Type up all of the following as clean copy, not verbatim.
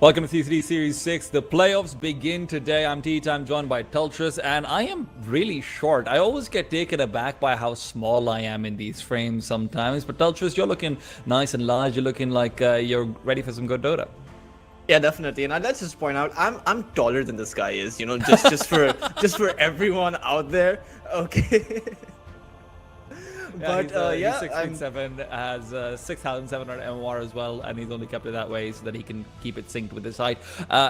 Welcome to CCT Series 6. The playoffs begin today. I'm T-Time, joined by Teltris, and I am really short. I always get taken aback by how small I am in these frames sometimes. But Teltris, you're looking nice and large. You're looking like you're ready for some good Dota. Yeah, definitely. And let's just point out, I'm taller than this guy is. Just for just for everyone out there. Okay. He's 6'7", has 6,700 MMR as well, and he's only kept it that way so that he can keep it synced with his height.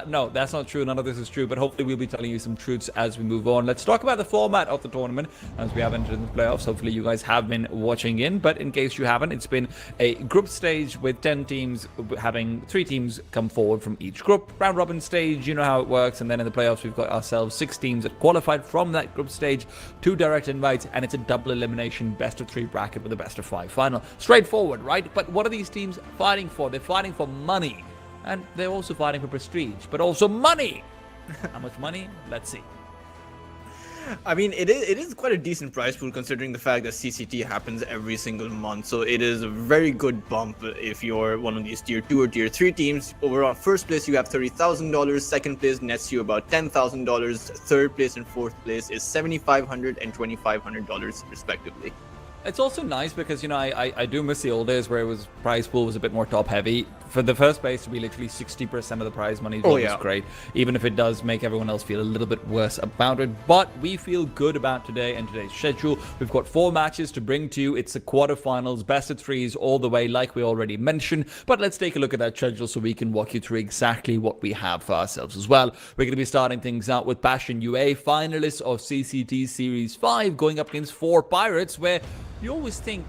No, that's not true. None of this is true, but hopefully we'll be telling you some truths as we move on. Let's talk about the format of the tournament as we have entered the playoffs. Hopefully you guys have been watching in, but in case you haven't, it's been a group stage with 10 teams, having 3 teams come forward from each group. Round robin stage, you know how it works, and then in the playoffs we've got ourselves 6 teams that qualified from that group stage, 2 direct invites, and it's a double elimination best of 3 bracket with a best of 5 final. Straightforward, right? But what are these teams fighting for? They're fighting for money, and they're also fighting for prestige, but also money. How much money? Let's see. I mean, it is quite a decent prize pool considering the fact that CCT happens every single month. So it is a very good bump if you're one of these tier 2 or tier 3 teams. Overall, first place you have $30,000, second place nets you about $10,000, third place and fourth place is $7,500 and $2,500 respectively. It's also nice because, you know, I do miss the old days where prize pool was a bit more top heavy. For the first place to be literally 60% of the prize money is always great, even if it does make everyone else feel a little bit worse about it. But we feel good about today and today's schedule. We've got 4 matches to bring to you. It's the quarterfinals, best of 3s all the way, like we already mentioned. But let's take a look at that schedule so we can walk you through exactly what we have for ourselves as well. We're going to be starting things out with Passion UA, finalists of CCT Series 5, going up against 4 Pirates, where you always think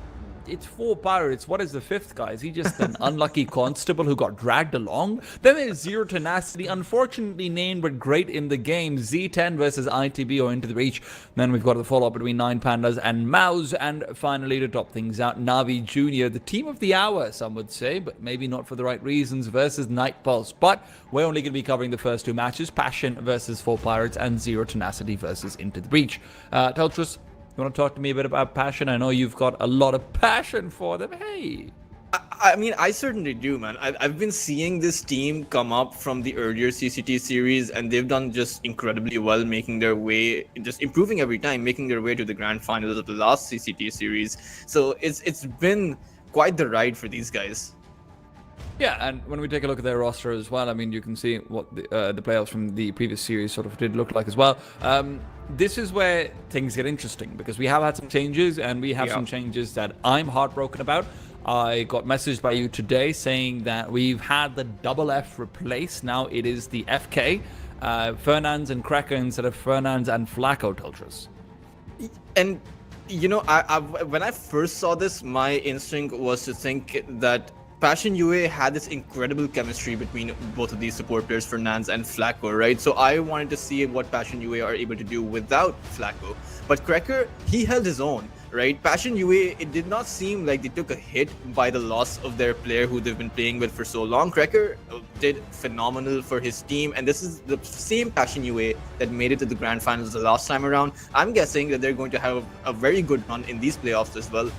it's 4 Pirates. What is the 5th guy? Is he just an unlucky constable who got dragged along? Then there's Zero Tenacity, unfortunately named but great in the game. Z10 versus ITB or Into the Reach. Then we've got the follow-up between 9 Pandas and Mouse. And finally, to top things out, Navi Jr., the team of the hour, some would say, but maybe not for the right reasons, versus Night Pulse. But we're only going to be covering the first 2 matches, Passion versus 4 Pirates and Zero Tenacity versus Into the Reach. Teltris, you want to talk to me a bit about Passion? I know you've got a lot of passion for them. Hey. I mean, I certainly do, man. I've been seeing this team come up from the earlier CCT series, and they've done just incredibly well, making their way, just improving every time, making their way to the grand finals of the last CCT series. So it's been quite the ride for these guys. Yeah, and when we take a look at their roster as well, I mean, you can see what the playoffs from the previous series sort of did look like as well. This is where things get interesting because we have had some changes, and we have some changes that I'm heartbroken about. I got messaged by you today saying that we've had the double F replaced. Now it is the FK, Fernandes and Cracker instead of Fernandes and Flacco, Teltris. And, you know, when I first saw this, my instinct was to think that Passion UA had this incredible chemistry between both of these support players, Fernandes and Flacco, right? So I wanted to see what Passion UA are able to do without Flacco. But Cracker, he held his own, right? Passion UA, it did not seem like they took a hit by the loss of their player who they've been playing with for so long. Cracker did phenomenal for his team, and this is the same Passion UA that made it to the grand finals the last time around. I'm guessing that they're going to have a very good run in these playoffs as well.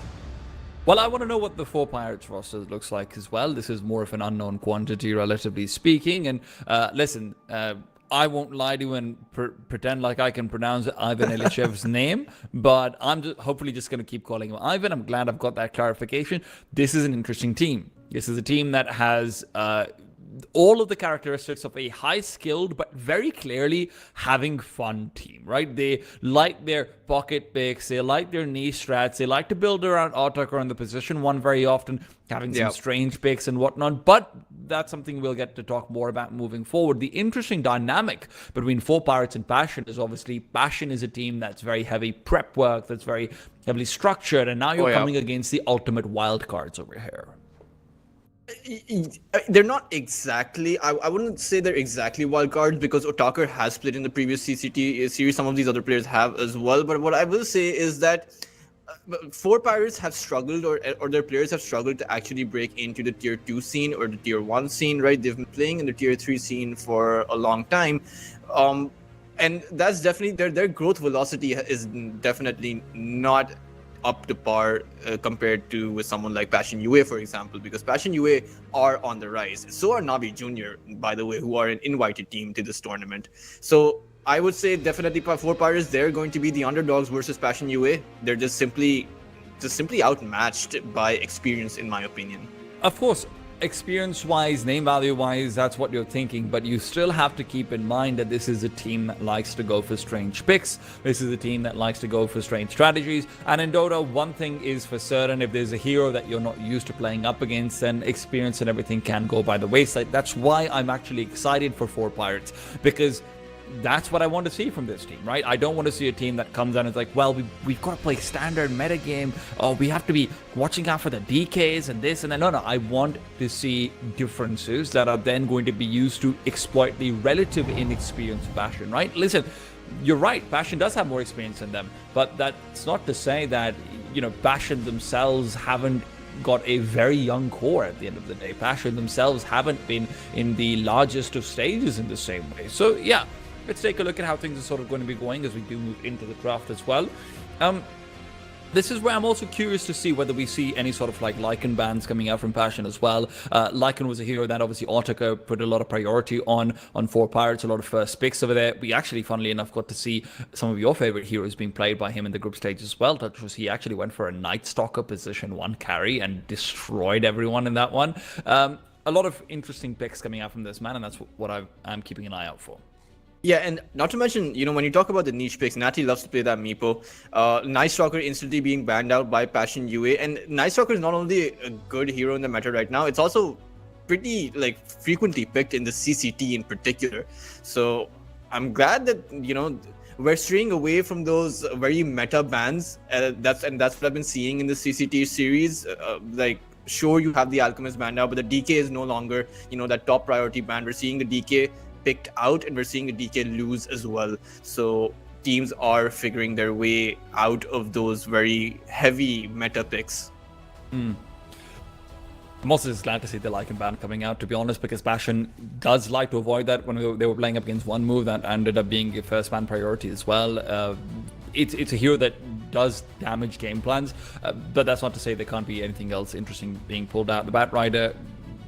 Well, I want to know what the 4 Pirates roster looks like as well. This is more of an unknown quantity, relatively speaking. And listen, I won't lie to you and pretend like I can pronounce Ivan Ilyichev's name, but I'm hopefully just going to keep calling him Ivan. I'm glad I've got that clarification. This is an interesting team. This is a team that has all of the characteristics of a high-skilled but very clearly having fun team, right? They like their pocket picks, they like their niche strats, they like to build around Authoker in the position one very often, having some strange picks and whatnot, but that's something we'll get to talk more about moving forward. The interesting dynamic between 4 Pirates and Passion is obviously Passion is a team that's very heavy prep work, that's very heavily structured, and now you're coming against the ultimate wild cards over here. They're not exactly, I wouldn't say they're exactly wild cards because Otakar has played in the previous CCT series. Some of these other players have as well. But what I will say is that 4 Pirates have struggled, or their players have struggled to actually break into the tier 2 scene or the tier 1 scene, right? They've been playing in the tier 3 scene for a long time. And that's definitely, their growth velocity is definitely not up to par compared to with someone like Passion UA, for example, because Passion UA are on the rise. So are Navi Junior, by the way, who are an invited team to this tournament. So I would say definitely for Pirates, they're going to be the underdogs versus Passion UA. They're just simply outmatched by experience, in my opinion. Of course, experience-wise, name value-wise, that's what you're thinking, but you still have to keep in mind that this is a team that likes to go for strange picks. This is a team that likes to go for strange strategies. And in Dota, one thing is for certain: if there's a hero that you're not used to playing up against, then experience and everything can go by the wayside. That's why I'm actually excited for 4 Pirates, because that's what I want to see from this team, right? I don't want to see a team that comes out and is like, well, we've got to play standard metagame, or we have to be watching out for the DKs and this and that. No, I want to see differences that are then going to be used to exploit the relative inexperience of Bastion, right? Listen, you're right, Bastion does have more experience than them, but that's not to say that, Bastion themselves haven't got a very young core at the end of the day. Bastion themselves haven't been in the largest of stages in the same way. So, yeah. Let's take a look at how things are sort of going to be going as we do move into the draft as well. This is where I'm also curious to see whether we see any sort of like Lycan bans coming out from Passion as well. Lycan was a hero that obviously Autica put a lot of priority on 4 Pirates, a lot of first picks over there. We actually, funnily enough, got to see some of your favorite heroes being played by him in the group stage as well. That was, he actually went for a Night Stalker position 1 carry and destroyed everyone in that one. A lot of interesting picks coming out from this man, and that's what I'm keeping an eye out for. Yeah, and not to mention, when you talk about the niche picks, Natty loves to play that Meepo. Night Stalker instantly being banned out by Passion UA. And Night Stalker is not only a good hero in the meta right now, it's also pretty, frequently picked in the CCT in particular. So I'm glad that, we're straying away from those very meta bans. That's what I've been seeing in the CCT series. Sure, you have the Alchemist banned out, but the DK is no longer, that top priority ban. We're seeing the DK picked out, and we're seeing the DK lose as well. So teams are figuring their way out of those very heavy meta picks. I'm also just glad to see the Lycan ban coming out, to be honest, because Bastion does like to avoid that when they were playing up against one move that ended up being a first ban priority as well. It's a hero that does damage game plans, but that's not to say there can't be anything else interesting being pulled out. The Bat Rider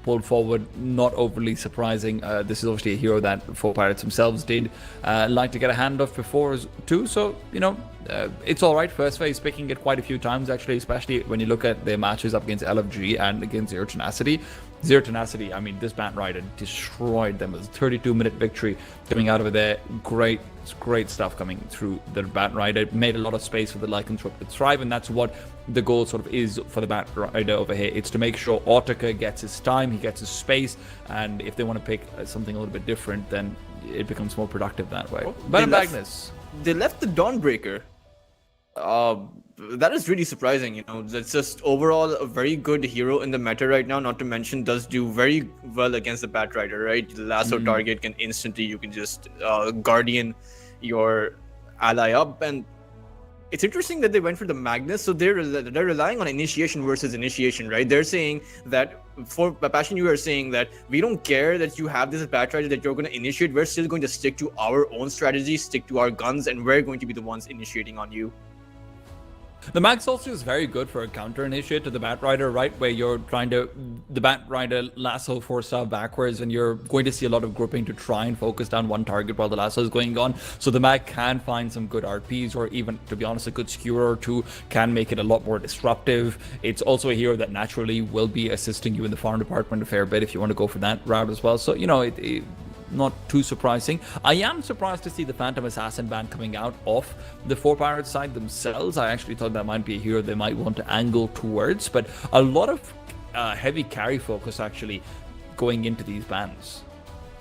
pulled forward, not overly surprising. This is obviously a hero that 4 Pirates themselves did like to get a hand of before too, so it's all right. First phase picking it quite a few times actually, especially when you look at their matches up against LFG and against Zero Tenacity. Zero Tenacity, I mean, this Bat Rider destroyed them. It was a 32-minute victory coming out of there. Great stuff coming through the Bat Rider. It made a lot of space for the Lycanthrope to thrive, and that's what the goal sort of is for the Bat Rider over here. It's to make sure Autica gets his time, he gets his space, and if they want to pick something a little bit different, then it becomes more productive that way. Well, but Magnus, they left the Dawnbreaker. That is really surprising. That's just overall a very good hero in the meta right now. Not to mention, does do very well against the Bat Rider, right? The lasso target can instantly, you can just guardian your ally up. And it's interesting that they went for the Magnus. So they're relying on initiation versus initiation, right? They're saying that for Passion, you are saying that we don't care that you have this Bat Rider that you're going to initiate. We're still going to stick to our own strategy, stick to our guns, and we're going to be the ones initiating on you. The Max also is very good for a counter initiate to the Bat Rider, right? Where you're trying to, the Bat Rider lasso 4-star backwards, and you're going to see a lot of grouping to try and focus down one target while the lasso is going on. So the Mag can find some good RPs, or even, to be honest, a good skewer or two can make it a lot more disruptive. It's also a hero that naturally will be assisting you in the farm department a fair bit if you want to go for that route as well. So, not too surprising. I am surprised to see the Phantom Assassin ban coming out of the 4 Pirates side themselves. I actually thought that might be a hero they might want to angle towards, but a lot of heavy carry focus actually going into these bans.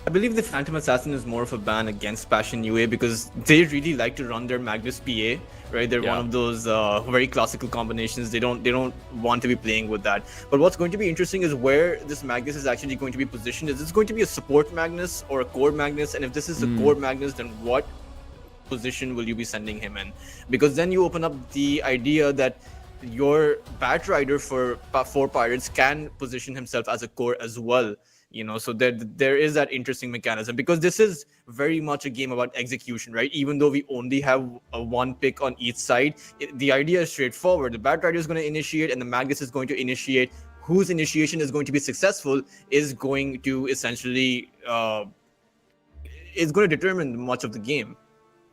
I believe the Phantom Assassin is more of a ban against Passion UA because they really like to run their Magnus PA, right? They're one of those very classical combinations. They don't want to be playing with that. But what's going to be interesting is where this Magnus is actually going to be positioned. Is this going to be a support Magnus or a core Magnus? And if this is a core Magnus, then what position will you be sending him in? Because then you open up the idea that your Bat Rider for 4 Pirates can position himself as a core as well. So there is that interesting mechanism, because this is very much a game about execution, right? Even though we only have one pick on each side, the idea is straightforward. The Batrider is going to initiate and the Magnus is going to initiate. Whose initiation is going to be successful is going to essentially is going to determine much of the game.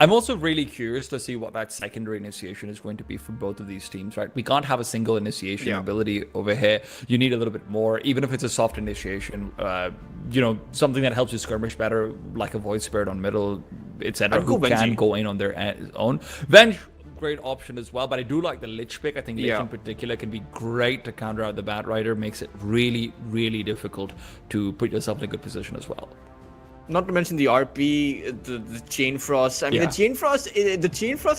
I'm also really curious to see what that secondary initiation is going to be for both of these teams, right? We can't have a single initiation ability over here. You need a little bit more, even if it's a soft initiation, something that helps you skirmish better, like a Void Spirit on middle, etc., who can go in on their own. Venge, great option as well, but I do like the Lich pick. I think Lich in particular can be great to counter out the Batrider, makes it really, really difficult to put yourself in a good position as well. Not to mention the RP, the Chain Frost. I mean, the Chain Frost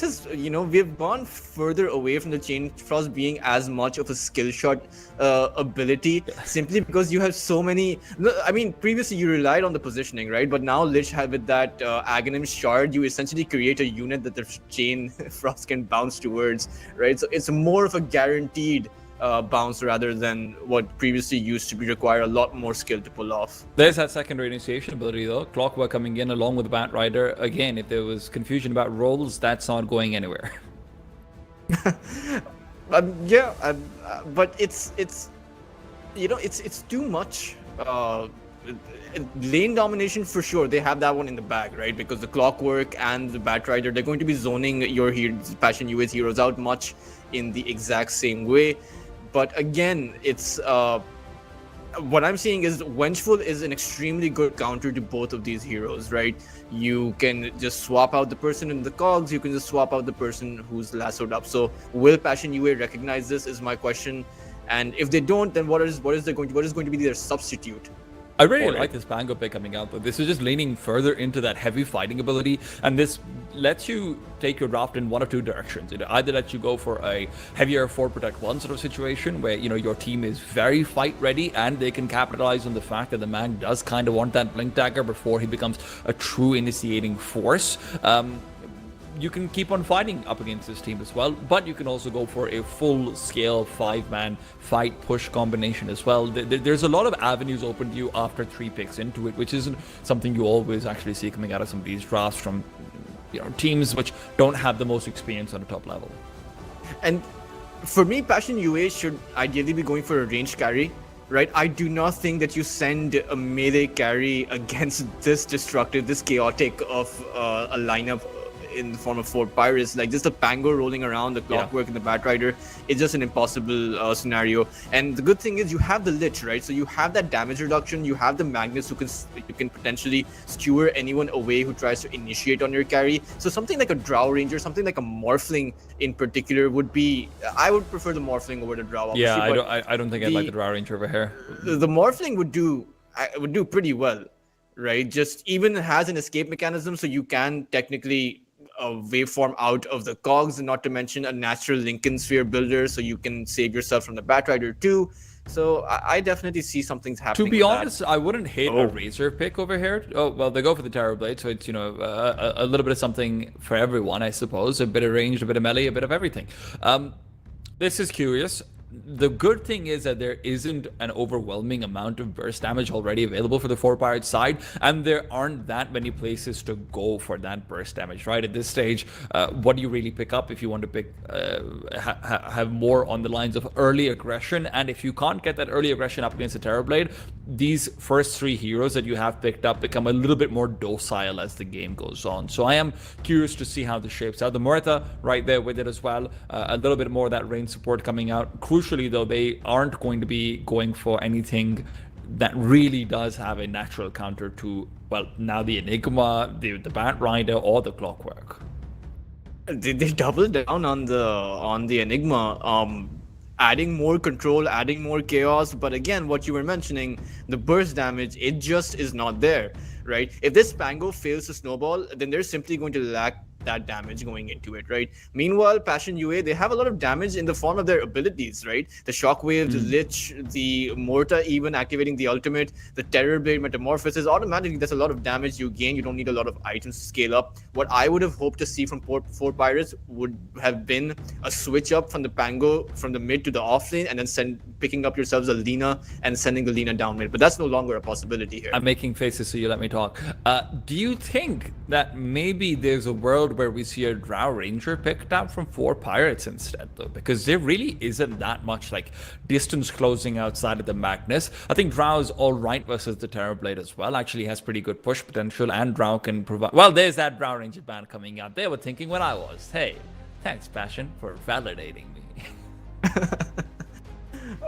is, we've gone further away from the Chain Frost being as much of a skill shot ability, simply because you have so many. I mean, previously you relied on the positioning, right? But now Lich had with that Aghanim Shard, you essentially create a unit that the Chain Frost can bounce towards, right? So it's more of a guaranteed bounce rather than what previously used to be require a lot more skill to pull off. There's that secondary initiation ability though. Clockwork coming in along with the Batrider. Again, if there was confusion about roles, that's not going anywhere. But it's too much. Lane domination for sure. They have that one in the bag, right? Because the Clockwork and the Batrider, they're going to be zoning your Passion UA's heroes out much in the exact same way. But again, it's what I'm seeing is Vengeful is an extremely good counter to both of these heroes, right? You can just swap out the person in the cogs, you can just swap out the person who's lassoed up. So will Passion UA recognize this is my question. And if they don't, then what is going to be their substitute? I really like this Pango pick coming out, though. This is just leaning further into that heavy fighting ability, and this lets you take your draft in one of two directions. It either lets you go for a heavier 4 protect 1 sort of situation, where your team is very fight ready, and they can capitalize on the fact that the man does kind of want that Blink Dagger before he becomes a true initiating force. You can keep on fighting up against this team as well, but you can also go for a full-scale 5-man fight push combination as well. There's a lot of avenues open to you after 3 picks into it, which isn't something you always actually see coming out of some of these drafts from teams which don't have the most experience on the top level. And for me, Passion UA should ideally be going for a range carry, right? I do not think that you send a melee carry against this destructive, this chaotic of a lineup in the form of 4 pirates. Like just a Pango rolling around, the Clockwork and the Batrider, it's just an impossible scenario. And the good thing is you have the Lich, right? So you have that damage reduction, you have the Magnus who you can potentially skewer anyone away who tries to initiate on your carry. So something like a Drow Ranger, something like a Morphling in particular would be, I would prefer the Morphling over the Drow, obviously. Yeah, I don't think I'd like the Drow Ranger over here. The Morphling would do pretty well, right? Just even has an escape mechanism, so you can technically a waveform out of the cogs, and not to mention a natural Lincoln Sphere builder, so you can save yourself from the Batrider too. So I definitely see something's happening. To be honest, I wouldn't hate a Razor pick over here. Oh, well, they go for the Terrorblade, so it's, a little bit of something for everyone, I suppose. A bit of range, a bit of melee, a bit of everything. This is curious. The good thing is that there isn't an overwhelming amount of burst damage already available for the 4 pirate side, and there aren't that many places to go for that burst damage, right? At this stage, what do you really pick up if you want to pick have more on the lines of early aggression? And if you can't get that early aggression up against the Terrorblade, these first 3 heroes that you have picked up become a little bit more docile as the game goes on. So I am curious to see how this shapes out. The Muerta right there with it as well, a little bit more of that range support coming out. Crucially, though, they aren't going to be going for anything that really does have a natural counter to, well, now the Enigma, the Batrider, or the Clockwork. They doubled down on the Enigma, adding more control, adding more chaos. But again, what you were mentioning, the burst damage, it just is not there, right? If this Pango fails to snowball, then they're simply going to lack that damage going into it, right? Meanwhile, Passion UA, they have a lot of damage in the form of their abilities, right? The Shockwave, the Lich, the Morta, even activating the ultimate, the Terrorblade Metamorphosis, automatically that's a lot of damage you gain. You don't need a lot of items to scale up. What I would have hoped to see from 4 Pirates would have been a switch up from the Pango from the mid to the off lane, and then picking up yourselves a Lina and sending the Lina down mid. But that's no longer a possibility here. I'm making faces, so you let me talk. Do you think that maybe there's a world where we see a Drow Ranger picked up from 4 Pirates instead, though? Because there really isn't that much like distance closing outside of the Magnus. I think Drow is all right versus the Terrorblade as well. Actually has pretty good push potential, and Drow can provide. Well, there's that Drow Ranger ban coming out. They were thinking what I was. Hey, thanks, Passion, for validating me.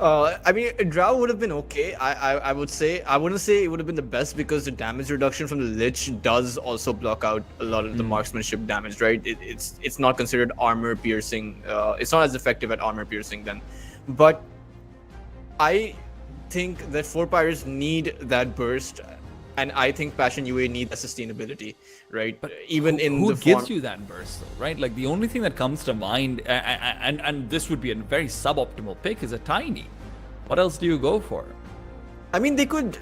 I mean, Drow would have been okay. I would say, I wouldn't say it would have been the best, because the damage reduction from the Lich does also block out a lot of the marksmanship damage, right? It's not considered armor piercing. It's not as effective at armor piercing then. But I think that 4 Pirates need that burst, and I think Passion UA need that sustainability, right? But even who gives you that burst, though, right? Like the only thing that comes to mind, and this would be a very suboptimal pick, is a Tiny. What else do you go for? I mean, they could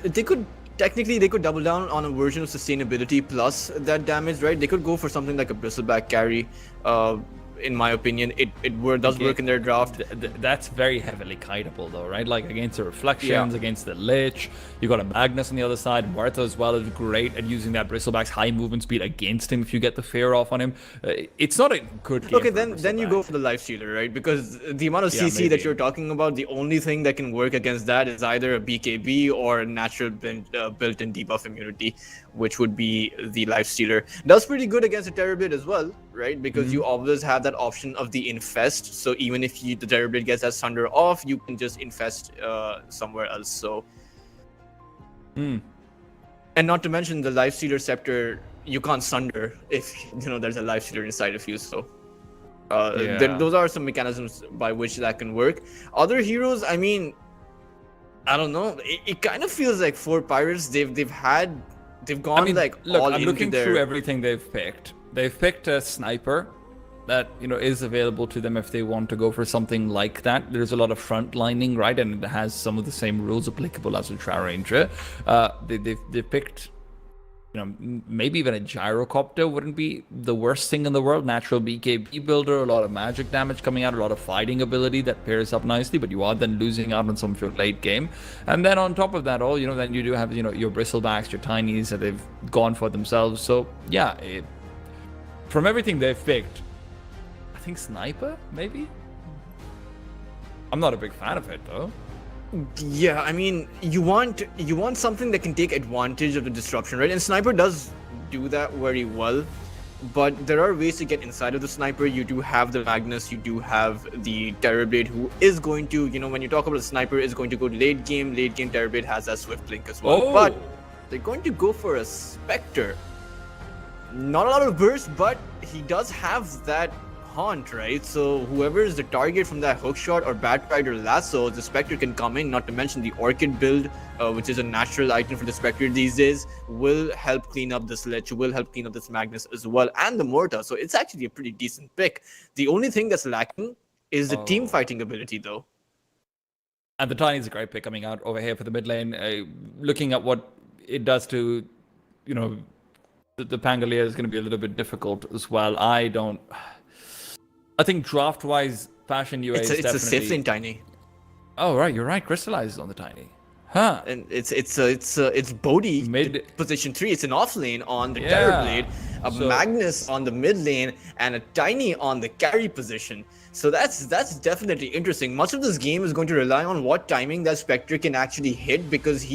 technically they could double down on a version of sustainability plus that damage, right? They could go for something like a bristleback carry. In my opinion, it does work in their draft. That's very heavily kiteable, though, right? Like against the Reflections, against the Lich, you got a Magnus on the other side. Martha as well is great at using that bristleback's high movement speed against him if you get the fear off on him. It's not a good game. Okay, then you go for the Lifestealer, right? Because the amount of CC that you're talking about, the only thing that can work against that is either a BKB or a natural built-in debuff immunity, which would be the Lifestealer. Does pretty good against a Terrorblade as well, right? Because you always have that option of the infest. So even if the Terrorblade gets that Sunder off, you can just infest somewhere else. So, and not to mention the Lifestealer Scepter, you can't Sunder if there's a Lifestealer inside of you. So, those are some mechanisms by which that can work. Other heroes, I mean, I don't know. It kind of feels like 4 Pirates. They've gone look, all I'm looking into through everything they've picked. They've picked a sniper that is available to them if they want to go for something like that. There's a lot of frontlining, right, and it has some of the same rules applicable as a Drow Ranger. They've picked, maybe even a gyrocopter wouldn't be the worst thing in the world. Natural BKB builder, a lot of magic damage coming out, a lot of fighting ability that pairs up nicely, but you are then losing out on some of your late game. And then on top of that all, then you do have, your bristlebacks, your tinies that they've gone for themselves. So yeah, from everything they've picked, I think Sniper, maybe? I'm not a big fan of it, though. Yeah, I mean, you want something that can take advantage of the disruption, right? And Sniper does do that very well, but there are ways to get inside of the Sniper. You do have the Magnus, you do have the Terrorblade, who is going to, when you talk about the Sniper, is going to go late game. Late game Terrorblade has that Swift Link as well. But they're going to go for a Spectre. Not a lot of burst, but he does have that haunt, right? So whoever is the target from that hookshot or Batride or Lasso, the Spectre can come in. Not to mention the Orchid build, which is a natural item for the Spectre these days, will help clean up this Lich, will help clean up this Magnus as well, and the Morta. So it's actually a pretty decent pick. The only thing that's lacking is the team fighting ability, though. And the Tiny is a great pick coming out over here for the mid lane. Looking at what it does to, the Pangolier is going to be a little bit difficult as well. I think draft-wise, Passion UA is definitely... It's a safe lane Tiny. Oh, right, you're right. Crystallizes on the Tiny. Huh. And it's Bodhi mid position 3. It's an off lane on the Terrorblade, a Magnus on the mid lane, and a Tiny on the carry position. So that's definitely interesting. Much of this game is going to rely on what timing that Spectre can actually hit, because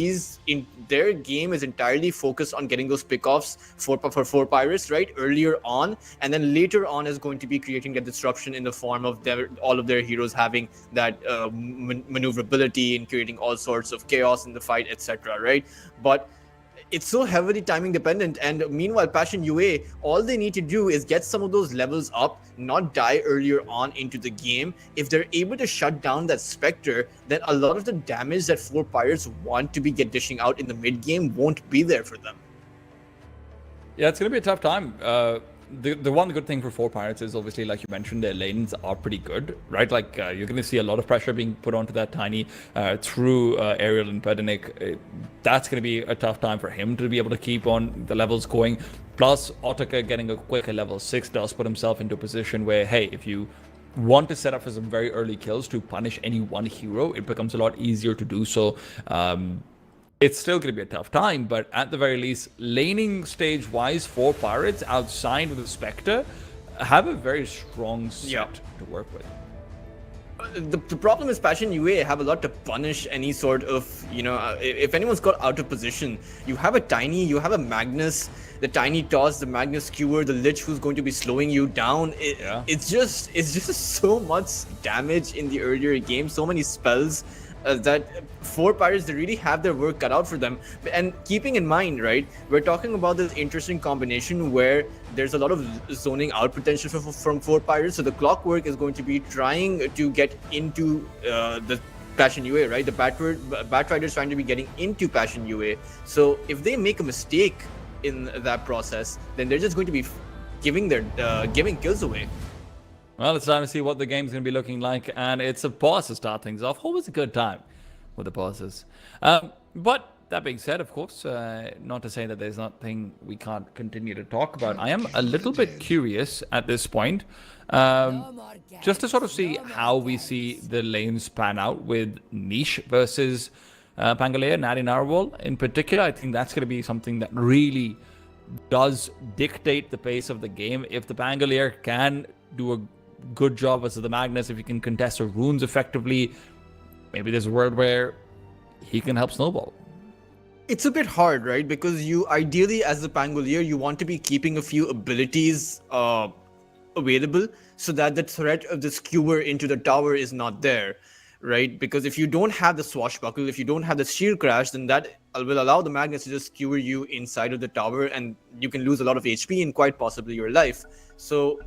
their game is entirely focused on getting those pickoffs for 4 Pirates, right, earlier on, and then later on is going to be creating that disruption in the form of all of their heroes having that maneuverability and creating all sorts of chaos in the fight, etc., right? But it's so heavily timing dependent, and meanwhile Passion UA, all they need to do is get some of those levels up, not die earlier on into the game. If they're able to shut down that Spectre, then a lot of the damage that 4 Pirates want to be dishing out in the mid game won't be there for them. Yeah, it's going to be a tough time the one good thing for 4 Pirates is obviously, like you mentioned, their lanes are pretty good, right? Like you're going to see a lot of pressure being put onto that Tiny through Ariel and Pedanic. That's going to be a tough time for him to be able to keep on the levels going. Plus, Otaka getting a quick level 6 does put himself into a position where, hey, if you want to set up for some very early kills to punish any one hero, it becomes a lot easier to do so. It's still going to be a tough time, but at the very least, laning stage-wise for Pirates outside of the Spectre have a very strong set to work with. The problem is Passion UA have a lot to punish any sort of, if anyone's got out of position, you have a Tiny, you have a Magnus, the Tiny toss, the Magnus skewer, the Lich who's going to be slowing you down. It's just so much damage in the earlier game, so many spells. That 4 Pirates, they really have their work cut out for them. And keeping in mind, right, we're talking about this interesting combination where there's a lot of zoning out potential from 4 Pirates. So the Clockwork is going to be trying to get into the Passion UA, right? The Batrider is trying to be getting into Passion UA. So if they make a mistake in that process, then they're just going to be giving kills away. Well, it's time to see what the game's going to be looking like, and it's a pause to start things off. Always a good time with the pauses. But that being said, of course, not to say that there's nothing we can't continue to talk about. I am a little bit curious at this point, just to sort of see how we see the lanes pan out with Niche versus Pangolier, Natty Narwhal in particular. I think that's going to be something that really does dictate the pace of the game. If the Pangolier can do a good job versus the Magnus, if he can contest her runes effectively, maybe there's a world where he can help Snowball. It's a bit hard, right? Because you ideally, as the Pangolier, you want to be keeping a few abilities available so that the threat of the skewer into the tower is not there, right? Because if you don't have the swashbuckle, if you don't have the shield crash, then that will allow the Magnus to just skewer you inside of the tower, and you can lose a lot of HP and quite possibly your life. So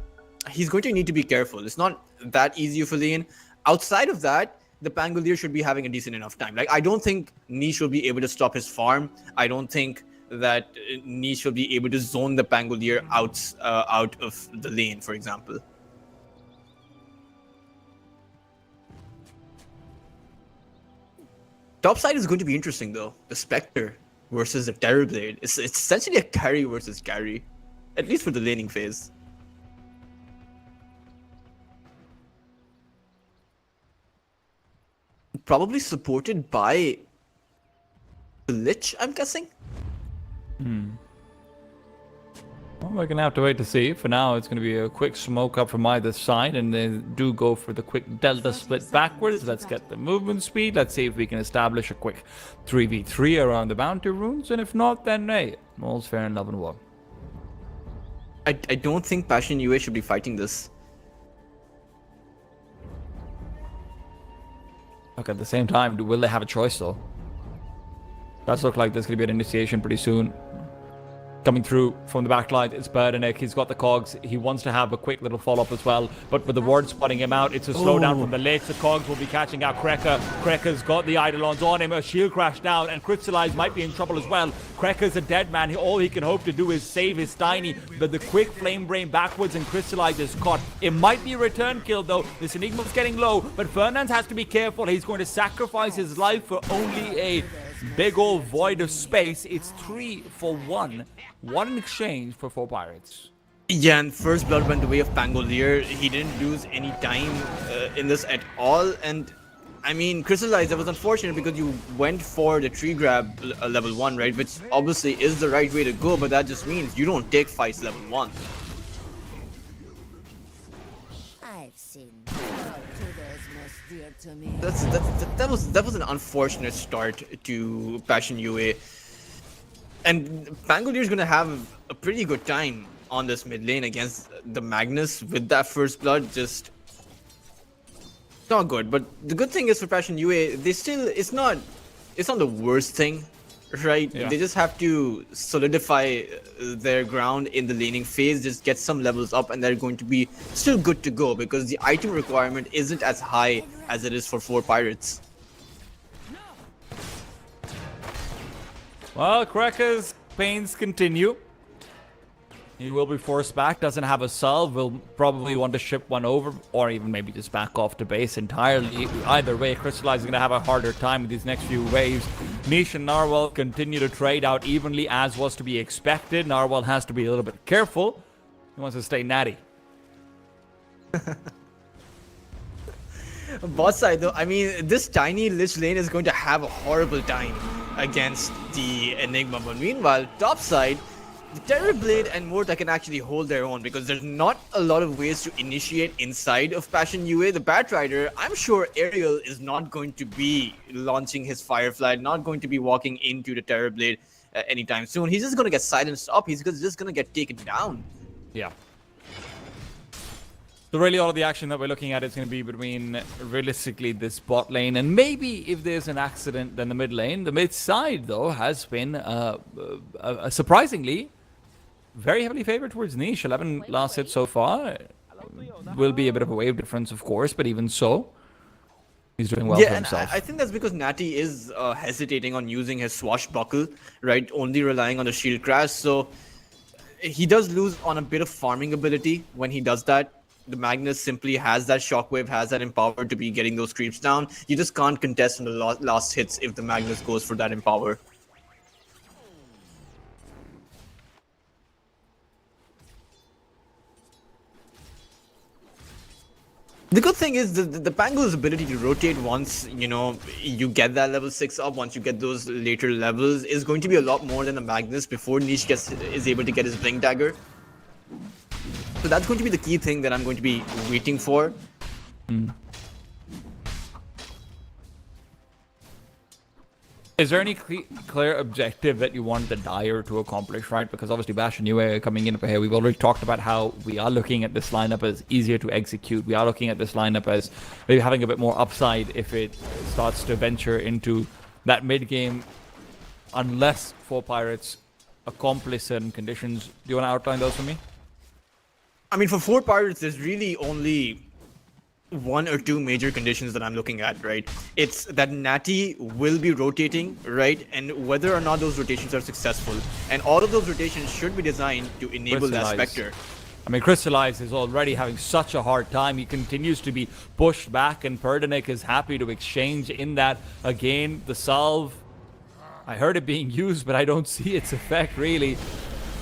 he's going to need to be careful. It's not that easy of a lane. Outside of that, the Pangolier should be having a decent enough time. Like, I don't think Niche will be able to stop his farm. I don't think that Niche will be able to zone the Pangolier out of the lane, for example. Topside is going to be interesting, though. The Spectre versus the Terrorblade. It's essentially a carry versus carry, at least for the laning phase. Probably supported by the Lich, I'm guessing. Well, we're gonna have to wait to see. For now, it's gonna be a quick smoke up from either side, and they do go for the quick delta split backwards. Let's get the movement speed. Let's see if we can establish a quick 3v3 around the bounty runes, and if not, then hey, all's fair in love and war. I don't think Passion UA should be fighting this. Look, at the same time, will they have a choice though? Does look like there's going to be an initiation pretty soon. Coming through from the backline, it's Berdenick. He's got the cogs. He wants to have a quick little follow-up as well. But with the ward spotting him out, it's a slowdown from the Lich. The cogs will be catching out Krekker. Krekker's got the Eidolons on him. A shield crash down, and Crystallize might be in trouble as well. Krekker's a dead man. All he can hope to do is save his Tiny. But the quick Flame Brain backwards, and Crystallize is caught. It might be a return kill, though. This Enigma's getting low, but Fernandes has to be careful. He's going to sacrifice his life for only a big old void of space. It's 3 for 1. One in exchange for 4 Pirates. Yeah, and first blood went the way of Pangolier. He didn't lose any time in this at all. And I mean, Crystallize, that was unfortunate because you went for the tree grab level 1, right? Which obviously is the right way to go, but that just means you don't take fights level 1. I've seen to those most dear to me. That was an unfortunate start to Passion UA. And Pangolier is going to have a pretty good time on this mid lane against the Magnus with that first blood. Just not good. But the good thing is for Passion UA, it's not the worst thing, right? Yeah. They just have to solidify their ground in the laning phase, just get some levels up, and they're going to be still good to go because the item requirement isn't as high as it is for 4 Pirates. Well, Krekker's pains continue. He will be forced back, doesn't have a salve, will probably want to ship one over, or even maybe just back off to base entirely. Either way, Crystallize is going to have a harder time with these next few waves. Niche and Narwhal continue to trade out evenly, as was to be expected. Narwhal has to be a little bit careful. He wants to stay natty. Bot side though, I mean, this tiny Lich lane is going to have a horrible time against the Enigma. But meanwhile, top side, the Terrorblade and Morta can actually hold their own because there's not a lot of ways to initiate inside of Passion UA. The Batrider, I'm sure Ariel is not going to be launching his Firefly, not going to be walking into the Terrorblade anytime soon. He's just going to get silenced up. He's just going to get taken down. Yeah. So really all of the action that we're looking at is going to be between, realistically, this bot lane. And maybe if there's an accident, then the mid lane. The mid side, though, has been surprisingly very heavily favored towards Niche. 11 last hits so far. Will be a bit of a wave difference, of course, but even so, he's doing well for himself. And I think that's because Natty is hesitating on using his swashbuckle, right? Only relying on the shield crash. So he does lose on a bit of farming ability when he does that. The Magnus simply has that shockwave, has that empower to be getting those creeps down. You just can't contest on the last hits if the Magnus goes for that empower. The good thing is the Pangol's ability to rotate once, you know, you get that level 6 up, once you get those later levels, is going to be a lot more than the Magnus before Niche is able to get his Blink Dagger. So that's going to be the key thing that I'm going to be waiting for. Is there any clear objective that you want the Dire to accomplish, right? Because obviously Bash and UA are coming in up here. We've already talked about how we are looking at this lineup as easier to execute. We are looking at this lineup as maybe having a bit more upside if it starts to venture into that mid-game, unless 4 Pirates accomplish certain conditions. Do you want to outline those for me? I mean, for 4 Pirates, there's really only 1 or 2 major conditions that I'm looking at, right? It's that Natty will be rotating, right? And whether or not those rotations are successful. And all of those rotations should be designed to enable that Spectre. I mean, Crystallize is already having such a hard time. He continues to be pushed back, and Perdinik is happy to exchange in that. Again, the salve, I heard it being used, but I don't see its effect, really.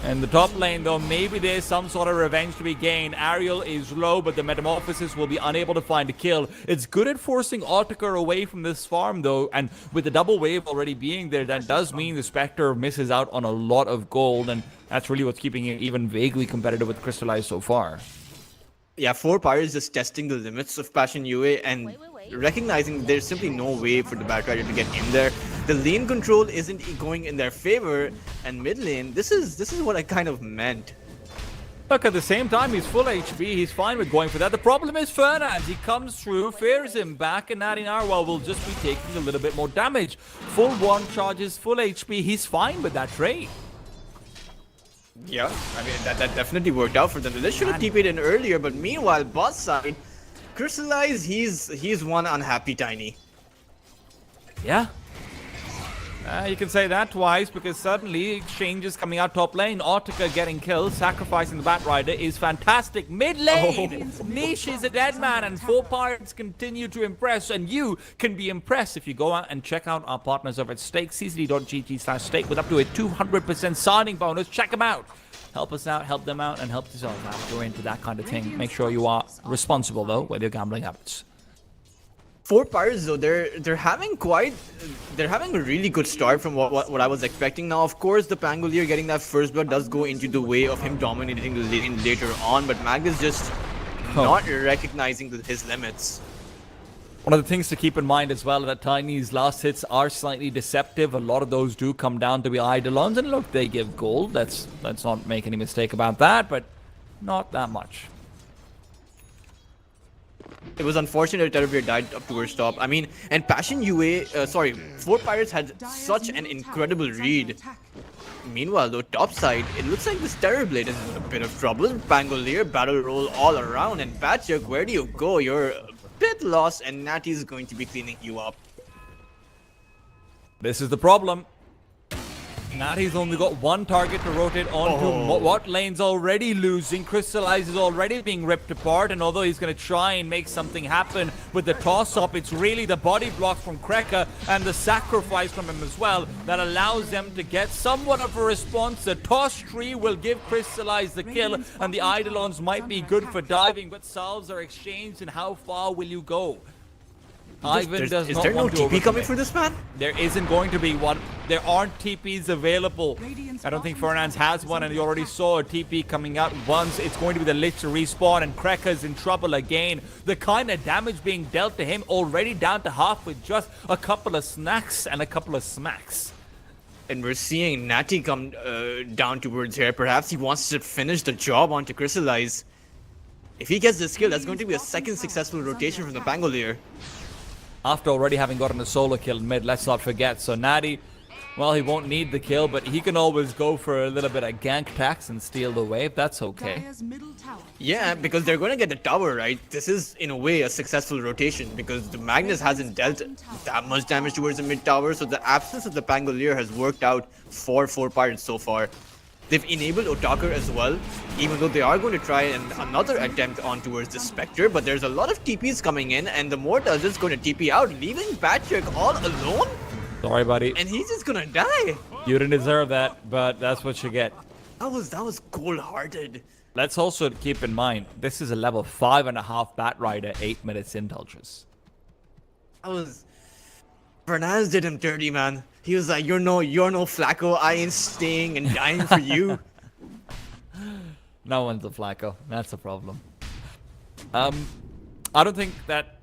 And the top lane, though, maybe there's some sort of revenge to be gained. Ariel is low, but the Metamorphosis will be unable to find a kill. It's good at forcing Autechre away from this farm, though, and with the double wave already being there, that does mean the Spectre misses out on a lot of gold, and that's really what's keeping it even vaguely competitive with Crystallize so far. Yeah, 4 Pirates just testing the limits of Passion UA and recognizing there's simply no way for the Batrider to get in there. The lane control isn't going in their favor, and mid lane, this is what I kind of meant. Look, at the same time, he's full HP. He's fine with going for that. The problem is Fernand. He comes through, fears him back, and Natty Narwhal will just be taking a little bit more damage. Full 1 charges, full HP. He's fine with that trade. Yeah, I mean, that definitely worked out for them. They should have TP'd in earlier, but meanwhile, bot side, Crystallize, he's one unhappy Tiny. Yeah. You can say that twice, because suddenly exchanges coming out top lane. Autechre getting killed, sacrificing the Batrider is fantastic. Mid lane, Niche is a dead man, and 4 Pirates continue to impress. And you can be impressed if you go out and check out our partners over at Stake, CCT.gg/stake, with up to a 200% signing bonus. Check them out. Help us out, help them out, and help yourself out. If you're into that kind of thing, make sure you are responsible, though, with your gambling habits. 4 Pirates though, they're having a really good start from what I was expecting. Now, of course, the Pangolier getting that first blood does go into the way of him dominating the lane later on, but Magnus just not recognizing his limits. One of the things to keep in mind as well that Tiny's last hits are slightly deceptive. A lot of those do come down to be Eidolons, and look, they give gold. Let's not make any mistake about that, but not that much. It was unfortunate that Terrorblade died up towards top. I mean, and Passion UA, 4 Pirates had such an incredible read. Meanwhile, though, top side, it looks like this Terrorblade is in a bit of trouble. Pangolier, battle roll all around, and Patchuk, where do you go? You're a bit lost, and Natty is going to be cleaning you up. This is the problem. Natty's only got one target to rotate onto. What lane's already losing. Crystallize is already being ripped apart, and although he's going to try and make something happen with the toss-up, it's really the body block from Kreka and the sacrifice from him as well that allows them to get somewhat of a response. The toss tree will give Crystallize the kill, and the Eidolons might be good for diving, but salves are exchanged, and how far will you go? Ivan does is not there no want to TP coming overcommit. for this man? There isn't going to be one. There aren't TPs available. I don't think Fernand's has one, and you already saw a TP coming out once. It's going to be the Lich to respawn, and Kreka's in trouble again. The kind of damage being dealt to him already down to half with just a couple of snacks and a couple of smacks. And we're seeing Natty come down towards here. Perhaps he wants to finish the job onto Crystallize. If he gets this kill, that's going to be a second successful rotation from the Pangolier. After already having gotten a solo kill in mid, let's not forget. So Natty, well, he won't need the kill, but he can always go for a little bit of gank tax and steal the wave. That's okay. Yeah, because they're going to get the tower, right? This is, in a way, a successful rotation because the Magnus hasn't dealt that much damage towards the mid tower. So the absence of the Pangolier has worked out for 4 Pirates so far. They've enabled Otaker as well, even though they are going to try another attempt on towards the Spectre, but there's a lot of TPs coming in, and the Mortal is just going to TP out, leaving Patrick all alone? Sorry, buddy. And he's just going to die. You didn't deserve that, but that's what you get. That was cold-hearted. Let's also keep in mind, this is a level 5.5 Bat Rider, 8 minutes indulges. That was... Fernandez did him dirty, man. He was like, you're no Flacco, I ain't staying and dying for you. No one's a Flacco. That's a problem. I don't think that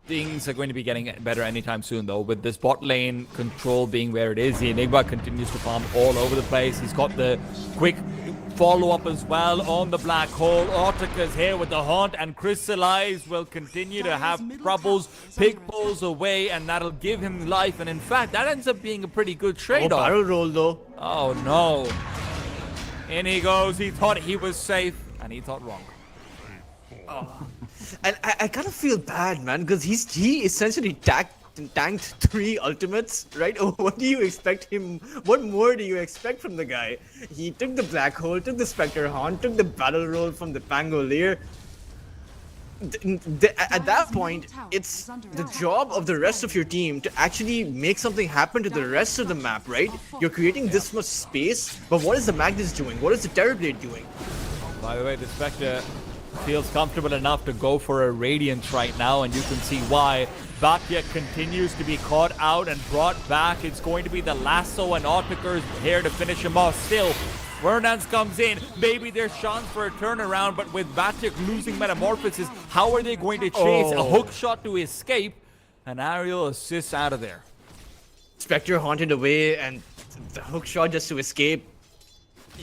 things are going to be getting better anytime soon, though. With this bot lane control being where it is, the Enigma continues to farm all over the place. He's got the quick follow-up as well on the black hole. Ortika's here with the haunt, and Crystallize will continue to have troubles. Pig pulls away, and that'll give him life. And in fact, that ends up being a pretty good trade-off. Barrel roll, though. Oh, no. In he goes. He thought he was safe, and he thought wrong. Oh. And I kind of feel bad, man, because he essentially tanked 3 ultimates, right? What do you expect him? What more do you expect from the guy? He took the black hole, took the Spectre Haunt, took the battle roll from the Pangolier. At that point, it's the job of the rest of your team to actually make something happen to the rest of the map, right? You're creating this much space, but what is the Magnus doing? What is the Terrorblade doing? By the way, the Spectre feels comfortable enough to go for a Radiance right now, and you can see why. Batya continues to be caught out and brought back. It's going to be the lasso, and Autiker's here to finish him off. Still, Fernandez comes in. Maybe there's chance for a turnaround, but with Batyk losing Metamorphosis, how are they going to chase a hook shot to escape? And Ariel assists out of there. Spectre haunted away, and the hook shot just to escape.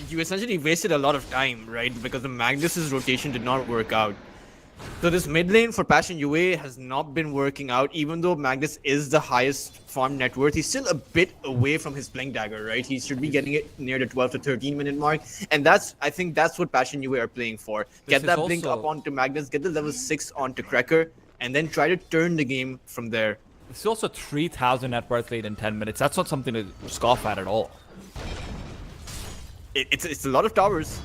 You essentially wasted a lot of time, right? Because the Magnus's rotation did not work out. So this mid lane for Passion UA has not been working out, even though Magnus is the highest farm net worth. He's still a bit away from his Blink Dagger, right? He should be getting it near the 12 to 13 minute mark. And I think that's what Passion UA are playing for. Get that Blink up onto Magnus, get the level 6 onto Cracker, and then try to turn the game from there. It's also 3,000 net worth lead in 10 minutes. That's not something to scoff at all. It's a lot of towers.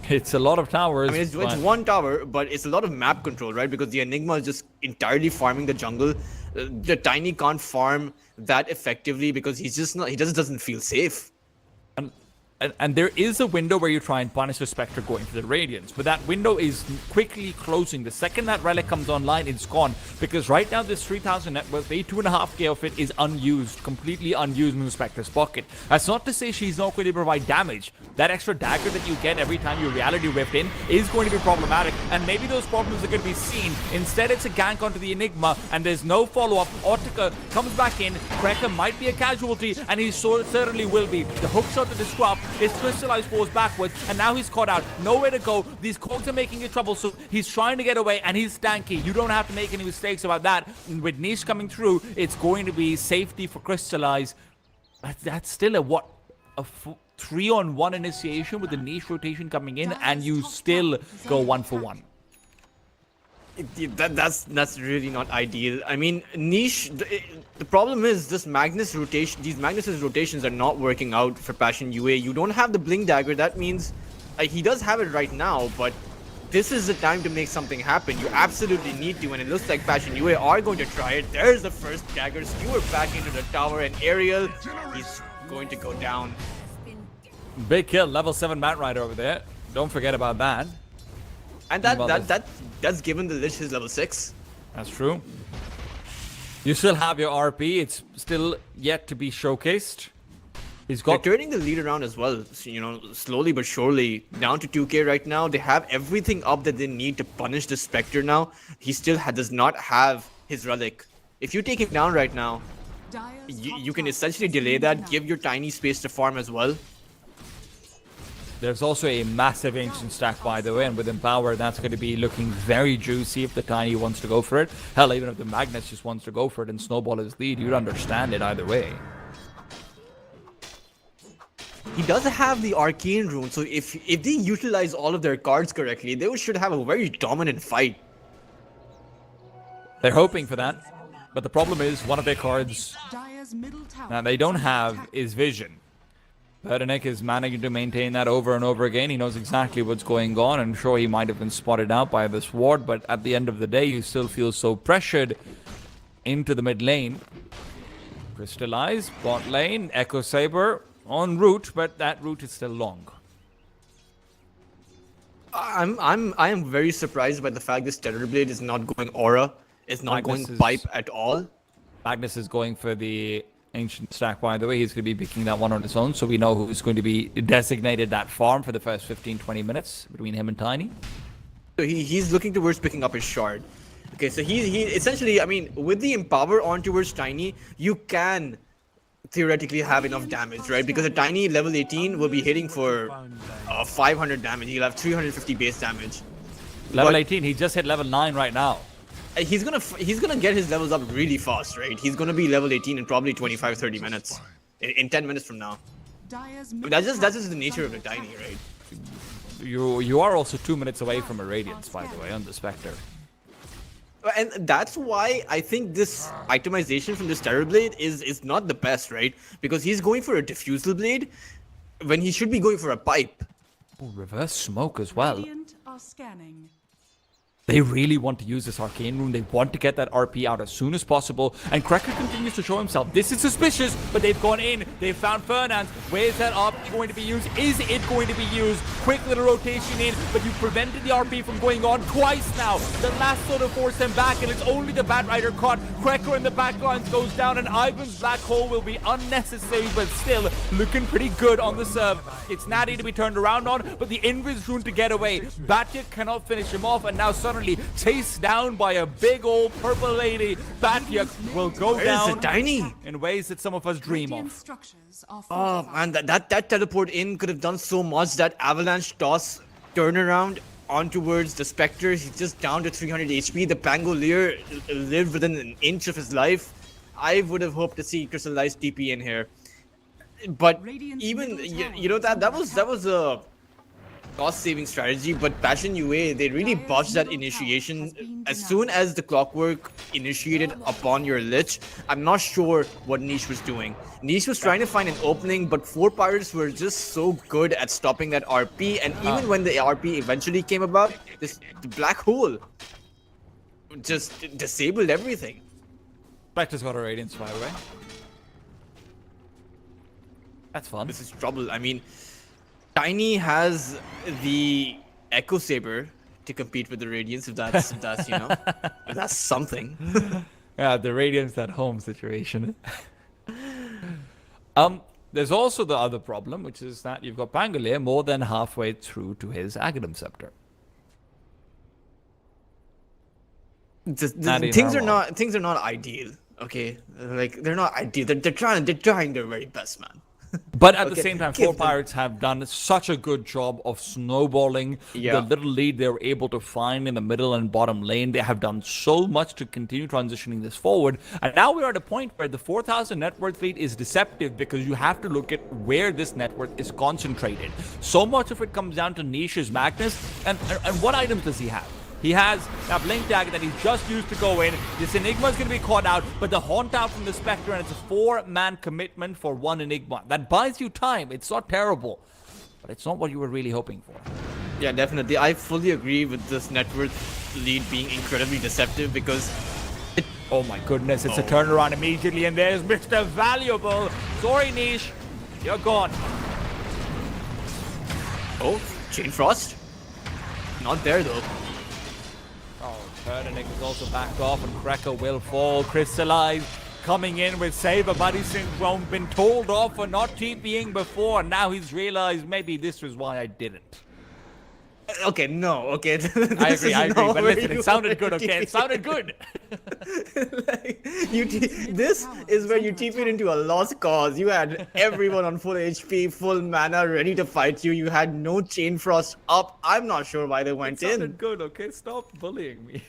It's a lot of towers. I mean, it's one tower, but it's a lot of map control, right? Because the Enigma is just entirely farming the jungle. The Tiny can't farm that effectively because he just doesn't feel safe. And there is a window where you try and punish the Spectre going for the Radiance, but that window is quickly closing. The second that Relic comes online, it's gone. Because right now, this 3,000 net worth, 2.5k of it is unused, completely unused in the Spectre's pocket. That's not to say she's not going to provide damage. That extra dagger that you get every time you Reality Rift in is going to be problematic, and maybe those problems are going to be seen. Instead, it's a gank onto the Enigma, and there's no follow-up. Ortica comes back in, Cracker might be a casualty, and he certainly will be. The hook shot to disrupt. His Crystallize falls backwards, and now he's caught out. Nowhere to go. These cogs are making it troublesome. He's trying to get away, and he's stanky. You don't have to make any mistakes about that. And with Niche coming through, it's going to be safety for Crystallize. That's still a 3-on-1 initiation with the Niche rotation coming in, and you still go 1 for 1. That's really not ideal. I mean, niche. The problem is this Magnus rotation. These Magnus's rotations are not working out for Passion UA. You don't have the Blink Dagger. That means he does have it right now, but this is the time to make something happen. You absolutely need to, and it looks like Passion UA are going to try it. There's the first dagger. Skewer back into the tower, and Ariel, he's going to go down. Big kill, level 7 Mat Rider over there. Don't forget about that. And that's given the Lich his level 6. That's true. You still have your RP. It's still yet to be showcased. He's got... They're turning the lead around as well, so, you know, slowly but surely. Down to 2k right now. They have everything up that they need to punish the Spectre now. He still does not have his Relic. If you take him down right now, you can essentially delay that, give your Tiny space to farm as well. There's also a massive Ancient stack, by the way, and with Empower, that's going to be looking very juicy if the Tiny wants to go for it. Hell, even if the Magnus just wants to go for it and snowball his lead, you'd understand it either way. He does have the Arcane Rune, so if they utilize all of their cards correctly, they should have a very dominant fight. They're hoping for that, but the problem is one of their cards that they don't have is Vision. Verdenik is managing to maintain that over and over again. He knows exactly what's going on. I'm sure he might have been spotted out by this ward, but at the end of the day, you still feel so pressured into the mid lane. Crystallize, bot lane, Echo Saber on route, but that route is still long. I am very surprised by the fact this Terrorblade is not going Aura. It's not going Pipe at all. Magnus is going for the Ancient stack, by the way. He's going to be picking that one on his own, so we know who's going to be designated that farm for the first 15-20 minutes between him and Tiny. So he's looking towards picking up his shard. Okay, so he essentially, I mean, with the Empower on towards Tiny, you can theoretically have enough damage, right? Because a Tiny level 18 will be hitting for 500 damage. He'll have 350 base damage. Level 18, he just hit level 9 right now. He's gonna get his levels up really fast, right? He's gonna be level 18 in probably 25-30 minutes. In 10 minutes from now. That's just the nature of the Tiny, right? You are also 2 minutes away from a Radiance, by the way, on the Spectre. And that's why I think this itemization from this Terrorblade is not the best, right? Because he's going for a Diffusal Blade when he should be going for a Pipe. Oh, reverse smoke as well. They really want to use this Arcane Rune. They want to get that RP out as soon as possible. And Cracker continues to show himself. This is suspicious, but they've gone in. They've found Fernand. Where is that RP going to be used? Is it going to be used? Quick little rotation in, but you prevented the RP from going on twice now. The last sort of forced them back, and it's only the Bat Rider caught. Cracker in the backlines goes down, and Ivan's Black Hole will be unnecessary, but still looking pretty good on the serve. It's Natty to be turned around on, but the Invis Rune to get away. Batya cannot finish him off, and now suddenly chased down by a big old purple lady. Batya will go down Tiny in ways that some of us dream of. Oh man, that teleport in could have done so much. That avalanche toss turnaround on towards the Spectre. He's just down to 300 HP. The Pangolier lived within an inch of his life. I would have hoped to see Crystallized TP in here, but even you know that was a cost-saving strategy, but Passion UA, they really botched that initiation. As soon as the Clockwork initiated upon your Lich, I'm not sure what Niche was doing. Niche was trying to find an opening, but 4 Pirates were just so good at stopping that RP, and even when the RP eventually came about, the Black Hole just disabled everything. Spectre's got a Radiance, by the way. That's fun. This is trouble. I mean, Tiny has the Echo Saber to compete with the Radiance, if that's you know, if that's something. Yeah, the Radiance at home situation. There's also the other problem, which is that you've got Pangolier more than halfway through to his Aghanim Scepter. Things are not ideal. Okay, like they're not ideal. They're trying their very best, man. But at the same time, 4 Pirates have done such a good job of snowballing the little lead they were able to find in the middle and bottom lane. They have done so much to continue transitioning this forward. And now we're at a point where the 4,000 net worth lead is deceptive because you have to look at where this net worth is concentrated. So much of it comes down to Niche's Magnus. And what items does he have? He has that Blink Dagger that he's just used to go in. This Enigma is going to be caught out, but the Haunt out from the Spectre, and it's a 4-man commitment for 1 Enigma. That buys you time. It's not terrible, but it's not what you were really hoping for. Yeah, definitely. I fully agree with this net worth lead being incredibly deceptive because oh my goodness, it's a turnaround immediately, and there's Mr. Valuable. Sorry, Niche, you're gone. Oh, Chain Frost? Not there though. Oh, Turtleneck is also backed off, and Cracker will fall. Crystallize coming in with Saber Buddy Syndrome. Been told off for not TPing before. Now he's realized maybe this was why I didn't. Okay, no, okay. I agree, but listen, it sounded good, okay? It sounded good. Like, this is where you TP'd into a lost cause. You had everyone on full HP, full mana, ready to fight you. You had no Chain Frost up. I'm not sure why they went in. It sounded good, okay? Stop bullying me.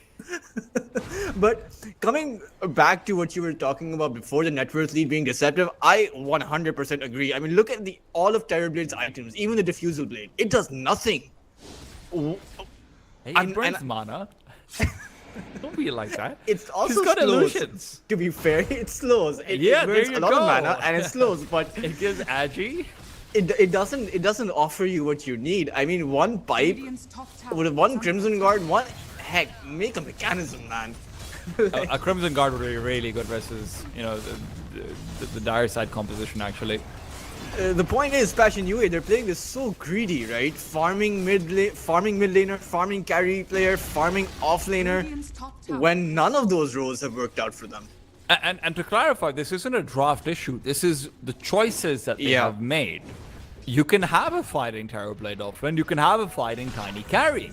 But coming back to what you were talking about before, the net worth lead being deceptive, I 100% agree. I mean, look at all of Terrorblade's items, even the Diffusal Blade. It does nothing. Hey, it burns mana. Don't be like that. It's also She's got slows. Illusions. To be fair, it slows. It burns a lot of mana and it slows, but it gives agi. It doesn't offer you what you need. I mean, one pipe with one Crimson Guard, heck, make a mechanism, man. A Crimson Guard would be really good versus, you know, the dire side composition actually. The point is, Passion UA, they're playing this so greedy, right? Farming mid laner, farming carry player, farming off laner, when none of those roles have worked out for them. And to clarify, this isn't a draft issue. This is the choices that they have made. You can have a fighting Terrorblade offlane, you can have a fighting Tiny carry.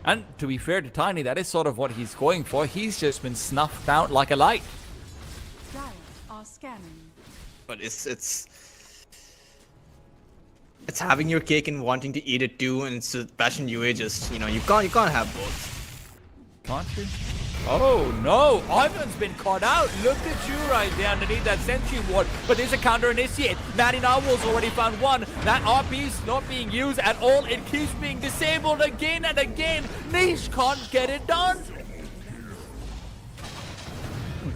And to be fair to Tiny, that is sort of what he's going for. He's just been snuffed out like a light. But it's having your cake and wanting to eat it too, and it's Passion UA just, you can't have both. Can't you? Oh no, Ivan's been caught out. Look at you right there underneath that Sentry Ward. But there's a counter initiate. Natty Narwhal's already found one. That RP's not being used at all. It keeps being disabled again and again. Niche can't get it done.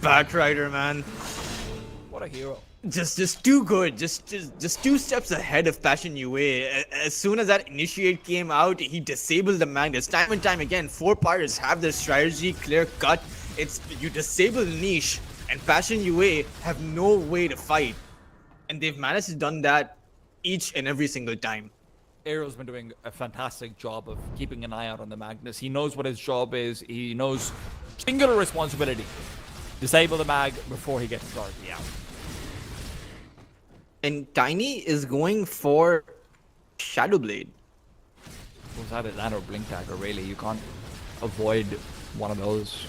Batrider, man. What a hero. Just too good. Just 2 steps ahead of Passion UA. As soon as that initiate came out, he disabled the Magnus. Time and time again, 4 pirates have their strategy clear cut. It's you disable Niche, and Passion UA have no way to fight, and they've managed to done that each and every single time. Aero's been doing a fantastic job of keeping an eye out on the Magnus. He knows what his job is. He knows singular responsibility. Disable the mag before he gets started. Yeah. And Tiny is going for Shadowblade. Was that or Blink Dagger, really? You can't avoid one of those.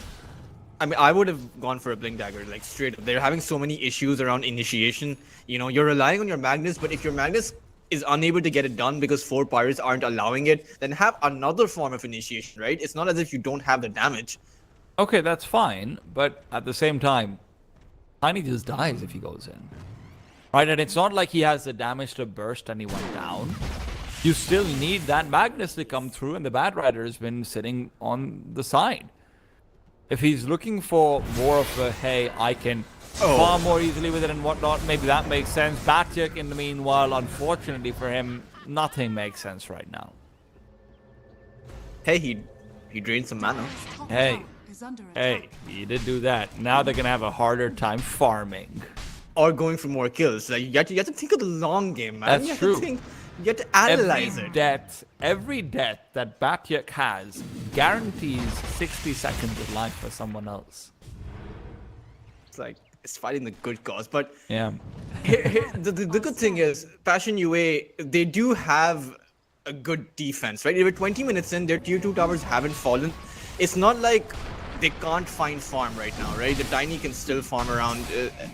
I mean, I would have gone for a Blink Dagger, like straight up. They're having so many issues around initiation. You're relying on your Magnus, but if your Magnus is unable to get it done because 4 pirates aren't allowing it, then have another form of initiation, right? It's not as if you don't have the damage. Okay, that's fine, but at the same time, Tiny just dies if he goes in. Right, and it's not like he has the damage to burst anyone down. You still need that Magnus to come through, and the Batrider has been sitting on the side. If he's looking for more of a, hey, I can farm more easily with it and whatnot, maybe that makes sense. Batyek, in the meanwhile, unfortunately for him, nothing makes sense right now. Hey, he drained some mana. Hey, he did do that. Now they're going to have a harder time farming. Or going for more kills. Like you have to think of the long game, man. That's true. You have to analyze it. Every death that Batyek has guarantees 60 seconds of life for someone else. It's like it's fighting the good cause, but yeah. the good thing is Passion UA, they do have a good defense, right? Even 20 minutes in, their tier 2 towers haven't fallen. It's not like they can't find farm right now, right? The Tiny can still farm around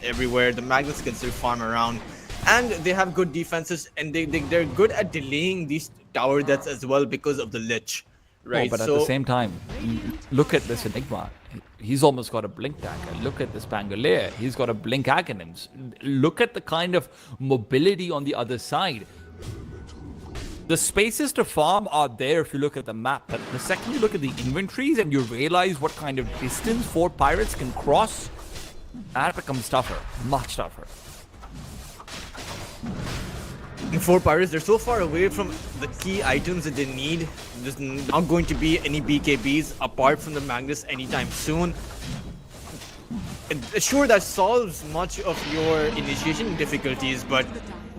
everywhere. The Magnus can still farm around. And they have good defenses, and they're good at delaying these tower deaths as well because of the Lich, right? Oh, but at the same time, look at this Enigma. He's almost got a Blink Dagger. Look at this Pangolier. He's got a Blink Aghanims. Look at the kind of mobility on the other side. The spaces to farm are there if you look at the map, but the second you look at the inventories and you realize what kind of distance 4 pirates can cross, that becomes tougher, much tougher. And 4 pirates, they're so far away from the key items that they need. There's not going to be any BKBs apart from the Magnus anytime soon. Sure, that solves much of your initiation difficulties, but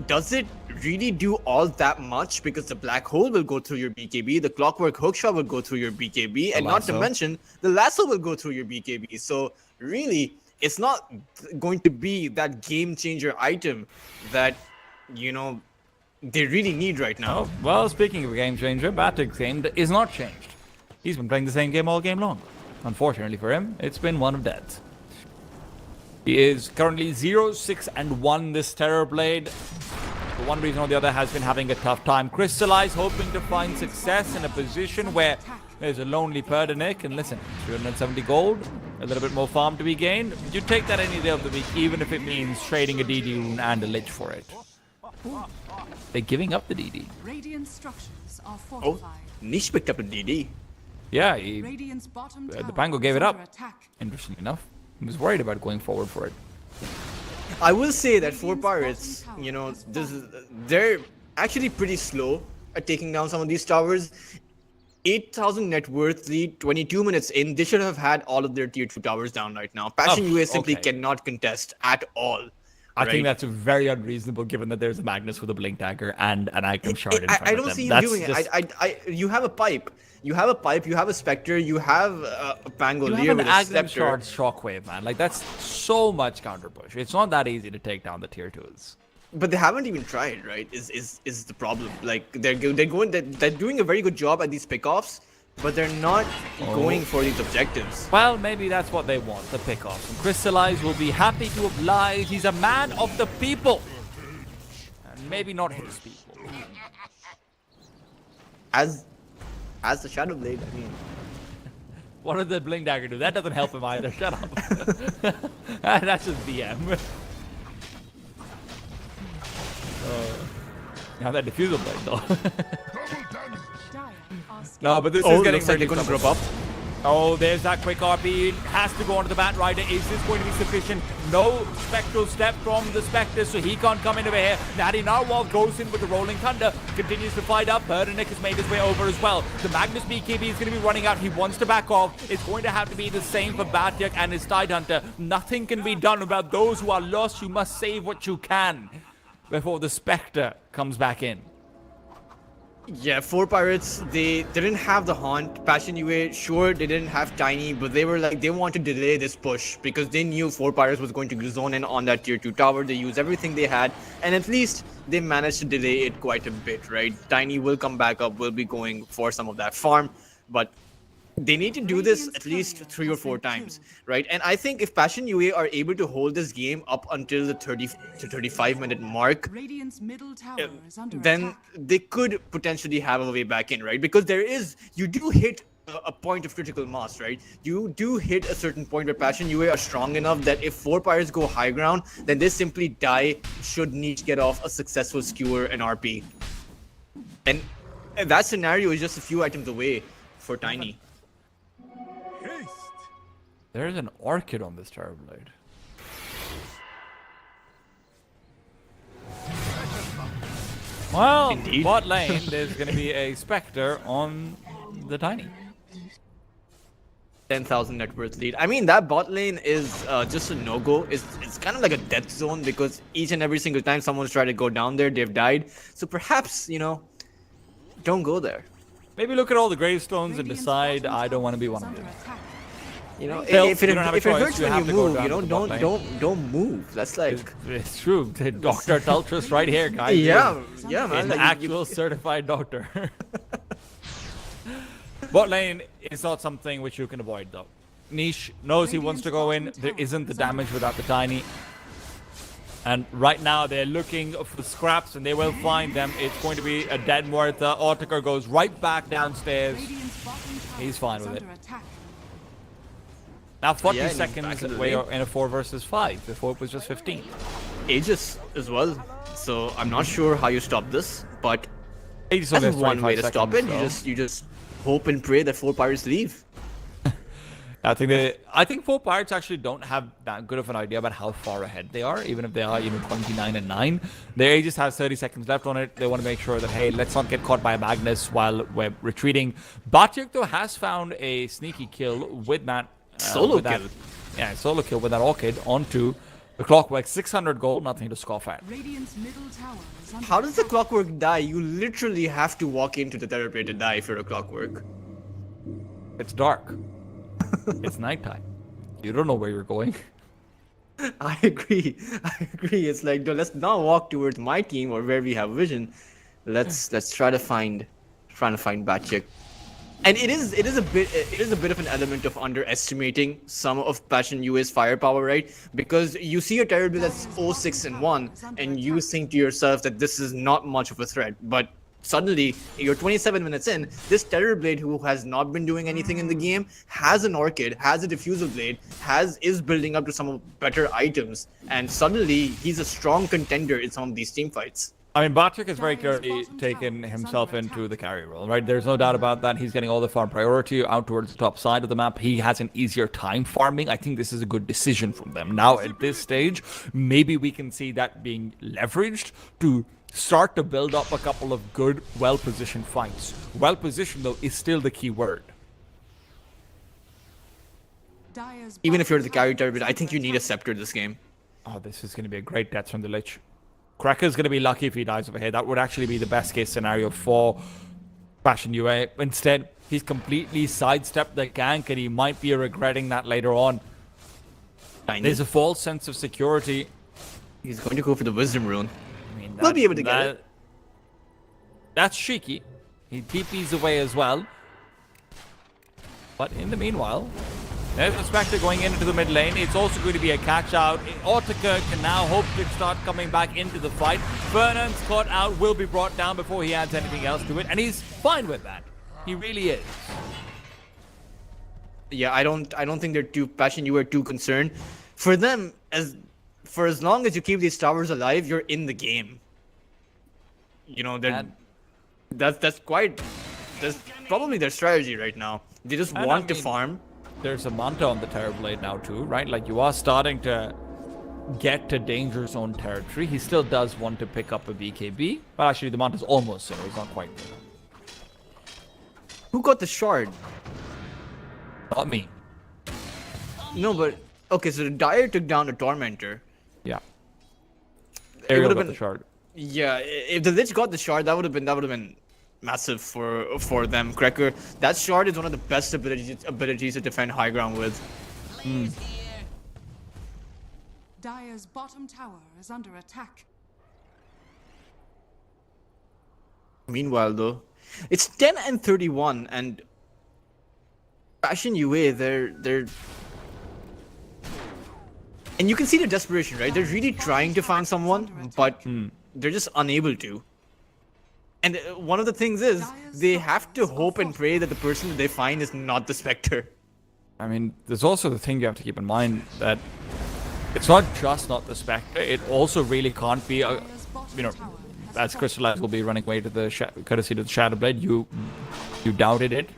does it really do all that much? Because the black hole will go through your BKB, the clockwork hookshot will go through your BKB, and not to mention the lasso will go through your BKB. So really, it's not going to be that game changer item that, you know, they really need right now. Oh, well, speaking of a game changer, Batik's game is not changed. He's been playing the same game all game long. Unfortunately for him, it's been one of death. He is currently 0-6-1 this Terrorblade. For one reason or the other, has been having a tough time. Crystallize, hoping to find success in a position where there's a lonely Perdenick. And listen, 370 gold, a little bit more farm to be gained. You take that any day of the week, even if it means trading a DD rune and a Lich for it. They're giving up the DD. Radiant structures are fortified. Oh, Niche picked up a DD. Yeah, The Pango gave it up. Interestingly enough, he was worried about going forward for it. I will say that 4 pirates, you know, they're actually pretty slow at taking down some of these towers. 8,000 net worth lead, 22 minutes in. They should have had all of their tier 2 towers down right now. Passion UA simply cannot contest at all. I think that's very unreasonable given that there's a Magnus with a Blink Dagger and an item shard in front of them. I don't see him doing it. You have a pipe. You have a pipe, you have a Spectre, you have a Pangolier with a Scepter. Shard Shockwave, man. Like, that's so much counter push. It's not that easy to take down the tier 2s. But they haven't even tried, right? Is the problem. Like, they're doing a very good job at these pickoffs, but they're not going for these objectives. Well, maybe that's what they want, the pickoffs. And Crystallize will be happy to oblige. He's a man of the people. And maybe not his people. As the Shadow Blade, I mean. What did the Blink Dagger do? That doesn't help him either. Shut up. That's just DM. Now that Diffusal Blade, though. No, but this is getting looks like they're going to group up. Oh, there's that quick RP. Has to go onto the Bat Rider. Is this going to be sufficient? No Spectral Step from the Spectre, so he can't come in over here. Natty Narwhal goes in with the Rolling Thunder. Continues to fight up. Perdenick has made his way over as well. The Magnus BKB is going to be running out. He wants to back off. It's going to have to be the same for Batyak and his Tidehunter. Nothing can be done about those who are lost. You must save what you can before the Spectre comes back in. Yeah, 4 pirates, they didn't have the haunt. Passion UA, sure, they didn't have Tiny, but they were like, they want to delay this push because they knew 4 pirates was going to zone in on that tier 2 tower. They used everything they had, and at least they managed to delay it quite a bit, right? Tiny will come back up, will be going for some of that farm, but they need to do this at least 3 or 4 times, right? And I think if Passion UA are able to hold this game up until the 30 to 35 minute mark, then they could potentially have a way back in, right? Because you do hit a point of critical mass, right? You do hit a certain point where Passion UA are strong enough that if 4 pirates go high ground, then they simply die should Niche get off a successful skewer and RP. And that scenario is just a few items away for Tiny. There's an Orchid on this Terrorblade. Well, Indeed. bot lane, there's going to be a Spectre on the Tiny. 10,000 net worth lead. I mean, that bot lane is just a no-go. It's kind of like a death zone because each and every single time someone's tried to go down there, they've died. So perhaps, you know, don't go there. Maybe look at all the gravestones and decide, I don't want to be one of them. You know, Still, if it you don't have a hurts choice, you when have you to go move, down you know, to the bot lane. don't move. That's like It's true. Dr. Tultrus right here, guys. yeah, man. An Like, actual certified doctor. Bot lane is not something which you can avoid, though. Niche knows he wants to go in. There isn't the damage without the Tiny. And right now they're looking for scraps and they will find them. It's going to be a dead Muerta. Autiker goes right back downstairs. He's fine with it. Now 40 seconds away in a 4 versus 5. Before it was just 15. Aegis as well. So I'm not sure how you stop this, but Aegis only That's has one way 25 to stop it. seconds, You just hope and pray that 4 pirates leave. I think 4 pirates actually don't have that good of an idea about how far ahead they are, even if they are 29 and 9. Their Aegis has 30 seconds left on it. They want to make sure that, hey, let's not get caught by Magnus while we're retreating. Batyuk though has found a sneaky kill with that Solo kill. Yeah, solo kill with that Orchid onto the Clockwork. 600 gold, nothing to scoff at. Radiant's middle tower is under How does the attack. Clockwork die? You literally have to walk into the Terrorblade to die if you're a Clockwork. It's dark. It's nighttime. You don't know where you're going. I agree. It's like, no, let's not walk towards my team or where we have vision. Let's try to find Batyuk. And it is a bit of an element of underestimating some of Passion UA's firepower, right? Because you see a Terrorblade that's 06 and 1, and you think to yourself that this is not much of a threat, but suddenly you're 27 minutes in, this Terrorblade who has not been doing anything in the game has an Orchid, has a Diffusal Blade, is building up to some better items, and suddenly he's a strong contender in some of these team fights. I mean, Batyuk has very clearly taken himself into the carry role, right? There's no doubt about that. He's getting all the farm priority out towards the top side of the map. He has an easier time farming. I think this is a good decision from them. Now, at this stage, maybe we can see that being leveraged to start to build up a couple of good, well-positioned fights. Well-positioned, though, is still the key word. Dire's Even if you're the bottom carry tower is Terrorblade, I under think you need a attack. Scepter this game. Oh, this is going to be a great death from the Lich. Cracker's going to be lucky if he dies over here. That would actually be the best case scenario for Passion UA. Instead, he's completely sidestepped the gank, and he might be regretting that later on. There's a false sense of security. He's going to go for the Wisdom Rune. I mean, We'll be able to get it. That's cheeky. He TP's away as well. But in the meanwhile, there's a Spectre going into the mid lane. It's also going to be a catch out. Autica can now hopefully start coming back into the fight. Fernand's caught out, will be brought down before he adds anything else to it, and he's fine with that. He really is. Yeah, I don't think they're too Passion UA are too concerned. For them, for as long as you keep these towers alive, you're in the game. You know, that's probably their strategy right now. They just want to farm. There's a Manta on the Terrorblade now too, right? Like, you are starting to get to danger zone territory. He still does want to pick up a BKB, but actually the Manta's almost there. He's not quite there. Who got the shard? Not me. No, but okay. So the Dire took down the Tormentor. Yeah. It Ariel would have got been the shard. Yeah, if the Lich got the shard, that would have been massive for them. Cracker, that shard is one of the best abilities to defend high ground with. Dire's bottom tower is under attack. Meanwhile, though, it's 10 and 31, and Passion UA, they're and you can see the desperation, right? They're really trying to find someone, but they're just unable to. And one of the things is, they have to hope and pray that the person that they find is not the Spectre. I mean, there's also the thing you have to keep in mind that it's not just not the Spectre. It also really can't be, as Crystallized will be running away to the courtesy to the Shadowblade. You doubted it.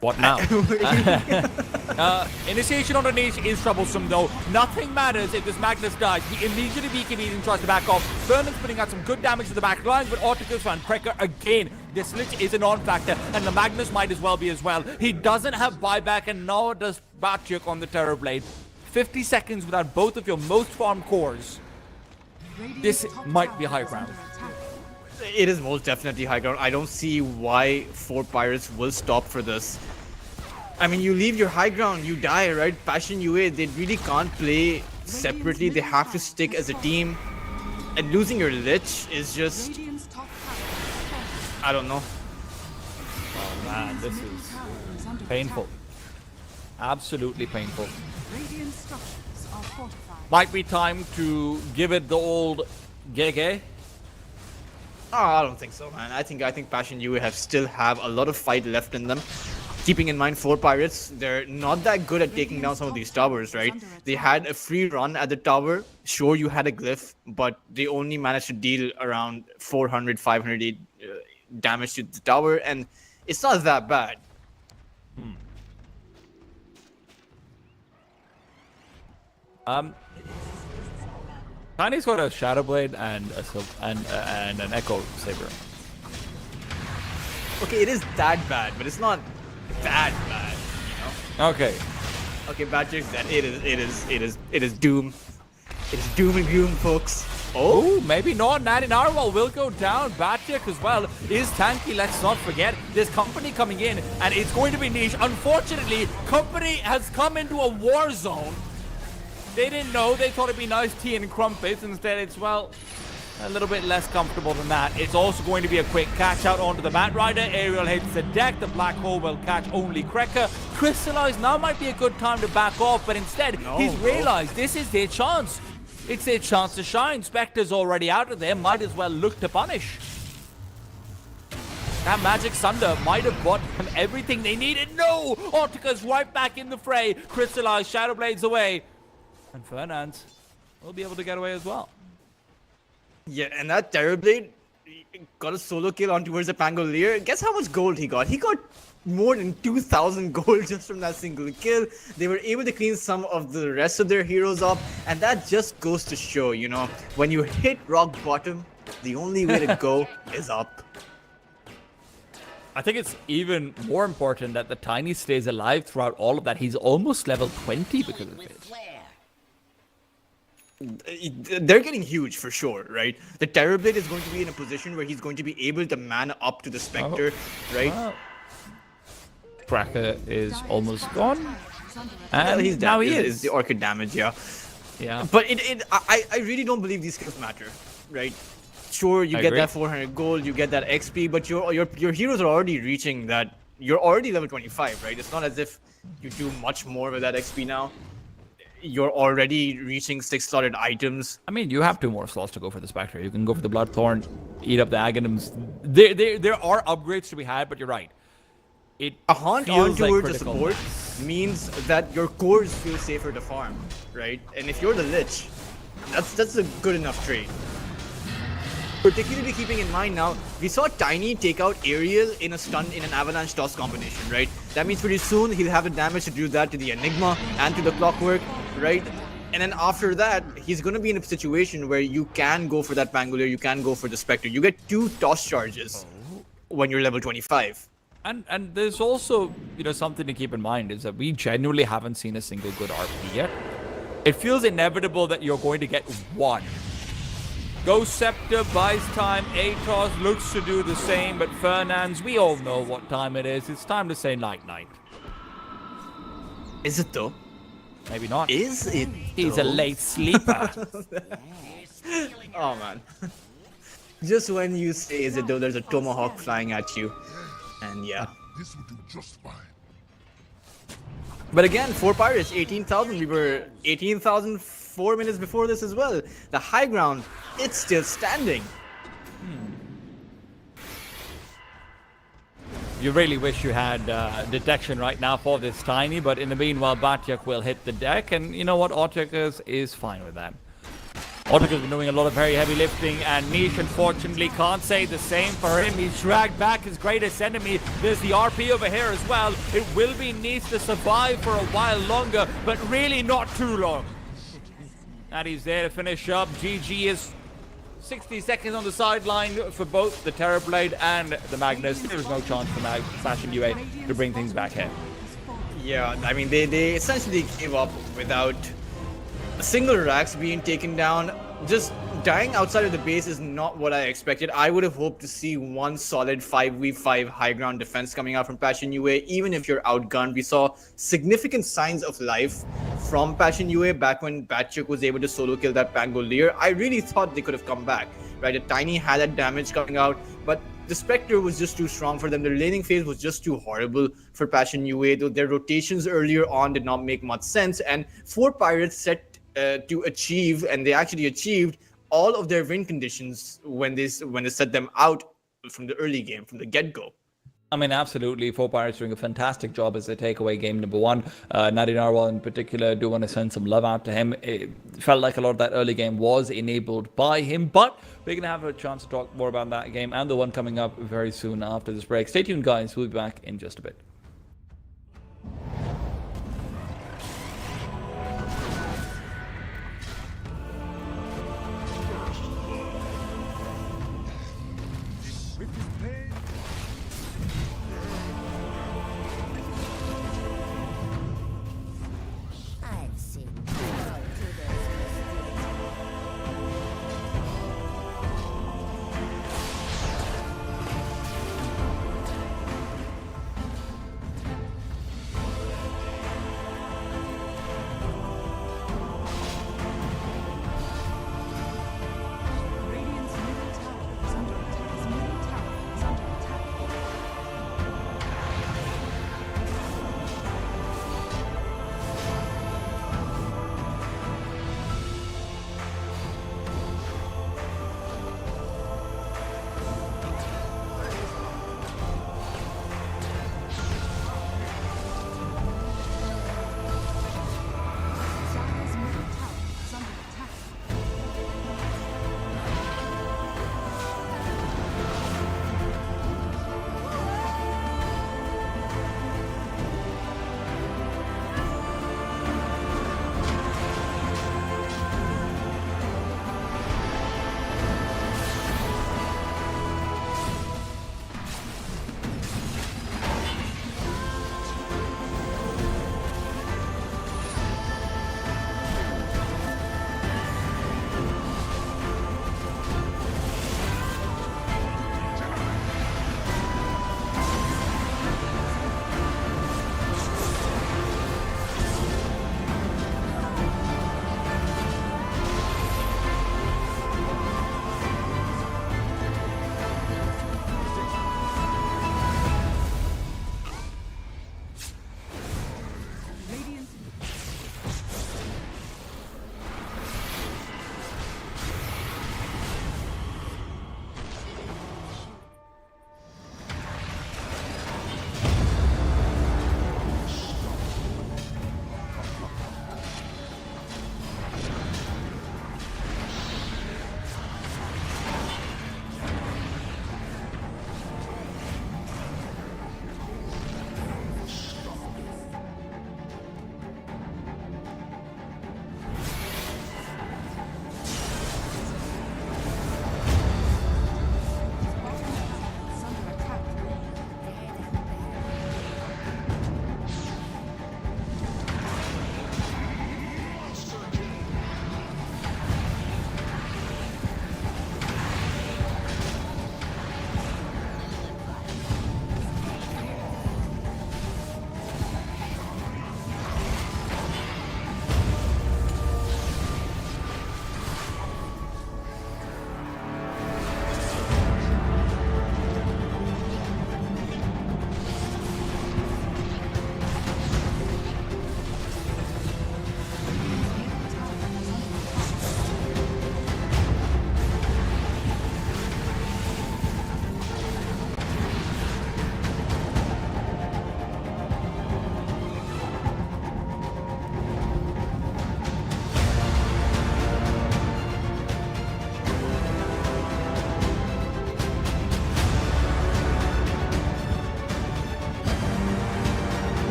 What now? Initiation on the niche is troublesome though. Nothing matters if this Magnus dies. He immediately BKBs and tries to back off. Vernon's putting out some good damage to the back lines, but Ortica's found Cracker again. This Lich is a non-factor, and the Magnus might as well be as well. He doesn't have buyback, and nor does Batyuk on the Terrorblade. 50 seconds without both of your most farmed cores. This might be high ground. It is most definitely high ground. I don't see why 4 Pirates will stop for this. I mean, you leave your high ground, you die, right? Passion UA, they really can't play separately. They have to stick as a team. And losing your Lich is just... I don't know. Oh man, this is painful. Absolutely painful. Radiant structures are fortified. Might be time to give it the old Gege. Oh, I don't think so, man. I think Passion UA still have a lot of fight left in them. keeping in mind 4 Pirates, they're not that good at taking down some of these towers, right? They had a free run at the tower. Sure, you had a glyph, but they only managed to deal around 400, 500 damage to the tower, and it's not that bad. Tiny's got a Shadow Blade and and an Echo Saber. Okay, it is that bad, but it's not that bad, you know? Okay. Okay, Badger's dead. It is doom. It is doom and gloom, folks. Oh, maybe not. Natty Narwhal will go down. Batik as well is tanky. Let's not forget. There's Company coming in, and it's going to be niche. Unfortunately, Company has come into a war zone. They didn't know. They thought it'd be nice tea and crumpets. Instead, it's, well, a little bit less comfortable than that. It's also going to be a quick catch out onto the Bat Rider. Aerial hits the deck. The Black Hole will catch only Krekker. Crystallize now might be a good time to back off, but instead, he's realized this is their chance. It's their chance to shine. Spectre's already out of there. Might as well look to punish. That Magic Sunder might have bought them everything they needed. No! Ortika's right back in the fray. Crystallize, Shadow Blades away. And Fernand will be able to get away as well. Yeah, and that Terrorblade got a solo kill on towards the Pangolier. Guess how much gold he got? He got more than 2,000 gold just from that single kill. They were able to clean some of the rest of their heroes up, and that just goes to show, you know, when you hit rock bottom, the only way to go is up. I think it's even more important that the Tiny stays alive throughout all of that. He's almost level 20 because of this. They're getting huge for sure, right? The Terrorblade is going to be in a position where he's going to be able to man up to the Spectre, right? Cracker is almost gone. And He's now he is. It's the Orchid damage, yeah. Yeah. But I really don't believe these skills matter, right? Sure, you get that 400 gold, you get that XP, but your heroes are already reaching that. You're already level 25, right? It's not as if you do much more with that XP now. You're already reaching 6-slotted items. I mean, you have 2 more slots to go for the Spectre. You can go for the Bloodthorn, eat up the Aghanims. There are upgrades to be had, but you're right. A haunt on towards the support means that your cores feel safer to farm, right? And if you're the Lich, that's a good enough trade. Particularly keeping in mind now, we saw Tiny take out Ariel in a stun in an Avalanche toss combination, right? That means pretty soon he'll have the damage to do that to the Enigma and to the Clockwork, right? And then after that, he's going to be in a situation where you can go for that Pangolier, you can go for the Spectre. You get 2 toss charges when you're level 25. And there's also, you know, something to keep in mind is that we genuinely haven't seen a single good RP yet. It feels inevitable that you're going to get one. Ghost Scepter buys time, Atos looks to do the same, but Fernand's, we all know what time it is. It's time to say night-night. Is it though? Maybe not. Is it He's a late sleeper. Oh man. Just when you say is it though, there's a Tomahawk flying at you. And yeah. This will do just fine. But again, 4 Pirates, 18,000. We were 18,000 4 minutes before this as well. The high ground, it's still standing. You really wish you had detection right now for this Tiny, but in the meanwhile, Batyak will hit the deck, and you know what? Otikus is fine with that. Otikus has been doing a lot of very heavy lifting, and Niche, unfortunately, can't say the same for him. He's dragged back his greatest enemy. There's the RP over here as well. It will be Niche to survive for a while longer, but really not too long. And he's there to finish up. GG is 60 seconds on the sideline for both the Terrorblade and the Magnus. There was no chance for Fashion UA to bring things back here. Yeah, I mean, they essentially gave up without a single Rax being taken down. Just dying outside of the base is not what I expected. I would have hoped to see one solid 5v5 high ground defense coming out from Passion UA. Even if you're outgunned, we saw significant signs of life from Passion UA back when Batchuk was able to solo kill that Pangolier. I really thought they could have come back, right? A Tiny had that damage coming out, but the Spectre was just too strong for them. The laning phase was just too horrible for Passion UA. Though their rotations earlier on did not make much sense, and 4 Pirates set to achieve, and they actually achieved all of their win conditions when they set them out from the early game, from the get-go. I mean, absolutely. Four Pirates doing a fantastic job as they take away game number one. Nadi Narwhal in particular, do want to send some love out to him. It felt like a lot of that early game was enabled by him, but we're going to have a chance to talk more about that game and the one coming up very soon after this break. Stay tuned, guys. We'll be back in just a bit. I've seen all Tudor's most dear to me.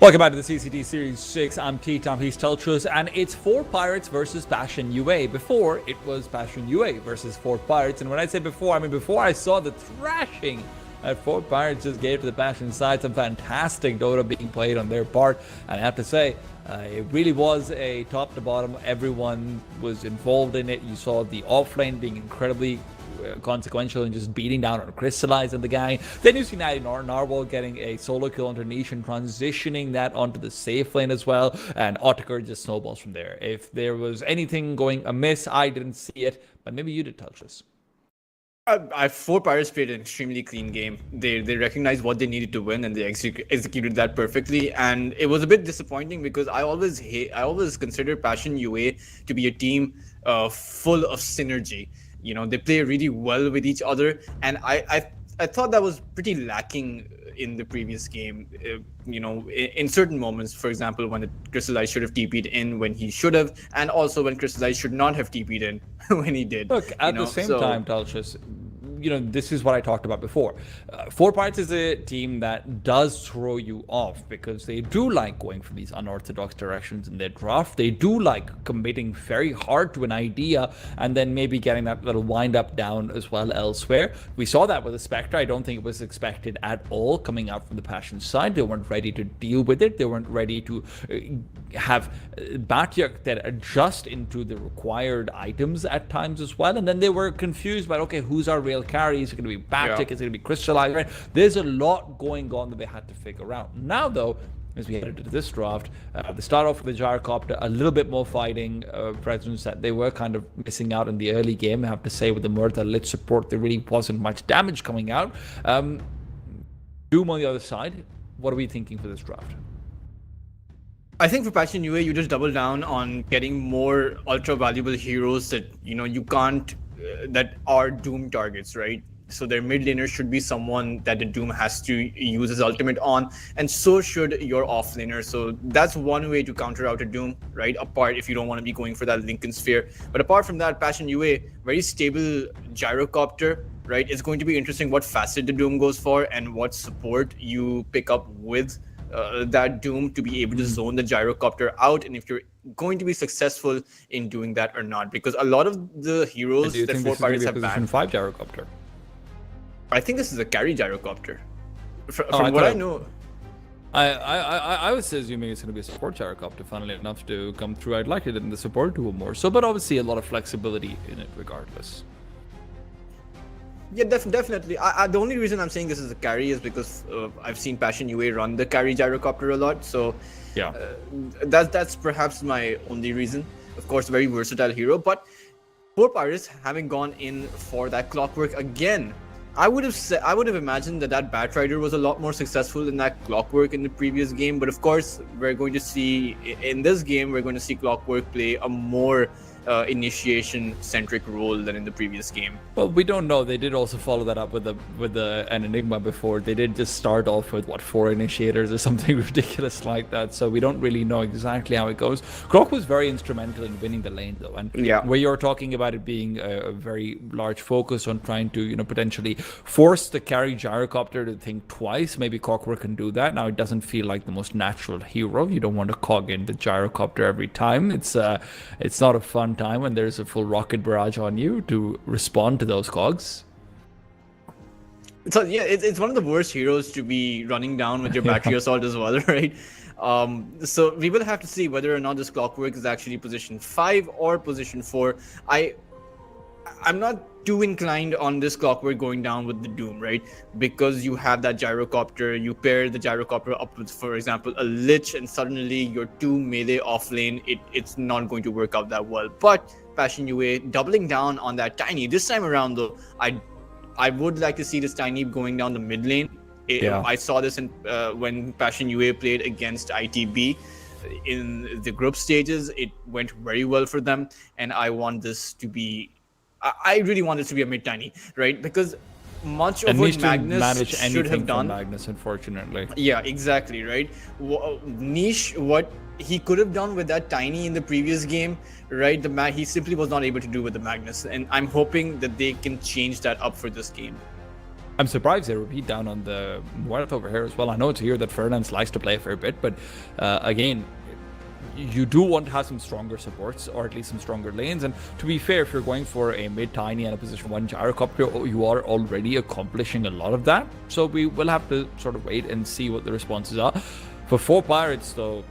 Welcome back to the CCT Series 6. I'm T-Tom, he's Teltros, and it's 4 Pirates versus Passion UA. Before, it was Passion UA versus 4 Pirates, and when I say before, I mean before I saw the thrashing that 4 Pirates just gave to the Passion side. Some fantastic Dota being played on their part, and I have to say, it really was a top to bottom. Everyone was involved in it. You saw the offlane being incredibly consequential and just beating down on Crystallize and the gang. Then you see Narwhal getting a solo kill onto Niche and transitioning that onto the safe lane as well, and Otakar just snowballs from there. If there was anything going amiss, I didn't see it, but maybe you did, touch this. 4 Pirates played an extremely clean game. They recognized what they needed to win and they executed that perfectly. And it was a bit disappointing because I always consider Passion UA to be a team full of synergy. You know, they play really well with each other, and I thought that was pretty lacking in the previous game. You know, in certain moments, for example, when the Crystallize should have TP'd in when he should have, and also when Crystallize should not have TP'd in when he did. Look, at the same time, Talchus, you know, this is what I talked about before. 4 Pirates is a team that does throw you off because they do like going for these unorthodox directions in their draft. They do like committing very hard to an idea and then maybe getting that little wind up down as well elsewhere. We saw that with the Spectre. I don't think it was expected at all coming out from the Passion side. They weren't ready to deal with it. They weren't ready to have Batyak that adjust into the required items at times as well. And then they were confused about, okay, who's our real carry? Is it going to be Batyak? Is it going to be Crystallize? Right? There's a lot going on that they had to figure out. Now, though, as we headed into this draft, they start off with the Gyrocopter, a little bit more fighting presence that they were kind of missing out in the early game. I have to say, with the Murtha lit support, there really wasn't much damage coming out. Doom on the other side, what are we thinking for this draft? I think for Passion UA, you just double down on getting more ultra valuable heroes that, you know, you can't, that are Doom targets, right? So their mid laner should be someone that the Doom has to use his ultimate on, and so should your off laner. So that's one way to counter out a Doom, right? Apart if you don't want to be going for that Lincoln Sphere. But apart from that, Passion UA, very stable Gyrocopter, right? It's going to be interesting what facet the Doom goes for and what support you pick up with that Doom to be able to zone the Gyrocopter out, and if you're going to be successful in doing that or not. Because a lot of the heroes that 4 Pirates have banned, 5 Gyrocopter. I think this is a carry Gyrocopter. From what I know, I was assuming it's going to be a support Gyrocopter, funnily enough, to come through. I'd like it in the support duo more so, but obviously a lot of flexibility in it regardless. Yeah, definitely. The only reason I'm saying this is a carry is because I've seen Passion UA run the carry Gyrocopter a lot. So yeah, that's perhaps my only reason. Of course, very versatile hero. But 4 Pirates having gone in for that Clockwork again, I would have imagined that Batrider was a lot more successful than that Clockwork in the previous game. But of course, we're going to see in this game, we're going to see Clockwork play a more initiation-centric role than in the previous game. Well, we don't know. They did also follow that up with an Enigma before. They did just start off with, what, 4 initiators or something ridiculous like that, so we don't really know exactly how it goes. Croc was very instrumental in winning the lane, though, and where you're talking about it being a very large focus on trying to, you know, potentially force the carry Gyrocopter to think twice. Maybe Clockwork can do that. Now, it doesn't feel like the most natural hero. You don't want to cog in the Gyrocopter every time. It's not a fun time when there's a full rocket barrage on you to respond to those cogs. So yeah, it's one of the worst heroes to be running down with your battery assault as well, right? So we will have to see whether or not this Clockwork is actually position 5 or position 4. I'm not too inclined on this Clockwork going down with the Doom, right? Because you have that Gyrocopter, you pair the Gyrocopter up with, for example, a Lich, and suddenly your 2 melee off lane, it's not going to work out that well. But Passion UA doubling down on that Tiny. This time around, though, I would like to see this Tiny going down the mid lane. I saw this in when Passion UA played against ITB. In the group stages, it went very well for them, and I want this to be... I really want this to be a mid Tiny, right? Because much of what Magnus should have done... Magnus, unfortunately. Yeah, exactly, right? Niche, what he could have done with that Tiny in the previous game, right? He simply was not able to do with the Magnus. And I'm hoping that they can change that up for this game. I'm surprised they repeat down on the Muerto over here as well. I know it's here that Ferdinand likes to play a fair bit, but again, you do want to have some stronger supports, or at least some stronger lanes. And to be fair, if you're going for a mid-tiny and a position 1 gyrocopter, you are already accomplishing a lot of that. So we will have to sort of wait and see what the responses are. For 4 Pirates, though,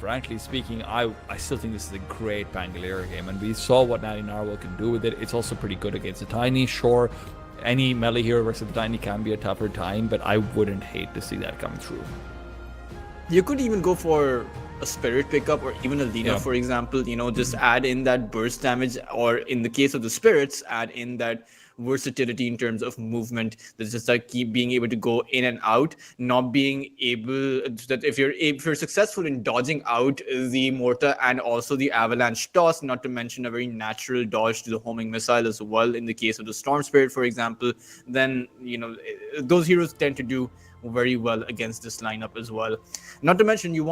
frankly speaking, I still think this is a great Pangolier game. And we saw what Natty Narwhal can do with it. It's also pretty good against the Tiny. Sure, any melee hero versus the Tiny can be a tougher time, but I wouldn't hate to see that come through. You could even go for a Spirit pickup or even a Lina, for example, just add in that burst damage, or in the case of the Spirits, add in that versatility in terms of movement. That's just like keep being able to go in and out, not being able that if you're successful in dodging out the Mortar and also the Avalanche toss, not to mention a very natural dodge to the homing missile as well in the case of the Storm Spirit, for example, then those heroes tend to do very well against this lineup as well. Not to mention you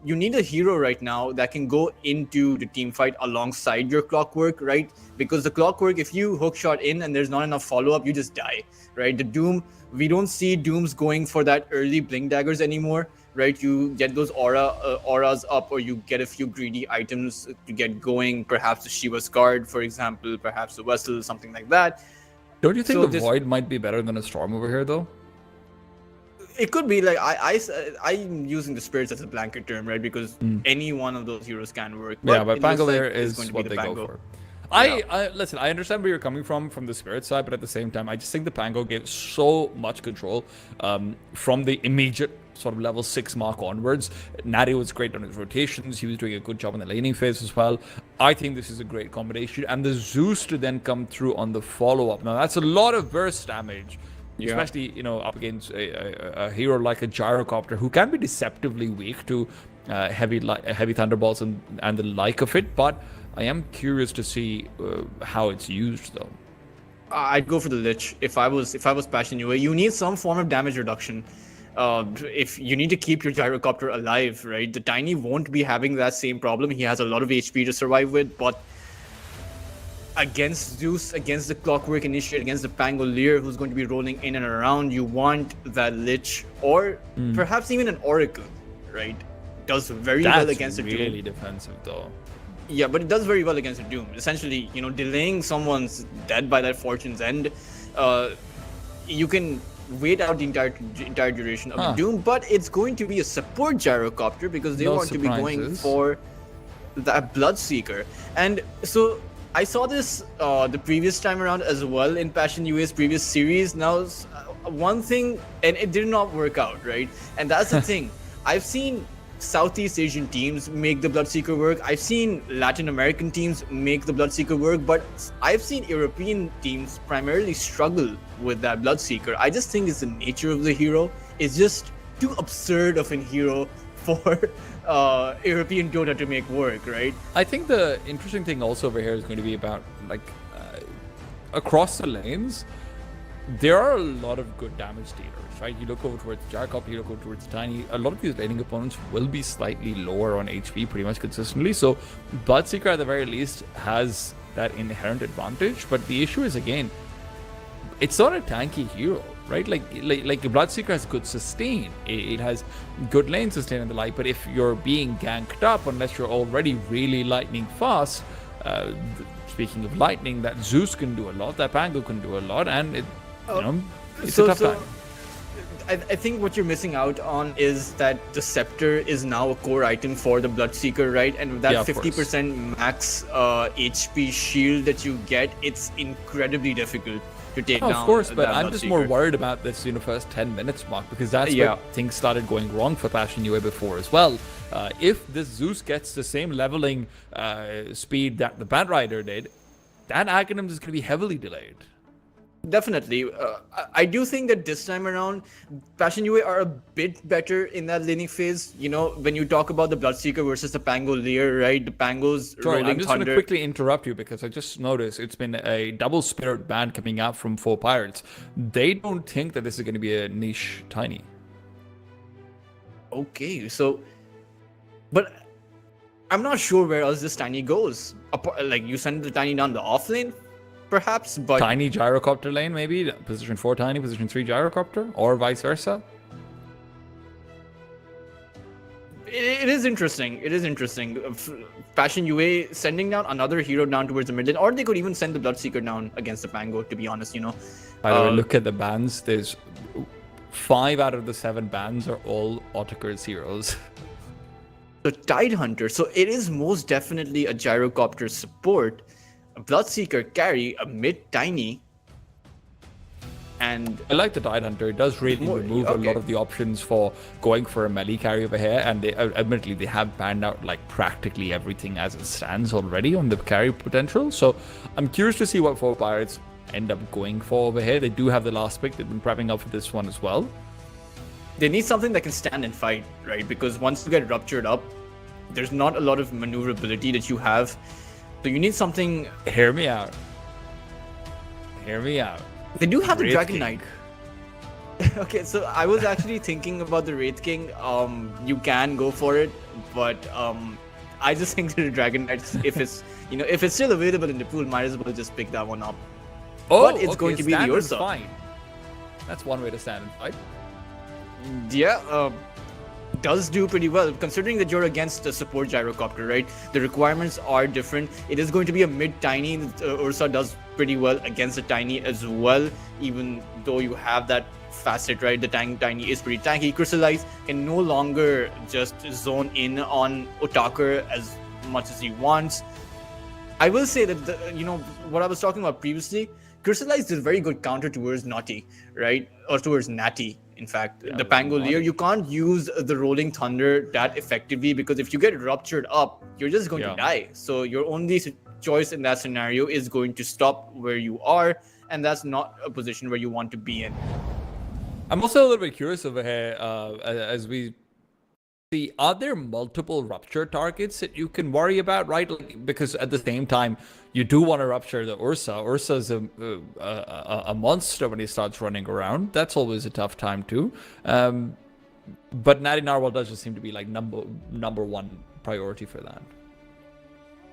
need a hero right now that can go into the team fight alongside your Clockwork, right? Because the Clockwork, if you hookshot in and there's not enough follow-up, you just die, right? The Doom, we don't see Dooms going for that early blink daggers anymore, right? You get those auras up, or you get a few greedy items to get going, perhaps the Shiva's Guard, for example, perhaps the Vessel, something like that. Don't you think the Void might be better than a Storm over here, though? It could be like I'm using the Spirits as a blanket term, right? Because any one of those heroes can work. But Pangolier is going to what they go for. I listen, I understand where you're coming from the Spirit side, but at the same time, I just think the Pango gave so much control from the immediate sort of level 6 mark onwards. Natty was great on his rotations. He was doing a good job in the laning phase as well. I think this is a great combination. And the Zeus to then come through on the follow-up. Now, that's a lot of burst damage. Yeah. Especially, up against a hero like a Gyrocopter, who can be deceptively weak to heavy thunderbolts and the like of it. But I am curious to see how it's used, though. I'd go for the Lich. If I was Passion UA, you need some form of damage reduction. If you need to keep your Gyrocopter alive, right? The Tiny won't be having that same problem. He has a lot of HP to survive with, but against Zeus, against the Clockwork Initiate, against the Pangolier, who's going to be rolling in and around, you want that Lich, or perhaps even an Oracle, right? Does very well against the Doom. That's really defensive, though. Yeah, but it does very well against the Doom. Essentially, delaying someone's death by that Fortune's End, you can wait out the entire duration of the Doom, but it's going to be a support Gyrocopter because they want to be going for that Bloodseeker. And so I saw this the previous time around as well in Passion UA's previous series. Now, one thing, and it did not work out, right? And that's the thing. I've seen Southeast Asian teams make the Bloodseeker work. I've seen Latin American teams make the Bloodseeker work, but I've seen European teams primarily struggle with that Bloodseeker. I just think it's the nature of the hero. It's just too absurd of a hero for European Dota to make work, right? I think the interesting thing also over here is going to be about across the lanes, there are a lot of good damage dealers, right? You look over towards Jacob, you look over towards Tiny. A lot of these laning opponents will be slightly lower on HP pretty much consistently. So Bloodseeker at the very least has that inherent advantage. But the issue is, again, it's not a tanky hero, right? Like Bloodseeker has good sustain. It has good lane sustain and the like. But if you're being ganked up, unless you're already really lightning fast, speaking of lightning, that Zeus can do a lot, that Pango can do a lot, and it's a tough time. I think what you're missing out on is that the Scepter is now a core item for the Bloodseeker, right? And with that 50% max HP shield that you get, it's incredibly difficult to take down. Of course, but I'm just more worried about this first 10 minutes mark, because that's where things started going wrong for Passion UA before as well. If this Zeus gets the same leveling speed that the Bad Rider did, that Aghanim is going to be heavily delayed. Definitely. I do think that this time around, Passion UA are a bit better in that laning phase. When you talk about the Bloodseeker versus the Pangolier, right? The Pango's rolling I'm just thunder. going to quickly interrupt you because I just noticed it's been a double Spirit ban coming out from 4 Pirates. They don't think that this is going to be a niche Tiny. Okay, so... But I'm not sure where else this Tiny goes. Like, you send the Tiny down the offlane? perhaps, but Tiny gyrocopter lane, maybe position 4 tiny, position 3 gyrocopter, or vice versa. it is interesting. It is interesting. Passion UA sending down another hero down towards the mid lane, or they could even send the Bloodseeker down against the Pango, to be honest, you know. By the way, look at the bans. There's 5 out of the 7 bans are all Autocur's heroes. So Tidehunter, so it is most definitely a gyrocopter support, a Bloodseeker carry, a mid tiny, and I like the Tidehunter. It does really remove a lot of the options for going for a melee carry over here, and they admittedly they have banned out like practically everything as it stands already on the carry potential. So I'm curious to see what 4 Pirates end up going for over here. They do have the last pick. They've been prepping up for this one as well. they need something that can stand and fight, right? Because once you get ruptured up, there's not a lot of maneuverability that you have. So you need something. Hear me out. Hear me out. They do have the Wraith Dragon King. Knight. Okay, so I was actually thinking about the Wraith King. You can go for it, but I just think that the Dragon Knight, if it's if it's still available in the pool, might as well just pick that one up. Oh, But it's going to be the stand and Ursa. fight. That's one way to stand and fight. Yeah, does do pretty well considering that you're against a support gyrocopter, right? The requirements are different. It is going to be a mid tiny. Ursa does pretty well against the tiny as well, even though you have that facet, right? The tiny is pretty tanky. Crystallize can no longer just zone in on Otaker as much as he wants. I will say that what I was talking about previously, Crystallize is a very good counter towards Naughty, right? Or towards Natty, in fact. The Pangolier, you can't use the Rolling Thunder that effectively because if you get ruptured up, you're just going to die. So your only choice in that scenario is going to stop where you are, and that's not a position where you want to be in. I'm also a little bit curious over here as we see, are there multiple rupture targets that you can worry about, right? Like, because at the same time, you do want to rupture the Ursa. Ursa's a monster when he starts running around. That's always a tough time too. But Natty Narwhal does just seem to be like number one priority for that.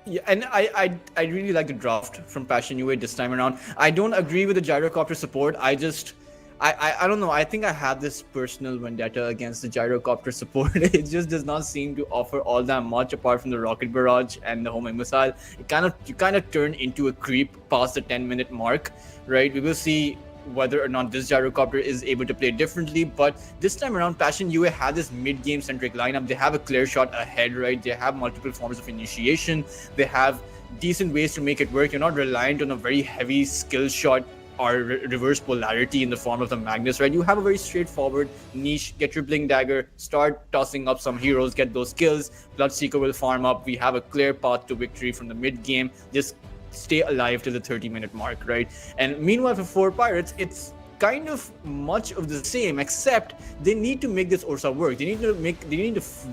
Yeah, and I really like the draft from Passion UA this time around. I don't agree with the gyrocopter support. I don't know. I think I have this personal vendetta against the gyrocopter support. It just does not seem to offer all that much apart from the rocket barrage and the homing missile. You kind of turn into a creep past the 10-minute mark, right? We will see whether or not this gyrocopter is able to play differently, but this time around Passion UA had this mid-game centric lineup. They have a clear shot ahead, right? They have multiple forms of initiation. They have decent ways to make it work. You're not reliant on a very heavy skill shot or reverse polarity in the form of the Magnus, right? You have a very straightforward niche. Get your Blink Dagger, start tossing up some heroes, get those kills. Bloodseeker will farm up. We have a clear path to victory from the mid game. Just stay alive to the 30-minute mark, right? And meanwhile, for 4 Pirates, it's kind of much of the same, except they need to make this Ursa work. They need a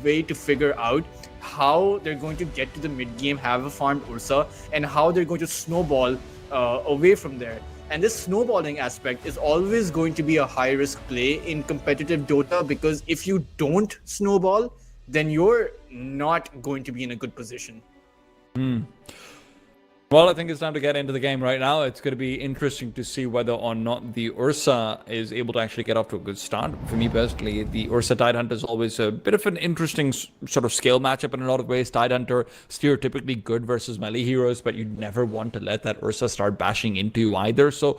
way to figure out how they're going to get to the mid game, have a farmed Ursa, and how they're going to snowball away from there. And this snowballing aspect is always going to be a high risk play in competitive Dota, because if you don't snowball, then you're not going to be in a good position. Well, I think it's time to get into the game right now. It's going to be interesting to see whether or not the Ursa is able to actually get off to a good start. For me personally, the Ursa Tidehunter is always a bit of an interesting sort of scale matchup in a lot of ways. Tidehunter stereotypically good versus melee heroes, but you never want to let that Ursa start bashing into you either. So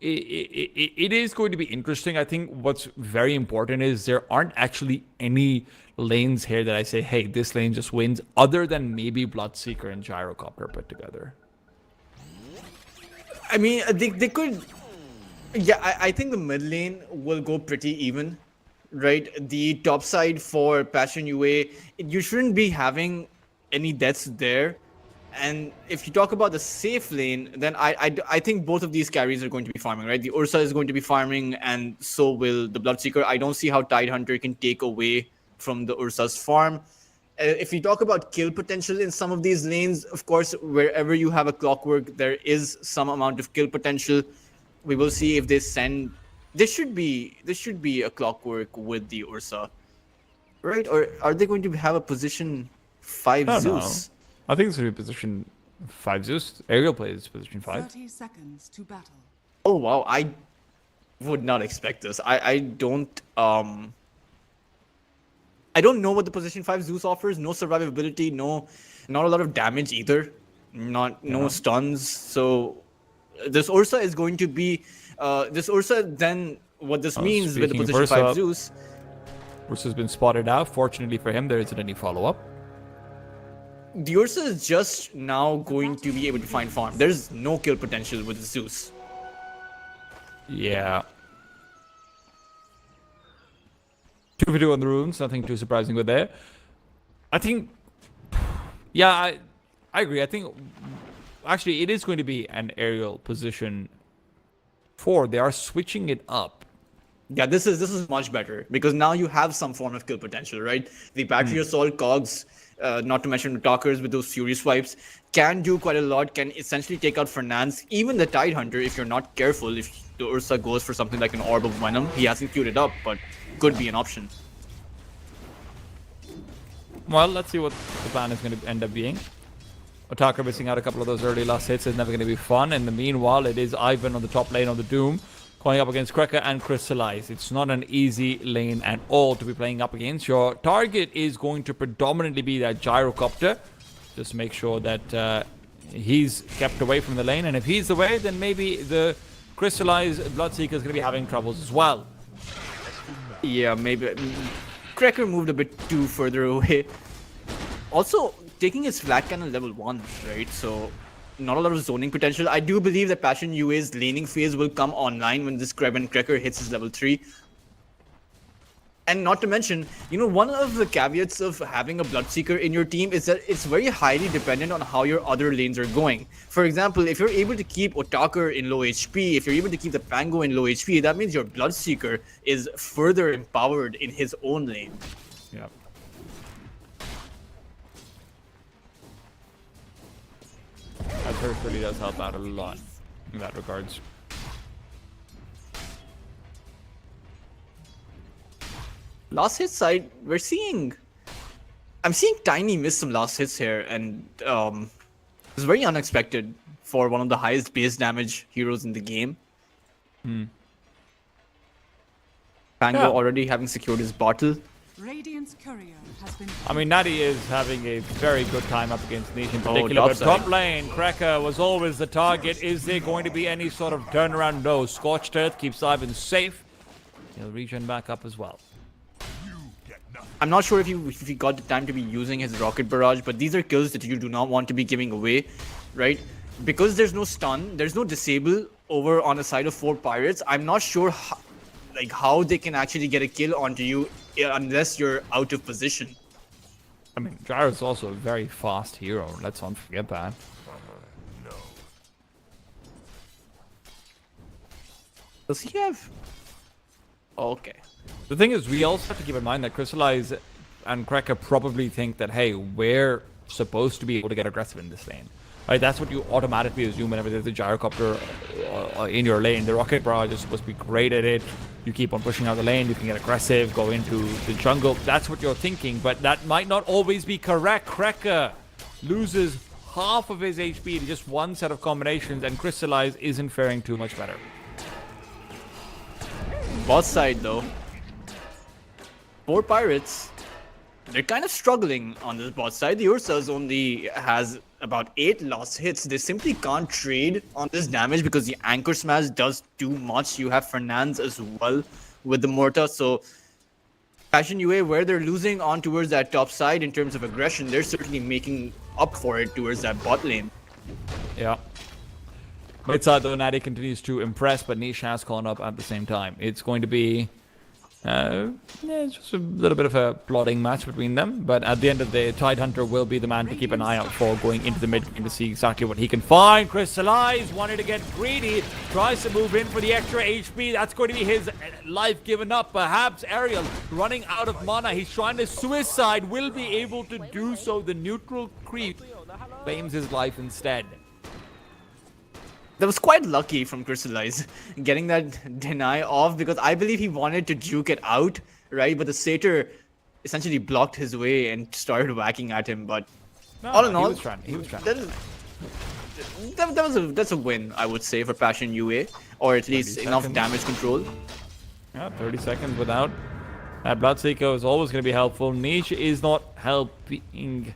it is going to be interesting. I think what's very important is there aren't actually any lanes here that I say, hey, this lane just wins, other than maybe Bloodseeker and Gyrocopter put together. I mean, they could. Yeah, I think the mid lane will go pretty even, right? The top side for Passion UA, you shouldn't be having any deaths there. And if you talk about the safe lane, then I think both of these carries are going to be farming, right? The Ursa is going to be farming, and so will the Bloodseeker. I don't see how Tidehunter can take away from the Ursa's farm. If you talk about kill potential in some of these lanes, of course, wherever you have a Clockwork, there is some amount of kill potential. We will see if they send. This should be a Clockwork with the Ursa, right? Or are they going to have a position 5 Zeus? I think it's going to be position 5 Zeus. Aerial plays position 5. 30 seconds to battle. Oh wow, I would not expect this. I don't know what the position 5 Zeus offers. No survivability, not a lot of damage either. No stuns. So this Ursa is going to be this Ursa then what this means with the speaking of position 5 Ursa, Zeus. Ursa's been spotted out. Fortunately for him, there isn't any follow-up. The Ursa is just now going to be able to find farm. There's no kill potential with Zeus. Yeah. 2 for 2 on the runes. Nothing too surprising with there. I think... Yeah, I agree. I think... Actually, it is going to be an aerial position 4. They are switching it up. Yeah, this is much better because now you have some form of kill potential, right? The battery assault cogs, not to mention the talkers with those fury swipes, can do quite a lot. Can essentially take out Fernand's, even the Tide Hunter if you're not careful. If the Ursa goes for something like an Orb of Venom, he hasn't queued it up, but could be an option. Well, let's see what the plan is going to end up being. Otaka missing out a couple of those early last hits is never going to be fun. In the meanwhile, it is Ivan on the top lane of the Doom, going up against Krekker and Crystallize. It's not an easy lane at all to be playing up against. Your target is going to predominantly be that Gyrocopter. Just make sure that he's kept away from the lane. And if he's away, then maybe the Crystallize Bloodseeker is going to be having troubles as well. Yeah, maybe. Krekker moved a bit too further away. Also, taking his flat cannon level 1, right? So, not a lot of zoning potential. I do believe that Passion UA's laning phase will come online when this Krekker hits his level 3. And not to mention, one of the caveats of having a Bloodseeker in your team is that it's very highly dependent on how your other lanes are going. For example, if you're able to keep Otaker in low HP, if you're able to keep the Pango in low HP, that means your Bloodseeker is further empowered in his own lane. Yeah. That first really does help out a lot in that regards. Last hit side, I'm seeing Tiny miss some last hits here, and it's very unexpected for one of the highest base damage heroes in the game. Pango already having secured his bottle. Radiant's courier has been. I mean, Natty is having a very good time up against Niche in particular, but top lane, Krekker was always the target. Is there going to be any sort of turnaround? No. Scorched Earth keeps Ivan safe. He'll regen back up as well. I'm not sure if he got the time to be using his rocket barrage, but these are kills that you do not want to be giving away, right? Because there's no stun, there's no disable over on the side of 4 pirates. I'm not sure how they can actually get a kill onto you unless you're out of position. I mean, Gyro's also a very fast hero. Let's not forget that. Does he have? Okay. The thing is, we also have to keep in mind that Crystallize and Krekker probably think that, hey, we're supposed to be able to get aggressive in this lane. Right? That's what you automatically assume whenever there's a Gyrocopter in your lane. The Rocket Barrage is supposed to be great at it. You keep on pushing out the lane, you can get aggressive, go into the jungle. That's what you're thinking, but that might not always be correct. Krekker loses half of his HP to just one set of combinations, and Crystallize isn't faring too much better. Bot side though, 4 pirates, they're kind of struggling on this bot side. The Ursa's only has about 8 lost hits. They simply can't trade on this damage because the Anchor Smash does too much. You have Fernand's as well with the Morta. So Passion UA, where they're losing on towards that top side in terms of aggression, they're certainly making up for it towards that bot lane. Yeah. Midside though, Natty continues to impress, but Niche has caught up at the same time. It's going to be it's just a little bit of a plodding match between them, but at the end of the day, Tide Hunter will be the man to keep an eye out for going into the mid game to see exactly what he can find. Crystallize wanted to get greedy, tries to move in for the extra HP. That's going to be his life given up. Perhaps Ariel running out of mana. He's trying to suicide, will be able to do so. The neutral creep claims his life instead. That was quite lucky from Crystallize getting that deny off, because I believe he wanted to juke it out, right? But the Satyr essentially blocked his way and started whacking at him. But all in all, he was trying. That's a win, I would say, for Passion UA, or at least enough damage control. Yeah, 30 seconds without that Bloodseeker is always going to be helpful. Niche is not helping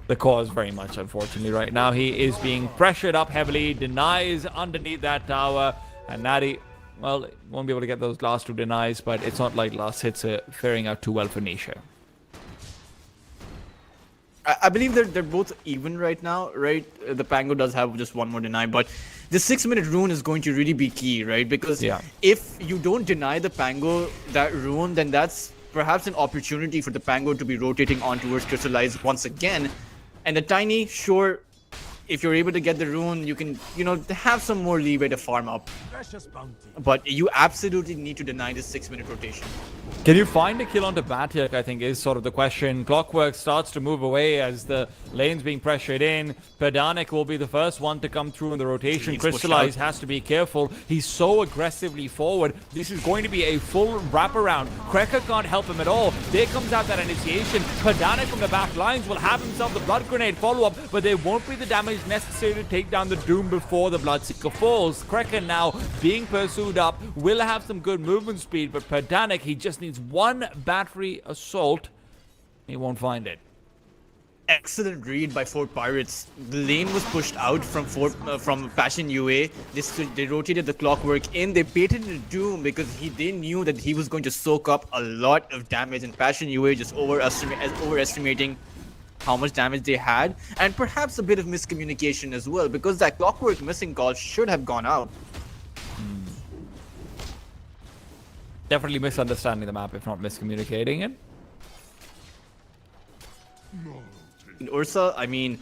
the cause very much, unfortunately, right now. He is being pressured up heavily, denies underneath that tower, and Natty, well, won't be able to get those last 2 denies, but it's not like last hits are faring out too well for Niche. I believe they're both even right now, right? The Pango does have just 1 more deny, but the 6-minute rune is going to really be key, right? Because if you don't deny the Pango that rune, then that's perhaps an opportunity for the Pango to be rotating on towards Crystallize once again. And the Tiny, sure, if you're able to get the rune, you can, have some more leeway to farm up. But you absolutely need to deny this 6-minute rotation. Can you find a kill onto Batyk, I think, is sort of the question. Clockwork starts to move away as the lane's being pressured in. Pedanic will be the first one to come through in the rotation. Crystallize has to be careful. He's so aggressively forward. This is going to be a full wraparound. Krekker can't help him at all. There comes out that initiation. Pedanic from the back lines will have himself the Blood Grenade follow-up, but there won't be the damage necessary to take down the Doom before the Bloodseeker falls. Krekker now being pursued up will have some good movement speed, but Pedanic, he just needs 1 battery assault. He won't find it. Excellent read by 4 Pirates. The lane was pushed out from Passion UA. They rotated the Clockwork in. They baited the Doom because they knew that he was going to soak up a lot of damage, and Passion UA just overestimating how much damage they had, and perhaps a bit of miscommunication as well, because that Clockwork missing call should have gone out. Definitely misunderstanding the map, if not miscommunicating it. In Ursa, I mean,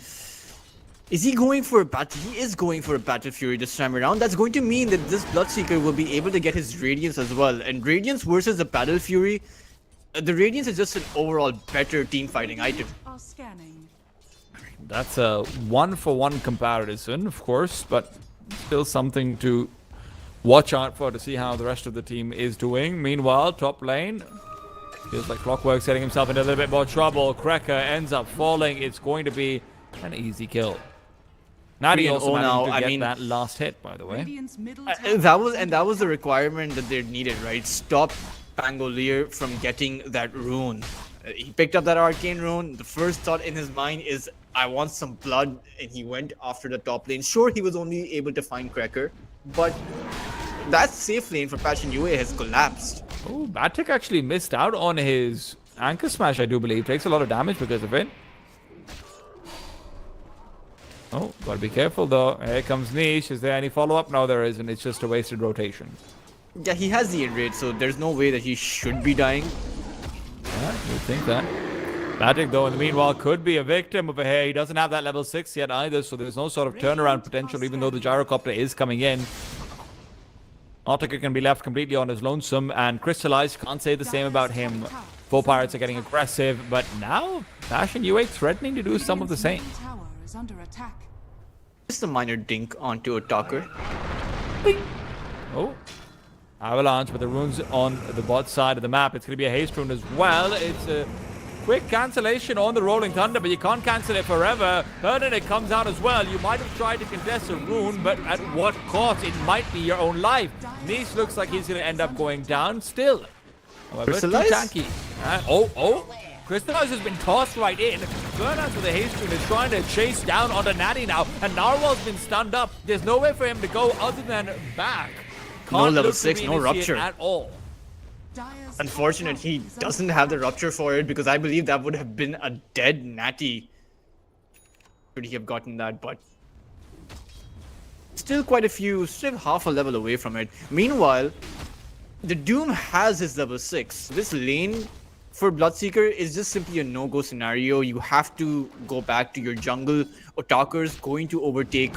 is he going for a battle? He is going for a Battle Fury this time around. That's going to mean that this Bloodseeker will be able to get his Radiance as well. And Radiance versus the Battle Fury, the Radiance is just an overall better team fighting item. That's a 1-for-1 comparison, of course, but still something to watch out for to see how the rest of the team is doing. Meanwhile, top lane, feels like Clockwork's getting himself into a little bit more trouble. Krekker ends up falling. It's going to be an easy kill. Natty also managed to get that last hit, by the way. That was the requirement that they needed, right? Stop Pangolier from getting that rune. He picked up that arcane rune. The first thought in his mind is, I want some blood, and he went after the top lane. Sure, he was only able to find Krekker, but that safe lane for Passion UA has collapsed. Oh, Batyk actually missed out on his Anchor Smash, I do believe. Takes a lot of damage because of it. Oh, gotta be careful though. Here comes Niche. Is there any follow-up? No, there isn't. It's just a wasted rotation. Yeah, he has the enrage, so there's no way that he should be dying. Yeah, you'd think that. Batyk, though, in the meanwhile, could be a victim over here. He doesn't have that level 6 yet either, so there's no sort of turnaround potential, even though the gyrocopter is coming in. Otaka can be left completely on his lonesome, and Crystallize can't say the same about him. 4 Pirates are getting aggressive, but now Passion UA threatening to do some of the same. Just a minor dink onto a talker. Oh. Avalanche, but the runes on the bot side of the map. It's going to be a haste rune as well. It's a quick cancellation on the Rolling Thunder, but you can't cancel it forever. It comes out as well. You might have tried to contest a rune, but at what cost? It might be your own life. Nice looks like he's going to end up going down still. However, Crystallize? too tanky. Crystallize has been tossed right in. Burnout with the haste rune is trying to chase down onto Natty now, and Narwhal's been stunned up. There's nowhere for him to go other than back. No level 6, no rupture at all. Unfortunate he doesn't have the rupture for it, because I believe that would have been a dead Natty. Could he have gotten that, but still quite a few, still half a level away from it. Meanwhile, the Doom has his level 6. This lane for Bloodseeker is just simply a no-go scenario. You have to go back to your jungle. Otaker's going to overtake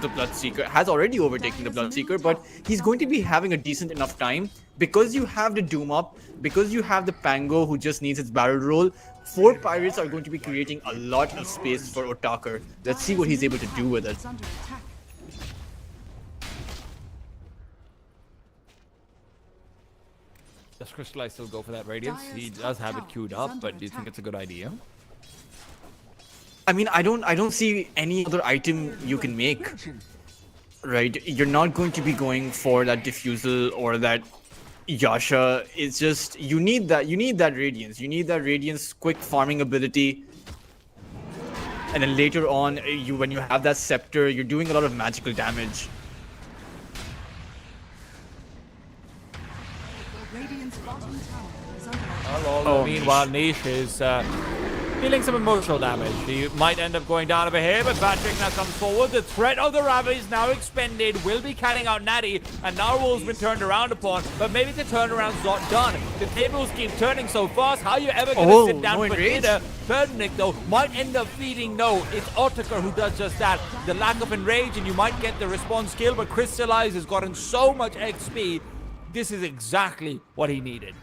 the Bloodseeker, has already overtaken the Bloodseeker, but he's going to be having a decent enough time because you have the Doom up, because you have the Pango who just needs its barrel roll. 4 Pirates are going to be creating a lot of space for Otaker. Let's see what he's able to do with it. Does Crystallize still go for that Radiance? He does have it queued up, but do you think it's a good idea? I mean, I don't see any other item you can make. Right? You're not going to be going for that diffusal or that Yasha. It's just you need that radiance. You need that radiance quick farming ability. And then later on, when you have that scepter, you're doing a lot of magical damage. Radiant's bottom tower is under attack. Hello. Meanwhile, Niche is feeling some emotional damage. He might end up going down over here, but Patrick now comes forward. The threat of the Ravage is now expended. Will be catting out Natty, and Narwhal's been turned around upon, but maybe the turnaround's not done. The tables keep turning so fast. How are you ever going to sit down for dinner? Ferdinand, though, might end up feeding. No, it's Otakar who does just that. The lack of enrage, and you might get the response kill, but Crystallize has gotten so much XP. This is exactly what he needed.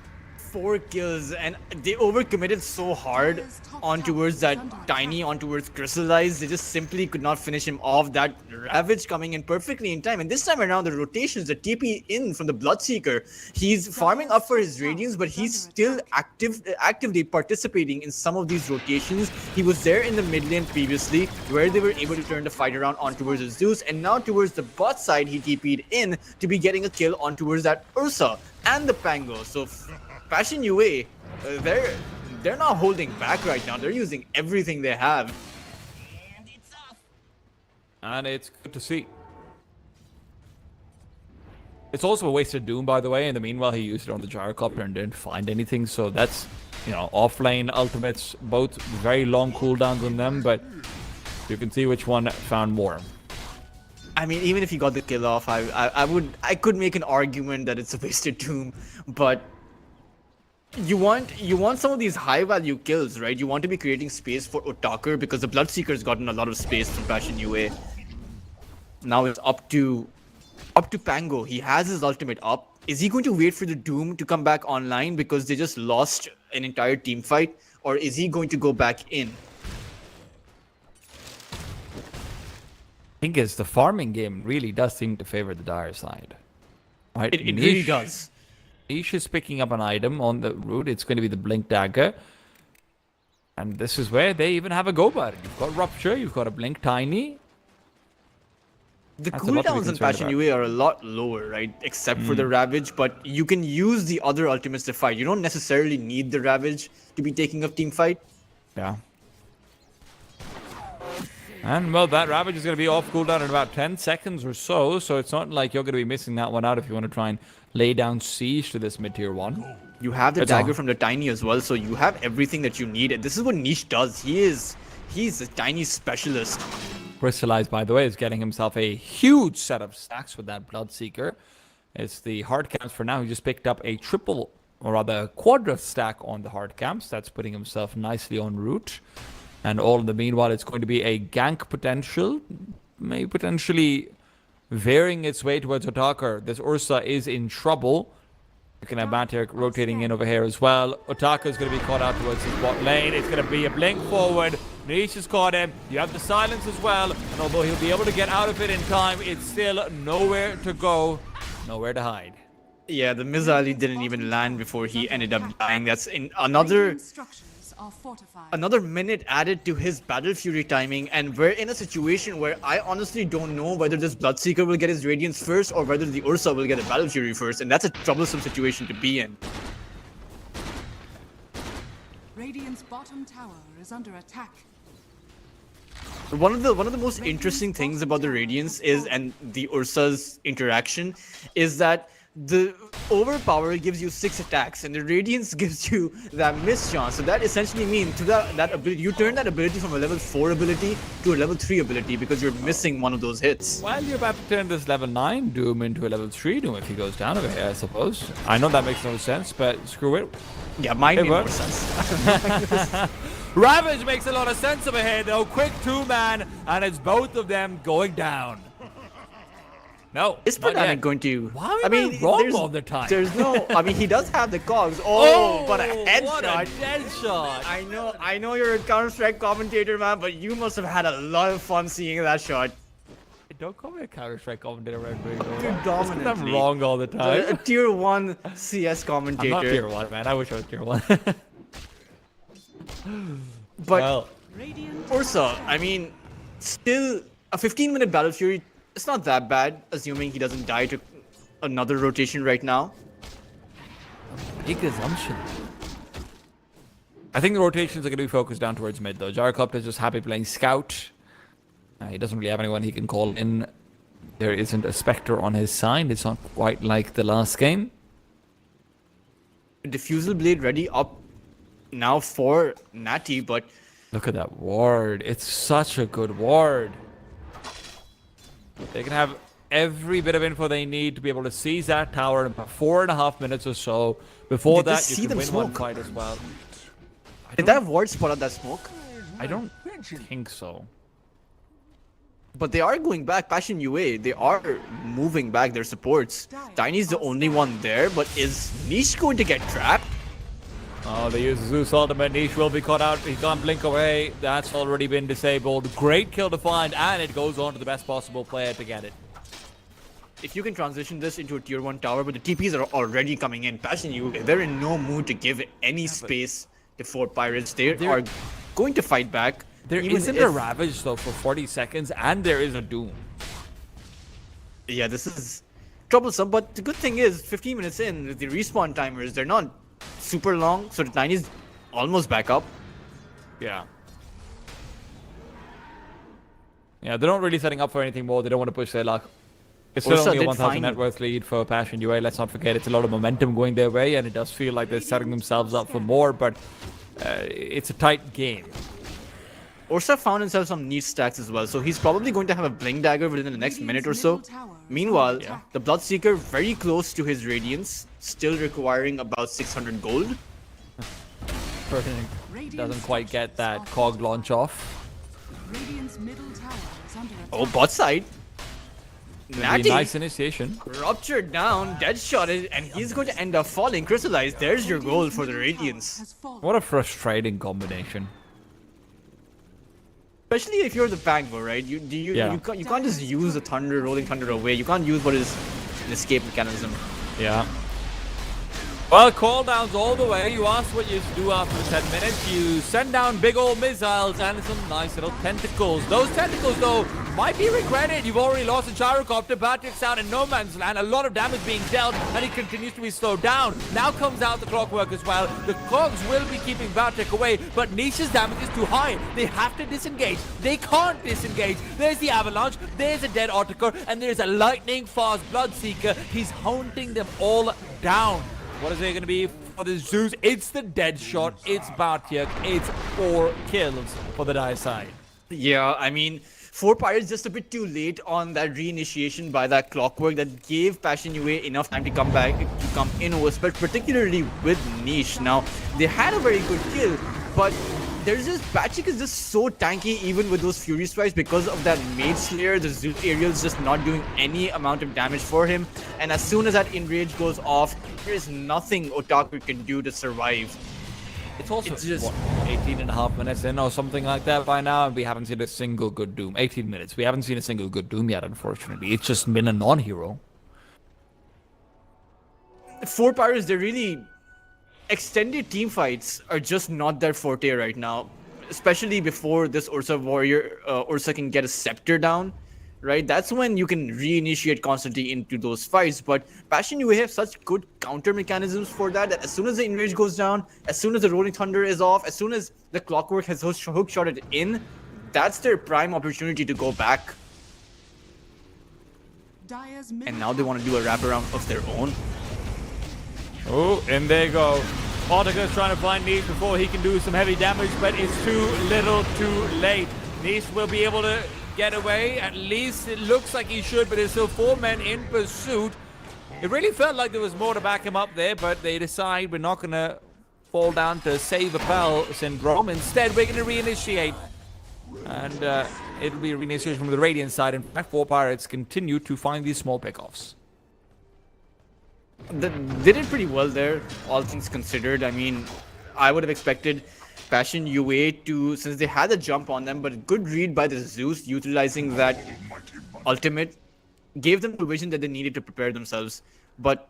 4 kills, and they overcommitted so hard on towards that Tiny, on towards Crystallize. They just simply could not finish him off. That Ravage coming in perfectly in time, and this time around the rotations, the TP in from the Bloodseeker, he's farming up for his Radiance, but he's still actively participating in some of these rotations. He was there in the mid lane previously, where they were able to turn the fight around on towards the Zeus, and now towards the bot side, he TP'd in to be getting a kill on towards that Ursa and the Pango. So Passion UA, they're not holding back right now. They're using everything they have. And it's good to see. It's also a wasted Doom, by the way. In the meanwhile, he used it on the Gyrocopter and didn't find anything. So that's, offlane ultimates, both very long cooldowns on them, but you can see which one found more. I mean, even if he got the kill off, I could make an argument that it's a wasted Doom, but you want some of these high value kills, right? You want to be creating space for Otakar because the Bloodseeker's gotten a lot of space from Passion UA. Now it's up to Pango. He has his ultimate up. Is he going to wait for the Doom to come back online because they just lost an entire team fight, or is he going to go back in? I think the farming game really does seem to favor the Dire side. Right? It really does. Niche is picking up an item on the route. It's going to be the Blink Dagger. And this is where they even have a go about it. You've got Rupture, you've got a Blink Tiny. The cooldowns in Passion UA are a lot lower, right? Except for the Ravage, but you can use the other ultimates to fight. You don't necessarily need the Ravage to be taking a team fight. Yeah. And, well, that Ravage is going to be off cooldown in about 10 seconds or so, so it's not like you're going to be missing that one out if you want to try and lay down siege to this mid-tier 1. You have the dagger from the Tiny as well, so you have everything that you need. And this is what Niche does. He's a Tiny specialist. Crystallize, by the way, is getting himself a huge set of stacks with that Bloodseeker. It's the hard camps for now. He just picked up a triple, or rather a quadra stack on the hard camps. That's putting himself nicely en route. And all in the meanwhile, it's going to be a gank potential, maybe potentially veering its way towards Otakar. This Ursa is in trouble. You can have Matic rotating in over here as well. Otaka is going to be caught out towards his bot lane. It's going to be a blink forward. Niche has caught him. You have the silence as well. And although he'll be able to get out of it in time, it's still nowhere to go, nowhere to hide. Yeah, the Mizali didn't even land before he ended up dying. That's in another minute added to his Battle Fury timing, and we're in a situation where I honestly don't know whether this Bloodseeker will get his Radiance first or whether the Ursa will get a Battle Fury first, and that's a troublesome situation to be in. Radiant's bottom tower is under attack. One of the most interesting things about the Radiance is, and the Ursa's interaction, is that the Overpower gives you 6 attacks, and the Radiance gives you that miss chance. So that essentially means to that ability, you turn that ability from a level 4 ability to a level 3 ability because you're missing one of those hits. Well, you're about to turn this level 9 Doom into a level 3 Doom if he goes down over here, I suppose. I know that makes no sense, but screw it. Yeah, mine made more sense. Ravage makes a lot of sense over here, though. Quick 2-man, and it's both of them going down. No, is Fnatic going to? Why are we wrong all the time? There's no. I mean, he does have the cogs. Oh, but a headshot! What a headshot! I know you're a Counter-Strike commentator, man, but you must have had a lot of fun seeing that shot. Don't call me a Counter-Strike commentator, Red Bull. Predominantly. I'm wrong all the time. A tier 1 CS commentator. I'm not tier 1, man. I wish I was tier 1. But Ursa, I mean, still a 15-minute Battle Fury. It's not that bad, assuming he doesn't die to another rotation right now. Big assumption. I think the rotations are going to be focused down towards mid, though. Gyrocopter is just happy playing Scout. He doesn't really have anyone he can call in. There isn't a Spectre on his side. It's not quite like the last game. Diffusal Blade ready up now for Natty, but... Look at that ward. It's such a good ward. They can have every bit of info they need to be able to seize that tower in about 4.5 minutes or so. Before that, you can win one fight as well. Did that ward spot out that smoke? I don't think so. But they are going back. Passion UA, they are moving back their supports. Tiny's the only one there, but is Niche going to get trapped? Oh, they use Zeus ultimate. Niche will be caught out. He can't blink away. That's already been disabled. Great kill to find, and it goes on to the best possible player to get it. If you can transition this into a tier 1 tower, but the TPs are already coming in. Passion UA, they're in no mood to give any space to Fort Pirates. They are going to fight back. There isn't a Ravage, though, for 40 seconds, and there is a Doom. Yeah, this is troublesome, but the good thing is, 15 minutes in, with the respawn timers, they're not super long, so the Tiny's almost back up. Yeah. Yeah, they're not really setting up for anything more. They don't want to push their luck. It's still only a 1,000 net worth lead for Passion UA. Let's not forget, it's a lot of momentum going their way, and it does feel like they're setting themselves up for more, but it's a tight game. Ursa found himself some neat stacks as well, so he's probably going to have a Blink Dagger within the next minute or so. Meanwhile, the Bloodseeker very close to his Radiance, still requiring about 600 gold. Doesn't quite get that cog launch off. Oh, bot side. Natty, nice initiation. Ruptured down, dead shotted, and he's going to end up falling. Crystallized, there's your goal for the Radiance. What a frustrating combination. Especially if you're the Pango, right? You can't just use the Thunder, Rolling Thunder away. You can't use what is an escape mechanism. Yeah. Well, cooldowns all the way. You asked what you do after 10 minutes. You send down big old missiles and some nice little tentacles. Those tentacles, though, might be regretted. You've already lost a gyrocopter. Batric's out in no man's land. A lot of damage being dealt, and he continues to be slowed down. Now comes out the clockwork as well. The cogs will be keeping Batric away, but Niche's damage is too high. They have to disengage. They can't disengage. There's the avalanche. There's a dead Otaker, and there's a lightning fast Bloodseeker. He's hunting them all down. What is it going to be for the Zeus? It's the dead shot. It's Bartyuk. It's 4 kills for the Dire side. Yeah, I mean, 4 Pirates just a bit too late on that reinitiation by that clockwork that gave Passion UA enough time to come back, to come in over, but particularly with Niche. Now, they had a very good kill, but there's just, Patrick is just so tanky even with those Fury Strikes because of that Mage Slayer. The Zeus aerial is just not doing any amount of damage for him, and as soon as that Enrage goes off, there's nothing Otaku can do to survive. It's also just, what, 18.5 minutes in or something like that by now, and we haven't seen a single good Doom. 18 minutes. We haven't seen a single good Doom yet, unfortunately. It's just been a non-hero. 4 Pirates, they're really... Extended team fights are just not their forte right now. Especially before this Ursa warrior, Ursa can get a scepter down, right? That's when you can reinitiate constantly into those fights. But Passion UA have such good counter mechanisms for that, that as soon as the Enrage goes down, as soon as the Rolling Thunder is off, as soon as the Clockwork has hook shotted in, that's their prime opportunity to go back. And now they want to do a wraparound of their own. Oh, and there you go. Otaker's trying to find Niche before he can do some heavy damage, but it's too little too late. Niche will be able to get away. At least it looks like he should, but there's still 4 men in pursuit. It really felt like there was more to back him up there, but they decide we're not going to fall down to save a pal syndrome. Instead, we're going to reinitiate. And it'll be a reinitiation from the Radiant side. In fact, 4 Pirates continue to find these small pickoffs. They did pretty well there, all things considered. I mean, I would have expected Passion UA to, since they had a jump on them, but good read by the Zeus, utilizing that ultimate, gave them the vision that they needed to prepare themselves. But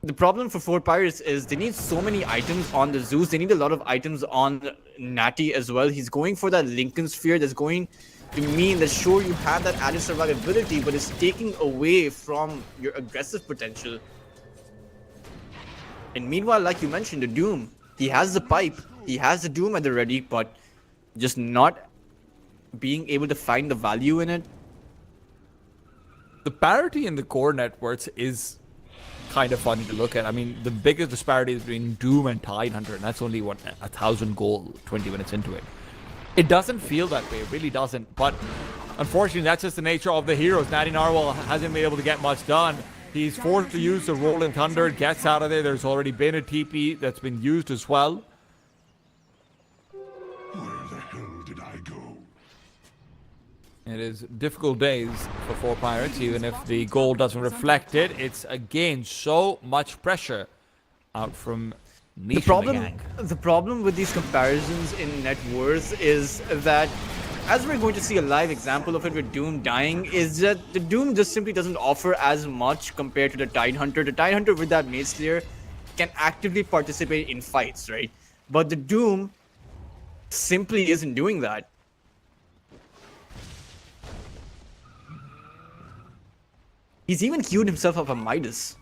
The problem for 4 Pirates is they need so many items on the Zeus. They need a lot of items on Natty as well. He's going for that Lincoln Sphere that's going to mean that sure you have that added survivability, but it's taking away from your aggressive potential. And meanwhile, like you mentioned, the Doom, he has the pipe, he has the Doom at the ready, but just not being able to find the value in it. The parity in the core networks is kind of funny to look at. I mean, the biggest disparity is between Doom and Tidehunter, and that's only, what, 1,000 gold 20 minutes into it. It doesn't feel that way, it really doesn't. But unfortunately, that's just the nature of the heroes. Natty Narwhal hasn't been able to get much done. He's forced to use the Rolling Thunder, gets out of there. There's already been a TP that's been used as well. Where the hell did I go? It is difficult days for 4 Pirates, even if the goal doesn't reflect it. It's, again, so much pressure out from Niche The problem with these comparisons in net worth is that, as we're going to see a live example of it with Doom dying, is that the Doom just simply doesn't offer as much compared to the Tidehunter. The Tidehunter with that Mace Slayer can actively participate in fights, right? But the Doom simply isn't doing that. He's even queued himself up a Midas.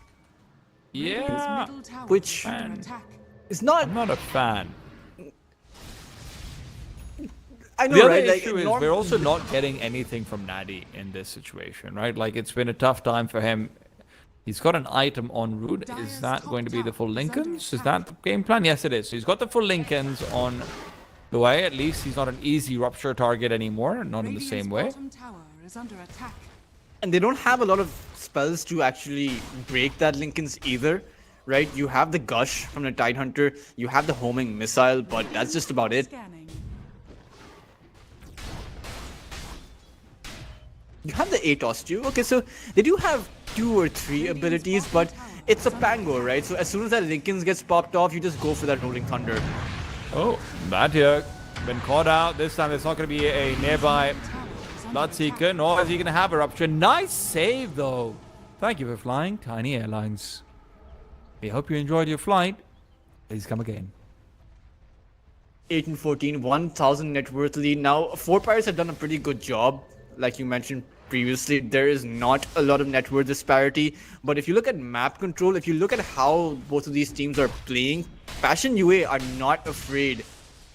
Yeah, Middle tower Which- is under attack. It's not... I'm not a fan. I know, The other right? Like, issue is we're also not getting anything from Natty in this situation, right? Like, it's been a tough time for him. He's got an item en route. Is that going to be the full Lincolns? Is that the game plan? Yes, it is. So he's got the full Lincolns on the way. At least he's not an easy rupture target anymore. Not in the same way. Radiant's bottom tower is under attack. and they don't have a lot of spells to actually break that Lincoln's either, right? You have the Gush from the Tidehunter, you have the Homing Missile, but that's just about it. Scanning. You have the Atos too. Okay, so they do have 2 or 3 abilities, but it's a Pango, right? So as soon as that Lincoln's gets popped off, you just go for that Rolling Thunder. Oh, that here. Been caught out. This time there's not going to be a nearby Bloodseeker, nor is he going to have a rupture. Nice save, though. Thank you for flying Tiny Airlines. We hope you enjoyed your flight. Please come again. 8 and 14, 1,000 net worth lead. Now, 4 Pirates have done a pretty good job. Like you mentioned previously, there is not a lot of net worth disparity. But if you look at map control, if you look at how both of these teams are playing, Passion UA are not afraid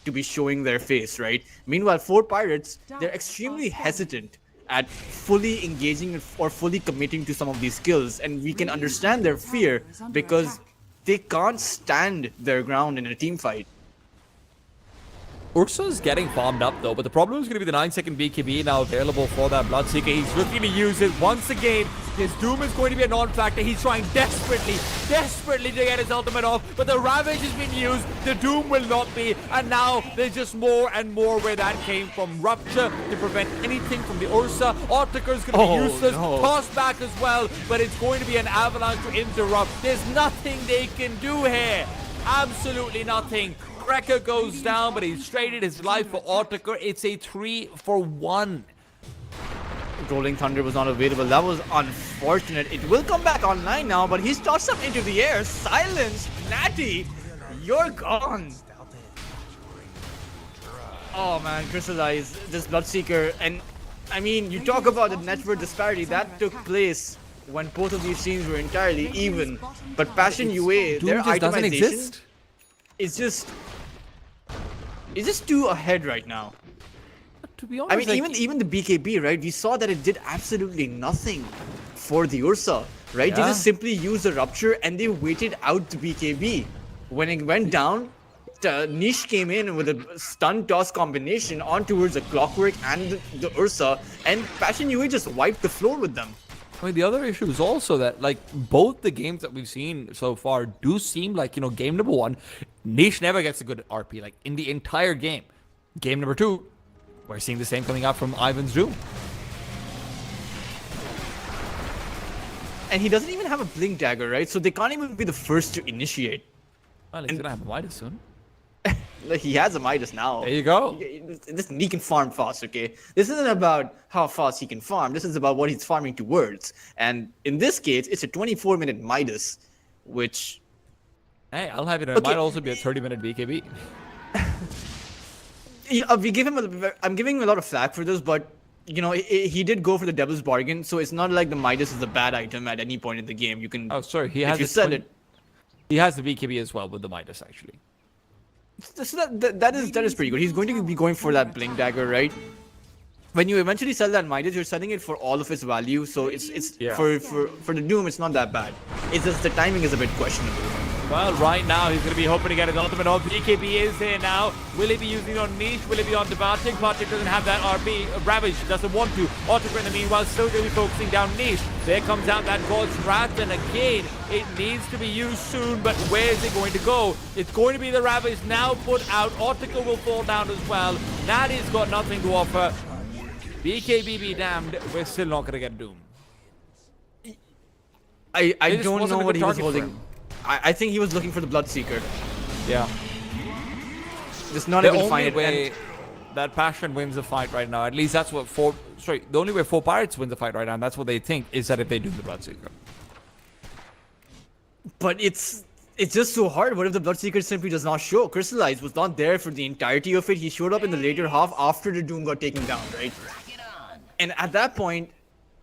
to be showing their face, right? Meanwhile, 4 Pirates, they're extremely hesitant at fully engaging or fully committing to some of these skills. And we can understand their fear because they can't stand their ground in a team fight. Ursa's getting farmed up though, but the problem is going to be the 9-second BKB now available for that Bloodseeker. He's looking to use it once again. His Doom is going to be a non-factor. He's trying desperately to get his ultimate off, but the Ravage has been used. The Doom will not be, and now there's just more and more where that came from. Rupture to prevent anything from the Ursa. Ottaker's going to be useless. No. Tossed back as well, but it's going to be an avalanche to interrupt. There's nothing they can do here. Absolutely nothing. Wrecker goes down, but he's traded his life for Ottaker. It's a 3-for-1. Rolling Thunder was not available. That was unfortunate. It will come back online now, but he's tossed up into the air. Silence, Natty, you're gone. Oh man, Crystallize, this Bloodseeker, and I mean, you talk about the net worth disparity that took place when both of these teams were entirely even. But Passion UA, their Doom just doesn't itemization exist. is just too ahead right now. To be honest, I mean, like, even the BKB, right? We saw that it did absolutely nothing for the Ursa, right? They Yeah. just simply used the Rupture and they waited out the BKB. When it went down, Niche came in with a stun toss combination on towards the Clockwork and the Ursa, and Passion UA just wiped the floor with them. I mean, the other issue is also that, like, both the games that we've seen so far do seem like, you know, game number 1, Niche never gets a good RP, like, in the entire game. Game number 2, we're seeing the same coming out from Ivan's Doom. And he doesn't even have a Blink Dagger, right? So they can't even be the first to initiate. Well, he's gonna have a Midas soon. Like, he has a Midas now. There you go. He can farm fast, okay? This isn't about how fast he can farm. This is about what he's farming towards. And in this case, it's a 24-minute Midas. which... Hey, I'll have it. It Okay. might also be a 30-minute BKB. We give him I'm giving him a lot of flack for this, but you know, he did go for the devil's bargain, so it's not like the Midas is a bad item at any point in the game. You can... Oh, sorry. He if has you a sell twin- it... He has the BKB as well with the Midas, actually. So that is pretty good. He's going to be going for that Blink Dagger, right? When you eventually sell that Midas, you're selling it for all of its value, so it's Yeah. for the Doom, it's not that bad. It's just the timing is a bit questionable. Well, right now, he's going to be hoping to get his ultimate off. BKB is here now. Will he be using it on Niche? Will he be on the Bartik? Bartik doesn't have that RB. Ravage doesn't want to. Autocrat in the meanwhile still going to be focusing down Niche. There comes out that God's Wrath, and again, it needs to be used soon, but where is it going to go? It's going to be the Ravage now put out. Autocrat will fall down as well. Natty's got nothing to offer. BKB be damned, we're still not going to get Doom. I This don't wasn't know a what good he was target for holding. him. I think he was looking for the Bloodseeker. Yeah. Just not The able to only find it. way And that Passion wins the fight right now, at least that's what the only way 4 Pirates wins the fight right now, and that's what they think, is that if they do the Bloodseeker. but it's just so hard. What if the Bloodseeker simply does not show? Crystallize was not there for the entirety of it. He showed up in the later half after the Doom got taken down, right? And at that point,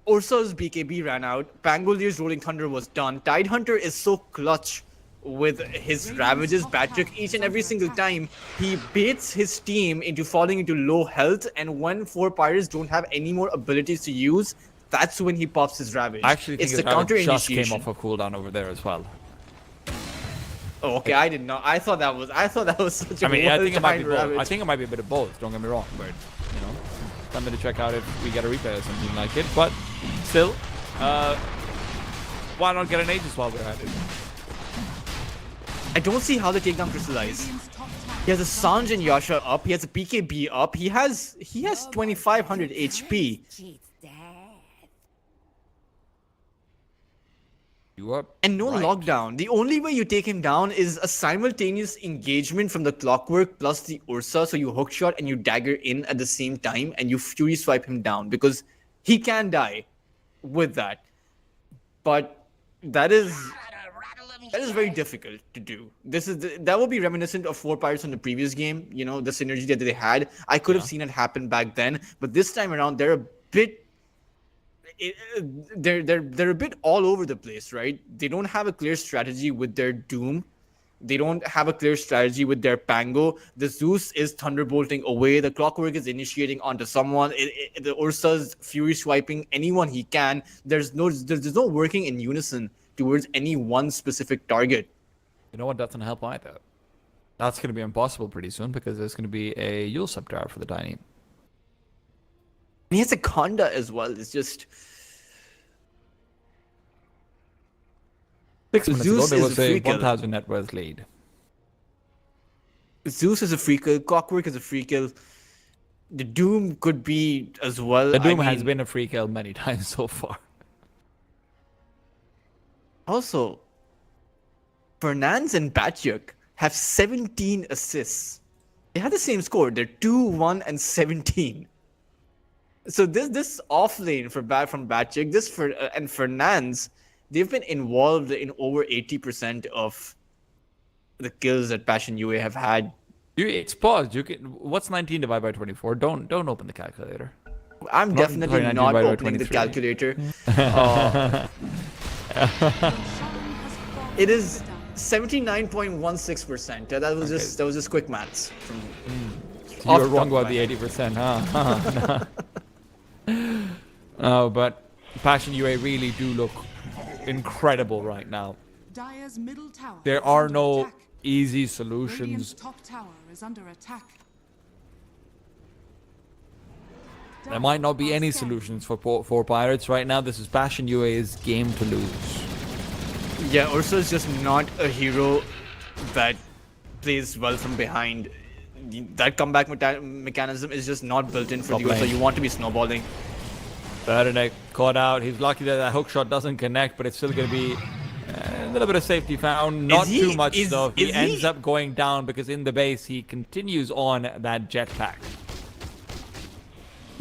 Ursa's BKB ran out. Pangolier's Rolling Thunder was done. Tidehunter is so clutch with his Ravages, Battrick, each and every single time. He baits his team into falling into low health, and when 4 Pirates don't have any more abilities to use, that's when he pops his Ravage. I actually think it's his the counter Ravage just came initiation. off a cooldown over there as well. Oh, okay, I didn't know. I thought that was such a I mean, I think it might be well-timed both. Ravage. I think it might be a bit of both, don't get me wrong, but, you know, something to check out if we get a replay or something like it. But still, why not get an Aegis while we're at it? I don't see how they take down Crystallize. Radiant's top tower He has a Sanj and Yasha up. He has a PKB up. He has 2,500 HP. Cheats death. You up? And no Right. lockdown. The only way you take him down is a simultaneous engagement from the Clockwork plus the Ursa. So you hookshot and you dagger in at the same time and you Fury swipe him down because he can die with that. But that is very difficult to do. That would be reminiscent of 4 Pirates from the previous game. You know, the synergy that they had. I could have seen it happen back then, but this time around they're a bit. They're a bit all over the place, right? They don't have a clear strategy with their Doom. They don't have a clear strategy with their Pango. The Zeus is thunderbolting away. The Clockwork is initiating onto someone. The Ursa's Fury swiping anyone he can. There's no working in unison towards any one specific target. You know what doesn't help either? That's going to be impossible pretty soon because there's going to be a Yule Scepter for the Tiny. And he has a Conda as well. It's just 6 minutes Zeus ago, there is was a a free kill. 1,000 net worth lead. Zeus is a free kill. Clockwork is a free kill. The Doom could be as well. The Doom I has mean, been a free kill many times so far. Also, Fernandes and Batchuk have 17 assists. They have the same score. They're 2-1 and 17. So this off lane from Batchuk, and Fernandes, they've been involved in over 80% of the kills that Passion UA have had. It's paused. What's 19 divided by 24? Don't open the calculator. I'm Not definitely 19 not divided by opening the 23. calculator. Shaman has fallen It is to die. 79.16%. That was just quick maths. You Off were the wrong top of about my the 80%, huh? Oh, but Passion UA really do look incredible right now. Dire's middle tower There is are under no attack. easy Radiant's solutions. top tower is under attack. There might not be any solutions for Pirates right now. This is Passion UA's game to lose. Yeah, Ursa is just not a hero that plays well from behind. That comeback mechanism is just not built in for Top the Ursa. lane. You want to be snowballing. Bernadette caught out. He's lucky that hook shot doesn't connect, but it's still going to be a little bit of safety found. Not too much, though. He ends up going down because in the base, he continues on that jetpack.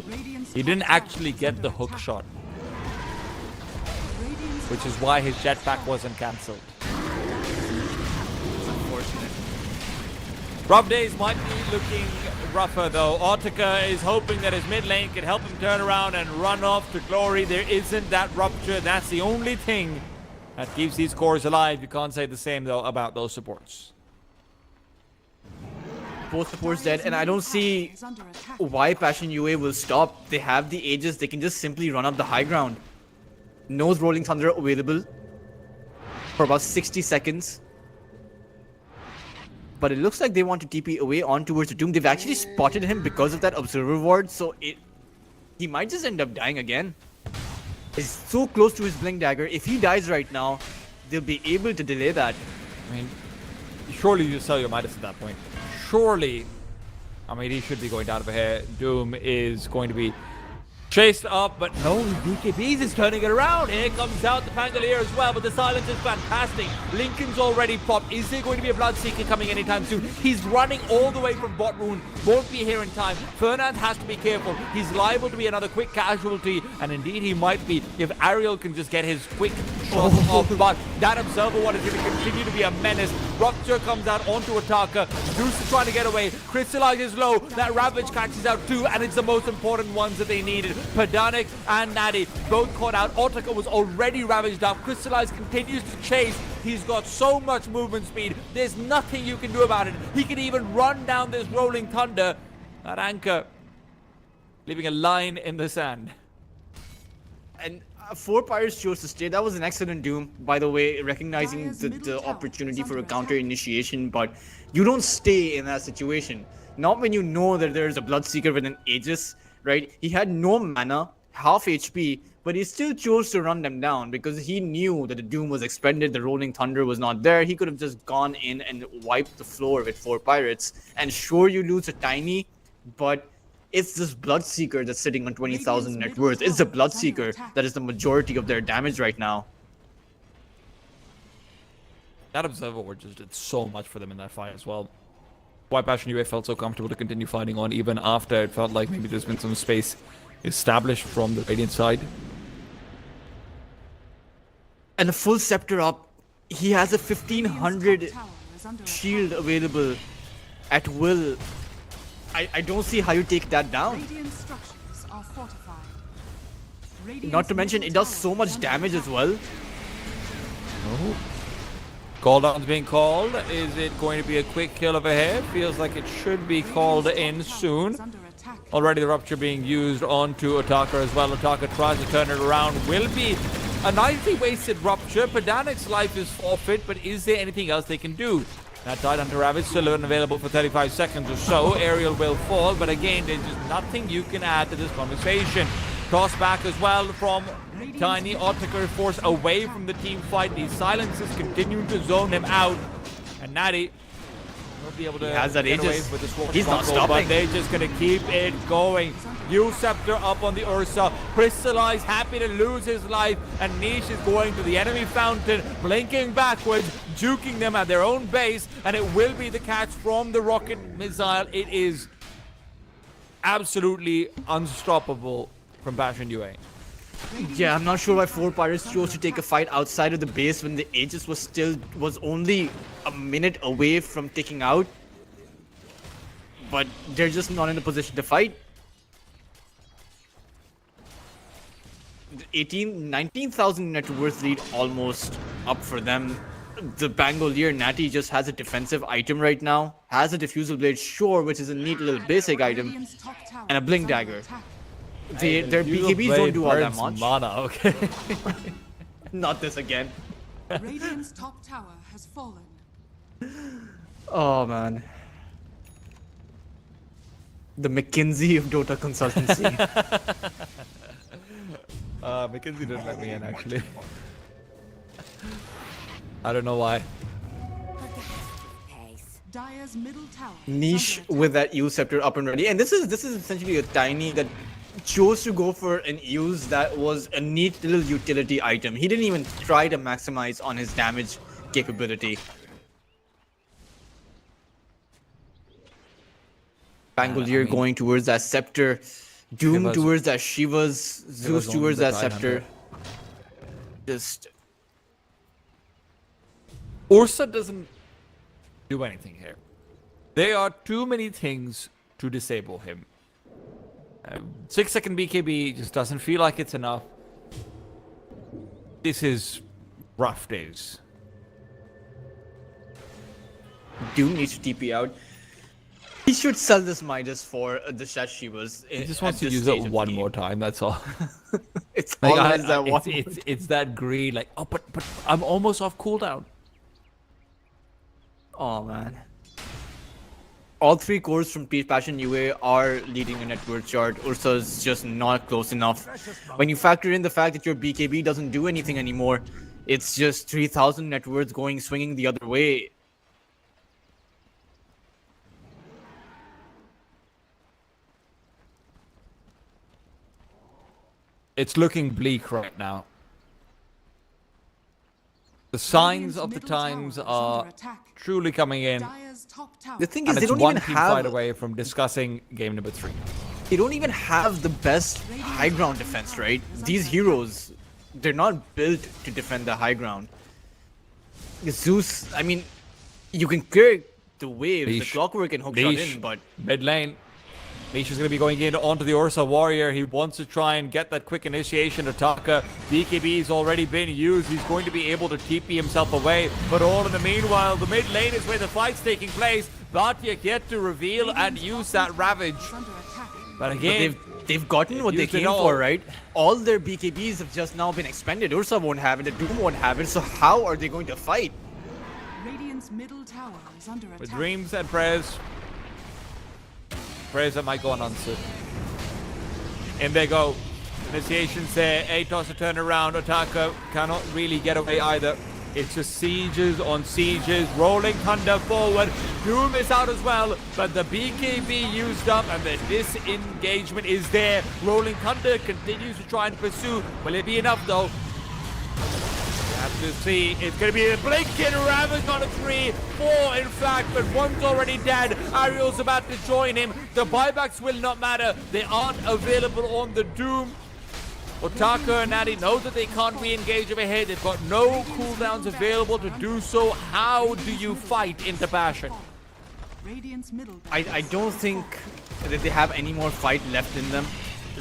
Radiant's He top didn't tower actually is get under the hook attack. shot, Radiant's which top is why his tower jetpack wasn't cancelled. Rough days might be looking rougher though. Autica is hoping that his mid lane can help him turn around and run off to glory. There isn't that rupture. That's the only thing that keeps these cores alive. You can't say the same though about those supports. Both supports dead, and I don't see why Passion UA will stop. They have the Aegis, they can just simply run up the high ground. No Rolling Thunder available for about 60 seconds. But it looks like they want to TP away on towards the Doom. They've actually spotted him because of that Observer Ward, so he might just end up dying again. He's so close to his Blink Dagger. If he dies right now, they'll be able to delay that. I mean, surely you sell your Midas at that point. Surely, I mean, he should be going down over here. Doom is going to be chased up, but no, BKBs is turning it around. Here comes out the Pangolier as well, but the silence is fantastic. Lincoln's already popped. Is there going to be a Bloodseeker coming anytime soon? He's running all the way from bot rune. Won't be here in time. Fernand has to be careful. He's liable to be another quick casualty, and indeed he might be if Ariel can just get his quick shot off. But that Observer one is going to continue to be a menace. Rupture comes out onto Ataka. Zeus is trying to get away. Crystallize is low. That Ravage catches out too, and it's the most important ones that they needed. Pedanic and Natty both caught out. Autica was already ravaged up. Crystallize continues to chase. He's got so much movement speed. There's nothing you can do about it. He can even run down this Rolling Thunder. That anchor leaving a line in the sand. And 4 Pirates chose to stay. That was an excellent Doom, by the way, recognizing the opportunity for a counter initiation, but you don't stay in that situation. Not when you know that there's a Bloodseeker with an Aegis, right? He had no mana, half HP, but he still chose to run them down because he knew that the Doom was expended, the Rolling Thunder was not there. He could have just gone in and wiped the floor with 4 Pirates. And sure, you lose a tiny, but it's this Bloodseeker that's sitting on 20,000 net worth. It's the Bloodseeker that is the majority of their damage right now. That Observer Ward just did so much for them in that fight as well. Why Passion UA felt so comfortable to continue fighting on even after it felt like maybe there's been some space established from the Radiant side. And a full Scepter up. He has a 1500 shield available at will. I don't see how you take that down. Not to mention, it does so much damage as well. Oh. Cooldown's being called. Is it going to be a quick kill over here? Feels like it should be called in soon. Already the Rupture being used onto Ataka as well. Ataka tries to turn it around. Will be a nicely wasted Rupture. Pedanic's life is forfeit, but is there anything else they can do? That Tidehunter Ravage still unavailable for 35 seconds or so. Ariel will fall, but again, there's just nothing you can add to this conversation. Toss back as well from Tiny. Autica forced away from the team fight. These silences continue to zone him out. And Natty will be able to has that get away Aegis. with the Swarm He's not Stronghold, stopping. but they're just going to keep it going. New Scepter up on the Ursa. Crystallize happy to lose his life. And Niche is going to the enemy fountain, blinking backwards, juking them at their own base. And it will be the catch from the rocket missile. It is absolutely unstoppable from Passion UA. Yeah, I'm not sure why 4 Pirates chose to take a fight outside of the base when the Aegis was only a minute away from taking out. But they're just not in a position to fight. 19,000 net worth lead almost up for them. The Pangolier Natty just has a defensive item right now. Has a Diffusal Blade, sure, which is a neat little basic item. And a Blink Dagger. Their BKBs don't do all that much. Mana, okay. Not this again. Radiant's top tower has fallen. Oh man. The McKinsey of Dota consultancy. McKinsey didn't let me in actually. I don't know why. Dire's middle tower is Niche under with that Use Scepter up and ready. And this is essentially a Tiny that chose to go for an use that was a neat little utility item. He didn't even try to maximize on his damage capability. Pangolier going towards that Scepter. Doom Shiva's- towards that Shiva's. Zeus on towards the that Tidehunter. Scepter. Just... Ursa doesn't do anything here. There are too many things to disable him. 6-second BKB just doesn't feel like it's enough. This is rough days. Doom needs to TP out. He should sell this Midas for the Shashivas. He just wants to use it one more time, that's all. It's Like, always that one. it's that greed, like, oh, but I'm almost off cooldown. Oh man. All 3 cores from Passion UA are leading a net worth chart. Ursa's just not close enough. When you factor in the fact that your BKB doesn't do anything anymore, it's just 3,000 net worth swinging the other way. It's looking bleak right now. The signs of the times are truly coming in. Dire's top tower. The thing And is, they it's don't one even team fight have away from discussing game number 3. they don't even have the best high ground defense, right? These heroes, they're not built to defend the high ground. Zeus, I mean, you can clear the waves, the Leash. clockwork and hookshot Leash. in, but Mid lane. Leash is going to be going in onto the Ursa Warrior. He wants to try and get that quick initiation Taka. BKB's already been used. He's going to be able to TP himself away. But all in the meanwhile, the mid lane is where the fight's taking place. Batyak yet to reveal and use that Ravage. Under attack. But again, they've gotten what they used it came all. for, right? All their BKBs have just now been expended. Ursa won't have it, the Doom won't have it, so how are they going to fight? Radiant's middle tower is under with attack. Dreams and prayers. Prayers that might go unanswered. In they go. Initiations there. Atos to turn around. Ataka cannot really get away either. It's just sieges on sieges. Rolling Thunder forward. Doom is out as well. But the BKB used up and the disengagement is there. Rolling Thunder continues to try and pursue. Will it be enough though? We have to see. It's going to be a blinking Ravage on a 3. 4 in fact, but one's already dead. Ariel's about to join him. The buybacks will not matter. They aren't available on the Doom. Otaka and Natty know that they can't re-engage over here. They've got no cooldowns available to do so. How do you fight into Passion? Radiant's middle I don't think that they have any more fight left in them.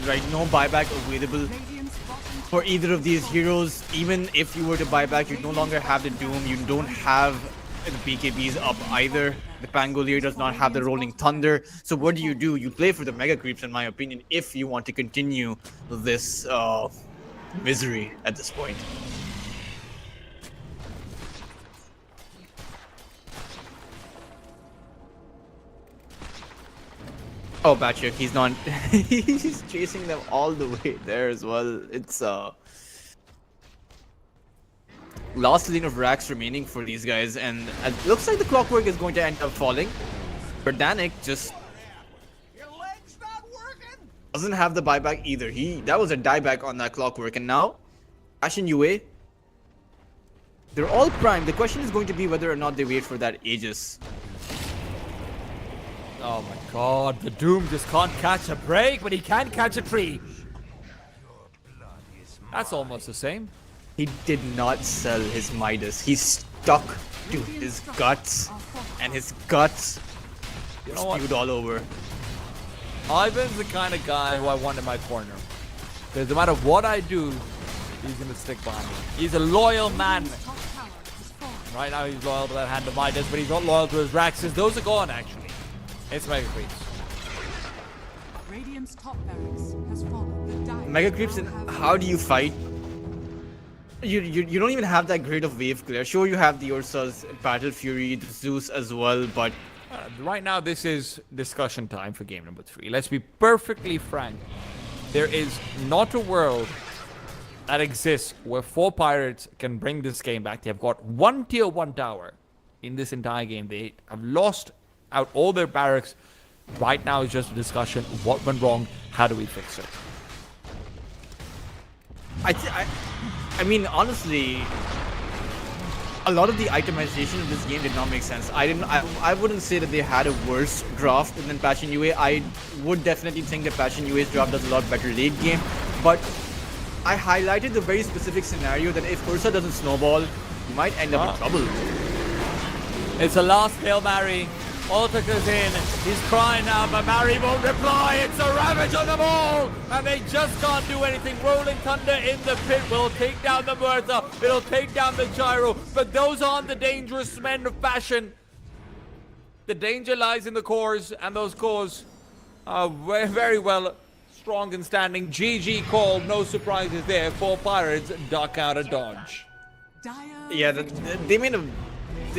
Right, no buyback available Radiant's bottom for either of these heroes. Even if you were to buy back, you no longer have the Doom. You don't have the BKBs up either. The Pangolier does not have the Rolling Thunder. So what do? You play for the Mega Creeps, in my opinion, if you want to continue this misery at this point. Oh, Batchuk, he's not. He's chasing them all the way there as well. It's last lane of racks remaining for these guys, and it looks like the clockwork is going to end up falling. Verdanik just doesn't have the buyback either. That was a dieback on that clockwork, and now Ashen UA, they're all primed. The question is going to be whether or not they wait for that Aegis. Oh my god, the Doom just can't catch a break, but he can catch a tree. That's almost the same. He did not sell his Midas. He stuck to his guts, and his guts You know what? spewed all over. Ivan's the kind of guy who I want in my corner. Because no matter what I do, he's going to stick by me. He's a loyal man. top tower is falling. Right now he's loyal to that hand of Midas, but he's not loyal to his Raxes. Those are gone, actually. It's Mega Creeps. Radiant's top barracks has fallen. The Dire Mega Creeps, and now have how do you fight? You don't even have that great of wave clear. Sure, you have the Ursa's, Battle Fury, the Zeus as well, but Right now, this is discussion time for game number 3. Let's be perfectly frank. There is not a world that exists where 4 pirates can bring this game back. They have got 1 tier 1 tower in this entire game. They have lost out all their barracks. Right now is just a discussion. What went wrong? How do we fix it? I mean, honestly, a lot of the itemization of this game did not make sense. I wouldn't say that they had a worse draft than Passion UA. I would definitely think that Passion UA's draft does a lot better late game, but I highlighted the very specific scenario that if Ursa doesn't snowball, you might end up in trouble. It's a last Hail Mary. Altic is in. He's crying now, but Mary won't reply. It's a ravage on them all, and they just can't do anything. Rolling Thunder in the pit will take down the Murtha. It'll take down the Gyro, but those aren't the dangerous men of Fashion. The danger lies in the cores, and those cores are very well strong and standing. GG call, no surprises there for Pirates. Duck out of dodge. Dire Yeah, victory. they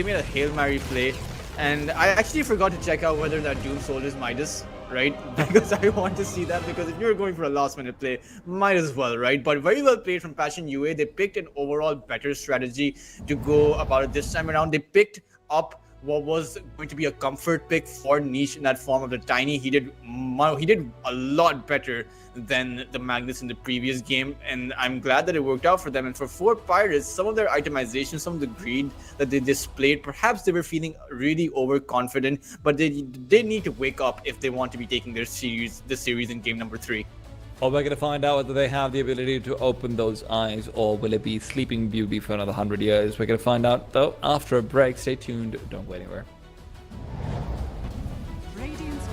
made a Hail Mary play, and I actually forgot to check out whether that Doom Soul is Midas, right? Because I want to see that, because if you're going for a last minute play, might as well, right? But very well played from Passion UA. They picked an overall better strategy to go about it this time around. They picked up what was going to be a comfort pick for Niche in that form of the Tiny. He did a lot better than the Magnus in the previous game, and I'm glad that it worked out for them. And for 4 Pirates, some of their itemization, some of the greed that they displayed, perhaps they were feeling really overconfident, but they need to wake up if they want to be taking the series in game number 3. Well, we're going to find out whether they have the ability to open those eyes, or will it be Sleeping Beauty for another 100 years? We're going to find out, though, after a break. Stay tuned. Don't go anywhere. Radiant's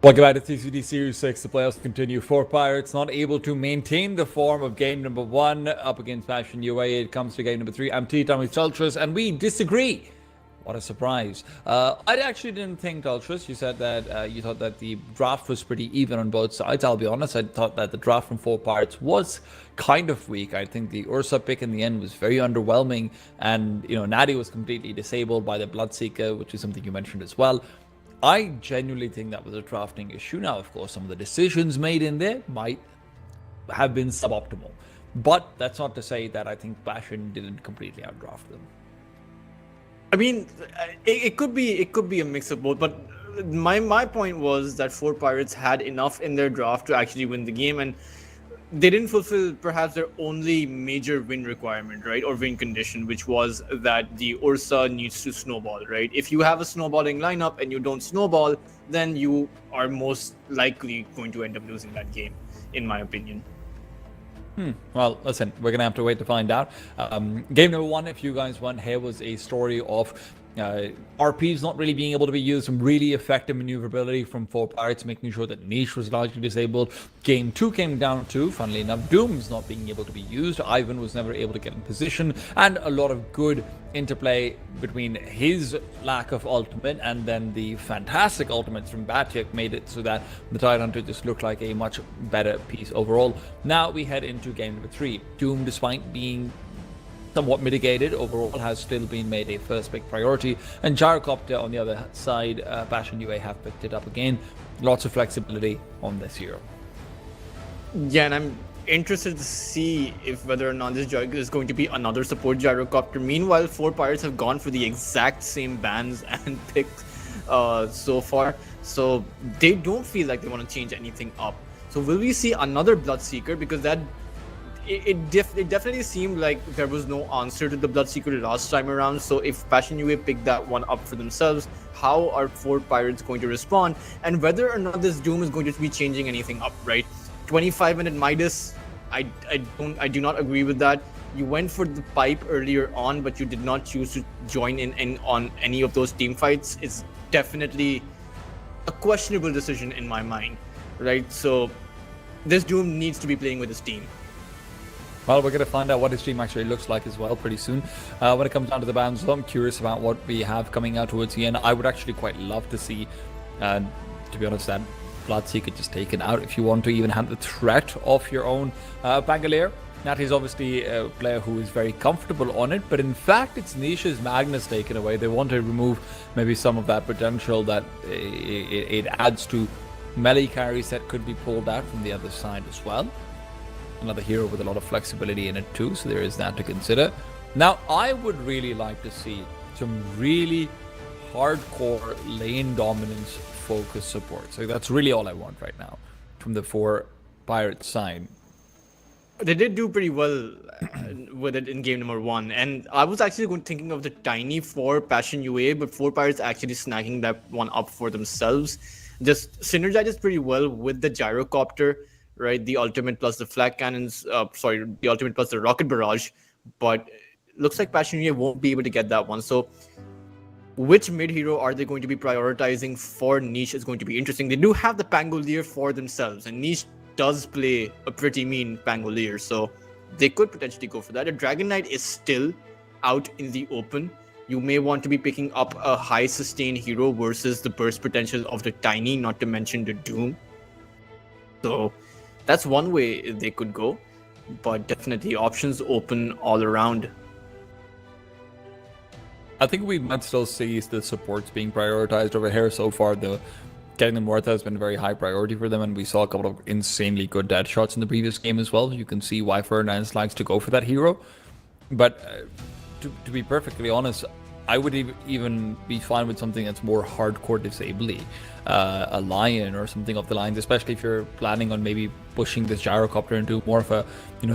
Welcome back to CCT Series 6. The playoffs continue. For Pirates, not able to maintain the form of game number 1 up against Passion UA. It comes to game number 3. I'm T-Tommy Tultras, and we disagree. What a surprise. I actually didn't think, Tultras, you said that you thought that the draft was pretty even on both sides. I'll be honest, I thought that the draft from 4 Pirates was kind of weak. I think the Ursa pick in the end was very underwhelming, and, you know, Natty was completely disabled by the Bloodseeker, which is something you mentioned as well. I genuinely think that was a drafting issue. Now, of course, some of the decisions made in there might have been suboptimal. But that's not to say that I think Passion didn't completely outdraft them. I mean, it could be a mix of both, but my point was that 4 Pirates had enough in their draft to actually win the game, and they didn't fulfill perhaps their only major win requirement, right, or win condition, which was that the Ursa needs to snowball, right? If you have a snowballing lineup and you don't snowball, then you are most likely going to end up losing that game, in my opinion. Well, listen, we're going to have to wait to find out. Game number 1, if you guys want, here was a story of RPs not really being able to be used, some really effective maneuverability from 4 Pirates, making sure that Niche was largely disabled. Game 2 came down to, funnily enough, Doom's not being able to be used. Ivan was never able to get in position, and a lot of good interplay between his lack of ultimate and then the fantastic ultimates from Batyek made it so that the Tidehunter just looked like a much better piece overall. Now we head into game number 3. Doom, despite being somewhat mitigated, overall has still been made a first pick priority, and Gyrocopter on the other side, Passion UA have picked it up again. Lots of flexibility on this hero. Yeah, and I'm interested to see if whether or not this is going to be another support Gyrocopter. Meanwhile, 4 Pirates have gone for the exact same bans and picks so far, so they don't feel like they want to change anything up. So will we see another Bloodseeker? Because that it definitely seemed like there was no answer to the Bloodseeker last time around. So if Passion UA picked that one up for themselves, how are 4 Pirates going to respond? And whether or not this Doom is going to be changing anything up, right? 25-minute Midas, I do not agree with that. You went for the pipe earlier on, but you did not choose to join in on any of those team fights. It's definitely a questionable decision in my mind, right? So this Doom needs to be playing with his team. Well, we're going to find out what his team actually looks like as well pretty soon. When it comes down to the bans, I'm curious about what we have coming out towards the end. I would actually quite love to see, to be honest, that Bloodseeker just taken out if you want to even have the threat of your own Pangolier. Nat is obviously a player who is very comfortable on it, but in fact it's Niche's Magnus taken away. They want to remove maybe some of that potential that it adds to melee carries that could be pulled out from the other side as well. Another hero with a lot of flexibility in it too, so there is that to consider. Now, I would really like to see some really hardcore lane dominance focus support. So that's really all I want right now from the 4 Pirates side. They did do pretty well with it in game number 1, and I was actually thinking of the Tiny for Passion UA, but 4 Pirates actually snagging that one up for themselves. Just synergizes pretty well with the Gyrocopter, right? The ultimate plus the flak cannons, the ultimate plus the rocket barrage, but looks like Passion UA won't be able to get that one. So which mid hero are they going to be prioritizing for Niche is going to be interesting. They do have the Pangolier for themselves, and Niche does play a pretty mean Pangolier, so they could potentially go for that. A Dragon Knight is still out in the open. You may want to be picking up a high sustain hero versus the burst potential of the Tiny, not to mention the Doom. So that's one way they could go, but definitely options open all around. I think we might still see the supports being prioritized over here so far. The getting the Mortha has been a very high priority for them, and we saw a couple of insanely good dead shots in the previous game as well. You can see why Fernandez likes to go for that hero. But to be perfectly honest, I would even be fine with something that's more hardcore disably, a Lion or something of the lines, especially if you're planning on maybe pushing this Gyrocopter into more of a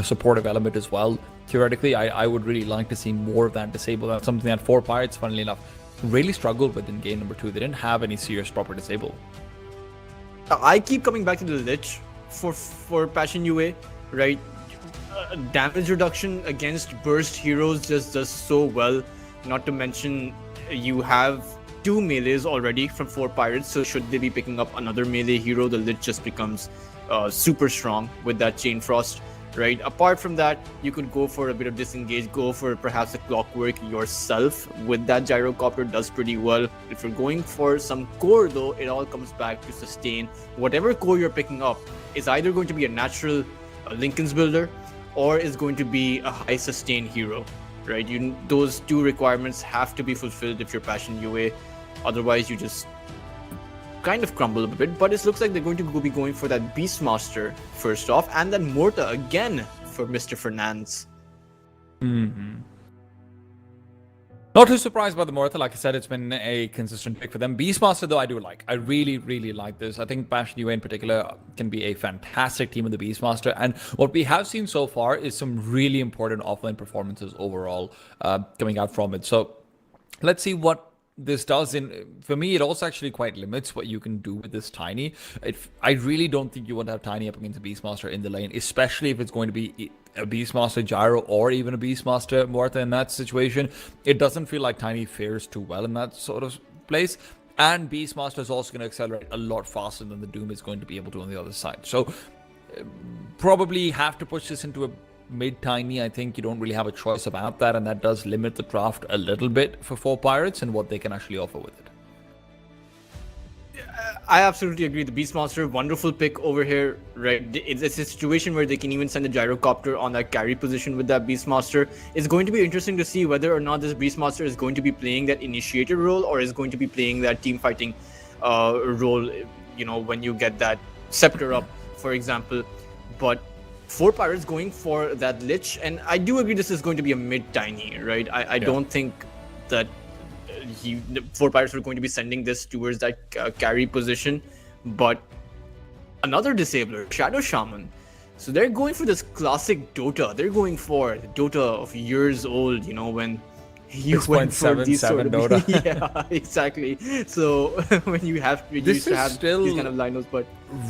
supportive element as well. Theoretically, I would really like to see more of that disable. That's something that 4 Pirates, funnily enough, really struggled with in game number 2. They didn't have any serious proper disable. I keep coming back to the Lich for Passion UA, right? Damage reduction against burst heroes just does so well. Not to mention, you have 2 melees already from 4 pirates, so should they be picking up another melee hero, the Lich just becomes super strong with that Chain Frost, right? Apart from that, you could go for a bit of disengage, go for perhaps a Clockwork yourself with that Gyrocopter, does pretty well. If you're going for some core though, it all comes back to sustain. Whatever core you're picking up is either going to be a natural Linken's builder or is going to be a high sustain hero, right? Those two requirements have to be fulfilled if you're Passion UA. Otherwise, you just kind of crumble a bit. But it looks like they're going to be going for that Beastmaster first off, and then Morta again for Mr. Fernandes. Not too surprised by the Morta. Like I said, it's been a consistent pick for them. Beastmaster, though, I do like. I really, really like this. I think Passion UA in particular can be a fantastic team with the Beastmaster. And what we have seen so far is some really important offline performances overall coming out from it. So let's see what this does. For me, it also actually quite limits what you can do with this Tiny. I really don't think you want to have Tiny up against a Beastmaster in the lane, especially if it's going to be a Beastmaster Gyro or even a Beastmaster Morta in that situation. It doesn't feel like Tiny fares too well in that sort of place. And Beastmaster is also going to accelerate a lot faster than the Doom is going to be able to on the other side. So probably have to push this into a mid-Tiny. I think you don't really have a choice about that, and that does limit the draft a little bit for 4 Pirates and what they can actually offer with it. I absolutely agree. The Beastmaster, wonderful pick over here, right? It's a situation where they can even send a Gyrocopter on that carry position with that Beastmaster. It's going to be interesting to see whether or not this Beastmaster is going to be playing that initiator role or is going to be playing that team fighting role, you know, when you get that Scepter up, for example. But 4 Pirates going for that Lich, and I do agree this is going to be a mid-Tiny, right? I don't think that 4 Pirates are going to be sending this towards that carry position, but another disabler, Shadow Shaman. So they're going for this classic Dota. They're going for the Dota of years old, you know, when you went for these sort of Dota. Yeah, exactly. So when you have to these kind of lineups, but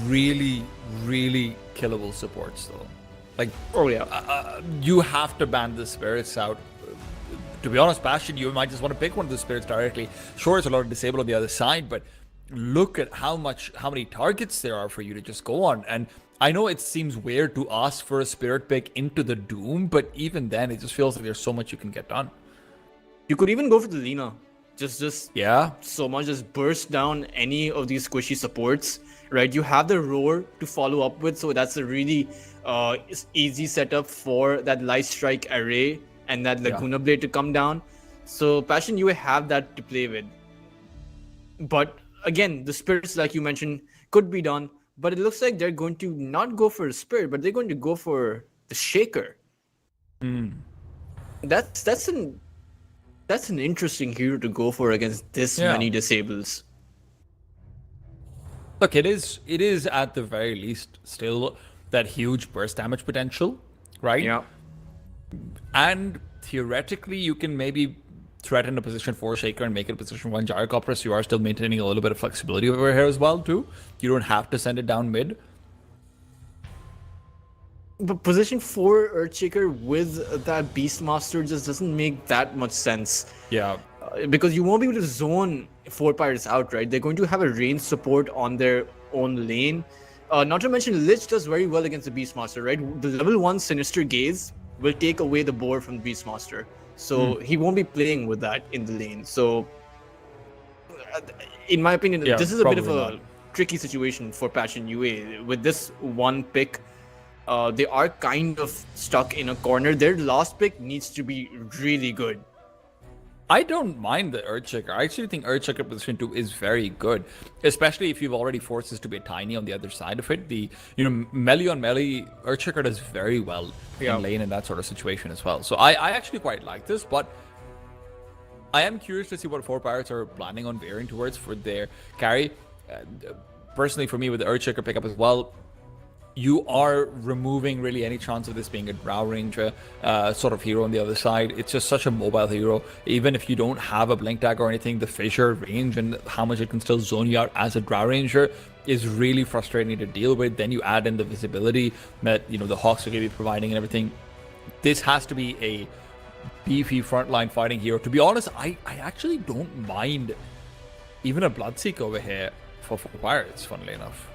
really, really killable supports though. Like, oh yeah, you have to ban the spirits out. To be honest, Bastion, you might just want to pick one of the spirits directly. Sure, it's a lot of disable on the other side, but look at how many targets there are for you to just go on. And I know it seems weird to ask for a spirit pick into the Doom, but even then, it just feels like there's so much you can get done. You could even go for the Lina. Just yeah, so much, just burst down any of these squishy supports, right? You have the Roar to follow up with, so that's a really easy setup for that Light Strike array and that Laguna Blade to come down. So Passion UA have that to play with. But again, the spirits, like you mentioned, could be done. But it looks like they're going to not go for a spirit, but they're going to go for the Shaker. That's an interesting hero to go for against this many disables. Look, it is at the very least still that huge burst damage potential, right? Yeah. And theoretically, you can maybe threaten a position 4 Shaker and make it a position 1 Gyrocopter, so you are still maintaining a little bit of flexibility over here as well, too. You don't have to send it down mid. But position 4 Earthshaker with that Beastmaster just doesn't make that much sense. Yeah. Because you won't be able to zone 4 Pirates out, right? They're going to have a range support on their own lane. Not to mention, Lich does very well against the Beastmaster, right? The level 1 Sinister Gaze will take away the board from the Beastmaster. So he won't be playing with that in the lane. So, in my opinion, this is a bit of a tricky situation for Passion UA. With this one pick, they are kind of stuck in a corner. Their last pick needs to be really good. I don't mind the Earthshaker. I actually think Earthshaker position 2 is very good, especially if you've already forced this to be a Tiny on the other side of it. The melee on melee, Earthshaker does very well in lane in that sort of situation as well. So I actually quite like this, but I am curious to see what 4 Pirates are planning on veering towards for their carry. Personally, for me, with the Earthshaker pickup as well, you are removing really any chance of this being a Drow Ranger sort of hero on the other side. It's just such a mobile hero. Even if you don't have a Blink Dagger or anything, the fissure range and how much it can still zone you out as a Drow Ranger is really frustrating to deal with. Then you add in the visibility that the Hawks are going to be providing and everything. This has to be a beefy frontline fighting hero. To be honest, I actually don't mind even a Bloodseeker over here for Pirates, funnily enough.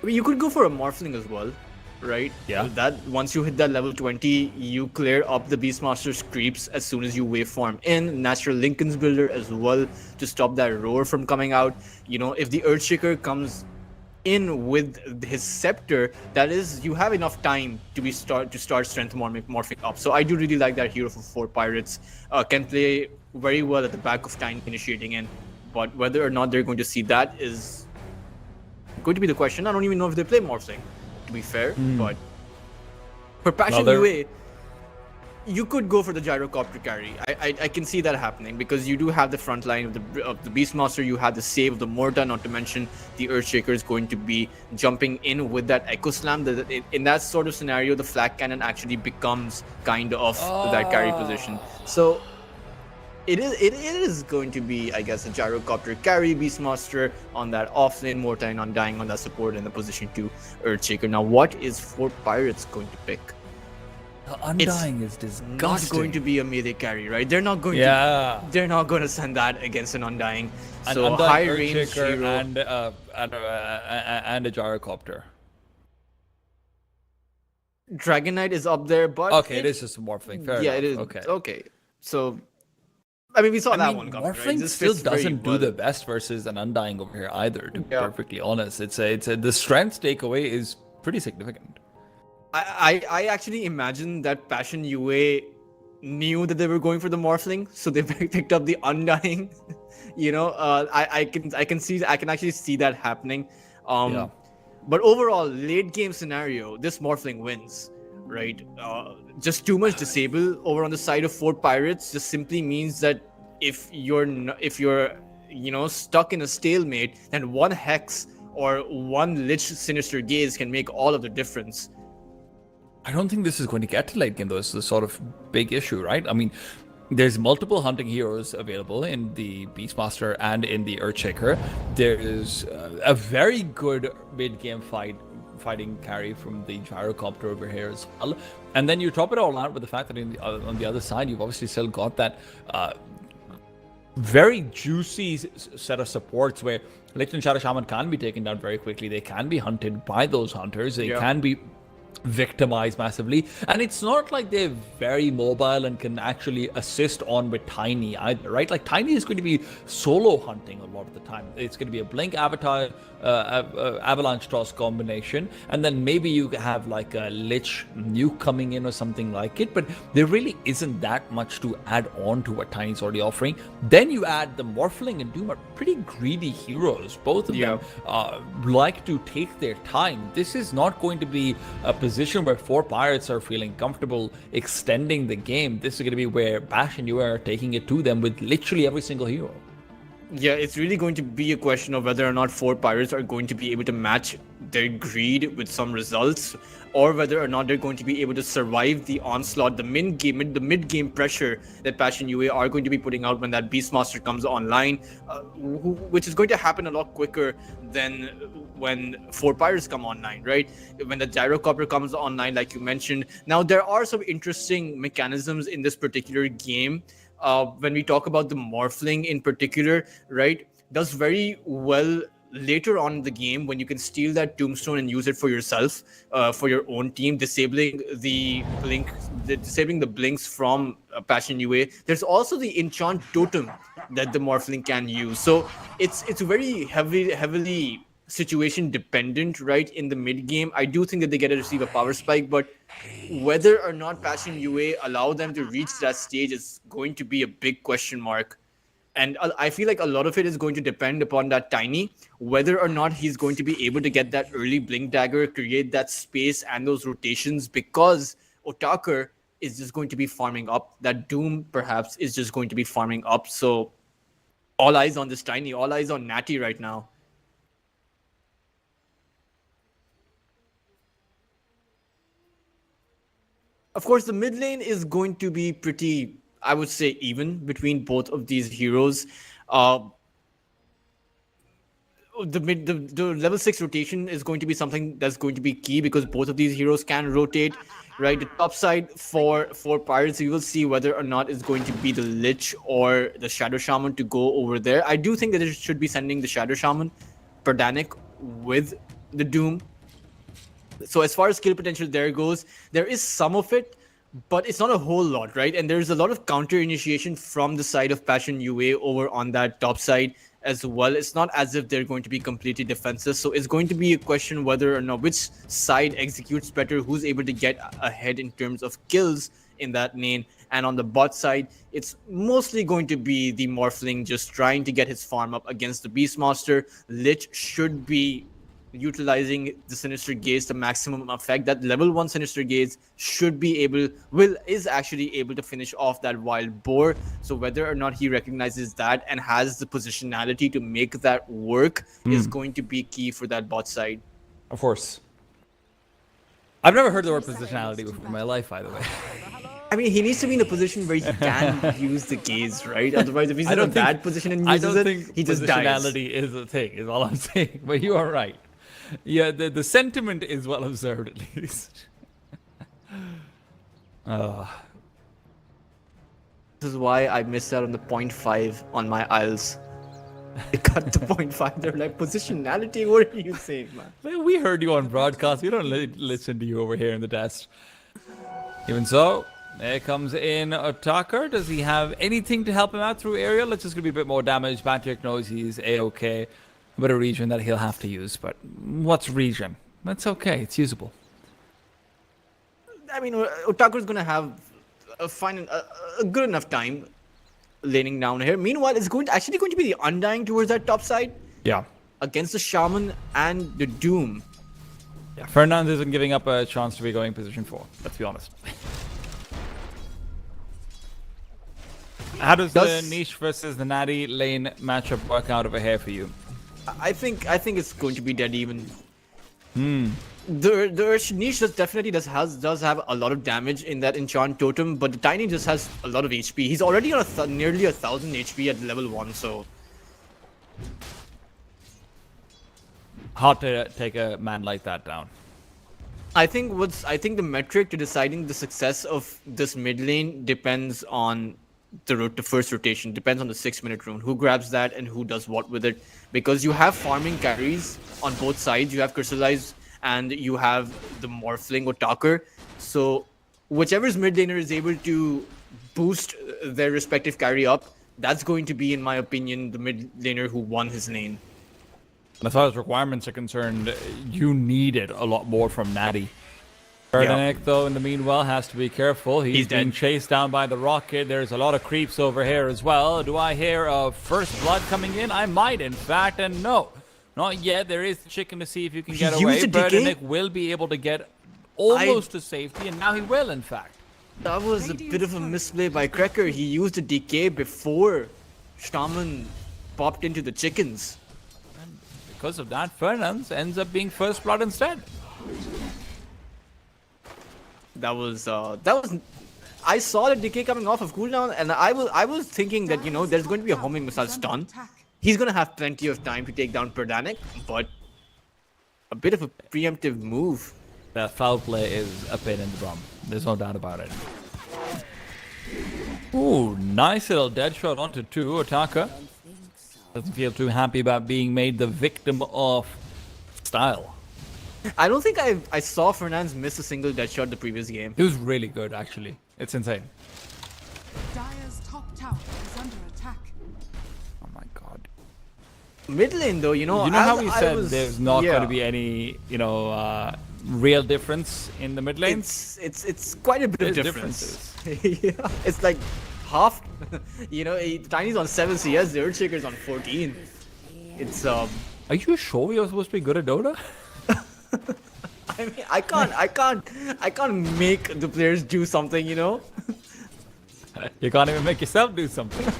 I mean, you could go for a Morphling as well, right? Yeah. That once you hit that level 20, you clear up the Beastmaster's creeps as soon as you waveform in. Natural Lincoln's Builder as well to stop that roar from coming out. You know, if the Earthshaker comes in with his scepter, that is, you have enough time to start strength morphing up. So I do really like that hero for Pirates. Can play very well at the back of Tiny initiating in, but whether or not they're going to see that is going to be the question. I don't even know if they play Morphling, to be fair, but for Passion UA, you could go for the Gyrocopter carry. I can see that happening because you do have the front line of the Beastmaster, you have the save of the Morta, not to mention the Earthshaker is going to be jumping in with that Echo Slam. In that sort of scenario, the Flak Cannon actually becomes kind of that carry position. So it is going to be, I guess, a Gyrocopter carry Beastmaster on that offlane, Morta and Undying on that support in the position 2 Earthshaker. Now, what is for Pirates going to pick? Undying is disgusting. Not going to be a melee carry, right? They're not going to. They're not going to send that against an Undying. So high range hero and a Gyrocopter. Dragon Knight is up there, but okay, it is just a Morphling. Fair enough. It is. Okay. Okay. So, I mean, we saw that one coming. Morphling right? still doesn't do the best versus an Undying over here either. To be perfectly honest, the strength takeaway is pretty significant. I actually imagine that Passion UA knew that they were going for the Morphling, so they picked up the Undying. You know, I can actually see that happening. But overall, late game scenario, this Morphling wins, right? Just too much disable over on the side of 4 Pirates just simply means that if you're stuck in a stalemate, then one Hex or one Lich Sinister Gaze can make all of the difference. I don't think this is going to get to late game, though. It's the sort of big issue, right? I mean, there's multiple hunting heroes available in the Beastmaster and in the Earthshaker. There's a very good mid-game fighting carry from the Gyrocopter over here as well. And then you top it all out with the fact that on the other side, you've obviously still got that very juicy set of supports where Lich and Shadow Shaman can be taken down very quickly. They can be hunted by those hunters. They can be victimized massively, and it's not like they're very mobile and can actually assist on with Tiny either, right? Like Tiny is going to be solo hunting a lot of the time. It's going to be a Blink Avatar Avalanche Toss combination, and then maybe you have like a Lich Nuke coming in or something like it, but there really isn't that much to add on to what Tiny's already offering. Then you add the Morphling and Doom are pretty greedy heroes. Both of them like to take their time. This is not going to be a position where 4 Pirates are feeling comfortable extending the game. This is going to be where Bash and you are taking it to them with literally every single hero. Yeah, it's really going to be a question of whether or not 4 Pirates are going to be able to match their greed with some results, or whether or not they're going to be able to survive the onslaught, the mid-game pressure that Passion UA are going to be putting out when that Beastmaster comes online, which is going to happen a lot quicker than when 4 Pirates come online, right? When the Gyrocopter comes online, like you mentioned. Now, there are some interesting mechanisms in this particular game. When we talk about the Morphling in particular, right, does very well later on in the game when you can steal that Tombstone and use it for yourself, for your own team, disabling the blinks from Passion UA. There's also the Enchant Totem that the Morphling can use. So it's very heavily situation dependent, right? In the mid game, I do think that they get to receive a power spike, but whether or not Passion UA allow them to reach that stage is going to be a big question mark. And I feel like a lot of it is going to depend upon that Tiny, whether or not he's going to be able to get that early Blink Dagger, create that space and those rotations, because Otakar is just going to be farming up. That Doom perhaps is just going to be farming up. So all eyes on this Tiny, all eyes on Natty right now. Of course, the mid lane is going to be pretty, I would say, even between both of these heroes. the level 6 rotation is going to be something that's going to be key because both of these heroes can rotate, right? The top side for Pirates, you will see whether or not it's going to be the Lich or the Shadow Shaman to go over there. I do think that it should be sending the Shadow Shaman, Perdanic with the Doom. So as far as skill potential there goes, there is some of it, but it's not a whole lot, right? And there's a lot of counter initiation from the side of Passion UA over on that top side as well. It's not as if they're going to be completely defensive. So it's going to be a question whether or not which side executes better, who's able to get ahead in terms of kills in that lane. And on the bot side, it's mostly going to be the Morphling just trying to get his farm up against the Beastmaster. Lich should be utilizing the Sinister Gaze to maximum effect. That level 1 Sinister Gaze should be is actually able to finish off that Wild Boar. So whether or not he recognizes that and has the positionality to make that work is going to be key for that bot side. Of course. I've never heard the word positionality before in my life, by the way. I mean, he needs to be in a position where he can use the gaze, right? Otherwise, if he's in a bad position and uses it, he just dies. Positionality is a thing, is all I'm saying. But you are right. Yeah, the sentiment is well observed, at least. This is why I missed out on the 0.5 on my Isles. They cut to 0.5. They're like, positionality? What are you saying, man? We heard you on broadcast. We don't listen to you over here in the desk. Even so, there comes in Attacker. Does he have anything to help him out through aerial? It's just going to be a bit more damage. Patrick knows he's A-okay. A bit of regen that he'll have to use, but what's regen? That's okay. It's usable. I mean, Otaku's going to have a good enough time laning down here. Meanwhile, it's actually going to be the Undying towards that top side. Yeah. Against the Shaman and the Doom. Yeah, Fernand isn't giving up a chance to be going position 4. Let's be honest. How does the niche versus the natty lane matchup work out over here for you? I think it's going to be dead even. The niche definitely does have a lot of damage in that enchant totem, but the tiny just has a lot of HP. He's already on nearly 1,000 HP at level 1, so hard to take a man like that down. I think the metric to deciding the success of this mid lane depends on the first rotation, depends on the 6-minute rune, who grabs that and who does what with it, because you have farming carries on both sides. You have Crystallize and you have the Morphling or Talker, so whichever's mid laner is able to boost their respective carry up, that's going to be, in my opinion, the mid laner who won his lane. And as far as requirements are concerned, you needed a lot more from Natty. Ferdinand, though, in the meanwhile, has to be careful. He's being chased down by the rocket. There's a lot of creeps over here as well. Do I hear a first blood coming in? I might, in fact, and no. Not yet. There is the chicken to see if you can get away. Ferdinand will be able to get almost to safety, and now he will, in fact. That was a bit of a misplay by Cracker. He used a decay before Shaman popped into the chickens. And because of that, Fernand ends up being first blood instead. That was I saw the decay coming off of cooldown, and I was thinking that, you know, there's going to be a homing missile stun. He's going to have plenty of time to take down Perdanic, but a bit of a preemptive move. That foul play is a pain in the bum. There's no doubt about it. Ooh, nice little dead shot onto 2. Otaka doesn't feel too happy about being made the victim of style. I don't think I saw Fernandez miss a single dead shot the previous game. It was really good, actually. It's insane. Dire's top tower is under attack. Oh my god. Mid lane, though, you know how we said there's not going to be any, real difference in the mid lane? It's quite a bit of difference. Yeah, it's like half. Tiny's on 7 CS, the Earthshaker's on 14. It's Are you sure you're supposed to be good at Dota? I mean, I can't make the players do something, you know? You can't even make yourself do something.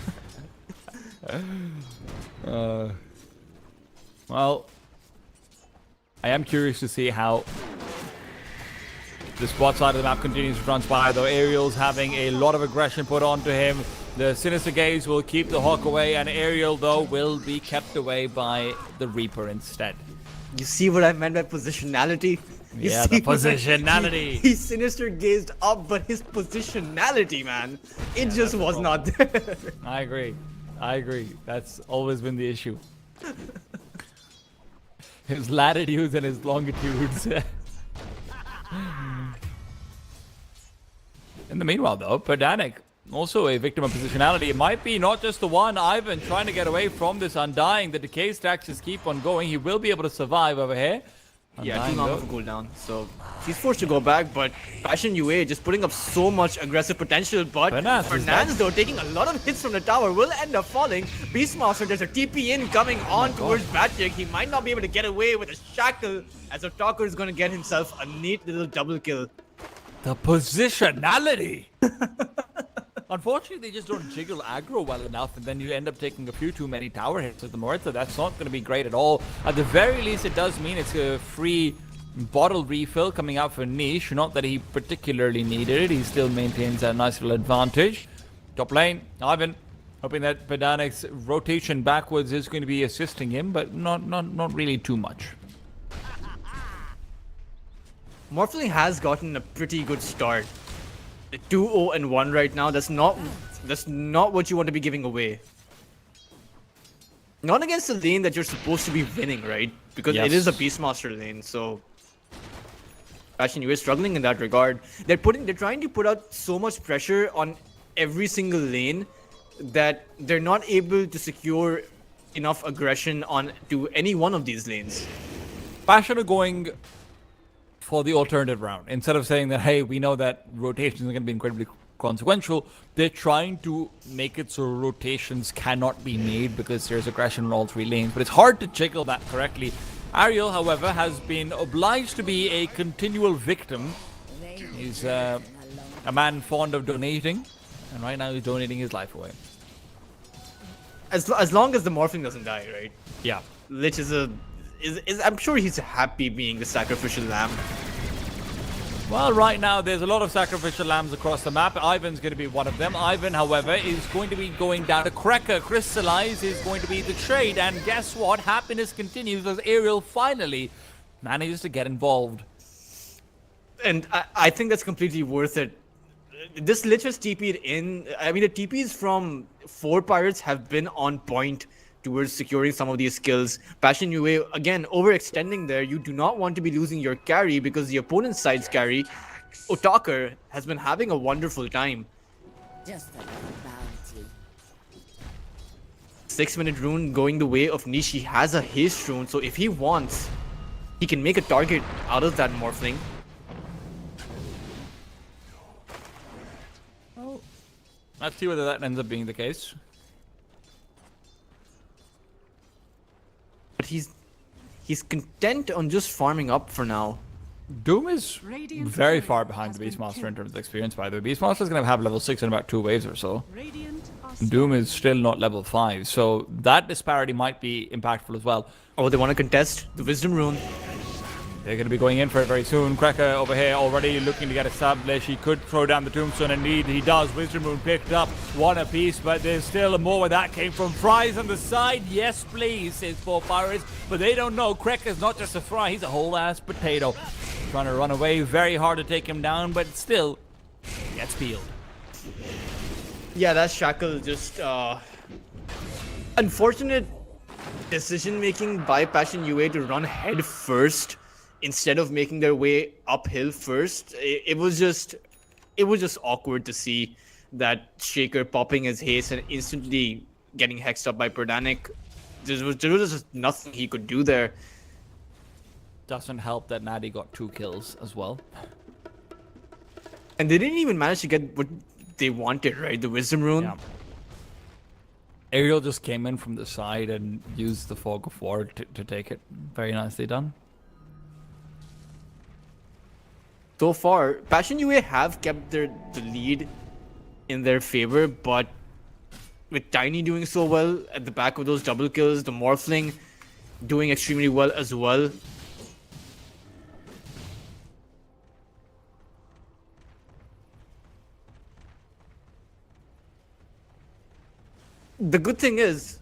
Well, I am curious to see how this bot side of the map continues to transpire, though. Aerial's having a lot of aggression put onto him. The Sinister Gaze will keep the Hawk away, and Aerial, though, will be kept away by the Reaper instead. You see what I meant by positionality? You Yeah, see the positionality. He sinister gazed up, but his positionality, man, it just was not there. I agree. That's always been the issue. His latitudes and his longitudes. In the meanwhile, though, Pedanic, also a victim of positionality. It might be not just the one. Ivan trying to get away from this Undying. The decay stacks just keep on going. He will be able to survive over here. Yeah, Undying, too long though. of a cooldown, so he's forced to go back, but Passion UA just putting up so much aggressive potential, but Fernandes, though, taking a lot of hits from the tower, will end up falling. Beastmaster, there's a TP in coming on towards Batrick. He might not be able to get away with a shackle, as Otaker is going to get himself a neat little double kill. The positionality! Unfortunately, they just don't jiggle aggro well enough, and then you end up taking a few too many tower hits with the Morita. That's not going to be great at all. At the very least, it does mean it's a free bottle refill coming out for Niche. Not that he particularly needed it. He still maintains a nice little advantage. Top lane, Ivan, hoping that Pedanic's rotation backwards is going to be assisting him, but not really too much. Morphling has gotten a pretty good start. 2-0-1 right now. That's not what you want to be giving away. Not against a lane that you're supposed to be winning, right? Because it is a Beastmaster lane, so Passion UA is struggling in that regard. They're trying to put out so much pressure on every single lane that they're not able to secure enough aggression on to any one of these lanes. Passion are going for the alternative round. Instead of saying that, hey, we know that rotations are going to be incredibly consequential, they're trying to make it so rotations cannot be made because there's aggression in all three lanes. But it's hard to jiggle that correctly. Ariel, however, has been obliged to be a continual victim. He's a man fond of donating, and right now he's donating his life away. As long as the Morphling doesn't die, right? Yeah. Lich is I'm sure he's happy being the sacrificial lamb. Well, right now, there's a lot of sacrificial lambs across the map. Ivan's going to be one of them. Ivan, however, is going to be going down to Cracker. Crystallize is going to be the trade. And guess what? Happiness continues as Ariel finally manages to get involved. And I think that's completely worth it. This Lich has TP'd in. I mean, the TPs from 4 Pirates have been on point towards securing some of these skills. Passion UA, again, overextending there. You do not want to be losing your carry because the opponent's side's carry, Otaker, has been having a wonderful time. Just another bounty. 6-minute rune going the way of Niche. He has a haste rune, so if he wants, he can make a target out of that Morphling. Oh, let's see whether that ends up being the case. But he's content on just farming up for now. Doom is Radiant's very courier far behind has the been Beastmaster in killed. terms of experience, by the way. Beastmaster is going to have level 6 in about 2 waves or so. Radiant are Doom is still not level 5, so that disparity might be impactful as well. Oh, they want to contest the Wisdom Rune. They're going to be going in for it very soon. Cracker over here already looking to get established. He could throw down the Tombstone, indeed he does. Wisdom Rune picked up one apiece, but there's still more where that came from. Fry's on the side. Yes, please, says 4 Pirates, but they don't know. Cracker's not just a fry, he's a whole-ass potato. Trying to run away, very hard to take him down, but still gets peeled. Yeah, that shackle just unfortunate decision making by Passion UA to run head first instead of making their way uphill first. It was just awkward to see that Shaker popping his haste and instantly getting hexed up by Perdanic. There was just nothing he could do there. Doesn't help that Natty got 2 kills as well. And they didn't even manage to get what they wanted, right? The Wisdom Rune. Yeah. Ariel just came in from the side and used the Fog of War to take it. Very nicely done. So far, Passion UA have kept the lead in their favor, but with Tiny doing so well at the back of those double kills, the Morphling doing extremely well as well. The good thing is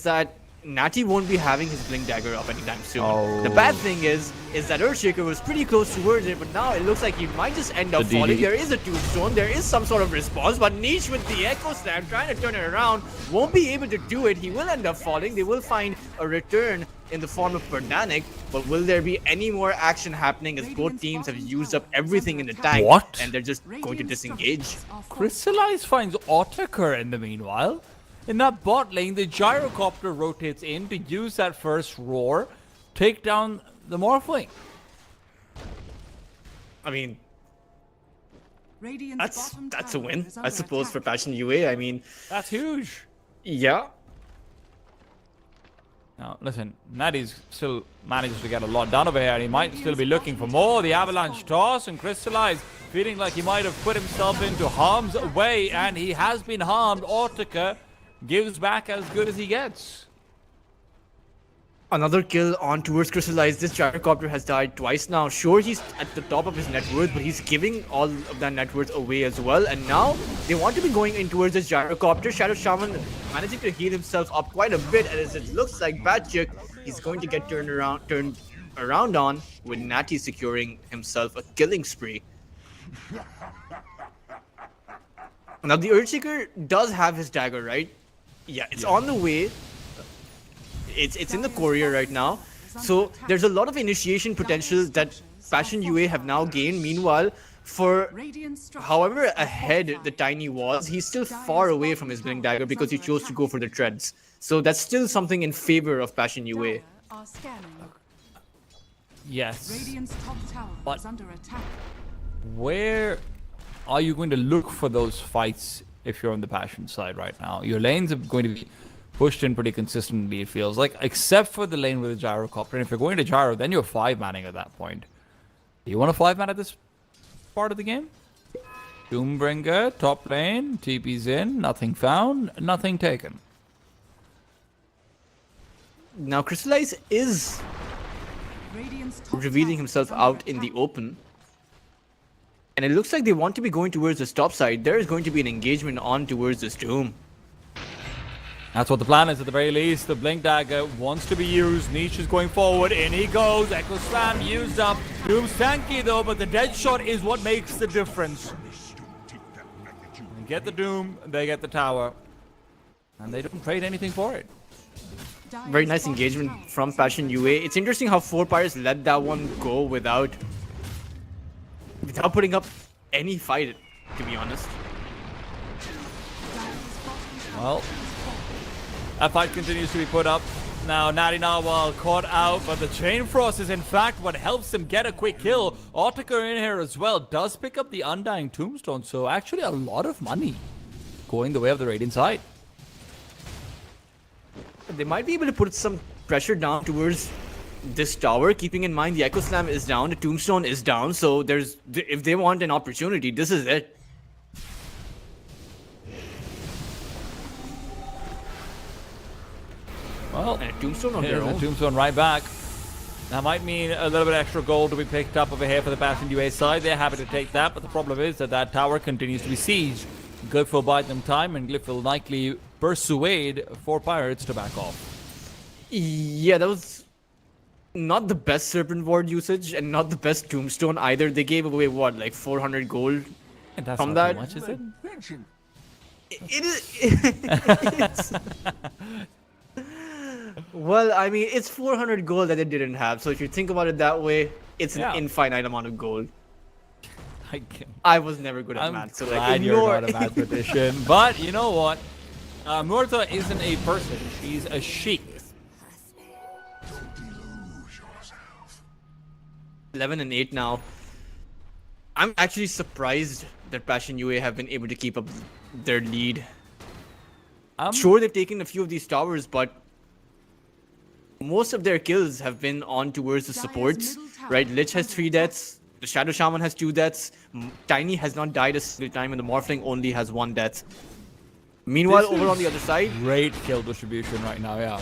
that Natty won't be having his Blink Dagger up anytime soon. Oh. The bad thing is that Earthshaker was pretty close towards it, but now it looks like he might just end up The falling. DD. There is a Tombstone, there is some sort of response, but Niche with the Echo Slam trying to turn it around won't be able to do it. He will end up falling. They will find a return in the form of Perdanic, but will there be any more action happening as both teams have used up everything in the tank What? and they're just going to disengage? Crystallize finds Ottaker in the meanwhile. In that bot lane, the gyrocopter rotates in to use that first roar, take down the Morphling. I mean, Radiant's bottom that's a tower win, is I under suppose, for attack. Passion UA. I mean, That's huge. yeah. Now, listen, Natty's still manages to get a lot done over here, and he might still be looking for more. The Avalanche toss and Crystallize, feeling like he might have put himself into harm's way, and he has been harmed. Ottaker gives back as good as he gets. Another kill on towards Crystallize. This gyrocopter has died twice now. Sure, he's at the top of his net worth, but he's giving all of that net worth away as well. And now they want to be going in towards this gyrocopter. Shadow Shaman managing to heal himself up quite a bit, as it looks like Batchik is going to get turned around on, with Natty securing himself a killing spree. Now the Earthshaker does have his dagger, right? Yeah, it's on the way. It's in the courier right now. So there's a lot of initiation potential that Passion UA have now gained. Meanwhile, for Radiant structures however are ahead the fortified. Tiny was, he's still far away from his Blink Dagger because he chose to go for the treads. So that's still something in favor of Passion UA. Dire are scanning. Yes. Radiant's top tower But- is under attack. Where are you going to look for those fights if you're on the Passion side right now? Your lanes are going to be pushed in pretty consistently, it feels like, except for the lane with the gyrocopter. And if you're going to gyro, then you're 5-manning at that point. Do you want to 5-man at this part of the game? Doombringer, top lane, TP's in, nothing found, nothing taken. Now Crystallize is Radiant's top revealing tower himself is under out in the attack. open. And it looks like they want to be going towards the top side. There is going to be an engagement on towards this Doom. That's what the plan is at the very least. The Blink Dagger wants to be used. Niche is going forward. In he goes. Echo Slam used up. Doom's tanky though, but the dead shot is what makes the difference. They get the Doom, they get the tower. And they don't trade anything for it. Dire's Very nice bottom engagement tower from is under Passion UA. It's interesting how 4 Pirates let that one go without putting up any fight, to be honest. Dire's bottom tower Well, is fortified. that fight continues to be put up. Now, Natty Narwhal caught out, but the Chain Frost is in fact what helps him get a quick kill. Ottaker in here as well does pick up the Undying Tombstone, so actually a lot of money going the way of the Radiant side. They might be able to put some pressure down towards this tower, keeping in mind the Echo Slam is down, the Tombstone is down, so if they want an opportunity, this is it. Well, And a Tombstone on their here's the own. Tombstone right back. That might mean a little bit extra gold to be picked up over here for the Passion UA side. They're happy to take that, but the problem is that that tower continues to be sieged. Glyph will buy them time, and Glyph will likely persuade 4 Pirates to back off. Yeah, that was not the best Serpent Ward usage and not the best Tombstone either. They gave away what, like 400 gold? And that's From not that- too much, is it? It is. Well, I mean, it's 400 gold that they didn't have. So if you think about it that way, it's Yeah. an infinite amount of gold. I can I was never good at I'm math, so glad like you're ignore. not a mathematician. But you know what? Murtha isn't a person. She's a sheik. Deluge yourself. 11 and 8 now. I'm actually surprised that Passion UA have been able to keep up their lead. Sure, they've taken a few of these towers, but most of their kills have been on towards the Dire's supports, middle tower right? Lich is has under 3 deaths, the Shadow Shaman has 2 deaths, Tiny has not died a single time, and the Morphling only has 1 death. Meanwhile, This over on is- the other side, Great kill distribution right now, yeah.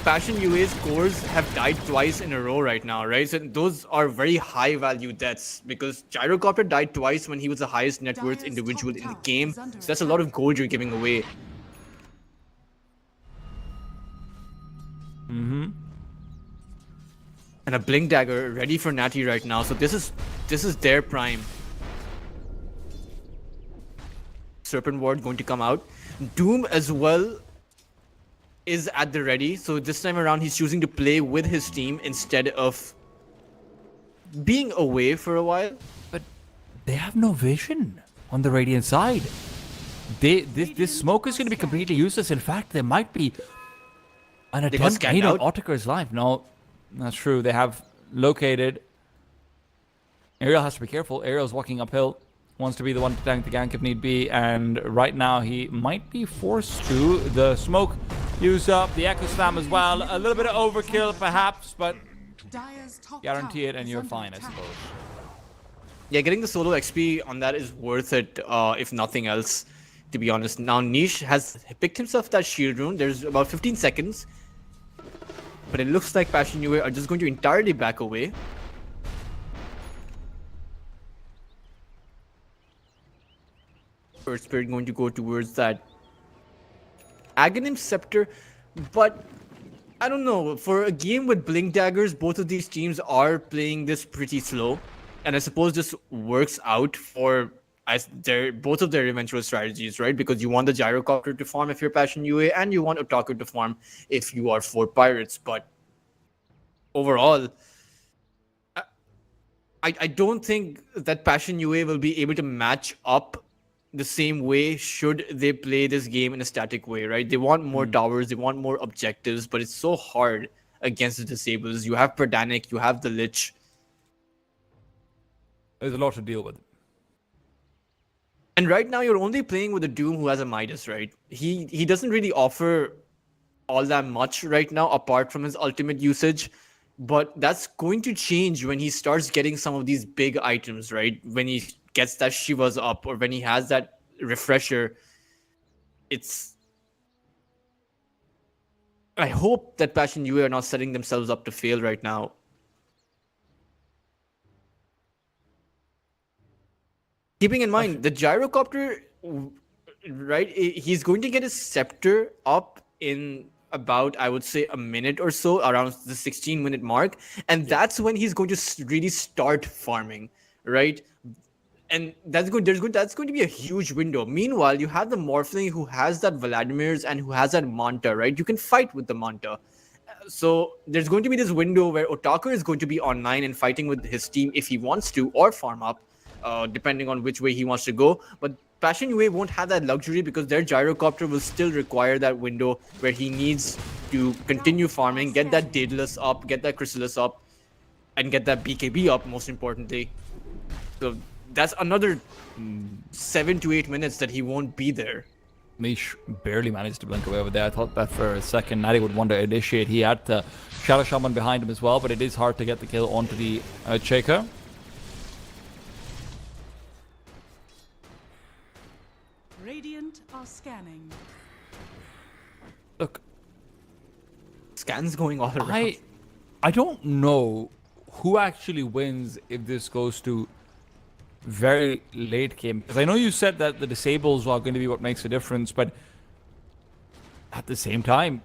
Passion UA's cores have died twice in a row right now, right? So those are very high value deaths because Gyrocopter died twice when he was the highest net worth Dire's individual top in the tower game. is under So that's a lot of gold you're giving away. Mm-hmm. And a Blink Dagger ready for Natty right now. So this is their prime. Serpent Ward going to come out. Doom as well is at the ready. So this time around, he's choosing to play with his team instead of being away for a while. But they have no vision on the Radiant side. This smoke is going to be completely useless. In fact, there might be an attempt made on Ottiker's life. No, that's true. They have located. Ariel has to be careful. Ariel's walking uphill. Wants to be the one to tank the gank if need be. And right now, he might be forced to. The smoke use up. The Echo Slam as well. A little bit of overkill, perhaps, but guarantee it and you're fine, I suppose. Yeah, getting the solo XP on that is worth it, if nothing else, to be honest. Now, Niche has picked himself that shield rune. There's about 15 seconds. But it looks like Passion UA are just going to entirely back away. Earth Spirit going to go towards that Aghanim Scepter. But I don't know. For a game with Blink Daggers, both of these teams are playing this pretty slow. And I suppose this works out for both of their eventual strategies, right? Because you want the Gyrocopter to farm if you're Passion UA, and you want Otaku to farm if you are 4 Pirates. But overall, I don't think that Passion UA will be able to match up the same way should they play this game in a static way, right? They want more towers, they want more objectives, but it's so hard against the disables. You have Perdanic, you have the Lich. There's a lot to deal with. And right now you're only playing with a Doom who has a Midas, right? He doesn't really offer all that much right now apart from his ultimate usage. But that's going to change when he starts getting some of these big items, right? When he gets that Shiva's up or when he has that refresher. I hope that Passion UA are not setting themselves up to fail right now. Keeping in mind, the Gyrocopter, right? He's going to get his Scepter up in about, I would say, a minute or so, around the 16-minute mark. And that's when he's going to really start farming, right? And that's going to be a huge window. Meanwhile, you have the Morphling who has that Vladimir's and who has that Manta, right? You can fight with the Manta. So there's going to be this window where Otaku is going to be online and fighting with his team if he wants to, or farm up, depending on which way he wants to go. But Passion UA won't have that luxury because their Gyrocopter will still require that window where he needs to continue farming, get that Daedalus up, get that Chrysalis up, and get that BKB up, most importantly. So that's another 7 to 8 minutes that he won't be there. Mish barely managed to blink away over there. I thought that for a second Natty would want to initiate. He had the Shadow Shaman behind him as well, but it is hard to get the kill onto the Shaker. Radiant are scanning. Look, Scans going all around. I don't know who actually wins if this goes to very late game, because I know you said that the disables are going to be what makes a difference, but at the same time,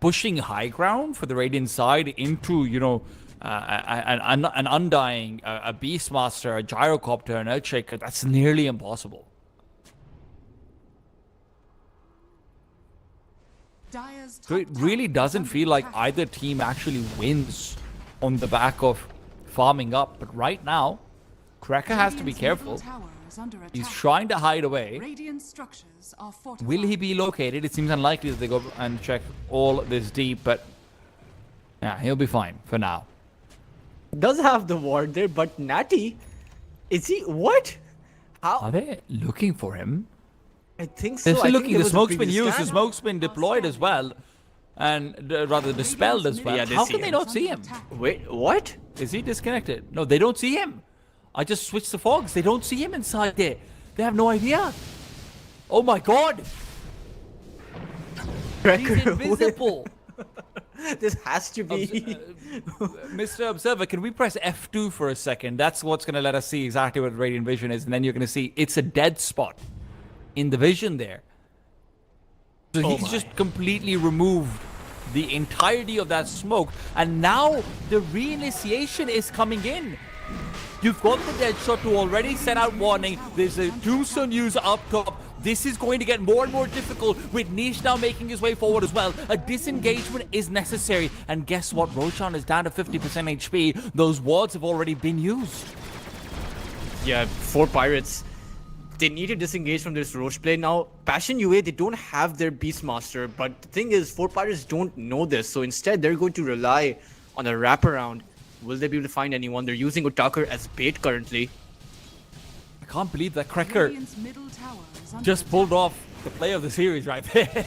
pushing high ground for the Radiant side into, you know, an Undying, a Beastmaster, a Gyrocopter, an Earthshaker, that's nearly impossible. So it really doesn't feel like either team actually wins on the back of farming up. But right now, Cracker has to be careful. He's trying to hide away. Will he be located? It seems unlikely that they go and check all this deep, but yeah, he'll be fine for now. Does have the ward there, but Natty, is he what? How are they looking for him? I think so. They're still looking. The smoke's been used. The smoke's been deployed as well, and rather dispelled as well. How can they not see him? Wait, what? Is he disconnected? No, they don't see him. I just switched the fogs. They don't see him inside there. They have no idea. Oh my god! He's invisible. This has to be. Mr. Observer, can we press F2 for a second? That's what's going to let us see exactly what Radiant Vision is, and then you're going to see it's a dead spot in the vision there. So he's just completely removed the entirety of that smoke, and now the reinitiation is coming in. You've got the Deadshot to already set out warning. There's a Tombstone user up top. This is going to get more and more difficult with Niche now making his way forward as well. A disengagement is necessary. And guess what? Roshan is down to 50% HP. Those wards have already been used. Yeah, 4 Pirates. They need to disengage from this Roche play. Now, Passion UA, they don't have their Beastmaster. But the thing is, 4 Pirates don't know this. So instead, they're going to rely on a wraparound. Will they be able to find anyone? They're using Otakar as bait currently. I can't believe that Cracker Radiant's middle tower is under just pulled off the play of the series right there.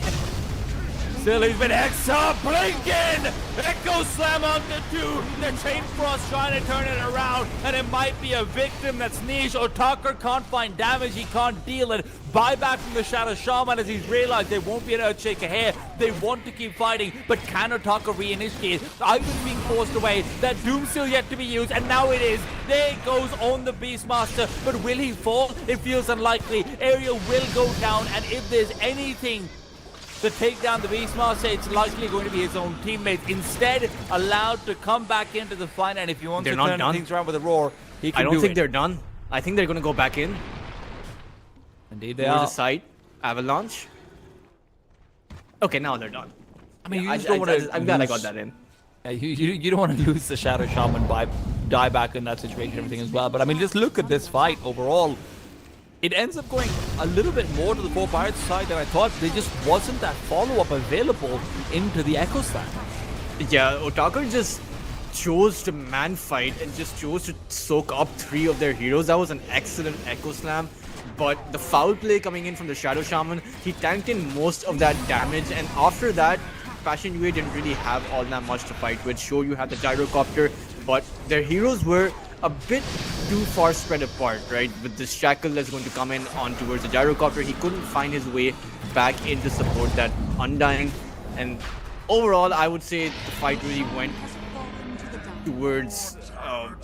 Still, he's been Hexa blinking! Echo Slam on the 2. The Chain Frost trying to turn it around, and it might be a victim that's Niche. Otakar can't find damage, he can't deal it. Buyback from the Shadow Shaman as he's realized they won't be an Earthshaker here. They want to keep fighting, but can Otakar reinitiate? Ivan's being forced away. That Doom still yet to be used, and now it is. There it goes on the Beastmaster, but will he fall? It feels unlikely. Ariel will go down, and if there's anything to take down the Beastmaster, it's likely going to be his own teammates. Instead, allowed to come back into the fight, and if he wants to turn things around with a roar, he can do it. I don't think they're done. I think they're going to go back in. Indeed, they Towards are. the side. Avalanche. Okay, now they're done. I mean, you I, just don't want to. I'm glad I got that in. Yeah, you don't want to lose the Shadow Shaman by die back in that situation and everything as well. But I mean, just look at this fight overall. It ends up going a little bit more to the 4 Pirates side than I thought. There just wasn't that follow-up available into the Echo Slam. Yeah, Otakar just chose to man fight and just chose to soak up 3 of their heroes. That was an excellent Echo Slam. But the foul play coming in from the Shadow Shaman, he tanked in most of that damage. And after that, Passion UA didn't really have all that much to fight with. Sure, you had the Gyrocopter, but their heroes were a bit too far spread apart, right? With this Shackle that's going to come in on towards the Gyrocopter, he couldn't find his way back in to support that Undying. And overall, I would say the fight really went towards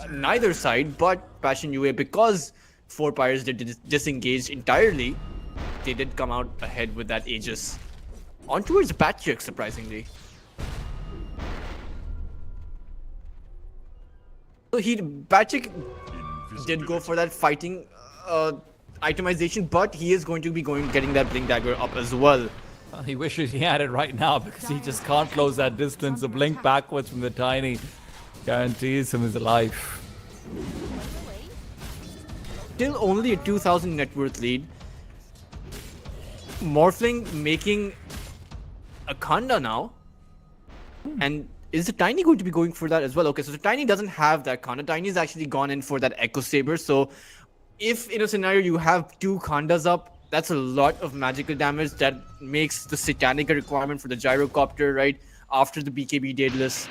neither side, but Passion UA, because 4 Pirates did disengage entirely, they did come out ahead with that Aegis. On towards Patrick, surprisingly. So Patrick did go for that fighting itemization, but he is going to be getting that Blink Dagger up as well. Well, he wishes he had it right now because he just can't close that distance. The blink backwards from the Tiny guarantees him his life. Still only a 2,000 net worth lead. Morphling making a Khanda now. And is the Tiny going to be going for that as well? Okay, so the Tiny doesn't have that Khanda. Tiny's actually gone in for that Echo Saber. So if in a scenario you have 2 Khandas up, that's a lot of magical damage. That makes the Satanic a requirement for the Gyrocopter, right? After the BKB Daedalus.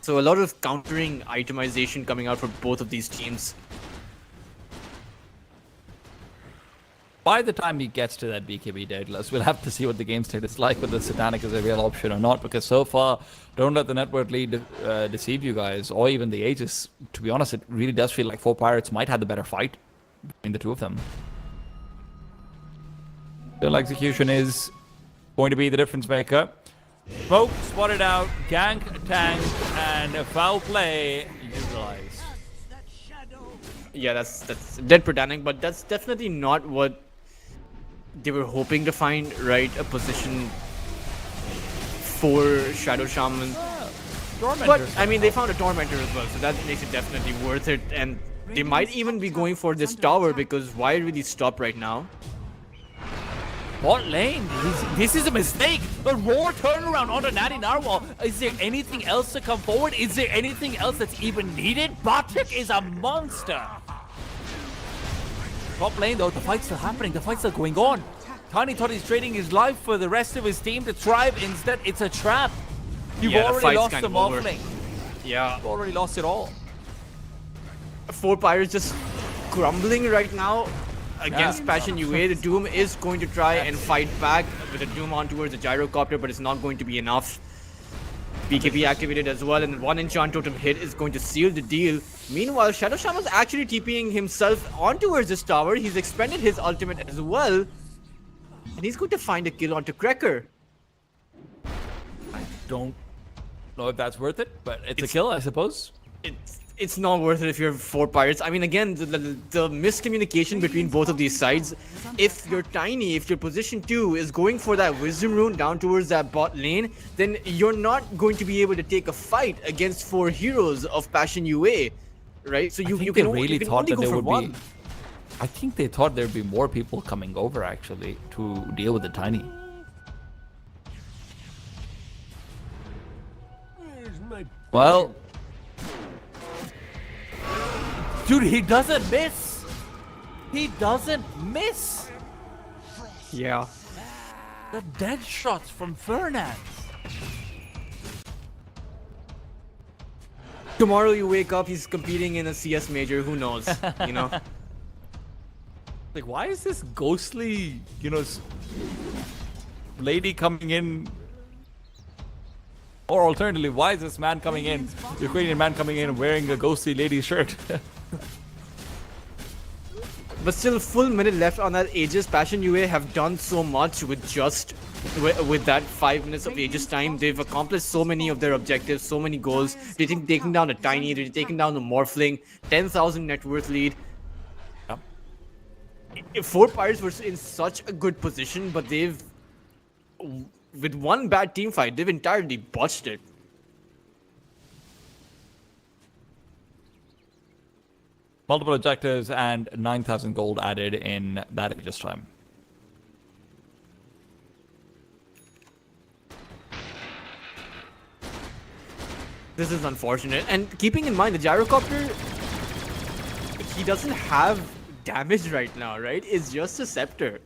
So a lot of countering itemization coming out for both of these teams. By the time he gets to that BKB Daedalus, we'll have to see what the game state is like, whether the Satanic is a real option or not, because so far, don't let the network lead deceive you guys, or even the Aegis. To be honest, it really does feel like 4 Pirates might have the better fight between the two of them. Still, execution is going to be the difference maker. Smoke spotted out, gank, tank, and a foul play utilized. Yeah, that's dead Britannic, but that's definitely not what they were hoping to find, right? A position for Shadow Shaman. But, I mean, they found a Tormentor as well, so that makes it definitely worth it. And they might even be going for this tower, because why really stop right now? Bot lane, this is a mistake. A raw turnaround onto Natty Narwhal. Is there anything else to come forward? Is there anything else that's even needed? Batrick is a monster. Top lane though, the fight's still happening. The fight's still going on. Tiny thought he's trading his life for the rest of his team to thrive. Instead, it's a trap. You've already lost the mob lane. Yeah. You've already lost it all. 4 Pirates just crumbling right now against Passion UA. The Doom is going to try and fight back with a Doom on towards the Gyrocopter, but it's not going to be enough. BKB activated as well, and 1 Enchant Totem hit is going to seal the deal. Meanwhile, Shadow Shaman's actually TPing himself on towards this tower. He's expended his ultimate as well. And he's going to find a kill onto Cracker. don't know if that's worth it, but it's a kill, I suppose. It's not worth it if you're 4 pirates. I mean, again, the miscommunication between both of these sides. If you're tiny, if your position 2 is going for that wisdom rune down towards that bot lane, then you're not going to be able to take a fight against 4 heroes of Passion UA, right? So you can only go for one. I think they thought there'd be more people coming over actually to deal with the tiny. Well, dude, he doesn't miss. He doesn't miss. Yeah. The dead shots from Fernand. Tomorrow you wake up, he's competing in a CS major. Who knows? You know. Like, why is this ghostly, lady coming in? Or alternatively, why is this man coming in, Ukrainian man coming in wearing a ghostly lady shirt? But still, full minute left on that Aegis. Passion UA have done so much with that 5 minutes of Aegis time. They've accomplished so many of their objectives, so many goals. They've taken down a Tiny, they've taken down the Morphling, 10,000 net worth lead. Yep. 4 Pirates were in such a good position, but they've, with one bad team fight, they've entirely botched it. Multiple objectives and 9,000 gold added in that Aegis time. This is unfortunate. And keeping in mind, the Gyrocopter, he doesn't have damage right now, right? It's just a Scepter.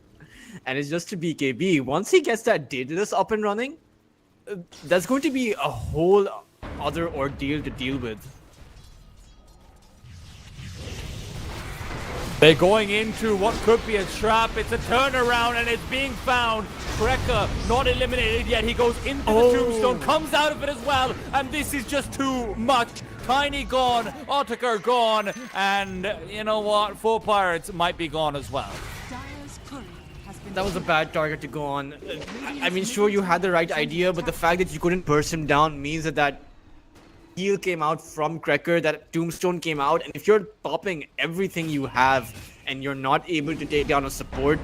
And it's just a BKB. Once he gets that Daedalus up and running, that's going to be a whole other ordeal to deal with. They're going into what could be a trap. It's a turnaround and it's being found. Kreka not eliminated yet. He goes into the tombstone, comes out of it as well. And this is just too much. Tiny gone, Otakar gone. And you know what? 4 Pirates might be gone as well. Dire's courier has been That was a bad target to go on. I mean, sure, you had the right idea, but the fact that you couldn't burst him down means that heal came out from Cracker, that tombstone came out, and if you're popping everything you have and you're not able to take down a support,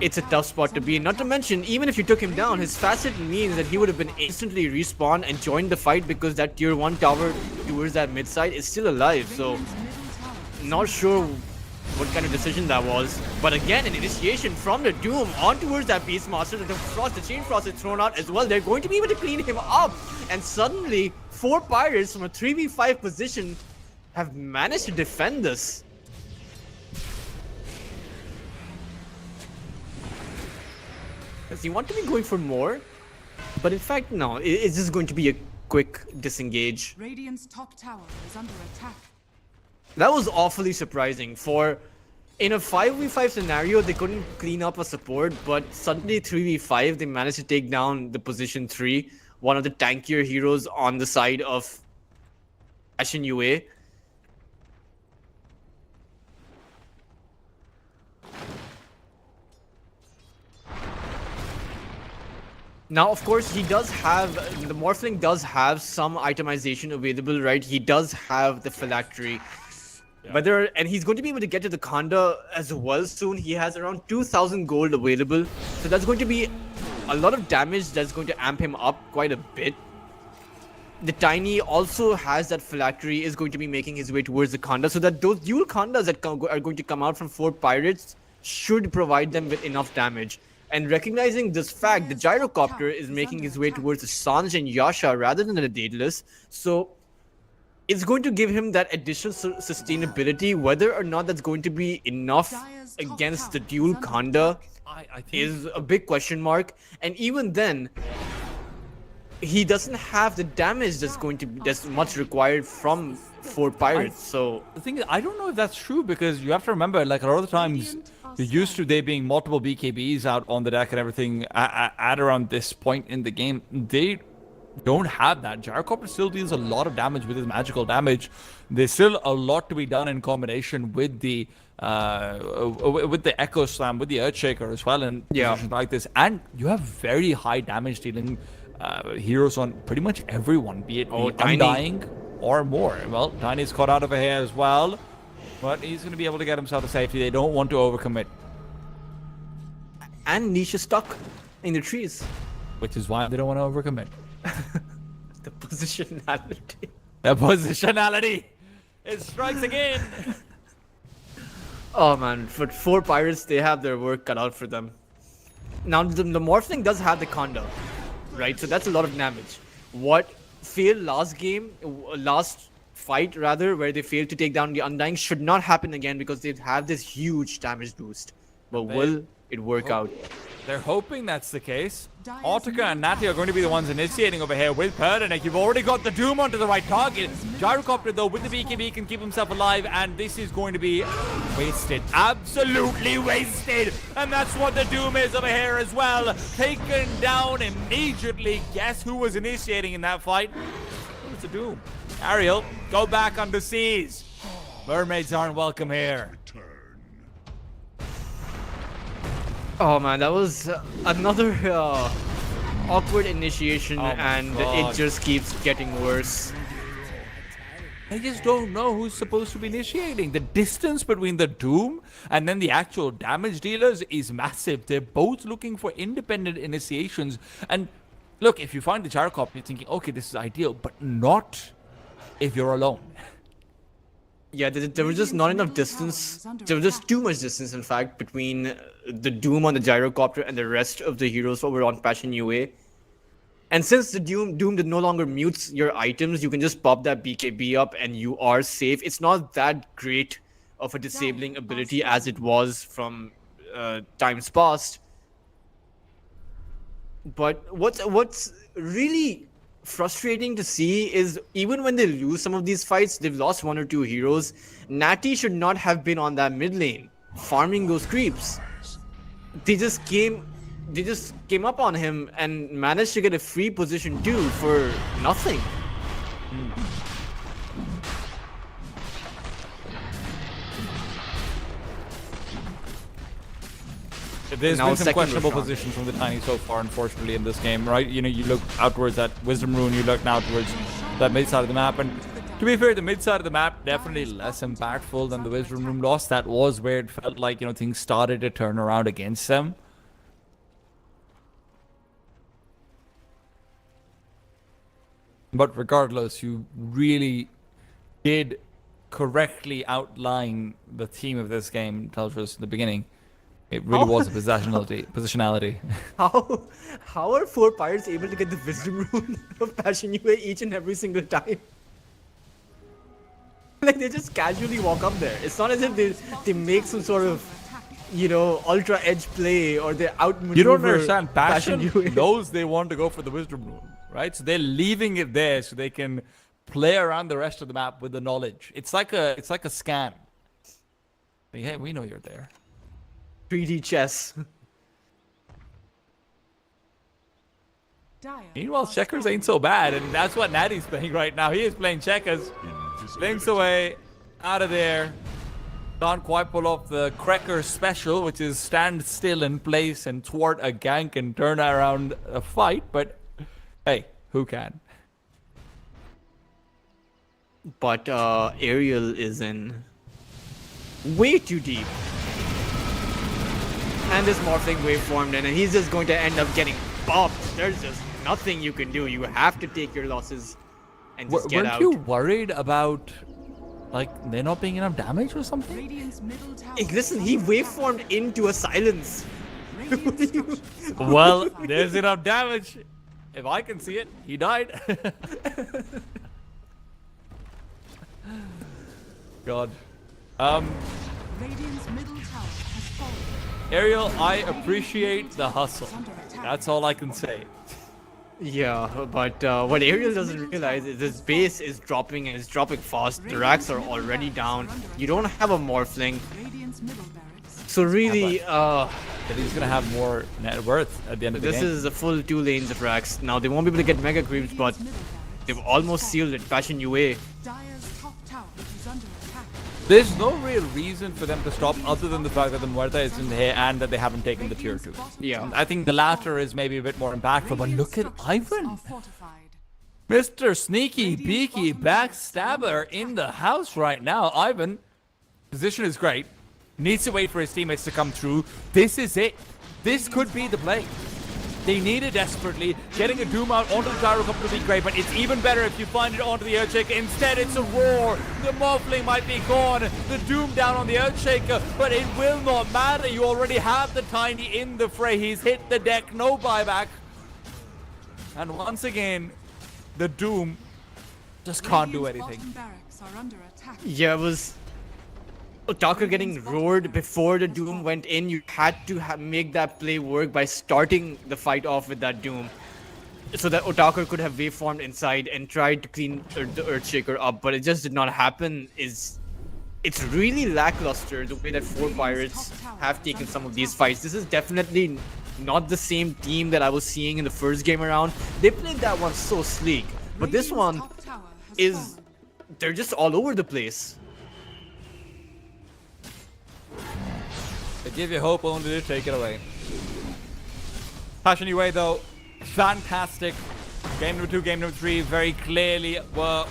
it's a tough spot to be in. Not to mention, even if you took him down, his facet means that he would have been instantly respawned and joined the fight because that tier 1 tower towards that mid side is still alive. So, not sure what kind of decision that was. But again, an initiation from the Doom on towards that Beastmaster. The Chain Frost is thrown out as well. They're going to be able to clean him up. And suddenly, 4 Pirates from a 3v5 position have managed to defend this. Does he want to be going for more? But in fact, no. It's just going to be a quick disengage. Radiant's top tower is under attack. That was awfully surprising. In a 5v5 scenario, they couldn't clean up a support, but suddenly 3v5, they managed to take down the position 3, one of the tankier heroes on the side of Passion UA. Now, of course, the Morphling does have some itemization available, right? He does have the Phylactery. Yeah. And he's going to be able to get to the Khanda as well soon. He has around 2,000 gold available. So that's going to be a lot of damage that's going to amp him up quite a bit. The Tiny also has that Phylactery, is going to be making his way towards the Khanda. So that those dual Khandas that are going to come out from 4 Pirates should provide them with enough damage. And recognizing this fact, the Gyrocopter is making his way towards the Sanj and Yasha rather than the Daedalus. So it's going to give him that additional sustainability. Whether or not that's going to be enough against the dual Khanda is a big question mark. And even then, he doesn't have the damage that's much required from 4 Pirates. So the thing is, I don't know if that's true, because you have to remember, like, a lot of the times you're used to there being multiple BKBs out on the deck and everything at around this point in the game. They don't have that. Gyrocopter still deals a lot of damage with his magical damage. There's still a lot to be done in combination with the Echo Slam, with the Earthshaker as well, in positions like this. And you have very high damage dealing heroes on pretty much everyone, be it the Tiny. Undying or more. Well, Tiny's caught out over here as well, but he's going to be able to get himself to safety. They don't want to overcommit, And Niche is stuck in the trees. which is why they don't want to overcommit. The positionality. The positionality, it strikes again. Oh man, for 4 pirates, they have their work cut out for them. Now the Morphling does have the Conda, right? So that's a lot of damage. What failed last fight rather, where they failed to take down the Undying, should not happen again because they have this huge damage boost. But will it work out? They're hoping that's the case. Autica and Natty are going to be the ones initiating over here with Perdinek. You've already got the Doom onto the right target. Gyrocopter, though, with the BKB can keep himself alive, and this is going to be wasted. Absolutely wasted. And that's what the Doom is over here as well. Taken down immediately. Guess who was initiating in that fight? It was the Doom. Ariel, go back under seas. Mermaids aren't welcome here. Oh man, that was another awkward initiation, and God. it just keeps getting worse. I just don't know who's supposed to be initiating. The distance between the Doom and then the actual damage dealers is massive. They're both looking for independent initiations. And look, if you find the Gyrocopter, you're thinking, okay, this is ideal, but not if you're alone. Yeah, there was just not enough distance. There was just too much distance, in fact, between the Doom on the Gyrocopter and the rest of the heroes who were on Passion UA. And since the Doom no longer mutes your items, you can just pop that BKB up and you are safe. It's not that great of a disabling ability as it was from times past. But what's really frustrating to see is even when they lose some of these fights, they've lost 1 or 2 heroes. Natty should not have been on that mid lane farming those creeps. They just came up on him and managed to get a free position too for nothing. There's Now been some second questionable Roshan. positions from the Tiny so far, unfortunately, in this game, right? You know, you look outwards at Wisdom Rune, you look now towards that mid side of the map, and to be fair, the mid side of the map definitely less impactful than the Wisdom Rune loss. That was where it felt like, you know, things started to turn around against them. But regardless, you really did correctly outline the theme of this game, Teltros, in the beginning. It really was a positionality. How are 4 pirates able to get the Wisdom Rune of Passion UA each and every single time? Like they just casually walk up there. It's not as if they make some sort of, you know, ultra edge play or they outmaneuver. You don't understand. Passion UA. knows they want to go for the Wisdom Rune, right? So they're leaving it there so they can play around the rest of the map with the knowledge. It's like a scan. Hey, we know you're there. 3D chess. Meanwhile, checkers ain't so bad, and that's what Natty's playing right now. He is playing checkers. Links away, out of there. Can't quite pull off the Cracker special, which is stand still in place and thwart a gank and turn around a fight, but hey, who can? But Ariel is in way too deep. And this Morphling wave formed in, and he's just going to end up getting bopped. There's just nothing you can do. You have to take your losses and just get out. Weren't you worried about, like, there not being enough damage or something? Radiant's middle tower. Hey, listen, he waveformed into a silence. Well, there's enough damage. If I can see it, he died. God. Radiant's middle tower has fallen. Ariel, I appreciate the hustle. That's all I can say. Yeah, but what Ariel doesn't realize is his base is dropping and it's dropping fast. The racks are already down. You don't have a Morphling. Radiant's middle barracks. So really, That he's gonna have more net worth at the end of the this game. is a full 2 lanes of racks. Now they won't be able to get mega creeps, but they've almost sealed it. Passion UA. Dire's top tower is under attack. There's no real reason for them to stop other than the fact that the Muerta isn't here and that they haven't taken the tier 2. Yeah. I think the latter is maybe a bit more impactful, but look at Ivan. Are fortified. Mr. Sneaky Beaky Backstabber in the house right now. Ivan, position is great. Needs to wait for his teammates to come through. This is it. This could be the play. They need it desperately. Getting a Doom out onto the gyro cup would be great, but it's even better if you find it onto the Earthshaker. Instead, it's a roar. The Morphling might be gone. The Doom down on the Earthshaker, but it will not matter. You already have the Tiny in the fray. He's hit the deck. No buyback. And once again, the Doom just can't do Radiant's anything. bottom barracks are under attack. Yeah, it was Otaka getting roared before the Doom went in. You had to make that play work by starting the fight off with that Doom, so that Otaka could have waveformed inside and tried to clean the Earthshaker up, but it just did not happen. It's really lackluster the way that 4 Pirates have taken some of these fights. This is definitely not the same team that I was seeing in the first game around. They played that one so sleek, but this one Top tower has is, fallen. they're just all over the place. They give you hope only to take it away. Passion UA though, fantastic. Game number 2, game number 3 very clearly were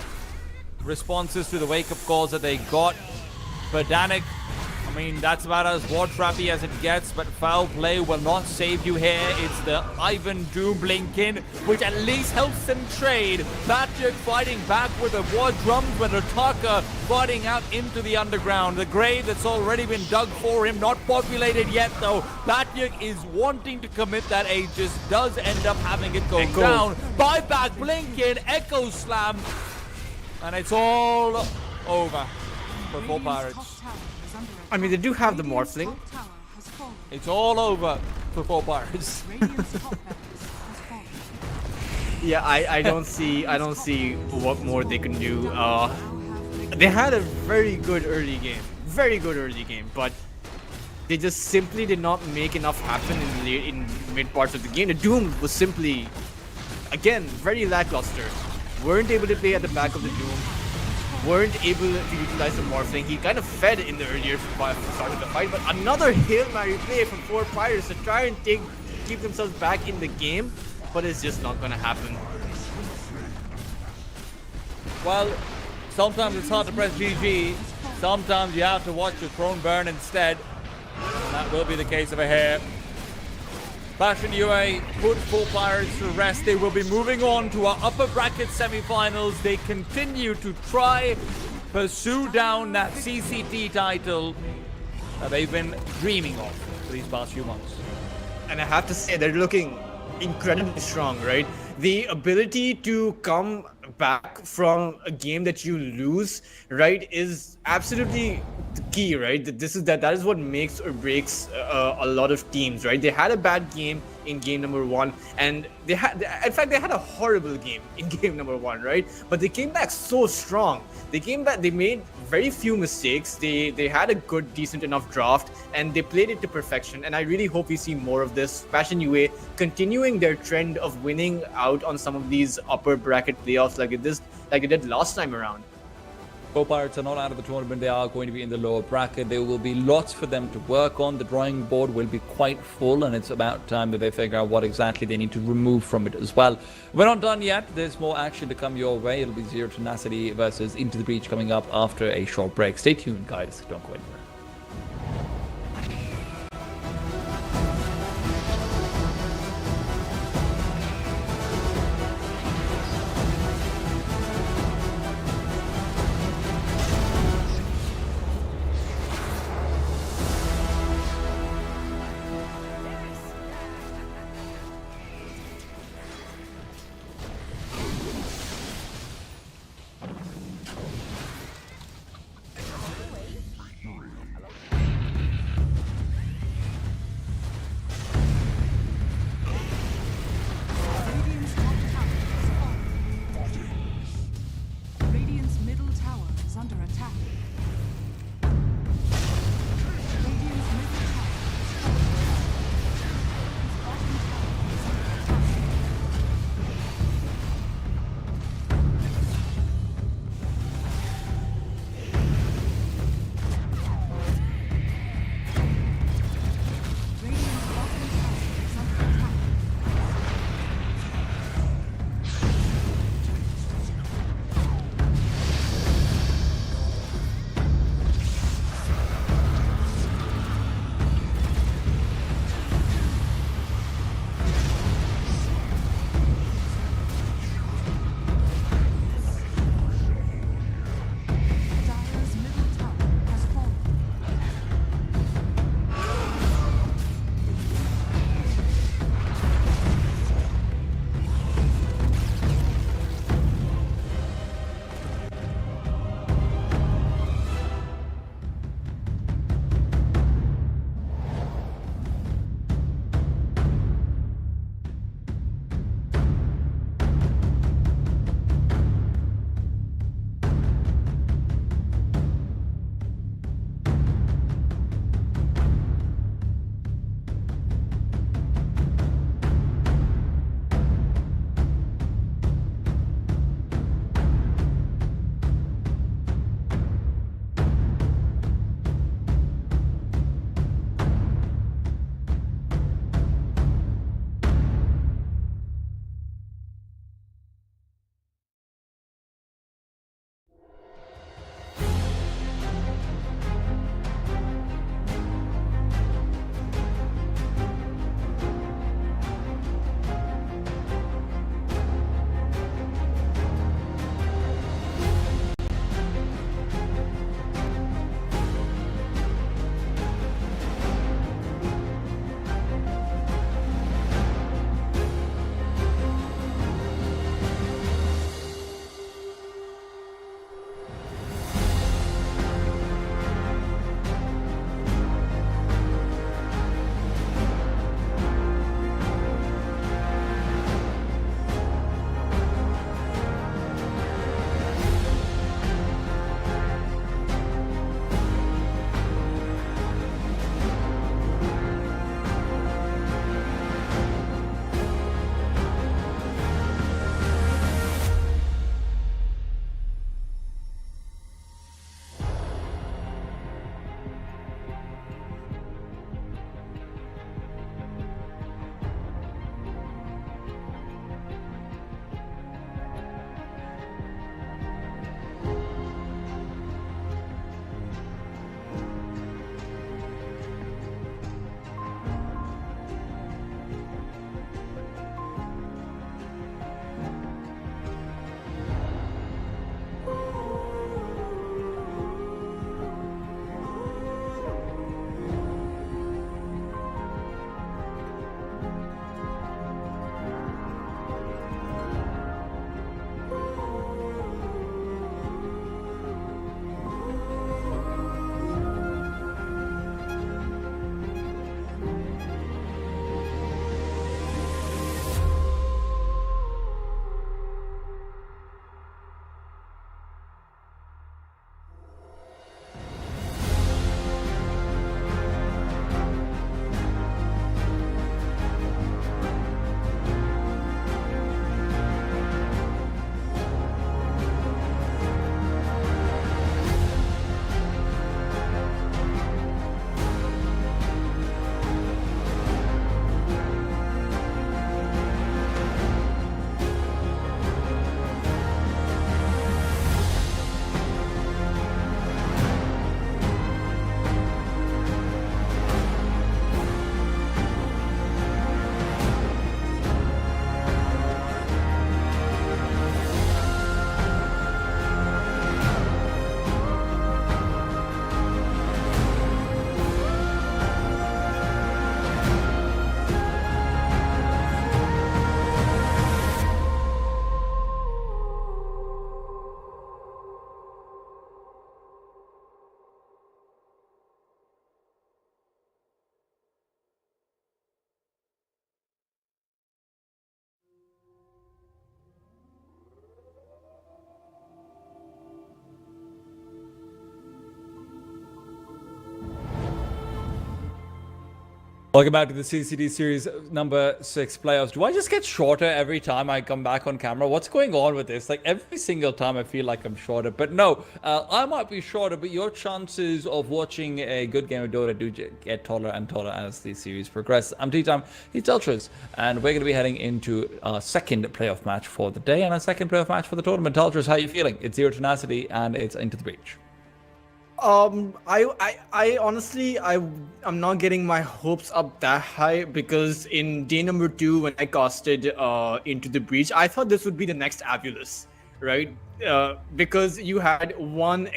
responses to the wake-up calls that they got. Verdansk, I mean, that's about as war-trappy as it gets, but foul play will not save you here. It's the Ivan Doom Blinkin, which at least helps them trade. Batjik fighting back with the war drums, with Otaka fighting out into the underground. The grave that's already been dug for him, not populated yet though. Batjik is wanting to commit that Aegis, does end up having it go Echo. down. Buyback Blinkin, Echo Slam, and it's all over for 4 Radiant's Pirates. top tower is under attack. I mean, they do have the Radiant's Morphling. top tower has fallen. It's all over for 4 Pirates. Radiant's top barracks has fallen. Yeah, I don't see what more they can do. They had a very good early game, but they just simply did not make enough happen in mid parts of the game. The Doom was simply, again, very lackluster. Weren't able to play at the back of the Doom. Weren't able to utilize the Morphling. He kind of fed in the earlier start of the fight, but another Hail Mary play from 4 Pirates to try and keep themselves back in the game, but it's just not gonna happen. Well, sometimes it's hard to press GG. Sometimes you have to watch your throne burn instead. And that will be the case over here. Passion UA put 4 Pirates to rest. They will be moving on to our upper bracket semi-finals. They continue to try pursue down that CCT title that they've been dreaming of for these past few months. And I have to say, they're looking incredibly strong, right? The ability to come back from a game that you lose, right, is absolutely the key, right? That is what makes or breaks a lot of teams, right? They had a bad game in game number 1, and they had a horrible game in game number 1, right? But they came back so strong. They came back, they made very few mistakes. They had a good, decent enough draft, and they played it to perfection. And I really hope we see more of this. Passion UA continuing their trend of winning out on some of these upper bracket playoffs like they did last time around. 4 Pirates are not out of the tournament. They are going to be in the lower bracket. There will be lots for them to work on. The drawing board will be quite full, and it's about time that they figure out what exactly they need to remove from it as well. We're not done yet. There's more action to come your way. It'll be Zero Tenacity versus Into the Breach coming up after a short break. Stay tuned, guys. Don't go anywhere. Welcome back to the CCT Series number 6 playoffs. Do I just get shorter every time I come back on camera? What's going on with this? Like every single time I feel like I'm shorter. But no, I might be shorter, but your chances of watching a good game of Dota do get taller and taller as the series progresses. I'm T-Time, he's Ultras, and we're going to be heading into our second playoff match for the day and our second playoff match for the tournament. Ultras, how are you feeling? It's Zero Tenacity and it's Into the Breach. I honestly, I'm not getting my hopes up that high because in day number 2, when I casted Into the Breach, I thought this would be the next Avulus, right? Because you had one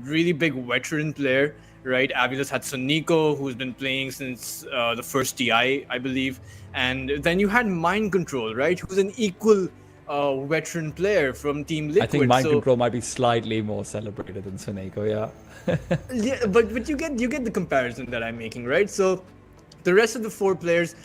really big veteran player, right? Avulus had Soniko, who's been playing since the first TI, I believe, and then you had Mind Control, right? Who's an equal veteran player from Team Liquid. I think Mind Control might be slightly more celebrated than Soneko, yeah. Yeah, but you get the comparison that I'm making, right? So the rest of the 4 players,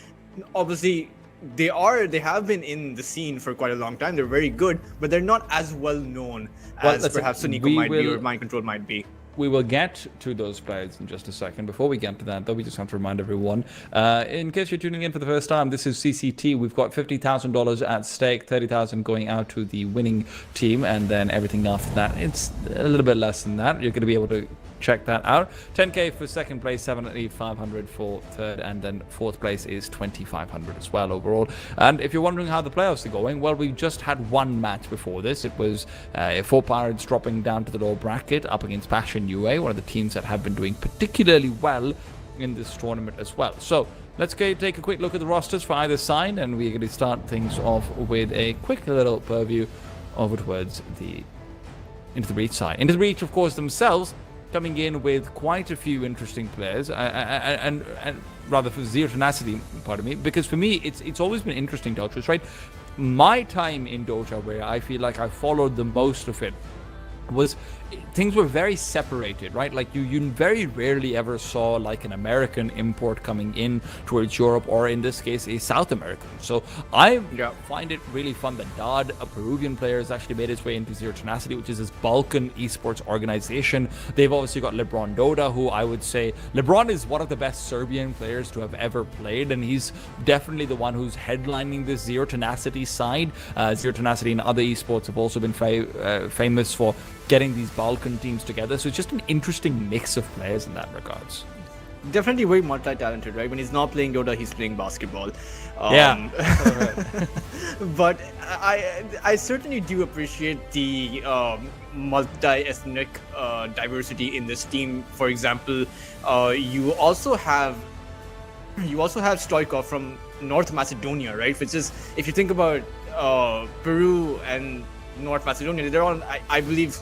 obviously, they have been in the scene for quite a long time. They're very good, but they're not as well known as perhaps Soniko might be or Mind Control might be. We will get to those players in just a second. Before we get to that, though, we just have to remind everyone, in case you're tuning in for the first time, this is CCT. We've got $50,000 at stake, $30,000 going out to the winning team, and then everything after that, it's a little bit less than that. You're going to be able to check that out. 10K for second place, 7,500 for third, and then fourth place is 2,500 as well overall. And if you're wondering how the playoffs are going, well, we just had one match before this. It was 4 Pirates dropping down to the lower bracket up against Passion UA, one of the teams that have been doing particularly well in this tournament as well. So let's take a quick look at the rosters for either side, and we're going to start things off with a quick little purview over towards the Into the Breach side. Into the Breach, of course, themselves coming in with quite a few interesting players, and rather for Zero Tenacity, pardon me, because for me, it's always been interesting, Ultras, right? My time in Dota, where I feel like I followed the most of it, was things were very separated, right? Like you very rarely ever saw like an American import coming in towards Europe, or in this case a South American. So I find it really fun that Dodd, a Peruvian player, has actually made his way into Zero Tenacity, which is this Balkan esports organization. They've obviously got LeBron Dota, who I would say LeBron is one of the best Serbian players to have ever played, and he's definitely the one who's headlining this Zero Tenacity side. Zero Tenacity and other esports have also been famous for getting these Balkan teams together, so it's just an interesting mix of players in that regards. Definitely very multi-talented, right? When he's not playing Dota, he's playing basketball. But I certainly do appreciate the multi-ethnic diversity in this team. For example, you also have Stoikov from North Macedonia, right? Which is, if you think about Peru and North Macedonia, they're all, I believe,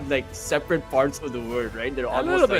like separate parts of the world, right? They're almost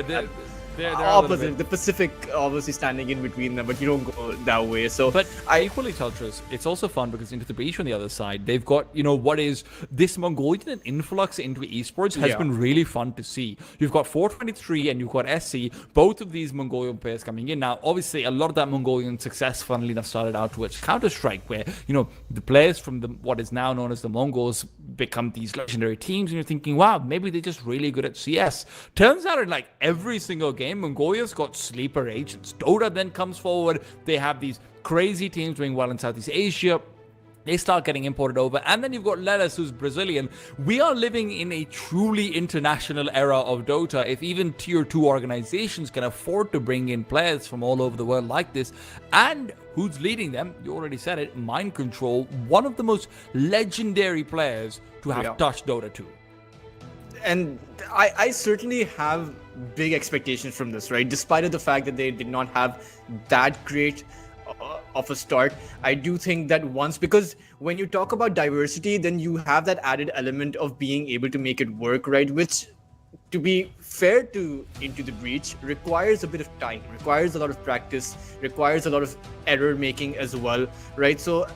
they're opposite. The Pacific obviously standing in between them, but you don't go that way. So, but equally, Tultras, it's also fun because Into the Breach on the other side, they've got, what is this Mongolian influx into esports has been really fun to see. You've got 423 and you've got SC, both of these Mongolian players coming in. Now, obviously, a lot of that Mongolian success, funnily enough, started out towards Counter-Strike, where, the players from what is now known as the Mongols become these legendary teams, and you're thinking, wow, maybe they're just really good at CS. Turns out in like every single game, Mongolia's got sleeper agents. Dota then comes forward. They have these crazy teams doing well in Southeast Asia. They start getting imported over. And then you've got Lelis, who's Brazilian. We are living in a truly international era of Dota. If even tier 2 organizations can afford to bring in players from all over the world like this, and who's leading them? You already said it, Mind Control, one of the most legendary players to have touched Dota 2. And I certainly have big expectations from this, right? Despite the fact that they did not have that great of a start, I do think that because when you talk about diversity, then you have that added element of being able to make it work, right? Which, to be fair to Into the Breach, requires a bit of time, requires a lot of practice, requires a lot of error making as well, right? So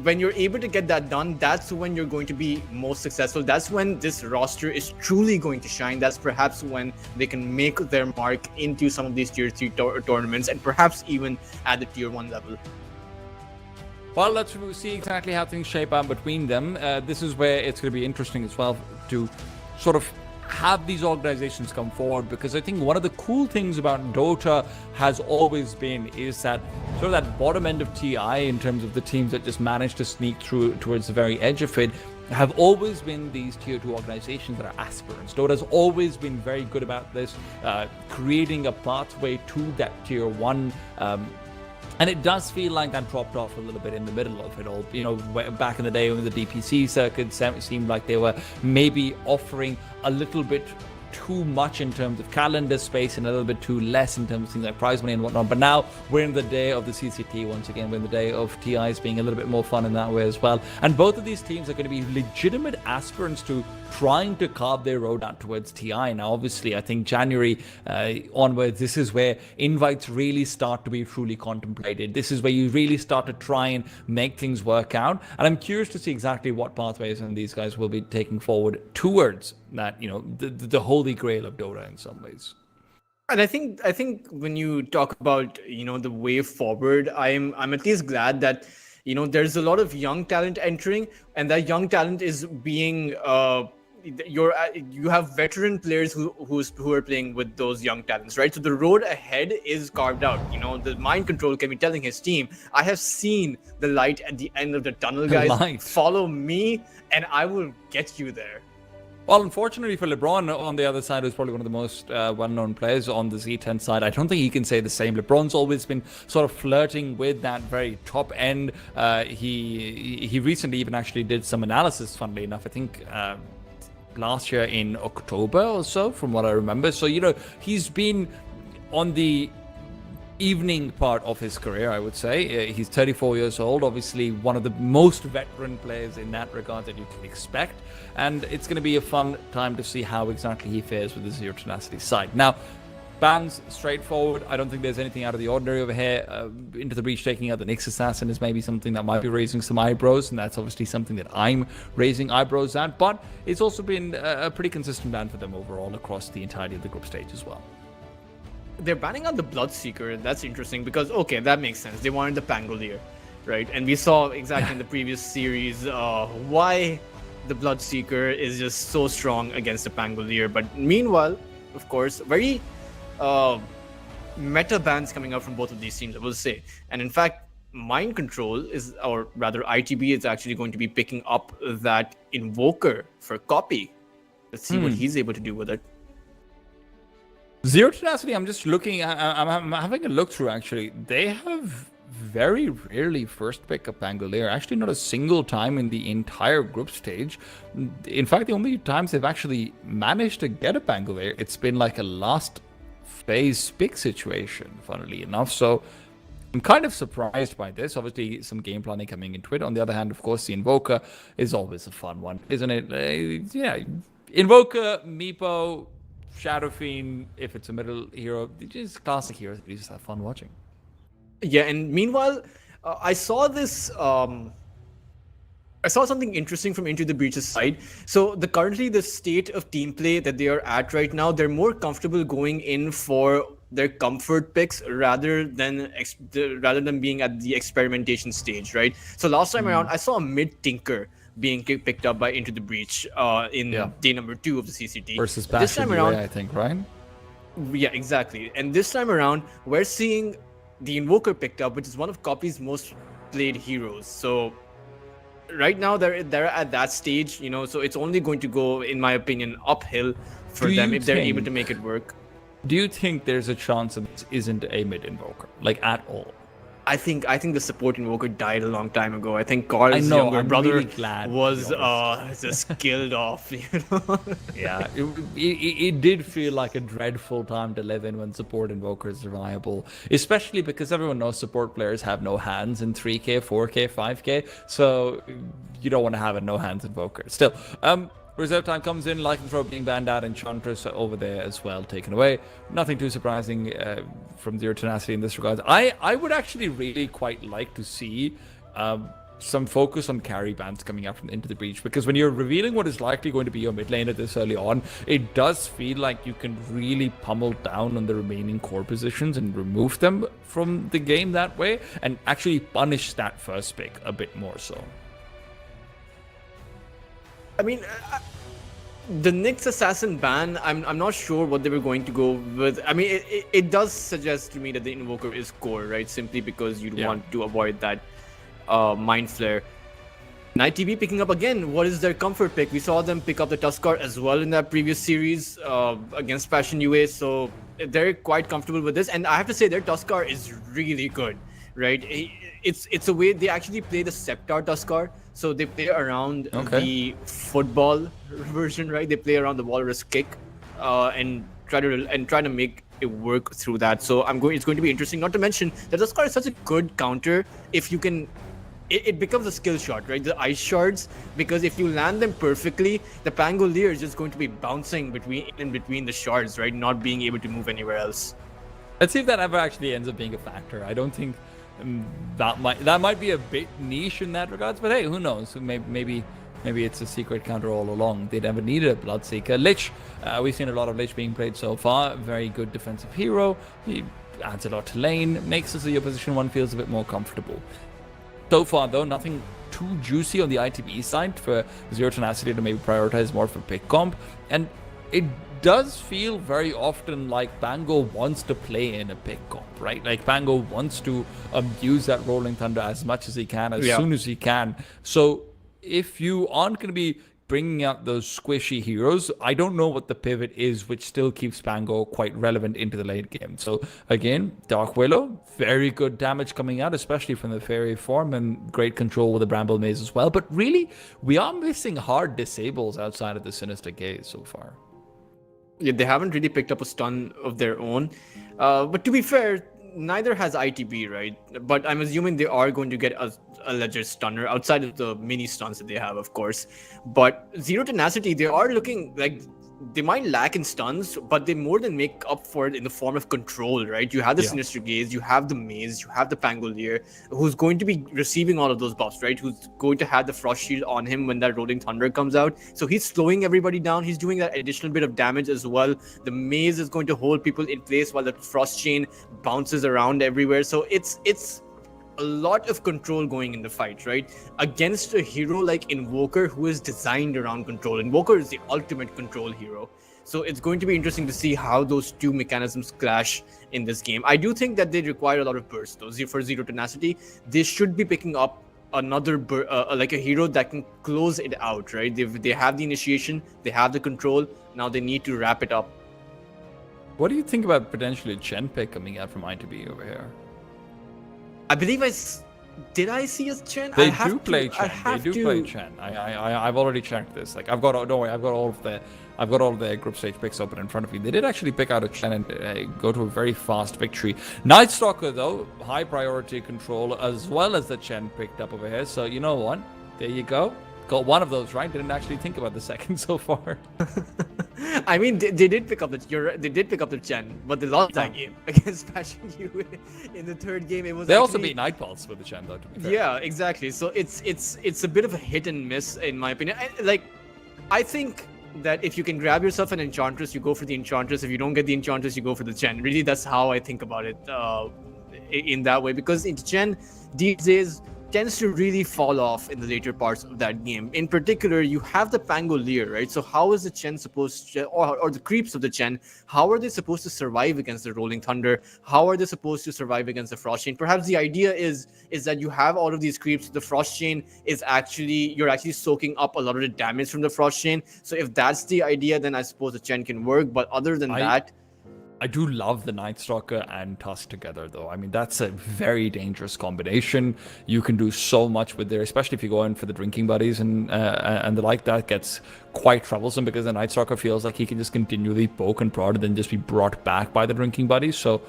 when you're able to get that done, that's when you're going to be most successful. That's when this roster is truly going to shine. That's perhaps when they can make their mark into some of these tier 3 tournaments, and perhaps even at the tier 1 level. Well, let's see exactly how things shape out between them. This is where it's going to be interesting as well to sort of have these organizations come forward, because I think one of the cool things about Dota has always been is that sort of that bottom end of TI in terms of the teams that just manage to sneak through towards the very edge of it have always been these tier 2 organizations that are aspirants. Dota's always been very good about this, creating a pathway to that tier 1. And it does feel like that dropped off a little bit in the middle of it all. You know, back in the day when the DPC circuit seemed like they were maybe offering a little bit too much in terms of calendar space and a little bit too less in terms of things like prize money and whatnot. But now we're in the day of the CCT once again. We're in the day of TIs being a little bit more fun in that way as well. And both of these teams are going to be legitimate aspirants to trying to carve their road out towards TI. Now, obviously, I think January onwards, this is where invites really start to be truly contemplated. This is where you really start to try and make things work out. And I'm curious to see exactly what pathways and these guys will be taking forward towards that, you know, the holy grail of Dota in some ways. And I think when you talk about, you know, the way forward, I'm at least glad that, you know, there's a lot of young talent entering, and that young talent is being you have veteran players who are playing with those young talents, right? So the road ahead is carved out. You know, the mind control can be telling his team, I have seen the light at the end of the tunnel, guys. Follow me and I will get you there. Well, unfortunately for LeBron on the other side, who's probably one of the most well-known players on the Z10 side, I don't think he can say the same. LeBron's always been sort of flirting with that very top end. He recently even actually did some analysis, funnily enough, I think last year in October or so, from what I remember. So, you know, he's been on the evening part of his career, I would say. He's 34 years old, obviously one of the most veteran players in that regard that you can expect, and it's going to be a fun time to see how exactly he fares with the Zero Tenacity side. Now, bans, straightforward. I don't think there's anything out of the ordinary over here. Into the Breach taking out the Nyx Assassin is maybe something that might be raising some eyebrows, and that's obviously something that I'm raising eyebrows at, but it's also been a pretty consistent ban for them overall across the entirety of the group stage as well. They're banning out the Bloodseeker. That's interesting because, okay, that makes sense. They wanted the Pangolier, right? And we saw exactly in the previous series why the Bloodseeker is just so strong against the Pangolier. But meanwhile, of course, very meta bans coming out from both of these teams, I will say. And in fact, Mind Control is, or rather ITB is actually going to be picking up that Invoker for copy. Let's see what he's able to do with it. Zero Tenacity, I'm just looking, I'm having a look through actually. They have very rarely first pick a Pangolier. Actually, not a single time in the entire group stage. In fact, the only times they've actually managed to get a Pangolier, it's been like a last phase pick situation, funnily enough. So I'm kind of surprised by this. Obviously, some game planning coming into it. On the other hand, of course, the Invoker is always a fun one, isn't it? Yeah, Invoker, Meepo, Shadow Fiend, if it's a middle hero, just classic heroes that you just have fun watching. Yeah, and meanwhile, I saw this. I saw something interesting from Into the Breach's side. So currently the state of team play that they are at right now, they're more comfortable going in for their comfort picks rather than being at the experimentation stage, right? So last time around, I saw a mid Tinker being picked up by Into the Breach in day number 2 of the CCT. Versus this time around, I think, right? Yeah, exactly. And this time around, we're seeing the Invoker picked up, which is one of Copy's most played heroes. So right now they're at that stage, you know, so it's only going to go, in my opinion, uphill for them if they're able to make it work. Do you think there's a chance that this isn't a mid Invoker, like at all? I think the support Invoker died a long time ago. I think Carl's younger brother really was just killed off, you know? Yeah, it did feel like a dreadful time to live in when support Invokers are viable, especially because everyone knows support players have no hands in 3K, 4K, 5K, so you don't want to have a no hands Invoker. Still, Reserve time comes in, Lycanthrope being banned out, Enchantress over there as well, taken away. Nothing too surprising from Zero Tenacity in this regard. I would actually really quite like to see some focus on carry bans coming out from Into the Breach, because when you're revealing what is likely going to be your mid laner this early on, it does feel like you can really pummel down on the remaining core positions and remove them from the game that way, and actually punish that first pick a bit more so. I mean, The Nyx Assassin ban, I'm not sure what they were going to go with. I mean, it does suggest to me that the Invoker is core, right? Simply because you'd want to avoid that Mind Flare. Night TV picking up again. What is their comfort pick? We saw them pick up the Tuskar as well in that previous series against Passion UA, so they're quite comfortable with this. And I have to say, their Tuskar is really good, right? It's a way they actually play the Scepter Tuskar, so they play around the football version, right? They play around the Walrus kick and try to make it work through that. So it's going to be interesting. Not to mention the Tuskar is such a good counter if you can. It becomes a skill shot, right? The ice shards, because if you land them perfectly, the Pangolier is just going to be bouncing between the shards, right? Not being able to move anywhere else. Let's see if that ever actually ends up being a factor. I don't think that might be a bit niche in that regards, but hey, who knows? Maybe it's a secret counter all along. They never needed a Bloodseeker. Lich, we've seen a lot of Lich being played so far. Very good defensive hero. He adds a lot to lane, makes it so your position one feels a bit more comfortable. So far, though, nothing too juicy on the ITB side for Zero Tenacity to maybe prioritize more for pick comp. And it does feel very often like Pango wants to play in a pick comp, right? Like Pango wants to use that Rolling Thunder as much as he can, as soon as he can. So if you aren't going to be bringing out those squishy heroes, I don't know what the pivot is, which still keeps Pango quite relevant into the late game. So again, Dark Willow, very good damage coming out, especially from the Fairy form, and great control with the Bramble Maze as well. But really, we are missing hard disables outside of the Sinister Gaze so far. Yeah, they haven't really picked up a stun of their own. But to be fair, neither has ITB, right? But I'm assuming they are going to get a legit stunner outside of the mini stuns that they have, of course. But Zero Tenacity, they are looking like they might lack in stuns, but they more than make up for it in the form of control, right? You have the Sinister Gaze, you have the Maze, you have the Pangolier, who's going to be receiving all of those buffs, right? Who's going to have the Frost Shield on him when that Rolling Thunder comes out. So he's slowing everybody down. He's doing that additional bit of damage as well. The Maze is going to hold people in place while the Frost Chain bounces around everywhere. So it's a lot of control going in the fight, right? Against a hero like Invoker, who is designed around control. Invoker is the ultimate control hero. So it's going to be interesting to see how those two mechanisms clash in this game. I do think that they require a lot of burst, though. For Zero Tenacity, they should be picking up another like a hero that can close it out, right? They have the initiation, they have the control. Now they need to wrap it up. What do you think about potentially Chen pick coming out from I2B over here? I believe did I see a Chen? They do play Chen. I've already checked this. Like I've got all of the group stage picks open in front of me. They did actually pick out a Chen and go to a very fast victory. Night Stalker though, high priority control as well as the Chen picked up over here. So you know what? There you go. Got one of those right. Didn't actually think about the second so far. I mean, they did pick up the Chen, but they lost that game against Passion UA in the third game. It was. They also beat Night Pulse with the Chen, though. To be fair. Yeah, exactly. So it's a bit of a hit and miss in my opinion. I think that if you can grab yourself an Enchantress, you go for the Enchantress. If you don't get the Enchantress, you go for the Chen. Really, that's how I think about it in that way, because in Chen these days tends to really fall off in the later parts of that game. In particular, you have the Pangolier, right? So how is the Chen supposed to, or the creeps of the Chen, how are they supposed to survive against the Rolling Thunder? How are they supposed to survive against the Frost Chain? Perhaps the idea is that you have all of these creeps. The Frost Chain is you're actually soaking up a lot of the damage from the Frost Chain. So if that's the idea, then I suppose the Chen can work. But other than that, I do love the Night Stalker and Tusk together, though. I mean, that's a very dangerous combination. You can do so much with there, especially if you go in for the drinking buddies and the like. That gets quite troublesome because the Night Stalker feels like he can just continually poke and prod and then just be brought back by the drinking buddies. So,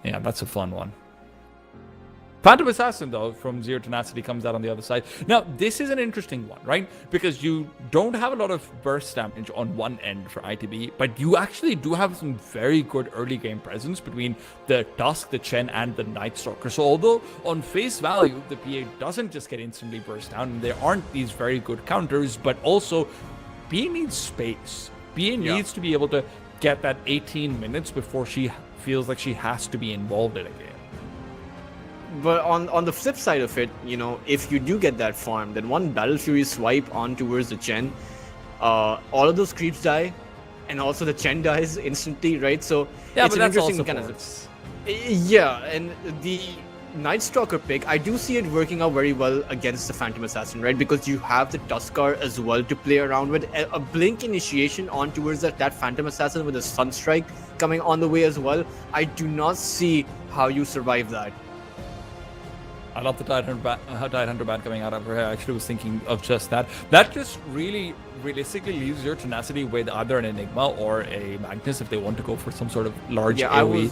yeah, that's a fun one. Phantom Assassin, though, from Zero Tenacity comes out on the other side. Now, this is an interesting one, right? Because you don't have a lot of burst damage on one end for ITB, but you actually do have some very good early game presence between the Tusk, the Chen, and the Night Stalker. So although on face value, the PA doesn't just get instantly burst down, and there aren't these very good counters, but also PA needs space. PA needs to be able to get that 18 minutes before she feels like she has to be involved in a game. But on the flip side of it, if you do get that farm, then one Battle Fury swipe on towards the Chen, all of those creeps die, and also the Chen dies instantly, right? So Yeah, it's but an that's interesting also mechanism. force. Yeah, and the Night Stalker pick, I do see it working out very well against the Phantom Assassin, right? Because you have the Tuskar as well to play around with. A blink initiation on towards that Phantom Assassin with a Sunstrike coming on the way as well. I do not see how you survive that. I love the Tidehunter ban coming out of her hair. I actually was thinking of just that. That just really realistically leaves your tenacity with either an Enigma or a Magnus if they want to go for some sort of large AoE.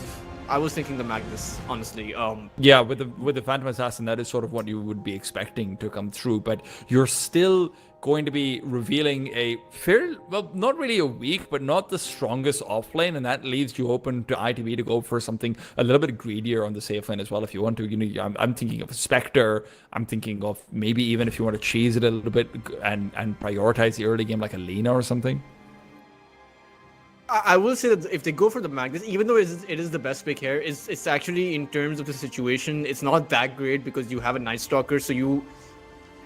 I was thinking the Magnus, honestly. Yeah, with the Phantom Assassin, that is sort of what you would be expecting to come through, but you're still going to be revealing a not really a weak, but not the strongest offlane, and that leaves you open to ITV to go for something a little bit greedier on the safe lane as well if you want to. You know, I'm thinking of Spectre. I'm thinking of maybe even if you want to cheese it a little bit and prioritize the early game like a Lina or something. I will say that if they go for the Magnus, even though it is the best pick here, it's actually in terms of the situation, it's not that great because you have a Night Stalker, so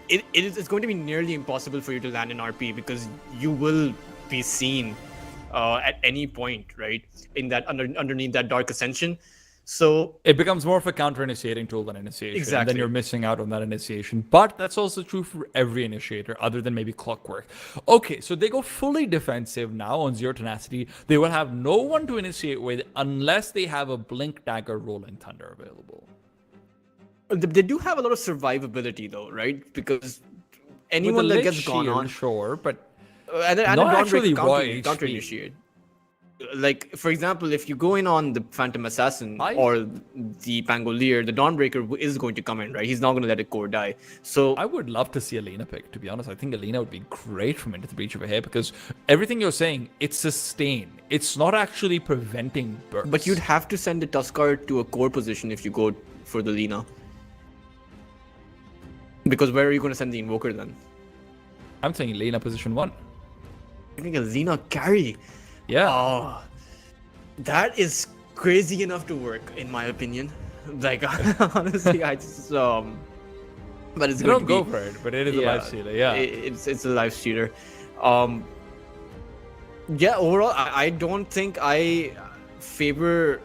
it's going to be nearly impossible for you to land an RP because you will be seen at any point, right? In that underneath that Dark Ascension. So it becomes more of a counter-initiating tool than initiation. Exactly. And then you're missing out on that initiation. But that's also true for every initiator, other than maybe Clockwork. Okay, so they go fully defensive now on Zero Tenacity. They will have no one to initiate with unless they have a Blink Dagger Rolling Thunder available. They do have a lot of survivability though, right? Because anyone that gets gone on, sure, but and not actually raw counter HP. initiate. Like, for example, if you go in on the Phantom Assassin or the Pangolier, the Dawnbreaker is going to come in, right? He's not going to let a core die. So I would love to see Alina pick, to be honest. I think Alina would be great from Into the Breach of a Hair because everything you're saying, it's sustain. It's not actually preventing bursts. But you'd have to send the Tuskar to a core position if you go for the Lina. Because where are you going to send the Invoker then? I'm saying Lina position 1. I think a Lina carry. Yeah. Oh, that is crazy enough to work, in my opinion. Like, honestly, I just but it's going to go for it, but it is a life stealer. Yeah, it's a life stealer. Yeah, overall, I don't think I favor.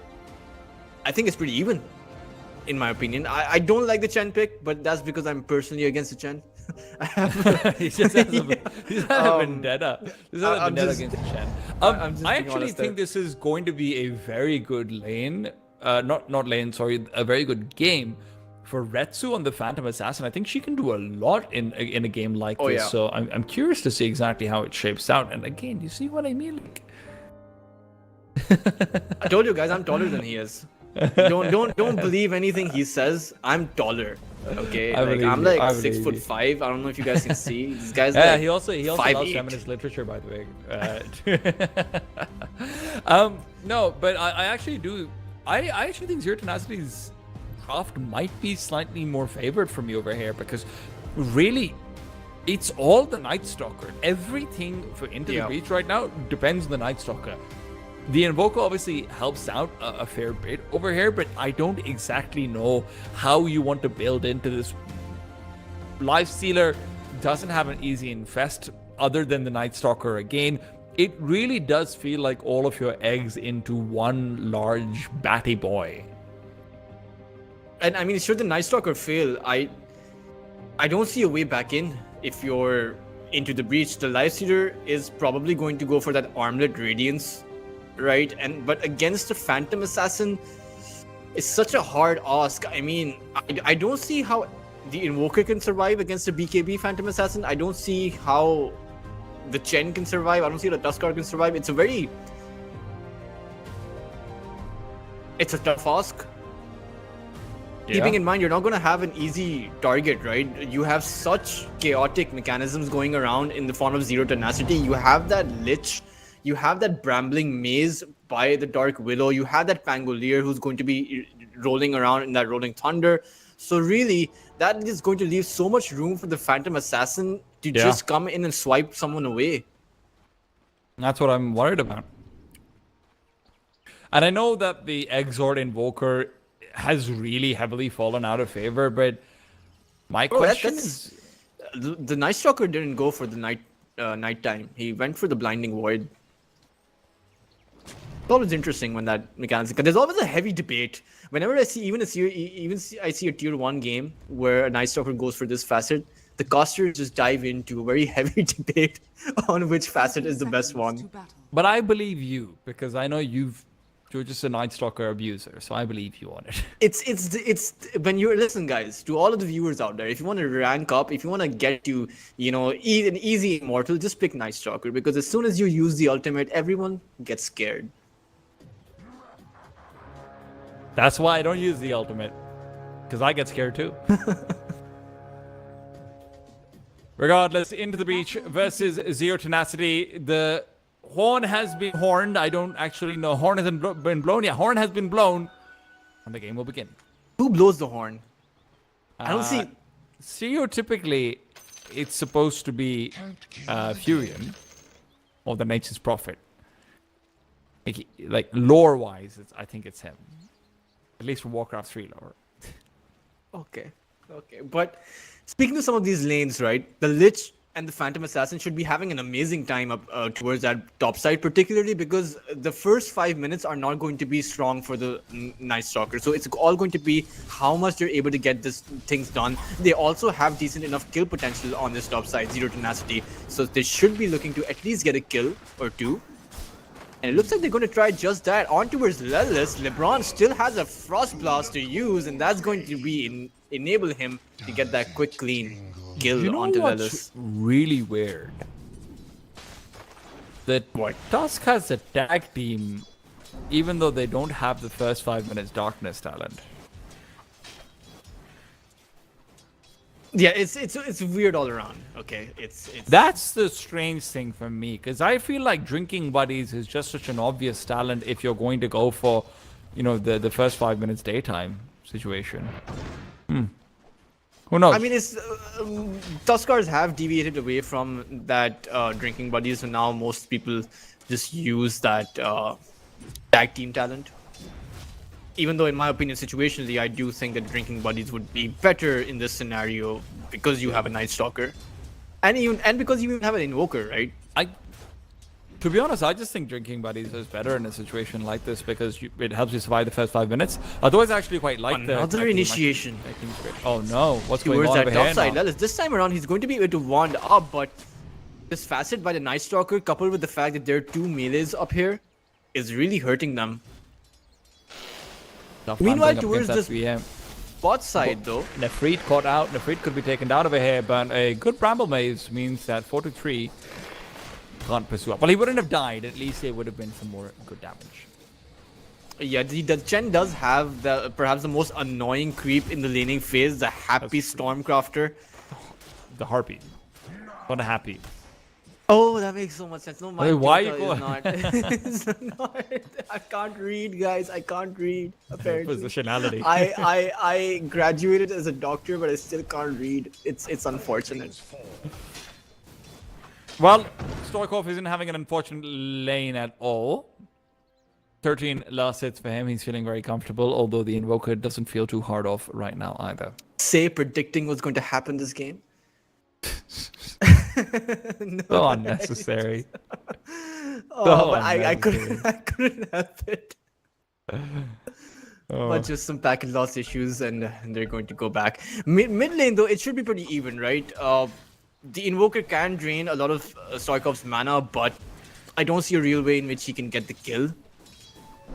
I think it's pretty even, in my opinion. I don't like the Chen pick, but that's because I'm personally against the Chen. He just has a vendetta. He's a vendetta against Chen. I actually think this is going to be a very good lane. Not lane, sorry, a very good game for Retsu on the Phantom Assassin. I think she can do a lot in a game like this. Yeah. So I'm curious to see exactly how it shapes out. And again, you see what I mean? I told you guys, I'm taller than he is. Don't believe anything he says. I'm taller. Okay, I'm like 6'5". I don't know if you guys can see. This guy's like he also loves feminist literature, by the way. No, but I actually do. I actually think Zero Tenacity's craft might be slightly more favored from me over here because really, it's all the Night Stalker. Everything for Into the Breach right now depends on the Night Stalker. The Invoker obviously helps out a fair bit over here, but I don't exactly know how you want to build into this. Lifestealer doesn't have an easy infest other than the Night Stalker again. It really does feel like all of your eggs into one large batty boy. And I mean, should the Night Stalker fail, I don't see a way back in if you're Into the Breach. The Lifestealer is probably going to go for that Armlet Radiance, right? But against the Phantom Assassin, it's such a hard ask. I mean, I don't see how the Invoker can survive against the BKB Phantom Assassin. I don't see how the Chen can survive. I don't see how the Tuskar can survive. It's a tough ask. Yeah. Keeping in mind, you're not going to have an easy target, right? You have such chaotic mechanisms going around in the form of Zero Tenacity. You have that Lich. You have that Brambling Maze by the Dark Willow. You have that Pangolier who's going to be rolling around in that Rolling Thunder. So really, that is going to leave so much room for the Phantom Assassin to just come in and swipe someone away. That's what I'm worried about. And I know that the Exort Invoker has really heavily fallen out of favor, but my question is... The Night Stalker didn't go for the Night nighttime. He went for the blinding void. It's always interesting when that mechanics. Because there's always a heavy debate. Whenever I see I see a tier 1 game where a Night Stalker goes for this facet, the casters just dive into a very heavy debate on which facet is the best Seconds to one. battle. But I believe you because I know you're just a Night Stalker abuser, so I believe you on it. It's when you're listen, guys, to all of the viewers out there, if you want to rank up, if you want to get to an easy immortal, just pick Night Stalker, because as soon as you use the ultimate, everyone gets scared. That's why I don't use the ultimate, because I get scared too. Regardless, into the breach versus Zero Tenacity. The horn has been horned. I don't actually know. Horn hasn't been blown yet. Horn has been blown, and the game will begin. Who blows the horn? I don't see. Stereotypically, it's supposed to be Furion or the Nature's Prophet. Like lore-wise, I think it's him. At least from Warcraft 3 lore. Okay. But speaking of some of these lanes, right? The Lich and the Phantom Assassin should be having an amazing time up towards that top side, particularly because the first 5 minutes are not going to be strong for the Night Stalker. So it's all going to be how much they're able to get this things done. They also have decent enough kill potential on this top side, Zero Tenacity. So they should be looking to at least get a kill or two. And it looks like they're going to try just that. On towards Lelis, LeBron still has a Frost Blast to use, and that's going to be enable him to get that quick, clean kill onto Lelis. Really weird? That Tusk has a tag team, even though they don't have the first 5 minutes Darkness talent. Yeah, it's weird all around. Okay, it's That's the strange thing for me, because I feel like Drinking Buddies is just such an obvious talent if you're going to go for, the first 5 minutes daytime situation. Who knows? I mean, it's Tuskars have deviated away from that Drinking Buddies, so now most people just use that tag team talent. Even though, in my opinion, situationally, I do think that Drinking Buddies would be better in this scenario because you have a Night Stalker, and because you even have an Invoker, right? To be honest, I just think Drinking Buddies is better in a situation like this because it helps you survive the first 5 minutes. Otherwise, I actually quite like Another initiation. Oh no, what's going Towards on that over top here side. now? Lelis, this time around, he's going to be able to wand up, but this facet by the Night Stalker, coupled with the fact that there are two melees up here, is really hurting them. Meanwhile, towards this bot side, though, Nefrit caught out. Nefrit could be taken down over here, but a good Bramble Maze means that 4-3 can't pursue up. Well, he wouldn't have died. At least there would have been some more good damage. yeah, the Chen does have perhaps the most annoying creep in the laning phase, the Happy Stormcrafter. The Harpy. Not a Happy. Oh, that makes so much sense. No, my Why Dota you go- is not. It's not. I can't read, guys. I can't read. Apparently, Positionality. I graduated as a doctor, but I still can't read. It's unfortunate. Well, Stoikov isn't having an unfortunate lane at all. 13 last hits for him. He's feeling very comfortable, although the Invoker doesn't feel too hard off right now either. Say predicting what's going to happen this game. No, So unnecessary. Oh, but I couldn't help it. Oh. But just some packet loss issues, and they're going to go back. Mid lane, though, it should be pretty even, right? The Invoker can drain a lot of Stoikov's mana, but I don't see a real way in which he can get the kill.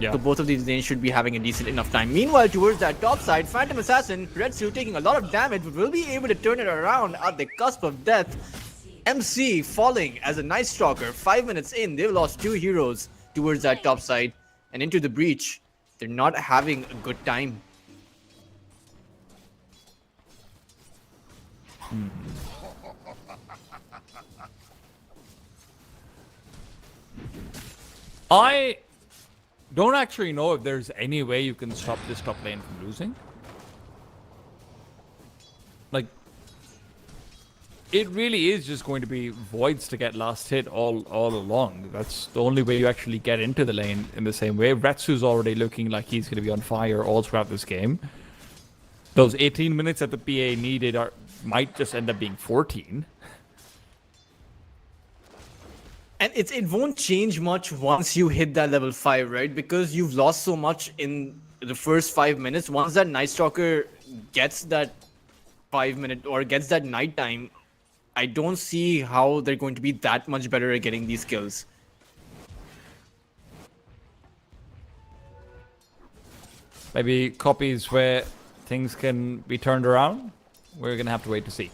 Yeah. So both of these lanes should be having a decent enough time. Meanwhile, towards that top side, Phantom Assassin, Red Suit taking a lot of damage, but will be able to turn it around at the cusp of death. MC falling as a Night Stalker. 5 minutes in, they've lost 2 heroes towards that top side. And into the breach, they're not having a good time. I don't actually know if there's any way you can stop this top lane from losing. Like, it really is just going to be voids to get last hit all along. That's the only way you actually get into the lane in the same way. Retsu's already looking like he's going to be on fire all throughout this game. Those 18 minutes that the PA needed might just end up being 14. And it won't change much once you hit that level 5, right? Because you've lost so much in the first 5 minutes. Once that Night Stalker gets that 5 minute or gets that nighttime, I don't see how they're going to be that much better at getting these kills. Maybe copies where things can be turned around. We're gonna have to wait to see.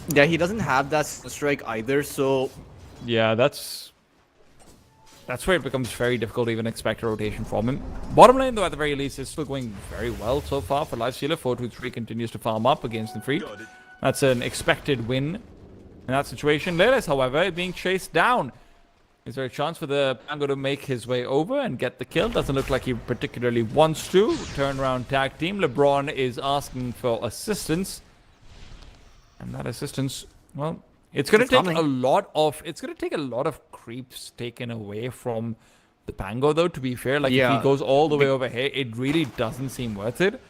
Yeah, he doesn't have that strike either, so Yeah, that's where it becomes very difficult to even expect a rotation from him. Bottom lane, though, at the very least, is still going very well so far for Lifestealer. 4-2-3 continues to farm up against the Free. That's an expected win in that situation. Lelis, however, being chased down. Is there a chance for the Pango to make his way over and get the kill? Doesn't look like he particularly wants to. Turnaround tag team. LeBron is asking for assistance. And that assistance, well, it's going to take a lot of creeps taken away from the Pango, though, to be fair. Like, if he goes all the way over here, it really doesn't seem worth it.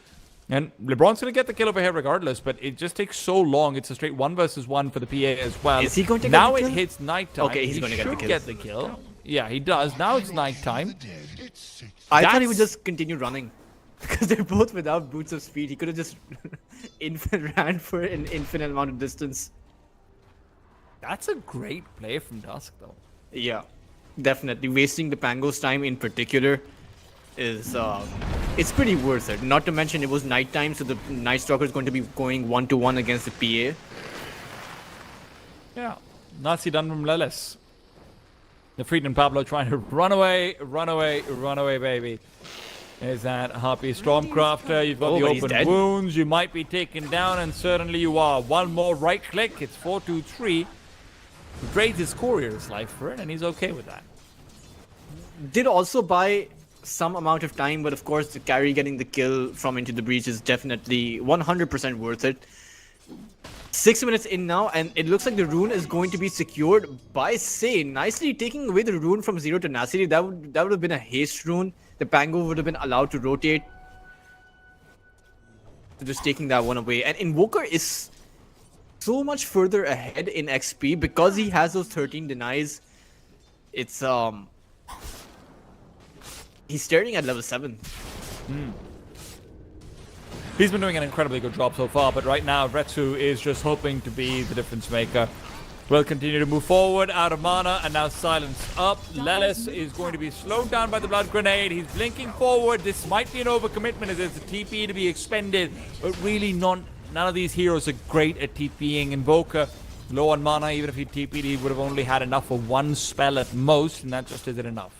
And LeBron's going to get the kill over here regardless, but it just takes so long. It's a straight 1 versus 1 for the PA as well. Is he going to get now the kill? It hits nighttime. Okay, he's going to get the kill. Yeah, he does. Now it's nighttime. I thought he would just continue running. Because they're both without boots of speed. He could have just ran for an infinite amount of distance. That's a great play from Dusk, though. Yeah, definitely. Wasting the Pango's time in particular is it's pretty worth it. Not to mention it was nighttime, so the Night Stalker is going to be going 1-1 against the PA. Yeah, Nazi done from Lelis. The Frieden Pablo trying to run away, baby. There's that Harpy Stormcrafter. You've got the open wounds. You might be taken down, and certainly you are. One more right click. It's 4-2-3. Drains his courier's life for it, and he's okay with that. Did also buy some amount of time, but of course the carry getting the kill from Into the Breach is definitely 100% worth it. 6 minutes in now, and it looks like the rune is going to be secured by Say. Nicely taking away the rune from Zero Tenacity. That would have been a haste rune. The Pango would have been allowed to rotate. So just taking that one away. And Invoker is so much further ahead in XP because he has those 13 denies. It's he's staring at level 7. He's been doing an incredibly good job so far, but right now Retsu is just hoping to be the difference maker. Will continue to move forward, out of mana, and now silence up. Lelis is going to be slowed down by the blood grenade. He's blinking forward. This might be an overcommitment as there's a TP to be expended, but really none of these heroes are great at TPing. Invoker, low on mana, even if he TP'd, he would have only had enough for one spell at most, and that just isn't enough.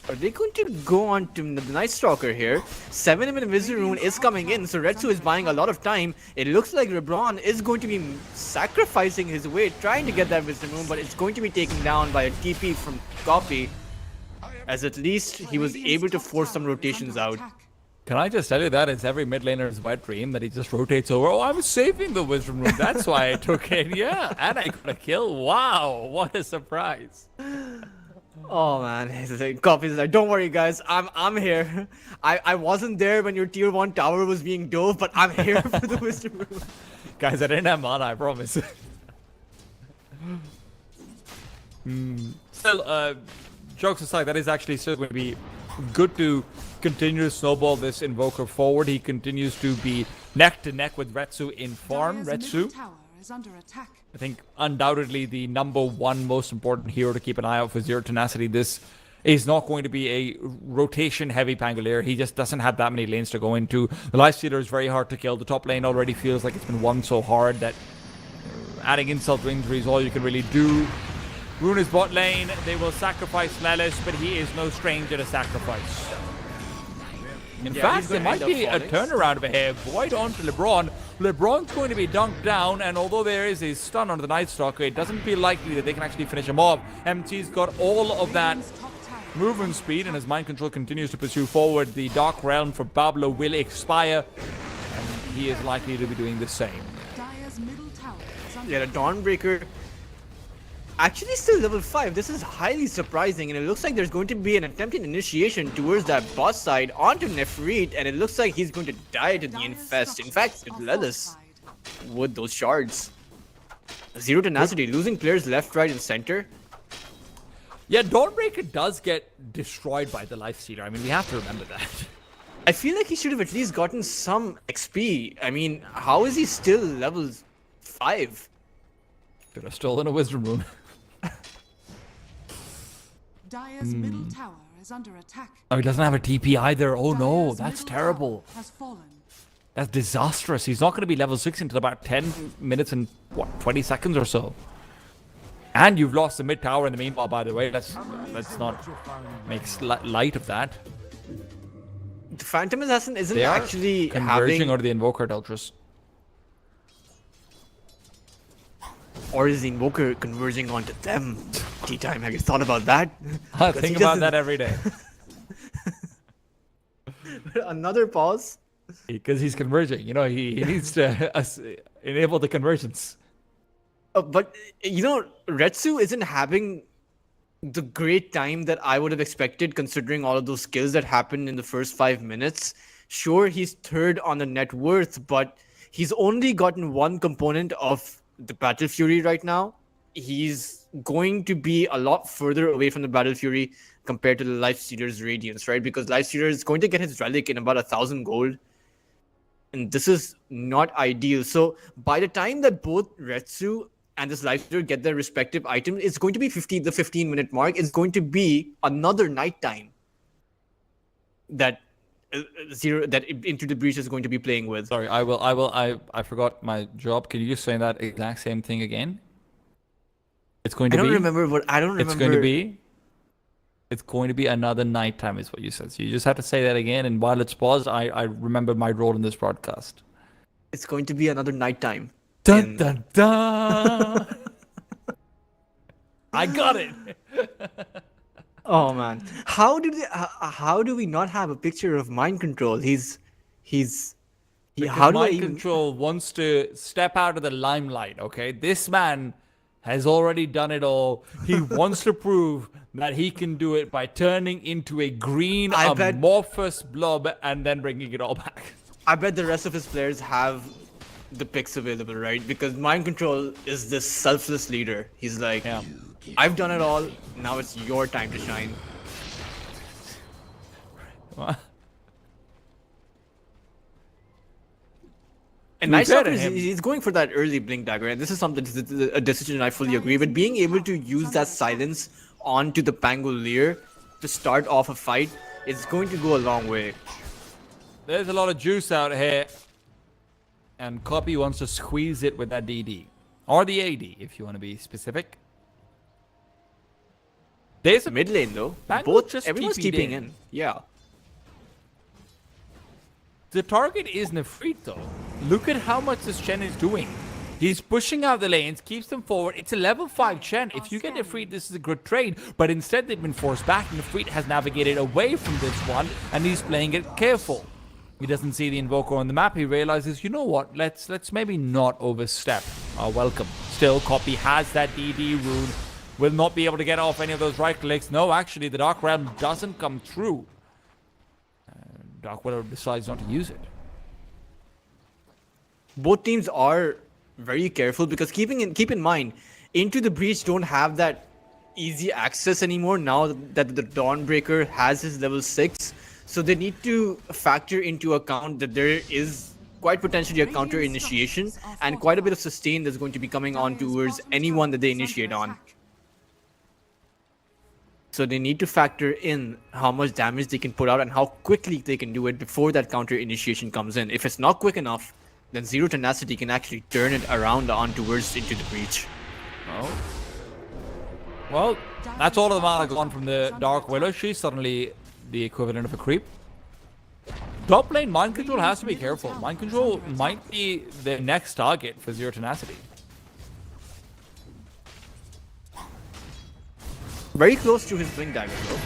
Are they going to go on to the Night Stalker here? 7-minute Wisdom Rune is coming in, so Retsu is buying a lot of time. It looks like LeBron is going to be sacrificing his way, trying to get that Wisdom Rune, but it's going to be taken down by a TP from Copy, as at least he was able to force some rotations out. Can I just tell you that it's every mid laner's wet dream that he just rotates over? Oh, I was saving the Wisdom Rune, that's why I took it. Yeah, and I got a kill. Wow, what a surprise. Oh man, Coffee's like, don't worry guys, I'm here. I wasn't there when your tier 1 tower was being dove, but I'm here for the Wisdom Rune. Guys, I didn't have mana, I promise. Still, jokes aside, that is actually still going to be good to continue to snowball this Invoker forward. He continues to be neck to neck with Retsu in farm. Retsu is under attack. I think undoubtedly the #1 most important hero to keep an eye out for Zero Tenacity. This is not going to be a rotation-heavy Pangolier. He just doesn't have that many lanes to go into. The Lifestealer is very hard to kill. The top lane already feels like it's been won so hard that adding insult to injury is all you can really do. Rune is bot lane. They will sacrifice Lelis, but he is no stranger to sacrifice. In fact, there might be a turnaround over here. Void onto LeBron. LeBron's going to be dunked down, and although there is a stun on the Night Stalker, it doesn't feel likely that they can actually finish him off. MT's got all of that movement speed, and as Mind Control continues to pursue forward, the Dark Realm for Pablo will expire, and he is likely to be doing the same. Yeah, the Dawnbreaker actually still level 5. This is highly surprising, and it looks like there's going to be an attempted initiation towards that boss side onto Nefrit, and it looks like he's going to die to the Infest. In fact, it led us with those shards. Zero Tenacity losing players left, right, and center. Yeah, Dawnbreaker does get destroyed by the Lifestealer. I mean, we have to remember that. I feel like he should have at least gotten some XP. I mean, how is he still level 5? Could have stolen a Wisdom Rune. Dire's middle tower is under attack. Oh, he doesn't have a TP either. Oh no, Dire's that's middle terrible. tower has fallen. That's disastrous. He's not going to be level 6 until about 10 minutes and, 20 seconds or so. And you've lost the mid tower in the meanwhile, by the way. Let's not make light of that. The Phantom Assassin isn't They are actually converging having... onto the Invoker Deltrus. Or is the Invoker converging onto them? Tea time, have you thought about that? I think about that every day. Another pause. Because he's converging. You know, he needs to enable the convergence. But, Retsu isn't having the great time that I would have expected considering all of those kills that happened in the first 5 minutes. Sure, he's third on the net worth, but he's only gotten one component of the Battle Fury right now. He's going to be a lot further away from the Battle Fury compared to the Lifestealer's Radiance, right? Because Lifestealer is going to get his relic in about 1,000 gold. And this is not ideal. So by the time that both Retsu and this Lifestealer get their respective items, it's going to be the 15-minute mark. It's going to be another nighttime that Into the Breach is going to be playing with. Sorry, I forgot my job. Can you just say that exact same thing again? It's going to be... I don't remember. It's going to be another nighttime is what you said. So you just have to say that again. And while it's paused, I remember my role in this broadcast. It's going to be another nighttime. Dun, dun, dun. I got it. Oh man, how do we not have a picture of Mind Control? Mind Control wants to step out of the limelight. Okay, this man has already done it all. He wants to prove that he can do it by turning into a green amorphous blob and then bringing it all back. I bet the rest of his players have the picks available, right? Because Mind Control is this selfless leader. He's like, yeah, I've done it all. Now it's your time to shine. What? And Night Stalker, he's going for that early Blink Dagger, and this is a decision I fully agree with. Being able to use that silence onto the Pangolier to start off a fight is going to go a long way. There's a lot of juice out here. And Copy wants to squeeze it with that DD. Or the AD, if you want to be specific. There's a mid lane, though. Everyone's keeping in. Yeah. The target is Nefrit, though. Look at how much this Chen is doing. He's pushing out the lanes, keeps them forward. It's a level 5 Chen. If you get Nefrit, this is a good trade. But instead, they've been forced back. Nefrit has navigated away from this one, and he's playing it careful. He doesn't see the Invoker on the map. He realizes, you know what? Let's maybe not overstep our welcome. Still, Copy has that DD rune. Will not be able to get off any of those right clicks. No, actually, the Dark Realm doesn't come through. Dark Willow decides not to use it. Both teams are very careful because keep in mind, Into the Breach don't have that easy access anymore now that the Dawnbreaker has his level 6. So they need to factor into account that there is quite potentially a counter initiation and quite a bit of sustain that's going to be coming on towards anyone that they initiate on. So they need to factor in how much damage they can put out and how quickly they can do it before that counter initiation comes in. If it's not quick enough, then Zero Tenacity can actually turn it around on towards Into the Breach. Oh. Well, that's all of the mana gone from the Dark Willow. She's suddenly the equivalent of a creep. Top lane, Mind Control has to be careful. Mind Control might be the next target for Zero Tenacity. Very close to his Blink Dagger though.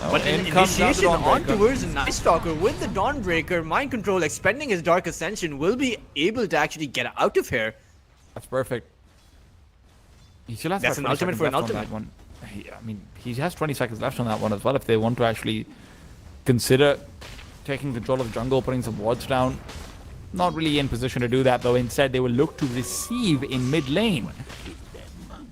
Oh, but an initiation on towards the Night Stalker with the Dawnbreaker, Mind Control expending his Dark Ascension will be able to actually get out of here. That's perfect. He still has That's an ultimate for an ultimate. One. I mean, he has 20 seconds left on that one as well if they want to actually consider taking control of the jungle, putting some wards down. Not really in position to do that though. Instead, they will look to receive in mid lane.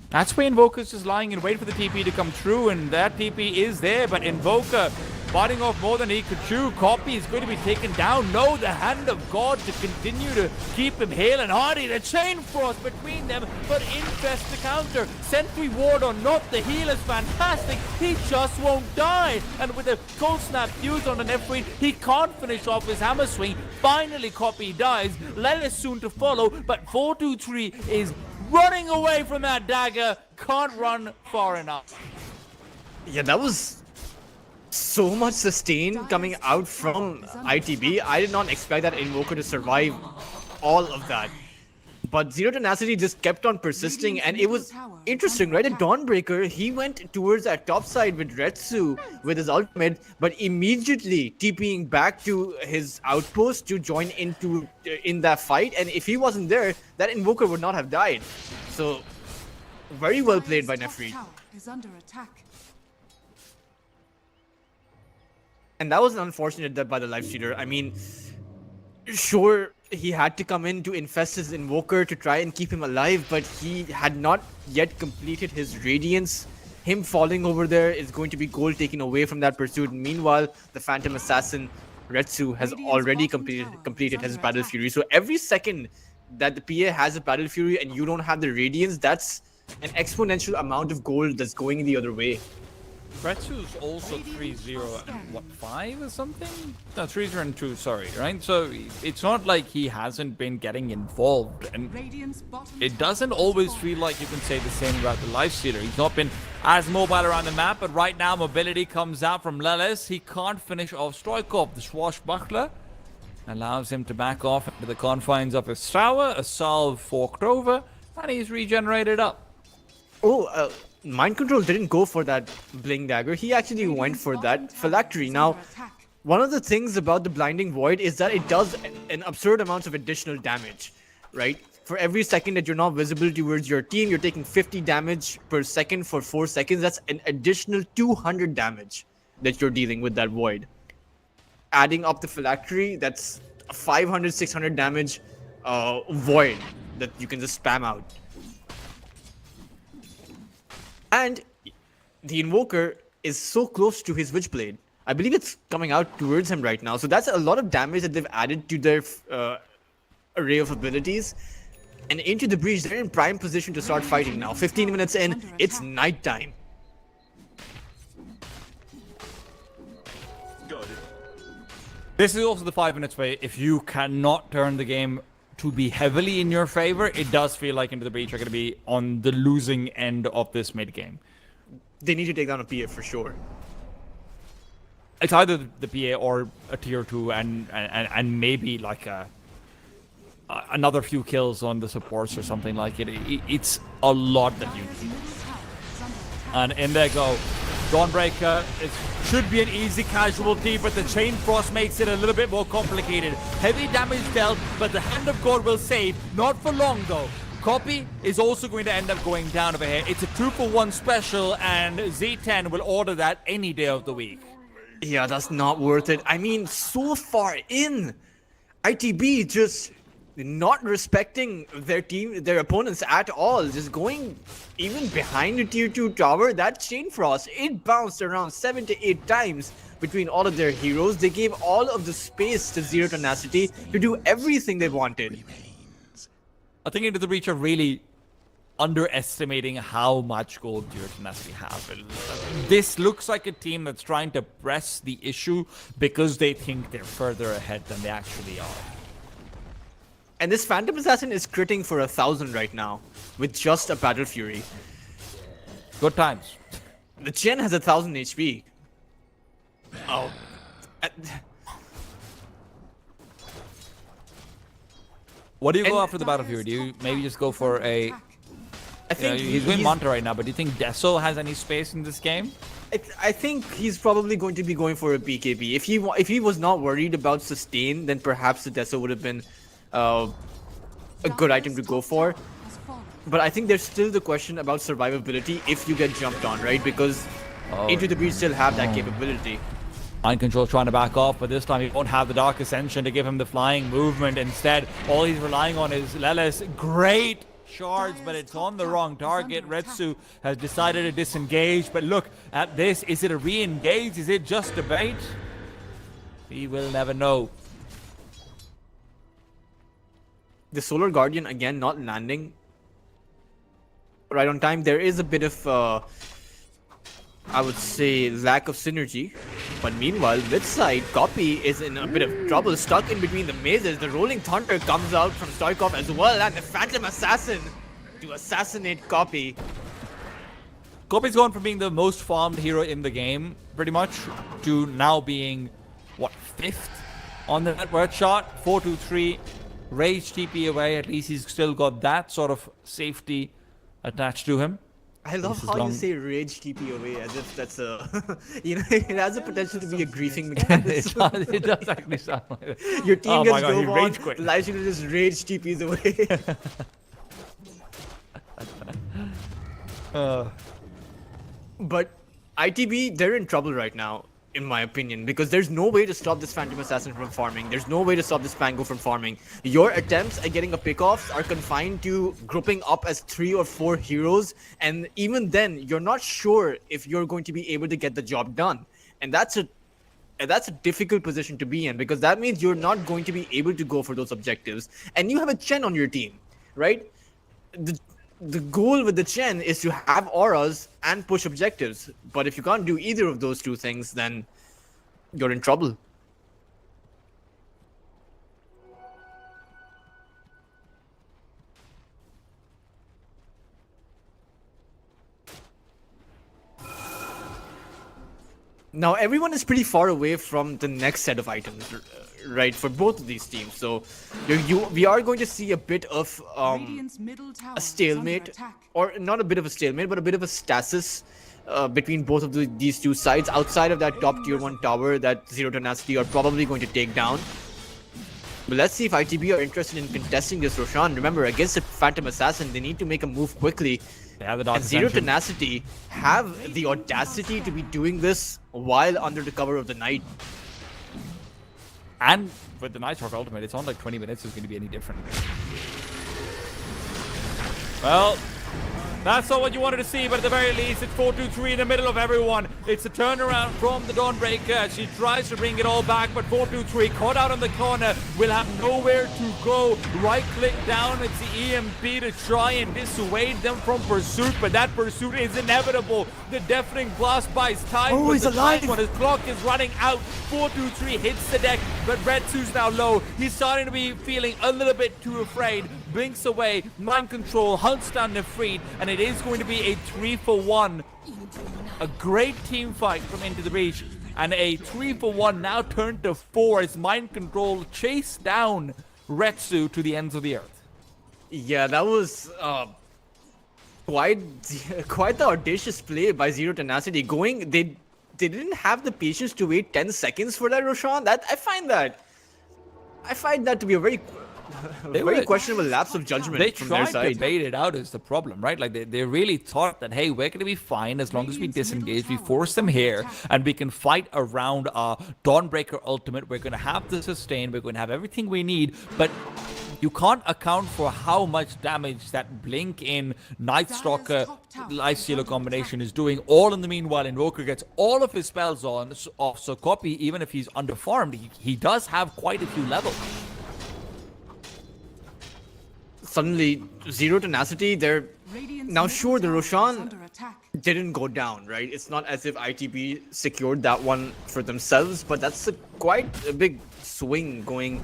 That's where Invoker's just lying in wait for the TP to come through, and that TP is there, but Invoker biting off more than he could chew. Copy is going to be taken down. No, the hand of God to continue to keep him hale and hearty. The chain frost between them, but Infest to counter. Sentry ward or not, the heal is fantastic. He just won't die. And with a cold snap fuse on an F-Read, he can't finish off his hammer swing. Finally, Copy dies. Lelis soon to follow, but 423 is running away from that dagger. Can't run far enough. Yeah, that was so much sustain coming out from ITB. I did not expect that Invoker to survive all of that. But Zero Tenacity just kept on persisting, and it was interesting, right? The Dawnbreaker, he went towards that top side with Retsu with his ultimate, but immediately TPing back to his outpost to join in that fight. And if he wasn't there, that Invoker would not have died. So, very well played by Dire's top Nefreed. tower is under attack. And that was an unfortunate death by the life stealer. I mean, sure, he had to come in to infest his Invoker to try and keep him alive, but he had not yet completed his Radiance. Him falling over there is going to be gold taken away from that pursuit. Meanwhile, the Phantom Assassin, Retsu, has already completed his Battle Fury. So every second that the PA has a Battle Fury and you don't have the Radiance, that's an exponential amount of gold that's going the other way. Retsu's also 3-0 and what, 5 or something? No, 3-0 and 2, sorry, right? So it's not like he hasn't been getting involved, and Radiant's bottom it tower doesn't has always fallen. feel like you can say the same about the Lifestealer. He's not been as mobile around the map, but right now mobility comes out from Lelis. He can't finish off Stoikov. The Swashbuckler allows him to back off into the confines of his tower, a salve forked over, and he's regenerated up. Oh, Mind Control didn't go for that Bling Dagger. He actually went for that Phylactery. Now, one of the things about the Blinding Void is that it does an absurd amount of additional damage, right? For every second that you're not visible towards your team, you're taking 50 damage per second for 4 seconds. That's an additional 200 damage that you're dealing with that Void. Adding up the Phylactery, that's 500, 600 damage Void that you can just spam out. And the Invoker is so close to his Witchblade. I believe it's coming out towards him right now. So that's a lot of damage that they've added to their array of abilities. And into the breach, they're in prime position to start fighting now. 15 minutes in, it's nighttime. This is also the 5 minutes where if you cannot turn the game to be heavily in your favor, it does feel like Into the Breach are going to be on the losing end of this mid game. They need to take down a PA for sure. It's either the PA or a tier 2 and maybe like another few kills on the supports or something like it. It's a lot that you need. And in there go. Dawnbreaker, it should be an easy casualty, but the Chain Frost makes it a little bit more complicated. Heavy damage dealt, but the Hand of God will save. Not for long, though. Copy is also going to end up going down over here. It's a 2-for-1 special, and Z10 will order that any day of the week. Yeah, that's not worth it. I mean, so far in, ITB just not respecting their team, their opponents at all. Just going even behind the tier 2 tower. That Chain Frost, it bounced around 7 to 8 times between all of their heroes. They gave all of the space to Zero Tenacity to do everything they wanted. I think Into the Breach are really underestimating how much gold Zero Tenacity have. This looks like a team that's trying to press the issue because they think they're further ahead than they actually are. And this Phantom Assassin is critting for 1,000 right now with just a Battle Fury. Good times. The Chen has 1,000 HP. Oh. What do you go And- after the Battle Fury? Do you maybe just go for a... I think he's with Manta right now, but do you think Deso has any space in this game? I think he's probably going to be going for a BKB. If he was not worried about sustain, then perhaps the Deso would have been a good item to go for. But I think there's still the question about survivability if you get jumped on, right? Because Into the Breach still have that capability. Mind Control trying to back off, but this time he won't have the Dark Ascension to give him the flying movement. Instead, all he's relying on is Lelis. Great shards, but it's on the wrong target. Retsu has decided to disengage, but look at this. Is it a re-engage? Is it just a bait? We will never know. The Solar Guardian again not landing right on time. There is a bit of I would say lack of synergy, but meanwhile mid side Copy is in a bit of trouble, stuck in between the mazes. The Rolling Thunder comes out from Stoikov as well, and the Phantom Assassin to assassinate Copy. Copy's gone from being the most farmed hero in the game, pretty much, to now being, what, 5th on the net worth shot. 4-2-3, Rage TP away. At least he's still got that sort of safety attached to him. I love how you say Rage TP away as if that's a, you know, it has a potential to be a griefing mechanism. It does actually sound like it. Your team gets God, go on, rage quit. Live streamer just Rage TPs away. But ITB, they're in trouble right now, in my opinion, because there's no way to stop this Phantom Assassin from farming. There's no way to stop this Pango from farming. Your attempts at getting a pickoffs are confined to grouping up as 3 or 4 heroes, and even then, you're not sure if you're going to be able to get the job done. And that's a difficult position to be in, because that means you're not going to be able to go for those objectives. And you have a Chen on your team, right? The goal with the Chen is to have auras and push objectives. But if you can't do either of those two things, then you're in trouble. Now, everyone is pretty far away from the next set of items, right, for both of these teams. So we are going to see a bit of a stalemate, or not a bit of a stalemate, but a bit of a stasis between both of these two sides. Outside of that top tier 1 tower that Zero Tenacity are probably going to take down. But let's see if ITB are interested in contesting this Roshan. Remember, against a Phantom Assassin, they need to make a move quickly. And Zero Tenacity have the audacity to be doing this while under the cover of the night. And with the Nighthawk ultimate, it's on like 20 minutes is going to be any different. Well, that's not what you wanted to see, but at the very least, it's 4-2-3 in the middle of everyone. It's a turnaround from the Dawnbreaker. She tries to bring it all back, but 4-2-3 caught out on the corner, will have nowhere to go. Right-click down, it's the EMP to try and dissuade them from pursuit, but that pursuit is inevitable. The deafening blast buys time. Oh, he's alive! When his clock is running out, 4-2-3 hits the deck, but Retsu's now low. He's starting to be feeling a little bit too afraid. Blinks away, mind control, hunts down Nefreed, and it is going to be a 3-for-1. A great team fight from Into the Breach, and a 3-for-1 now turned to 4 as mind control chased down Retsu to the ends of the earth. Yeah, that was quite the audacious play by Zero Tenacity. They didn't have the patience to wait 10 seconds for that Roshan. I find that to be a very questionable lapse of judgment from their side. They tried to bait it out is the problem, right? Like they really thought that, hey, we're going to be fine as long as we disengage, we force them here, and we can fight around our Dawnbreaker ultimate. We're going to have the sustain, we're going to have everything we need, but you can't account for how much damage that Blink in Night Stalker Lifestealer combination is doing. All in the meanwhile, Invoker gets all of his spells off, so Copy, even if he's underfarmed, he does have quite a few levels. Suddenly, Zero Tenacity, they're now sure the Roshan didn't go down, right? It's not as if ITB secured that one for themselves, but that's quite a big swing going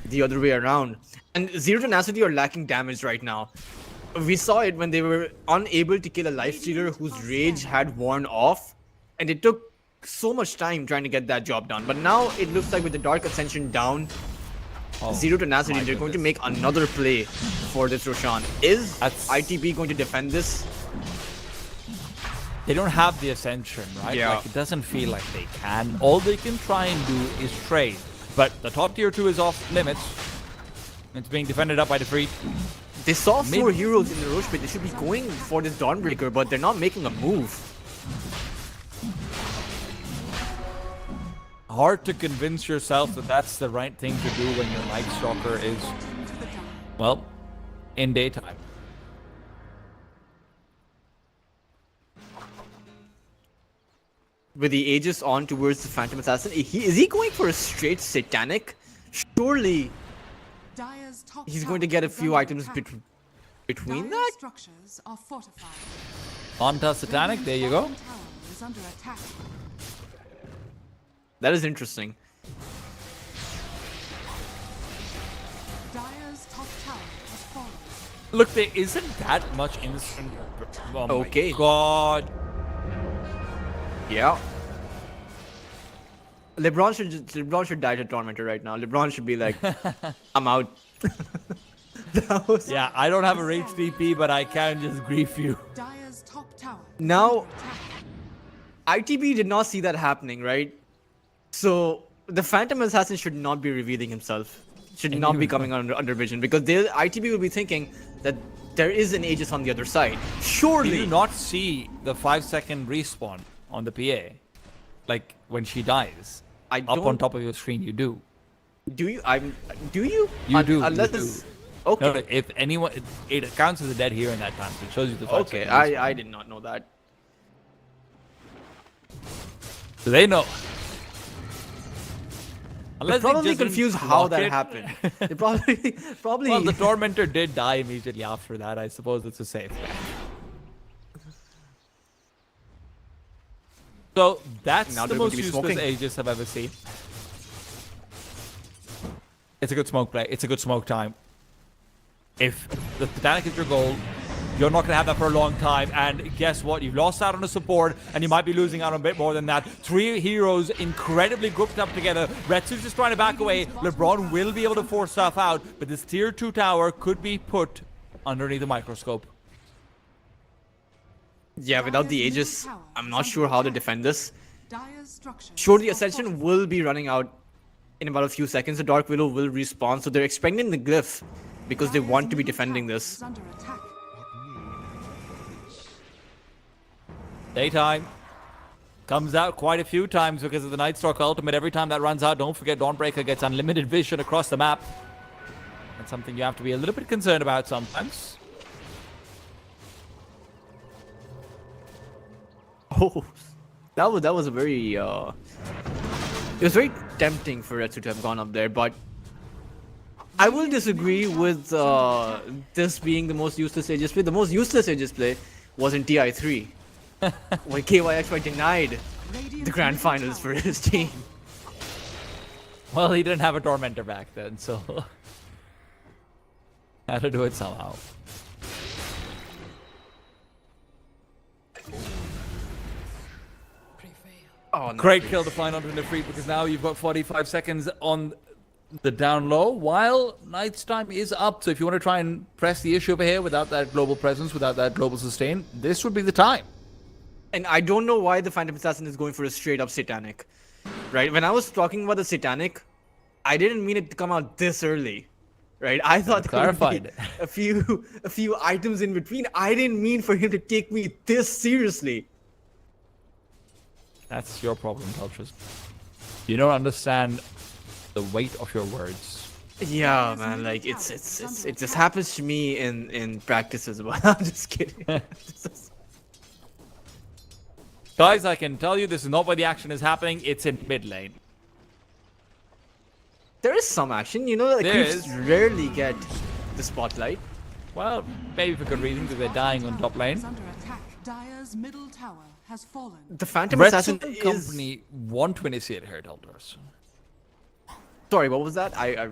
the other way around. And Zero Tenacity are lacking damage right now. We saw it when they were unable to kill a Lifestealer whose rage had worn off, and it took so much time trying to get that job done. But now it looks like with the Dark Ascension down, Zero Tenacity, they're going to make another play for this Roshan. Is ITB going to defend this? They don't have the Ascension, right? Yeah. Like, it doesn't feel like they can. All they can try and do is trade. But the top tier 2 is off limits. It's being defended up by the Nefreed. They saw 4 heroes in the Roche pit. They should be going for this Dawnbreaker, but they're not making a move. Hard to convince yourself that that's the right thing to do when your Night Stalker is, well, in daytime. with the Aegis on towards the Phantom Assassin. Is he going for a straight Satanic? Surely Dire's top he's tower going to get a is few under items attack. between Dire's that. structures are fortified. Onto Satanic, there you go. Bottom tower is under attack. That is interesting. Dire's top tower has fallen. Look, there isn't that much instant. Oh my Okay. God. Yeah. LeBron should die to Tormentor right now. LeBron should be like, I'm out. That was... Yeah, I don't have a rage TP, but I can just grief you. Dire's top tower is Now, under attack. ITB did not see that happening, right? So the Phantom Assassin should not be revealing himself. Should not be coming under vision because ITB will be thinking that there is an Aegis on the other side. Do Surely. you not see the 5-second respawn on the PA? Like when she dies? I Up on don't- top of your screen, you do. Do you? Do you? You do, Unless you it's... do. Okay. No, if anyone, it counts as a dead hero in that time. So it shows you the 5 Okay. second respawn. I did not know that. So they know. They're Unless they probably just didn't confused how block that it. happened. They probably. Well, the Tormentor did die immediately after that. I suppose it's a safe bet. So that's Now the they're going most to be useless smoking. Aegis I've ever seen. It's a good smoke play. It's a good smoke time. If the Titanic is your goal, you're not going to have that for a long time. And guess what? You've lost out on the support, and you might be losing out on a bit more than that. 3 heroes incredibly grouped up together. Retsu's just trying to back away. LeBron will be able to force stuff out, but this tier 2 tower could be put underneath the microscope. Yeah, without the Aegis, I'm not sure how to defend this. Dire's structures Sure, the are Ascension fortified. will be running out in about a few seconds. The Dark Willow will respawn, so they're expending the glyph because they Dire's want to be middle defending tower this. is under attack. Daytime comes out quite a few times because of the Nightstalk ultimate. Every time that runs out, don't forget Dawnbreaker gets unlimited vision across the map. That's something you have to be a little bit concerned about sometimes. Oh, that was a very it was very tempting for Retsu to have gone up there, but I will disagree with this being the most useless Aegis play. The most useless Aegis play was in TI3, where KYXY denied the grand finals for his team. Well, he didn't have a Tormentor back then, so had to do it somehow. Oh, no. Great kill to find onto Nefrit because now you've got 45 seconds on the down low while Night's time is up. So if you want to try and press the issue over here without that global presence, without that global sustain, this would be the time. And I don't know why the Phantom Assassin is going for a straight up Satanic. Right? When I was talking about the Satanic, I didn't mean it to come out this early. Right? I thought there would be Clarified. a few items in between. I didn't mean for him to take me this seriously. That's your problem, Tultrus. You don't understand the weight of your words. Yeah, man, like it just happens to me in practice as well. I'm just kidding. Guys, I can tell you this is not where the action is happening. It's in mid lane. There is some action, you know, like There creeps is. rarely get the spotlight. Well, maybe for good reason because they're dying on top lane. Is under attack. Dire's middle tower has fallen. The Phantom Red Assassin Suit is... Company want to initiate here, Tultrus. Sorry, what was that? I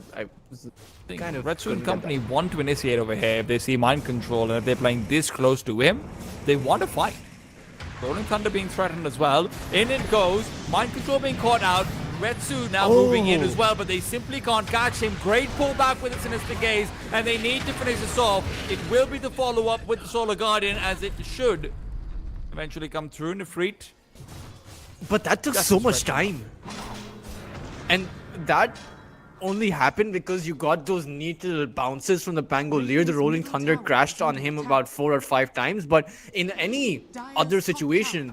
was Think kind of Red Suit couldn't get Company want to initiate over here if they see mind control and if they're playing this close to him, they want to fight. Rolling Thunder being threatened as well. In it goes. Mind control being caught out. Retsu now moving in as well, but they simply can't catch him. Great pullback with a Sinister Gaze, and they need to finish this off. It will be the follow-up with the Solar Guardian, as it should eventually come through. Nefrit. But that took Just so much threatening. time. And that only happened because you got those neat little bounces from the Pangolier. The Rolling Thunder crashed on him about 4 or 5 times. But in any other situation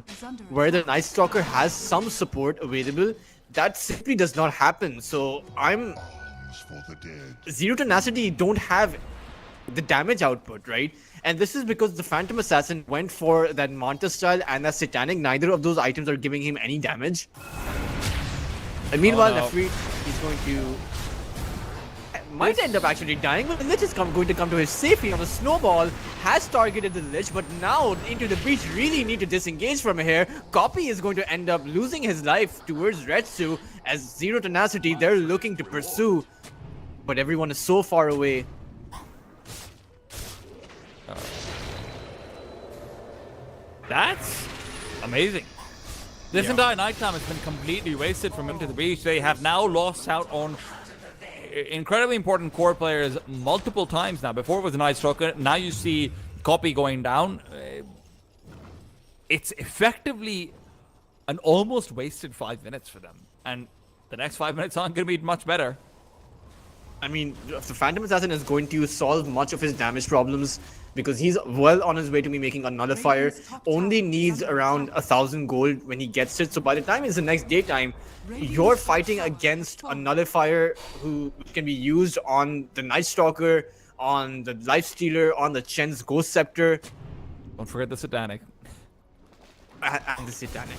where the Night Stalker has some support available, that simply does not happen. So I'm... Arms for the dead. Zero Tenacity don't have the damage output, right? And this is because the Phantom Assassin went for that Manta style and that Satanic. Neither of those items are giving him any damage. And meanwhile, Nefrit is going to might end up actually dying, but the Lich is going to come to his safety. On the Snowball has targeted the Lich, but now Into the Breach really need to disengage from here. Copy is going to end up losing his life towards Retsu as Zero Tenacity. They're looking to pursue, but everyone is so far away. That's amazing. This entire nighttime has been completely wasted from Into the Breach. They have now lost out on incredibly important core players multiple times now. Before it was a Night Stalker, now you see Copy going down. It's effectively an almost wasted 5 minutes for them. And the next 5 minutes aren't going to be much better. I mean, the Phantom Assassin is going to solve much of his damage problems because he's well on his way to be making a nullifier. Only needs around 1,000 gold when he gets it. So by the time it's the next daytime, you're fighting against a nullifier who can be used on the Night Stalker, on the Lifestealer, on the Chen's Ghost Scepter. Don't forget the Satanic. And the Satanic.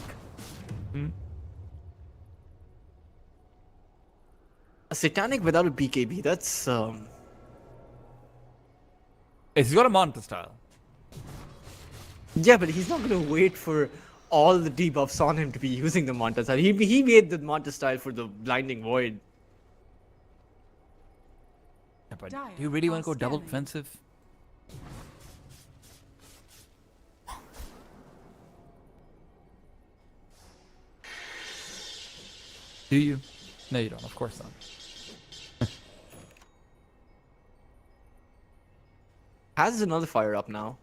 A Satanic without a BKB, that's He's got a Manta style. yeah, but he's not gonna wait for all the debuffs on him to be using the Manta style. He made the Manta style for the Blinding Void. Yeah, but do you really want to go double defensive? Do you? No, you don't. Of course not. Has another fire up now.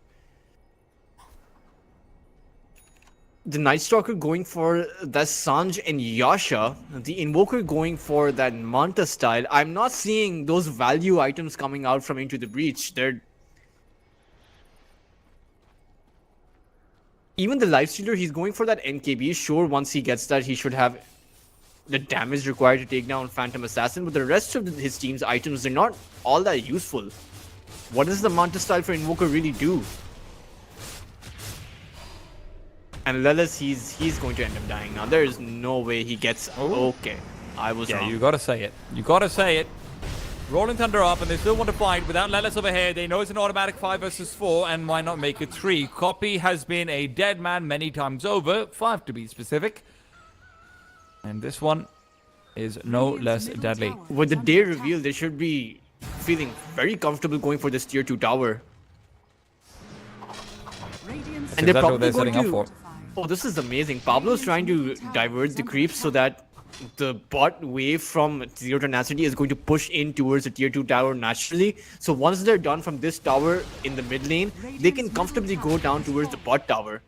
The Night Stalker going for that Sanj and Yasha. The Invoker going for that Manta style. I'm not seeing those value items coming out from Into the Breach. They're... Even the Lifestealer, he's going for that NKB. Sure, once he gets that, he should have the damage required to take down Phantom Assassin. But the rest of his team's items, they're not all that useful. What does the Manta style for Invoker really do? And Lelis, he's going to end up dying now. There is no way he gets... Okay, I was wrong. Yeah, you gotta say it. You gotta say it. Rolling Thunder up, and they still want to fight without Lelis over here. They know it's an automatic 5 versus 4, and why not make it 3? Copy has been a dead man many times over, 5 to be specific. And this one is no less deadly. With the day reveal, they should be feeling very comfortable going for this tier 2 tower. And they're probably going to... Oh, this is amazing. Pablo's trying to divert the creeps so that the bot wave from Zero Tenacity is going to push in towards the tier 2 tower naturally. So once they're done from this tower in the mid lane, they can comfortably go down towards the bot tower.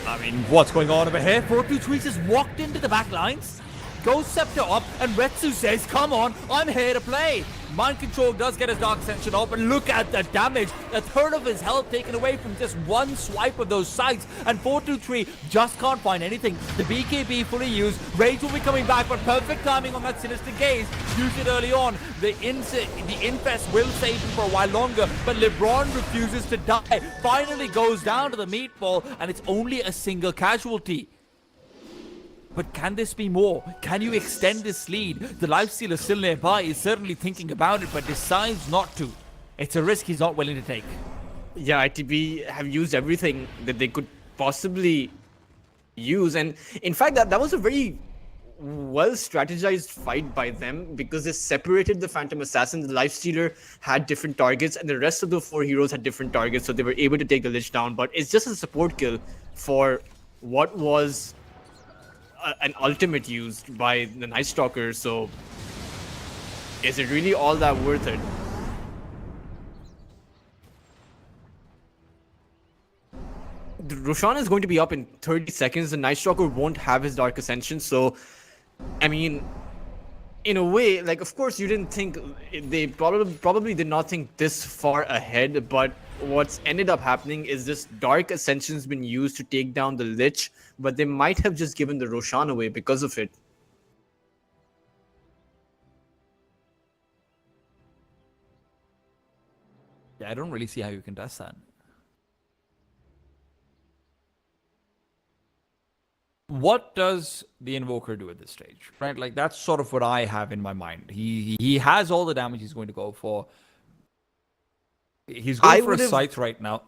I mean, what's going on over here? 423 just walked into the back lines. Ghost Scepter up, and Retsu says, come on, I'm here to play. Mind Control does get his Dark Ascension up, and look at the damage. A third of his health taken away from just one swipe of those sights, and 423 just can't find anything. The BKB fully used. Rage will be coming back, but perfect timing on that Sinister Gaze. Used it early on. The Infest will save him for a while longer, but LeBron refuses to die. Finally goes down to the meatball, and it's only a single casualty. But can this be more? Can you extend this lead? The Lifestealer still nearby is certainly thinking about it, but decides not to. It's a risk he's not willing to take. Yeah, ITB have used everything that they could possibly use. And in fact, that was a very well strategized fight by them because they separated the Phantom Assassin. The Lifestealer had different targets, and the rest of the 4 heroes had different targets, so they were able to take the Lich down. But it's just a support kill for what was an ultimate used by the Night Stalker, so is it really all that worth it? The Roshan is going to be up in 30 seconds. The Night Stalker won't have his Dark Ascension, so I mean, in a way, like, of course you didn't think, they probably did not think this far ahead, but what's ended up happening is this Dark Ascension's been used to take down the Lich, but they might have just given the Roshan away because of it. I don't really see how you can test that. What does the Invoker do at this stage, right? Like, that's sort of what I have in my mind. He has all the damage he's going to go for. He's going for a Scythe right now.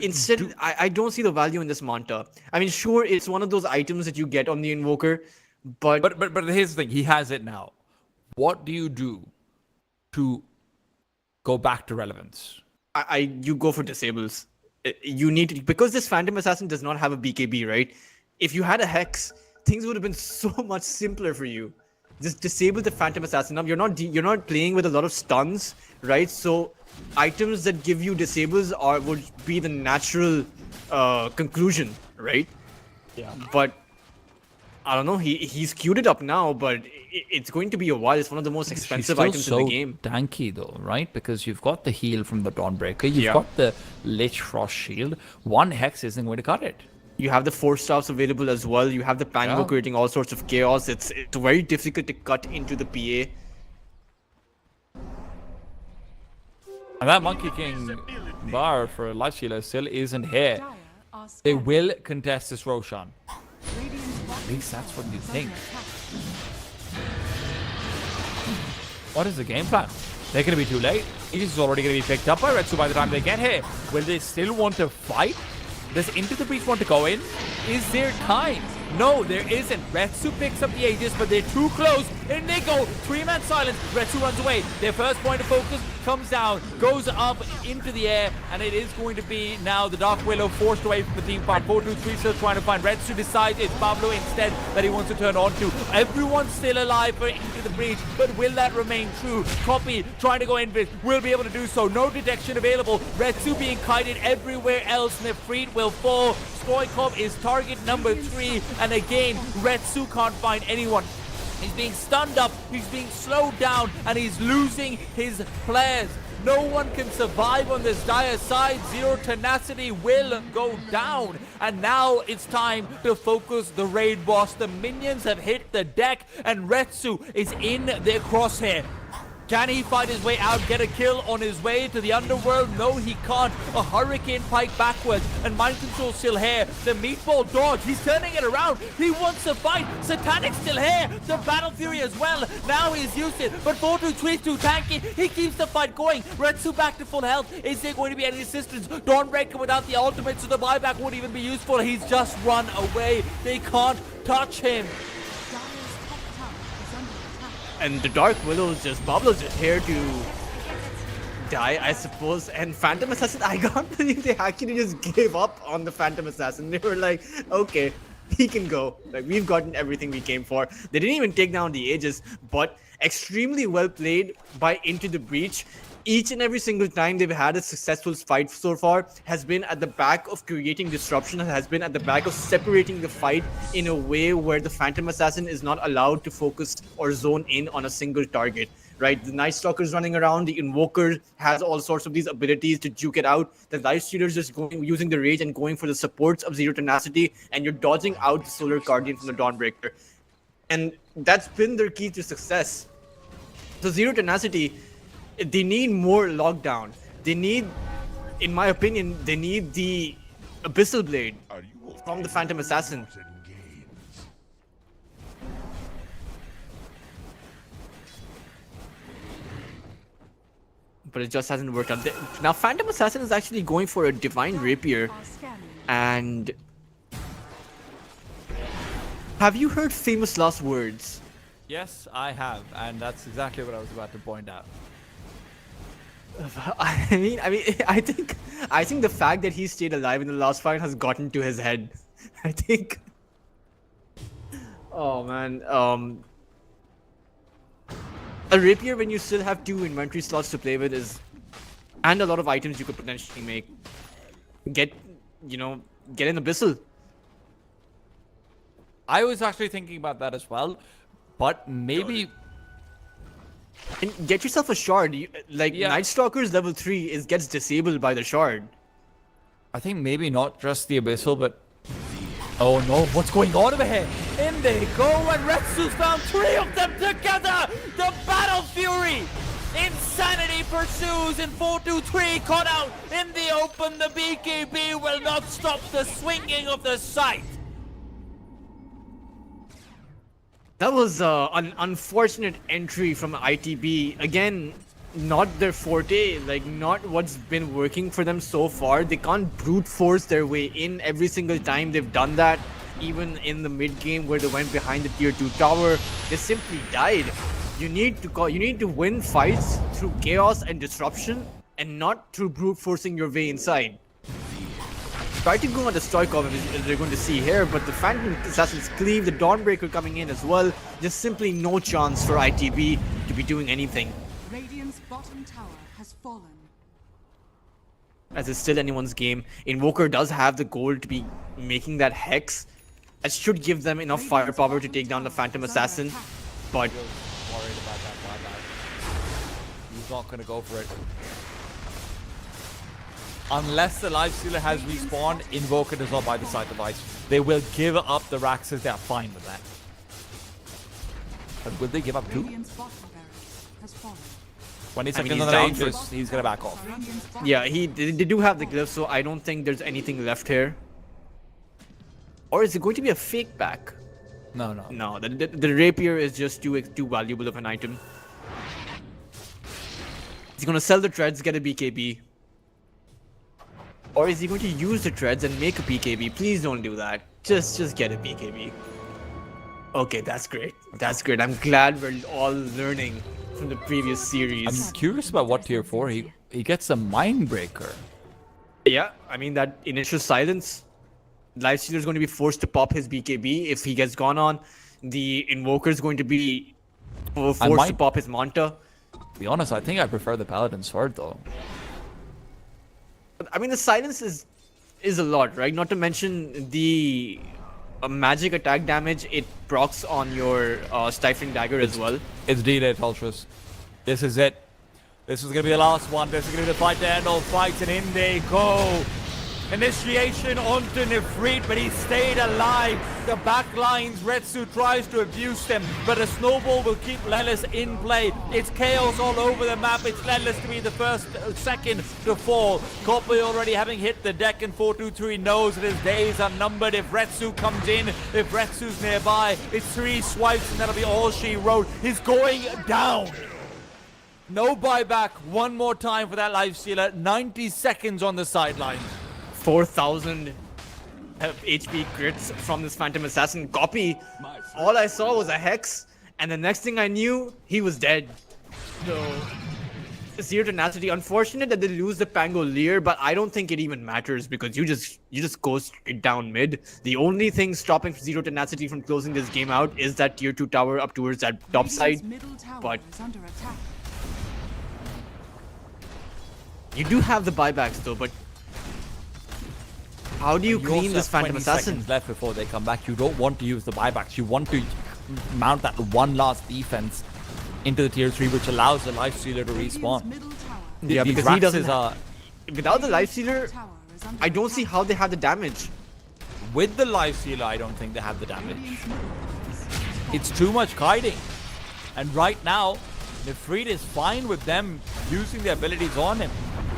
Instead, I don't see the value in this Manta. I mean, sure, it's one of those items that you get on the Invoker, but here's the thing. He has it now. What do you do to go back to relevance? You go for disables. You need to, because this Phantom Assassin does not have a BKB, right? If you had a Hex, things would have been so much simpler for you. Just disable the Phantom Assassin. Now you're not playing with a lot of stuns, right? So items that give you disables would be the natural conclusion, right? Yeah. But I don't know. He's queued it up now, but it's going to be a while. It's one of the most expensive items in the game. Tanky though, right? Because you've got the heal from the Dawnbreaker, you've got the Lich Frost Shield. One Hex isn't going to cut it. You have the 4-stars available as well. You have the Pango creating all sorts of chaos. It's very difficult to cut into the PA. And that Monkey King bar for Life Stealer still isn't here. They will contest this Roshan. At least that's what you think. What is the game plan? They're going to be too late. Aegis is already going to be picked up by Retsu by the time they get here. Will they still want to fight? Does Into the Breach want to go in? Is there time? No, there isn't. Retsu picks up the Aegis, but they're too close. In they go. 3-man silence. Retsu runs away. Their first point of focus comes down, goes up into the air, and it is going to be now the Dark Willow forced away from the team fight. 4-2-3 still trying to find. Retsu decides it's Pablo instead that he wants to turn on to. Everyone's still alive for Into the Breach, but will that remain true? Copy trying to go in, will be able to do so. No detection available. Retsu being kited everywhere else. Nefrit will fall. Stoikov is target number 3, and again, Retsu can't find anyone. He's being stunned up, he's being slowed down, and he's losing his players. No one can survive on this dire side. Zero Tenacity will go down. And now it's time to focus the raid boss. The minions have hit the deck, and Retsu is in their crosshair. Can he fight his way out, get a kill on his way to the underworld? No, he can't. A Hurricane Pike backwards, and Mind Control still here. The Meatball dodge, he's turning it around. He wants to fight. Satanic's still here. The Battle Fury as well. Now he's used it, but 4-2-3 is too tanky. He keeps the fight going. Retsu back to full health. Is there going to be any assistance? Dawnbreaker without the ultimate, so the buyback won't even be useful. He's just run away. They can't touch him. And the Dark Willow's Pablo's just here to die, I suppose. And Phantom Assassin, I can't believe they actually just gave up on the Phantom Assassin. They were like, okay, he can go. Like, we've gotten everything we came for. They didn't even take down the Aegis, but extremely well played by Into the Breach. Each and every single time they've had a successful fight so far has been at the back of creating disruption, has been at the back of separating the fight in a way where the Phantom Assassin is not allowed to focus or zone in on a single target, right? The Night Stalker's running around, the Invoker has all sorts of these abilities to juke it out, the Life Stealer's just using the Rage and going for the supports of Zero Tenacity, and you're dodging out the Solar Guardian from the Dawnbreaker. And that's been their key to success. So Zero Tenacity, they need more lockdown. They need, in my opinion, they need the Abyssal Blade from the Phantom Assassin. But it just hasn't worked out. Now Phantom Assassin is actually going for a Divine Rapier. And have you heard famous last words? Yes, I have, and that's exactly what I was about to point out. I mean, I think the fact that he stayed alive in the last fight has gotten to his head. I think. Oh man, a rapier when you still have 2 inventory slots to play with is, and a lot of items you could potentially make. Get in Abyssal. I was actually thinking about that as well, but maybe. And get yourself a shard. Night Stalker's level 3 gets disabled by the shard. I think maybe not just the Abyssal, but... Oh no, what's going on over here? In they go, and Retsu's found 3 of them together! The Battle Fury! Insanity pursues in 4-2-3, caught out in the open. The BKB will not stop the swinging of the sight. That was an unfortunate entry from ITB. Again, not their forte, like not what's been working for them so far. They can't brute force their way in every single time they've done that. Even in the mid game where they went behind the tier 2 tower, they simply died. You need to win fights through chaos and disruption and not through brute forcing your way inside. Try to go on the Stoikov as we're going to see here, but the Phantom Assassin's Cleave, the Dawnbreaker coming in as well, just simply no chance for ITB to be doing anything. Radiant's bottom tower has fallen. As it's still anyone's game, Invoker does have the goal to be making that Hex. That should give them enough firepower to take down the Phantom Assassin, but... Worried about that buyback. He's not going to go for it. Unless the Lifestealer has respawned, Invoker does not buy the side device. They will give up the Raxes, they are fine with that. But will they give up two? Radiant's bottom barracks has fallen. 20 seconds he's on the down range, for- he's going to back off. Radiant's bottom Yeah, they do have the glyph, so I don't think there's anything left here. Or is it going to be a fake back? No, no. No, the rapier is just too valuable of an item. He's gonna sell the treads, get a BKB. Or is he going to use the treads and make a BKB? Please don't do that. Just get a BKB. Okay, that's great. That's great. I'm glad we're all learning from the previous series. I'm curious about what tier 4 he gets a Mindbreaker. Yeah, I mean that initial silence. Lifestealer is going to be forced to pop his BKB if he gets gone on. The Invoker is going to be forced to pop his Manta. To be honest, I think I prefer the Paladin Sword though. I mean, the silence is a lot, right? Not to mention the magic attack damage it procs on your Stifling Dagger as well. It's delayed, Ultras. This is it. This is going to be the last one. This is going to be the fight to end all fights, and in they go. Initiation onto Nefrit, but he stayed alive. The back lines, Retsu tries to abuse them, but a snowball will keep Lelis in play. It's chaos all over the map. It's Lelis to be the second to fall. Koppel already having hit the deck in 4-2-3 knows that his days are numbered. If Retsu comes in, if Retsu's nearby, it's 3 swipes and that'll be all she wrote. He's going down. No buyback. One more time for that Lifestealer. 90 seconds on the sideline. 4,000 HP crits from this Phantom Assassin copy. All I saw was a Hex, and the next thing I knew, he was dead. So, Zero Tenacity, unfortunate that they lose the Pangolier, but I don't think it even matters because you just go straight down mid. The only thing stopping Zero Tenacity from closing this game out is that tier 2 tower up towards that top side. middle tower But is under attack. you do have the buybacks though, but how do you You clean also this have Phantom 20 Assassin? seconds left before they come back. You don't want to use the buybacks. You want to mount that one last defense into the tier 3, which allows the Lifestealer to Radiant's respawn. middle tower Yeah, These because he doesn't Raxes are... Without the Lifestealer, tower is under I don't see attack. how they have the damage. With the Lifestealer, I don't think they have the damage. Radiant's middle barracks has fallen. It's too much kiting. And right now, Nefrit is fine with them using their abilities on him.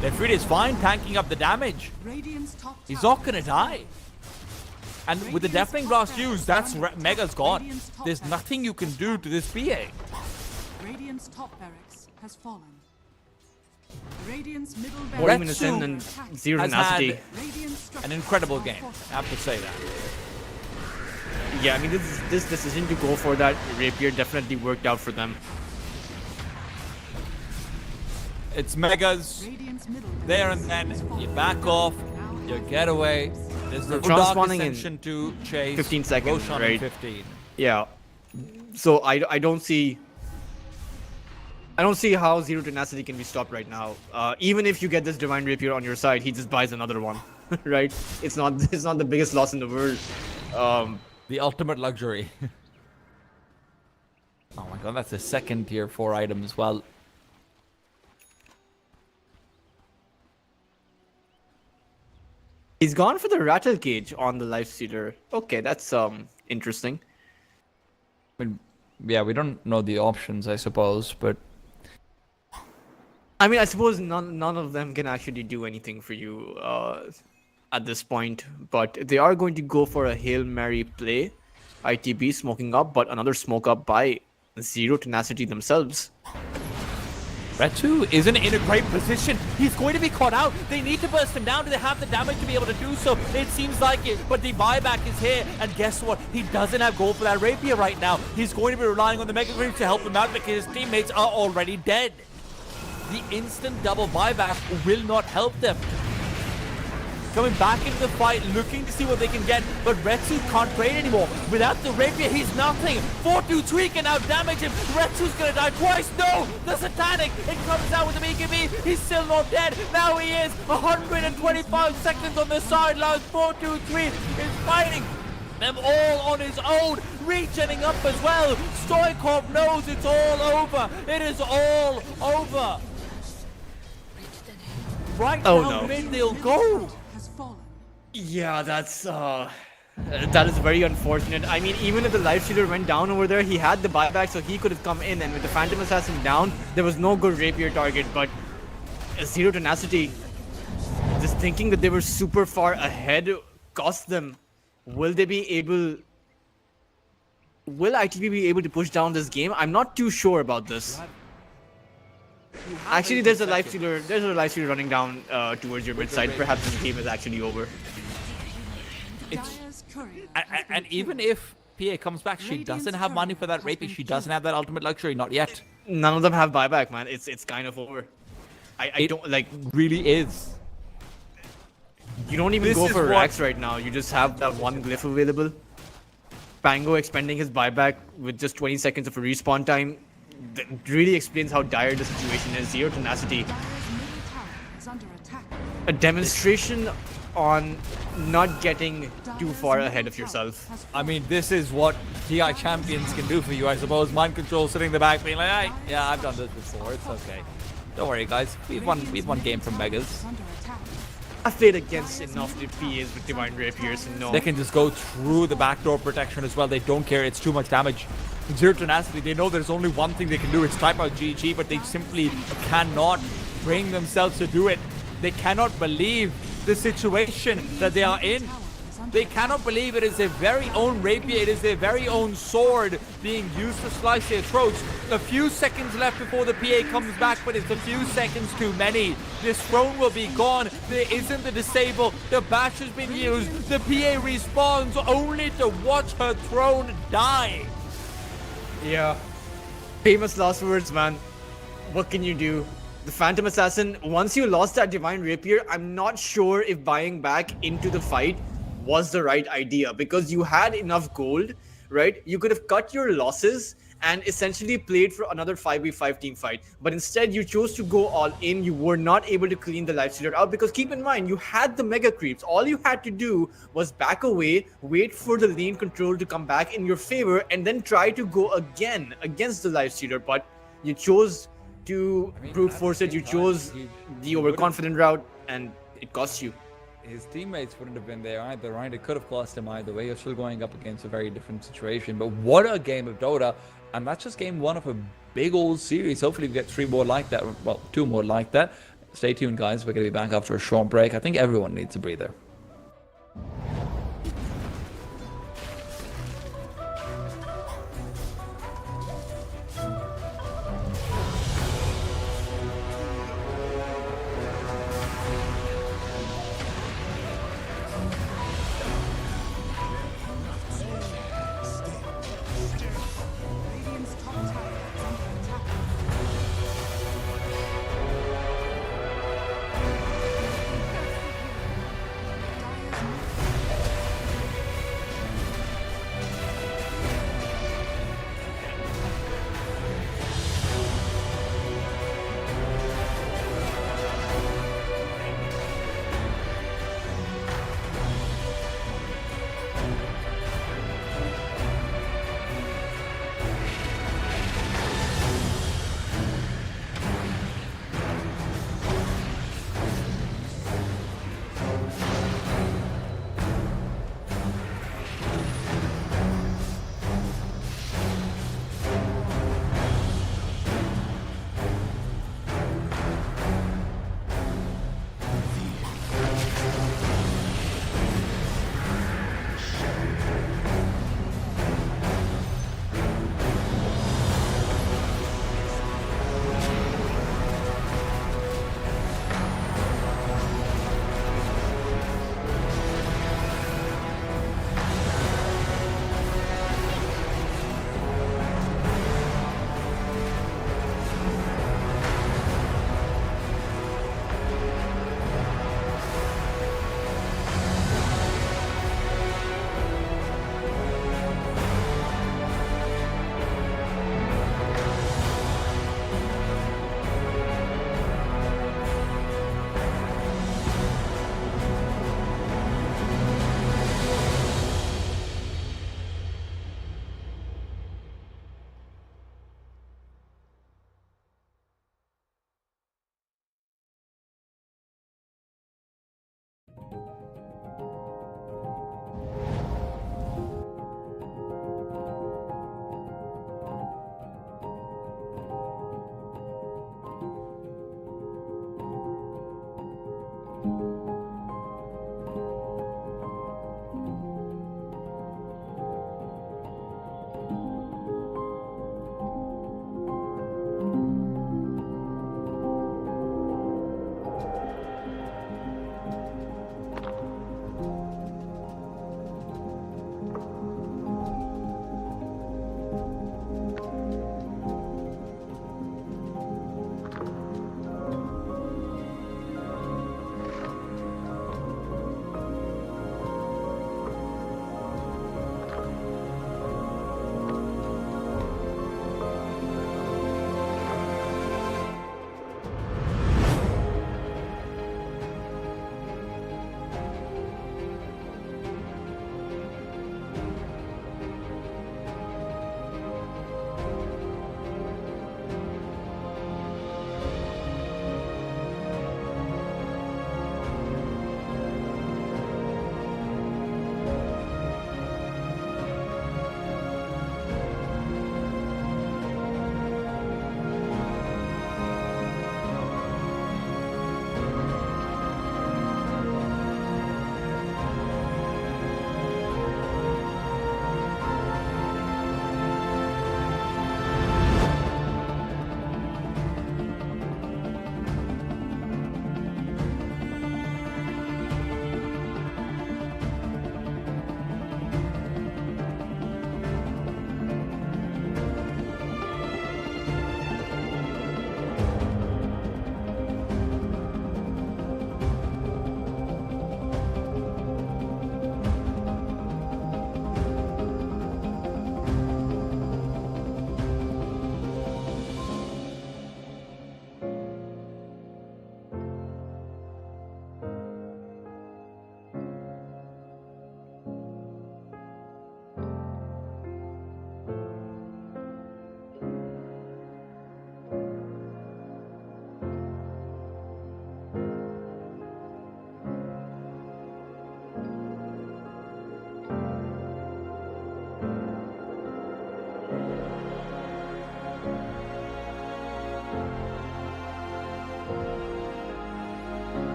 Nefrit is fine tanking up the damage. Radiant's top He's tower not gonna has die. And with the Radiant's Deafening top Blast barracks used, that's under attack. Mega's gone. Radiant's top There's barracks nothing you can do to this BA. Radiant's top barracks has fallen. Radiant's middle 40 barracks minutes Retsu in under and attack. zero has tenacity. had Radiant structures an incredible are game. fortified. I have to say that. Yeah, I mean this decision to go for that rapier definitely worked out for them. It's Megas Radiant's middle there and barracks then. has You fallen. back off, you get away. There's the They're Dark transpawning in Ascension to chase. 15 seconds, Roshan in right? 15. Yeah. So I don't see how Zero Tenacity can be stopped right now. Even if you get this Divine Rapier on your side, he just buys another one, right? It's not the biggest loss in the world. The ultimate luxury. Oh my god, that's a second tier 4 item as well. He's gone for the Rattle Cage on the Lifestealer. Okay, that's interesting. I mean, yeah, we don't know the options, I suppose, but I mean, I suppose none of them can actually do anything for you at this point, but they are going to go for a Hail Mary play. ITB smoking up, but another smoke up by Zero Tenacity themselves. Retsu isn't in a great position. He's going to be caught out. They need to burst him down. Do they have the damage to be able to do so? It seems like it, but the buyback is here. And guess what? He doesn't have gold for that rapier right now. He's going to be relying on the Mega Creeps to help him out because his teammates are already dead. The instant double buyback will not help them. Coming back into the fight, looking to see what they can get, but Retsu can't trade anymore. Without the rapier, he's nothing. 4-2-3 can now damage him. Retsu's gonna die twice. No! The Satanic! It comes out with the BKB. He's still not dead. Now he is. 125 seconds on the sidelines. 4-2-3 is fighting them all on his own, regening up as well. Stoikov knows it's all over. It is all over. Right now, mid they'll go. Has fallen. Yeah, that is very unfortunate. I mean, even if the Life Stealer went down over there, he had the buyback, so he could have come in. And with the Phantom Assassin down, there was no good rapier target. But Zero Tenacity, just thinking that they were super far ahead, cost them. Will they be able? Will ITB be able to push down this game? I'm not too sure about this. Actually, there's a Life Stealer. There's a Life Stealer running down towards your mid side. Perhaps this game is actually over. Dire's courier has been And even if PA comes back, she doesn't have money for that rapier. She doesn't have that ultimate luxury, not yet. None of them have buyback, man. It's kind of over. I don't like. Really is. You don't even This go is for what- racks right now. You just have that one glyph available. Pango expending his buyback with just 20 seconds of a respawn time. That really explains how dire the situation is. Zero Tenacity. Dire's middle tower is under attack. A demonstration on not getting too Dire's far middle ahead of tower yourself. has I mean, this is what TI champions can do for you, I suppose. Mind control, sitting in the back, being like, "Hey, yeah, I've done this before. It's okay. Don't worry, guys. We've won game from Megas. fallen. Under attack. I've played against enough PAs with Divine Rapiers and no. They can just go through the backdoor protection as well. They don't care. It's too much damage. Zero Tenacity, they know there's only one thing they can do. It's type out GG, but they simply cannot bring themselves to do it. They cannot believe the situation that they are in. They cannot believe it is their very own rapier. It is their very own sword being used to slice their throats. A few seconds left before the PA comes back, but it's a few seconds too many. This throne will be gone. There isn't the disable. The bash has been used. The PA respawns only to watch her throne die. Yeah. Famous last words, man. What can you do? The Phantom Assassin, once you lost that Divine Rapier, I'm not sure if buying back into the fight was the right idea because you had enough gold, right? You could have cut your losses and essentially played for another 5v5 team fight. But instead, you chose to go all in. You were not able to clean the Life Stealer out because keep in mind, you had the Mega Creeps. All you had to do was back away, wait for the lane control to come back in your favor, and then try to go again against the Life Stealer. But you chose to brute force it. You chose the overconfident route, and it cost you. His teammates wouldn't have been there either, right? It could have cost him either way. You're still going up against a very different situation. But what a game of Dota. And that's just game one of a big old series. Hopefully we get 3 more like that. Well, 2 more like that. Stay tuned, guys. We're going to be back after a short break. I think everyone needs a breather. Radiant's top tower is under attack.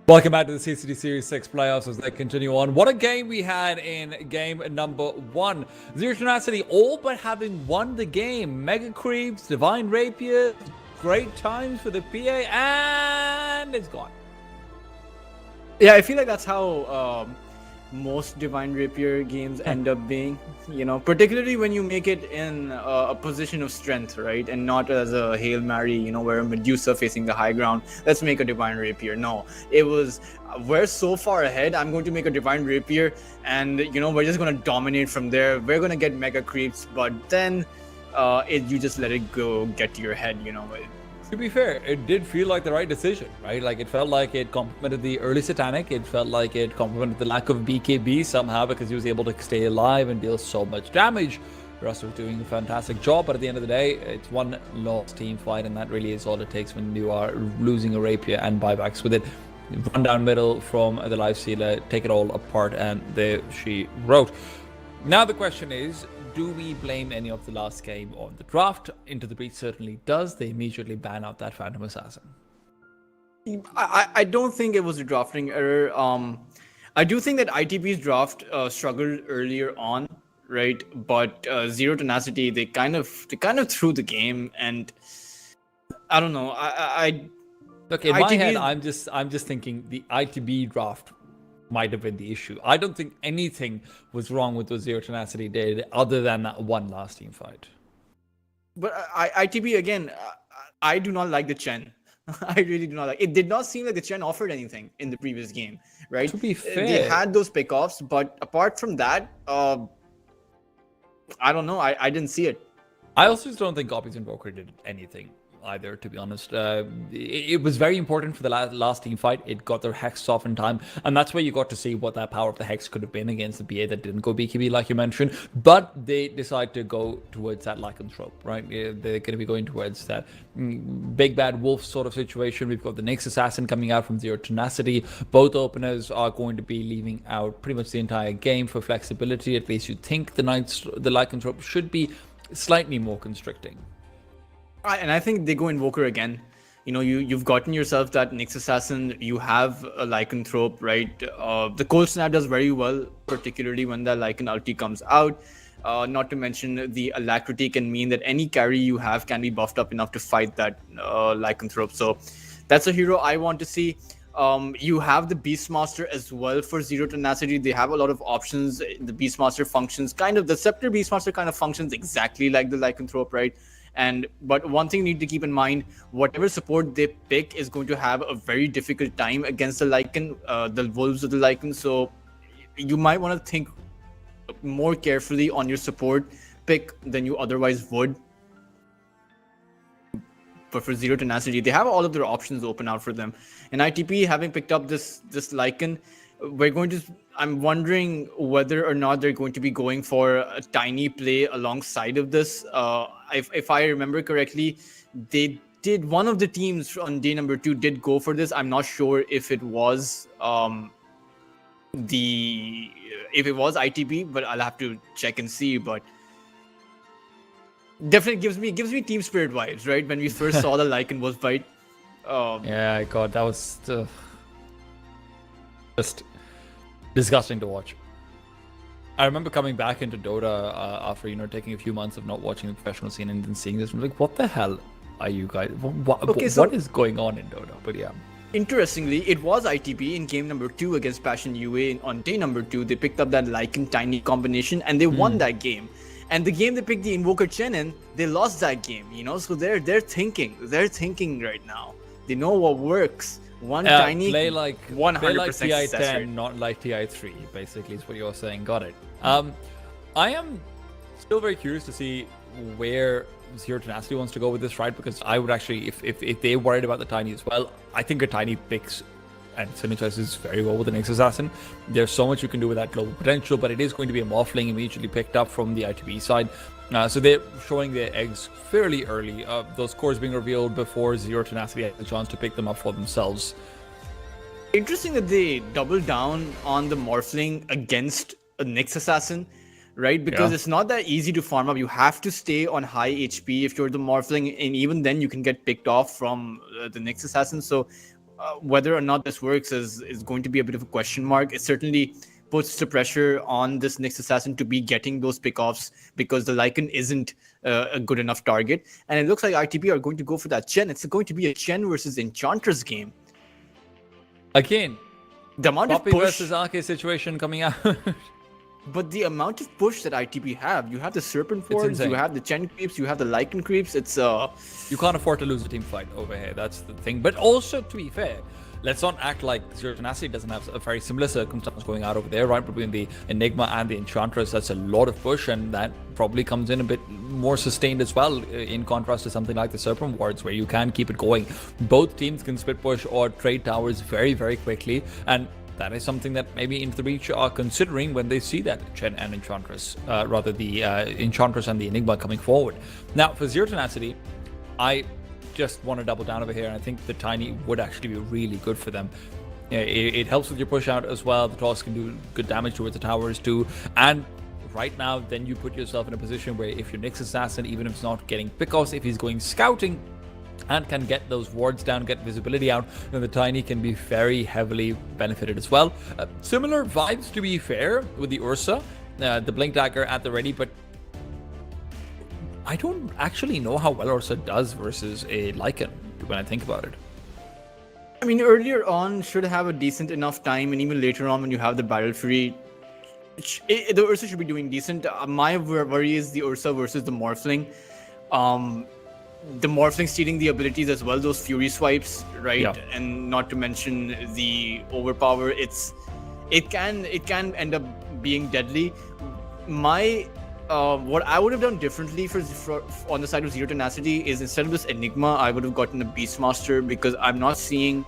Welcome back to the CCT Series 6 playoffs as they continue on. What a game we had in game number 1. Zero Tenacity all but having won the game. Mega Creeps, Divine Rapier, great times for the PA, and it's gone. Yeah, I feel like that's how most Divine Rapier games end up being, particularly when you make it in a position of strength, right? And not as a Hail Mary, where Medusa facing the high ground. Let's make a Divine Rapier. No, it was, we're so far ahead. I'm going to make a Divine Rapier and, we're just going to dominate from there. We're going to get Mega Creeps, but then you just let it go, get to your head, To be fair, it did feel like the right decision, right? Like, it felt like it complemented the early Satanic. It felt like it complemented the lack of BKB somehow because he was able to stay alive and deal so much damage. Russ was doing a fantastic job, but at the end of the day, it's one lost team fight, and that really is all it takes when you are losing a Rapier and buybacks with it. Run down middle from the Life Sealer, take it all apart, and there she wrote. Now the question is, do we blame any of the last game on the draft? Into the Breach certainly does. They immediately ban out that Phantom Assassin. I don't think it was a drafting error. I do think that ITB's draft struggled earlier on, right? But Zero Tenacity, they kind of threw the game, and I don't know. Look, in my head, I'm just thinking the ITB draft might have been the issue. I don't think anything was wrong with what Zero Tenacity did other than that one last team fight. But ITB, again, I do not like the Chen. I really do not like it. Did not seem like the Chen offered anything in the previous game, right? To be fair, they had those pickoffs, but apart from that, I don't know. I didn't see it. I also just don't think Gopi's Invoker did anything either, to be honest. It was very important for the last team fight. It got their Hex off in time, and that's where you got to see what that power of the Hex could have been against the BA that didn't go BKB, like you mentioned. But they decide to go towards that lycanthrope, right? They're going to be going towards that big bad wolf sort of situation. We've got the Nyx Assassin coming out from Zero Tenacity. Both openers are going to be leaving out pretty much the entire game for flexibility. At least you think the lycanthrope should be slightly more constricting. And I think they go Invoker again. You've gotten yourself that Nyx Assassin. You have a Lycanthrope, right? The Cold Snap does very well, particularly when the Lycan ulti comes out. Not to mention the Alacrity can mean that any carry you have can be buffed up enough to fight that Lycanthrope. So that's a hero I want to see. You have the Beastmaster as well for Zero Tenacity. They have a lot of options. The Beastmaster functions the Scepter Beastmaster kind of functions exactly like the Lycanthrope, right? But one thing you need to keep in mind, whatever support they pick is going to have a very difficult time against the Lycan, the Wolves of the Lycan. So you might want to think more carefully on your support pick than you otherwise would. But for Zero Tenacity, they have all of their options open out for them. And ITP, having picked up this Lycan, I'm wondering whether or not they're going to be going for a tiny play alongside of this. If I remember correctly, one of the teams on day number 2 did go for this. I'm not sure if it was ITB, but I'll have to check and see. But definitely gives me Team Spirit vibes, right? When we first saw the Lycan Wolf fight. Yeah, God, that was just disgusting to watch. I remember coming back into Dota after taking a few months of not watching the professional scene and then seeing this. I'm like, what the hell are you guys? What is going on in Dota? But yeah. Interestingly, it was ITB in game number 2 against Passion UA. On day number 2, they picked up that Lycan Tiny combination and they won that game. And the game they picked the Invoker Chen in, they lost that game. So they're thinking right now. They know what works. Tiny play like 100% play like TI10, rate. not like TI3. Basically, is what you're saying. Got it. I am still very curious to see where Zero Tenacity wants to go with this, right? Because I would actually, if they're worried about the Tiny as well, I think a Tiny picks and synergizes very well with the Nyx Assassin. There's so much you can do with that global potential, but it is going to be a Morphling immediately picked up from the ITB side. So they're showing their eggs fairly early. Those cores being revealed before Zero Tenacity had the chance to pick them up for themselves. Interesting that they double down on the Morphling against a Nyx Assassin, right? Because it's not that easy to farm up. You have to stay on high HP if you're the Morphling, and even then you can get picked off from the Nyx Assassin. So whether or not this works is going to be a bit of a question mark. It certainly puts the pressure on this Nyx assassin to be getting those pickoffs because the Lycan isn't a good enough target. And it looks like ITB are going to go for that Chen. It's going to be a Chen versus Enchantress game. Again, the amount Poppy of push versus Arke situation coming out. But the amount of push that ITB have, you have the Serpent Forms, you have the Chen creeps, you have the Lycan creeps. It's You can't afford to lose a team fight over here. That's the thing. But also, to be fair, let's not act like Zero Tenacity doesn't have a very similar circumstance going out over there, right? Between the Enigma and the Enchantress, that's a lot of push, and that probably comes in a bit more sustained as well, in contrast to something like the Serpent Wards, where you can keep it going. Both teams can split push or trade towers very, very quickly, and that is something that maybe Into the Reach are considering when they see that Chen and Enchantress, rather the Enchantress and the Enigma coming forward. Now, for Zero Tenacity, I just want to double down over here, and I think the Tiny would actually be really good for them. It helps with your push out as well. The toss can do good damage towards the towers too, and right now, then you put yourself in a position where if your Nyx Assassin, even if it's not getting pickoffs, if he's going scouting and can get those wards down, get visibility out, then the Tiny can be very heavily benefited as well. Similar vibes, to be fair, with the Ursa, the Blink Dagger at the ready, but I don't actually know how well Ursa does versus a Lycan when I think about it. I mean, earlier on should have a decent enough time, and even later on when you have the Battle Fury, the Ursa should be doing decent. My worry is the Ursa versus the Morphling. The Morphling stealing the abilities as well, those Fury swipes, right? Yeah. And not to mention the overpower. It can end up being deadly. What I would have done differently for on the side of Zero Tenacity is, instead of this Enigma, I would have gotten a Beastmaster, because I'm not seeing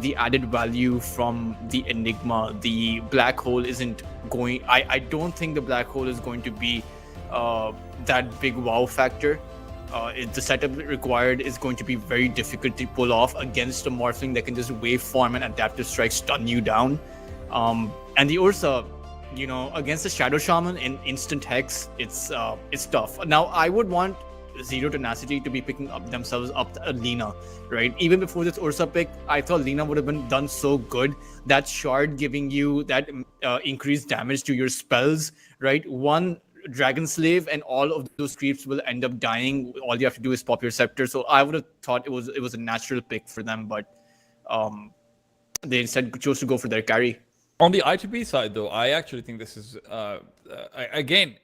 the added value from the Enigma. The Black Hole isn't going. I don't think the Black Hole is going to be that big wow factor. The setup required is going to be very difficult to pull off against a Morphling that can just waveform and adaptive strike stun you down. And the Ursa, against the Shadow Shaman in instant hex, it's tough. Now, I would want Zero Tenacity to be picking up themselves up Lina, right? Even before this Ursa pick, I thought Lina would have been done so good. That shard giving you that increased damage to your spells, right? One Dragon Slave and all of those creeps will end up dying. All you have to do is pop your scepter. So I would have thought it was a natural pick for them, but they instead chose to go for their carry. On the ITB side, though, I actually think this is again,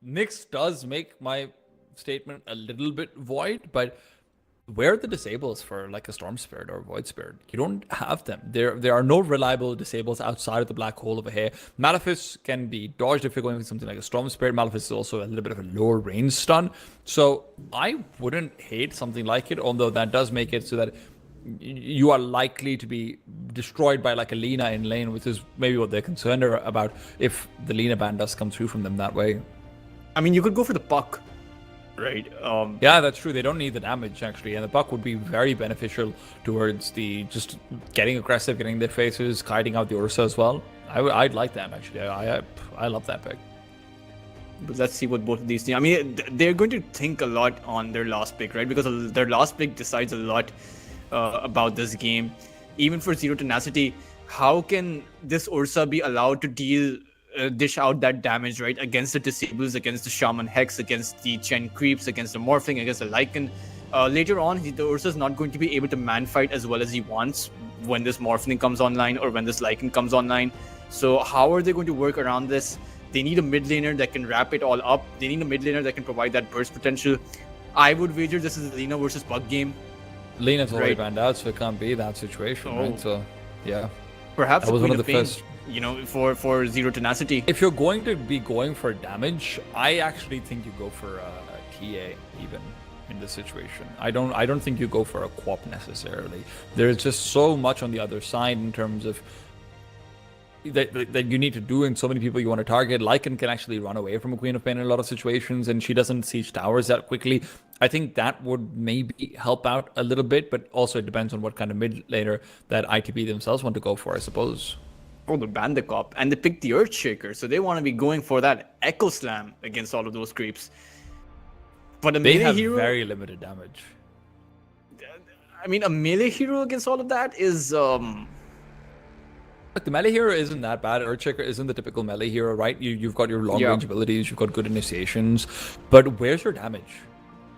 Nyx does make my statement a little bit void, but where are the disables for like a Storm Spirit or Void Spirit? You don't have them. There are no reliable disables outside of the Black Hole over here. Malefice can be dodged if you're going with something like a Storm Spirit. Malefice is also a little bit of a lower range stun. So I wouldn't hate something like it, although that does make it so that you are likely to be destroyed by like a Lina in lane, which is maybe what they're concerned about if the Lina ban does come through from them that way. I mean, you could go for the Puck, right? Yeah, that's true. They don't need the damage, actually, and the Puck would be very beneficial towards the just getting aggressive, getting their faces, kiting out the Ursa as well. I'd like that, actually. I love that pick. But let's see what both of these teams. I mean, they're going to think a lot on their last pick, right? Because their last pick decides a lot about this game. Even for Zero Tenacity, how can this Ursa be allowed to dish out that damage, right? Against the Disables, against the Shaman Hex, against the Chen Creeps, against the Morphling, against the Lycan. Later on, the Ursa is not going to be able to man fight as well as he wants when this Morphling comes online or when this Lycan comes online. So how are they going to work around this? They need a mid laner that can wrap it all up. They need a mid laner that can provide that burst potential. I would wager this is a Lina versus Bug game. Lina's already banned out, so it can't be that situation, right? So, yeah. Perhaps that was one of the Pain, first. For Zero Tenacity. If you're going to be going for damage, I actually think you go for a TA even in this situation. I don't think you go for a Quap necessarily. There's just so much on the other side in terms of that you need to do, and so many people you want to target. Lycan can actually run away from a Queen of Pain in a lot of situations, and she doesn't siege towers that quickly. I think that would maybe help out a little bit, but also it depends on what kind of mid laner that ITB themselves want to go for, I suppose. Oh, they banned the Cop, and they picked the Earthshaker, so they want to be going for that Echo Slam against all of those creeps. But they have very limited damage. I mean, a melee hero against all of that is Look, the melee hero isn't that bad. Earthshaker isn't the typical melee hero, right? You've got your long range abilities, you've got good initiations, but where's your damage?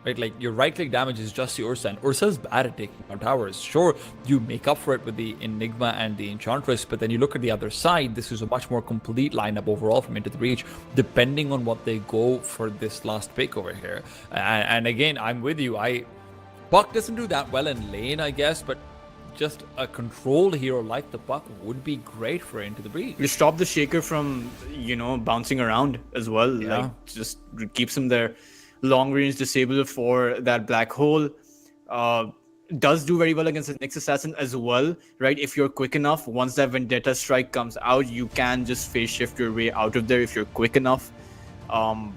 Right, like your right click damage is just the Ursa, and Ursa's bad at taking down towers. Sure, you make up for it with the Enigma and the Enchantress, but then you look at the other side, this is a much more complete lineup overall from Into the Breach, depending on what they go for this last pick over here. And again, I'm with you. Buck doesn't do that well in lane, I guess, but just a controlled hero like the Buck would be great for Into the Breach. You stop the Shaker from, bouncing around as well. Yeah. Like, just keeps him there. Long range disable for that black hole. Does do very well against the Nyx Assassin as well, right? If you're quick enough, once that Vendetta strike comes out, you can just phase shift your way out of there if you're quick enough. So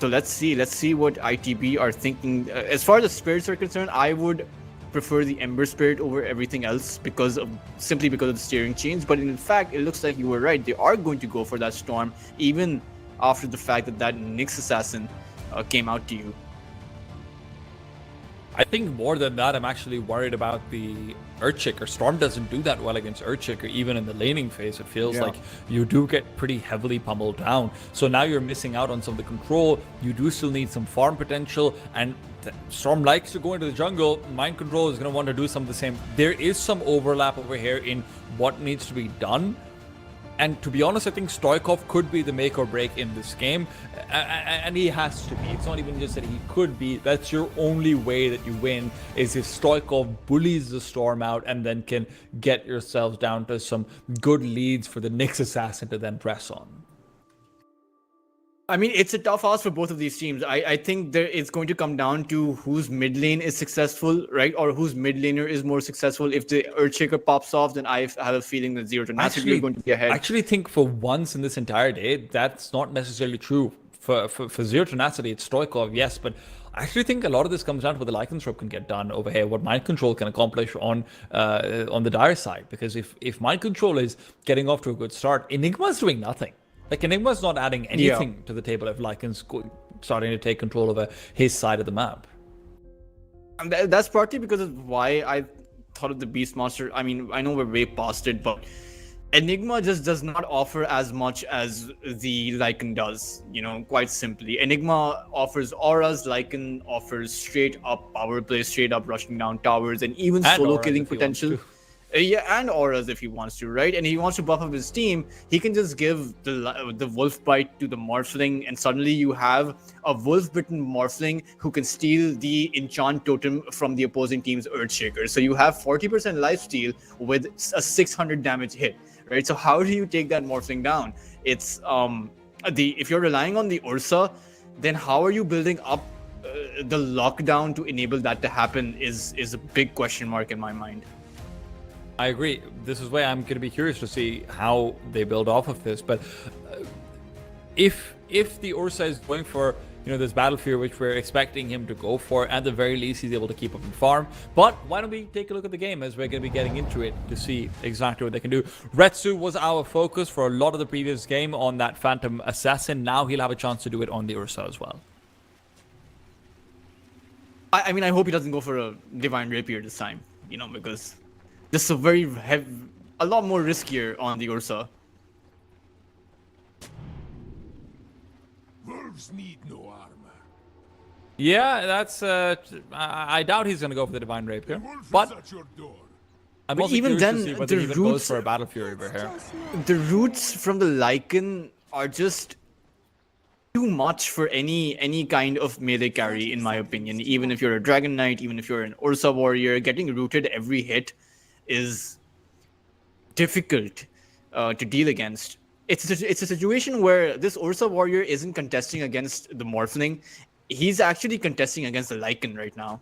let's see what ITB are thinking. As far as the spirits are concerned, I would prefer the Ember Spirit over everything else simply because of the steering change. But in fact, it looks like you were right. They are going to go for that Storm, even after the fact that Nyx Assassin came out to you. I think more than that, I'm actually worried about the Earthshaker. Storm doesn't do that well against Earthshaker, even in the laning phase. It feels like you do get pretty heavily pummeled down. So now you're missing out on some of the control. You do still need some farm potential, and Storm likes to go into the jungle. Mind Control is going to want to do some of the same. There is some overlap over here in what needs to be done. And to be honest, I think Stoikov could be the make or break in this game. And he has to be. It's not even just that he could be. That's your only way that you win, is if Stoikov bullies the Storm out and then can get yourselves down to some good leads for the Nyx Assassin to then press on. I mean, it's a tough ask for both of these teams. I think it's going to come down to whose mid lane is successful, right? Or whose mid laner is more successful. If the Earthshaker pops off, then I have a feeling that Zero Tenacity are going to be ahead. I actually think for once in this entire day, that's not necessarily true. For Zero Tenacity, it's Stoikov, yes, but I actually think a lot of this comes down to what the Lycanthrope can get done over here, what Mind Control can accomplish on the Dire side. Because if Mind Control is getting off to a good start, Enigma's doing nothing. Like, Enigma's not adding anything to the table if Lycan's starting to take control over his side of the map. And that's partly because of why I thought of the Beast Monster. I mean, I know we're way past it, but Enigma just does not offer as much as the Lycan does, quite simply. Enigma offers auras, Lycan offers straight up power play, straight up rushing down towers, and even solo killing potential. Yeah, and auras if he wants to, right? And he wants to buff up his team, he can just give the wolf bite to the Morphling, and suddenly you have a wolf-bitten Morphling who can steal the enchant totem from the opposing team's Earthshaker. So you have 40% lifesteal with a 600 damage hit, right? So how do you take that Morphling down? It's if you're relying on the Ursa, then how are you building up the lockdown to enable that to happen is a big question mark in my mind. I agree. This is why I'm going to be curious to see how they build off of this. But if the Ursa is going for this Battlefield, which we're expecting him to go for, at the very least he's able to keep up and farm. But why don't we take a look at the game as we're going to be getting into it to see exactly what they can do. Retsu was our focus for a lot of the previous game on that Phantom Assassin. Now he'll have a chance to do it on the Ursa as well. I mean, I hope he doesn't go for a Divine Rapier this time, because this is a lot more riskier on the Ursa. Wolves need no armor. Yeah, that's. I doubt he's going to go for the Divine Rapier. Wolf but is at your door. I'm But also even curious to then, see whether the he even goes roots- for a Battle Fury over here. The roots from the Lycan are just too much for any kind of melee carry, in my opinion. Even if you're a Dragon Knight, even if you're an Ursa warrior, getting rooted every hit is difficult to deal against. It's a situation where this Ursa warrior isn't contesting against the Morphling. He's actually contesting against the Lycan right now.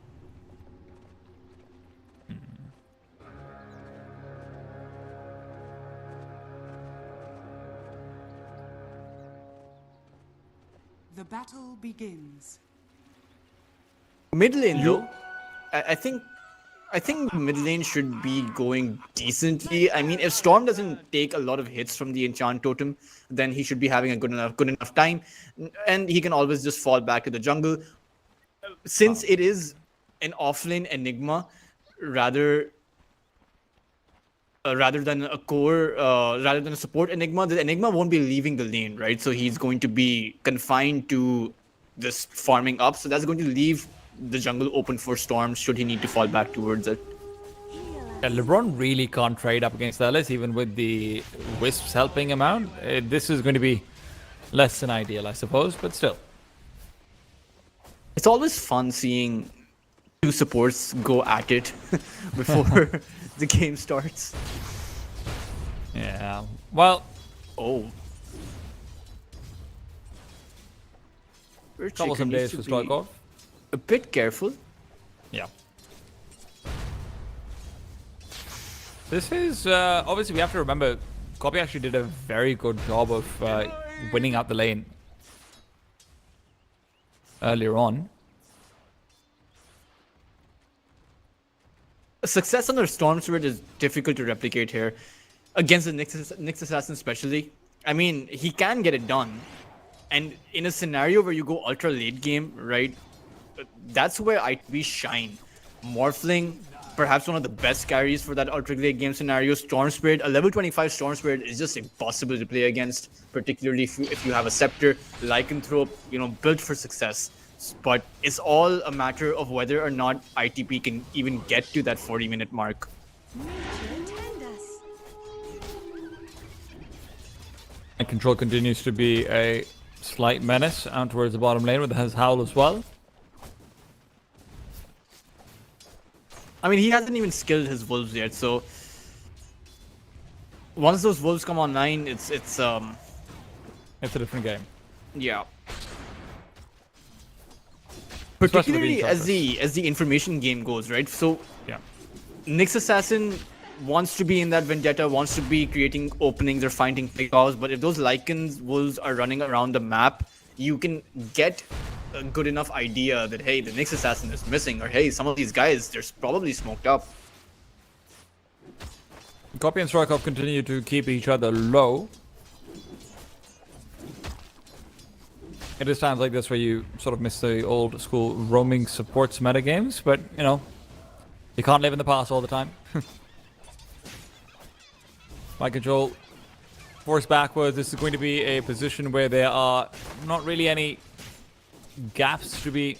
The battle begins. Mid lane though, I think mid lane should be going decently. I mean, if Storm doesn't take a lot of hits from the enchant totem, then he should be having a good enough time, and he can always just fall back to the jungle. Since it is an offlane Enigma rather rather than a core, rather than a support Enigma, the Enigma won't be leaving the lane, right? So he's going to be confined to this farming up. So that's going to leave the jungle open for Storm should he need to fall back towards it. Yeah, LeBron really can't trade up against Ellis, even with the Wisps helping him out. This is going to be less than ideal, I suppose, but still. It's always fun seeing two supports go at it before the game starts. Yeah, well, Oh. troublesome days for Stoikov. A bit careful. Yeah. This is, obviously we have to remember, Copy actually did a very good job of winning out the lane earlier on. Success under Storm Spirit is difficult to replicate here. Against the Nyx Assassin especially. I mean, he can get it done. And in a scenario where you go ultra late game, right? That's where ITB shine. Morphling, perhaps one of the best carries for that ultra late game scenario. Storm Spirit, a level 25 Storm Spirit is just impossible to play against, particularly if you have a Scepter, Lycanthrope, you know, built for success. But it's all a matter of whether or not ITP can even get to that 40-minute mark. And Control continues to be a slight menace out towards the bottom lane with his Howl as well. I mean, he hasn't even skilled his Wolves yet, so once those Wolves come online, it's a different game. yeah. Especially Particularly being as the information game goes, right? So Yeah. Nyx Assassin wants to be in that vendetta, wants to be creating openings or finding pickoffs, but if those Lycans Wolves are running around the map, you can get a good enough idea that, hey, the Nyx Assassin is missing, or hey, some of these guys, they're probably smoked up. Copy and Stoikov continue to keep each other low. It is times like this where you sort of miss the old school roaming supports metagames, but, you know, you can't live in the past all the time. My Control forced backwards. This is going to be a position where there are not really any gaps to be.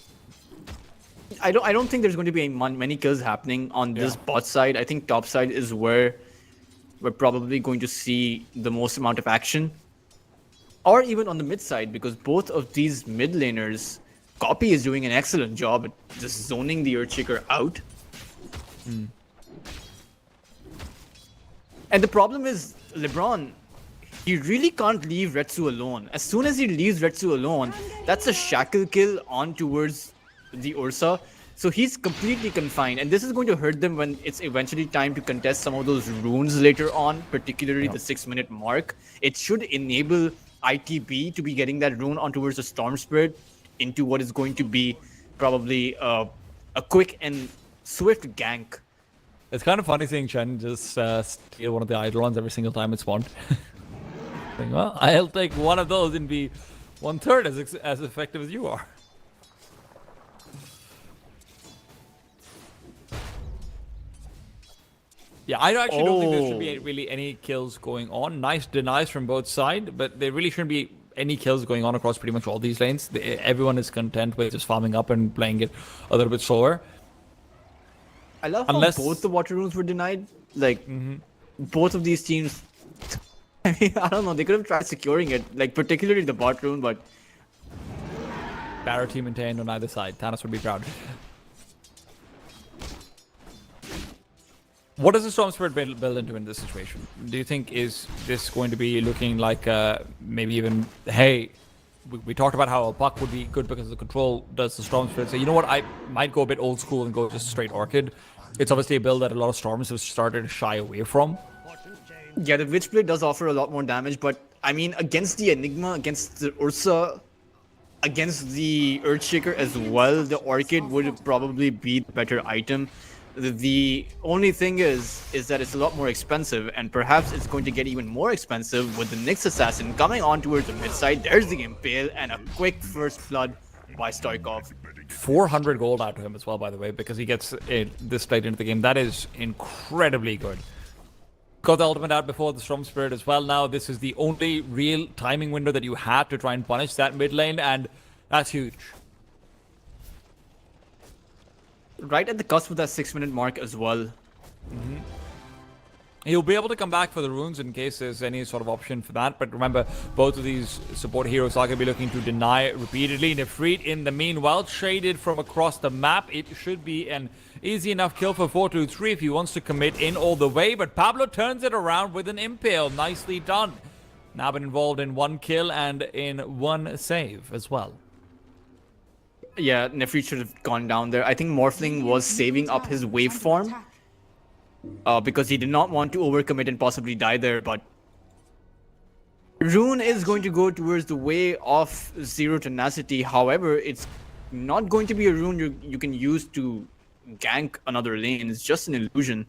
I don't think there's going to be many kills happening on this bot side. I think top side is where we're probably going to see the most amount of action. Or even on the mid side, because both of these mid laners, Copy is doing an excellent job at just zoning the Earthshaker out. And the problem is, LeBron, he really can't leave Retsu alone. As soon as he leaves Retsu alone, that's a shackle kill on towards the Ursa. So he's completely confined, and this is going to hurt them when it's eventually time to contest some of those runes later on, particularly the 6-minute mark. It should enable ITB to be getting that rune on towards the Storm Spirit into what is going to be probably a quick and swift gank. It's kind of funny seeing Chen just steal one of the Eidolons every single time it's spawned. Think, well, I'll take one of those and be 1/3 as effective as you are. Yeah, I actually don't think there should be really any kills going on. Nice denies from both sides, but there really shouldn't be any kills going on across pretty much all these lanes. Everyone is content with just farming up and playing it a little bit slower. I love how both the water runes were denied. Like, both of these teams, I mean, I don't know, they could have tried securing it, like, particularly the bot rune, but... Parity maintained on either side. Thanos would be proud. What does the Storm Spirit build into in this situation? Do you think is this going to be looking like maybe even, hey, we talked about how a Puck would be good because the control does the Storm Spirit. So you know what, I might go a bit old school and go just straight Orchid. It's obviously a build that a lot of Storms have started to shy away from. Yeah, the Witchblade does offer a lot more damage, but I mean, against the Enigma, against the Ursa, against the Earthshaker as well, the Orchid would probably be the better item. The only thing is that it's a lot more expensive, and perhaps it's going to get even more expensive with the Nyx Assassin coming on towards the mid side. There's the Impale and a quick first blood by Stoikov. 400 gold out to him as well, by the way, because he gets it this late into the game. That is incredibly good. Got the ultimate out before the Storm Spirit as well. Now this is the only real timing window that you have to try and punish that mid lane, and that's huge. Right at the cusp of that 6-minute mark as well. He'll be able to come back for the runes in case there's any sort of option for that. But remember, both of these support heroes are going to be looking to deny repeatedly. Nefrit, in the meanwhile, traded from across the map. It should be an easy enough kill for 423 if he wants to commit in all the way. But Pablo turns it around with an impale. Nicely done. Now been involved in 1 kill and in 1 save as well. Yeah, Nefrit should have gone down there. I think Morphling was saving up his waveform. Because he did not want to overcommit and possibly die there, but Rune is going to go towards the way of Zero Tenacity. However, it's not going to be a rune you can use to gank another lane. It's just an illusion.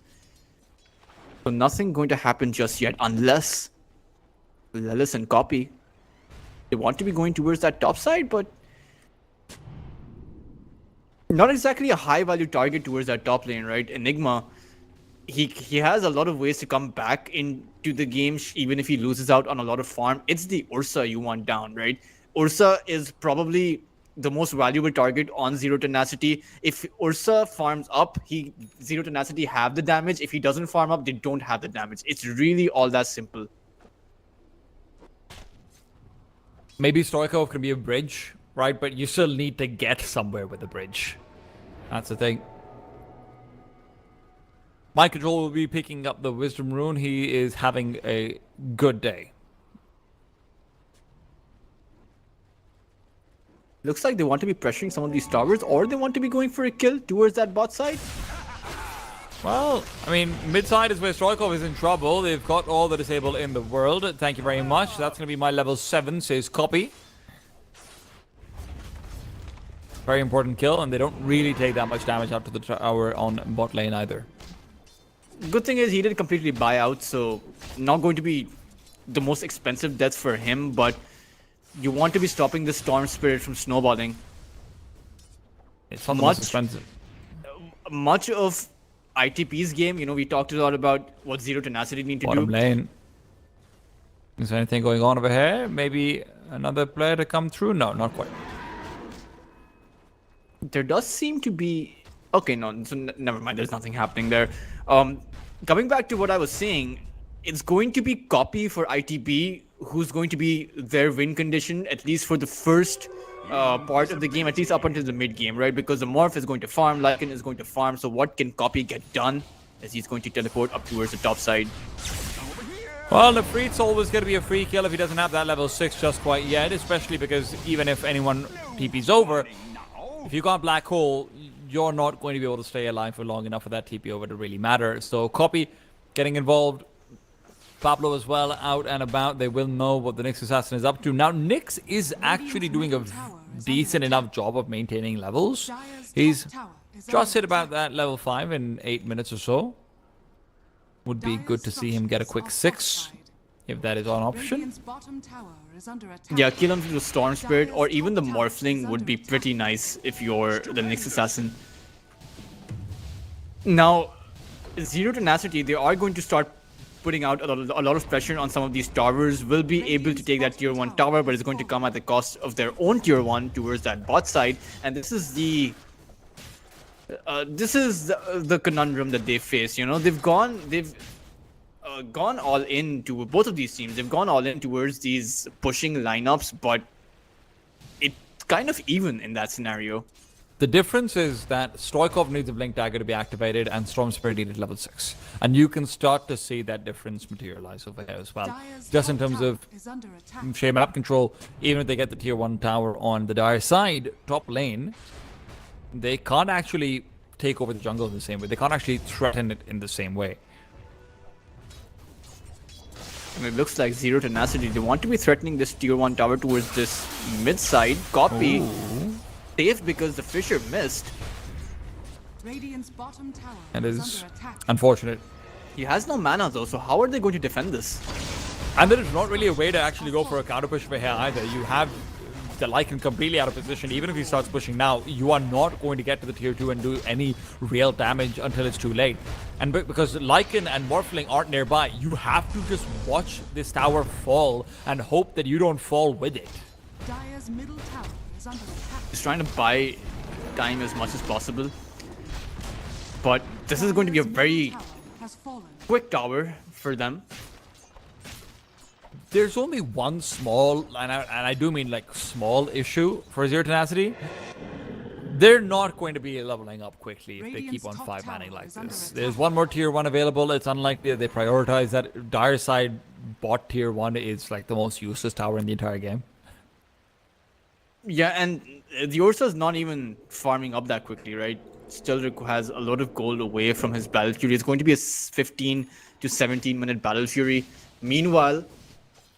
So nothing going to happen just yet unless Lelis and Copy, they want to be going towards that top side, but not exactly a high value target towards that top lane, right? Enigma, he has a lot of ways to come back into the game, even if he loses out on a lot of farm. It's the Ursa you want down, right? Ursa is probably the most valuable target on Zero Tenacity. If Ursa farms up, Zero Tenacity have the damage. If he doesn't farm up, they don't have the damage. It's really all that simple. Maybe Stoikov can be a bridge, right? But you still need to get somewhere with the bridge. That's the thing. Mind Control will be picking up the Wisdom Rune. He is having a good day. Looks like they want to be pressuring some of these towers, or they want to be going for a kill towards that bot side. Well, I mean, mid side is where Stoikov is in trouble. They've got all the disable in the world. Thank you very much. That's going to be my level 7, says Copy. Very important kill, and they don't really take that much damage out to the tower on bot lane either. Good thing is he did completely buy out, so not going to be the most expensive deaths for him, but you want to be stopping the Storm Spirit from snowballing. It's not the most expensive. Much of ITP's game, you know, we talked a lot about what Zero Tenacity need to Bottom do. lane. Is there anything going on over here? Maybe another player to come through? No, not quite. There does seem to be... Okay, no, so never mind, there's nothing happening there. Coming back to what I was saying, it's going to be Copy for ITP, who's going to be their win condition, at least for the first part of the game, at least up until the mid game, right? Because the Morph is going to farm, Lycan is going to farm, so what can Copy get done as he's going to teleport up towards the top side? Well, the Nefrit's always going to be a free kill if he doesn't have that level 6 just quite yet, especially because even if anyone TP's over, if you got Black Hole, you're not going to be able to stay alive for long enough for that TP over to really matter. So Copy getting involved. Pablo as well, out and about. They will know what the Nyx Assassin is up to. Now, Nyx is actually doing a decent enough job of maintaining levels. He's just hit about that level 5 in 8 minutes or so. Would be good to see him get a quick 6, if that is an option. Yeah, kill him with the Storm Spirit, or even the Morphling would be pretty nice if you're the Nyx Assassin. Now, Zero Tenacity, they are going to start putting out a lot of pressure on some of these towers. Will be able to take that tier 1 tower, but it's going to come at the cost of their own tier 1 towards that bot side. And this is the conundrum that they face. You know, they've gone all in to both of these teams. They've gone all in towards these pushing lineups, but it's kind of even in that scenario. The difference is that Stoikov needs a Blink Dagger to be activated and Storm Spirit needed level 6. And you can start to see that difference materialize over here as well. Just in terms of sheer map control, even if they get the tier 1 tower on the Dire side, top lane, they can't actually take over the jungle in the same way. They can't actually threaten it in the same way. And it looks like Zero Tenacity, they want to be threatening this tier 1 tower towards this mid side. Copy. Ooh. Safe because the Fisher missed. It is unfortunate. He has no mana though, so how are they going to defend this? And there is not really a way to actually go for a counter push over here either. You have the Lycan completely out of position. Even if he starts pushing now, you are not going to get to the tier 2 and do any real damage until it's too late. And because Lycan and Morphling aren't nearby, you have to just watch this tower fall and hope that you don't fall with it. Dire's middle tower is under attack. He's trying to buy time as much as possible. But this is going to be a very Tower has fallen. quick tower for them. There's only one small, and I do mean like small issue for Zero Tenacity. They're not going to be leveling up quickly if they keep on 5 manning like this. There's one more tier 1 available. It's unlikely that they prioritize that. Dire side bot tier 1 is like the most useless tower in the entire game. Yeah, and the Ursa's not even farming up that quickly, right? Still has a lot of gold away from his Battle Fury. It's going to be a 15 to 17 minute Battle Fury. Meanwhile,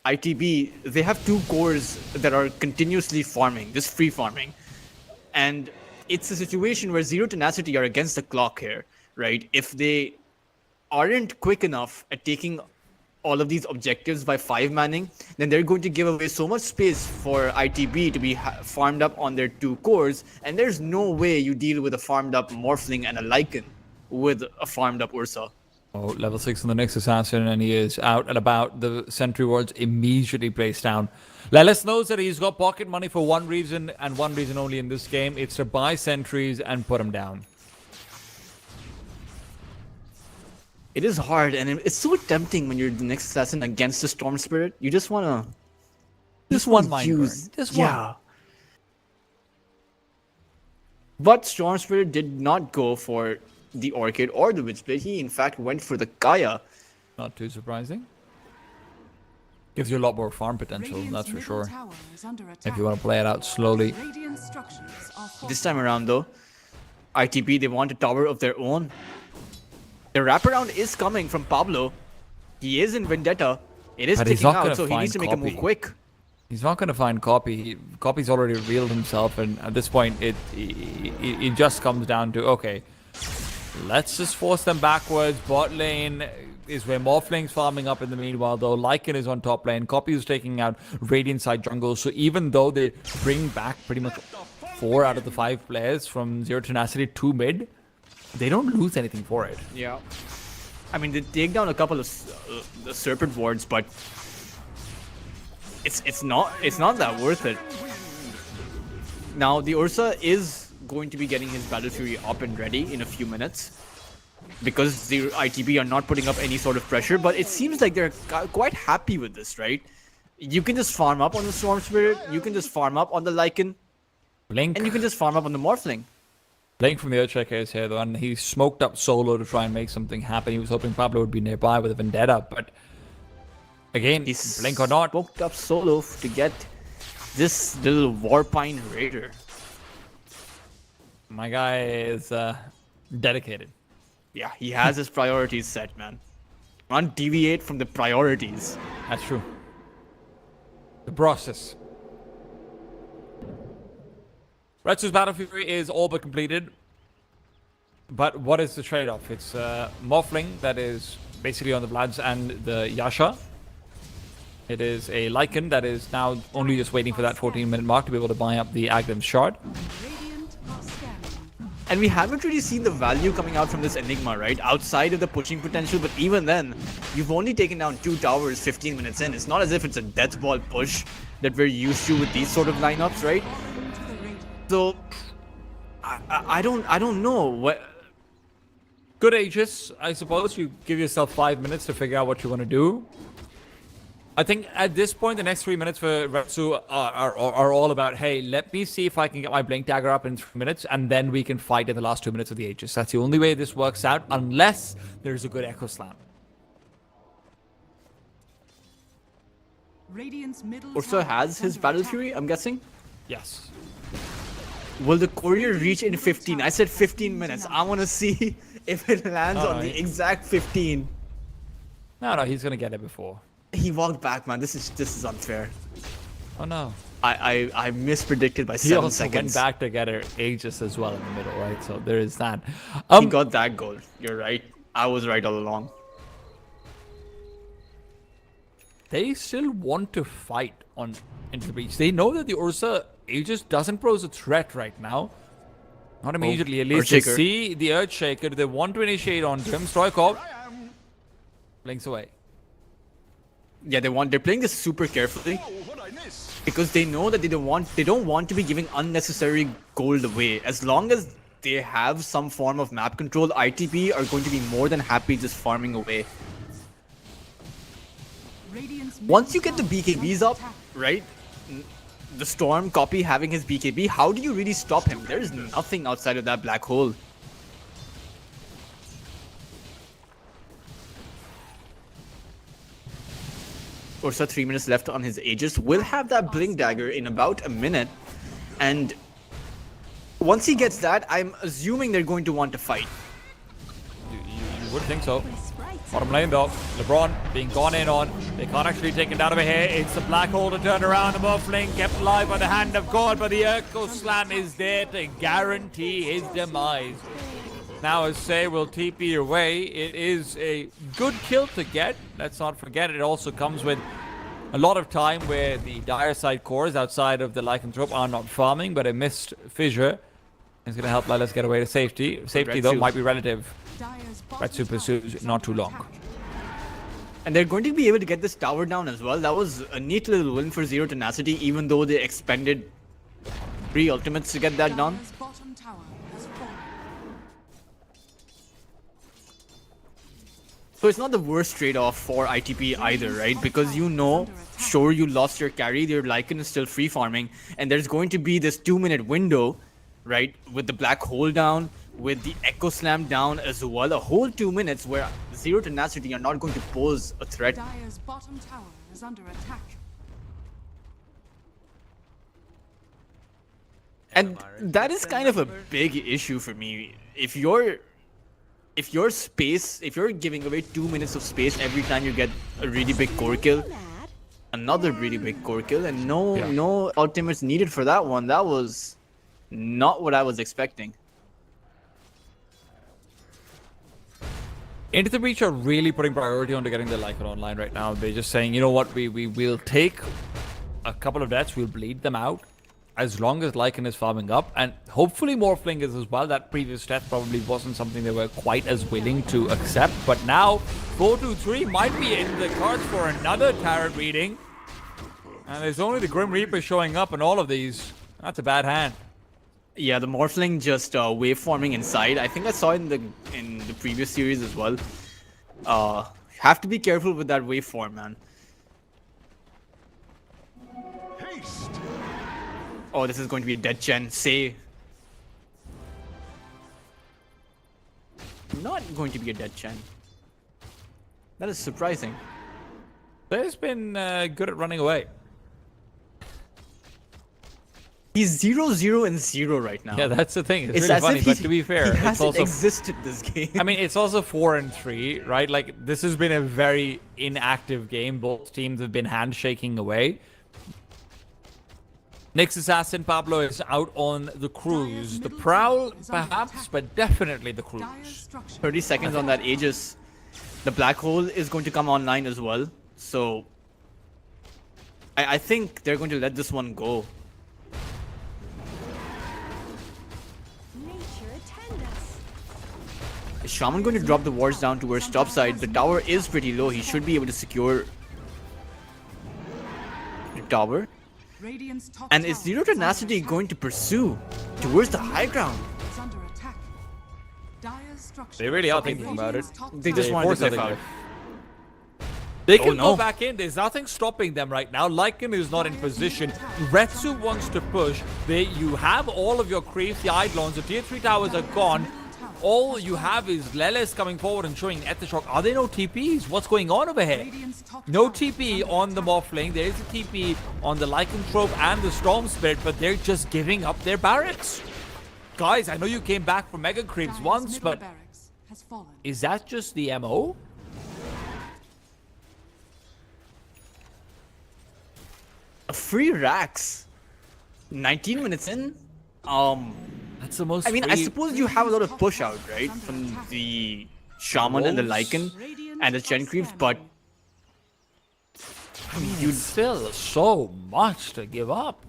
ITB, they have 2 cores that are continuously farming, just free farming. And it's a situation where Zero Tenacity are against the clock here, right? If they aren't quick enough at taking all of these objectives by 5 manning, then they're going to give away so much space for ITB to be farmed up on their 2 cores, and there's no way you deal with a farmed up Morphling and a Lycan with a farmed up Ursa. Oh, level 6 on the next assassin, and he is out and about. The sentry wards immediately placed down. Lelis knows that he's got pocket money for one reason, and one reason only in this game. It's to buy sentries and put them down. It is hard, and it's so tempting when you're the next assassin against the Storm Spirit. You just wanna... Just one mind burn. Just one. Yeah. But Storm Spirit did not go for the Orchid or the Witchblade. He, in fact, went for the Kaya. Not too surprising. Gives you a lot more farm potential, Radiant's that's for middle sure. tower is under If attack. you want to play it out slowly. Radiant structures are This time around, though, ITB, they want a tower of their own. The wraparound is coming from Pablo. He is in Vendetta. It is But he's ticking not gonna out, so he find needs to make a move copy. quick. He's not going to find Copy. Copy's already revealed himself, and at this point, it just comes down to, okay, let's just force them backwards. Bot lane is where Morphling's farming up in the meanwhile, though. Lycan is on top lane. Copy is taking out Radiant side jungle. So even though they bring back pretty much 4 out of the 5 players from Zero Tenacity to mid, they don't lose anything for it. Yeah. I mean, they take down a couple of the Serpent wards, but it's not that worth it. Now, the Ursa is going to be getting his Battle Fury up and ready in a few minutes because the ITB are not putting up any sort of pressure, but it seems like they're quite happy with this, right? You can just farm up on the Storm Spirit, you can just farm up on the Lycan, Blink. and you can just farm up on the Morphling. Blink from the Earthshaker is here, though, and he smoked up Solo to try and make something happen. He was hoping Pablo would be nearby with a Vendetta, but again, He's Blink or not, smoked up Solo to get this little Warpine Raider. my guy is dedicated. Yeah, he has his priorities set, man. Can't deviate from the priorities. That's true. The process. Retsu's Battle Fury is all but completed. But what is the trade-off? It's Morphling that is basically on the Bloods and the Yasha. It is a Lycan that is now only just waiting for that 14-minute mark to be able to buy up the Aghanim Shard. Radiant are scanning. And we haven't really seen the value coming out from this Enigma, right? Outside of the pushing potential, but even then, you've only taken down 2 towers 15 minutes in. It's not as if it's a death ball push that we're used to with these sort of lineups, right? Welcome to the Radiant. So, I don't know what. Good Aegis, I suppose. You give yourself 5 minutes to figure out what you want to do. I think at this point, the next 3 minutes for Retsu are all about, hey, let me see if I can get my Blink Dagger up in 3 minutes, and then we can fight in the last 2 minutes of the Aegis. That's the only way this works out, unless there's a good Echo Slam. Radiant's middle Ursa tower has is his under Battle attack. Fury, I'm guessing? Yes. Will the courier reach in 15? I said 15 minutes. I want to see if it lands on the exact 15. No, he's going to get it before. He walked back, man. This is unfair. Oh, no. I mispredicted by He 7 also went seconds. back to get her Aegis as well in the middle, right? So there is that. He got that goal. You're right. I was right all along. they still want to fight on into the breach. They know that the Ursa Aegis doesn't pose a threat right now. Not immediately, at least. They see the Earthshaker. They want to initiate on him. Stoikov blinks away. Yeah, they're playing this super carefully because they know that they don't want to be giving unnecessary gold away. As long as they have some form of map control, ITP are going to be more than happy just farming away. Once you get the BKBs up, right? The Storm copy having his BKB, how do you really stop him? There is nothing outside of that black hole. Ursa 3 minutes left on his Aegis, will have that Blink Dagger in about a minute, and once he gets that, I'm assuming they're going to want to fight. You would think so. Bottom lane though, LeBron being gone in on. They can't actually take it down over here. It's the black hole to turn around. The Morphling kept alive by the hand of God, but the Echo Slam is there to guarantee his demise. Now, as Say will TP your way, it is a good kill to get. Let's not forget, it also comes with a lot of time where the dire side cores outside of the Lycanthrope are not farming, but a missed fissure is going to help Lilas get away to safety. Safety, though, might be relative. Red Super pursues not too long. And they're going to be able to get this tower down as well. That was a neat little win for Zero Tenacity, even though they expended 3 ultimates to get that done. So it's not the worst trade-off for ITP either, right? Because you know, sure, you lost your carry, your Lycan is still free farming, and there's going to be this 2-minute window, right? With the black hole down, with the Echo Slam down as well. A whole 2 minutes where Zero Tenacity are not going to pose a threat. Dire's bottom tower is under attack. And that is kind of a big issue for me. If you're giving away 2 minutes of space every time you get a really big core kill, another really big core kill, and no ultimates needed for that one, that was not what I was expecting. Into the Breach are really putting priority on to getting the Lycan online right now. They're just saying, you know what, we will take a couple of deaths, we'll bleed them out, as long as Lycan is farming up, and hopefully Morphling is as well. That previous death probably wasn't something they were quite as willing to accept, but now 4-2-3 might be in the cards for another Tarot reading. And there's only the Grim Reaper showing up in all of these. That's a bad hand. Yeah, the Morphling just waveforming inside. I think I saw it in the previous series as well. Have to be careful with that waveform, man. Haste. Oh, this is going to be a dead Chen. Say. Not going to be a dead Chen. That is surprising. They've been good at running away. He's 0-0-0 right now. Yeah, that's the thing. It's It's really as funny, if but to be fair, he it's hasn't also existed this game. I mean, it's also 4-3, right? Like, this has been a very inactive game. Both teams have been handshaking away. Nyx Assassin Pablo is out on the cruise. The Prowl, perhaps, but definitely the cruise. 30 seconds on that Aegis. The Black Hole is going to come online as well. So, I think they're going to let this one go. Is Shaman going to drop the wards down towards top side? The tower is pretty low. He should be able to secure the tower. And is Zero Tenacity going to pursue towards the high ground? They really are thinking about it. They just want to live out. They can go back in. There's nothing stopping them right now. Lycan is not in position. Retsu wants to push. You have all of your creeps, the Eidolons, the tier 3 towers are gone. All you have is Leles coming forward and showing Ethershock. Are there no TPs? What's going on over here? No TP on the Morphling. There is a TP on the Lycanthrope and the Storm Spirit, but they're just giving up their barracks. Guys, I know you came back from Mega Creeps once, but is that just the MO? Free racks. 19 minutes in. That's the most. I mean, I suppose you have a lot of push out, right, from the Shaman and the Lycan and the Chen creeps, but I mean, you'd still so much to give up.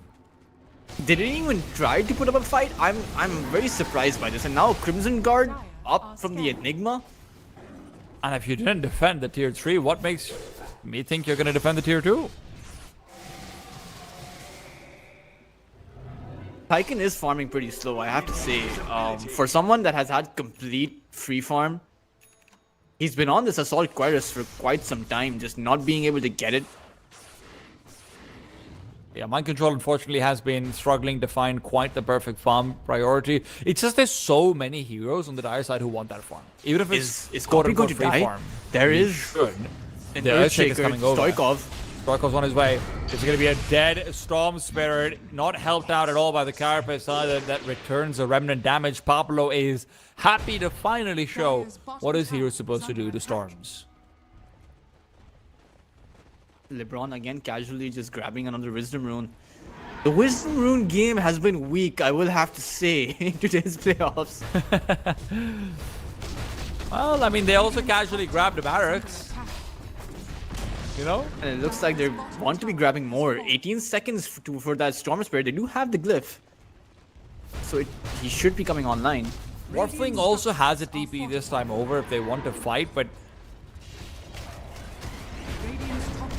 They didn't even try to put up a fight. I'm very surprised by this. And now Crimson Guard up from the Enigma. And if you didn't defend the tier 3, what makes me think you're going to defend the tier 2? Tycoon is farming pretty slow, I have to say. For someone that has had complete free farm, he's been on this Assault Cuirass for quite some time, just not being able to get it. Yeah, Mind Control unfortunately has been struggling to find quite the perfect farm priority. It's just there's so many heroes on the dire side who want that farm. Even if it's Copy going to free die? farm. There he is should. an The Earthshake is Earthshaker, coming over. Stoikov's on his way. It's going to be a dead Storm Spirit, not helped out at all by the Carapace either, that returns the remnant damage. Pablo is happy to finally show what his hero is supposed to do to Storms. LeBron again casually just grabbing another Wisdom Rune. The Wisdom Rune game has been weak, I will have to say, in today's playoffs. Well, I mean, they also casually grabbed the barracks. You know? And it looks like they want to be grabbing more. 18 seconds for that Storm Spirit. They do have the glyph. So he should be coming online. Morphling also has a TP this time over if they want to fight, but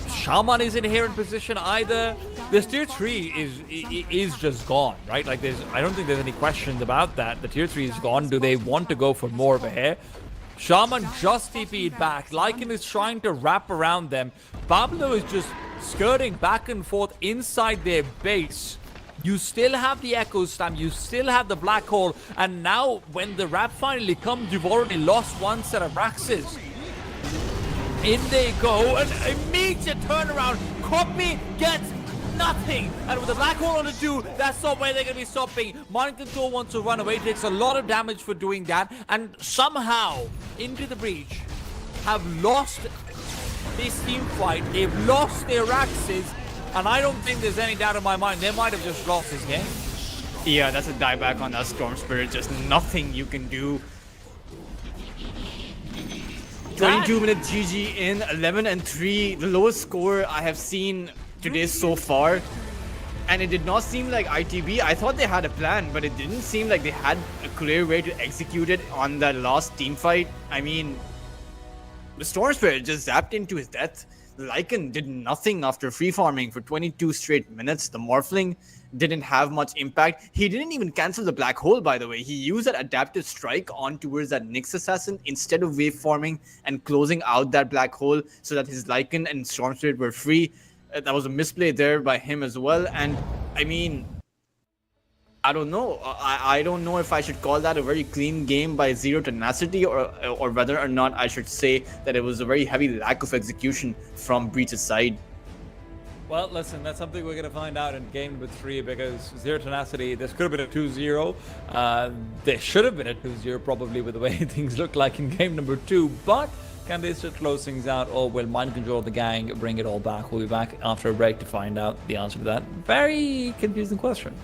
Shaman isn't here in position either. This tier 3 is just gone, right? Like I don't think there's any questions about that. The tier 3 is gone. Do they want to go for more of a hair? Shaman just TP'd back. Lycan is trying to wrap around them. Pablo is just skirting back and forth inside their base. You still have the Echo Slam, you still have the Black Hole, and now when the wrap finally comes, you've already lost one set of Raxes. In they go, an immediate turnaround. Copy gets nothing. And with the Black Hole on the 2, that's not where they're going to be stopping. Mind Control wants to run away, takes a lot of damage for doing that, and somehow, into the breach, have lost this team fight. They've lost their Raxes, and I don't think there's any doubt in my mind they might have just lost this game. Yeah, that's a dieback on that Storm Spirit. Just nothing you can do. 22-minute GG in, 11-3, the lowest score I have seen today so far. And it did not seem like ITB. I thought they had a plan, but it didn't seem like they had a clear way to execute it on that last team fight. I mean, the Storm Spirit just zapped into his death. Lycan did nothing after free farming for 22 straight minutes. The Morphling didn't have much impact. He didn't even cancel the Black Hole, by the way. He used that Adaptive Strike on towards that Nyx Assassin instead of wave forming and closing out that Black Hole so that his Lycan and Storm Spirit were free. That was a misplay there by him as well. And I mean, I don't know. I don't know if I should call that a very clean game by Zero Tenacity or whether or not I should say that it was a very heavy lack of execution from Breach's side. Well, listen, that's something we're going to find out in game number 3 because Zero Tenacity, this could have been a 2-0. There should have been a 2-0 probably with the way things look like in game number 2. But can they still close things out or will Mind Control the gang bring it all back? We'll be back after a break to find out the answer to that very confusing question.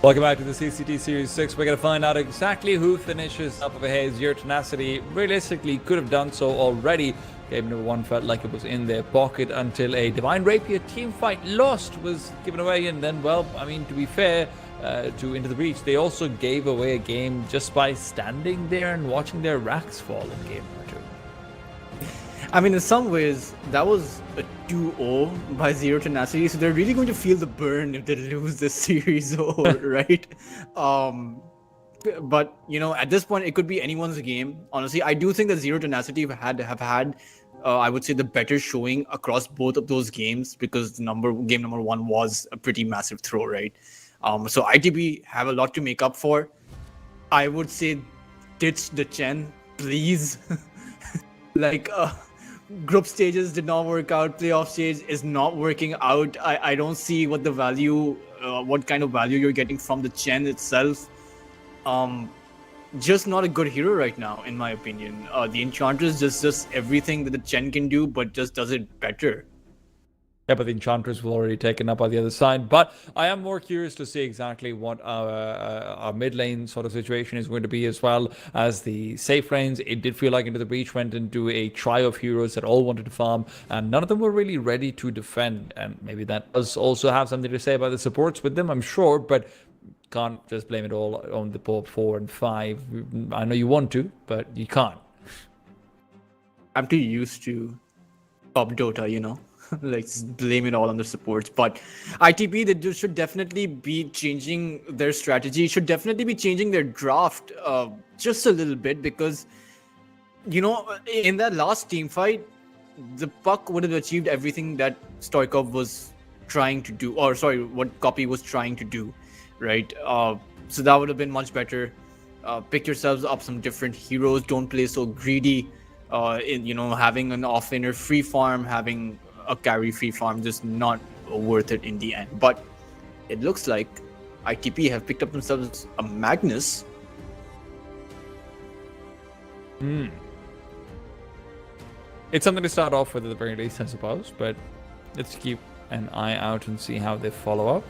Welcome back to the CCT Series 6. We're going to find out exactly who finishes up over here. Zero Tenacity realistically could have done so already. Game number 1 felt like it was in their pocket until a Divine Rapier team fight lost was given away. And then, well, I mean, to be fair to Into the Breach, they also gave away a game just by standing there and watching their racks fall in game number 2. I mean, in some ways, that was a 2-0 by Zero Tenacity, so they're really going to feel the burn if they lose this series, right? But you know, at this point, it could be anyone's game. Honestly, I do think that Zero Tenacity have had, I would say, the better showing across both of those games because game number 1 was a pretty massive throw, right? So ITB have a lot to make up for. I would say, ditch the Chen, please. Like. Group stages did not work out. Playoff stage is not working out. I don't see what the value, what kind of value you're getting from the Chen itself. Just not a good hero right now, in my opinion. The Enchantress just everything that the Chen can do, but just does it better. Yeah, but the Enchantress will already taken up by the other side. But I am more curious to see exactly what our mid lane sort of situation is going to be, as well as the safe lanes. It did feel like Into the Breach went into a trio of heroes that all wanted to farm, and none of them were really ready to defend. And maybe that does also have something to say about the supports with them, I'm sure, but can't just blame it all on the poor 4 and 5. I know you want to, but you can't. I'm too used to top Dota, you know. Like, blame it all on the supports. But ITP, they should definitely be changing their strategy, should definitely be changing their draft just a little bit, because, you know, in that last team fight, the Puck would have achieved everything that Stoikov was trying to do, or sorry, what Copy was trying to do, right? So that would have been much better. Pick yourselves up some different heroes. Don't play so greedy. In, you know, having an off-laner free farm, having a carry free farm, just not worth it in the end. But it looks like ITP have picked up themselves a Magnus. It's something to start off with at the very least, I suppose, but let's keep an eye out and see how they follow up.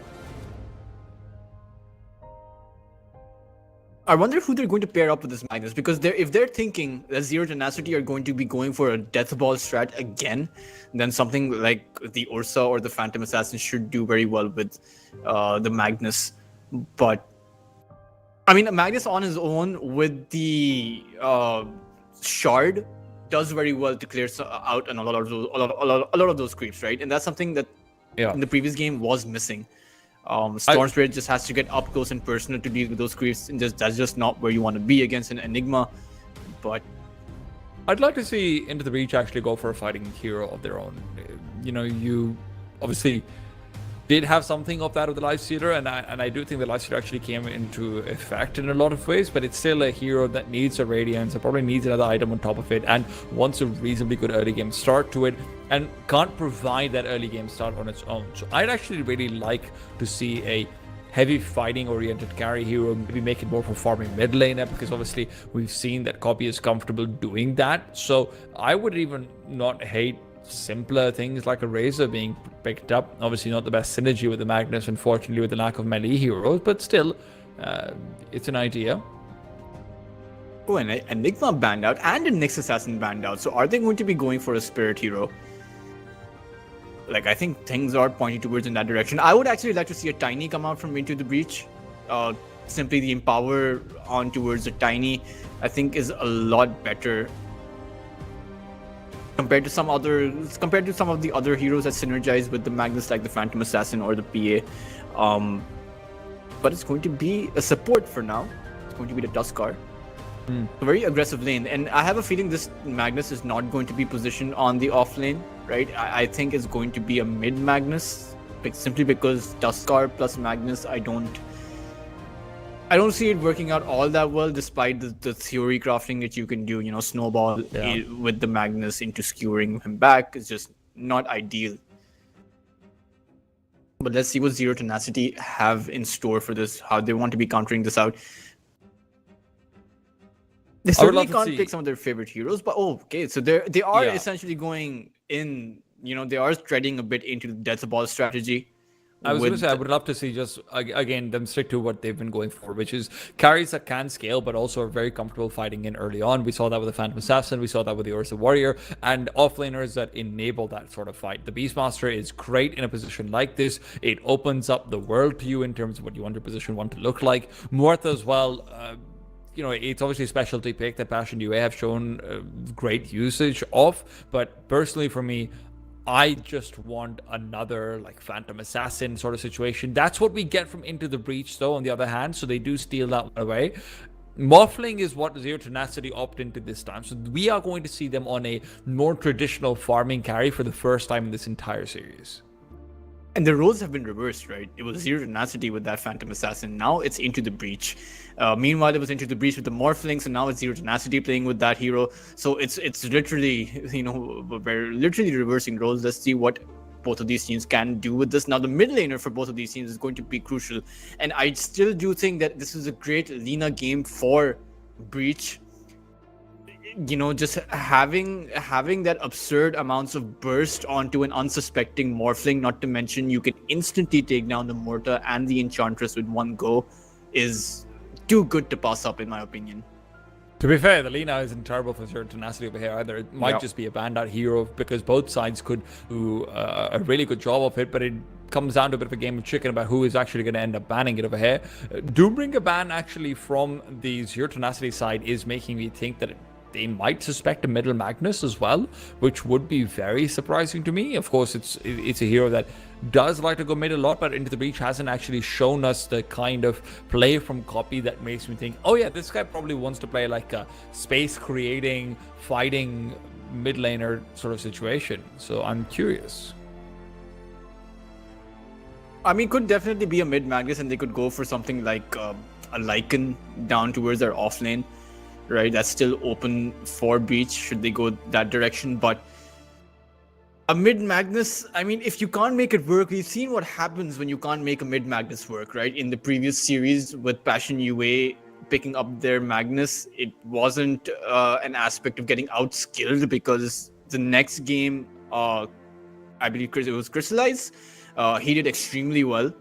I wonder who they're going to pair up with this Magnus, because if they're thinking that Zero Tenacity are going to be going for a Death Ball strat again, then something like the Ursa or the Phantom Assassin should do very well with the Magnus. But I mean, Magnus on his own with the Shard does very well to clear out a lot of those creeps, right? And that's something that in the previous game was missing. Storm Spirit just has to get up close and personal to deal with those creeps, and that's just not where you want to be against an Enigma. But I'd like to see Into the Breach actually go for a fighting hero of their own. You know, you obviously did have something of that of the Lifestealer, and I do think the Lifestealer actually came into effect in a lot of ways, but it's still a hero that needs a Radiance, it probably needs another item on top of it, and wants a reasonably good early game start to it, and can't provide that early game start on its own. So I'd actually really like to see a heavy fighting oriented carry hero, maybe make it more for farming mid laner, because obviously we've seen that Copy is comfortable doing that. So I would even not hate simpler things like a Razor being picked up. Obviously not the best synergy with the Magnus, unfortunately, with the lack of melee heroes, but still, it's an idea. oh, and Enigma banned out and a Nyx Assassin banned out. So are they going to be going for a Spirit hero? Like, I think things are pointing towards in that direction. I would actually like to see a Tiny come out from Into the Breach. Simply the Empower on towards a Tiny, I think, is a lot better compared to some of the other heroes that synergize with the Magnus, like the Phantom Assassin or the PA. But it's going to be a support for now. It's going to be the Tuskar. A very aggressive lane, and I have a feeling this Magnus is not going to be positioned on the off lane, right? I think it's going to be a mid Magnus, simply because Tuskar plus Magnus, I don't see it working out all that well, despite the theory crafting that you can do. You know, snowball with the Magnus into skewering him back is just not ideal. But let's see what Zero Tenacity have in store for this, how they want to be countering this out. They certainly can't pick some of their favorite heroes, but okay, so they are essentially going in, you know, they are treading a bit into the Death Ball strategy, I was going to say, I would love to see just, again, them stick to what they've been going for, which is carries that can scale, but also are very comfortable fighting in early on. We saw that with the Phantom Assassin, we saw that with the Ursa Warrior, and offlaners that enable that sort of fight. The Beastmaster is great in a position like this. It opens up the world to you in terms of what you want your position want to look like. Mortha as well, you know, it's obviously a specialty pick that Passion UA have shown great usage of, but personally for me, I just want another like Phantom Assassin sort of situation. That's what we get from Into the Breach, though, on the other hand, so they do steal that one away. Morphling is what Zero Tenacity opt into this time, so we are going to see them on a more traditional farming carry for the first time in this entire series. And the roles have been reversed, right? It was Zero Tenacity with that Phantom Assassin. Now it's Into the Breach. Meanwhile, it was Into the Breach with the Morphling, so now it's Zero Tenacity playing with that hero. So it's literally, you know, we're literally reversing roles. Let's see what both of these teams can do with this. Now, the mid laner for both of these teams is going to be crucial. And I still do think that this is a great Lina game for Breach. You know, just having that absurd amounts of burst onto an unsuspecting Morphling, not to mention you can instantly take down the Morta and the Enchantress with one go, is too good to pass up, in my opinion. To be fair, the Lina isn't terrible for Zero Tenacity over here either. It might just be a banned out hero because both sides could do a really good job of it, but it comes down to a bit of a game of chicken about who is actually going to end up banning it over here. Doombringer ban actually from the Zero Tenacity side is making me think that they might suspect a middle Magnus as well, which would be very surprising to me. Of course, it's a hero that does like to go mid a lot, but Into the Breach hasn't actually shown us the kind of play from copy that makes me think, oh yeah, this guy probably wants to play like a space creating, fighting mid laner sort of situation. So I'm curious. I mean, could definitely be a mid Magnus, and they could go for something like a Lycan down towards their off lane. Right, that's still open for Breach should they go that direction. But a mid Magnus, I mean, if you can't make it work, we've seen what happens when you can't make a mid Magnus work, right? In the previous series with Passion UA picking up their Magnus, it wasn't an aspect of getting outskilled, because the next game, I believe it was Crystallize, he did extremely well,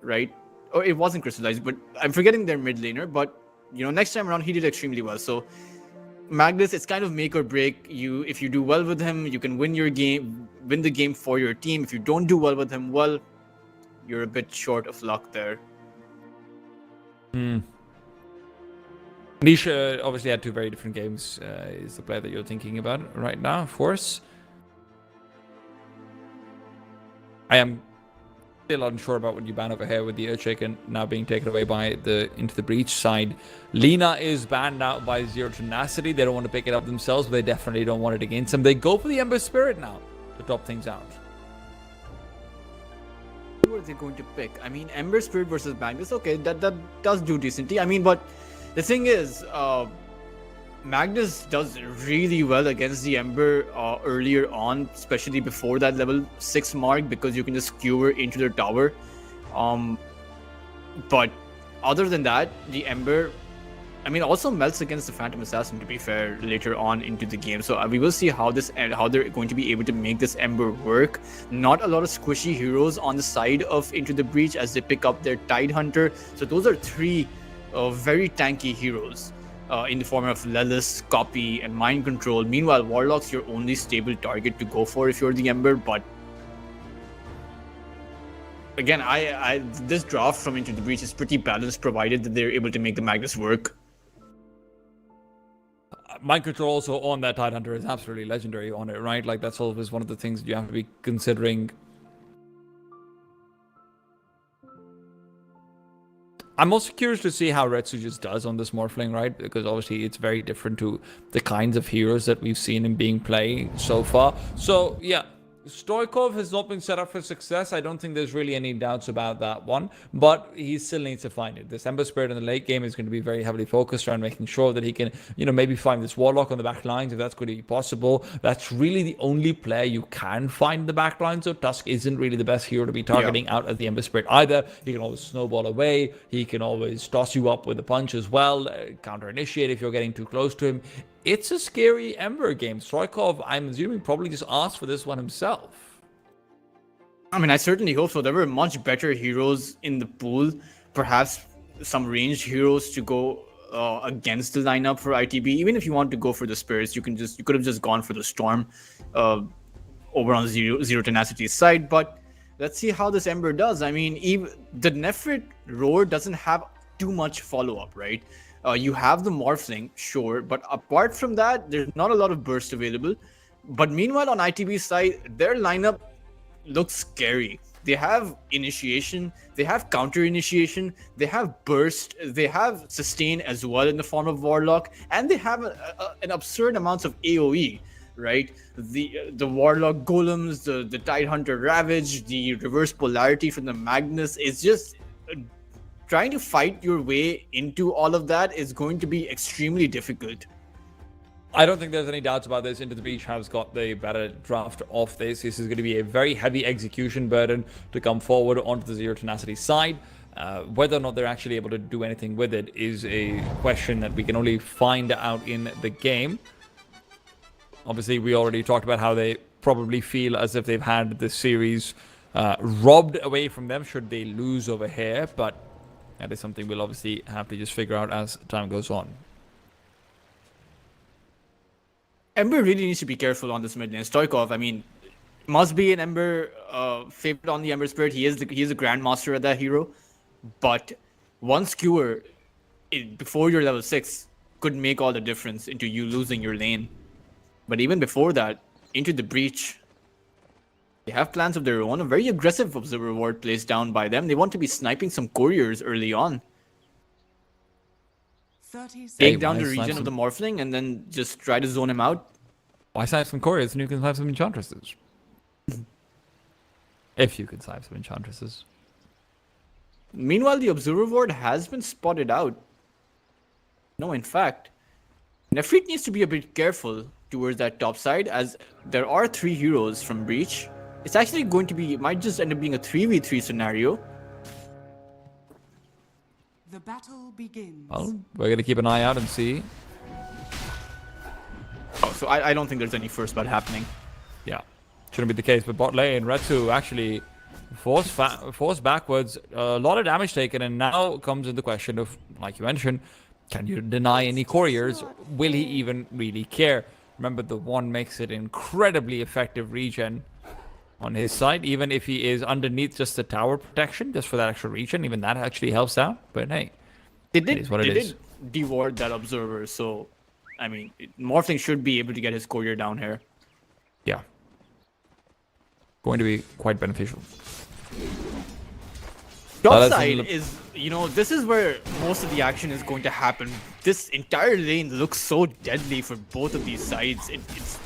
right? Or it wasn't Crystallize, but I'm forgetting their mid laner, but you know, next time around he did extremely well. So Magnus, it's kind of make or break. If you do well with him, you can win the game for your team. If you don't do well with him, well, you're a bit short of luck there. Nisha obviously had two very different games. Is the player that you're thinking about right now, of course. I am still unsure about what you ban over here with the Earthshaken now being taken away by the Into the Breach side. Lina is banned out by Zero Tenacity. They don't want to pick it up themselves, but they definitely don't want it against them. They go for the Ember Spirit now to top things out. Who are they going to pick? I mean, Ember Spirit versus Magnus, okay, that does do decently. I mean, but the thing is, Magnus does really well against the Ember earlier on, especially before that level 6 mark, because you can just skewer into their tower. But other than that, the Ember, I mean, also melts against the Phantom Assassin, to be fair, later on into the game. So we will see how they're going to be able to make this Ember work. Not a lot of squishy heroes on the side of Into the Breach as they pick up their Tidehunter. So those are three very tanky heroes. In the form of Lelis, Copy, and Mind Control. Meanwhile, Warlock's your only stable target to go for if you're the Ember. But again, this draft from Into the Breach is pretty balanced, provided that they're able to make the Magnus work. Mind Control also on that Tidehunter is absolutely legendary on it, right? Like, that's always one of the things that you have to be considering. I'm also curious to see how Retsu just does on this Morphling, right? Because obviously it's very different to the kinds of heroes that we've seen him being played so far. So, yeah. Stoikov has not been set up for success. I don't think there's really any doubts about that one, but he still needs to find it. This Ember Spirit in the late game is going to be very heavily focused around making sure that he can, you know, maybe find this Warlock on the back lines if that's going to be possible. That's really the only player you can find in the back line, so Tusk isn't really the best hero to be targeting out of the Ember Spirit either. He can always snowball away. He can always toss you up with a punch as well, counter-initiate if you're getting too close to him. It's a scary Ember game. Stoikov, I'm assuming, probably just asked for this one himself. I mean, I certainly hope so. There were much better heroes in the pool. Perhaps some ranged heroes to go against the lineup for ITB. Even if you want to go for the spirits, you could have just gone for the storm over on zero tenacity's side. But let's see how this Ember does. I mean, even the Nefrit roar doesn't have too much follow up, right? You have the Morphling, sure, but apart from that, there's not a lot of burst available. But meanwhile, on ITB's side, their lineup looks scary. They have initiation, they have counter initiation, they have burst, they have sustain as well in the form of Warlock, and they have an absurd amounts of AoE, right? The Warlock Golems, the Tidehunter Ravage, the reverse polarity from the Magnus is just trying to fight your way into all of that is going to be extremely difficult. I don't think there's any doubts about this. Into the Breach has got the better draft of this. This is going to be a very heavy execution burden to come forward onto the Zero Tenacity side. Whether or not they're actually able to do anything with it is a question that we can only find out in the game. Obviously, we already talked about how they probably feel as if they've had the series robbed away from them should they lose over here. But that is something we'll obviously have to just figure out as time goes on. Ember really needs to be careful on this mid lane. Stoikov, I mean, must be an Ember favorite on the Ember Spirit. He is a grandmaster at that hero, but one skewer before you're level 6 could make all the difference into you losing your lane. But even before that, into the Breach, they have plans of their own. A very aggressive observer ward placed down by them. They want to be sniping some couriers early on. 30 seconds. Take down the region of the Morphling and then just try to zone him out. Why snipe some couriers and you can snipe some enchantresses? If you can snipe some enchantresses. Meanwhile, the observer ward has been spotted out. No, in fact, Nefrit needs to be a bit careful towards that top side as there are 3 heroes from Breach. It's actually going to be, it might just end up being a 3v3 scenario. The battle begins. Well, we're going to keep an eye out and see. Oh, so I don't think there's any first blood happening. Yeah, shouldn't be the case. But bot lane, Retsu actually forced backwards. A lot of damage taken, and now comes in the question of, like you mentioned, can you deny any couriers? Will he even really care? Remember, the one makes it incredibly effective regen on his side, even if he is underneath just the tower protection, just for that extra regen. Even that actually helps out. But hey, it is what it is. They did deward that observer, so I mean, Morphling should be able to get his courier down here. Yeah, going to be quite beneficial. Top side is, you know, this is where most of the action is going to happen. This entire lane looks so deadly for both of these sides. It's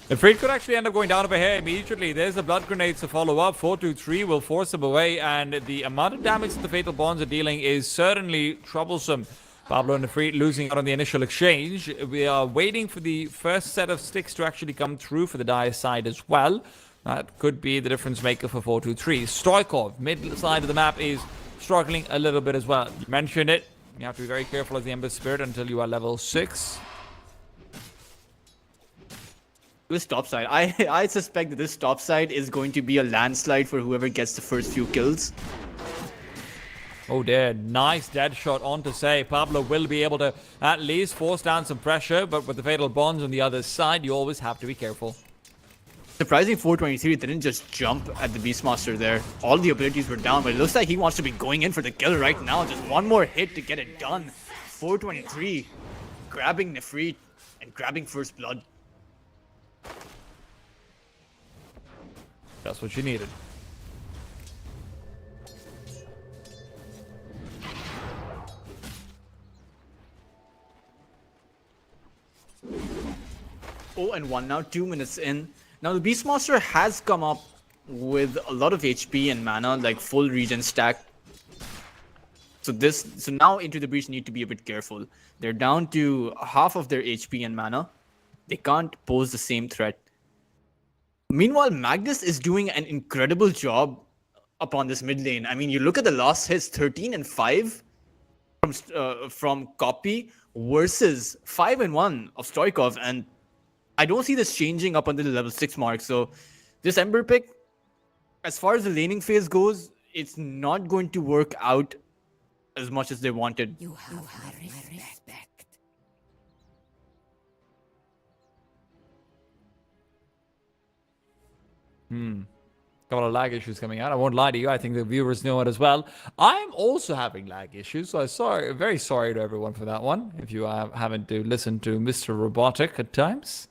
Nefrit could actually end up going down over here immediately. There's the blood grenades to follow up. 4-2-3 will force him away, and the amount of damage that the Fatal Bonds are dealing is certainly troublesome. Pablo and Nefrit losing out on the initial exchange. We are waiting for the first set of sticks to actually come through for the Dire side as well. That could be the difference maker for 4-2-3. Stoikov, mid side of the map, is struggling a little bit as well. You mentioned it. You have to be very careful as the Ember Spirit until you are level 6. this top side. I suspect that this top side is going to be a landslide for whoever gets the first few kills. Oh dear, nice dead shot on to say. Pablo will be able to at least force down some pressure, but with the Fatal Bonds on the other side, you always have to be careful. Surprising 423 didn't just jump at the Beastmaster there. All the abilities were down, but it looks like he wants to be going in for the kill right now. Just one more hit to get it done. 423 grabbing Nefrit and grabbing first blood. That's what you needed. Oh, and 1 now, 2 minutes in. Now the Beastmaster has come up with a lot of HP and mana, like full regen stack. So now Into the Breach need to be a bit careful. They're down to half of their HP and mana. They can't pose the same threat. Meanwhile, Magnus is doing an incredible job upon this mid lane. I mean, you look at the last hits, 13 and 5 from Copy versus 5 and 1 of Stoikov, and I don't see this changing up until the level 6 mark. So This Ember pick, as far as the laning phase goes, it's not going to work out as much as they wanted. You have my respect. Couple of lag issues coming out. I won't lie to you. I think the viewers know it as well. I'm also having lag issues, so very sorry to everyone for that one. If you are having to listen to Mr. Robotic at times,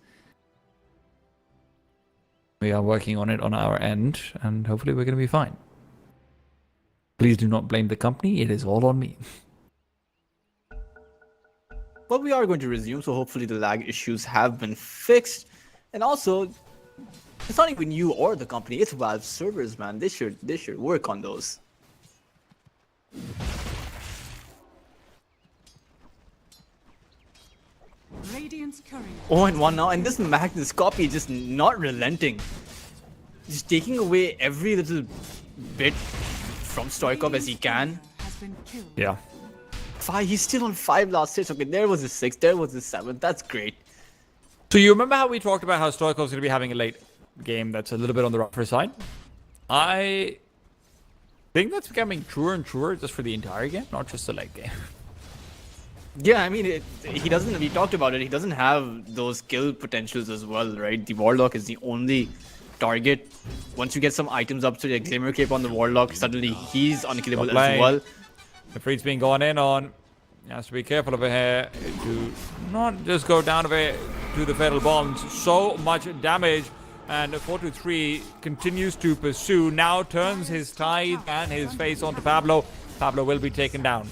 we are working on it on our end, and hopefully we're going to be fine. Please do not blame the company. It is all on me. But we are going to resume, so hopefully the lag issues have been fixed. And also, it's not even you or the company, it's Valve servers, man. They should work on those. Radiant's courier. Oh, and one now, and this Magnus copy just not relenting. Just taking away every little bit from Stoikov as he can. Has been killed. Yeah. He's still on 5 last hits. Okay, there was his 6, there was his 7. That's great. So you remember how we talked about how Stoikov's going to be having a late game that's a little bit on the rougher side? I think that's becoming truer and truer just for the entire game, not just the late game. Yeah, I mean, he doesn't. We talked about it. He doesn't have those kill potentials as well, right? The Warlock is the only target. Once you get some items up to the Glimmer Cape on the Warlock, suddenly he's unkillable as well. The free's being gone in on. He has to be careful over here to not just go down over to the Fatal Bombs. So much damage. And 4-3 continues to pursue. Now turns his tide and his face onto Pablo. Pablo will be taken down.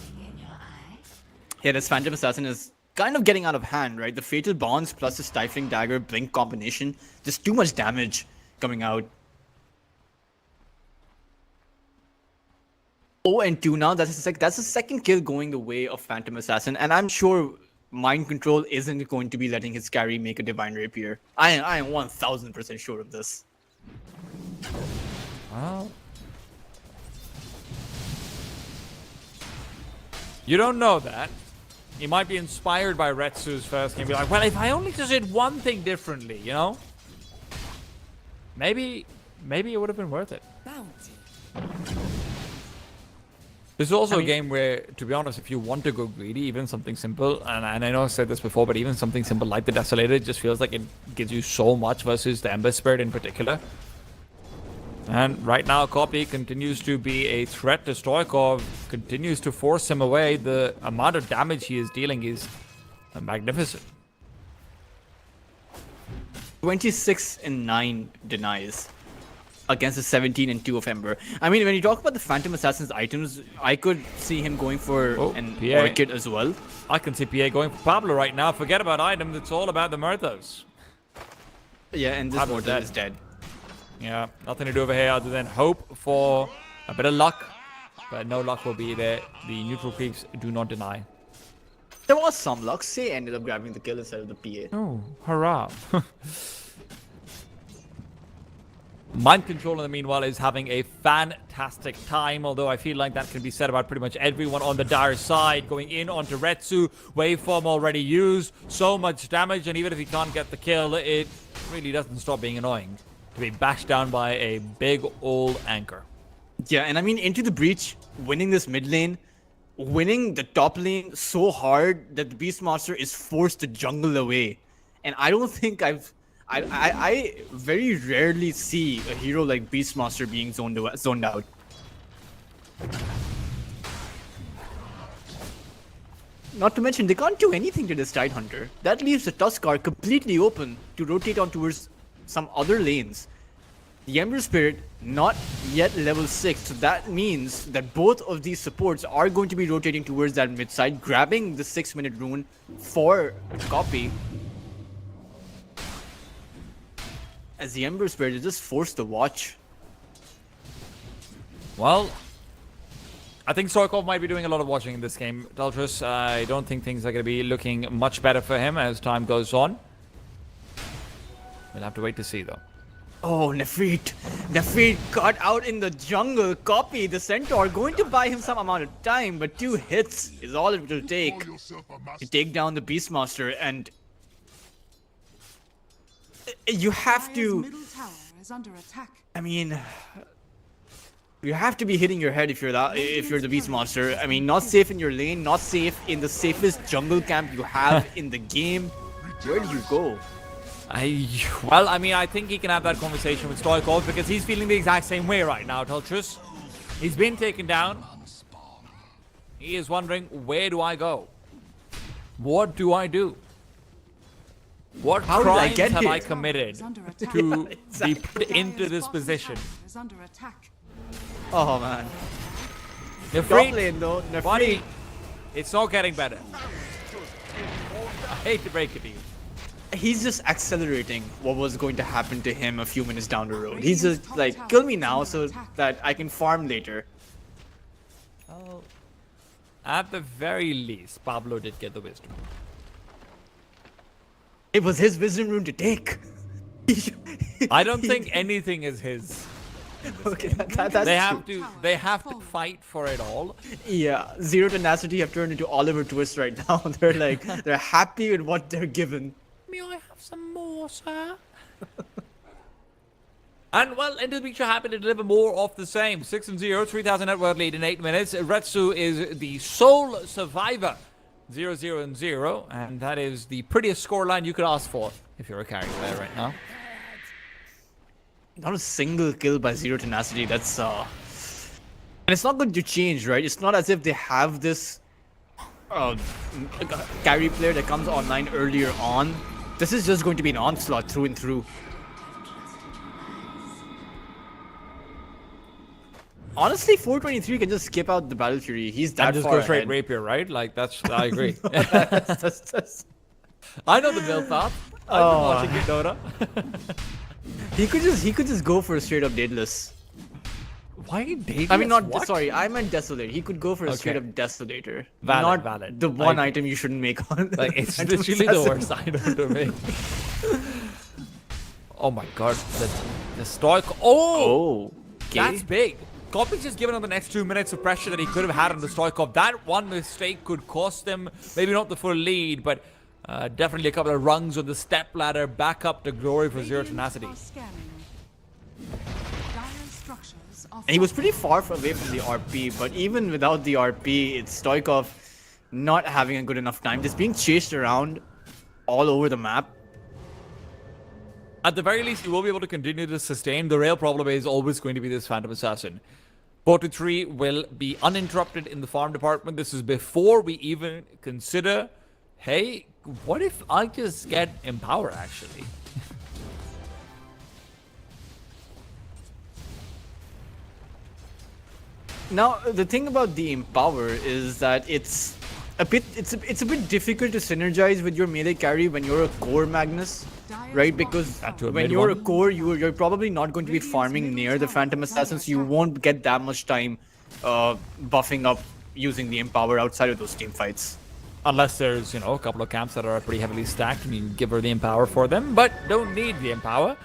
Yeah, this Phantom Assassin is kind of getting out of hand, right? The Fatal Bonds plus the Stifling Dagger Blink combination. Just too much damage coming out. 0-2 now. That's the second kill going the way of Phantom Assassin. And I'm sure Mind Control isn't going to be letting his carry make a Divine Rapier. I am 1000% sure of this. Well, you don't know that. He might be inspired by Retsu's first game. Be like, well, if I only just did one thing differently, you know? Maybe it would have been worth it. Bounty. This is also a game where, to be honest, if you want to go greedy, even something simple, and I know I said this before, but even something simple like the Desolator just feels like it gives you so much versus the Ember Spirit in particular. And right now, Copy continues to be a threat to Stoikov, continues to force him away. The amount of damage he is dealing is magnificent. 26-9 denies against the 17-2 of Ember. I mean, when you talk about the Phantom Assassin's items, I could see him going for an PA. Orchid as well. I can see PA going for Pablo right now. Forget about items, it's all about the Murthos. Yeah, and this Pablo's Mortal dead. is dead. Yeah, nothing to do over here other than hope for a bit of luck. But no luck will be there. The neutral creeps do not deny. There was some luck. Say ended up grabbing the kill instead of the PA. Oh, hurrah. Mind Control, in the meanwhile, is having a fantastic time, although I feel like that can be said about pretty much everyone on the Dire side. Going in onto Retsu, waveform already used, so much damage, and even if he can't get the kill, it really doesn't stop being annoying to be bashed down by a big old anchor. Yeah, and I mean, into the breach, winning this mid lane, winning the top lane so hard that the Beastmaster is forced to jungle away. And I don't think I very rarely see a hero like Beastmaster being zoned out. Not to mention, they can't do anything to this Tidehunter. That leaves the Tuskar completely open to rotate on towards some other lanes. The Ember Spirit, not yet level 6, so that means that both of these supports are going to be rotating towards that mid side, grabbing the 6-minute rune for Copy. As the Ember Spirit is just forced to watch. Well, I think Stoikov might be doing a lot of watching in this game, Daltris. I don't think things are going to be looking much better for him as time goes on. We'll have to wait to see, though. Oh, Nefrit. Nefrit got out in the jungle. Copy the Centaur, going to buy him some amount of time, but 2 hits is all it will take to take down the Beastmaster. And you have Dire's to... middle tower is under attack. I mean, you have to be hitting your head if you're the beast monster. I mean, not safe in your lane, not safe in the safest jungle camp you have in the game. Where do you go? Well, I mean, I think he can have that conversation with Stoikov because he's feeling the exact same way right now, Tultrus. He's been taken down. He is wondering, where do I go? What do I do? What How did I crimes get have here? I committed Is under attack. to exactly. be put into Dire's this bottom position? tower is under attack. Oh man. Top Nefrit, lane though. buddy, Nefrit. it's not getting better. I hate to break it to you. He's just accelerating what was going to happen to him a few minutes down the road. He's just like, kill me now so that I can farm later. Well, at the very least, Pablo did get the wisdom. It was his wisdom rune to take. I don't think anything is his. Okay, that's true. They have to fight for it all. Yeah, Zero Tenacity have turned into Oliver Twist right now. They're happy with what they're given. May I have some more, sir? And well, Into the Beach are happy to deliver more of the same. 6-0, 3,000 net worth lead in 8 minutes. Retsu is the sole survivor. 0-0-0, and that is the prettiest scoreline you could ask for if you're a carry player right now. Not a single kill by Zero Tenacity. That's and it's not going to change, right? It's not as if they have this carry player that comes online earlier on. This is just going to be an onslaught through and through. Honestly, 423 can just skip out the Battle Fury. He's that And just far go straight ahead. rapier, right? Like that's I agree. That's- I know the build path. I've been watching it, Dota. He could just go for a straight up Daedalus. Why Daedalus? I mean, not What? sorry. I meant Desolate. He could go for a Okay. straight up Desolator. Valid, not valid. the one I- item you shouldn't make on. Like it's Phantom literally the Assassin. worst item to make. Oh my god, the stoic. Oh, Okay. that's big. Kopic's just given him the next 2 minutes of pressure that he could have had on the Stoikov. That one mistake could cost him maybe not the full lead, but definitely a couple of rungs on the step ladder back up to glory for Zero Radiant Tenacity. are scanning. Dire's structures are And he was pretty fortified. far away from the RP, but even without the RP, it's Stoikov not having a good enough time. Just being chased around all over the map. At the very least, he will be able to continue to sustain. The real problem is always going to be this Phantom Assassin. 4-3 will be uninterrupted in the farm department. This is before we even consider, hey, what if I just get Empower, actually? Now, the thing about the Empower is that it's a bit difficult to synergize with your melee carry when you're a core Magnus, right? Because to a when mid you're a one. core, you're probably not going to be farming near the Phantom Assassin, so you won't get that much time buffing up using the Empower outside of those team fights. Unless there's, a couple of camps that are pretty heavily stacked and you can give her the Empower for them, but don't need the Empower.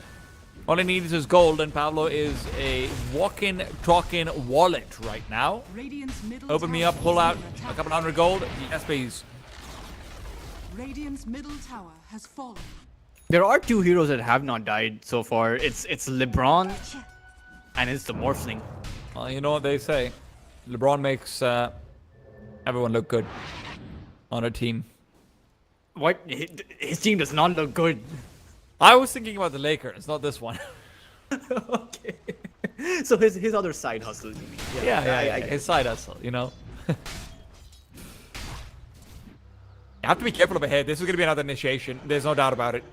All he needs is gold, and Pablo is a walking, talking wallet right now. Radiant's middle Open me tower up, pull is out under a attack. couple 100 gold. Yes, please. Radiant's middle tower has fallen. There are two heroes that have not died so far. It's LeBron and it's the Morphling. Well, you know what they say. LeBron makes everyone look good on a team. What? His team does not look good. I was thinking about the Lakers, not this one. Okay. So his other side hustle, you mean? Yeah, I get his side hustle, You have to be careful over here. This is going to be another initiation. There's no doubt about it.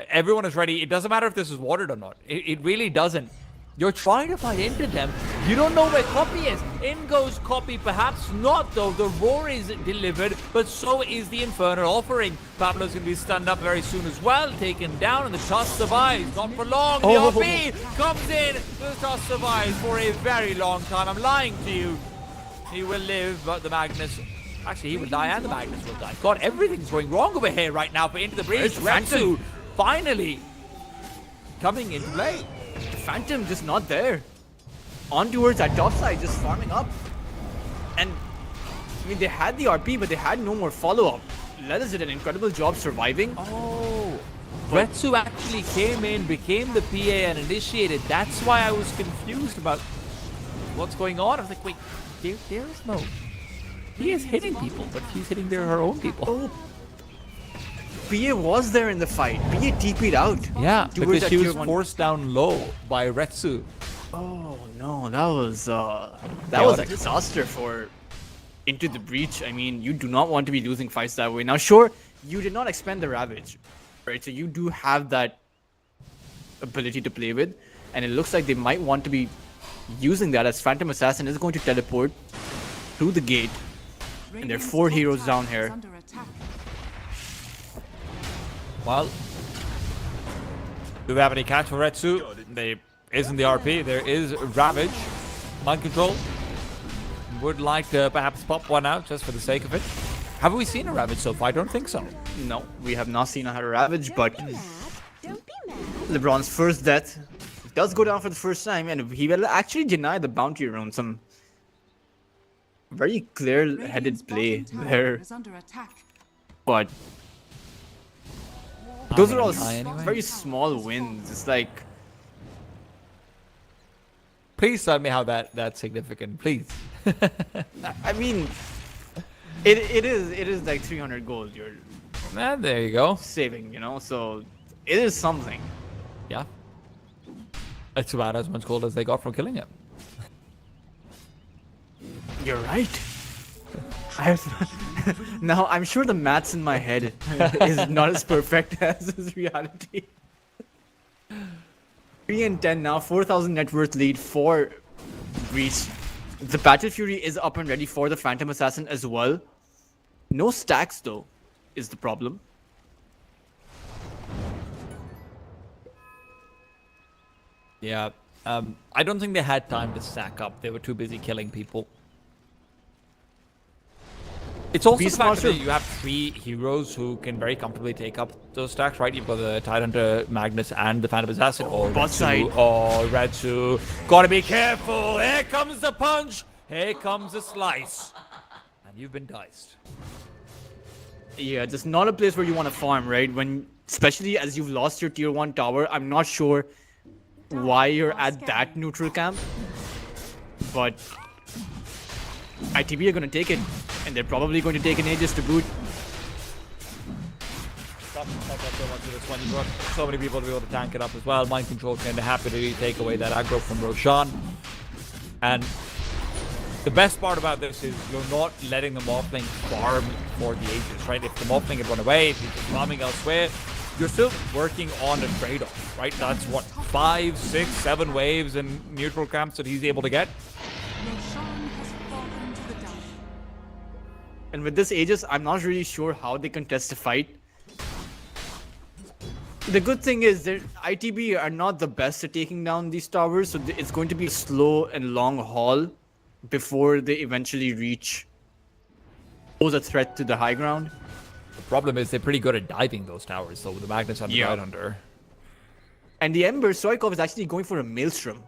Everyone is ready. It doesn't matter if this is watered or not. It really doesn't. You're trying to fight into them. You don't know where Copy is. In goes Copy. Perhaps not, though. The roar is delivered, but so is the Infernal Offering. Pablo's going to be stunned up very soon as well. Taken down, and the Tusk survives. Not for long. The RP comes in. The Tusk survives for a very long time. I'm lying to you. He will live, but the Magnus... Actually, he will die, and the Magnus will die. God, everything's going wrong over here right now for Into the Breach. Retsu, finally, coming into play. Phantom just not there. On towards that top side, just farming up. And I mean, they had the RP, but they had no more follow-up. Lelis did an incredible job surviving. Oh, Retsu actually came in, became the PA, and initiated. That's why I was confused about what's going on. I was like, wait, there is no. He is hitting people, but he's hitting her own people. Oh, PA was there in the fight. PA TP'd out. Yeah, towards because that she tier was one. forced down low by Retsu. Oh no, that was a Chaotic. disaster for Into the Breach. I mean, you do not want to be losing fights that way. Now, sure, you did not expend the Ravage, right? So you do have that ability to play with, and it looks like they might want to be using that as Phantom Assassin is going to teleport through the gate. And there are 4 heroes down here. Under attack. Well, do we have any catch for Retsu? There isn't the RP. There is Ravage. Mind control. Would like to perhaps pop one out just for the sake of it. Have we seen a Ravage so far? I don't think so. No, we have not seen a Ravage, but Don't be mad. Don't be mad. LeBron's first death does go down for the first time, and he will actually deny the bounty around some very clear-headed play Radiant's bottom tower there. is under attack. But those are all anyway. very small wins. It's like, Please tell me how that's significant, please. I mean, it is like 300 gold you're And there you go. saving, so it is something. Yeah. It's about as much gold as they got from killing him. You're right. Now, I'm sure the maths in my head is not as perfect as is reality. 3 and 10 now, 4,000 net worth lead for Breach. The Battle Fury is up and ready for the Phantom Assassin as well. No stacks though, is the problem. Yeah. I don't think they had time to stack up. They were too busy killing people. It's also the fact that Beastmaster- you have 3 heroes who can very comfortably take up those stacks, right? You've got the Tidehunter, Magnus, and the Phantom Assassin. Oh, Bot side. Retsu. Oh, Retsu. Gotta be careful. Here comes the punch. Here comes the slice. And you've been diced. Yeah, just not a place where you want to farm, right? Especially as you've lost your tier 1 tower. I'm not sure why you're at that neutral camp, but ITB are going to take it, and they're probably going to take an Aegis to boot. So much of this one. You've got so many people to be able to tank it up as well. Mind control kind of happy to take away that aggro from Roshan. And the best part about this is you're not letting the Morphling farm for the Aegis, right? If the Morphling had run away, if he's farming elsewhere, you're still working on a trade-off, right? That's what, 5, 6, 7 waves in neutral camps that he's able to get. Roshan has fallen to the down. And with this Aegis, I'm not really sure how they contest the fight. The good thing is that ITB are not the best at taking down these towers, so it's going to be a slow and long haul before they eventually pose a threat to the high ground. The problem is they're pretty good at diving those towers, so with the Magnus and the Yeah. Tidehunter. And the Ember, Stoikov is actually going for a Maelstrom.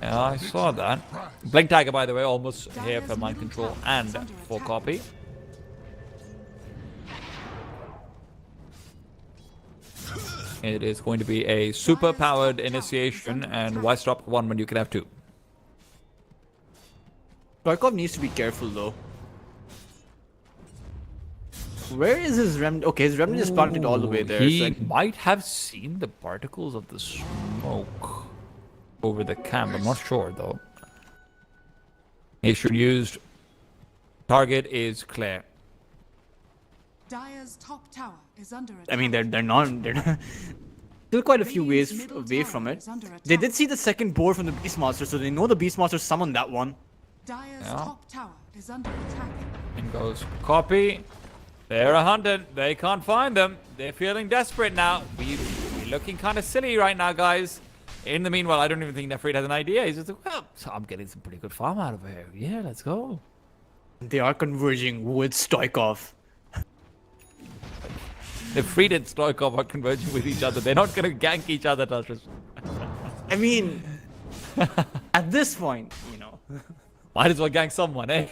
Yeah, I saw that. Blink Tiger, by the way, almost here for mind control and for copy. It is going to be a super powered initiation, and why stop 1 when you can have 2? Stoikov needs to be careful though. Where is his remnant? Okay, his remnant is planted all the way there. He so might have seen the particles of the smoke over the camp. I'm not sure though. He should use. Target is Claire. Dire's top tower is under attack. I mean, they're not still quite a few ways away from it. They did see the second board from the Beastmaster, so they know the Beastmaster summoned that one. Dire's Yeah. top tower is under attack. In goes copy. They're a hunted. They can't find them. They're feeling desperate now. We're looking kind of silly right now, guys. In the meanwhile, I don't even think Nefrit has an idea. He's just like, well, so I'm getting some pretty good farm out of here. Yeah, let's go. They are converging with Stoikov. Nefrit and Stoikov are converging with each other. They're not going to gank each other, Tatras. I mean, at this point, Might as well gank someone, eh?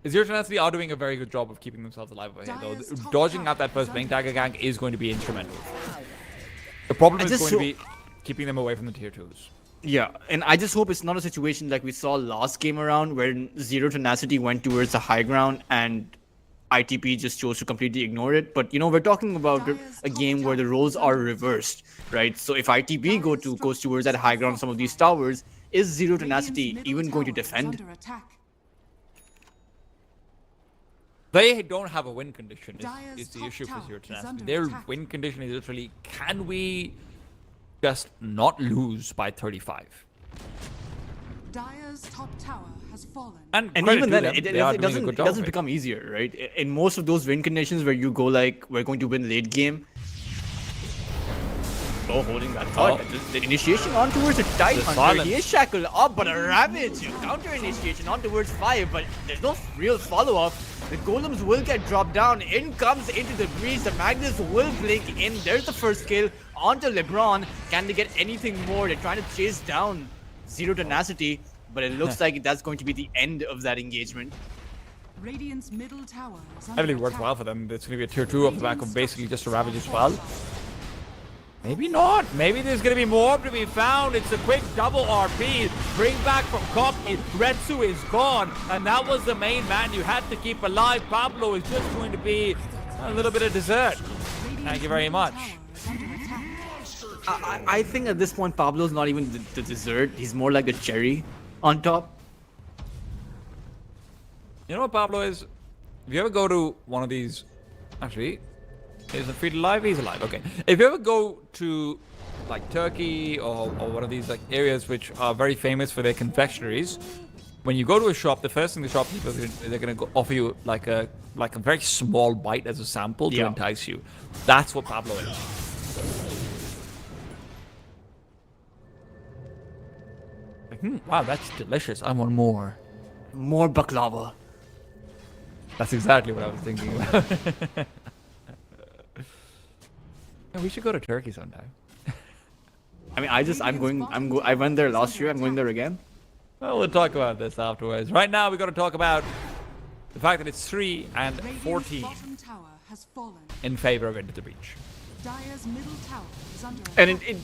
Zero Tenacity are doing a very good job of keeping themselves alive over here, though. Dire's top Dodging tower out that first is Blink under Dagger gang is going to be instrumental. The problem is just going to be keeping them away from the tier 2s. Yeah, and I just hope it's not a situation like we saw last game around where Zero Tenacity went towards the high ground and ITP just chose to completely ignore it. But you know, we're talking about a game where the roles are reversed, right? So if ITP goes towards that high ground, some of these towers, is Zero Tenacity even going to defend? They don't have a win condition is the top issue for tower Zero is Tenacity. under Their attack. win condition is literally, can we just not lose by 35? Dire's top tower has fallen. And credit even to then, them, it they are doing a good job doesn't of it. become easier, right? In most of those win conditions where you go like, we're going to win late game, holding that thought. The initiation on towards the tight The hunter. silence. He is shackled up, but a ravage counter initiation on towards 5, but there's no real follow-up. The golems will get dropped down. In comes into the breach. The Magnus will blink in. There's the first kill onto LeBron. Can they get anything more? They're trying to chase down Zero Tenacity, but it looks like that's going to be the end of that engagement. Radiant's middle tower is I under believe attack. worthwhile for them. It's going to be a tier 2 off the back of basically just a Ravage as well. Maybe not. Maybe there's going to be more to be found. It's a quick double RP. Bring back from Copy. Retsu is gone. And that was the main man you had to keep alive. Pablo is just going to be a little bit of dessert. Thank you very much. I think at this point, Pablo's not even the dessert. He's more like a cherry on top. You know what Pablo is? If you ever go to one of these... Actually, is the feed alive? He's alive. Okay. If you ever go to like Turkey or one of these like areas which are very famous for their confectionaries, when you go to a shop, the first thing the shopkeepers they're gonna offer you like a very small bite as a sample to entice you. That's what Pablo is. Like, wow, that's delicious. I want more. More baklava. That's exactly what I was thinking about. Yeah, we should go to Turkey sometime. I mean, I went there last year. I'm going there again. Well, we'll talk about this afterwards. Right now, we got to talk about the fact that it's 3 and Radiant's 14 bottom tower has fallen. in favor of Into the Breach. Dire's middle tower is under attack. And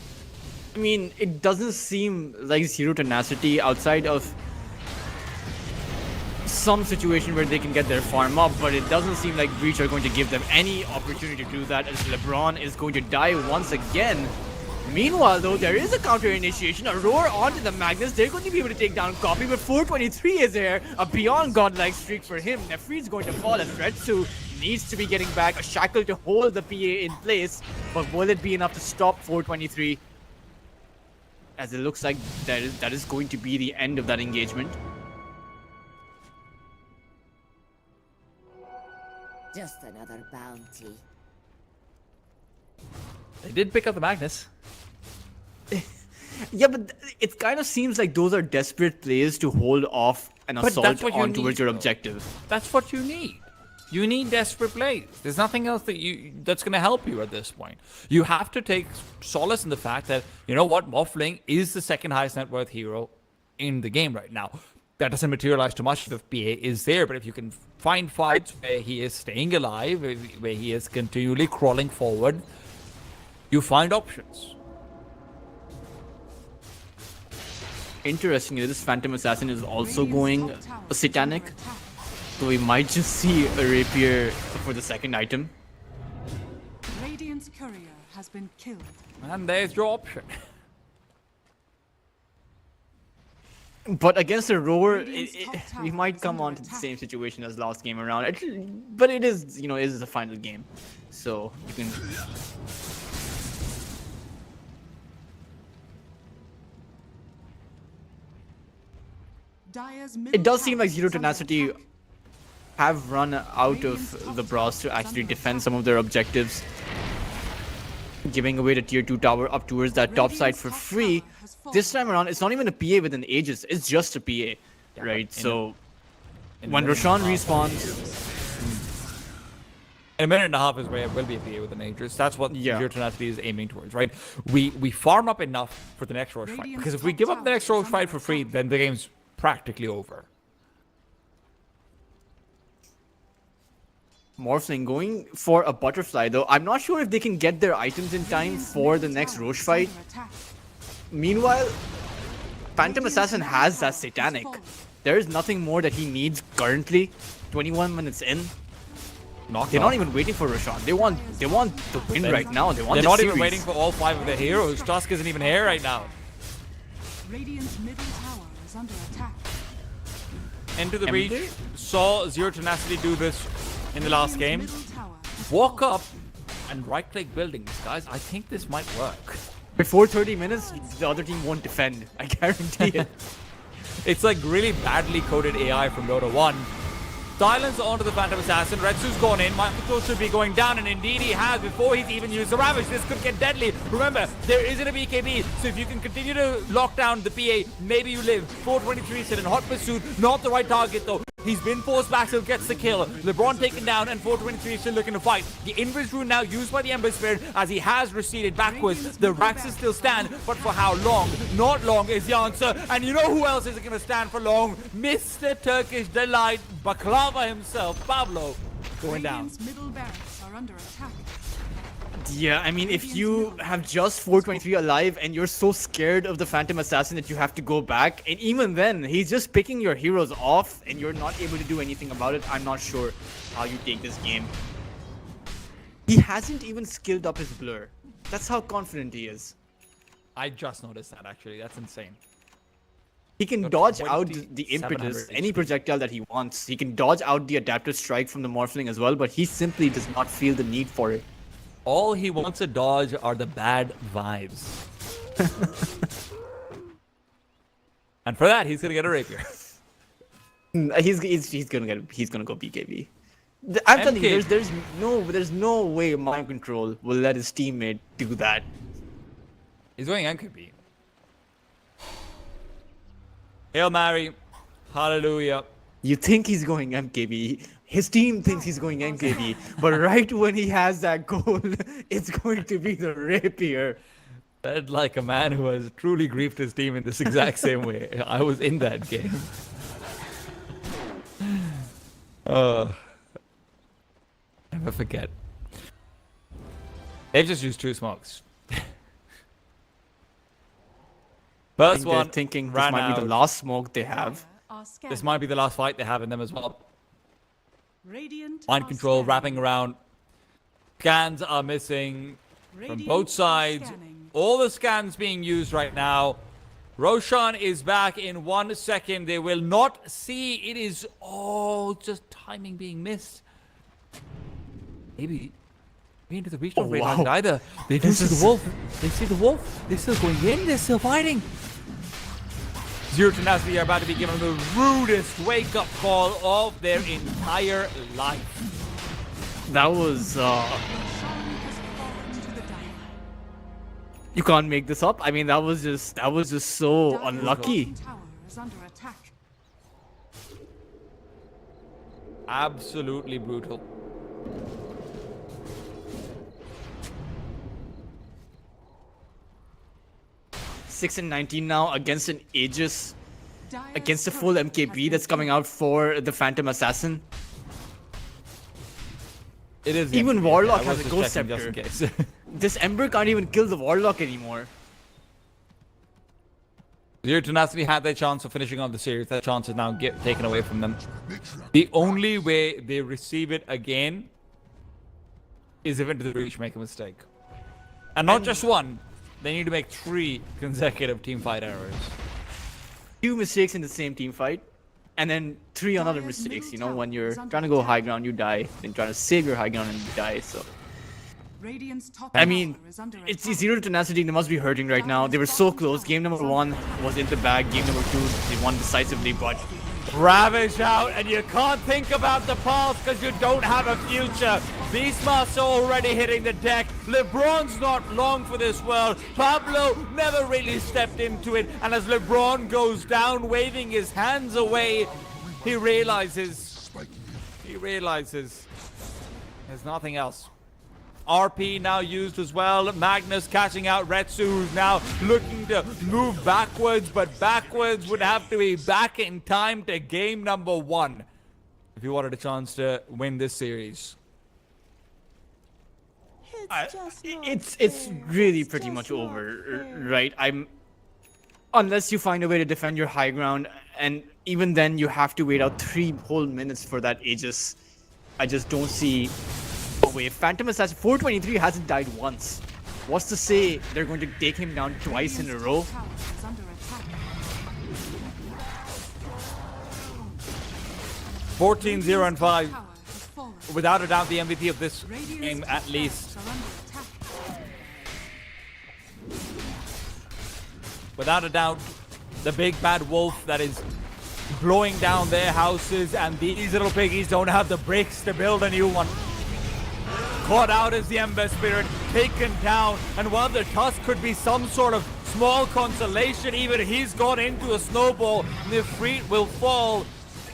I mean, it doesn't seem like Zero Tenacity outside of some situation where they can get their farm up, but it doesn't seem like Breach are going to give them any opportunity to do that, as LeBron is going to die once again. Meanwhile, though, there is a counter initiation, a roar onto the Magnus. They're going to be able to take down Copy, but 423 is there, a beyond godlike streak for him. Nefri's going to fall as Retsu needs to be getting back, a shackle to hold the PA in place, but will it be enough to stop 423? As it looks like that is going to be the end of that engagement. Just another bounty. They did pick up the Magnus. Yeah, but it kind of seems like those are desperate plays to hold off an But assault that's what you on need, towards your though. objective. That's what you need. You need desperate plays. There's nothing else that's going to help you at this point. You have to take solace in the fact that, you know what, Morphling is the second highest net worth hero in the game right now. That doesn't materialize too much if PA is there, but if you can find fights where he is staying alive, where he is continually crawling forward, you find options. Interestingly, this Phantom Assassin is also going Radiant's top tower a is Satanic, under attack. so we might just see a Rapier for the second item. Radiant's courier has been killed. And there's your option. But against the Roar, Radiant's top tower we might is come under on to the attack. same situation as last game around. But it is, you know, it is the final game, so you can. Dire's middle It does seem tower like Zero is under Tenacity attack. have run out of the brass to actually defend some of their objectives. Giving away the tier 2 tower up towards that top side for free. This time around, it's not even a PA with an Aegis, it's just a PA, right? So when Roshan respawns, In a minute and a half is where it will be a PA with an Aegis. That's what Zero Tenacity is aiming towards, right? We farm up enough for the next Roche fight. Radiant's Because if we top give up the tower next is Roche under fight for free, attack. then the game's practically over. Morphling going for a butterfly though. I'm not sure if they can get their items in time for the next Roche fight. Meanwhile, Phantom Assassin has that Satanic. There is nothing more that he needs currently. 21 minutes in. They're not even waiting for Roshan. They want the win right now. They want They're the not series. even waiting for all 5 of their heroes. Tusk isn't even here right now. Radiant's middle tower is under attack. Into the Empty? breach. Saw Zero Tenacity do this in the last game. Middle tower has Walk fallen. up and right-click buildings, guys. I think this might work. Before 30 minutes, the other team won't defend. I guarantee it. It's like really badly coded AI from Dota 1. Silence onto the Phantom Assassin. Retsu's gone in. Michael should be going down, and indeed he has before he's even used the Ravage. This could get deadly. Remember, there isn't a BKB, so if you can continue to lock down the PA, maybe you live. 423 sit in hot pursuit. Not the right target though. He's been forced back, so gets the kill. LeBron taken down, and 423 still looking to fight. The Invis rune now used by the Ember Spirit as he has receded backwards. The Raxes still stand, but for how long? Not long is the answer. And you know who else isn't going to stand for long? Mr. Turkish Delight, Baklava himself, Pablo, going down. Radiant's middle barracks are under attack. Yeah, I mean, if you have just 423 alive and you're so scared of the Phantom Assassin that you have to go back, and even then, he's just picking your heroes off and you're not able to do anything about it, I'm not sure how you take this game. He hasn't even skilled up his blur. That's how confident he is. I just noticed that actually. That's insane. He can Got dodge out the 2700 impetus, HP. any projectile that he wants. He can dodge out the adaptive strike from the Morphling as well, but he simply does not feel the need for it. All he wants to dodge are the bad vibes. And for that, he's going to get a rapier. He's gonna go BKB. I'm telling you, there's no way Mind Control will let his teammate do that. He's going MKB. Hail Mary. Hallelujah. You think he's going MKB, his team thinks he's going MKB, but right when he has that goal, it's going to be the rapier. Said like a man who has truly griefed his team in this exact same way. I was in that game. Never forget. They've just used 2 smokes. First They're one thinking this ran might be the out. last smoke they have. Are scanning. This might be the last fight they have in them as well. Radiant Mind are control scanning. wrapping around. Scans are missing from Radiant both are sides. scanning. All the scans being used right now. Roshan is back in 1 second. They will not see. It is all just timing being missed. Maybe into the regional raid wow. either. They do see the wolf. They see the wolf. They're still going in. They're still fighting. Zero Tenacity are about to be given the rudest wake-up call of their entire life. That was Roshan has fallen to the dire. you can't make this up. I mean, that was just so Dire's unlucky. bottom tower is under attack. Absolutely brutal. Six and 19 now against an Aegis, Dire's against the full turret has MKB been that's coming out for the Phantom Assassin. It is Even MKB. Warlock I has was a just Ghost checking just in Scepter. case. This Ember can't even kill the Warlock anymore. Zero Tenacity had their chance of finishing off the series. That chance is now taken away from them. The only way they receive it again is if into the breach make a mistake. And not just one. They need to make 3 consecutive team fight errors. 2 mistakes in the same team fight, and then 3 another Dire's mistakes. You middle know, when tower you're is under trying to go attack. high ground, you die. Then trying to save your high ground and you die. So Radiant's top I mean, tower is under it's attack. Zero Tenacity. They must be hurting right now. They were so close. Game number 1 was in the bag. Game number 2, they won decisively, but Ravish out, and you can't think about the past because you don't have a future. Beastmaster already hitting the deck. LeBron's not long for this world. Pablo never really stepped into it, and as LeBron goes down, waving his hands away, he realizes there's nothing else. RP now used as well. Magnus catching out Retsu, who's now looking to move backwards, but backwards would have to be back in time to game number 1 if he wanted a chance to win this series. It's really pretty much over, right? Unless you find a way to defend your high ground, and even then you have to wait out 3 whole minutes for that Aegis. I just don't see a way. Phantom Assassin 423 hasn't died once. What's to say they're going to take him down twice in a row? Tower is under attack. 14-0 and 5. Tower has fallen. Without a doubt, the MVP of this Radiant's game, at least. towers are under attack. Without a doubt, the big bad wolf that is blowing down their houses, and these little piggies don't have the bricks to build a new one. Caught out as the Ember Spirit, taken down, and while the Tusk could be some sort of small consolation, even he's gone into a snowball, and the Ifrit will fall.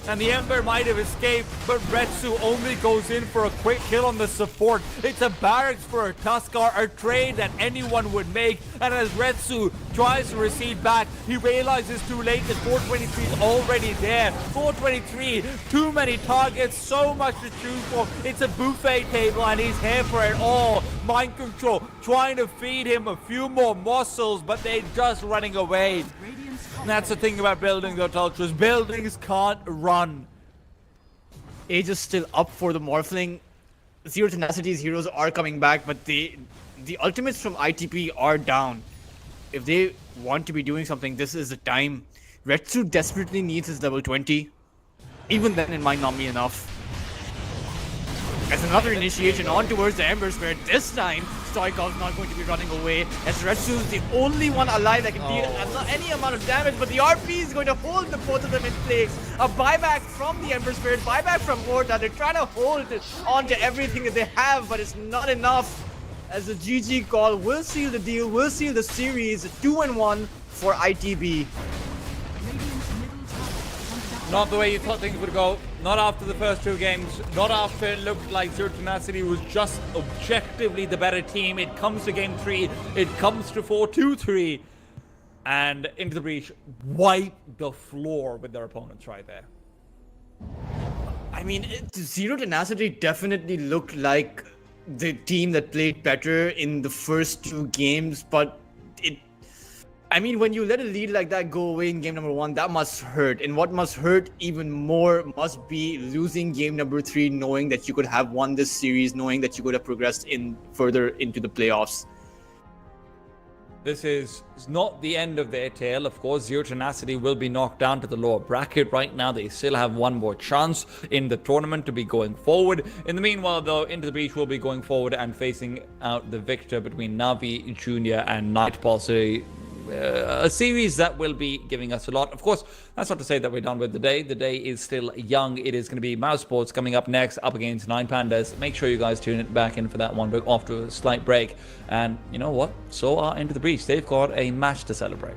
And the Ember might have escaped, but Retsu only goes in for a quick kill on the support. It's a barracks for a Tuskar, a trade that anyone would make. And as Retsu tries to recede back, he realizes too late that 423 is already there. 423, too many targets, so much to choose for. It's a buffet table and he's here for it all. Mind control, trying to feed him a few more morsels, but they're just running away. Radiant's And that's the thing about building the Ultras. Buildings can't run. Aegis still up for the Morphling. Zero Tenacity's heroes are coming back, but the ultimates from ITP are down. If they want to be doing something, this is the time. Retsu desperately needs his level 20. Even then, it might not be enough. As another initiation on towards the Ember Spirit. This time, Stoikov's not going to be running away. As Retsu's the only one alive that can deal any amount of damage, but the RP is going to hold the both of them in place. A buyback from the Ember Spirit, buyback from Horta. They're trying to hold on to everything that they have, but it's not enough. As the GG call will seal the deal, will seal the series. 2-1 for ITB. Radiant's middle tower is under attack. Not the way you thought things would go. Not after the first 2 games. Not after it looked like Zero Tenacity was just objectively the better team. It comes to game 3. It comes to 4-2-3. And Into the Breach wipe the floor with their opponents right there. I mean, Zero Tenacity definitely looked like the team that played better in the first 2 games, but I mean, when you let a lead like that go away in game number 1, that must hurt. And what must hurt even more must be losing game number 3, knowing that you could have won this series, knowing that you could have progressed further into the playoffs. This is not the end of their tale. Of course, Zero Tenacity will be knocked down to the lower bracket right now. They still have one more chance in the tournament to be going forward. In the meanwhile, though, Into the Breach will be going forward and facing out the victor between Navi, Junior, and Nightball. So a series that will be giving us a lot. Of course, that's not to say that we're done with the day. The day is still young. It is going to be Mouse Sports coming up next, up against Nine Pandas. Make sure you guys tune it back in for that one after a slight break. And you know what? So are Into the Breach. They've got a match to celebrate.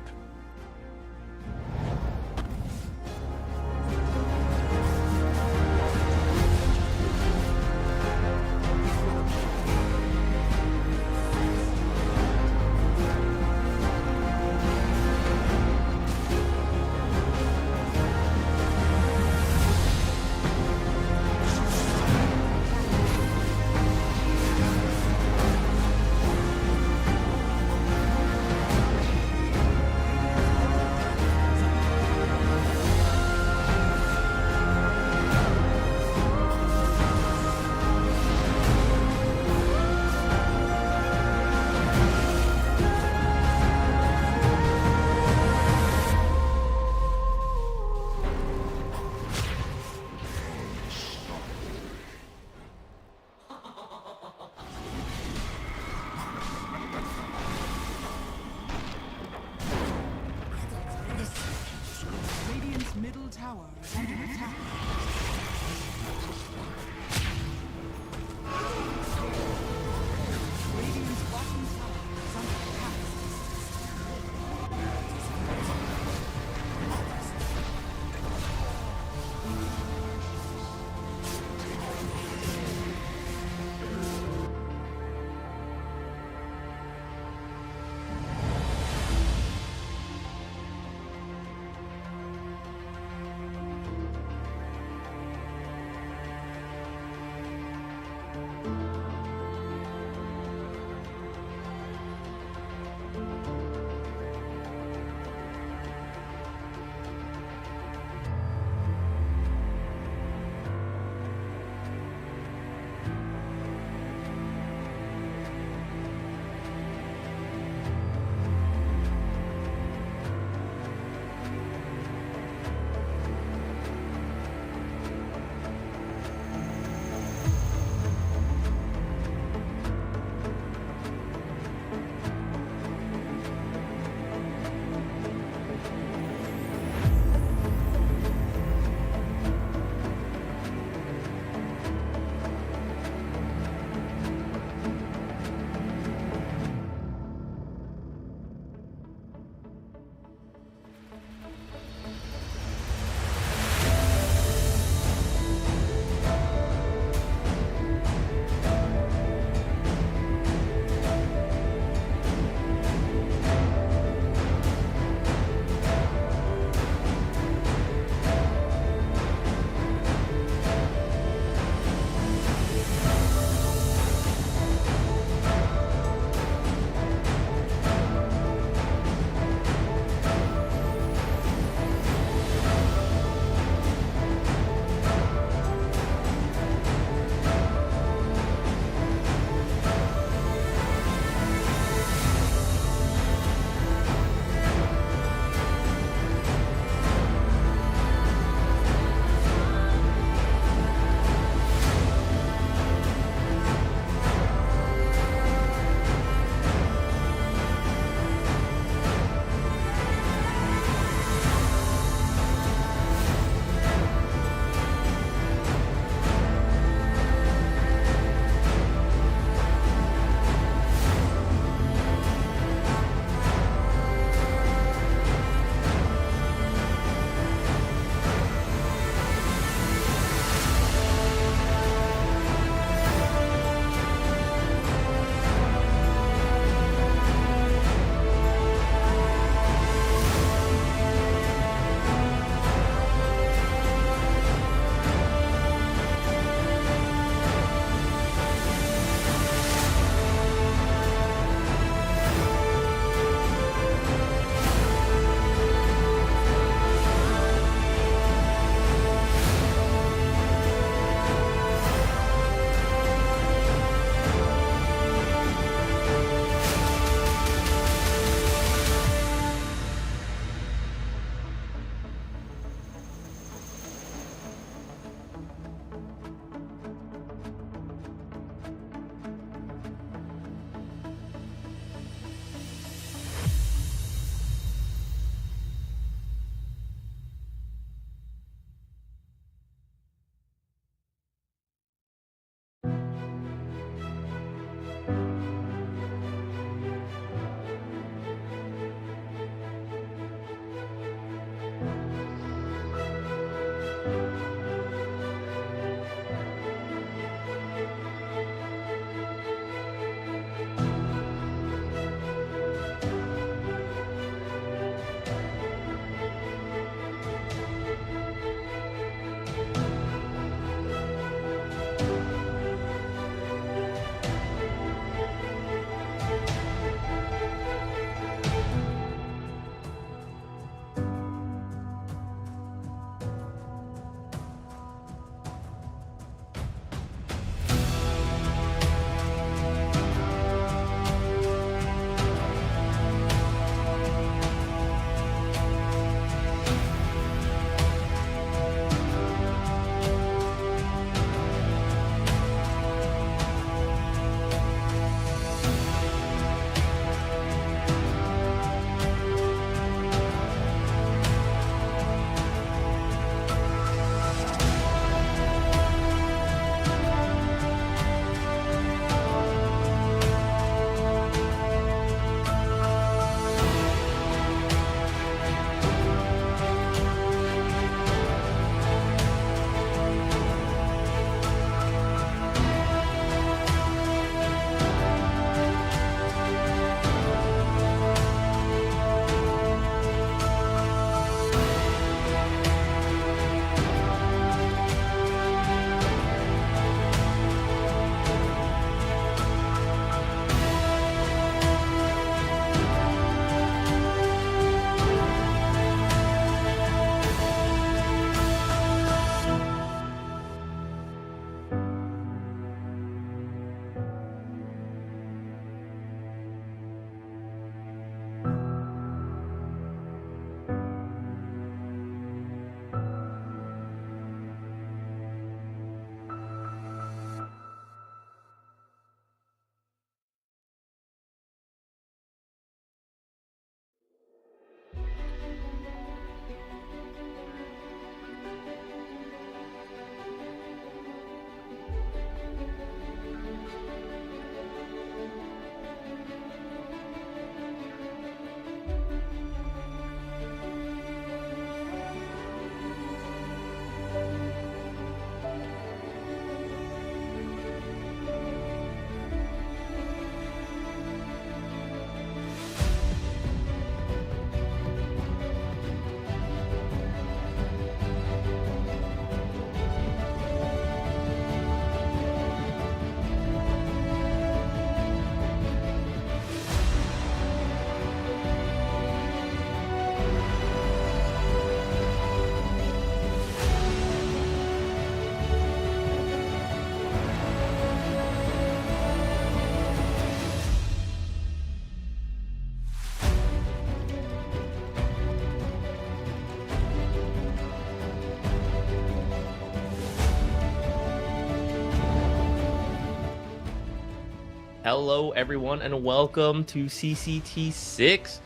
Hello, everyone, and welcome to CCT 6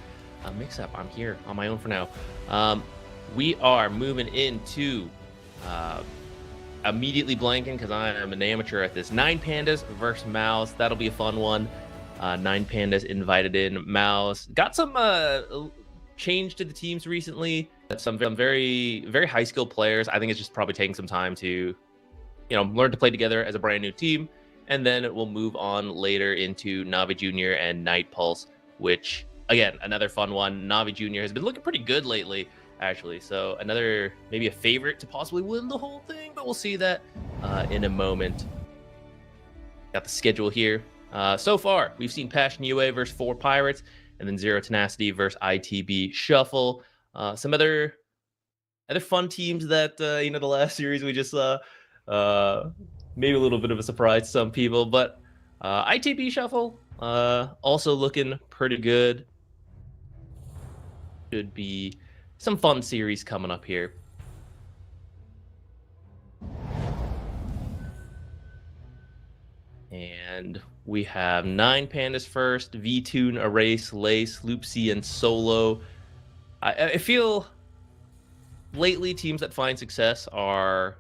Mix-Up. I'm here on my own for now. We are moving into immediately blanking because I am an amateur at this. 9 Pandas versus Mouse. That'll be a fun one. 9 Pandas invited in. Mouse got some change to the teams recently. Some very, very high skilled players. I think it's just probably taking some time to, learn to play together as a brand new team. And then it will move on later into Navi Jr. and Night Pulse, which, again, another fun one. Navi Jr. has been looking pretty good lately, actually. So another, maybe a favorite to possibly win the whole thing, but we'll see that in a moment. Got the schedule here. So far, we've seen Passion UA versus 4 Pirates, and then Zero Tenacity versus ITB Shuffle. Some other fun teams that, the last series we just saw. Maybe a little bit of a surprise to some people, but ITB Shuffle also looking pretty good. Should be some fun series coming up here. And we have 9 Pandas first, V-Tune, Erase, Lace, Loopsy, and Solo. I feel lately teams that find success are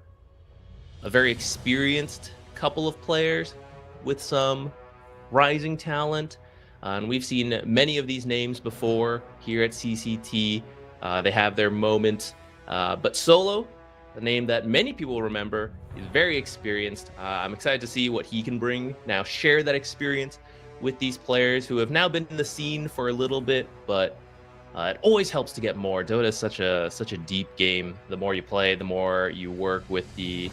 a very experienced couple of players with some rising talent. And we've seen many of these names before here at CCT. They have their moment. But Solo, the name that many people remember, is very experienced. I'm excited to see what he can bring. Now share that experience with these players who have now been in the scene for a little bit, but it always helps to get more. Dota is such a deep game. The more you play, the more you work with the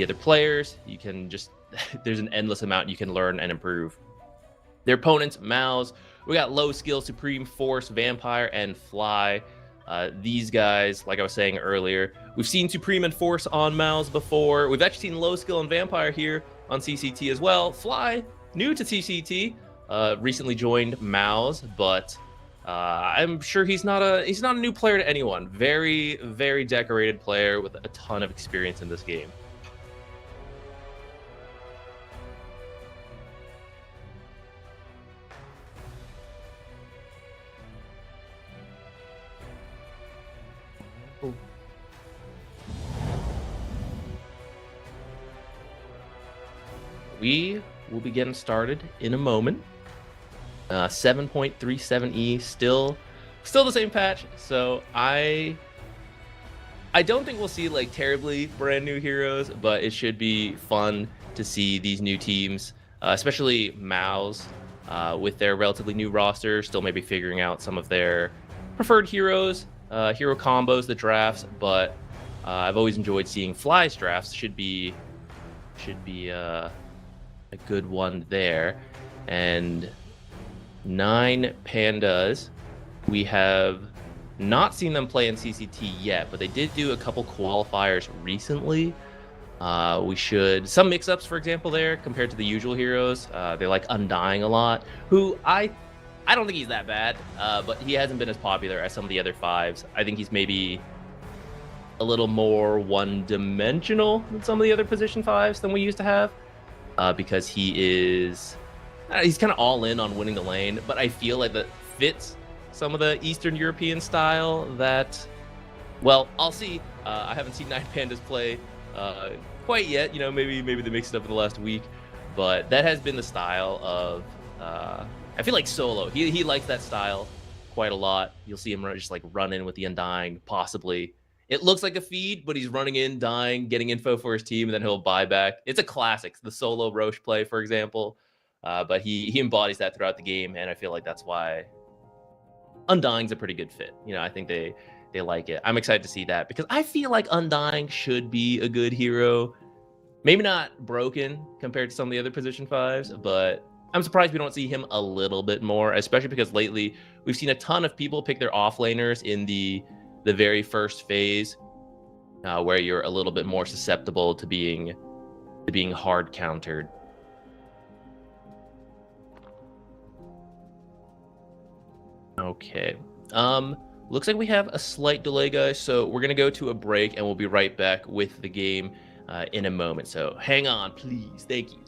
other players, you can just there's an endless amount you can learn and improve. Their opponents, Mouse, we got low skill, Supreme Force, Vampire, and Fly. These guys, like I was saying earlier, we've seen Supreme and Force on Mouse before. We've actually seen low skill and Vampire here on CCT as well. Fly, new to CCT, recently joined Mouse, but I'm sure he's not a new player to anyone. Very, very decorated player with a ton of experience in this game. We will be getting started in a moment. 7.37E, still the same patch. So I don't think we'll see like terribly brand new heroes, but it should be fun to see these new teams, especially Mouse, with their relatively new roster, still maybe figuring out some of their preferred heroes, hero combos, the drafts. But I've always enjoyed seeing Fly's drafts. Should be a good one there. And 9 Pandas, we have not seen them play in CCT yet, but they did do a couple qualifiers recently. Some mix-ups, for example, there compared to the usual heroes. They like Undying a lot, who I don't think he's that bad, but he hasn't been as popular as some of the other 5s. I think he's maybe a little more one-dimensional than some of the other position 5s than we used to have. Because he's kind of all in on winning the lane, but I feel like that fits some of the Eastern European style that, well, I'll see. I haven't seen 9 Pandas play quite yet. Maybe they mixed it up in the last week, but that has been the style of. I feel like Solo. He likes that style quite a lot. You'll see him just like run in with the Undying, possibly. It looks like a feed, but he's running in, dying, getting info for his team, and then he'll buy back. It's a classic, the Solo Roche play, for example. But he embodies that throughout the game, and I feel like that's why Undying's a pretty good fit. I think they like it. I'm excited to see that because I feel like Undying should be a good hero. Maybe not broken compared to some of the other position 5s, but I'm surprised we don't see him a little bit more, especially because lately we've seen a ton of people pick their offlaners in the very first phase, where you're a little bit more susceptible to being hard countered. Okay. Looks like we have a slight delay, guys, so we're gonna go to a break and we'll be right back with the game in a moment. So hang on, please. Thank you.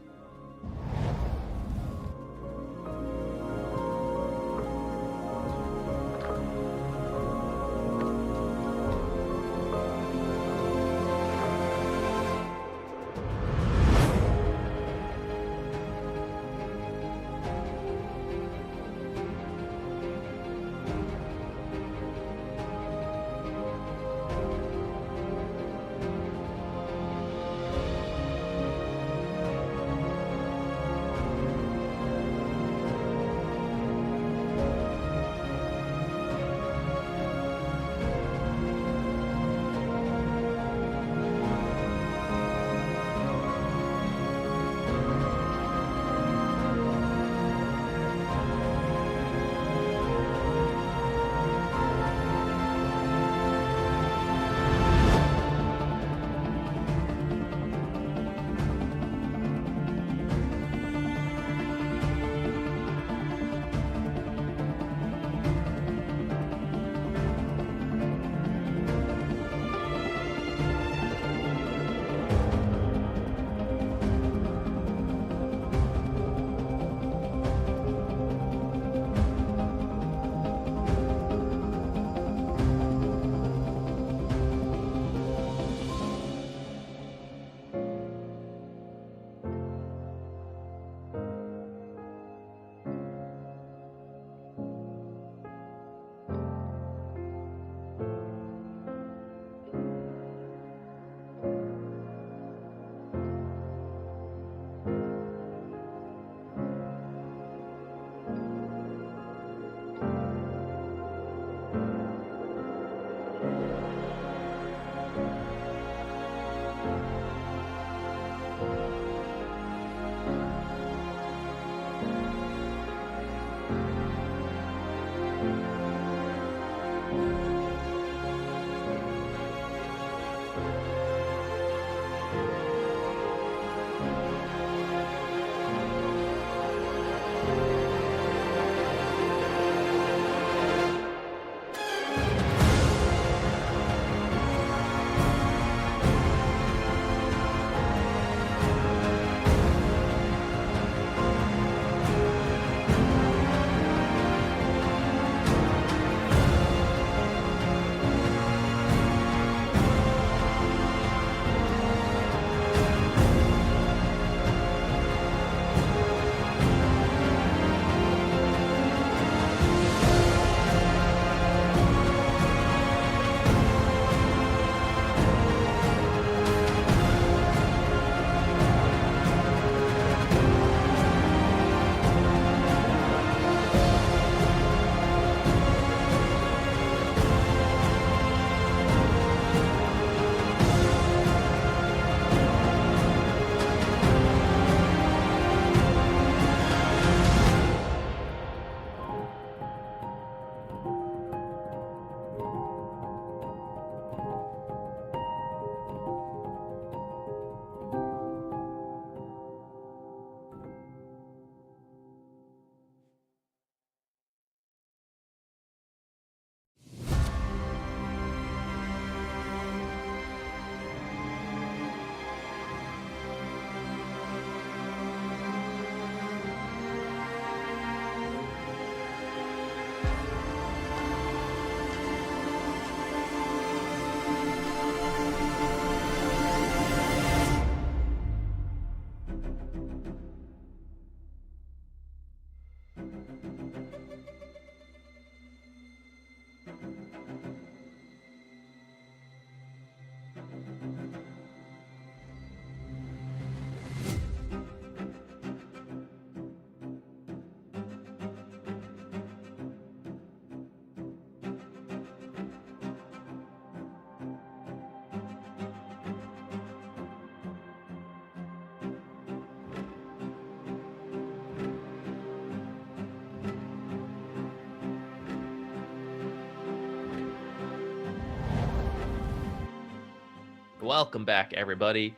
welcome back, everybody.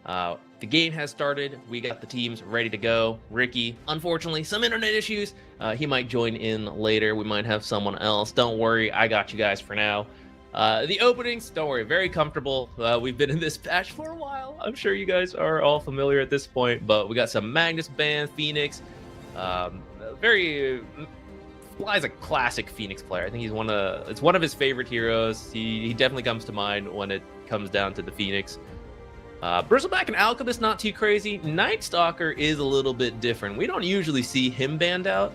The game has started. We got the teams ready to go. Ricky, unfortunately, some internet issues. He might join in later. We might have someone else. Don't worry, I got you guys for now. The openings, don't worry, very comfortable. We've been in this patch for a while. I'm sure you guys are all familiar at this point, but we got some Magnus Band, Phoenix. Fly's a classic Phoenix player. I think it's one of his favorite heroes. He definitely comes to mind when it comes down to the Phoenix. Bristleback and Alchemist, not too crazy. Night Stalker is a little bit different. We don't usually see him banned out,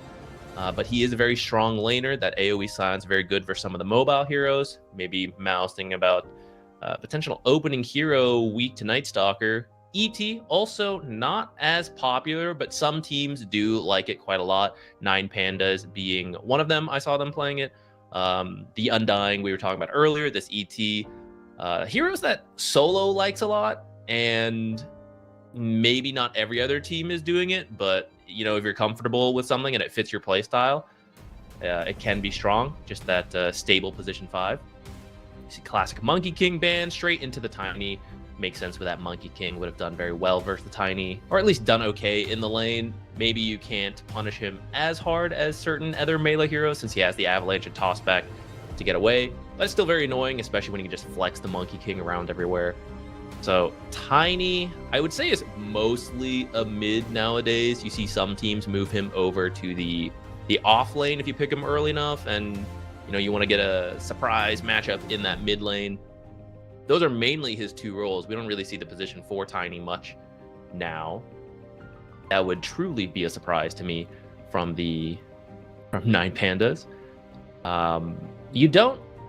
but he is a very strong laner. That AoE silence very good for some of the mobile heroes. Maybe Mouse thinking about potential opening hero weak to Night Stalker. ET also not as popular, but some teams do like it quite a lot. Nine Pandas being one of them. I saw them playing it. The Undying we were talking about earlier. This ET heroes that Solo likes a lot, and maybe not every other team is doing it. But you know, if you're comfortable with something and it fits your play style, it can be strong. Just that stable position 5. You see classic Monkey King ban straight into the Tiny. Makes sense with that. Monkey King would have done very well versus the Tiny, or at least done okay in the lane. Maybe you can't punish him as hard as certain other melee heroes since he has the Avalanche and Tossback to get away, but it's still very annoying, especially when you can just flex the Monkey King around everywhere. So Tiny, I would say, is mostly a mid nowadays. You see some teams move him over to the off lane if you pick him early enough, and you know you want to get a surprise matchup in that mid lane. Those are mainly his 2 roles. We don't really see the position 4 Tiny much now. That would truly be a surprise to me from 9 Pandas.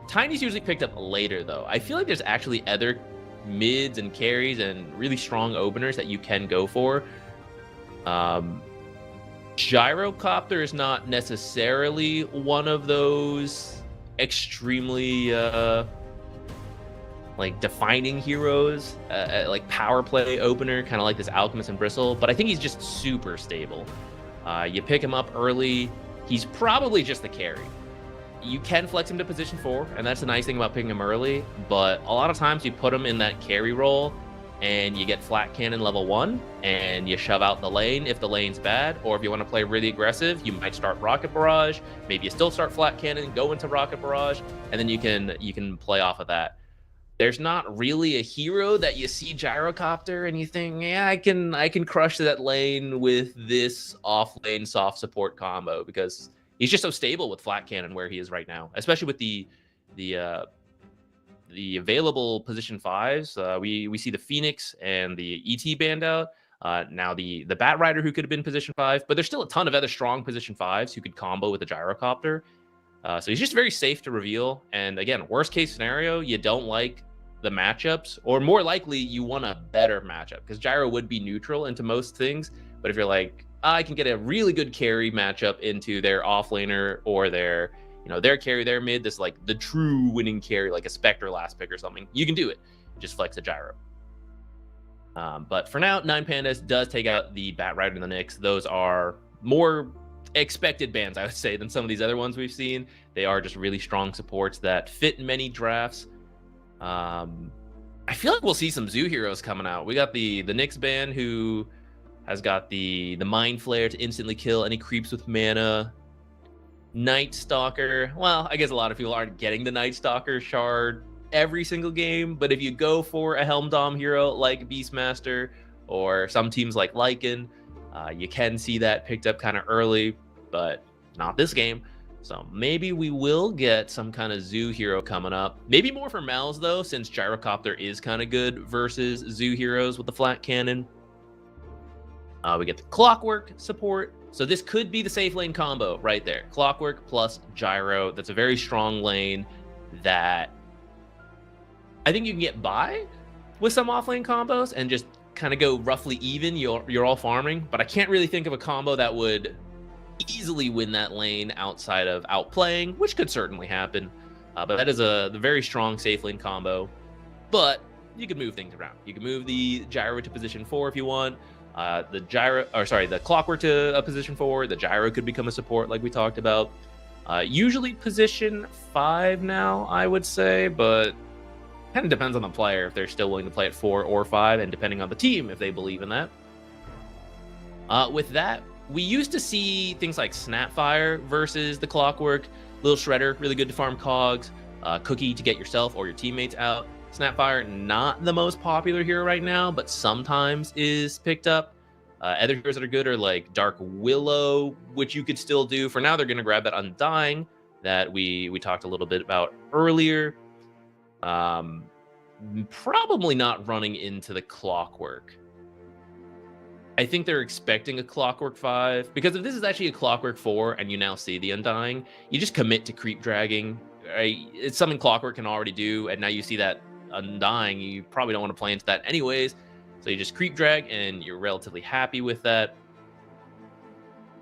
Tiny's usually picked up later, though. I feel like there's actually other mids and carries and really strong openers that you can go for. Gyrocopter is not necessarily one of those extremely like defining heroes, like power play opener, kind of like this Alchemist and Bristle, but I think he's just super stable. You pick him up early, he's probably just the carry. You can flex him to position 4, and that's the nice thing about picking him early, but a lot of times you put him in that carry role and you get flat cannon level 1 and you shove out the lane if the lane's bad, or if you want to play really aggressive, you might start Rocket Barrage, maybe you still start flat cannon, go into Rocket Barrage, and then you can play off of that. There's not really a hero that you see Gyrocopter and you think, yeah, I can crush that lane with this off lane soft support combo, because he's just so stable with flat cannon where he is right now, especially with the available position 5s. We see the Phoenix and the ET banned out. Now the Bat Rider, who could have been position 5, but there's still a ton of other strong position 5s who could combo with the Gyrocopter. So he's just very safe to reveal. And again, worst case scenario, you don't like the matchups, or more likely you want a better matchup, because Gyro would be neutral into most things. But if you're like, I can get a really good carry matchup into their offlaner or their carry, their mid, this like the true winning carry, like a Spectre last pick or something, you can do it. Just flex a Gyro. But for now, 9 Pandas does take out the Bat Rider and the Nyx. Those are more expected bans, I would say, than some of these other ones we've seen. They are just really strong supports that fit many drafts. I feel like we'll see some Zoo heroes coming out. We got the Nyx ban, who has got the Mind Flare to instantly kill any creeps with mana. Night Stalker, well, I guess a lot of people aren't getting the Night Stalker shard every single game, but if you go for a Helm Dom hero like Beastmaster or some teams like Lycan, you can see that picked up kind of early, but not this game. So maybe we will get some kind of Zoo hero coming up. Maybe more for Mels, though, since Gyrocopter is kind of good versus Zoo heroes with the flat cannon. We get the Clockwork support. So this could be the safe lane combo right there. Clockwork plus Gyro. That's a very strong lane that I think you can get by with some offlane combos and just kind of go roughly even. You're all farming, but I can't really think of a combo that would easily win that lane outside of outplaying, which could certainly happen. But that is the very strong safe lane combo. But you can move things around. You can move the Gyro to position 4 if you want. The Clockwork to a position 4. The Gyro could become a support like we talked about. Usually position 5 now, I would say, but Kind of depends on the player if they're still willing to play at 4 or 5, and depending on the team if they believe in that. With that, we used to see things like Snapfire versus the Clockwork. Little Shredder, really good to farm cogs. Cookie to get yourself or your teammates out. Snapfire, not the most popular hero right now, but sometimes is picked up. Other heroes that are good are like Dark Willow, which you could still do. For now, they're going to grab that Undying that we talked a little bit about earlier. Probably not running into the Clockwork. I think they're expecting a Clockwork 5, because if this is actually a Clockwork 4 and you now see the Undying, you just commit to creep dragging. Right? It's something Clockwork can already do, and now you see that Undying, you probably don't want to play into that anyways. So you just creep drag, and you're relatively happy with that.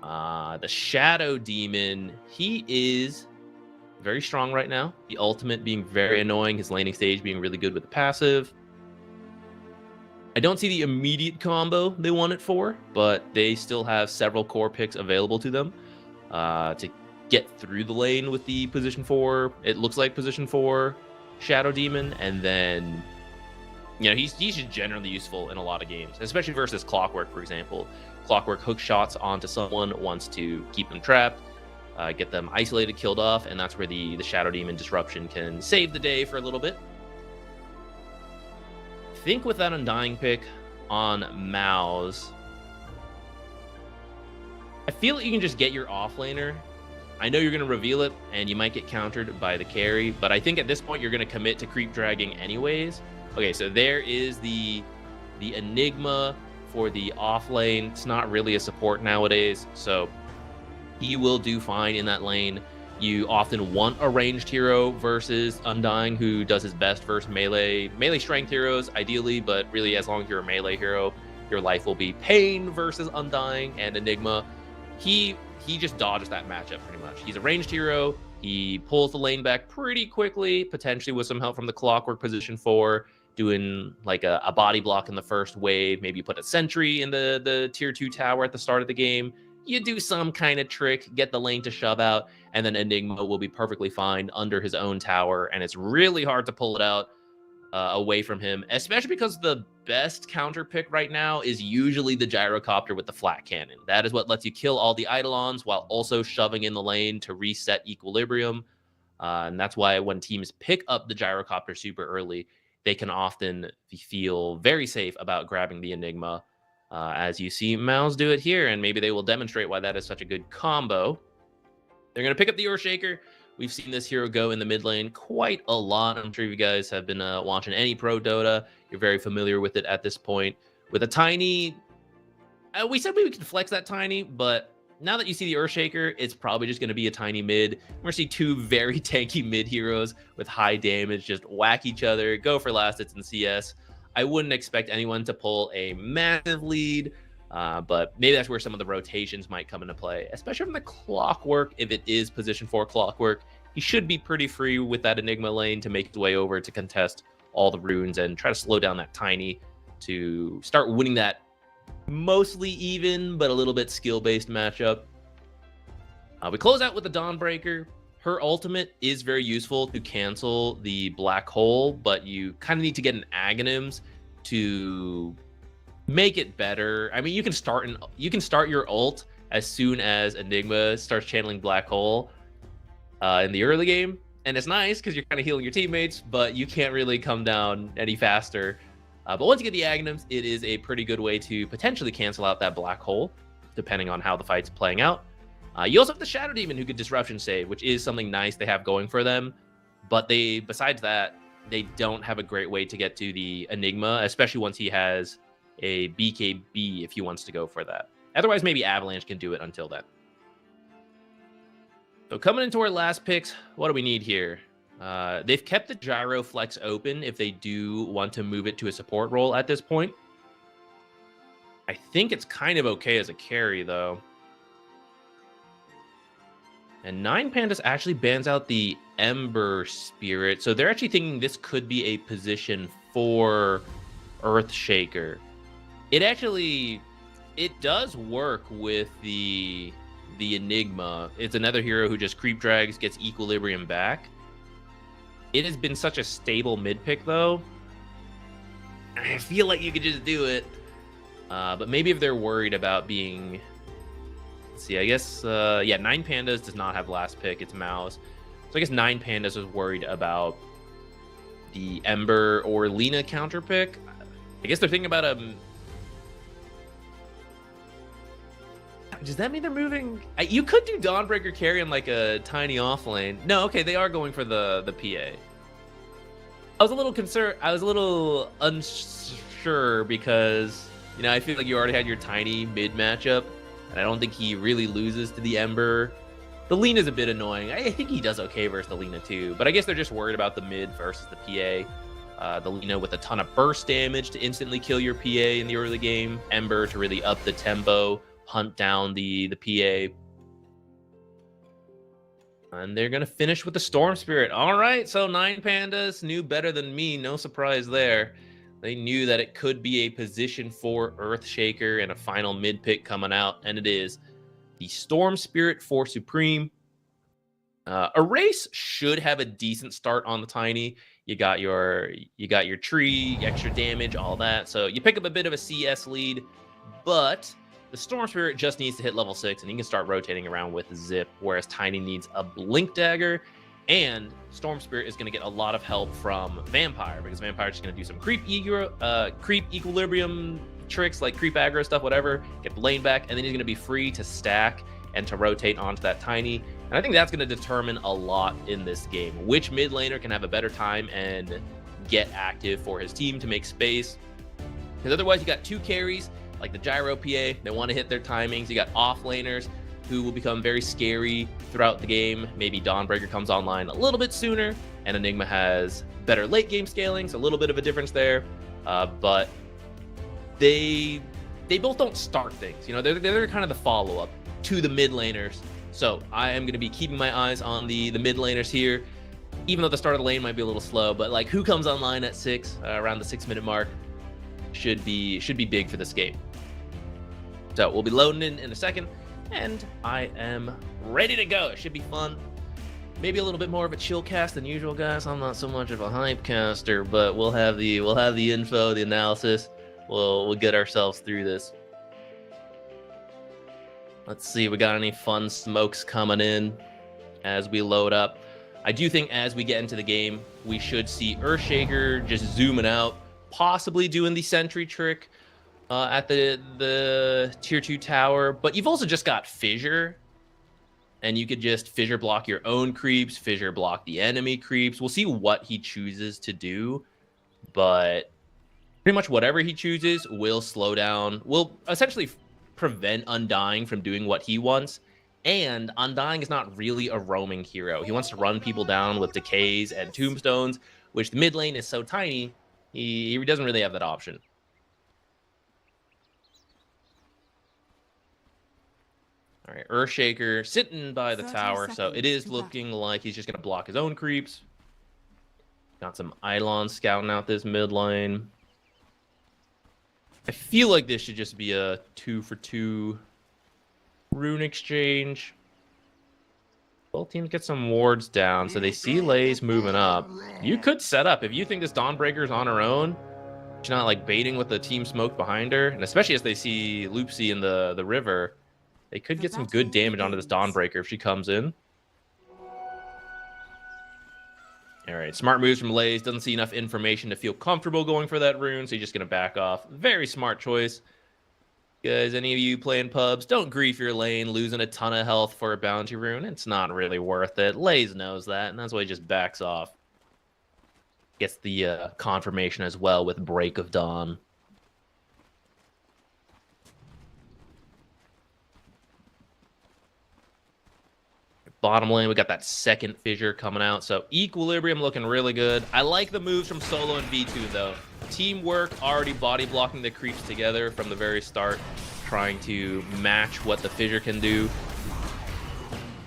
The Shadow Demon, he is very strong right now. The ultimate being very annoying, his laning stage being really good with the passive. I don't see the immediate combo they want it for, but they still have several core picks available to them to get through the lane with the position 4. It looks like position 4 Shadow Demon, and then he's just generally useful in a lot of games, especially versus Clockwork, for example. Clockwork hook shots onto someone, wants to keep them trapped, get them isolated, killed off, and that's where the Shadow Demon disruption can save the day for a little bit. I think with that Undying pick on Mouse, I feel like you can just get your offlaner. I know you're going to reveal it, and you might get countered by the carry, but I think at this point you're going to commit to creep dragging anyways. Okay, so there is the Enigma for the off lane. It's not really a support nowadays, so he will do fine in that lane. You often want a ranged hero versus Undying, who does his best versus melee strength heroes, ideally, but really as long as you're a melee hero, your life will be Pain versus Undying and Enigma. He just dodges that matchup pretty much. He's a ranged hero. He pulls the lane back pretty quickly, potentially with some help from the Clockwork position 4, doing like a body block in the first wave. Maybe you put a sentry in the tier 2 tower at the start of the game. You do some kind of trick, get the lane to shove out, and then Enigma will be perfectly fine under his own tower, and it's really hard to pull it out away from him, especially because the best counter pick right now is usually the gyrocopter with the flat cannon. That is what lets you kill all the Eidolons while also shoving in the lane to reset equilibrium. And that's why when teams pick up the gyrocopter super early, they can often feel very safe about grabbing the Enigma, as you see Mouse do it here, and maybe they will demonstrate why that is such a good combo. They're going to pick up the Earthshaker. We've seen this hero go in the mid lane quite a lot. I'm sure you guys have been watching any pro Dota. You're very familiar with it at this point. With a Tiny, we said we could flex that Tiny, but now that you see the Earthshaker, it's probably just going to be a Tiny mid. We're going to see two very tanky mid heroes with high damage just whack each other, go for last hits in CS. I wouldn't expect anyone to pull a massive lead, but maybe that's where some of the rotations might come into play, especially from the Clockwork. If it is position 4 Clockwork, he should be pretty free with that Enigma lane to make his way over to contest all the runes and try to slow down that Tiny to start winning that mostly even but a little bit skill-based matchup. We close out with the Dawnbreaker. Her ultimate is very useful to cancel the black hole, but you kind of need to get an Aghanims to make it better. I mean, you can start your ult as soon as Enigma starts channeling black hole in the early game, and it's nice because you're kind of healing your teammates, but you can't really come down any faster. But once you get the Aghanims, it is a pretty good way to potentially cancel out that black hole, depending on how the fight's playing out. You also have the Shadow Demon who could disruption save, which is something nice they have going for them. But besides that, they don't have a great way to get to the Enigma, especially once he has a BKB if he wants to go for that. Otherwise, maybe Avalanche can do it until then. So coming into our last picks, what do we need here? They've kept the Gyro Flex open if they do want to move it to a support role at this point. I think it's kind of okay as a carry, though. And 9 Pandas actually bans out the Ember Spirit. So they're actually thinking this could be a position for Earthshaker. It does work with the Enigma. It's another hero who just creep drags, gets equilibrium back. It has been such a stable mid pick, though. I feel like you could just do it. But maybe if they're worried about being... Let's see, I guess... yeah, 9 Pandas does not have last pick. It's Mouse. So I guess 9 Pandas was worried about the Ember or Lina counter pick. I guess they're thinking about a... Does that mean they're moving? You could do Dawnbreaker carry in like a tiny off lane. No, okay, they are going for the PA. I was a little concerned. I was a little unsure because, you know, I feel like you already had your tiny mid matchup, and I don't think he really loses to the Ember. The Lina's a bit annoying. I think he does okay versus the Lina too, but I guess they're just worried about the mid versus the PA. The Lina with a ton of burst damage to instantly kill your PA in the early game. Ember to really up the tempo, hunt down the PA. And they're going to finish with the Storm Spirit. All right, so 9 Pandas knew better than me. No surprise there. They knew that it could be a position for Earthshaker and a final mid pick coming out, and it is the Storm Spirit for Supreme. Erase should have a decent start on the Tiny. You got your tree, extra damage, all that. So you pick up a bit of a CS lead, but the Storm Spirit just needs to hit level 6, and he can start rotating around with Zip, whereas Tiny needs a Blink Dagger, and Storm Spirit is going to get a lot of help from Vampire, because Vampire is just going to do some creep equilibrium tricks, like creep aggro stuff, whatever, get the lane back, and then he's going to be free to stack and to rotate onto that Tiny. And I think that's going to determine a lot in this game, which mid laner can have a better time and get active for his team to make space. Because otherwise, you got 2 carries, like the Gyro PA, they want to hit their timings. You got off laners who will become very scary throughout the game. Maybe Dawnbreaker comes online a little bit sooner, and Enigma has better late game scaling, so a little bit of a difference there. But they both don't start things. You know, they're kind of the follow-up to the mid laners. So I am going to be keeping my eyes on the mid laners here, even though the start of the lane might be a little slow. But like, who comes online at 6, around the 6-minute mark, should be big for this game. So we'll be loading in a second, and I am ready to go. It should be fun. Maybe a little bit more of a chill cast than usual, guys. I'm not so much of a hype caster, but we'll have the info, the analysis. We'll get ourselves through this. Let's see, we got any fun smokes coming in as we load up. I do think as we get into the game, we should see Earthshaker just zooming out, possibly doing the sentry trick at the tier 2 tower. But you've also just got Fissure, and you could just Fissure block your own creeps, Fissure block the enemy creeps. We'll see what he chooses to do, but pretty much whatever he chooses will slow down, will essentially prevent Undying from doing what he wants. And Undying is not really a roaming hero. He wants to run people down with decays and tombstones, which the mid lane is so tiny, he doesn't really have that option. All right, Earthshaker sitting by the tower, so it is looking like he's just going to block his own creeps. Got some Eidolon scouting out this mid lane. I feel like this should just be a 2-for-2 rune exchange. Both teams get some wards down, so they see Lays moving up. You could set up, if you think this Dawnbreaker is on her own, she's not like baiting with the team smoke behind her, and especially as they see Loopsy in the river, they could get some good damage onto this Dawnbreaker if she comes in. All right, smart moves from Lays. Doesn't see enough information to feel comfortable going for that rune, so he's just going to back off. Very smart choice. Guys, any of you playing pubs, don't grief your lane losing a ton of health for a bounty rune. It's not really worth it. Lays knows that, and that's why he just backs off. Gets the confirmation as well with Break of Dawn. Bottom lane, we got that second Fissure coming out. So Equilibrium looking really good. I like the moves from Solo and V2 though. Teamwork, already body blocking the creeps together from the very start, trying to match what the Fissure can do.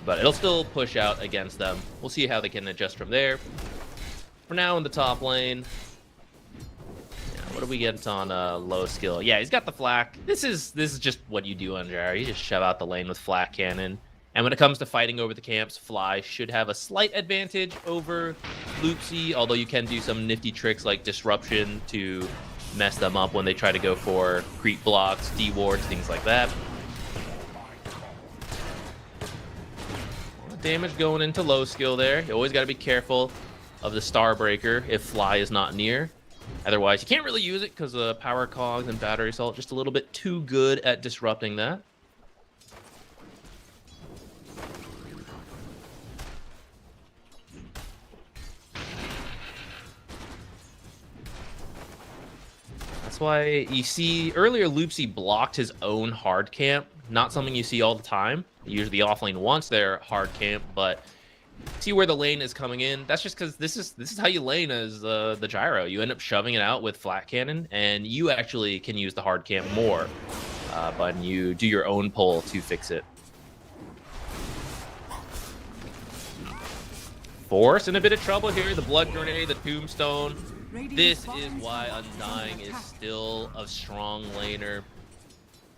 But it'll still push out against them. We'll see how they can adjust from there. For now in the top lane, yeah, what do we get on low skill? Yeah, he's got the flak. This is just what you do on Jar. You just shove out the lane with flak cannon. And when it comes to fighting over the camps, Fly should have a slight advantage over Loopsy, although you can do some nifty tricks like Disruption to mess them up when they try to go for creep blocks, D-wards, things like that. Damage going into low skill there. You always got to be careful of the Starbreaker if Fly is not near. Otherwise, you can't really use it because Power Cogs and Battery Assault just a little bit too good at disrupting that. That's why you see earlier Loopsy blocked his own hard camp. Not something you see all the time. Usually the offlane wants their hard camp, but see where the lane is coming in. That's just because this is how you lane as the gyro. You end up shoving it out with flat cannon, and you actually can use the hard camp more, but you do your own pull to fix it. Force in a bit of trouble here. The blood grenade, the tombstone. This is why Undying is still a strong laner.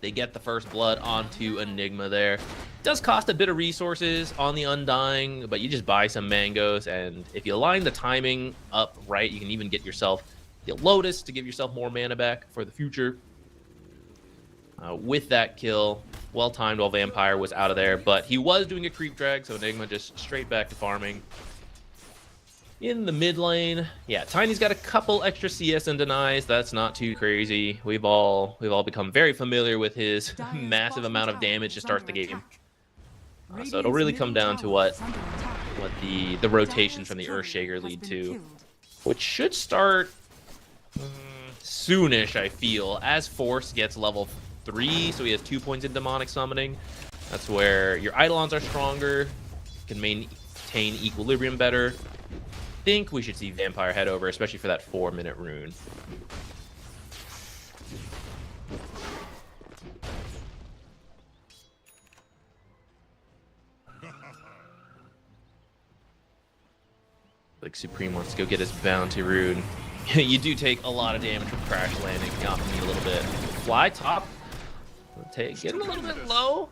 They get the first blood onto Enigma there. It does cost a bit of resources on the Undying, but you just buy some mangoes, and if you line the timing up right, you can even get yourself the Lotus to give yourself more mana back for the future. With that kill, well timed while Vampire was out of there, but he was doing a creep drag, so Enigma just straight back to farming. In the mid lane, yeah, Tiny's got a couple extra CS and denies. That's not too crazy. We've all become very familiar with his massive amount of damage to start the game. So it'll really come down to what the rotations from the Earthshaker lead to, which should start soonish, I feel, as Force gets level 3, so he has 2 points in Demonic Summoning. That's where your Eidolons are stronger, can maintain equilibrium better. I think we should see Vampire head over, especially for that 4-minute rune. Like Supreme wants to go get his bounty rune. You do take a lot of damage from crash landing. You often need a little bit. Fly top. Getting a little bit low.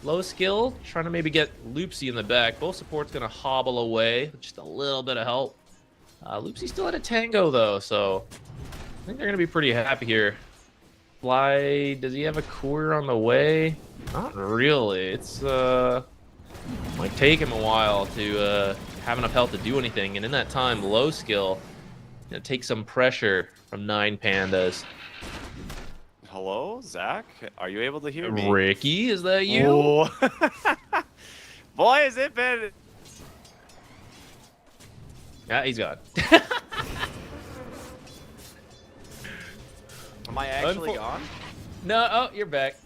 Low skill, trying to maybe get Loopsy in the back. Both supports gonna hobble away with just a little bit of help. Loopsy's still at a tango though, so I think they're gonna be pretty happy here. Fly, does he have a courier on the way? Not really. It's might take him a while to have enough health to do anything, and in that time, low skill, take some pressure from 9 Pandas. Hello, Zach? Are you able to hear me? Ricky, is that you? Oh. Boy, has it been... Yeah, he's gone. Am I actually gone? No, oh, you're back.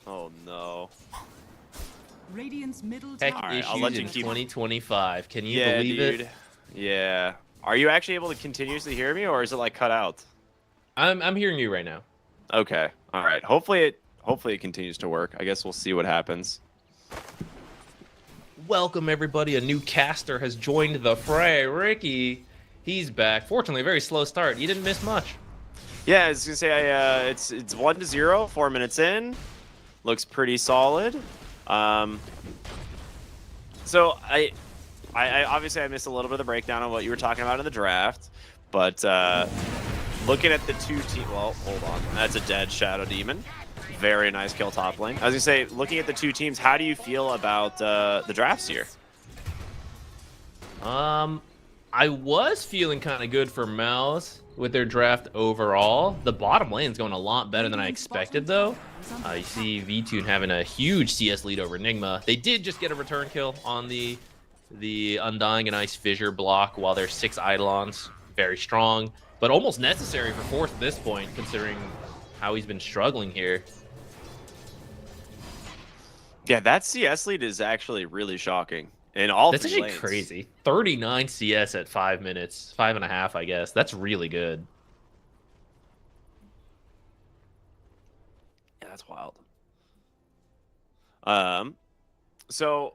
Oh, no. Radiant's middle Tech tower. Alright, I'll issues let you in keep- 2025. Can you Yeah, believe dude. it? Yeah. Are you actually able to continuously hear me, or is it, like, cut out? I'm hearing you right now. Okay. All right. Hopefully it continues to work. I guess we'll see what happens. Welcome, everybody. A new caster has joined the fray. Ricky, he's back. Fortunately, a very slow start. You didn't miss much. Yeah, I was gonna say it's 1-0, 4 minutes in. Looks pretty solid. So I obviously I missed a little bit of the breakdown on what you were talking about in the draft, but looking at the two teams, well, hold on, that's a dead Shadow Demon. Very nice kill top lane. I was gonna say, looking at the two teams, how do you feel about the drafts here? I was feeling kind of good for Mouse with their draft overall. The bottom lane's going a lot better than I expected, though. You see VTune having a huge CS lead over Enigma. They did just get a return kill on the Undying and Ice Fissure block while there's 6 Eidolons. Very strong, but almost necessary for Force at this point, considering how he's been struggling here. Yeah, that CS lead is actually really shocking. In all That's three actually lanes. crazy. 39 CS at 5 minutes. 5.5, I guess. That's really good. Yeah, that's wild. So,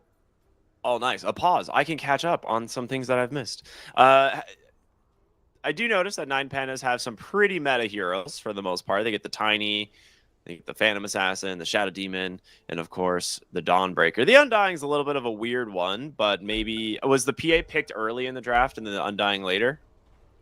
oh, nice. A pause. I can catch up on some things that I've missed. I do notice that 9 Pandas have some pretty meta heroes for the most part. They get the Tiny, The Phantom Assassin, the Shadow Demon, and of course the Dawnbreaker. The Undying's a little bit of a weird one, but maybe was the PA picked early in the draft and then the Undying later?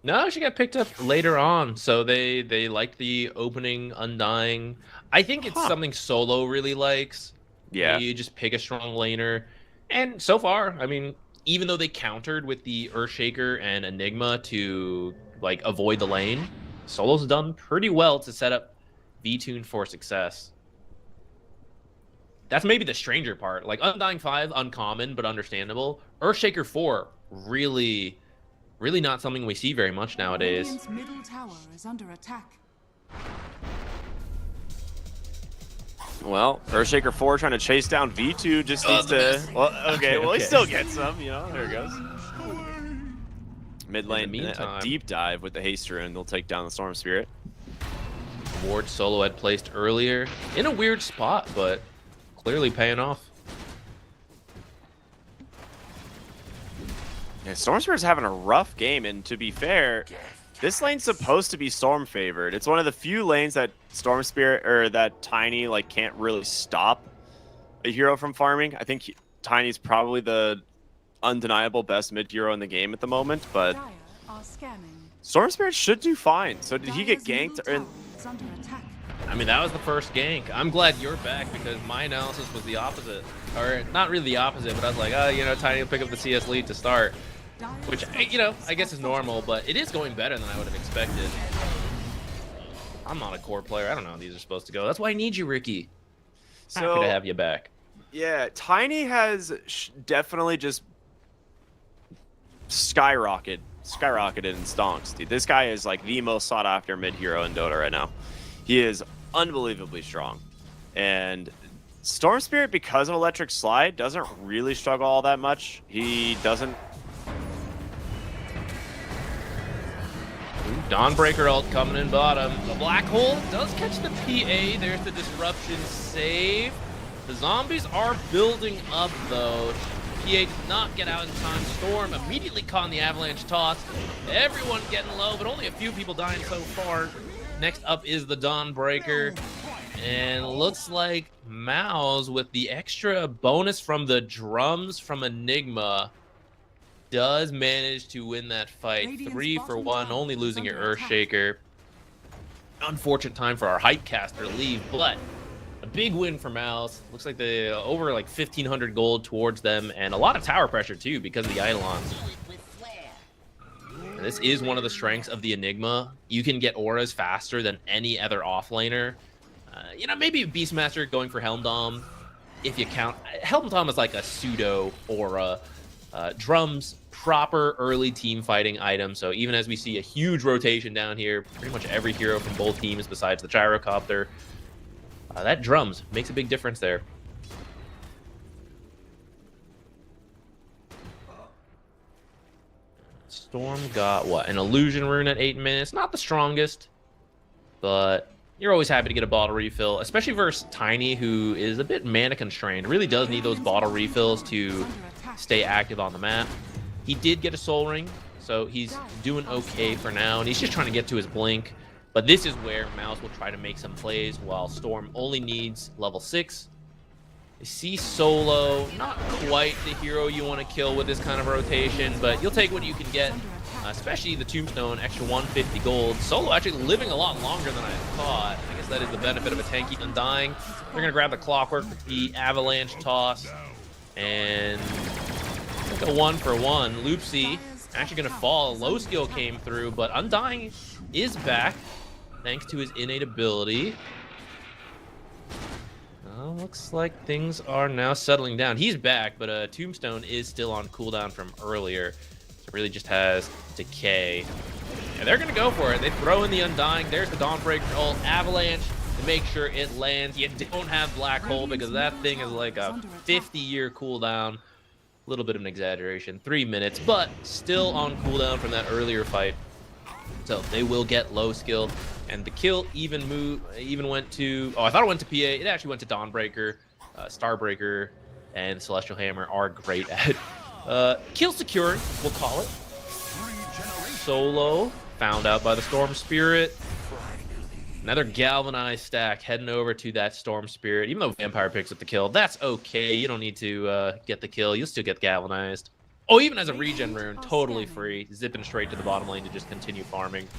No, she got picked up later on. So they liked the opening Undying. I think it's something Solo really likes. Yeah. You just pick a strong laner. And so far, I mean, even though they countered with the Earthshaker and Enigma to like avoid the lane, Solo's done pretty well to set up V-Tune for success. That's maybe the stranger part. Like Undying 5, uncommon but understandable. Earthshaker 4, really not something we see very much nowadays. Radiant's middle tower is under attack. Well, Earthshaker 4 trying to chase down V2 just needs to... Well, okay, well, he still gets some, you know, there it goes. Mid lane, meantime, a deep dive with the Haste Rune. They'll take down the Storm Spirit. Ward Solo had placed earlier in a weird spot, but clearly paying off. Yeah, Storm Spirit's having a rough game, and to be fair, this lane's supposed to be Storm favored. It's one of the few lanes that Storm Spirit or that Tiny like can't really stop a hero from farming. I think Tiny's probably the undeniable best mid hero in the game at the moment, but Dire are scanning. Storm Spirit should do fine. So did he get Dire's ganked? middle tower is under attack. I mean, that was the first gank. I'm glad you're back because my analysis was the opposite. Or not really the opposite, but I was like, oh, you know, Tiny will pick up the CS lead to start. Which, you know, I guess is normal, but it is going better than I would have expected. I'm not a core player. I don't know how these are supposed to go. That's why I need you, Ricky. Happy to have you back. Yeah, Tiny has definitely just skyrocketed in stonks, dude. This guy is like the most sought after mid hero in Dota right now. He is unbelievably strong. And Storm Spirit, because of Electric Slide, doesn't really struggle all that much. He doesn't... Dawnbreaker ult coming in bottom. The Black Hole does catch the PA. There's the disruption save. The zombies are building up, though. PA did not get out in time. Storm immediately caught in the avalanche toss. Everyone getting low, but only a few people dying so far. Next up is the Dawnbreaker. And looks like Mouse, with the extra bonus from the drums from Enigma, does manage to win that fight. 3 for 1, only losing your Earthshaker. Unfortunate time for our hype caster to leave, but a big win for Mouse. Looks like they over like 1,500 gold towards them, and a lot of tower pressure too because of the Eidolons. And this is one of the strengths of the Enigma. You can get auras faster than any other offlaner. You know, maybe Beastmaster going for Helm Dom, if you count. Helm Dom is like a pseudo aura. Drums, proper early team fighting item. So even as we see a huge rotation down here, pretty much every hero from both teams besides the Gyrocopter, that drums makes a big difference there. Storm got what? An illusion rune at 8 minutes. Not the strongest, but you're always happy to get a bottle refill, especially versus Tiny, who is a bit mana constrained. Really does need those bottle refills to stay active on the map. He did get a soul ring, so he's doing okay for now, and he's just trying to get to his blink. But this is where Mouse will try to make some plays, while Storm only needs level 6. You see Solo, not quite the hero you want to kill with this kind of rotation, but you'll take what you can get, especially the Tombstone, extra 150 gold. Solo actually living a lot longer than I thought. I guess that is the benefit of a tanky Undying. They're going to grab the Clockwork with the Avalanche toss, and a 1 for 1. Loopsy actually going to fall. Low skill came through, but Undying is back thanks to his innate ability. Looks like things are now settling down. He's back, but Tombstone is still on cooldown from earlier. So it really just has Decay. And they're going to go for it. They throw in the Undying. There's the Dawnbreaker ult. Avalanche to make sure it lands. You don't have Black Hole because that thing is like a 50-year cooldown. A little bit of an exaggeration. 3 minutes, but still on cooldown from that earlier fight. So they will get low skill. And the kill even went to... Oh, I thought it went to PA. It actually went to Dawnbreaker. Starbreaker and Celestial Hammer are great at kill securing, we'll call it. Solo found out by the Storm Spirit. Another galvanized stack heading over to that Storm Spirit. Even though Vampire picks up the kill, that's okay. You don't need to get the kill. You'll still get galvanized. Oh, even as a regen rune, totally free. Zipping straight to the bottom lane to just continue farming.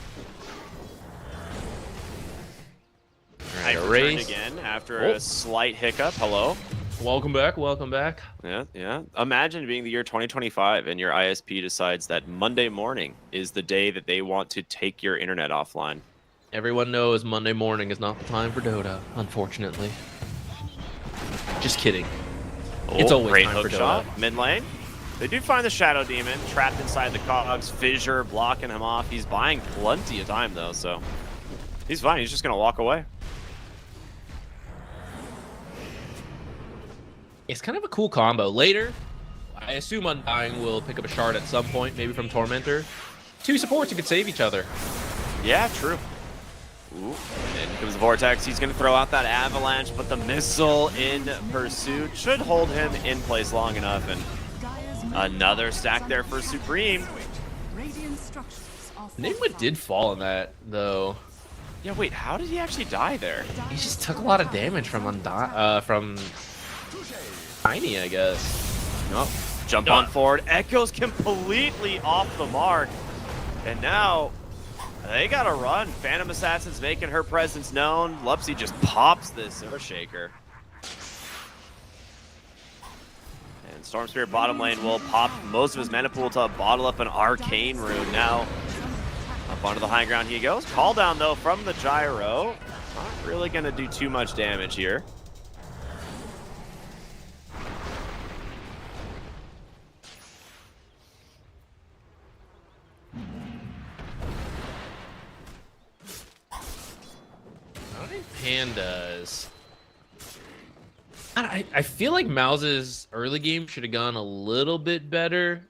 Right, returned again after a slight hiccup. Hello. Welcome back. Welcome back. Yeah. Imagine being the year 2025 and your ISP decides that Monday morning is the day that they want to take your internet offline. Everyone knows Monday morning is not the time for Dota, unfortunately. Just kidding. Oh, it's always great time hook for shot. Dota. Mid lane. They do find the Shadow Demon trapped inside the cogs. Fissure blocking him off. He's buying plenty of time though, so he's fine. He's just gonna walk away. It's kind of a cool combo. Later, I assume Undying will pick up a shard at some point, maybe from Tormentor. Two supports who could save each other. Yeah, true. Ooh, in comes the Vortex. He's going to throw out that Avalanche, but the missile in pursuit should hold him in place long enough. And another stack there for Supreme. Enigma did fall in that, though. Yeah, wait, how did he actually die there? He just took a lot of damage from Tiny, I guess. Nope. Jump on forward. Echo's completely off the mark. And now they gotta run. Phantom Assassin's making her presence known. Lupsy just pops this Earthshaker. And Storm Spirit bottom lane will pop most of his mana pool to bottle up an Arcane Rune. Now up onto the high ground he goes. Call down though from the Gyro. Not really gonna do too much damage here. Pandas. I feel like Mouse's early game should have gone a little bit better.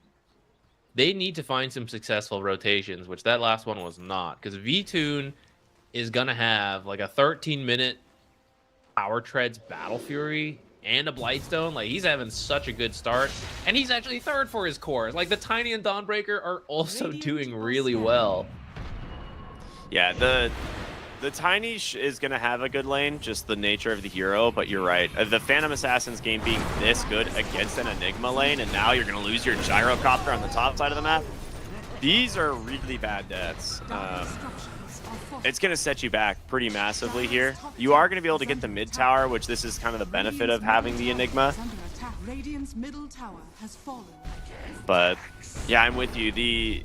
They need to find some successful rotations, which that last one was not. Because V-Tune is going to have like a 13-minute Power Treads Battle Fury and a Blightstone. Like, he's having such a good start. And he's actually third for his core. Like, the Tiny and Dawnbreaker are also doing really well. Yeah, the Tiny is going to have a good lane, just the nature of the hero, but you're right. The Phantom Assassin's game being this good against an Enigma lane, and now you're going to lose your Gyrocopter on the top side of the map. These are really bad deaths. It's going to set you back pretty massively here. You are going to be able to get the mid tower, which this is kind of the benefit of having the Enigma. But, yeah, I'm with you.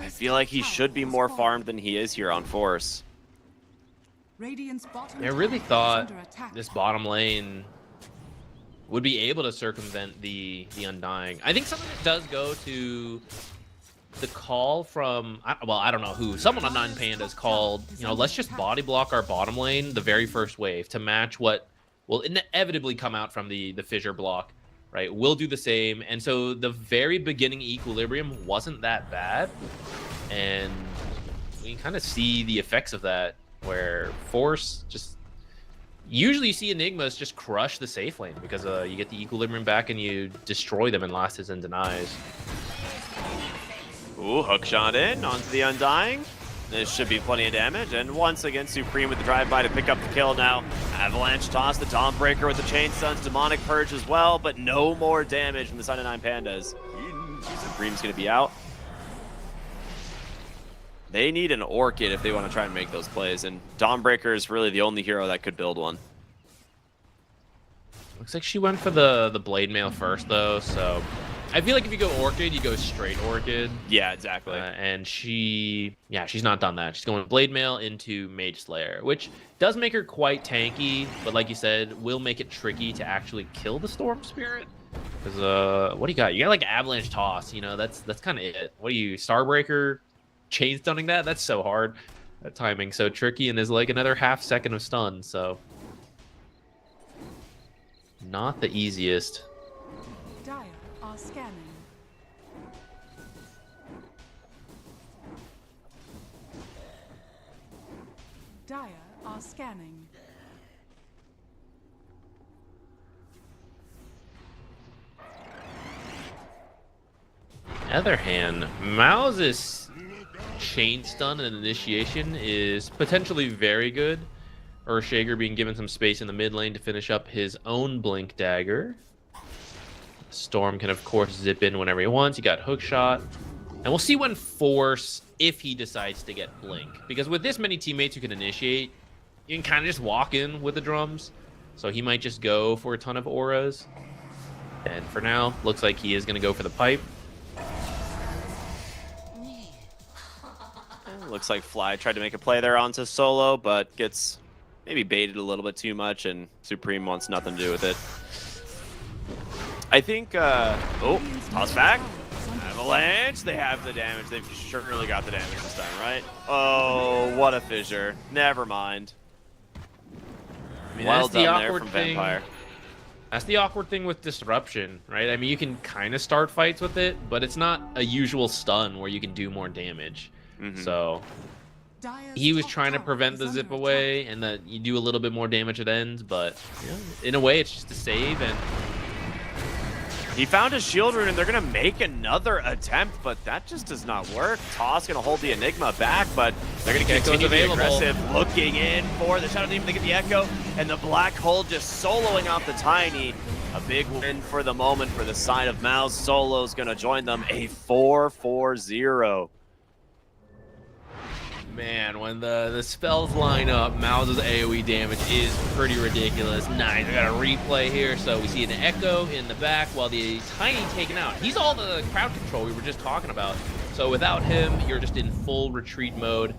I feel like he should be more farmed than he is here on Force. I really thought this bottom lane would be able to circumvent the Undying. I think some of it does go to the call from, well, I don't know who. Someone on Nine Pandas called, let's just body block our bottom lane the very first wave to match what will inevitably come out from the fissure block, right? We'll do the same. And so the very beginning equilibrium wasn't that bad. And we can kind of see the effects of that, where Force just usually you see Enigmas just crush the safe lane because you get the equilibrium back and you destroy them in last hits and denies. Ooh, hook shot in onto the Undying. This should be plenty of damage, and once again Supreme with the drive-by to pick up the kill. Now Avalanche toss, the Dawnbreaker with the Chain Stuns, Demonic Purge as well, but no more damage from the Sun and Nine Pandas. Supreme's gonna be out. They need an Orchid if they want to try and make those plays, and Dawnbreaker is really the only hero that could build one. Looks like she went for the Blade Mail first, though, so I feel like if you go Orchid, you go straight Orchid. Yeah, exactly. And she's not done that. She's going Blade Mail into Mage Slayer, which does make her quite tanky, but like you said, will make it tricky to actually kill the Storm Spirit. Because, what do you got? You got, like, Avalanche Toss, that's kind of it. What are you, Starbreaker? Chain stunning that? That's so hard. That timing so tricky, and there's like another half second of stun, so not the easiest. Dire are scanning. Dire are scanning. On the other hand, Mouse is chain stun and initiation is potentially very good. Shager being given some space in the mid lane to finish up his own Blink Dagger. Storm can, of course, zip in whenever he wants. He got hook shot. And we'll see when Force, if he decides to get Blink. Because with this many teammates who can initiate, you can kind of just walk in with the drums. So he might just go for a ton of auras. And for now, looks like he is going to go for the pipe. Looks like Fly tried to make a play there onto Solo, but gets maybe baited a little bit too much, and Supreme wants nothing to do with it. I think, oh, toss back. Avalanche, they have the damage. They've surely got the damage this time, right? Oh, what a fissure. Never mind. I mean, Well that's the done there awkward from thing. Vampire. That's the awkward thing with Disruption, right? I mean, you can kind of start fights with it, but it's not a usual stun where you can do more damage. So he was trying to prevent the zip away and that you do a little bit more damage at ends, but you know, in a way it's just a save. And he found a shield rune and they're gonna make another attempt, but that just does not work. Toss gonna hold the Enigma back, but they're gonna continue to be aggressive, looking in for the Shadow Demon. They get the Echo, and the Black Hole just soloing off the Tiny. A big win for the moment for the side of Mouse. Solo's gonna join them, a 4-4-0. man, when the spells line up, Mao's AoE damage is pretty ridiculous. Nice, I got a replay here. So we see an Echo in the back while the Tiny taken out. He's all the crowd control we were just talking about. So without him, you're just in full retreat mode.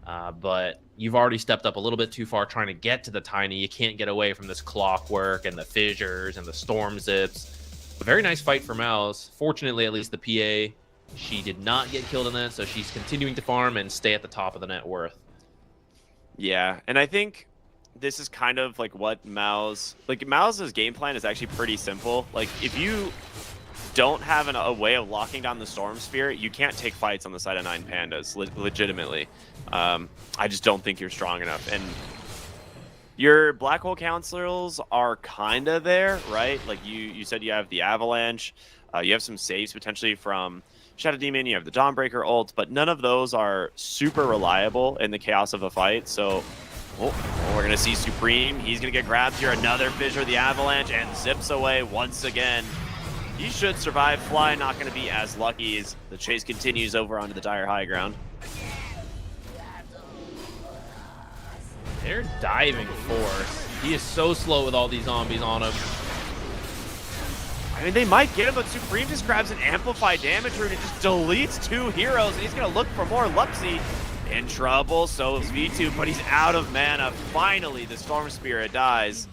But you've already stepped up a little bit too far trying to get to the Tiny. You can't get away from this clockwork and the fissures and the storm zips. A very nice fight for Mao's. Fortunately, at least the PA, she did not get killed in that, so she's continuing to farm and stay at the top of the net worth. Yeah, and I think this is kind of like what Mao's game plan is actually pretty simple. Like, if you don't have a way of locking down the Storm Sphere, you can't take fights on the side of 9 Pandas, legitimately. I just don't think you're strong enough. And your Black Hole Councils are kind of there, right? Like, you said you have the Avalanche, you have some saves potentially from Shadow Demon, you have the Dawnbreaker ult, but none of those are super reliable in the chaos of a fight. So we're going to see Supreme. He's going to get grabbed here. Another fissure, the Avalanche, and zips away once again. He should survive. Fly not going to be as lucky as the chase continues over onto the dire high ground. They're diving Force. He is so slow with all these zombies on him. I mean, they might get him, but Supreme just grabs an Amplify damage rune and just deletes 2 heroes, and he's going to look for more. Lupsy in trouble, so is V2, but he's out of mana. Finally, the Storm Spirit dies.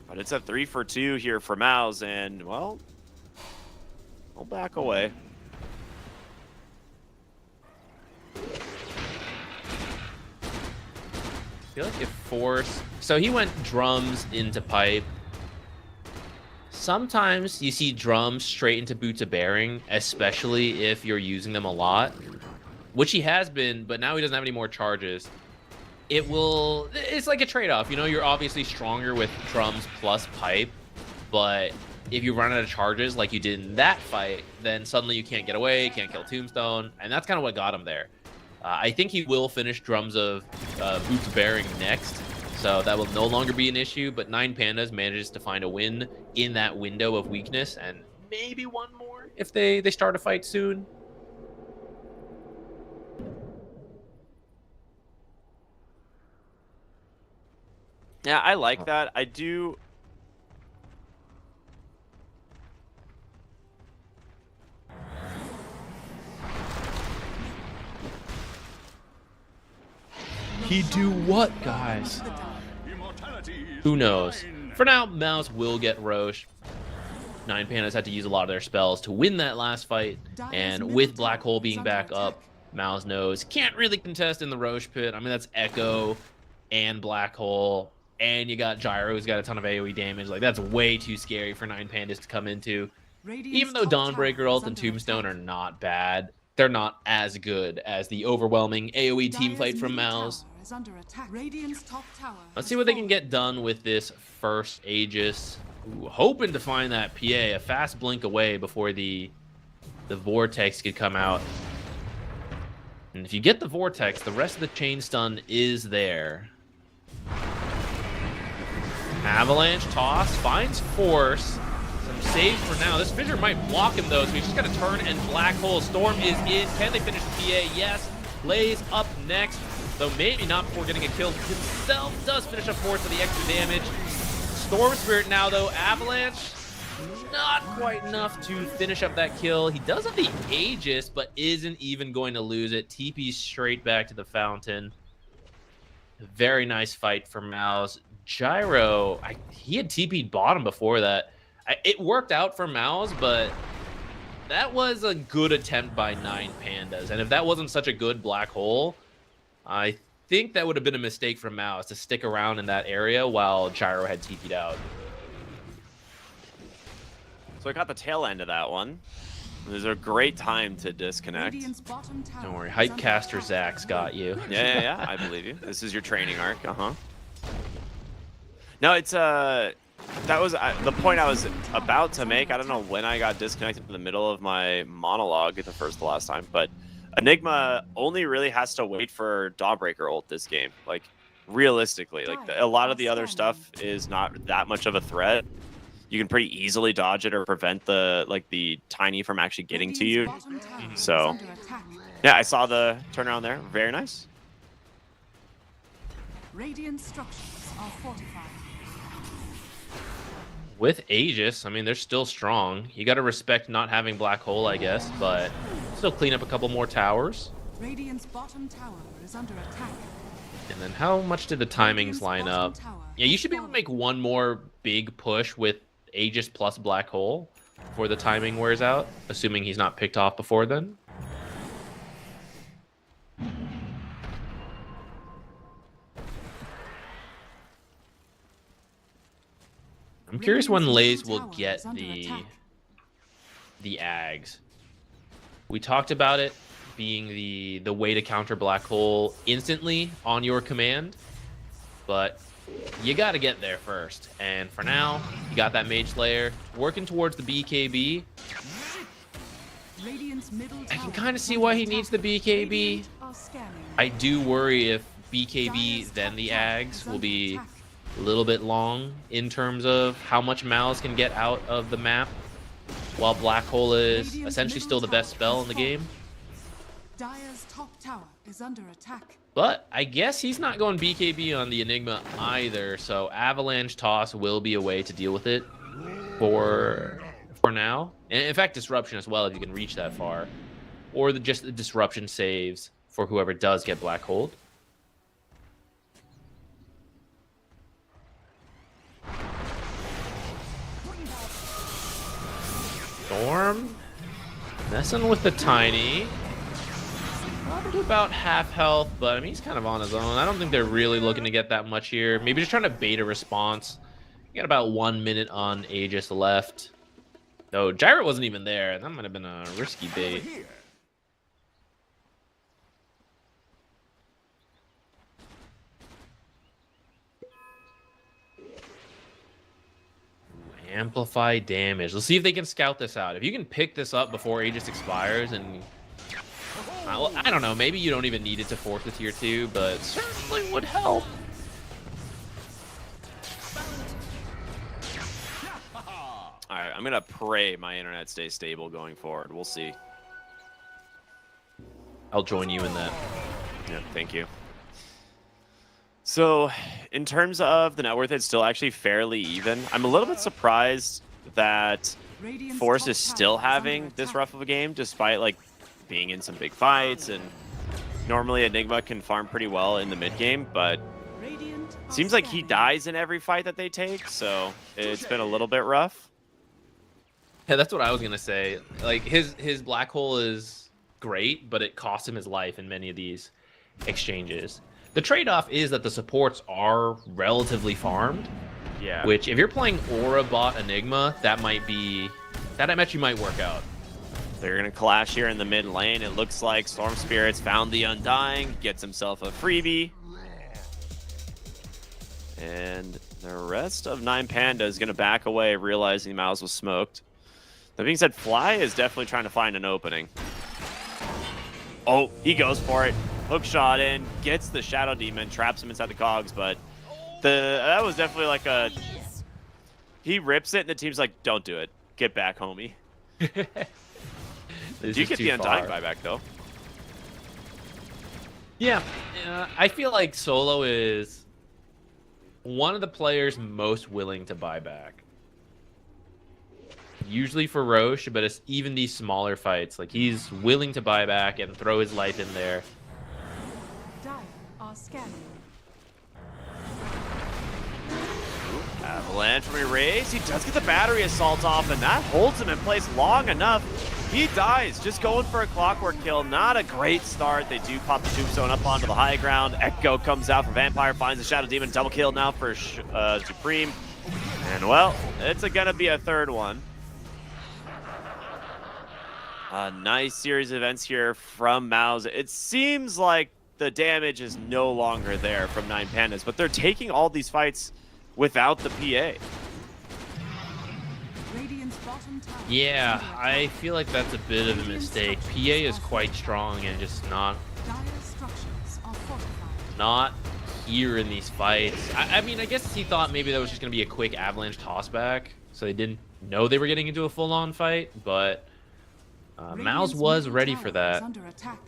But it's a 3-for-2 here for Mao's, and, well, we'll back away. I feel like if Force... So he went drums into pipe. Sometimes you see drums straight into Boots of Bearing, especially if you're using them a lot, which he has been, but now he doesn't have any more charges. It's like a trade-off, you know, you're obviously stronger with drums plus pipe, but if you run out of charges like you did in that fight, then suddenly you can't get away, can't kill Tombstone, and that's kind of what got him there. I think he will finish drums of Boots of Bearing next, so that will no longer be an issue, but 9 Pandas manages to find a win in that window of weakness, and maybe one more if they start a fight soon. Yeah, I like that. I do... He do what, guys? Who knows? For now, Mouse will get Roche. 9 Pandas had to use a lot of their spells to win that last fight, and with Black Hole being back up, Mouse knows can't really contest in the Roche pit. I mean, that's Echo and Black Hole, and you got Gyro who's got a ton of AoE damage. Like, that's way too scary for 9 Pandas to come into. Even though Dawnbreaker ult and Tombstone are not bad, they're not as good as the overwhelming AoE team fight from Mouse. Let's see what they can get done with this first Aegis. Ooh, hoping to find that PA a fast blink away before the Vortex could come out. And if you get the Vortex, the rest of the chain stun is there. Avalanche toss, finds Force. Some saves for now. This Fissure might block him though, so he's just got to turn and Black Hole. Storm is in. Can they finish the PA? Yes. Blaze up next, though maybe not before getting a kill himself. Does finish up Force for the extra damage. Storm Spirit now though. Avalanche, not quite enough to finish up that kill. He does have the Aegis, but isn't even going to lose it. TP straight back to the fountain. Very nice fight for Mouse. Gyro, he had TP'd bottom before that. It worked out for Mouse, but that was a good attempt by 9 Pandas. And if that wasn't such a good Black Hole, I think that would have been a mistake from Mouse to stick around in that area while Gyro had TP'd out. So I got the tail end of that one. This is a great time to disconnect. Don't worry, Hypecaster Zach's got you. Yeah, I believe you. This is your training arc, No, it's that was the point I was about to make. I don't know when I got disconnected in the middle of my monologue the last time, but Enigma only really has to wait for Dawbreaker ult this game. Like, realistically, like a lot of the other stuff is not that much of a threat. You can pretty easily dodge it or prevent the Tiny from actually getting to you. So, yeah, I saw the turnaround there. Very nice. Radiant structures are fortified. With Aegis, I mean, they're still strong. You got to respect not having Black Hole, I guess, but still clean up a couple more towers. Radiant's bottom tower is under attack. And then how much did the timings line up? Yeah, you should be able to make one more big push with Aegis plus Black Hole before the timing wears out, assuming he's not picked off before then. I'm curious when Lays will get the Ags. We talked about it being the way to counter Black Hole instantly on your command, but you got to get there first. And for now, you got that Mage Slayer working towards the BKB. I can kind of see why he needs the BKB. I do worry if BKB then the Ags will be a little bit long in terms of how much Malice can get out of the map, while Black Hole is essentially still the best spell in the game. Dire's top tower is under attack. But I guess he's not going BKB on the Enigma either, so Avalanche Toss will be a way to deal with it for now. And in fact, Disruption as well if you can reach that far. Or just the Disruption saves for whoever does get Black Hold. Storm messing with the Tiny. Probably about half health, but I mean, he's kind of on his own. I don't think they're really looking to get that much here. Maybe just trying to bait a response. You got about 1 minute on Aegis left. Though Gyro wasn't even there. That might have been a risky bait. Amplify damage. Let's see if they can scout this out. If you can pick this up before Aegis expires and... well, I don't know. Maybe you don't even need it to force the tier 2, but certainly would help. All right, I'm going to pray my internet stays stable going forward. We'll see. I'll join you in that. Yeah, thank you. So, in terms of the net worth, it's still actually fairly even. I'm a little bit surprised that Force is still having this rough of a game, despite like being in some big fights, and normally Enigma can farm pretty well in the mid game, but seems like he dies in every fight that they take, so it's been a little bit rough. Yeah, that's what I was gonna say. Like his Black Hole is great, but it costs him his life in many of these exchanges. The trade-off is that the supports are relatively farmed. Yeah. Which, if you're playing Aura bot Enigma, that actually might work out. They're going to clash here in the mid lane. It looks like Storm Spirit's found the Undying, gets himself a freebie. And the rest of 9 Panda is going to back away, realizing Mouse was smoked. That being said, Fly is definitely trying to find an opening. Oh, he goes for it. Hook shot in, gets the Shadow Demon, traps him inside the cogs, but that was definitely like a... He rips it, and the team's like, don't do it. Get back, homie. This You is get too the Undying far. buyback, though. Yeah, I feel like Solo is one of the players most willing to buy back. Usually for Roche, but it's even these smaller fights. Like, he's willing to buy back and throw his life in there. Dire are scanning. Avalanche from Erase. He does get the battery assault off, and that holds him in place long enough. He dies, just going for a clockwork kill. Not a great start. They do pop the tombstone up onto the high ground. Echo comes out from Vampire, finds the Shadow Demon. Double kill now for Supreme. And, well, it's gonna be a third one. A nice series of events here from Mouse. It seems like the damage is no longer there from 9 Pandas, but they're taking all these fights without the PA. Radiant's bottom tower is Yeah, under I attack. feel like that's a bit of a mistake. PA is quite strong and just not Dire structures are fortified. not here in these fights. I mean, I guess he thought maybe that was just going to be a quick Avalanche tossback, so they didn't know they were getting into a full-on fight, but Mouse Radiant's was middle ready tower for is that. under attack.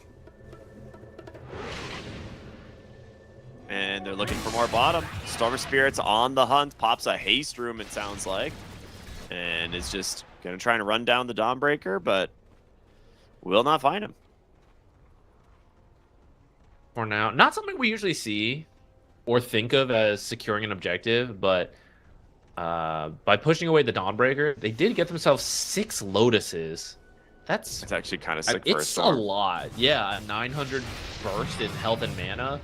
And they're looking for more bottom. Storm Spirit's on the hunt, pops a haste room, it sounds like. And is just going to try and run down the Dawnbreaker, but will not find him. For now, not something we usually see or think of as securing an objective, but by pushing away the Dawnbreaker, they did get themselves 6 Lotuses. It's actually kind of sick for a It's a Storm. lot. Yeah, a 900 burst in health and mana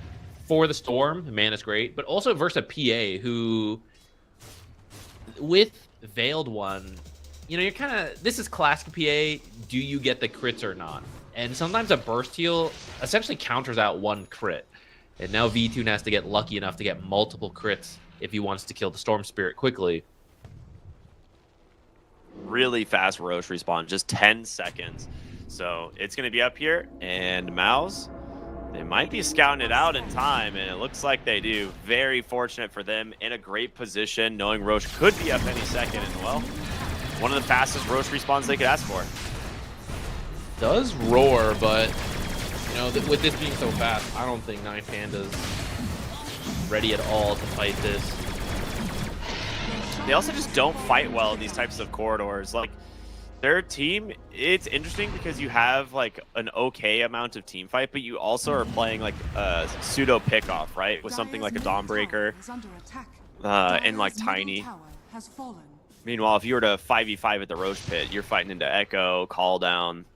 for the Storm. Mana's great, but also versus a PA who, with Veiled One, you know, you're kind of, this is classic PA. Do you get the crits or not? And sometimes a burst heal essentially counters out one crit. And now V2 has to get lucky enough to get multiple crits if he wants to kill the Storm Spirit quickly. Really fast Roche respawn, just 10 seconds. So it's going to be up here, and Mouse, they might be scouting it out in time, and it looks like they do. Very fortunate for them, in a great position, knowing Roche could be up any second, and well, one of the fastest Roche respawns they could ask for. Does roar, but you know, with this being so fast, I don't think 9 Pandas ready at all to fight this. They also just don't fight well in these types of corridors. Like, their team, it's interesting because you have like an okay amount of team fight, but you also are playing like a pseudo pickoff, right? With something like a Dawnbreaker Is under attack. and like Dire's Tiny. middle tower has fallen. Meanwhile, if you were to 5v5 at the Roche Pit, you're fighting into Echo, Call Down,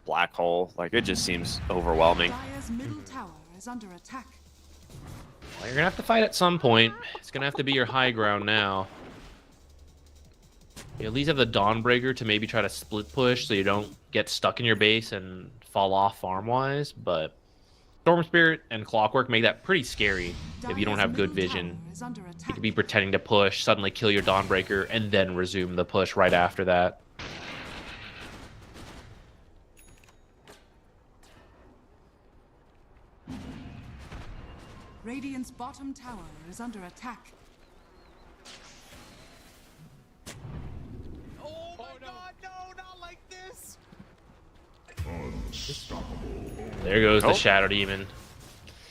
Black Hole. Like, it just seems overwhelming. Dire's middle tower is under attack. Well, you're gonna have to fight at some point. It's gonna have to be your high ground now. You at least have the Dawnbreaker to maybe try to split push so you don't get stuck in your base and fall off farm-wise, but Storm Spirit and Clockwork make that pretty scary if you don't have good vision. Is under You attack. could be pretending to push, suddenly kill your Dawnbreaker, and then resume the push right after that. Radiant's bottom tower is under attack. There goes Oh. the Shadow Demon.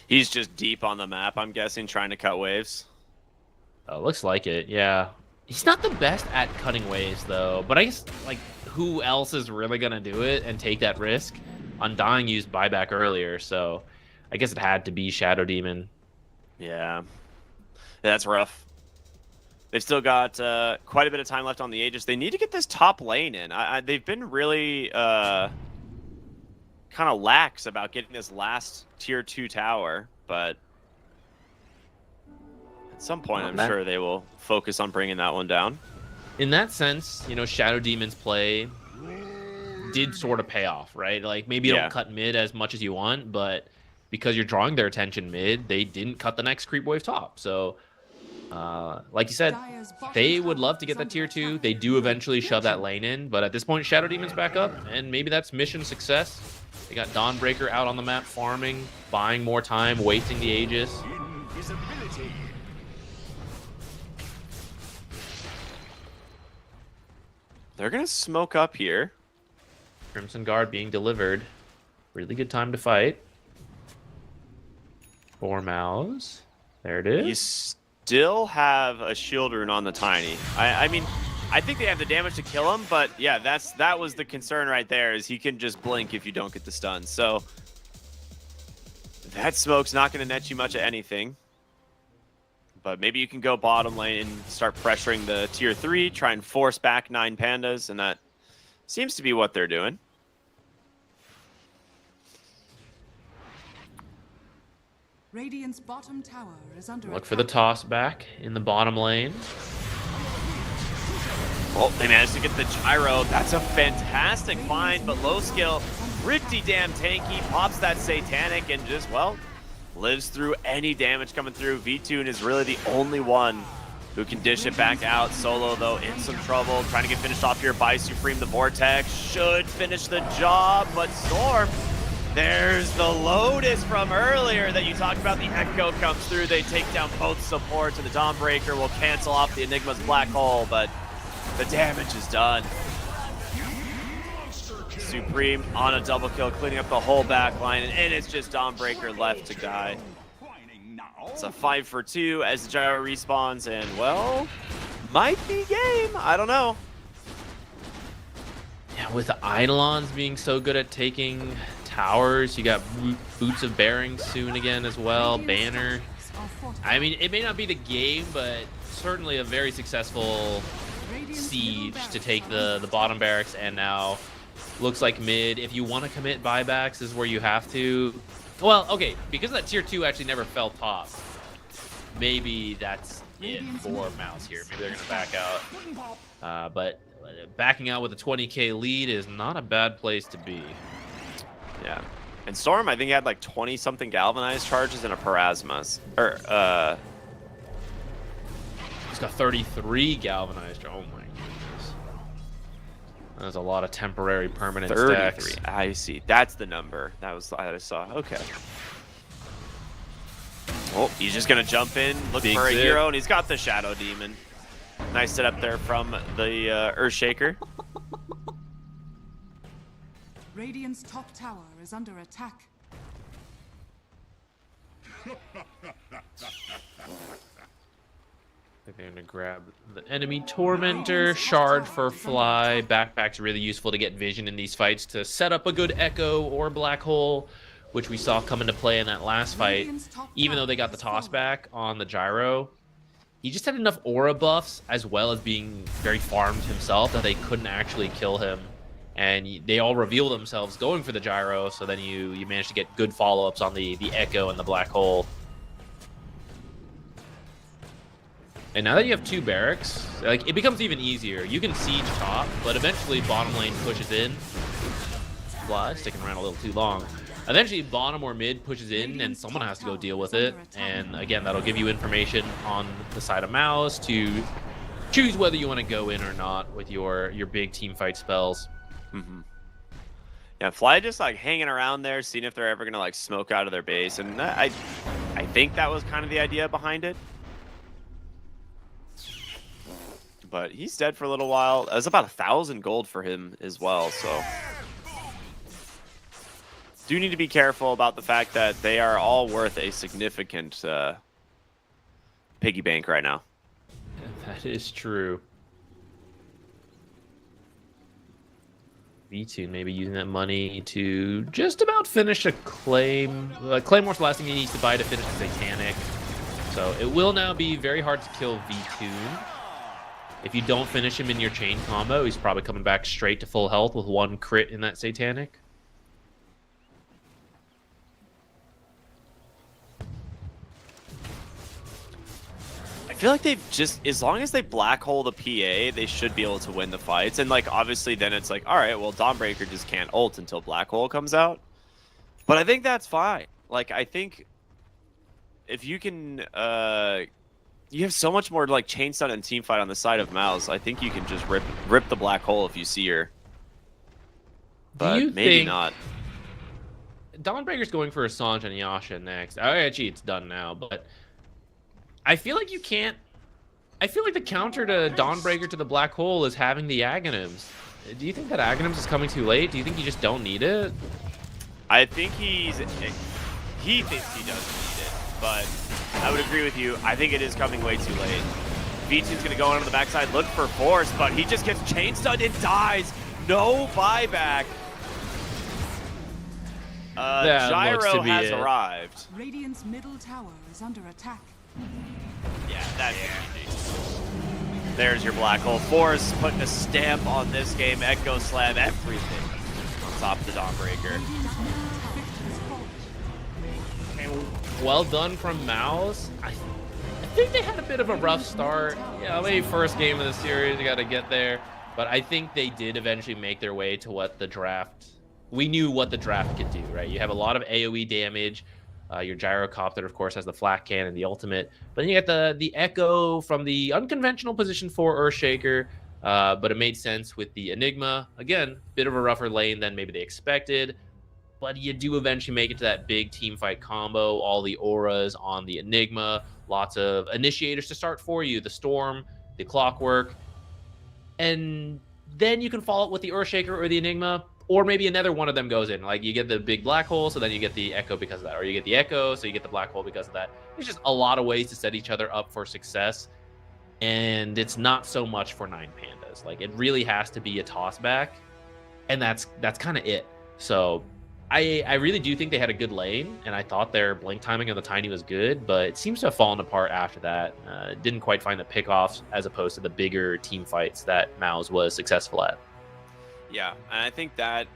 He's just deep on the map, I'm guessing, trying to cut waves. Looks like it, yeah. He's not the best at cutting waves, though. But I guess, like, who else is really going to do it and take that risk? Undying used buyback earlier, so I guess it had to be Shadow Demon. Yeah. That's rough. They've still got quite a bit of time left on the Aegis. They need to get this top lane in. They've been really kind of lax about getting this last tier 2 tower, but at some point I'm sure they will focus on bringing that one down. In that sense, you know, Shadow Demon's play did sort of pay off, right? Like, maybe you Yeah. don't cut mid as much as you want, but because you're drawing their attention mid, they didn't cut the next creep wave top. So, like you said, Dire's bottom they would tower love to is get that under tier 2. attack. They do eventually shove that lane in, but at this point, Shadow Demon's back up, and maybe that's mission success. They got Dawnbreaker out on the map farming, buying more time, wasting the Aegis. Invisibility. They're gonna smoke up here. Crimson Guard being delivered. Really good time to fight. 4 Mouse. There it You is. still have a shield rune on the Tiny. I mean, I think they have the damage to kill him, but yeah, that was the concern right there, is he can just blink if you don't get the stun. So that smoke's not going to net you much of anything. But maybe you can go bottom lane and start pressuring the tier 3, try and force back 9 pandas, and that seems to be what they're doing. Radiant's bottom tower is under Look for the attack. toss back in the bottom lane. Well, they managed to get the gyro. That's a fantastic find, but low skill, pretty damn tanky. Pops that satanic and just, well, lives through any damage coming through. V-Tune is really the only one who can dish it back out. Solo, though, in some trouble. Trying to get finished off here by Supreme. The Vortex should finish the job, but Storm, there's the Lotus from earlier that you talked about. The Echo comes through. They take down both supports, and the Dawnbreaker will cancel off the Enigma's black hole, but the damage is done. Supreme on a double kill, cleaning up the whole back line, and it's just Dawnbreaker left to die. It's a 5 for 2 as the gyro respawns, and well, might be game. I don't know. Yeah, with the Eidolons being so good at taking towers, you got Boots of Bearing soon again as well. Banner. I mean, it may not be the game, but certainly a very successful siege to take the bottom barracks, and now looks like mid. If you want to commit buybacks is where you have to. Well, okay, because that tier 2 actually never fell top, maybe that's it for Mouse here. Maybe they're going to back out. But backing out with a 20k lead is not a bad place to be. Yeah. And Storm, I think, had like 20-something galvanized charges and a Parasmus. Or, He's got 33 galvanized. Oh my goodness. There's a lot of temporary permanent 33. stacks. I see. That's the number. That was that I saw. Okay. Oh, he's just going to jump in, look Big for a zip. hero, and he's got the Shadow Demon. Nice setup there from the Earthshaker. Radiant's top tower is under attack. They're going to grab the enemy Tormentor, Shard for Fly. Backpack's really useful to get vision in these fights to set up a good Echo or Black Hole, which we saw come into play in that last fight. Even though they got the toss back on the gyro, he just had enough aura buffs as well as being very farmed himself that they couldn't actually kill him. And they all reveal themselves going for the gyro, so then you manage to get good follow-ups on the Echo and the Black Hole. And now that you have 2 barracks, like, it becomes even easier. You can siege top, but eventually bottom lane pushes in. Blah, sticking around a little too long. Eventually bottom or mid pushes in, and someone has to go deal with it. And again, that'll give you information on the side of Mouse to choose whether you want to go in or not with your big team fight spells. Mm-hmm. Yeah, Fly just like hanging around there, seeing if they're ever gonna like smoke out of their base, and I think that was kind of the idea behind it. But he's dead for a little while. It was about 1,000 gold for him as well, so do need to be careful about the fact that they are all worth a significant piggy bank right now. That is true. V2 maybe using that money to just about finish a claim. Claymore's the last thing he needs to buy to finish the Satanic. So it will now be very hard to kill V2. If you don't finish him in your chain combo, he's probably coming back straight to full health with 1 crit in that Satanic. I feel like they've just, as long as they black hole the PA, they should be able to win the fights. And like, obviously then it's like, all right, well, Dawnbreaker just can't ult until black hole comes out. But I think that's fine. Like, I think if you can, you have so much more like chain stun and team fight on the side of Mouse. I think you can just rip the black hole if you see her. But maybe not. Dawnbreaker's going for Assange and Yasha next. Actually, it's done now, but I feel like you can't. I feel like the counter to Dawnbreaker to the Black Hole is having the Aghanims. Do you think that Aghanims is coming too late? Do you think you just don't need it? I think he thinks he doesn't need it, but I would agree with you. I think it is coming way too late. V2's gonna go on the backside, look for Force, but he just gets chain stunned and dies. No buyback. Gyro has arrived. Radiant's middle tower is under attack. Yeah, that's GG. There's your Black Hole. Force putting a stamp on this game. Echo Slam, everything on top of the Dawnbreaker. Well done from Mouse. I think they had a bit of a rough start. Yeah, maybe first game of the series, you got to get there. But I think they did eventually make their way to what the draft... We knew what the draft could do, right? You have a lot of AoE damage. Your Gyrocopter, of course, has the flat cannon, the ultimate. But then you get the Echo from the unconventional position for Earthshaker. But it made sense with the Enigma. Again, bit of a rougher lane than maybe they expected. But you do eventually make it to that big team fight combo. All the auras on the Enigma. Lots of initiators to start for you. The Storm, the Clockwork. And then you can follow up with the Earthshaker or the Enigma. Or maybe another one of them goes in. Like, you get the big Black Hole, so then you get the Echo because of that. Or you get the Echo, so you get the Black Hole because of that. There's just a lot of ways to set each other up for success. And it's not so much for 9 Pandas. Like, it really has to be a toss back. And that's kind of it. So I really do think they had a good lane. And I thought their blink timing on the Tiny was good. But it seems to have fallen apart after that. Didn't quite find the pickoffs as opposed to the bigger team fights that Mouse was successful at. Yeah, and I think that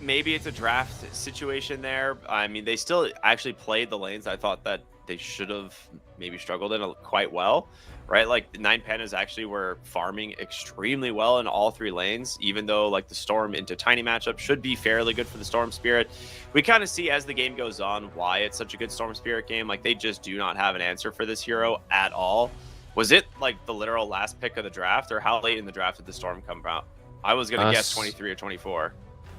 maybe it's a draft situation there. I mean, they still actually played the lanes I thought that they should have maybe struggled in quite well, right? Like, the 9 Pandas actually were farming extremely well in all 3 lanes, even though, like, the Storm into Tiny matchup should be fairly good for the Storm Spirit. We kind of see as the game goes on why it's such a good Storm Spirit game. Like, they just do not have an answer for this hero at all. Was it, like, the literal last pick of the draft, or how late in the draft did the Storm come out? I was going to guess 23 or 24.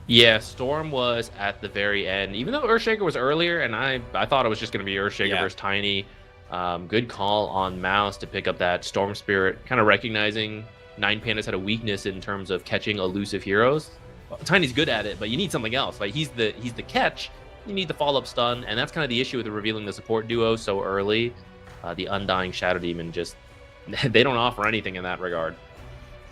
Yeah, Storm was at the very end. Even though Earthshaker was earlier, and I thought it was just going to be Earthshaker versus Tiny. Good call on Mouse to pick up that Storm Spirit, kind of recognizing 9 Pandas had a weakness in terms of catching elusive heroes. Tiny's good at it, but you need something else. Like, he's the catch. You need the follow-up stun, and that's kind of the issue with revealing the support duo so early. The Undying Shadow Demon just... they don't offer anything in that regard.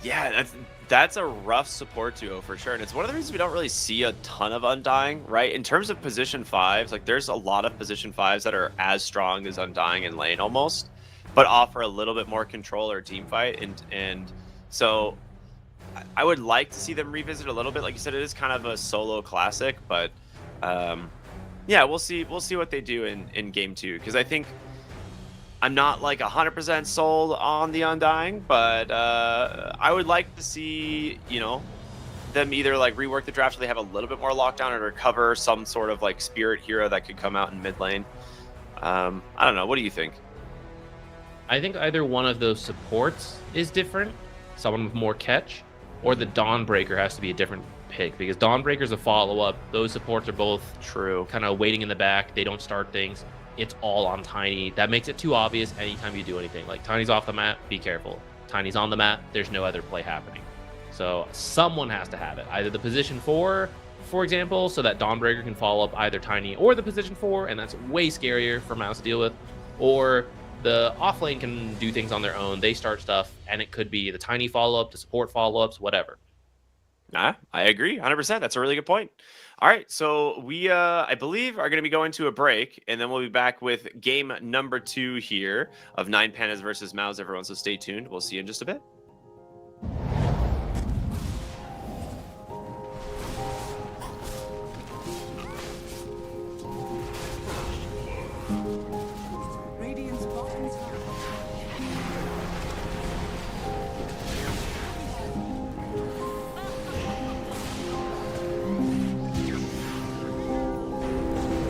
Yeah, that's a rough support duo for sure, and it's one of the reasons we don't really see a ton of Undying, right? In terms of position 5s, like, there's a lot of position 5s that are as strong as Undying in lane almost, but offer a little bit more control or team fight, and so I would like to see them revisit a little bit. Like you said, it is kind of a solo classic, but yeah, we'll see what they do in game 2, because I think I'm not like 100% sold on the Undying, but I would like to see, you know, them either like rework the draft so they have a little bit more lockdown or recover some sort of like spirit hero that could come out in mid lane. I don't know. What do you think? I think either one of those supports is different, someone with more catch, or the Dawnbreaker has to be a different pick, because Dawnbreaker's a follow-up. Those supports are both kind of waiting in the back. They don't start things. It's all on Tiny. That makes it too obvious anytime you do anything. Like, Tiny's off the map, be careful. Tiny's on the map, there's no other play happening. So someone has to have it. Either the position 4, for example, so that Dawnbreaker can follow up either Tiny or the position 4, and that's way scarier for Mouse to deal with. Or the off lane can do things on their own. They start stuff, and it could be the Tiny follow-up, the support follow-ups, whatever. I agree, 100%. That's a really good point. All right, so we, I believe, are going to be going to a break, and then we'll be back with game number 2 here of 9 Pandas versus Mouse, everyone, so stay tuned. We'll see you in just a bit. Radiant's bottom tower.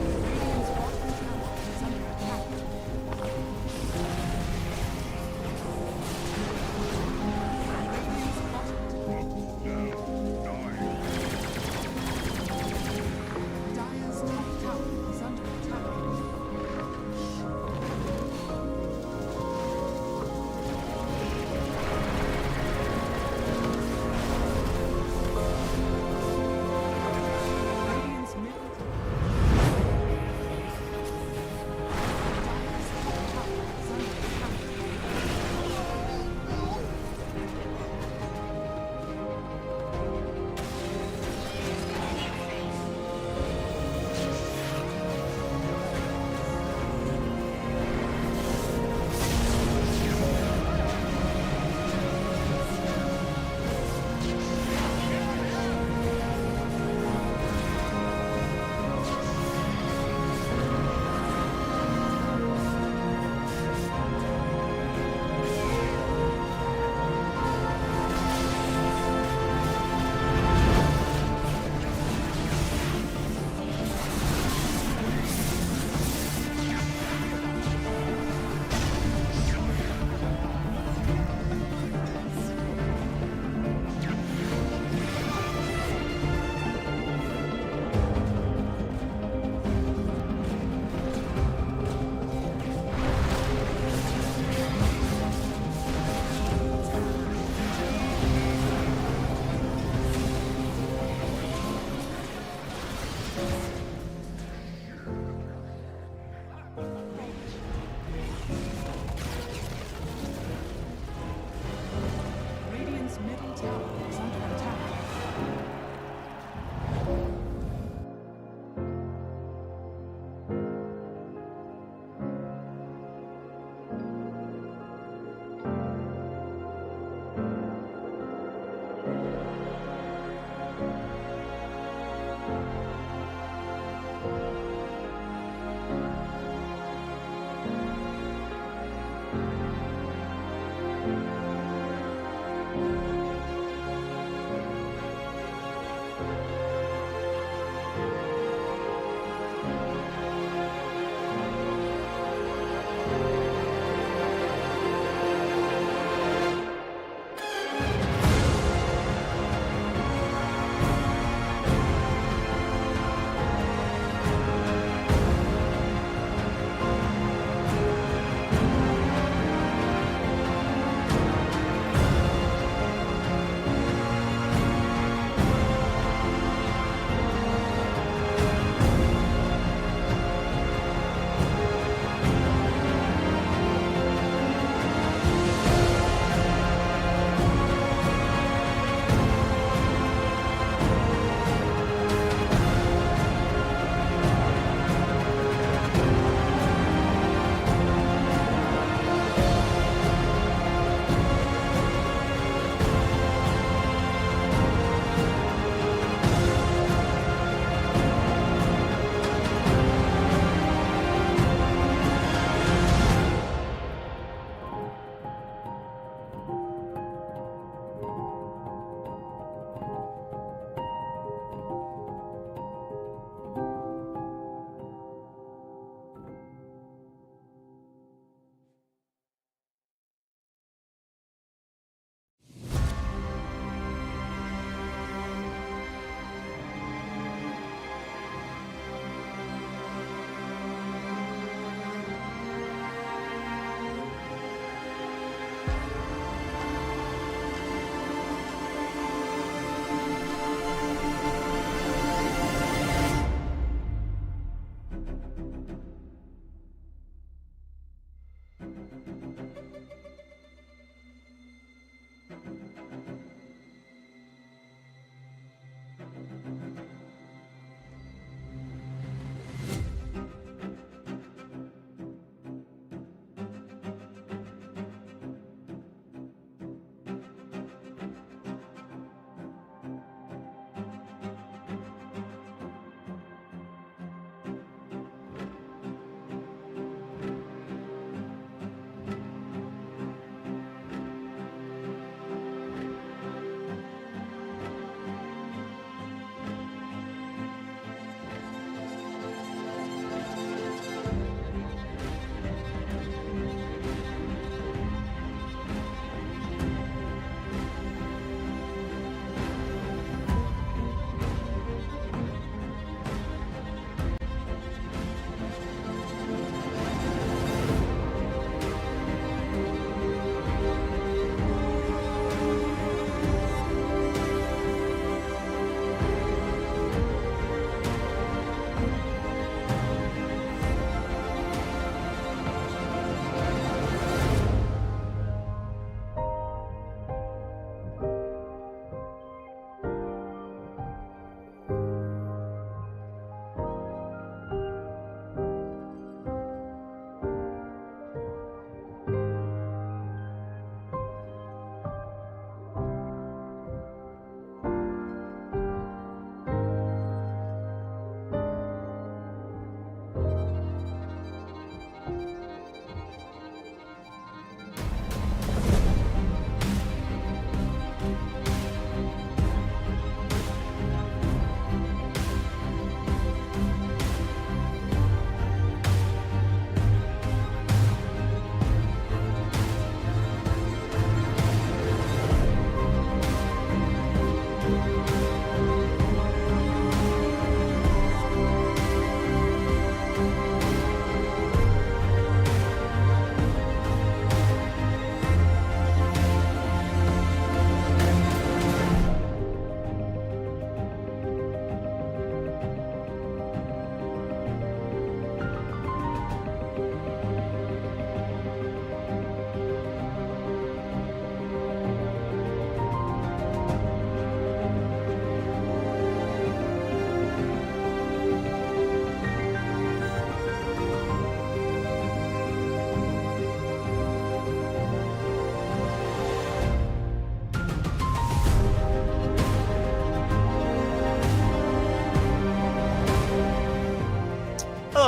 Radiant's bottom tower is under attack.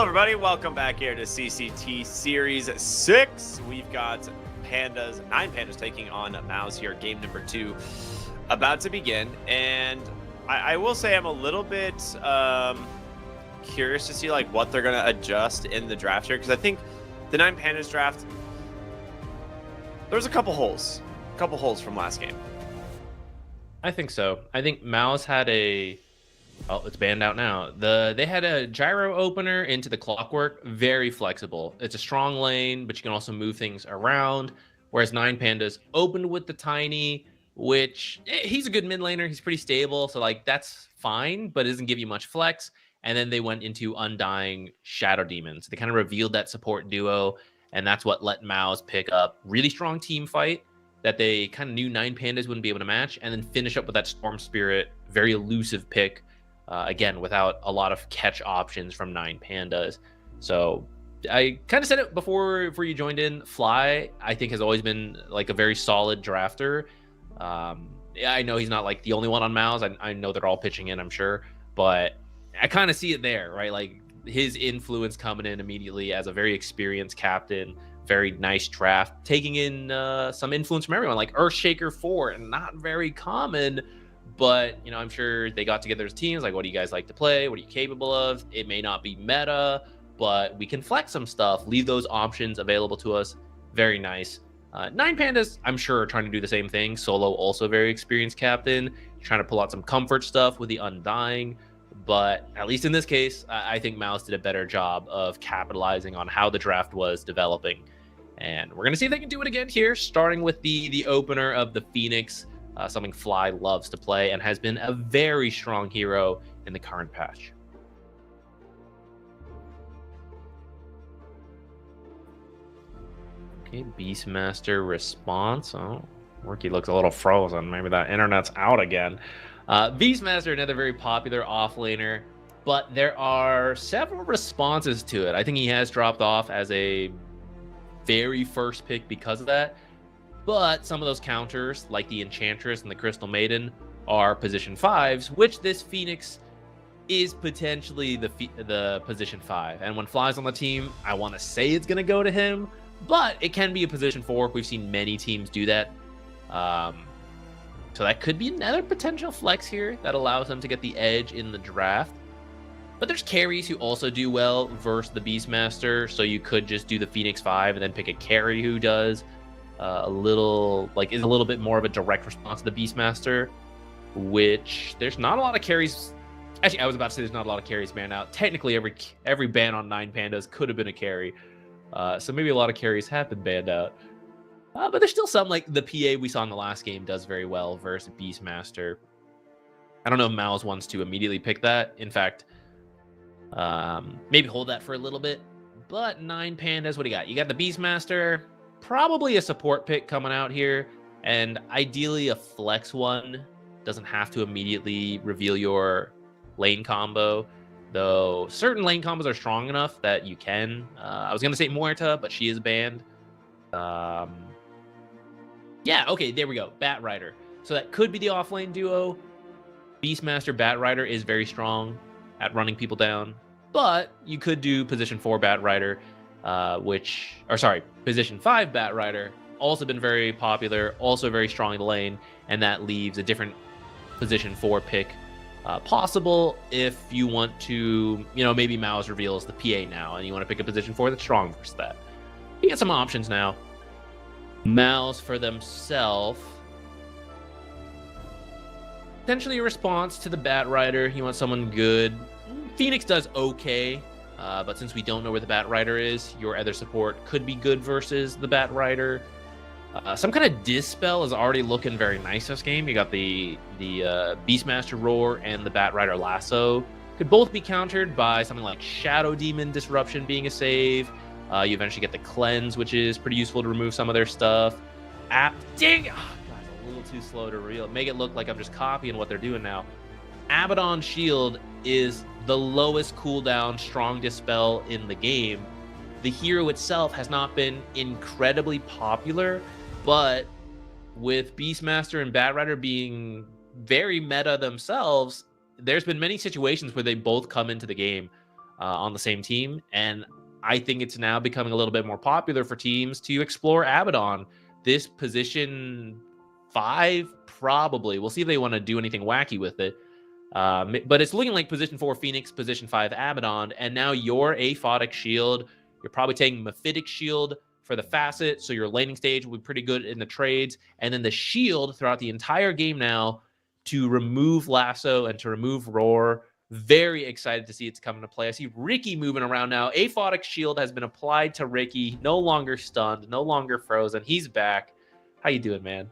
everybody. Welcome back here to CCT Series 6. We've got Pandas, 9 Pandas taking on Mouse here. Game number 2 about to begin. And I will say I'm a little bit curious to see like what they're going to adjust in the draft here. Because I think the 9 Pandas draft, there's a couple holes. From last game. I think so. I think Mouse had a... Oh, it's banned out now. They had a gyro opener into the clockwork, very flexible. It's a strong lane, but you can also move things around. Whereas 9 Pandas opened with the tiny, which he's a good mid laner. He's pretty stable, so like that's fine, but it doesn't give you much flex. And then they went into Undying Shadow Demons. They kind of revealed that support duo, and that's what let Mouse pick up really strong team fight that they kind of knew 9 Pandas wouldn't be able to match, and then finish up with that Storm Spirit, very elusive pick. Again, without a lot of catch options from 9 Pandas. So I kind of said it before you joined in. Fly, I think, has always been like a very solid drafter. I know he's not like the only one on Mouse. I know they're all pitching in, I'm sure. But I kind of see it there, right? Like his influence coming in immediately as a very experienced captain. Very nice draft. Taking in some influence from everyone, like Earthshaker 4, and not very common. But, you know, I'm sure they got together as teams, like, what do you guys like to play? What are you capable of? It may not be meta, but we can flex some stuff, leave those options available to us. Very nice. 9 Pandas, I'm sure, are trying to do the same thing. Solo, also very experienced captain, trying to pull out some comfort stuff with the Undying. But at least in this case, I think Mouse did a better job of capitalizing on how the draft was developing. And we're going to see if they can do it again here, starting with the opener of the Phoenix. Something Fly loves to play and has been a very strong hero in the current patch. Okay, Beastmaster response. Oh, Rookie looks a little frozen. Maybe that internet's out again. Beastmaster, another very popular offlaner, but there are several responses to it. I think he has dropped off as a very first pick because of that. But some of those counters, like the Enchantress and the Crystal Maiden, are position 5s, which this Phoenix is potentially the position 5. And when Fly's on the team, I want to say it's going to go to him, but it can be a position 4. We've seen many teams do that. So that could be another potential flex here that allows them to get the edge in the draft. But there's carries who also do well versus the Beastmaster, so you could just do the Phoenix 5 and then pick a carry who does is a little bit more of a direct response to the Beastmaster, which there's not a lot of carries. Actually, I was about to say there's not a lot of carries banned out. Technically, every ban on 9 Pandas could have been a carry, so maybe a lot of carries have been banned out. But there's still some, like the PA we saw in the last game does very well versus Beastmaster. I don't know if Mouse wants to immediately pick that. In fact, maybe hold that for a little bit. But 9 Pandas, what do you got? You got the Beastmaster. Probably a support pick coming out here, and ideally a flex one. Doesn't have to immediately reveal your lane combo, though certain lane combos are strong enough that you can. I was going to say Muerta, but she is banned. Yeah, okay, there we go. Bat Rider. So that could be the offlane duo. Beastmaster Bat Rider is very strong at running people down, but you could do position 4 Bat Rider. Position 5 Bat Rider, also been very popular, also very strong in the lane, and that leaves a different position 4 pick possible if you want to, maybe Mouse reveals the PA now, and you want to pick a position 4 that's strong versus that. You get some options now. Mouse for themselves, potentially a response to the Bat Rider. You want someone good. Phoenix does okay. But since we don't know where the Bat Rider is, your other support could be good versus the Bat Rider. Some kind of Dispel is already looking very nice this game. You got the Beastmaster Roar and the Bat Rider Lasso. Could both be countered by something like Shadow Demon Disruption being a save. You eventually get the Cleanse, which is pretty useful to remove some of their stuff. Dang! Oh, God, it's a little too slow to make it look like I'm just copying what they're doing now. Abaddon Shield is the lowest cooldown strong dispel in the game. The hero itself has not been incredibly popular, but with Beastmaster and Bat Rider being very meta themselves, there's been many situations where they both come into the game. on the same team. And I think it's now becoming a little bit more popular for teams to explore Abaddon. This position 5, probably. We'll see if they want to do anything wacky with it. But it's looking like position 4 Phoenix, position 5 Abaddon, and now your aphotic shield. You're probably taking Mephitic shield for the facet, so your laning stage will be pretty good in the trades, and then the shield throughout the entire game now to remove Lasso and to remove Roar. Very excited to see it's coming to play. I see Ricky moving around now. Aphotic shield has been applied to Ricky. No longer stunned, no longer frozen. He's back. How you doing, man?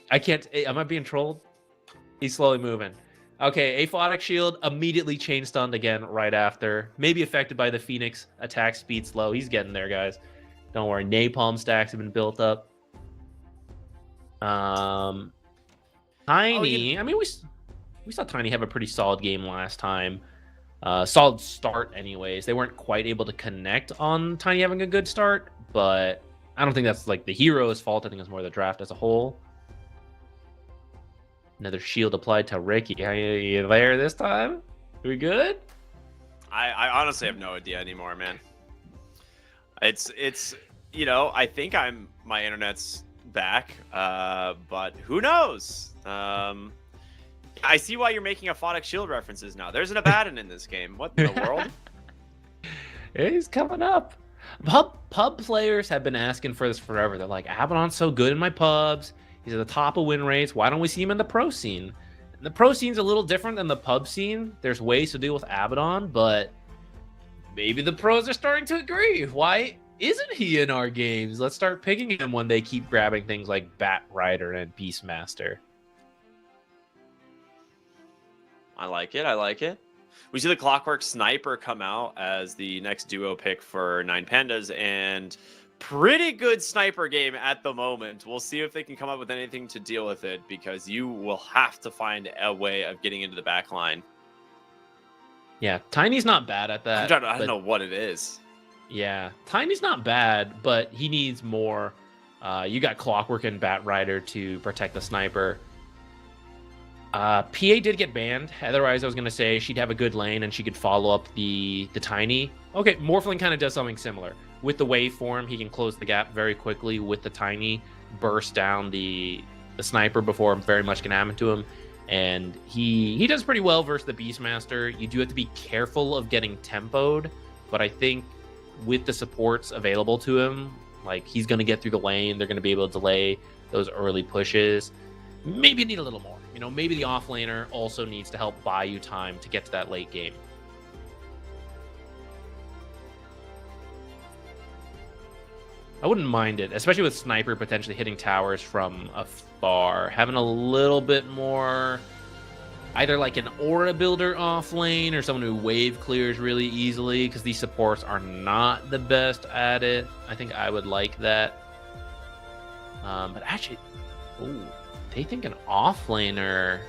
I can't. Am I being trolled? He's slowly moving. Okay, Aphotic shield immediately chain stunned again right after. Maybe affected by the Phoenix attack speed slow. He's getting there, guys. Don't worry. Napalm stacks have been built up. Tiny. I mean, we saw Tiny have a pretty solid game last time. Solid start, anyways. They weren't quite able to connect on Tiny having a good start, but I don't think that's like the hero's fault. I think it's more the draft as a whole. Another shield applied to Ricky. Are you there this time? Are we good? I honestly have no idea anymore, man. It's you know, I think my internet's back, but who knows? I see why you're making aphotic shield references now. There's an Abaddon in this game. What in the world? He's coming up. Pub players have been asking for this forever. They're like, Abaddon's so good in my pubs. He's at the top of win rates. Why don't we see him in the pro scene? And the pro scene's a little different than the pub scene. There's ways to deal with Abaddon, but maybe the pros are starting to agree. Why isn't he in our games? Let's start picking him when they keep grabbing things like Bat Rider and Beastmaster. I like it. I like it. We see the Clockwork Sniper come out as the next duo pick for 9Pandas, and pretty good sniper game at the moment. We'll see if they can come up with anything to deal with it, because you will have to find a way of getting into the back line. Yeah, Tiny's not bad at that. I don't know what it is. Yeah, Tiny's not bad, but he needs more. You got Clockwork and Bat Rider to protect the sniper. PA did get banned. Otherwise, I was going to say she'd have a good lane and she could follow up the Tiny. Okay, Morphling kind of does something similar. With the waveform, he can close the gap very quickly. With the Tiny, burst down the sniper before very much can happen to him. And he does pretty well versus the Beastmaster. You do have to be careful of getting tempoed, but I think with the supports available to him, like, he's going to get through the lane. They're going to be able to delay those early pushes. Maybe you need a little more. You know, maybe the offlaner also needs to help buy you time to get to that late game. I wouldn't mind it, especially with Sniper potentially hitting towers from afar. Having a little bit more, either like an aura builder off lane or someone who wave clears really easily, because these supports are not the best at it. I think I would like that. But actually, ooh, they think an offlaner.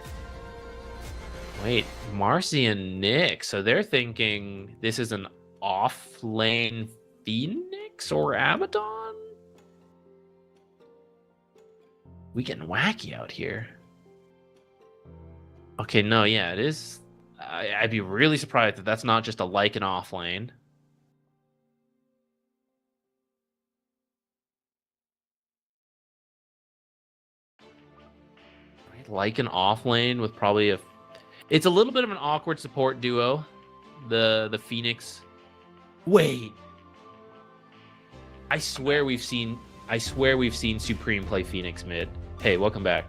Wait, Marcy and Nick. So they're thinking this is an off-lane Phoenix or Abaddon? We getting wacky out here. Okay, no, yeah, it is. I'd be really surprised if that's not just a Lycan off lane. Lycan off lane with probably a... It's a little bit of an awkward support duo. The Phoenix. Wait. I swear we've seen Supreme play Phoenix mid. Hey, welcome back.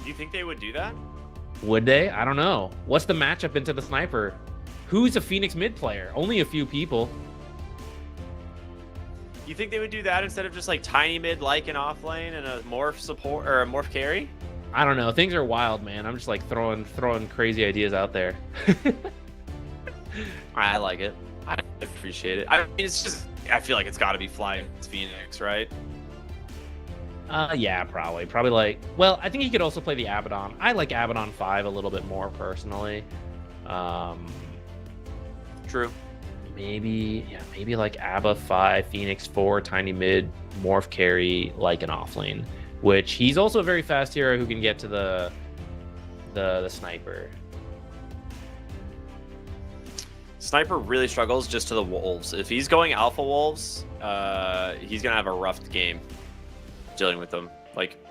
Do you think they would do that? Would they? I don't know. What's the matchup into the sniper? Who's a Phoenix mid player? Only a few people. You think they would do that instead of just like Tiny mid, like an off lane, and a morph support or a morph carry? I don't know. Things are wild, man. I'm just like throwing crazy ideas out there. I like it. I appreciate it. I mean, it's just, I feel like it's got to be Fly Phoenix, right? Yeah, probably like, well, I think he could also play the Abaddon. I like Abaddon 5 a little bit more personally. True. Maybe like Abba 5, Phoenix 4, Tiny mid, morph carry, like an offlane. which he's also a very fast hero who can get to the sniper. Sniper really struggles just to the wolves. If he's going alpha wolves, he's gonna have a rough game dealing with them. Like,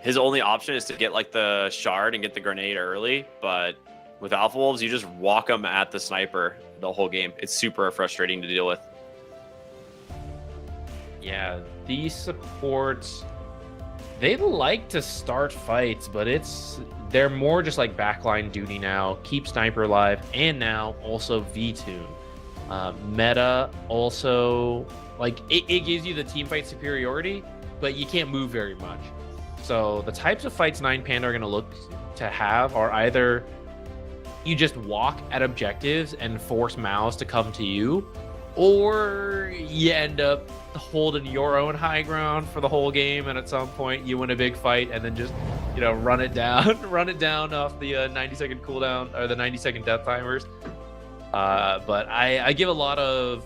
his only option is to get like the shard and get the grenade early, but with alpha wolves, you just walk them at the sniper the whole game. It's super frustrating to deal with. Yeah, these supports, they like to start fights, but they're more just like backline duty now. Keep sniper alive, and now also V-tune. Meta also, like, it gives you the team fight superiority, but you can't move very much. So the types of fights 9 Panda are going to look to have are either you just walk at objectives and force Maus to come to you, or you end up holding your own high ground for the whole game, and at some point you win a big fight and then just, you know, run it down off the 90-second cooldown or the 90-second death timers. But I give a lot of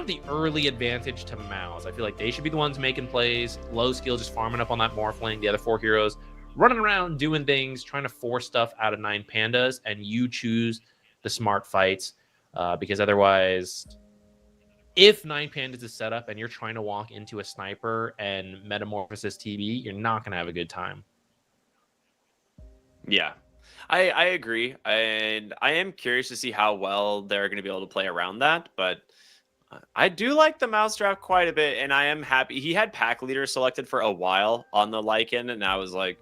the early advantage to Maus. I feel like they should be the ones making plays, low skill, just farming up on that Morphling. The other 4 heroes running around doing things, trying to force stuff out of 9 Pandas, and you choose the smart fights, because otherwise, if 9 Pandas is set up and you're trying to walk into a sniper and Metamorphosis TB, you're not going to have a good time. Yeah, I agree. And I am curious to see how well they're going to be able to play around that. But I do like the Maus draft quite a bit, and I am happy. He had pack leader selected for a while on the Lycan, and I was like,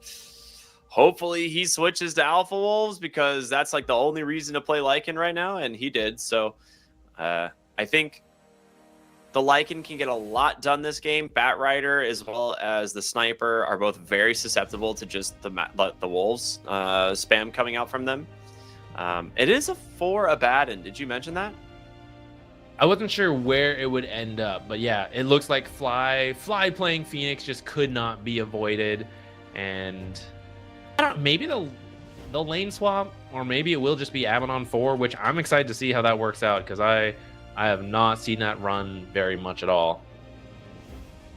hopefully he switches to Alpha Wolves, because that's like the only reason to play Lycan right now, and he did. So I think the Lycan can get a lot done this game. Batrider as well as the Sniper are both very susceptible to just the Wolves spam coming out from them. It is a 4 Abaddon. Did you mention that? I wasn't sure where it would end up, but yeah, it looks like Fly playing Phoenix just could not be avoided, and I don't know, maybe they'll lane swap, or maybe it will just be Abaddon 4, which I'm excited to see how that works out, because I have not seen that run very much at all.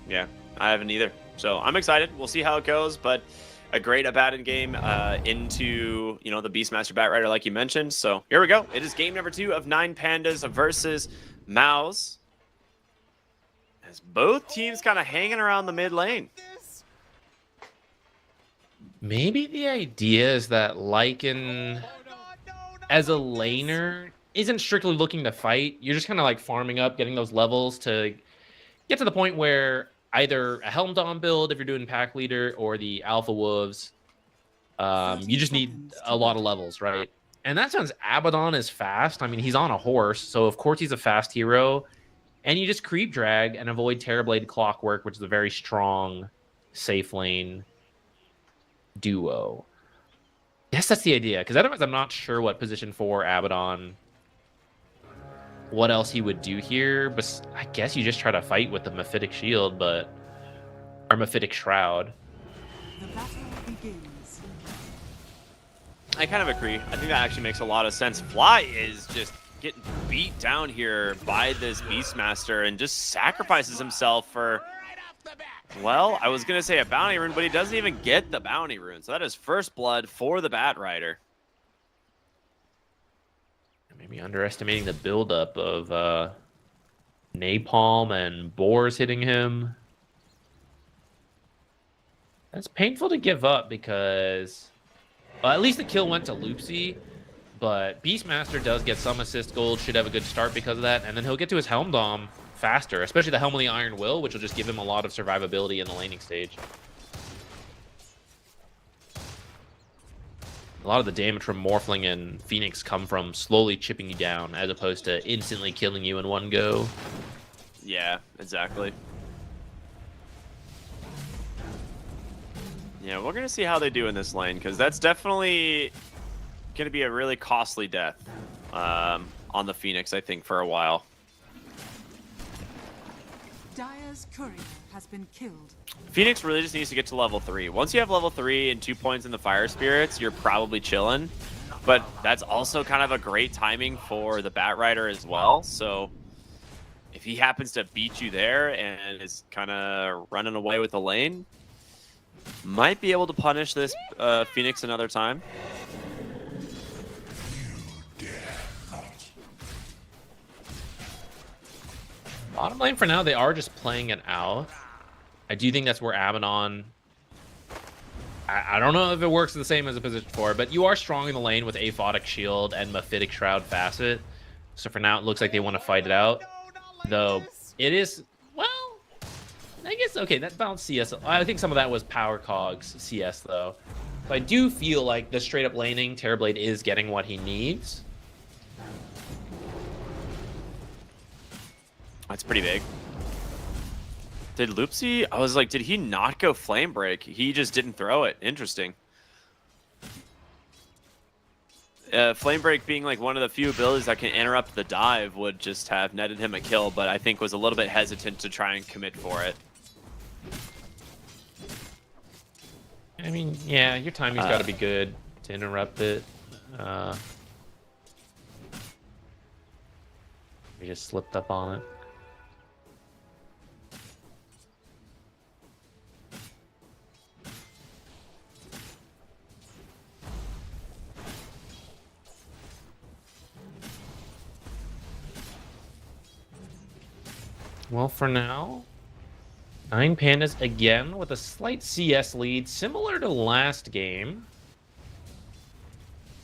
Yeah, I haven't either. So I'm excited. We'll see how it goes, but a great Abaddon game into, you know, the Beastmaster Batrider like you mentioned. So here we go. It is game number 2 of 9 Pandas versus Maus. As both teams kind of hanging around the mid lane. Maybe the idea is that Lycan, as a laner, isn't strictly looking to fight. You're just kind of like farming up, getting those levels to get to the point where either a Helm Dawn build, if you're doing pack leader, or the Alpha Wolves, you just need a lot of levels, right? And that sounds Abaddon is fast. I mean, he's on a horse, so of course he's a fast hero. And you just creep drag and avoid Terrorblade Clockwork, which is a very strong safe lane duo. Yes, that's the idea, because otherwise I'm not sure what position 4 Abaddon, what else he would do here. But I guess you just try to fight with the Mephitic Shield, or Mephitic Shroud. The battle begins. I kind of agree. I think that actually makes a lot of sense. Fly is just getting beat down here by this Beastmaster and just sacrifices himself for, well, I was going to say a bounty rune, but he doesn't even get the bounty rune. So that is first blood for the Batrider. Maybe underestimating the buildup of Napalm and Boars hitting him. That's painful to give up because, well, at least the kill went to Loopsy, but Beastmaster does get some assist gold, should have a good start because of that, and then he'll get to his Helm Dom faster, especially the Helm of the Iron Will, which will just give him a lot of survivability in the laning stage. A lot of the damage from Morphling and Phoenix come from slowly chipping you down as opposed to instantly killing you in one go. Yeah, exactly. Yeah, we're going to see how they do in this lane, because that's definitely going to be a really costly death on the Phoenix, I think, for a while. Dire's courier has been killed. Phoenix really just needs to get to level 3. Once you have level 3 and 2 points in the Fire Spirits, you're probably chilling. But that's also kind of a great timing for the Batrider as well. So if he happens to beat you there and is kind of running away with the lane, might be able to punish this Phoenix another time. Bottom lane for now, they are just playing it out. I do think that's where Abaddon... I don't know if it works the same as a position 4, but you are strong in the lane with Aphotic Shield and Mephitic Shroud Facet. So for now, it looks like they want to fight it out. Though, it is... Well, I guess, okay, that balanced CS. I think some of that was Power Cogs CS, though. So I do feel like the straight-up laning, Terrorblade is getting what he needs. That's pretty big. Did Loopsy? I was like, did he not go Flame Break? He just didn't throw it. Interesting. Flame Break being like one of the few abilities that can interrupt the dive would just have netted him a kill, but I think was a little bit hesitant to try and commit for it. I mean, yeah, your timing's got to be good to interrupt it. We just slipped up on it. Well, for now, 9 Pandas again with a slight CS lead, similar to last game.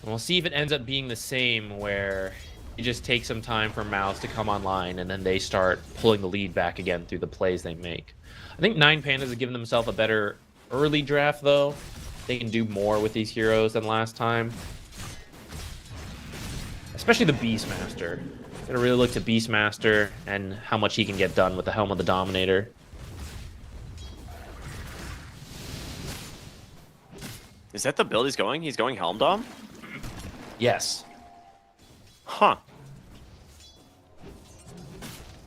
And we'll see if it ends up being the same, where you just take some time for Mouse to come online, and then they start pulling the lead back again through the plays they make. I think 9 Pandas have given themselves a better early draft, though. They can do more with these heroes than last time. Especially the Beastmaster. Gotta really look to Beastmaster and how much he can get done with the Helm of the Dominator. Is that the build he's going? He's going Helm Dom? Yes. Huh.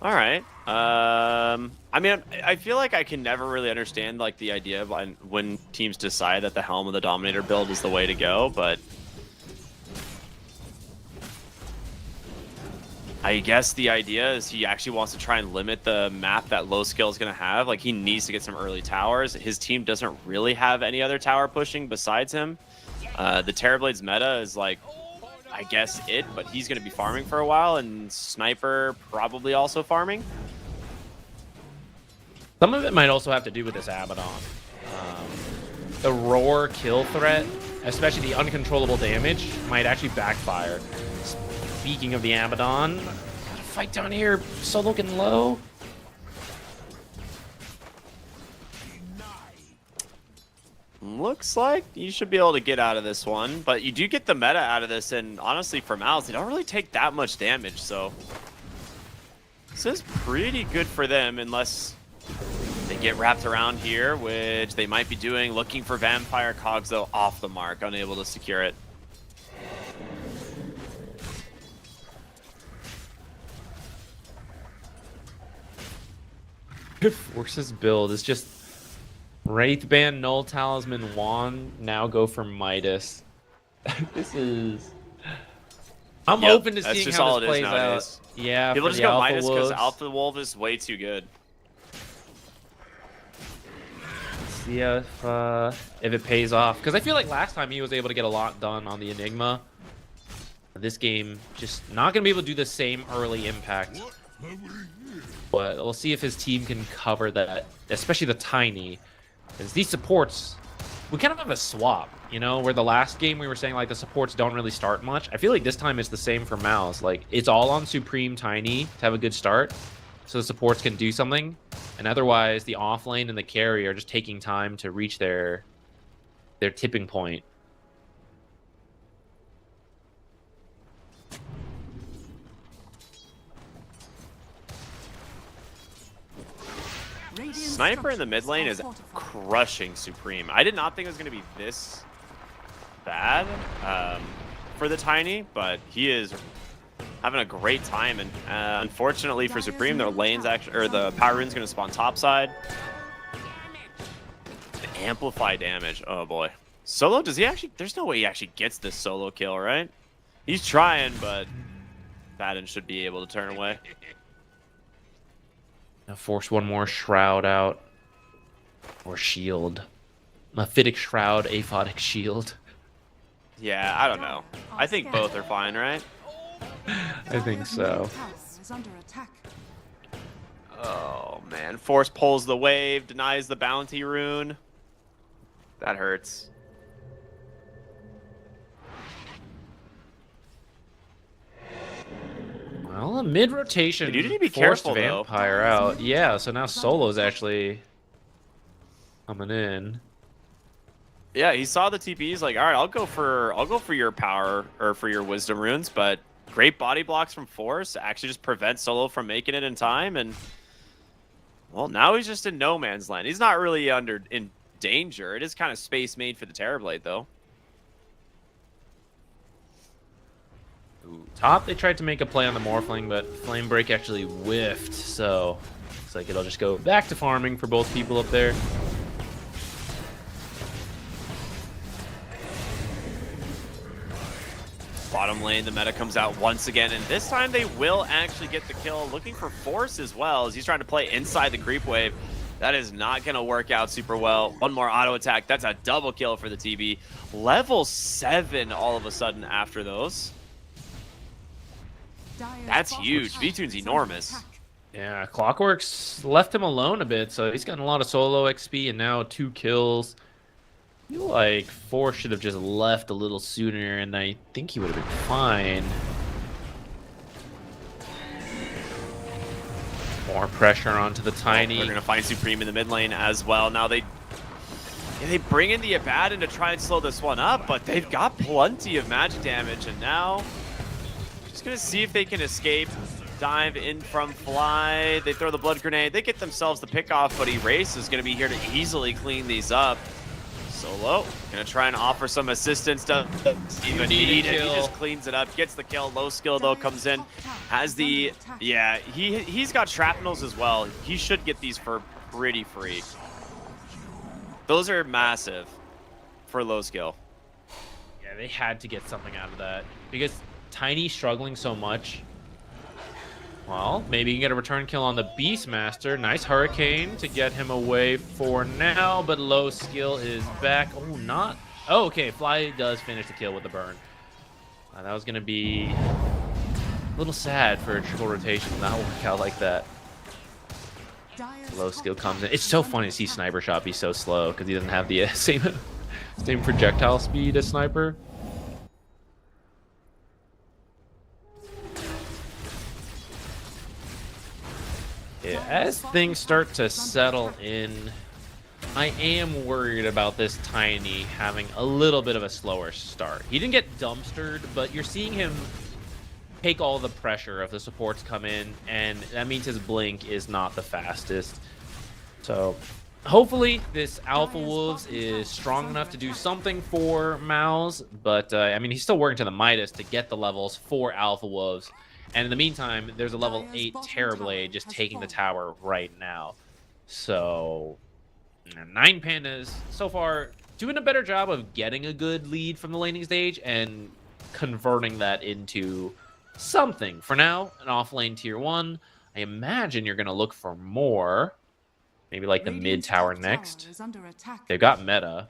All right. I mean, I feel like I can never really understand like the idea of when teams decide that the Helm of the Dominator build is the way to go, but I guess the idea is he actually wants to try and limit the map that low skill is going to have. Like, he needs to get some early towers. His team doesn't really have any other tower pushing besides him. The Terrorblade's meta is like, I guess it, but he's going to be farming for a while, and Sniper probably also farming. Some of it might also have to do with this Abaddon. The roar kill threat, especially the uncontrollable damage, might actually backfire. Speaking of the Abaddon, gotta fight down here. Solo getting low. Looks like you should be able to get out of this one, but you do get the meta out of this, and honestly, for Mouse, they don't really take that much damage, so this is pretty good for them, unless they get wrapped around here, which they might be doing, looking for Vampire Cogs, though, off the mark, unable to secure it. Force's build is just Wraithband, Null Talisman, Wand, now go for Midas. This is... I'm open to seeing how this plays out. Yeah, people just go Midas because Alpha Wolf is way too good. See if it pays off. Because I feel like last time he was able to get a lot done on the Enigma. This game, just not going to be able to do the same early impact. But we'll see if his team can cover that, especially the Tiny. Because these supports, we kind of have a swap, you know, where the last game we were saying, like, the supports don't really start much. I feel like this time it's the same for Mouse. Like, it's all on Supreme Tiny to have a good start, so the supports can do something. And otherwise, the offlane and the carry are just taking time to reach their tipping point. Sniper in the mid lane is crushing Supreme. I did not think it was going to be this bad for the Tiny, but he is having a great time. And unfortunately for Supreme, their lanes actually, or the power rune's going to spawn topside. The amplify damage. Oh boy. Solo, does he actually? There's no way he actually gets this solo kill, right? He's trying, but Baden should be able to turn away. Now force one more Shroud out. Or Shield. Mephitic Shroud, Aphotic Shield. Yeah, I don't know. I think both are fine, right? I think so. Tower is under attack. Oh, man. Force pulls the wave, denies the bounty rune. That hurts. Well, a mid-rotation Dude, you need to be forced careful, though. Vampire out. Yeah, so now Solo's actually coming in. Yeah, he saw the TP. He's like, all right, I'll go for your power or for your wisdom runes, but great body blocks from Force actually just prevent Solo from making it in time. And well, now he's just in no man's land. He's not really in danger. It is kind of space made for the Terrorblade, though. Ooh, top, they tried to make a play on the Morphling, but Flame Break actually whiffed, so looks like it'll just go back to farming for both people up there. Bottom lane, the meta comes out once again, and this time they will actually get the kill. Looking for Force as well, as he's trying to play inside the creep wave. That is not going to work out super well. One more auto attack. That's a double kill for the TB. Level 7 all of a sudden after those. That's huge. V-Tune's enormous. Yeah, Clockwork's left him alone a bit, so he's gotten a lot of solo XP and now 2 kills. I feel like Force should have just left a little sooner, and I think he would have been fine. More pressure onto the Tiny. They're going to find Supreme in the mid lane as well. Now they bring in the Abaddon to try and slow this one up, but they've got plenty of magic damage, and now just going to see if they can escape. Dive in from Fly. They throw the blood grenade. They get themselves the pick off, but Erase is going to be here to easily clean these up. Solo going to try and offer some assistance. Doesn't even need it. He just cleans it up. Gets the kill. Low skill, though, comes in. Has the... Yeah, he's got shrapnels as well. He should get these for pretty free. Those are massive for low skill. Yeah, they had to get something out of that. Because Tiny struggling so much. Well, maybe you can get a return kill on the Beastmaster. Nice Hurricane to get him away for now, but low skill is back. Oh, not... Oh, okay, Fly does finish the kill with the burn. That was going to be a little sad for a triple rotation to not work out like that. Low skill comes in. It's so funny to see Sniper Shot be so slow because he doesn't have the same projectile speed as Sniper. Yeah, as things start to settle in, I am worried about this Tiny having a little bit of a slower start. He didn't get dumpstered, but you're seeing him take all the pressure of the supports come in, and that means his blink is not the fastest. So hopefully this Alpha Wolves is strong enough to do something for Mouse, but I mean, he's still working to the Midas to get the levels for Alpha Wolves. And in the meantime, there's a level 8 Terrorblade just taking the tower right now. So 9 Pandas so far doing a better job of getting a good lead from the laning stage and converting that into something. For now, an off-lane tier 1. I imagine you're going to look for more. Maybe like the mid tower next. They've got meta.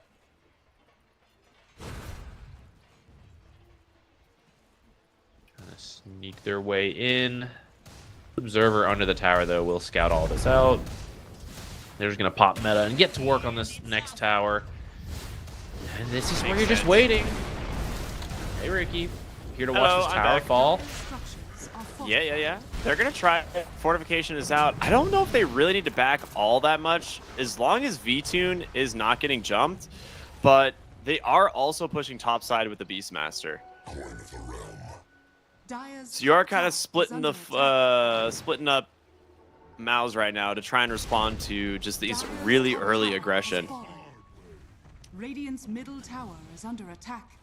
Sneak their way in. Observer under the tower, though, will scout all this out. They're just going to pop meta and get to work on this next tower. And this is where you're just waiting. Hey, Ricky. Here to watch this tower fall. Yeah. They're going to try. Fortification is out. I don't know if they really need to back all that much, as long as V-Tune is not getting jumped. But they are also pushing topside with the Beastmaster. So you are kind of splitting up Mouse right now to try and respond to just these really early aggression. Radiant's middle tower is under attack.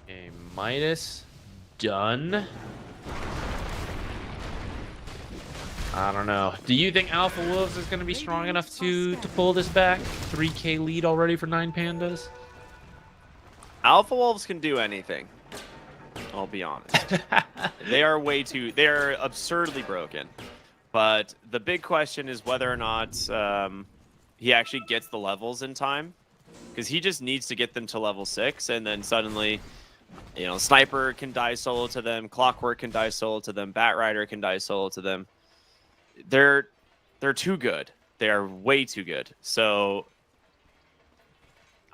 Okay, Midas done. I don't know. Do you think Alpha Wolves is going to be strong enough to pull this back? 3K lead already for 9 Pandas? Alpha Wolves can do anything. I'll be honest. They are absurdly broken. But the big question is whether or not he actually gets the levels in time. Because he just needs to get them to level 6, and then suddenly, you know, Sniper can die solo to them, Clockwork can die solo to them, Batrider can die solo to them. They're too good. They are way too good. So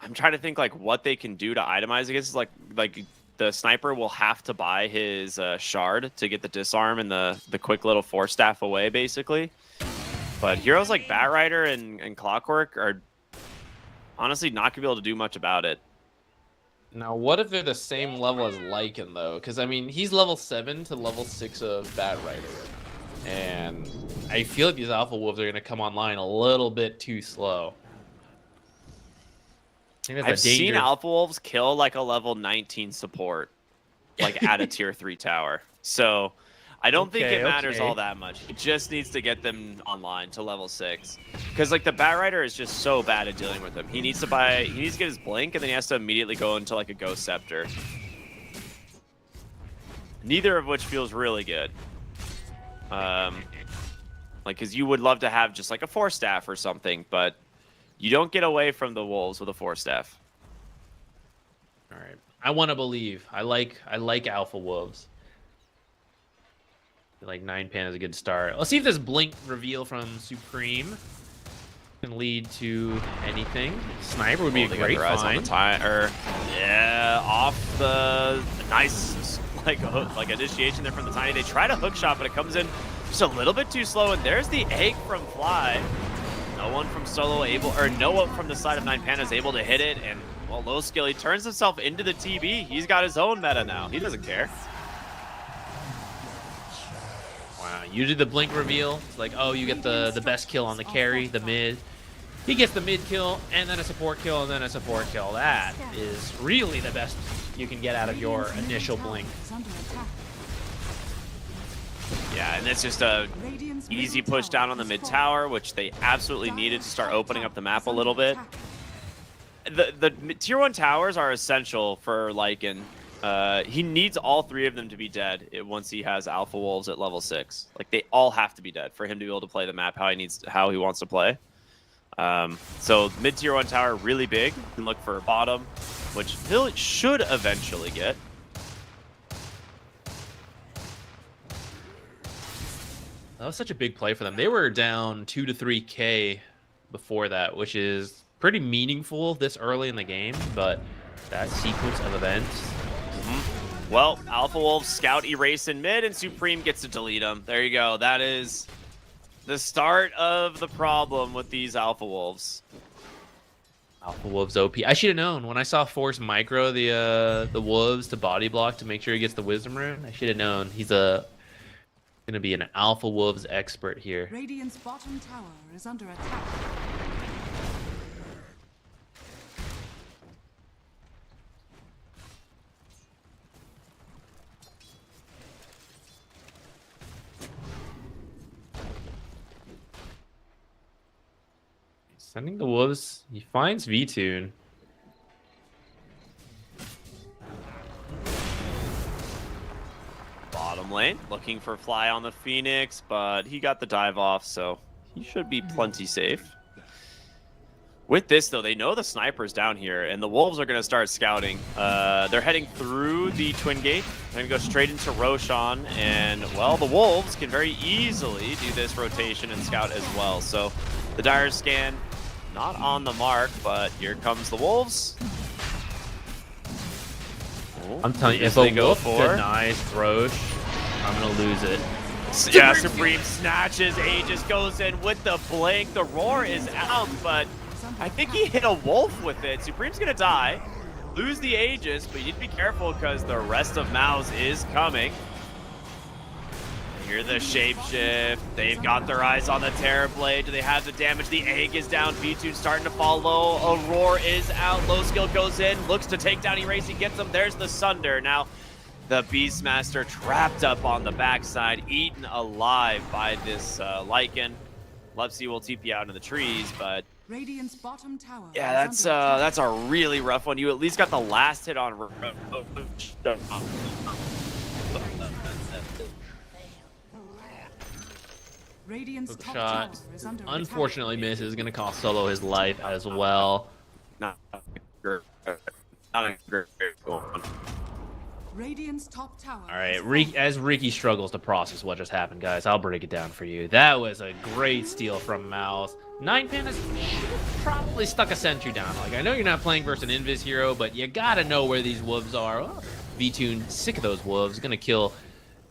I'm trying to think like what they can do to itemize against. Like the Sniper will have to buy his shard to get the disarm and the quick little force staff away, basically. But heroes like Batrider and Clockwork are honestly not gonna be able to do much about it. Now, what if they're the same level as Lycan, though? Because, I mean, he's level 7 to level 6 of Batrider. And I feel like these Alpha Wolves are going to come online a little bit too slow. I've seen Alpha Wolves kill like a level 19 support, like at a tier 3 tower. So I don't think it matters all that much. He just needs to get them online to level 6. Because like the Batrider is just so bad at dealing with them. He needs to get his blink, and then he has to immediately go into like a Ghost Scepter. Neither of which feels really good. Like, because you would love to have just like a Force Staff or something, but you don't get away from the Wolves with a Force Staff. All right, I want to believe. I like Alpha Wolves. I feel like 9-pan is a good start. Let's see if this blink reveal from Supreme can lead to anything. Sniper would be a great find. Yeah, off the nice like initiation there from the Tiny. They try to hook shot, but it comes in just a little bit too slow. And there's the egg from Fly. No one from solo no one from the side of 9-pan is able to hit it. And well, low skill, he turns himself into the TB. He's got his own meta now. He doesn't care. Wow, usually the blink reveal, it's like, oh, you get the best kill on the carry, the mid. He gets the mid kill, and then a support kill, and then a support kill. That is really the best you can get out of your initial blink. Yeah, and it's just a easy push down on the mid tower, which they absolutely needed to start opening up the map a little bit. The tier 1 towers are essential for Lycan. He needs all 3 of them to be dead once he has Alpha Wolves at level 6. Like, they all have to be dead for him to be able to play the map how he wants to play. So mid tier 1 tower really big. You can look for bottom, which Phil should eventually get. That was such a big play for them. They were down 2 to 3K before that, which is pretty meaningful this early in the game, but that sequence of events. Well, Alpha Wolves scout erase in mid, and Supreme gets to delete them. There you go. That is the start of the problem with these Alpha Wolves. Alpha Wolves OP. I should have known when I saw Force micro the Wolves to body block to make sure he gets the Wisdom Rune. I should have known he's gonna be an Alpha Wolves expert here. Radiant's bottom tower is under attack. Sending the Wolves. He finds V-Tune. Bottom lane, looking for Fly on the Phoenix, but he got the dive off, so he should be plenty safe. With this, though, they know the Sniper's down here, and the Wolves are going to start scouting. They're heading through the Twin Gate. They're going to go straight into Roshan, and, well, the Wolves can very easily do this rotation and scout as well. So the Dire Scan, not on the mark, but here comes the Wolves. I'm telling you, if a Wolf denies Roche, I'm going to lose it. Yeah, Supreme snatches, Aegis goes in with the blink. The roar is out, but I think he hit a Wolf with it. Supreme's going to die, lose the Aegis, but you need to be careful because the rest of Mao's is coming. Hear the shapeshift. They've got their eyes on the Terrorblade. Do they have the damage? The egg is down. V2 starting to fall low. A roar is out. Low skill goes in. Looks to take down Erase. He gets him. There's the Sunder. Now, the Beastmaster trapped up on the backside, eaten alive by this Lycan. Lepsy will TP out in the trees, but Radiant's bottom tower. Yeah, is under attack. that's a really rough one. You at least got the last hit on. Radiant's Hook top shot, tower is under unfortunately misses. Going to cost Solo his life as well. Not a great one. attack. Radiant's top tower. All right, has fallen. as Ricky struggles to process what just happened, guys, I'll break it down for you. That was a great steal from Mouse. 9 Pandas should have probably stuck a sentry down. Like, I know you're not playing versus an Invis hero, but you gotta know where these wolves are. Oh, V-Tune, sick of those wolves, gonna kill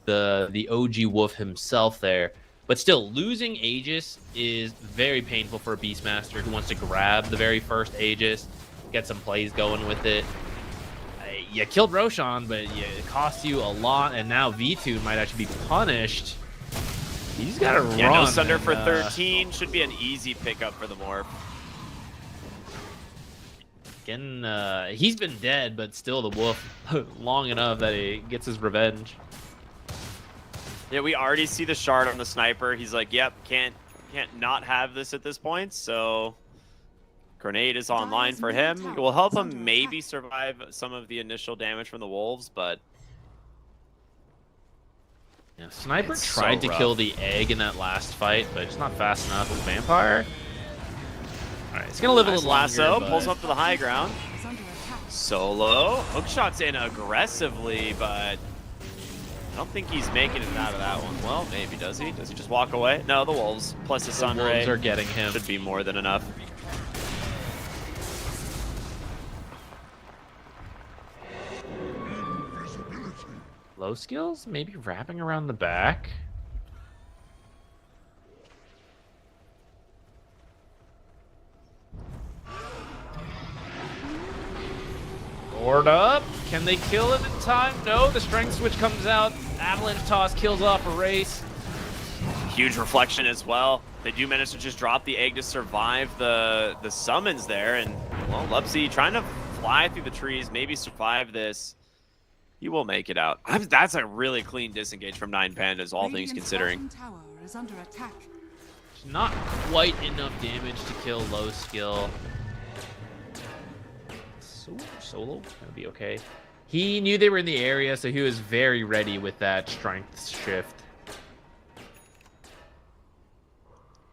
the OG wolf himself there. But still, losing Aegis is very painful for a Beastmaster who wants to grab the very first Aegis, get some plays going with it. You killed Roshan, but it cost you a lot, and now V2 might actually be punished. He's got to run. Yeah, no Sunder for and, 13 should be an easy pickup for the Morph. Again, he's been dead, but still the wolf long enough that he gets his revenge. Yeah, we already see the shard on the sniper. He's like, yep, can't not have this at this point, so grenade is online for him. It will help him maybe survive some of the initial damage from the wolves, but Yeah, Sniper It's tried so to kill the egg in that last fight, but it's not fast enough with Vampire. Alright, it's gonna live a nice little lasso, longer, pulls but- up to the high ground. Is under attack. Solo, hookshot's in aggressively, but I don't think he's making it out of that one. Well, maybe, does he? Does he just walk away? No, the wolves, plus the The sun wolves ray are getting him. should be more than enough. Low skills, maybe wrapping around the back. Board up. Can they kill him in time? No, the strength switch comes out. Avalanche toss kills off a race. Huge reflection as well. They do manage to just drop the egg to survive the summons there, and well, Lupsy trying to fly through the trees, maybe survive this. He will make it out. That's a really clean disengage from 9 Pandas, all things Radiant's considering. bottom tower is under attack. It's not quite enough damage to kill low skill. Solo gonna be okay. He knew they were in the area, so he was very ready with that strength shift.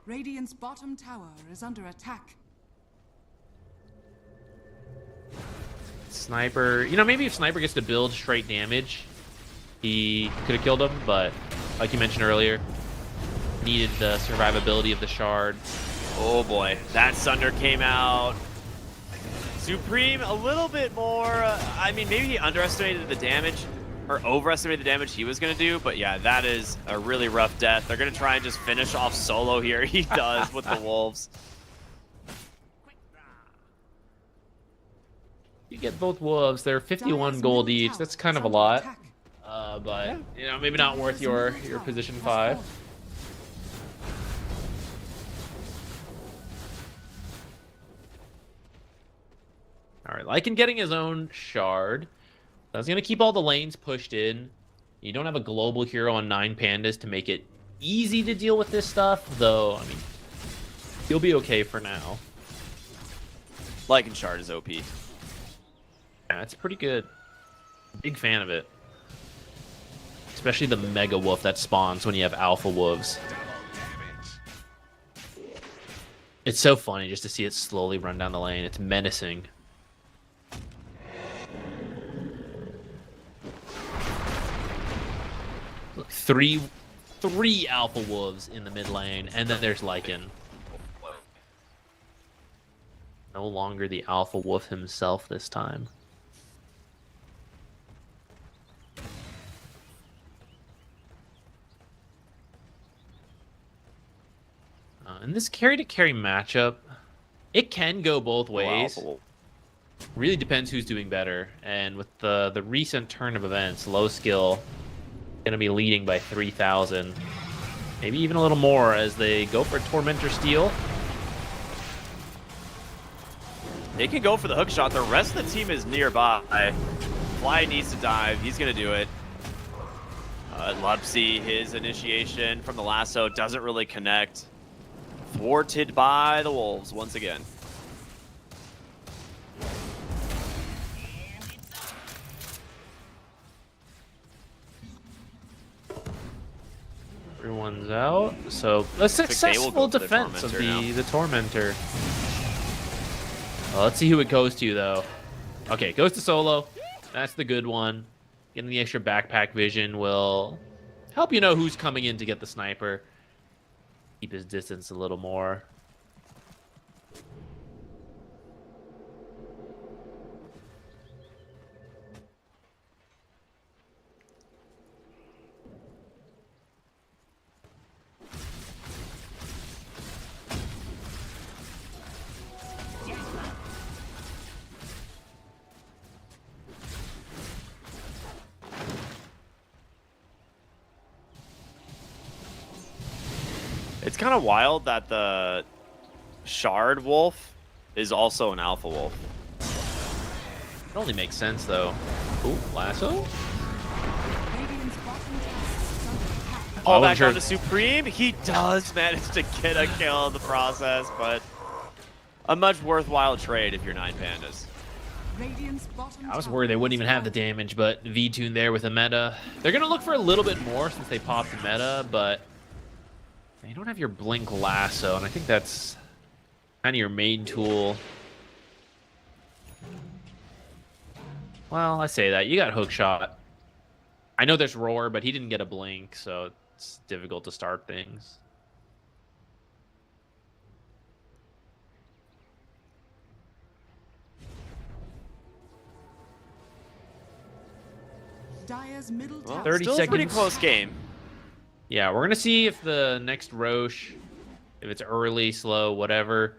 Radiant's bottom tower is under attack. Sniper, you know, maybe if Sniper gets to build straight damage, he could have killed him, but like you mentioned earlier, needed the survivability of the shard. Oh boy, that Sunder came out. Supreme a little bit more, I mean, maybe he underestimated the damage, or overestimated the damage he was going to do, but yeah, that is a really rough death. They're going to try and just finish off Solo here. He does with the Wolves. You get both wolves, they're 51 Dire's gold middle each, tower that's kind is of a under lot. attack. But, you know, maybe not worth your position 5. Alright, Lycan getting his own shard. That's going to keep all the lanes pushed in. You don't have a global hero on 9 Pandas to make it easy to deal with this stuff, though, I mean, he'll be okay for now. Lycan Shard is OP. Yeah, it's pretty good. Big fan of it. Especially the Mega Wolf that spawns when you have Alpha Wolves. It's so funny just to see it slowly run down the lane. It's menacing. Look, three Alpha Wolves in the mid lane, and then there's Lycan. No longer the Alpha Wolf himself this time. In this carry-to-carry matchup, it can go both ways. Wow. Really depends who's doing better. And with the recent turn of events, low skill going to be leading by 3,000. Maybe even a little more as they go for Tormentor Steel. They can go for the hook shot. The rest of the team is nearby. Fly needs to dive. He's going to do it. Lupsy, his initiation from the lasso doesn't really connect. Thwarted by the Wolves once again. Everyone's out. So a successful go for the defense of Tormentor the Tormentor. Well, let's see who it goes to, though. Okay, it goes to Solo. That's the good one. Getting the extra backpack vision will help you know who's coming in to get the sniper. Keep his distance a little more. It's kind of wild that the Shard Wolf is also an Alpha Wolf. It only makes sense, though. Ooh, lasso? Radiant's bottom tower is under attack. All wasn't back sure. onto Supreme. He does manage to get a kill in the process, but a much worthwhile trade if you're 9 Pandas. Radiant's bottom I was tower worried they wouldn't is even have the under damage, but V-Tune there with a meta. They're going to look for a little bit more since they popped the meta, but they don't have your Blink Lasso, and I think that's kind of your main tool. Well, I say that. You got Hook Shot. I know there's Roar, but he didn't get a Blink, so it's difficult to start things. Dire's middle Well, tower. 30 still a pretty seconds. close game. Yeah, we're going to see if the next Roche, if it's early, slow, whatever.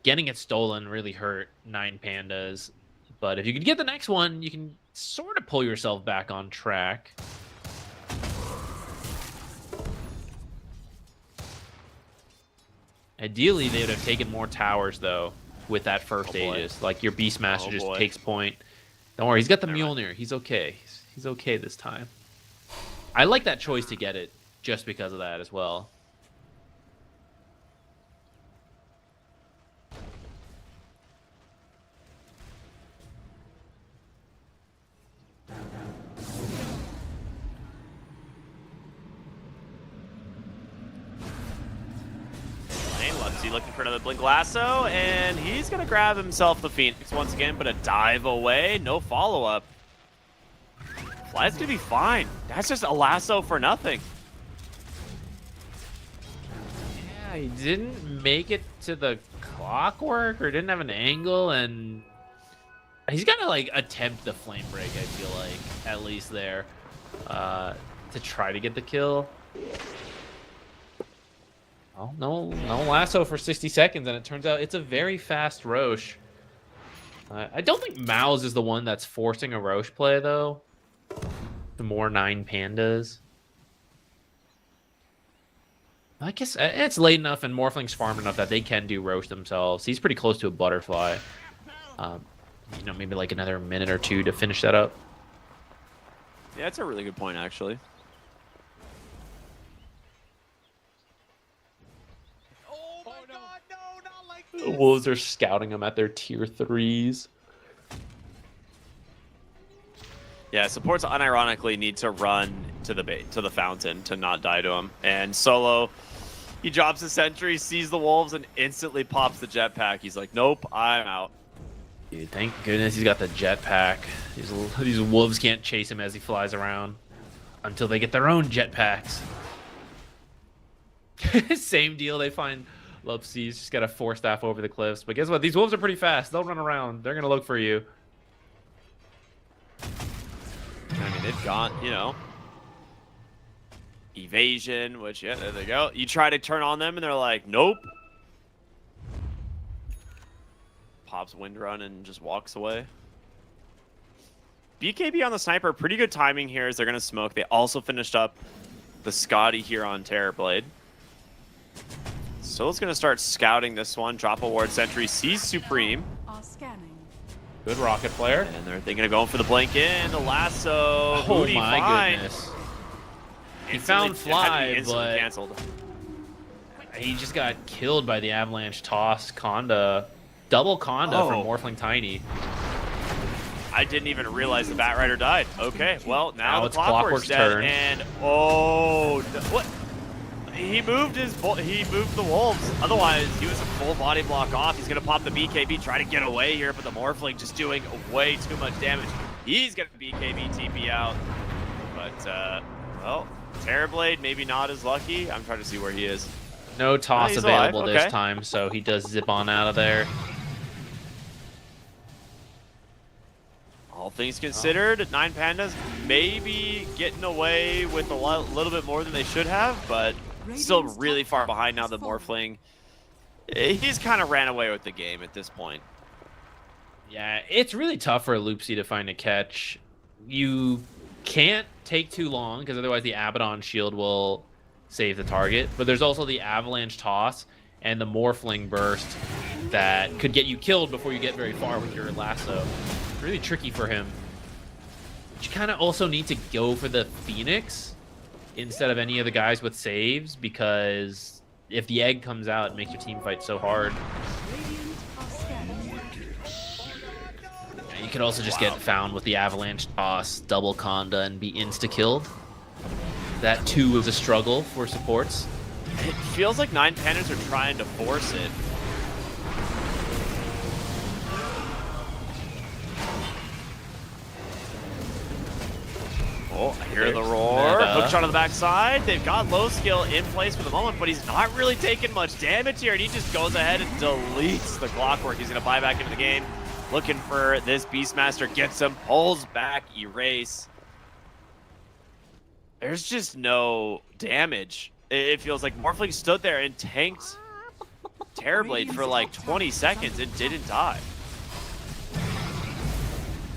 Getting it stolen really hurt 9 Pandas. But if you can get the next one, you can sort of pull yourself back on track. Ideally, they would have taken more towers, though, with that first Oh, boy. Aegis. Like, your Beastmaster Oh, just boy. takes point. Don't worry, he's got the Never mind. Mjolnir. He's okay. He's okay this time. I like that choice to get it just because of that as well. Luxy looking for another Blink Lasso, and he's going to grab himself the Phoenix once again, but a dive away, no follow-up. Fly's going to be fine. That's just a lasso for nothing. Yeah, he didn't make it to the clockwork or didn't have an angle, and he's got to like attempt the flame break, I feel like, at least there, to try to get the kill. Oh, no lasso for 60 seconds, and it turns out it's a very fast Roche. I don't think Mouse is the one that's forcing a Roche play, though. The more 9 Pandas. I guess it's late enough and Morphling's farm enough that they can do Roche themselves. He's pretty close to a butterfly. You know, maybe like another minute or two to finish that up. Yeah, that's a really good point, actually. The Wolves are scouting them at their tier 3s. Yeah, supports unironically need to run to the fountain to not die to him. And Solo, he drops a sentry, sees the wolves, and instantly pops the jetpack. He's like, nope, I'm out. Dude, thank goodness he's got the jetpack. These wolves can't chase him as he flies around until they get their own jetpacks. Same deal. They find Lupsi's just got a 4-staff over the cliffs. But guess what? These wolves are pretty fast. They'll run around. They're going to look for you. I mean, they've got, you know, evasion, which, yeah, there they go. You try to turn on them, and they're like, nope. Pops wind run and just walks away. BKB on the sniper, pretty good timing here as they're going to smoke. They also finished up the Scotty here on Terrorblade. So it's going to start scouting this one. Drop a ward sentry, sees Supreme. Are scanning. Good rocket player. And they're thinking of going for the blink in. The lasso. Oh Booty my fine. goodness. He Instantly- found Fly, had to be instantly but canceled. He just got killed by the Avalanche toss. Conda. Double Conda from Morphling Tiny. I didn't even realize the Batrider died. Okay, well, now the it's Clockwork's dead, turn. and oh, no, what? He moved the Wolves. Otherwise, he was a full body block off. He's gonna pop the BKB, try to get away here, but the Morphling just doing way too much damage. He's gonna BKB TP out, but well, Terrorblade maybe not as lucky. I'm trying to see where he is. No toss he's available alive. this Okay. time, so he does zip on out of there. All things considered, 9 Pandas maybe getting away with a little bit more than they should have, but still really far behind now. The Morphling, he's kind of ran away with the game at this point. Yeah, it's really tough for a Loopsy to find a catch. You can't take too long, because otherwise the Abaddon shield will save the target. But there's also the Avalanche toss and the Morphling burst that could get you killed before you get very far with your lasso. Really tricky for him. But you kind of also need to go for the Phoenix instead of any of the guys with saves, because if the egg comes out, it makes your team fight so hard. You could also just get found with the Avalanche toss, double Conda, and be insta-killed. That too was a struggle for supports. It feels like 9 Pandas are trying to force it. Oh, I hear the roar. Hook shot on the backside. They've got low skill in place for the moment, but he's not really taking much damage here, and he just goes ahead and deletes the Clockwork. He's going to buy back into the game. Looking for this Beastmaster. Gets him. Pulls back. Erase. There's just no damage. It feels like Morphling stood there and tanked Terrorblade for like 20 seconds and didn't die.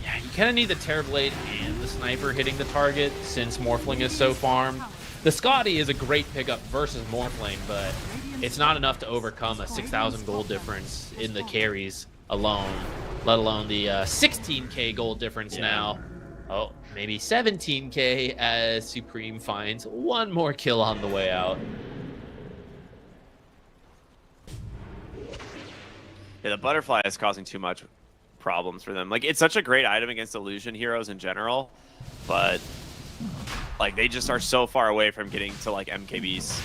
Yeah, you kind of need the Terrorblade and the Sniper hitting the target since Morphling is so farmed. The Scotty is a great pickup versus Morphling, but it's not enough to overcome a 6,000 gold difference in the carries alone, let alone the 16k gold difference now. Oh, maybe 17k as Supreme finds one more kill on the way out. Yeah, the Butterfly is causing too much problems for them. Like, it's such a great item against illusion heroes in general, but like they just are so far away from getting to like MKBs.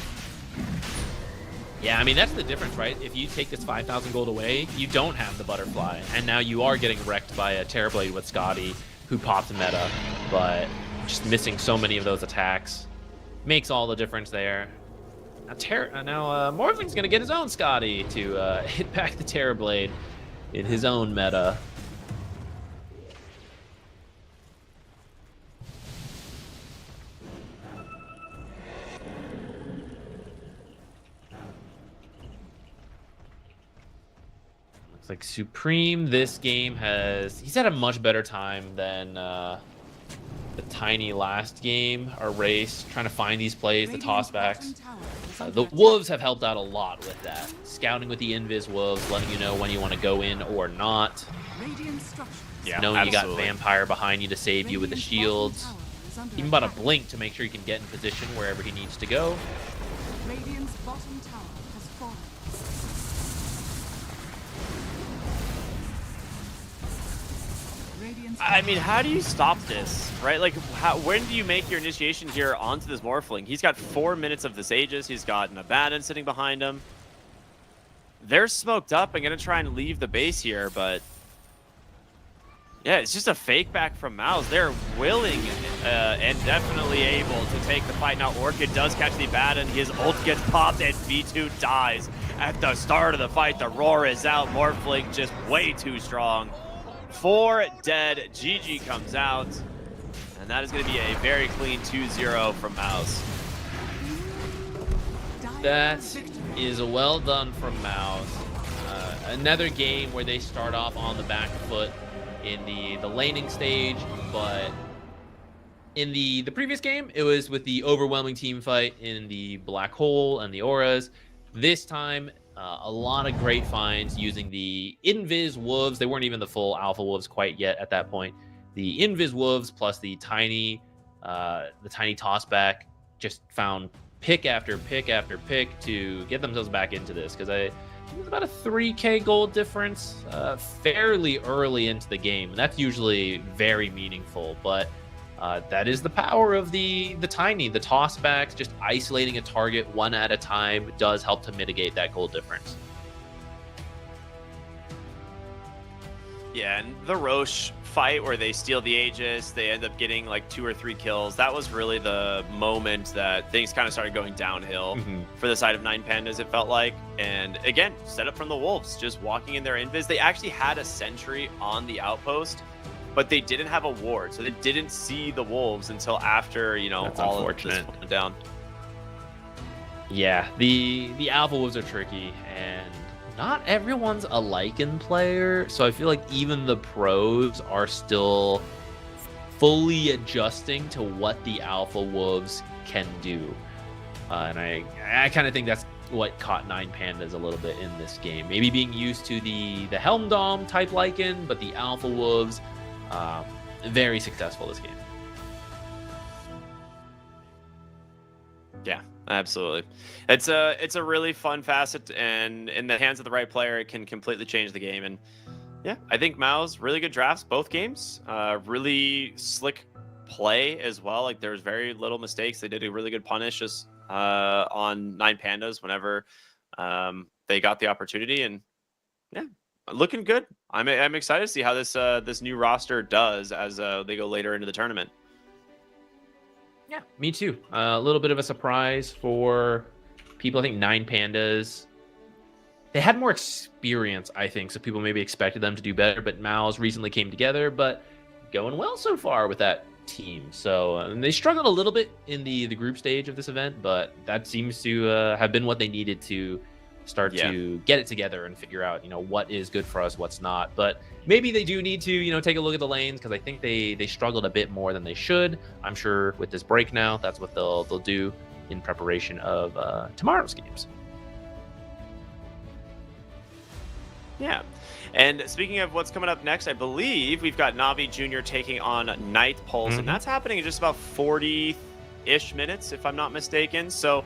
Yeah, I mean, that's the difference, right? If you take this 5,000 gold away, you don't have the Butterfly, and now you are getting wrecked by a Terrorblade with Scotty, who popped meta, but just missing so many of those attacks makes all the difference there. Now, Morphling's gonna get his own Scotty to hit back the Terrorblade in his own meta. Looks like Supreme this game he's had a much better time than the Tiny last game or race, trying to find these plays, the tossbacks. The Wolves have helped out a lot with that. Scouting with the Invis Wolves, letting you know when you want to go in or not. Yeah, knowing you got Vampire behind you to save you with the shields. Even about a blink to make sure you can get in position wherever he needs to go. Radiant's bottom tower has fallen. I mean, how do you stop this, right? Like, when do you make your initiation here onto this Morphling? He's got 4 minutes of this Aegis. He's got an Abaddon sitting behind him. They're smoked up and going to try and leave the base here, but yeah, it's just a fake back from Mouse. They're willing and definitely able to take the fight. Now, Orchid does catch the Abaddon. His ult gets popped, and V2 dies at the start of the fight. The roar is out. Morphling just way too strong. 4 dead. GG comes out. And that is going to be a very clean 2-0 from Mouse. That is well done from Mouse. Another game where they start off on the back foot in the laning stage, but in the previous game, it was with the overwhelming team fight in the Black Hole and the Auras. This time, a lot of great finds using the Invis Wolves. They weren't even the full Alpha Wolves quite yet at that point. The Invis Wolves plus the tiny tossback just found pick after pick after pick to get themselves back into this, because I think it's about a 3K gold difference fairly early into the game. And that's usually very meaningful, but that is the power of the Tiny. The tossbacks, just isolating a target one at a time does help to mitigate that gold difference. Yeah, and the Roche fight where they steal the Aegis, they end up getting like 2 or 3 kills. That was really the moment that things kind of started going downhill for the side of 9 Pandas, it felt like. And again, set up from the Wolves, just walking in their invis. They actually had a sentry on the outpost, but they didn't have a ward, so they didn't see the Wolves until after, you know, That's all unfortunate. of this went down. Yeah, the Alpha Wolves are tricky, and not everyone's a Lycan player, so I feel like even the pros are still fully adjusting to what the Alpha Wolves can do. And I kind of think that's what caught 9 Pandas a little bit in this game. Maybe being used to the Helm Dom type Lycan, but the Alpha Wolves, very successful this game. Yeah, absolutely. It's a really fun facet, and in the hands of the right player, it can completely change the game. And yeah, I think Mao's really good drafts, both games. Really slick play as well. Like there's very little mistakes. They did a really good punish just on 9 Pandas whenever they got the opportunity, and yeah, looking good. I'm excited to see how this new roster does as they go later into the tournament. Yeah, me too. A little bit of a surprise for people. I think 9 Pandas, they had more experience, I think, so people maybe expected them to do better, but Mao's recently came together, but going well so far with that team. So they struggled a little bit in the group stage of this event, but that seems to have been what they needed to start to get it together and figure out, you know, what is good for us, what's not. But maybe they do need to, you know, take a look at the lanes, because I think they struggled a bit more than they should. I'm sure with this break now, that's what they'll do in preparation of tomorrow's games. Yeah. And speaking of what's coming up next, I believe we've got Navi Jr. taking on Night Pulse, and that's happening in just about 40-ish minutes, if I'm not mistaken. So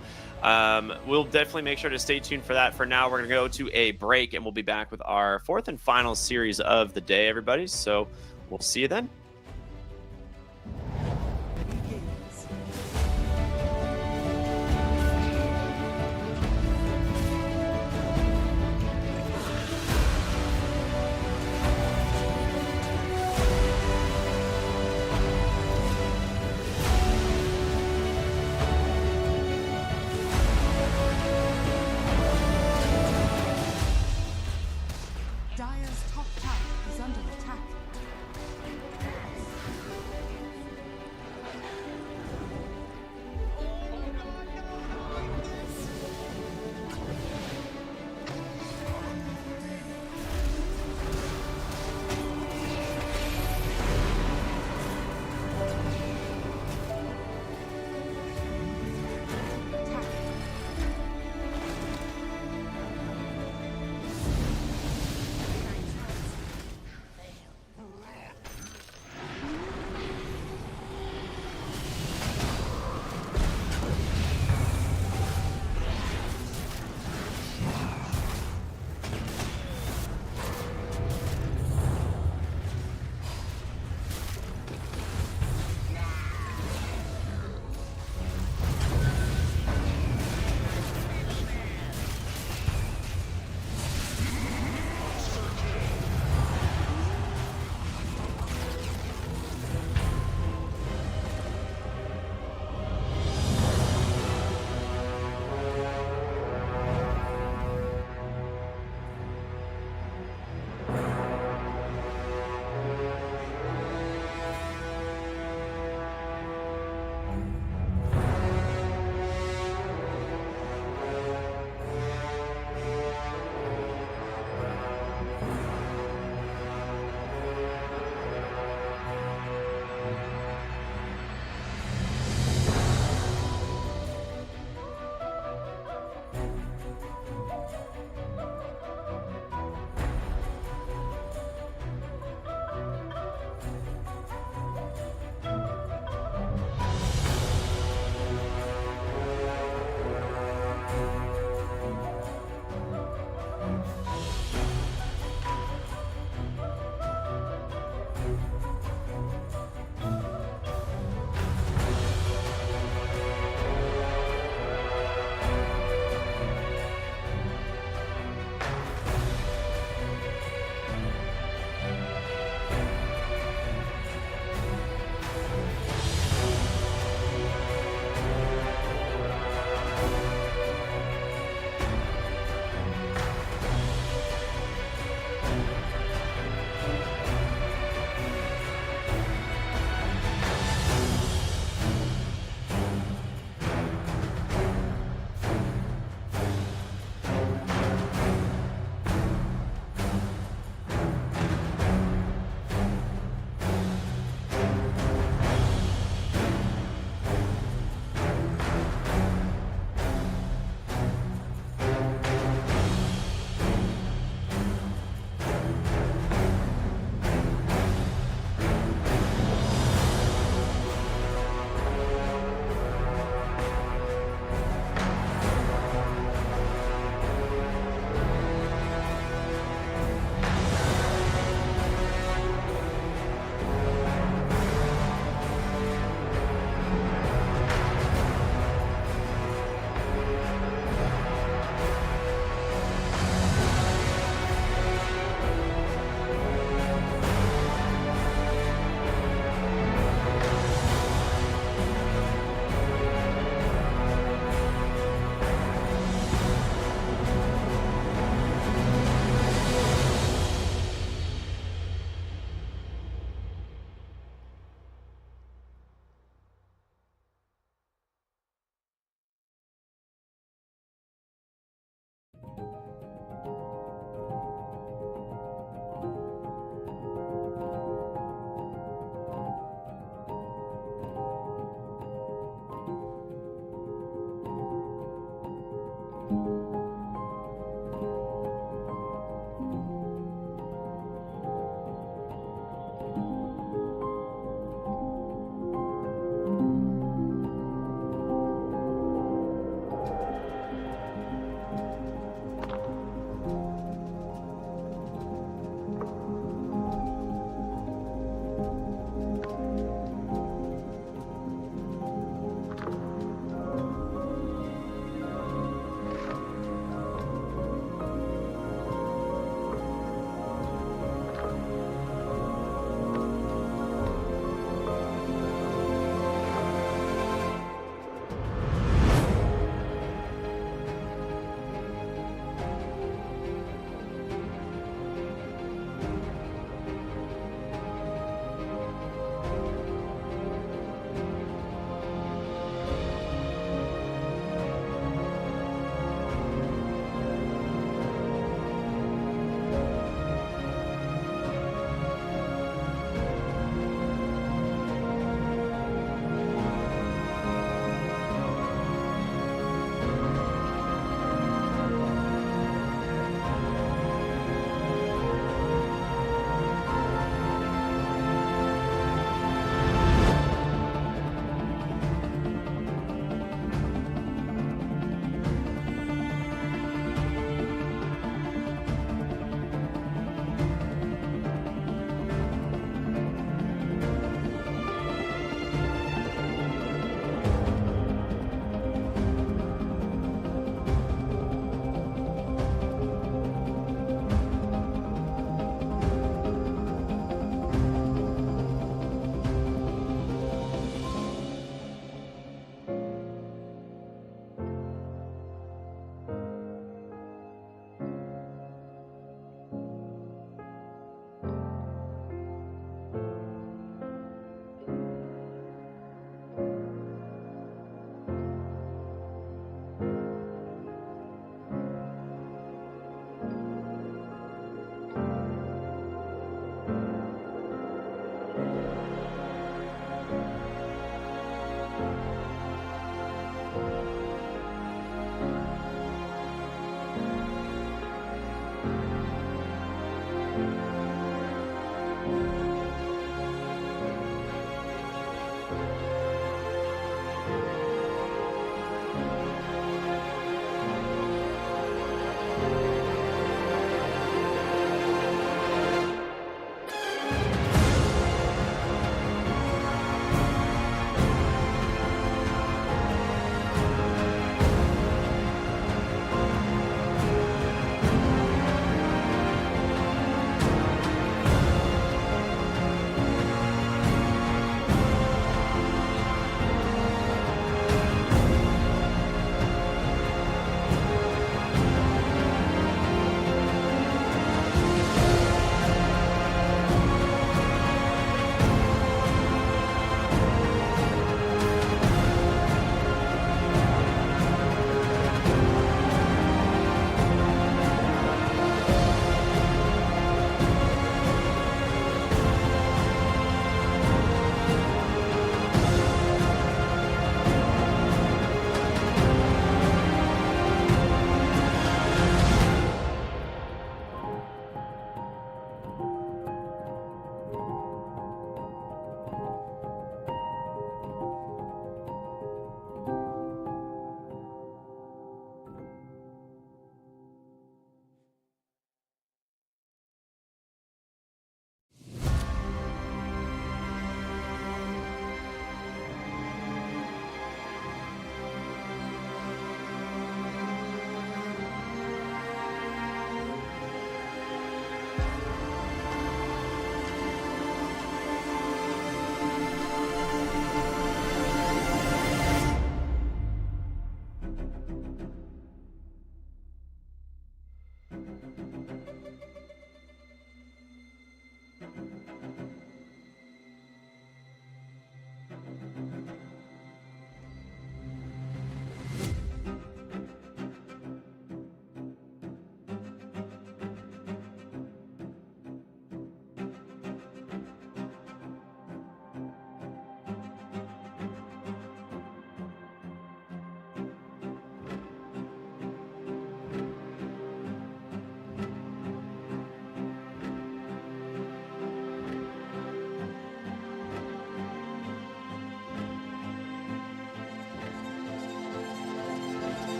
we'll definitely make sure to stay tuned for that. For now, we're going to go to a break, and we'll be back with our 4th and final series of the day, everybody. So we'll see you then. Dire's top tower is under attack.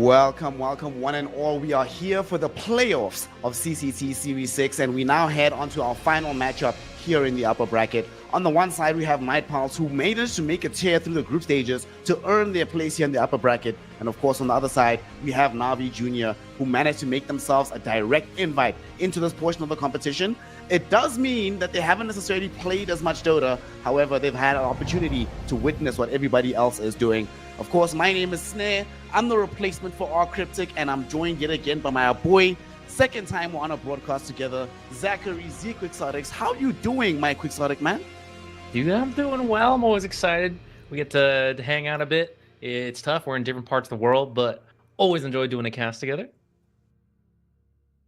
Welcome, welcome, one and all. We are here for the playoffs of CCT Series 6, and we now head on to our final matchup here in the upper bracket. On the one side, we have Night Pulse, who managed to make a tear through the group stages to earn their place here in the upper bracket. And of course, on the other side, we have Na'Vi Jr., who managed to make themselves a direct invite into this portion of the competition. It does mean that they haven't necessarily played as much Dota. However, they've had an opportunity to witness what everybody else is doing. Of course, my name is Snare. I'm the replacement for R Cryptic, and I'm joined yet again by my boy. Second time we're on a broadcast together, Zachary Z Quixotics. How you doing, my Quixotic man? Dude, I'm doing well. I'm always excited. We get to hang out a bit. It's tough. We're in different parts of the world, but always enjoy doing a cast together.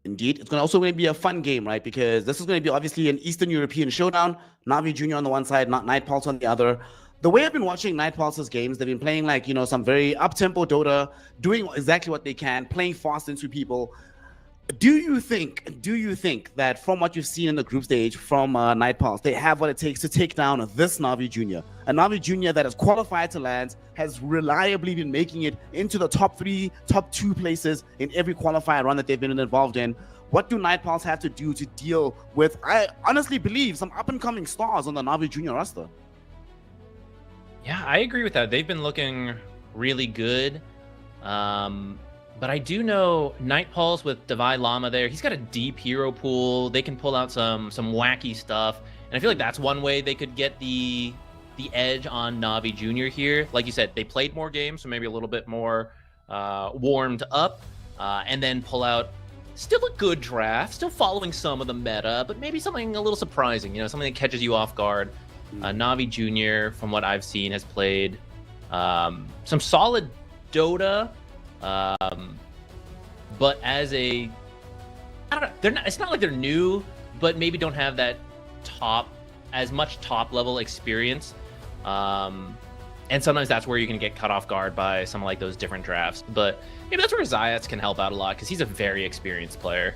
Indeed. It's also going to be a fun game, right? Because this is going to be obviously an Eastern European showdown. Na'Vi Jr. on the one side, not Night Pulse on the other. The way I've been watching Night Pulse's games, they've been playing like, you know, some very up-tempo Dota, doing exactly what they can, playing fast into people. Do you think that from what you've seen in the group stage from Night Pulse, they have what it takes to take down this Na'Vi Jr.? A Na'Vi Jr. that has qualified to lands, has reliably been making it into the top 3, top 2 places in every qualifier run that they've been involved in. What do Night Pulse have to do to deal with, I honestly believe, some up-and-coming stars on the Na'Vi Jr. roster? Yeah, I agree with that. They've been looking really good. But I do know Night Pulse with Divide Llama there. He's got a deep hero pool. They can pull out some wacky stuff. And I feel like that's one way they could get the edge on Na'Vi Jr. here. Like you said, they played more games, so maybe a little bit more warmed up. And then pull out still a good draft, still following some of the meta, but maybe something a little surprising, you know, something that catches you off guard. Na'Vi Jr., from what I've seen, has played some solid Dota, but as a, I don't know, it's not like they're new, but maybe don't have that as much top level experience. And sometimes that's where you can get cut off guard by some like those different drafts. But maybe that's where Zayats can help out a lot because he's a very experienced player.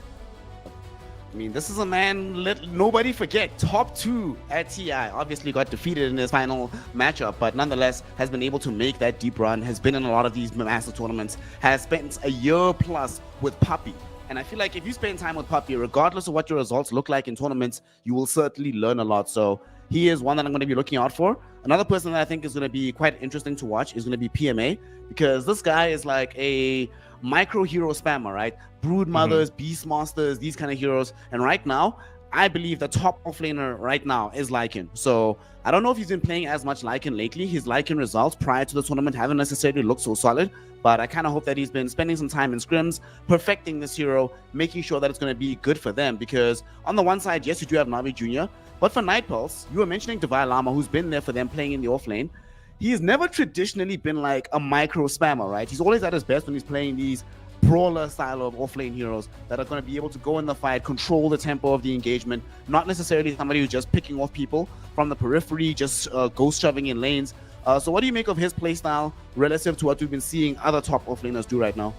I mean, this is a man, let nobody forget, top 2 at TI. Obviously got defeated in his final matchup, but nonetheless has been able to make that deep run, has been in a lot of these massive tournaments, has spent a year plus with Puppy. And I feel like if you spend time with Puppy, regardless of what your results look like in tournaments, you will certainly learn a lot. So he is one that I'm going to be looking out for. Another person that I think is going to be quite interesting to watch is going to be PMA, because this guy is like a micro hero spammer, right? Brood Mothers, Beastmasters, these kind of heroes. And right now, I believe the top offlaner right now is Lycan. So I don't know if he's been playing as much Lycan lately. His Lycan results prior to the tournament haven't necessarily looked so solid, but I kind of hope that he's been spending some time in scrims, perfecting this hero, making sure that it's going to be good for them. Because on the one side, yes, you do have Na'Vi Jr., but for Night Pulse, you were mentioning Divide Llama, who's been there for them playing in the offlane. He's never traditionally been like a micro spammer, right? He's always at his best when he's playing these brawler style of offlane heroes that are going to be able to go in the fight, control the tempo of the engagement, not necessarily somebody who's just picking off people from the periphery, just ghost shoving in lanes. So what do you make of his playstyle relative to what we've been seeing other top offlaners do right now?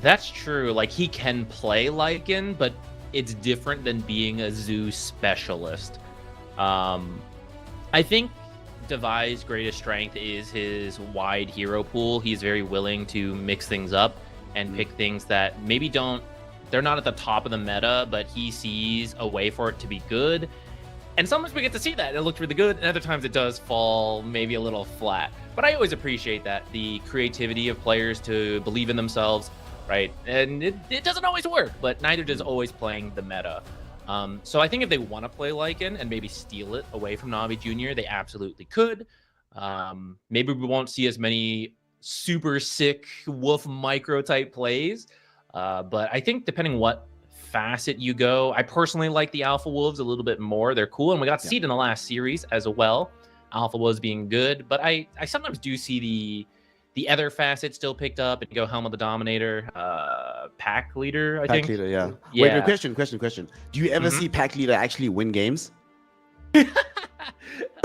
That's true. Like, he can play Lycan, but it's different than being a zoo specialist. I think Devi's greatest strength is his wide hero pool. He's very willing to mix things up and pick things that maybe they're not at the top of the meta, but he sees a way for it to be good. And sometimes we get to see that. It looks really good, and other times it does fall maybe a little flat. But I always appreciate that, the creativity of players to believe in themselves, right? And it doesn't always work, but neither does always playing the meta. So I think if they want to play Lycan and maybe steal it away from Na'Vi Jr., they absolutely could. Maybe we won't see as many super sick wolf micro type plays, but I think depending what facet you go, I personally like the Alpha Wolves a little bit more. They're cool, and we got to see it in the last series as well. Alpha Wolves being good, but I sometimes do see the other facet still picked up and go Helm of the Dominator, Pack Leader, I think. Pack Leader, yeah. Wait, question. Do you ever see Pack Leader actually win games?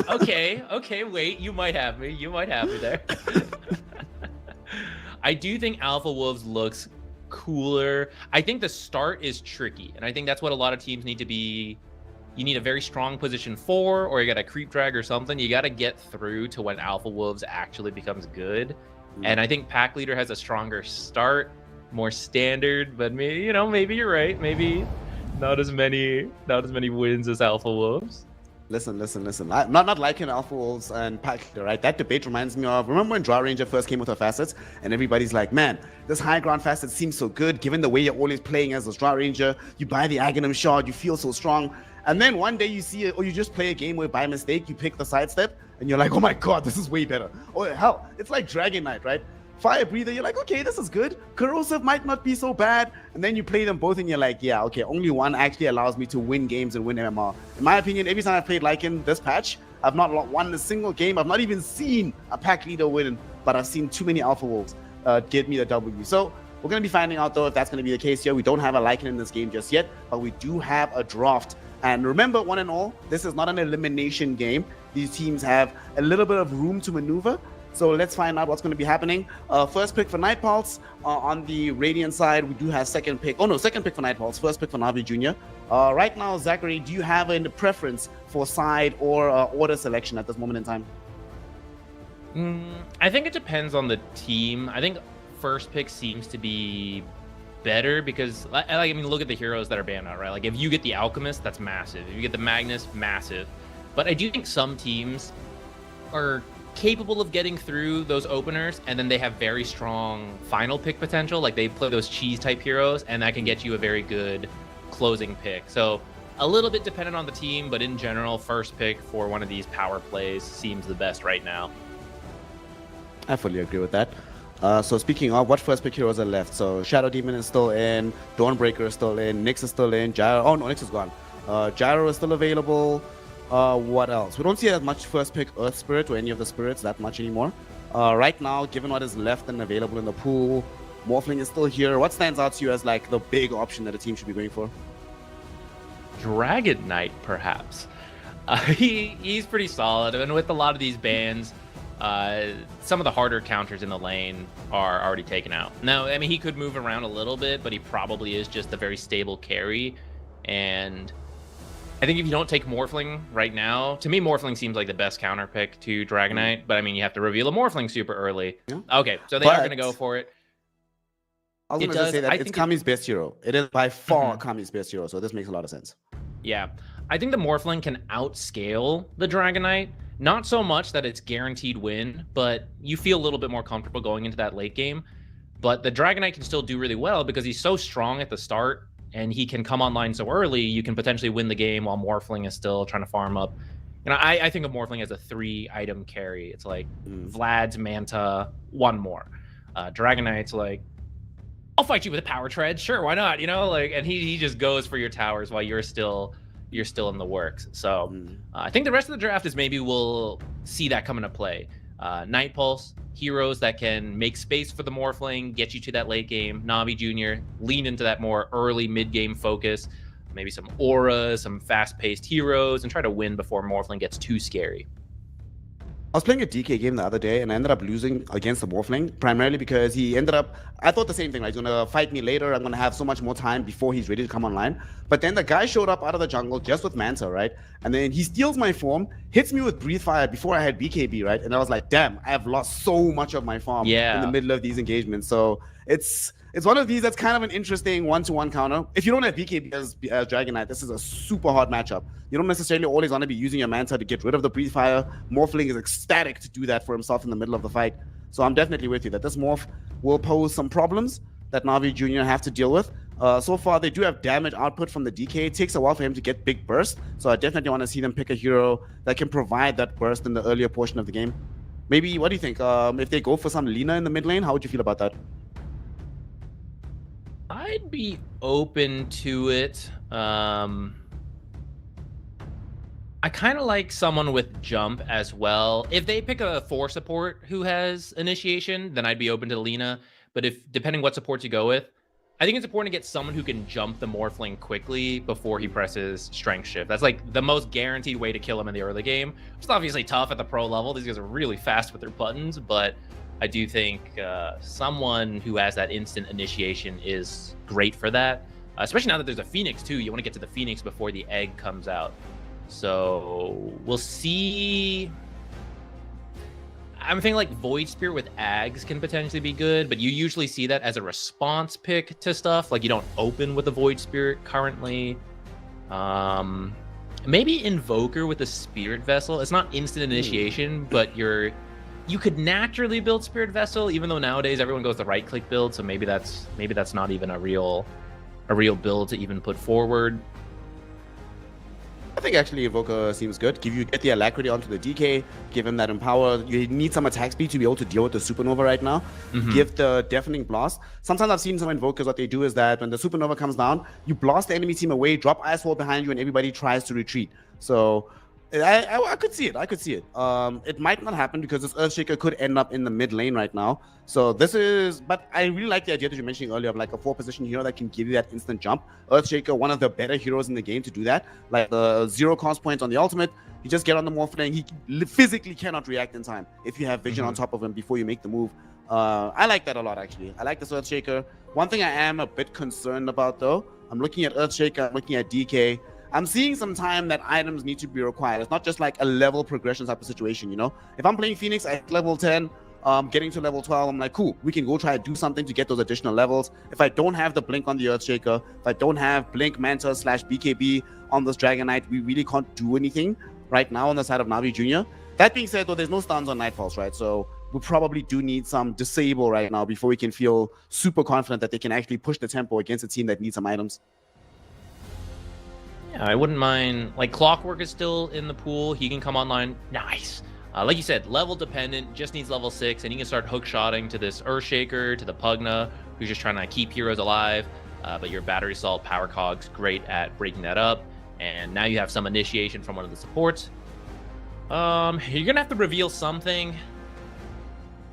Okay, wait, you might have me there. I do think Alpha Wolves looks cooler. I think the start is tricky, and I think that's what a lot of teams need to be. You need a very strong position 4, or you got a creep drag or something. You got to get through to when Alpha Wolves actually becomes good. And I think Pack Leader has a stronger start, more standard, but maybe, maybe you're right. Maybe not as many wins as Alpha Wolves. Listen. I'm not liking Alpha Wolves and Pack Leader, right? That debate reminds me of, remember when Draw Ranger first came with her facets and everybody's like, man, this high ground facet seems so good given the way you're always playing as a Draw Ranger. You buy the Aghanim shard, you feel so strong. And then one day you see it, or you just play a game where by mistake you pick the sidestep and you're like, oh my god, this is way better. Or hell, it's like Dragon Knight, right? Fire Breather, you're like, okay, this is good. Corrosive might not be so bad. And then you play them both and you're like, yeah, okay, only one actually allows me to win games and win MMR. In my opinion, every time I've played Lycan this patch, I've not won a single game. I've not even seen a Pack Leader win, but I've seen too many Alpha Wolves get me the W. So we're going to be finding out, though, if that's going to be the case here. We don't have a Lycan in this game just yet, but we do have a draft. And remember, one and all, this is not an elimination game. These teams have a little bit of room to maneuver. So let's find out what's going to be happening. First pick for Night Pulse. On the Radiant side, we do have second pick. Oh no, second pick for Night Pulse. First pick for Navi Jr. Right now, Zachary, do you have a preference for side or order selection at this moment in time? I think it depends on the team. I think first pick seems to be better because, look at the heroes that are banned out, right? Like if you get the Alchemist, that's massive. If you get the Magnus, massive. But I do think some teams are capable of getting through those openers, and then they have very strong final pick potential. Like they play those cheese type heroes, and that can get you a very good closing pick. So a little bit dependent on the team, but in general, first pick for one of these power plays seems the best right now. I fully agree with that. So speaking of, what first pick heroes are left? So Shadow Demon is still in, Dawnbreaker is still in, Nyx is still in, Gyro. Oh no, Nyx is gone. Gyro is still available. What else? We don't see as much first pick Earth Spirit or any of the spirits that much anymore. Right now, given what is left and available in the pool, Morphling is still here. What stands out to you as like the big option that a team should be going for? Dragon Knight, perhaps. He's pretty solid, and with a lot of these bans, some of the harder counters in the lane are already taken out. Now, I mean, he could move around a little bit, but he probably is just a very stable carry, and I think if you don't take Morphling right now, to me, Morphling seems like the best counter pick to Dragon Knight, but I mean, you have to reveal a Morphling super early. Yeah. Okay, so they are going to go for it. I was going to say that it's Kami's best hero. It is by far Kami's best hero, so this makes a lot of sense. Yeah, I think the Morphling can outscale the Dragon Knight. Not so much that it's guaranteed win, but you feel a little bit more comfortable going into that late game. But the Dragon Knight can still do really well because he's so strong at the start, and he can come online so early, you can potentially win the game while Morphling is still trying to farm up. I think of Morphling as a 3-item carry. It's like Vlad's Manta, one more. Dragon Knight's like, I'll fight you with a power tread. Sure, why not? And he just goes for your towers while you're still in the works. So I think the rest of the draft is maybe we'll see that come into play. Night Pulse, heroes that can make space for the Morphling, get you to that late game. Navi Jr., lean into that more early mid-game focus. Maybe some auras, some fast-paced heroes, and try to win before Morphling gets too scary. I was playing a DK game the other day, and I ended up losing against the Morphling, primarily because he ended up, I thought the same thing, like, he's going to fight me later, I'm going to have so much more time before he's ready to come online. But then the guy showed up out of the jungle just with Manta, right? And then he steals my form, hits me with Breathe Fire before I had BKB, right? And I was like, damn, I have lost so much of my farm in the middle of these engagements. So it's one of these that's kind of an interesting one-to-one counter. If you don't have BKB as Dragon Knight, this is a super hard matchup. You don't necessarily always want to be using your Manta to get rid of the Breathe Fire. Morphling is ecstatic to do that for himself in the middle of the fight. So I'm definitely with you that this Morph will pose some problems that Navi Jr. have to deal with. So far, they do have damage output from the DK. It takes a while for him to get big burst. So I definitely want to see them pick a hero that can provide that burst in the earlier portion of the game. Maybe, what do you think? If they go for some Lina in the mid lane, how would you feel about that? I'd be open to it. I kind of like someone with jump as well. If they pick a 4 support who has initiation, then I'd be open to Lina. But depending what support you go with, I think it's important to get someone who can jump the Morphling quickly before he presses Strength Shift. That's like the most guaranteed way to kill him in the early game. It's obviously tough at the pro level. These guys are really fast with their buttons, but I do think someone who has that instant initiation is great for that. Especially now that there's a Phoenix too. You want to get to the Phoenix before the egg comes out. So we'll see. I'm thinking like Void Spirit with Ags can potentially be good, but you usually see that as a response pick to stuff. Like you don't open with the Void Spirit currently. Maybe Invoker with a Spirit Vessel. It's not instant initiation, but you could naturally build Spirit Vessel, even though nowadays everyone goes the right click build, so maybe that's not even a real build to even put forward. I think actually Evoker seems good. Get the Alacrity onto the DK, give him that Empower. You need some attack speed to be able to deal with the Supernova right now. Give the Deafening Blast. Sometimes I've seen some Invokers, what they do is that when the Supernova comes down, you blast the enemy team away, drop Ice Wall behind you, and everybody tries to retreat. So I could see it. It might not happen because this Earthshaker could end up in the mid lane right now. So but I really like the idea that you mentioned earlier of like a 4-position hero that can give you that instant jump. Earthshaker, one of the better heroes in the game to do that. Like the 0 cost points on the ultimate, you just get on the Morph lane. He physically cannot react in time if you have vision on top of him before you make the move. I like that a lot, actually. I like this Earthshaker. One thing I am a bit concerned about, though, I'm looking at Earthshaker, I'm looking at DK. I'm seeing some time that items need to be required. It's not just like a level progression type of situation, you know? If I'm playing Phoenix at level 10, getting to level 12, I'm like, cool, we can go try to do something to get those additional levels. If I don't have the Blink on the Earthshaker, if I don't have Blink, Manta / BKB on this Dragon Knight, we really can't do anything right now on the side of Navi Jr. That being said, though, there's no stuns on Nightfalls, right? So we probably do need some disable right now before we can feel super confident that they can actually push the tempo against a team that needs some items. Yeah, I wouldn't mind. Like Clockwork is still in the pool. He can come online. Nice. Like you said, level dependent. Just needs level 6, and he can start hook shotting to this Earthshaker, to the Pugna, who's just trying to keep heroes alive. But your Battery Salt, Power Cog's great at breaking that up. And now you have some initiation from one of the supports. You're gonna have to reveal something.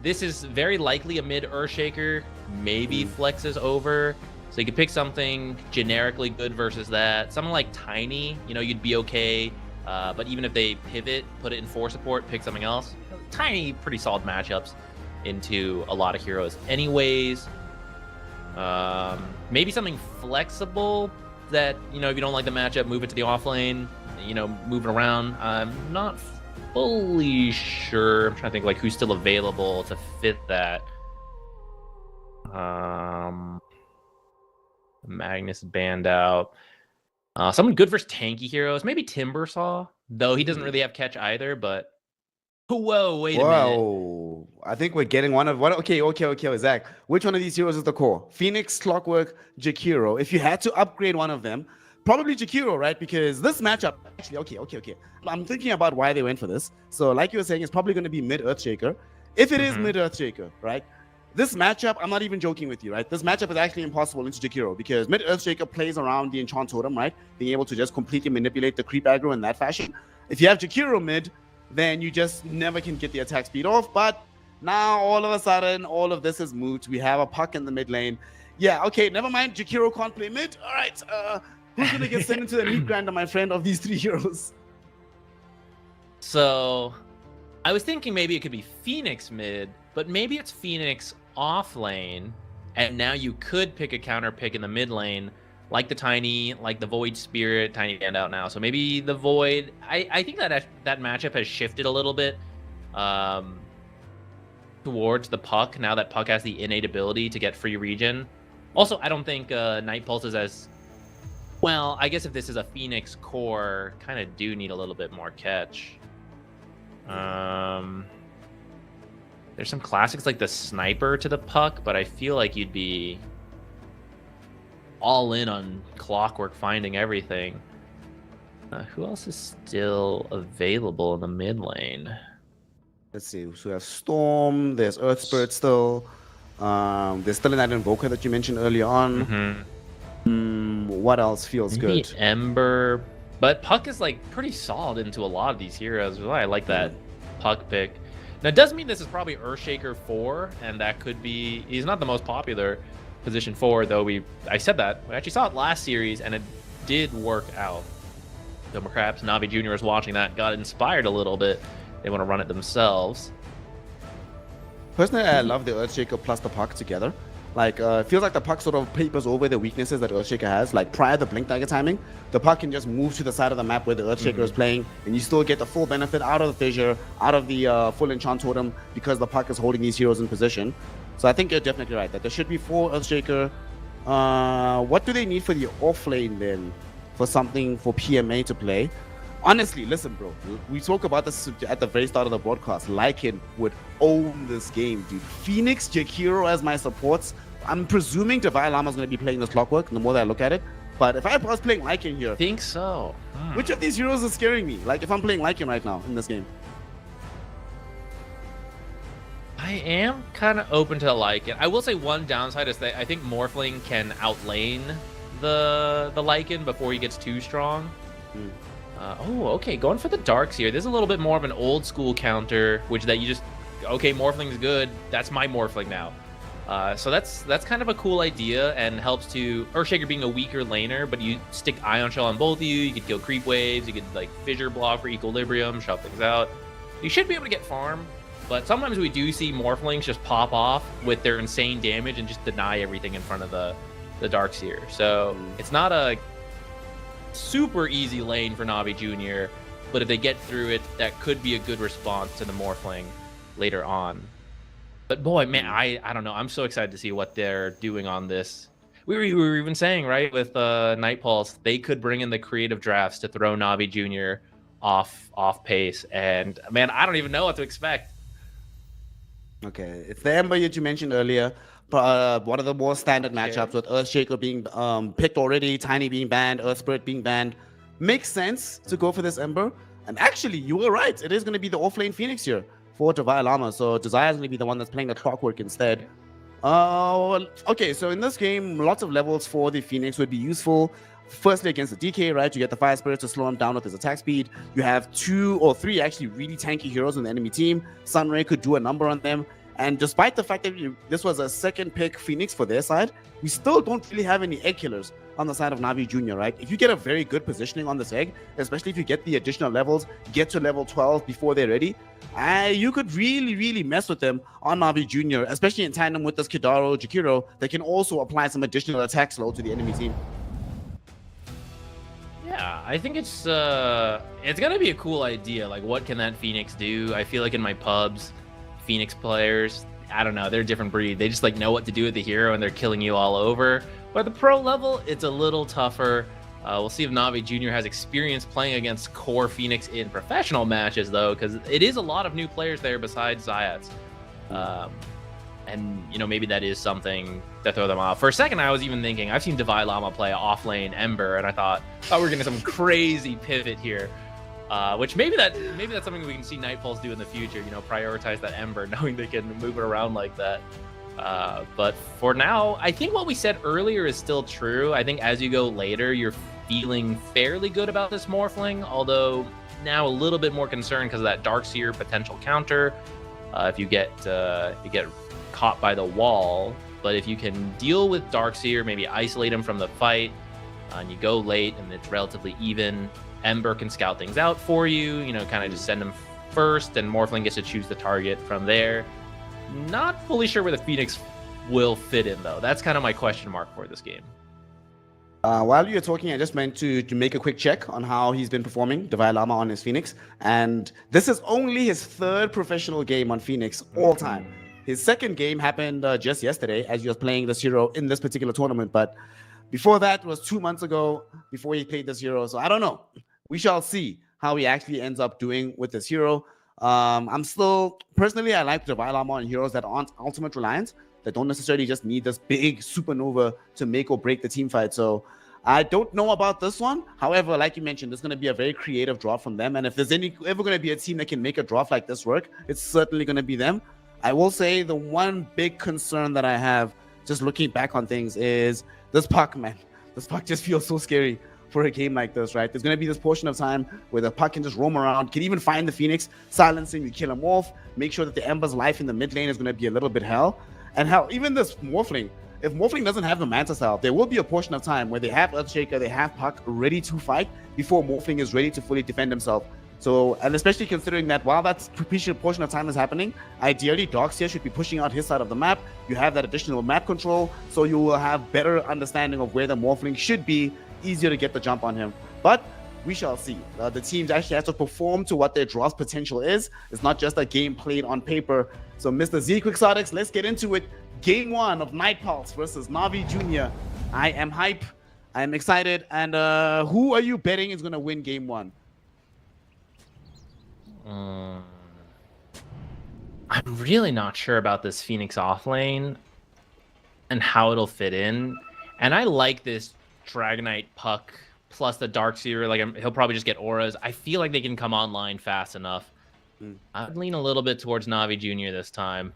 This is very likely a mid Earthshaker. Maybe flexes over. So you could pick something generically good versus that. Something like Tiny, you know, you'd be okay. But even if they pivot, put it in 4 support, pick something else. Tiny, pretty solid matchups into a lot of heroes anyways. Maybe something flexible that, you know, if you don't like the matchup, move it to the off lane, you know, move it around. I'm not fully sure. I'm trying to think like who's still available to fit that. Magnus banned out. Someone good versus tanky heroes. Maybe Timbersaw, though he doesn't really have catch either, but whoa, wait a minute. I think we're getting one of what okay, Zach. Which one of these heroes is the core? Phoenix, Clockwork, Jakiro. If you had to upgrade one of them, probably Jakiro, right? Because this matchup, actually, okay. I'm thinking about why they went for this. So like you were saying, it's probably going to be mid Earthshaker. If it is mid Earthshaker, right? This matchup, I'm not even joking with you, right? This matchup is actually impossible into Jakiro because mid Earthshaker plays around the Enchant Totem, right? Being able to just completely manipulate the creep aggro in that fashion. If you have Jakiro mid, then you just never can get the attack speed off. But now all of a sudden, all of this is moot. We have a puck in the mid lane. Yeah, okay, never mind. Jakiro can't play mid. All right, who's gonna get sent into the meat grinder, my friend, of these 3 heroes? So I was thinking maybe it could be Phoenix mid, but maybe it's Phoenix off lane, and now you could pick a counter pick in the mid lane, like the Tiny, like the Void Spirit. Tiny banned out now, so maybe the Void. I think that matchup has shifted a little bit towards the Puck, now that Puck has the innate ability to get free regen. Also, I don't think Night Pulse is as... Well, I guess if this is a Phoenix core, kind of do need a little bit more catch. There's some classics like the Sniper to the Puck, but I feel like you'd be all in on Clockwork finding everything. Who else is still available in the mid lane? Let's see. So we have Storm, there's Earth Spirit still. There's still that Invoker that you mentioned earlier on. What else feels Maybe good? Ember. But Puck is like pretty solid into a lot of these heroes. I like that Puck pick. Now, it does mean this is probably Earthshaker 4, and that could be... He's not the most popular position 4, though I said that. We actually saw it last series, and it did work out. So perhaps Navi Jr. is watching that, got inspired a little bit. They want to run it themselves. Personally, I love the Earthshaker plus the Puck together. Like, it feels like the puck sort of papers over the weaknesses that Earthshaker has. Like, prior to Blink Dagger timing, the puck can just move to the side of the map where the Earthshaker is playing, and you still get the full benefit out of the Fissure, out of the full Enchant Totem, because the puck is holding these heroes in position. So I think you're definitely right that there should be 4 Earthshaker. What do they need for the offlane then? For something for PMA to play? Honestly, listen, bro. We spoke about this at the very start of the broadcast. Lycan would own this game, dude. Phoenix, Jakiro as my supports. I'm presuming Divine Llama is going to be playing this Clockwork, the more that I look at it. But if I was playing Lycan here... I think so. Which of these heroes is scaring me? Like, if I'm playing Lycan right now in this game. I am kind of open to Lycan. I will say one downside is that I think Morphling can outlane the Lycan before he gets too strong. Okay, going for the Darks here. This is a little bit more of an old school counter, which that you just, okay, Morphling's good. That's my Morphling now. So that's kind of a cool idea and helps to Earthshaker being a weaker laner, but you stick Ion Shell on both of you. You could kill creep waves. You could like Fissure block for equilibrium, shove things out. You should be able to get farm, but sometimes we do see Morphlings just pop off with their insane damage and just deny everything in front of the Darkseer. So it's not a super easy lane for Navi Jr., but if they get through it, that could be a good response to the Morphling later on. But boy, man, I don't know. I'm so excited to see what they're doing on this. We were even saying, right, with Night Pulse, they could bring in the creative drafts to throw Navi Jr. off pace. And man, I don't even know what to expect. Okay, it's the Ember that you mentioned earlier. One of the more standard matchups with Earthshaker being picked already, Tiny being banned, Earth Spirit being banned. Makes sense to go for this Ember. And actually, you were right. It is going to be the offlane Phoenix here for Divine Llama. So Desire is going to be the one that's playing the Clockwork instead. Okay, so in this game, lots of levels for the Phoenix would be useful. Firstly, against the DK, right? You get the Fire Spirit to slow him down with his attack speed. You have 2 or 3 actually really tanky heroes in the enemy team. Sunray could do a number on them. And despite the fact that this was a second pick Phoenix for their side, we still don't really have any egg killers on the side of Navi Jr., right? If you get a very good positioning on this egg, especially if you get the additional levels, get to level 12 before they're ready, you could really, really mess with them on Navi Jr., especially in tandem with this Kidaro, Jakiro, that can also apply some additional attack slow to the enemy team. Yeah, I think it's gonna be a cool idea. Like, what can that Phoenix do? I feel like in my pubs, Phoenix players, I don't know, they're a different breed. They just like know what to do with the hero and they're killing you all over. But at the pro level, it's a little tougher. We'll see if Navi Jr. has experience playing against core Phoenix in professional matches, though, because it is a lot of new players there besides Zayats. And, you know, maybe that is something to throw them off. For a second, I was even thinking, I've seen Divine Llama play off-lane Ember, and I thought, oh, we're getting some crazy pivot here. Which maybe that's something we can see Night Pulse do in the future, you know, prioritize that Ember, knowing they can move it around like that. But for now, I think what we said earlier is still true. I think as you go later, you're feeling fairly good about this Morphling, although now a little bit more concerned because of that Darkseer potential counter. If you get caught by the wall, but if you can deal with Darkseer, maybe isolate him from the fight, and you go late and it's relatively even, Ember can scout things out for you, you know, kind of just send him first, and Morphling gets to choose the target from there. Not fully sure where the Phoenix will fit in, though. That's kind of my question mark for this game. While you're talking, I just meant to make a quick check on how he's been performing, Divine Llama on his Phoenix. And this is only his 3rd professional game on Phoenix all time. His 2nd game happened just yesterday as he was playing this hero in this particular tournament. But before that was 2 months ago before he played this hero. So I don't know. We shall see how he actually ends up doing with this hero. I'm still, personally, I like Divine Llama on heroes that aren't ultimate reliant, that don't necessarily just need this big supernova to make or break the team fight. So I don't know about this one. However, like you mentioned, there's going to be a very creative draft from them. And if there's ever going to be a team that can make a draft like this work, it's certainly going to be them. I will say the one big concern that I have, just looking back on things, is this puck, man. This puck just feels so scary for a game like this, right? There's going to be this portion of time where the puck can just roam around, can even find the Phoenix, silence him, you kill him off, make sure that the Ember's life in the mid lane is going to be a little bit hell. And hell, even this Morphling, if Morphling doesn't have the Manta Style, there will be a portion of time where they have Earthshaker, they have puck ready to fight before Morphling is ready to fully defend himself. So, and especially considering that while that portion of time is happening, ideally Darkseer should be pushing out his side of the map. You have that additional map control, so you will have better understanding of where the Morphling should be, easier to get the jump on him. But we shall see. The teams actually have to perform to what their draw's potential is. It's not just a game played on paper. So, Mr. Z Quixotics, let's get into it. Game 1 of Night Pulse versus Navi Jr. I am hype. I am excited. And who are you betting is going to win Game 1? I'm really not sure about this Phoenix offlane and how it'll fit in. And I like this Dragonite Puck plus the Darkseer. Like, he'll probably just get auras. I feel like they can come online fast enough. I'd lean a little bit towards Navi Jr. this time.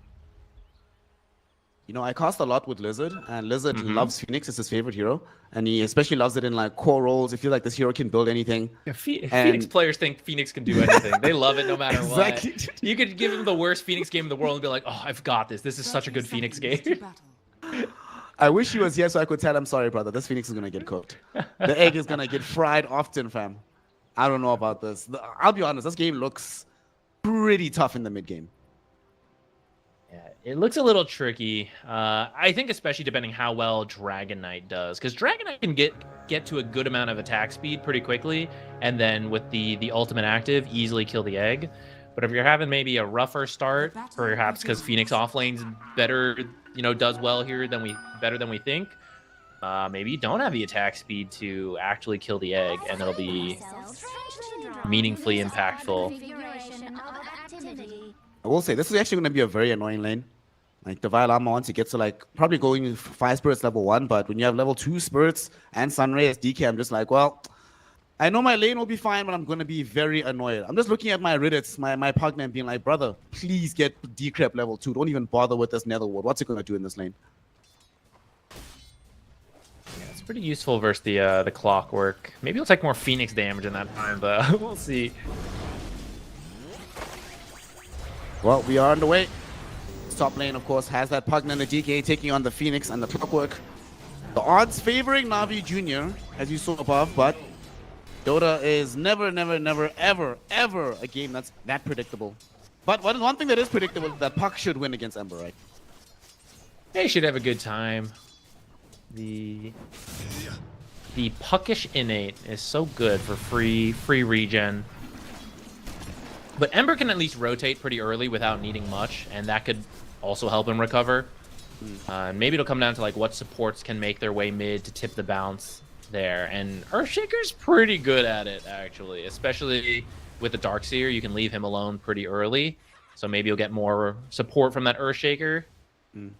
You know, I cast a lot with Lizard, and Lizard loves Phoenix. It's his favorite hero, and he especially loves it in like core roles. If you feel like this hero can build anything. Yeah, Phoenix players think Phoenix can do anything. They love it no matter Exactly. what. You could give him the worst Phoenix game in the world and be like, "Oh, I've got this. This is such a good Phoenix game." I wish he was here so I could tell him, sorry, brother, this Phoenix is gonna get cooked. The egg is gonna get fried often, fam. I don't know about this. I'll be honest, this game looks pretty tough in the mid game. Yeah, it looks a little tricky. I think especially depending how well Dragon Knight does, because Dragon Knight can get to a good amount of attack speed pretty quickly, and then with the ultimate active, easily kill the egg. But if you're having maybe a rougher start, perhaps because Phoenix offlane's better, does well here better than we think, maybe you don't have the attack speed to actually kill the egg, and it'll be meaningfully impactful. I will say, this is actually going to be a very annoying lane. Like, the Vile Armor, once you get to, like, probably going 5 spirits level 1, but when you have level 2 spirits and Sunray as DK, I'm just like, well, I know my lane will be fine, but I'm going to be very annoyed. I'm just looking at my Riddits, my partner, and being like, brother, please get Decrep level 2. Don't even bother with this Nether Ward. What's it going to do in this lane? Yeah, it's pretty useful versus the Clockwork. Maybe it'll take more Phoenix damage in that time, but we'll see. Well, we are underway. Top lane, of course, has that Pugna and the DK taking on the Phoenix and the Clockwork. The odds favoring Navi Jr., as you saw above, but Dota is never, ever a game that's that predictable. But one thing that is predictable is that Puck should win against Ember, right? They should have a good time. The Puckish Innate is so good for free regen. But Ember can at least rotate pretty early without needing much, and that could also help him recover. Maybe it'll come down to like what supports can make their way mid to tip the bounce there. And Earthshaker's pretty good at it, actually, especially with the Darkseer. You can leave him alone pretty early, so maybe you'll get more support from that Earthshaker, and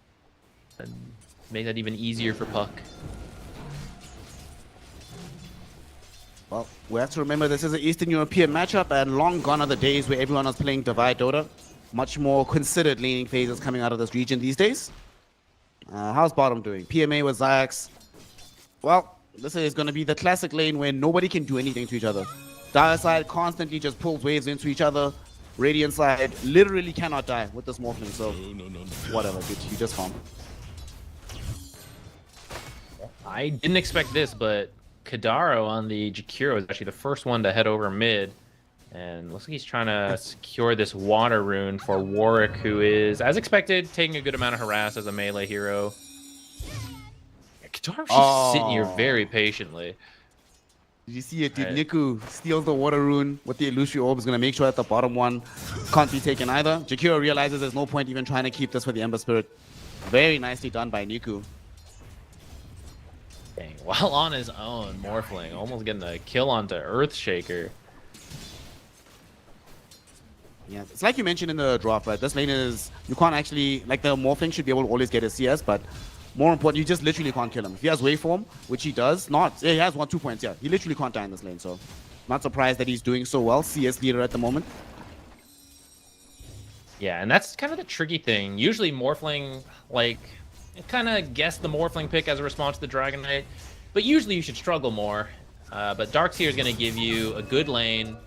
make that even easier for Puck. Well, we have to remember this is an Eastern European matchup, and long gone are the days where everyone was playing Divide Dota. Much more considered laning phases coming out of this region these days. How's bottom doing? PMA with Zayax. Well, this is going to be the classic lane where nobody can do anything to each other. Dire side constantly just pulls waves into each other. Radiant side literally cannot die with this Morphling, so whatever, dude, you just farm. I didn't expect this, but Kadaro on the Jakiro is actually the first one to head over mid. And looks like he's trying to secure this water rune for Warwick, who is, as expected, taking a good amount of harass as a melee hero. Yeah, Kadaro's just sitting here very patiently. Did you see it, dude? Niku steals the water rune with the illusory orb. Is going to make sure that the bottom one can't be taken either. Jakiro realizes there's no point even trying to keep this for the Ember Spirit. Very nicely done by Niku. Dang, while on his own, Morphling almost getting a kill onto Earthshaker. Yeah, it's like you mentioned in the draft, right? This lane is, you can't actually, like the Morphling should be able to always get his CS, but more important, you just literally can't kill him. If he has waveform, which he does, he has 2 points, yeah. He literally can't die in this lane, so not surprised that he's doing so well. CS leader at the moment. Yeah, and that's kind of the tricky thing. Usually Morphling, like, kind of guess the Morphling pick as a response to the Dragon Knight, but usually you should struggle more. But Darkseer is going to give you a good lane,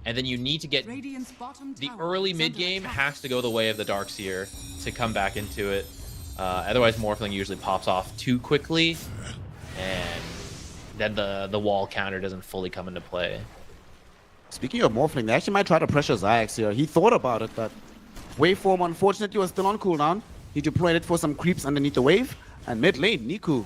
and then you need to get the early mid game has to go the way of the Darkseer to come back into it. Otherwise, Morphling usually pops off too quickly, and then the wall counter doesn't fully come into play. Speaking of Morphling, they actually might try to pressure Zayax here. He thought about it, but waveform unfortunately was still on cooldown. He deployed it for some creeps underneath the wave. And mid lane, Niku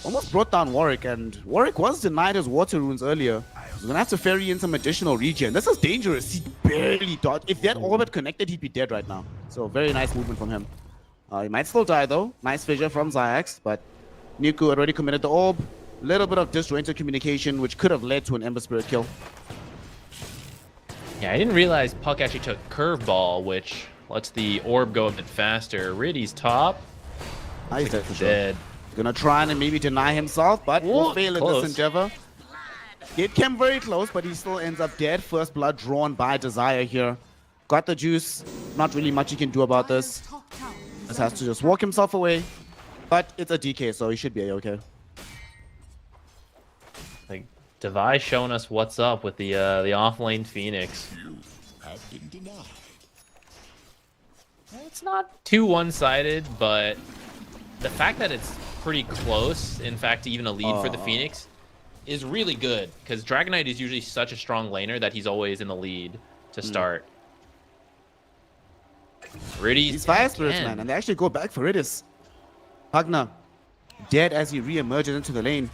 almost brought down Warwick, and Warwick was denied his water runes earlier. He's gonna have to ferry in some additional regen. This is dangerous. He barely dodged. If that orbit connected, he'd be dead right now. So very nice movement from him. He might still die though. Nice fissure from Zayax, but Niku already committed the orb. Little bit of disjointed communication, which could have led to an Ember Spirit kill. Yeah, I didn't realize Puck actually took Curveball, which lets the orb go a bit faster. Riddy's top. He's dead for sure. Dead. Gonna try and maybe deny himself, but will fail in close. this endeavor. It came very close, but he still ends up dead. First blood drawn by Desire here. Got the juice. Not really much he can do about this. Dire's top tower is Just has under to just walk himself away. But it's a DK, so he should be okay. Like Devi showing us what's up with the off-lane Phoenix. Have been denied. It's not too one-sided, but the fact that it's pretty close, in fact, even a lead for the Phoenix, is really good. Because Dragonite is usually such a strong laner that he's always in the lead to start. Riddy's These Fire Spirits, man, and they actually go back for Ridis. Pugna, dead as he re-emerges into the lane.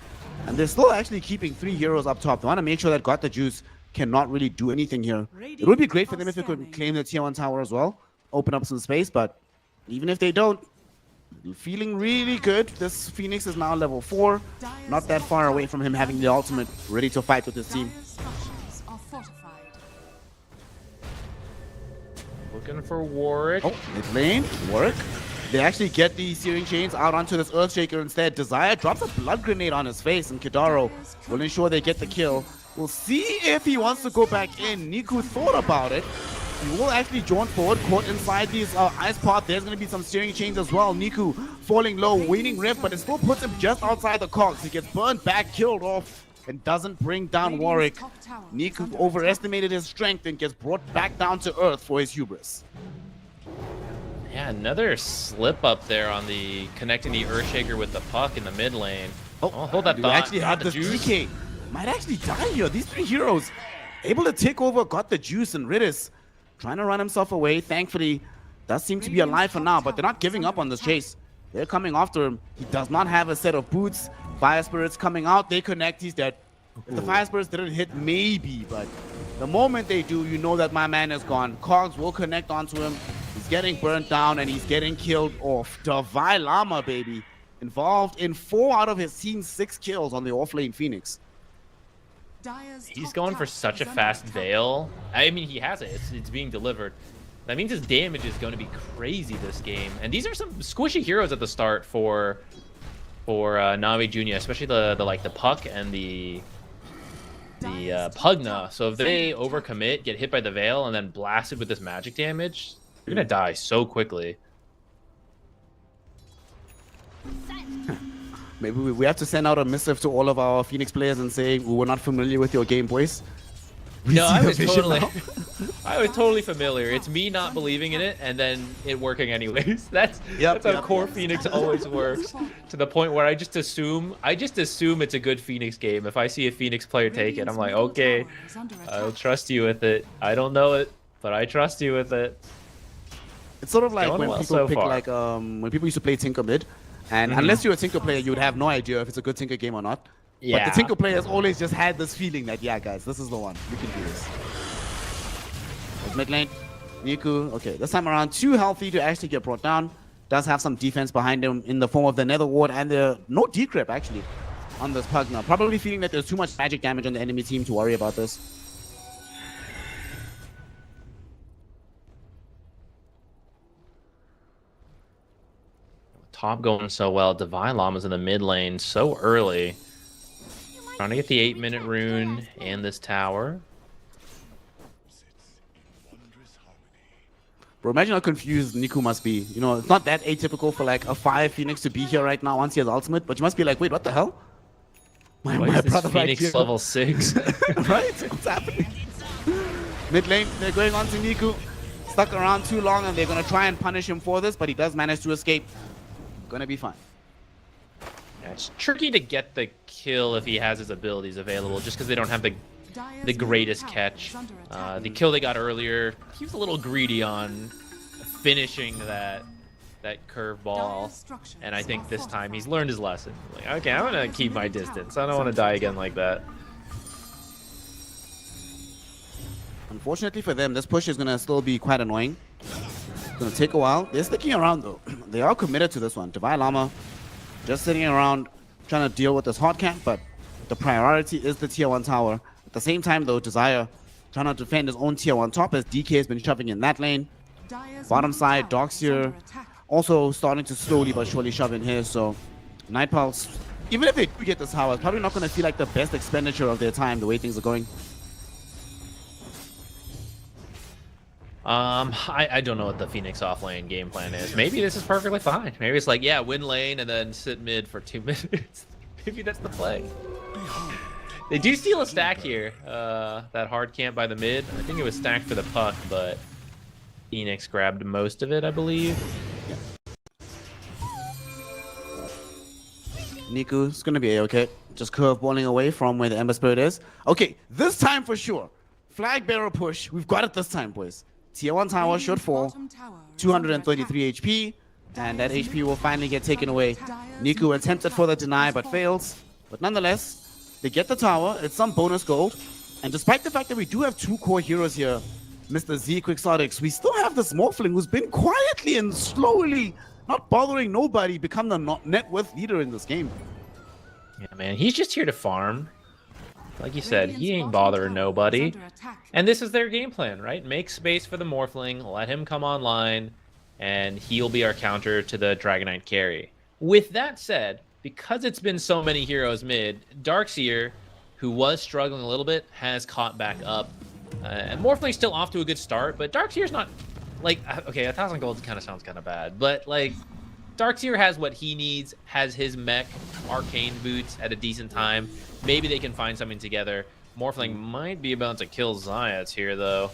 And they're still actually keeping 3 heroes up top. They want to make sure that Got the Juice cannot really do anything here. It would be great for them if they could claim the tier 1 tower as well. Open up some space, but even if they don't, feeling really good. This Phoenix is now level 4. Not that far away from him having the ultimate ready to fight with his team. Dire's structures are fortified. looking for Warwick. Oh, mid lane, work. They actually get the Searing Chains out onto this Earthshaker instead. Desire drops a blood grenade on his face, and Kidaro will ensure they get the kill. We'll see if he wants to go back in. Niku thought about it. He will actually jaunt forward, caught inside these ice pot. There's going to be some Searing Chains as well. Niku falling low, waiting rift, but it still puts him just outside the cogs. He gets burned back, killed off, and doesn't bring down Warwick. Niku overestimated his strength and gets brought back down to earth for his hubris. Yeah, another slip up there on the connecting the Earthshaker with the puck in the mid lane. Oh, hold that We thought. actually have this DK. Might actually die here. These three heroes able to take over, got the juice, and Ridis trying to run himself away. Thankfully, does seem to be alive for now, but they're not giving up on this chase. They're coming after him. He does not have a set of boots. Fire Spirits coming out. They connect. He's dead. If the Fire Spirits didn't hit, maybe, but the moment they do, you know that my man is gone. Cogs will connect onto him. He's getting burnt down and he's getting killed off. Devi Lama, baby. Involved in 4 out of his team's 6 kills on the offlane Phoenix. He's going for such a fast Veil. I mean, he has it. It's being delivered. That means his damage is going to be crazy this game. And these are some squishy heroes at the start for Na'Vi Jr., especially the Puck and the Pugna. So if they overcommit, get hit by the Veil, and then blasted with this magic damage, you're gonna die so quickly. Maybe we have to send out a missive to all of our Phoenix players and say we were not familiar with your game, boys. No, I was totally familiar. It's me not believing in it and then it working anyways. That's how core Phoenix always works. To the point where I just assume it's a good Phoenix game. If I see a Phoenix player take it, I'm like, okay, I'll trust you with it. I don't know it, but I trust you with it. It's sort of like Going when well people so pick far. like when people used to play Tinker mid, and unless you're a Tinker player, you would have no idea if it's a good Tinker game or not. Yeah. But the Tinker players always just had this feeling that, yeah, guys, this is the one. We can do this. There's mid lane. Niku, okay, this time around too healthy to actually get brought down. Does have some defense behind him in the form of the Nether Ward and the no decrypt actually on this Pugna. Probably feeling that there's too much magic damage on the enemy team to worry about this. Top going so well. Divine Llama's in the mid lane so early. Trying to get the 8-minute rune and this tower. Bro, imagine how confused Niku must be. You know, it's not that atypical for like a 5 Phoenix to be here right now once he has ultimate, but you must be like, wait, what the hell? Why is this Phoenix level 6? Right? What's happening? Mid lane, they're going on to Niku. Stuck around too long and they're going to try and punish him for this, but he does manage to escape. Gonna be fine. Yeah, it's tricky to get the kill if he has his abilities available, just because they don't have the the greatest catch. The kill they got earlier, he was a little greedy on finishing that curveball, and I think this time he's learned his lesson. Like, okay, I'm gonna keep my distance. I don't want to die again like that. Unfortunately for them, this push is gonna still be quite annoying. It's gonna take a while. They're sticking around though. They are committed to this one. Divine Llama just sitting around trying to deal with this hard camp, but the priority is the tier 1 tower. At the same time though, Desire trying to defend his own tier 1 top as DK has been shoving in that lane. Bottom side, Darkseer also starting to slowly but surely shove in here, so Night Pulse, even if they do get this tower, it's probably not going to feel like the best expenditure of their time the way things are going. I don't know what the Phoenix offlane game plan is. Maybe this is perfectly fine. Maybe it's like, yeah, win lane and then sit mid for 2 minutes. Maybe that's the play. They do steal a stack here. That hard camp by the mid. I think it was stacked for the puck, but Phoenix grabbed most of it, I believe. Niku's gonna be a-okay. Just curveballing away from where the Ember Spirit is. Okay, this time for sure. Flag bearer push. We've got it this time, boys. Tier 1 tower should fall. 233 HP. And that HP will finally get taken away. Niku attempted for the deny but fails. But nonetheless, they get the tower. It's some bonus gold. And despite the fact that we do have 2 core heroes here, Mr. Z Quixotics, we still have this Morphling who's been quietly and slowly, not bothering nobody, become the net worth leader in this game. Yeah, man, he's just here to farm. Like you said, he ain't bothering nobody. And this is their game plan, right? Make space for the Morphling, let him come online, and he'll be our counter to the Dragonite carry. With that said, because it's been so many heroes mid, Darkseer, who was struggling a little bit, has caught back up. And Morphling's still off to a good start, but Darkseer's not, like, okay, 1,000 gold kind of sounds kind of bad, but, like, Darkseer has what he needs, has his mech, arcane boots at a decent time. Maybe they can find something together. Morphling might be about to kill Zayats here, though.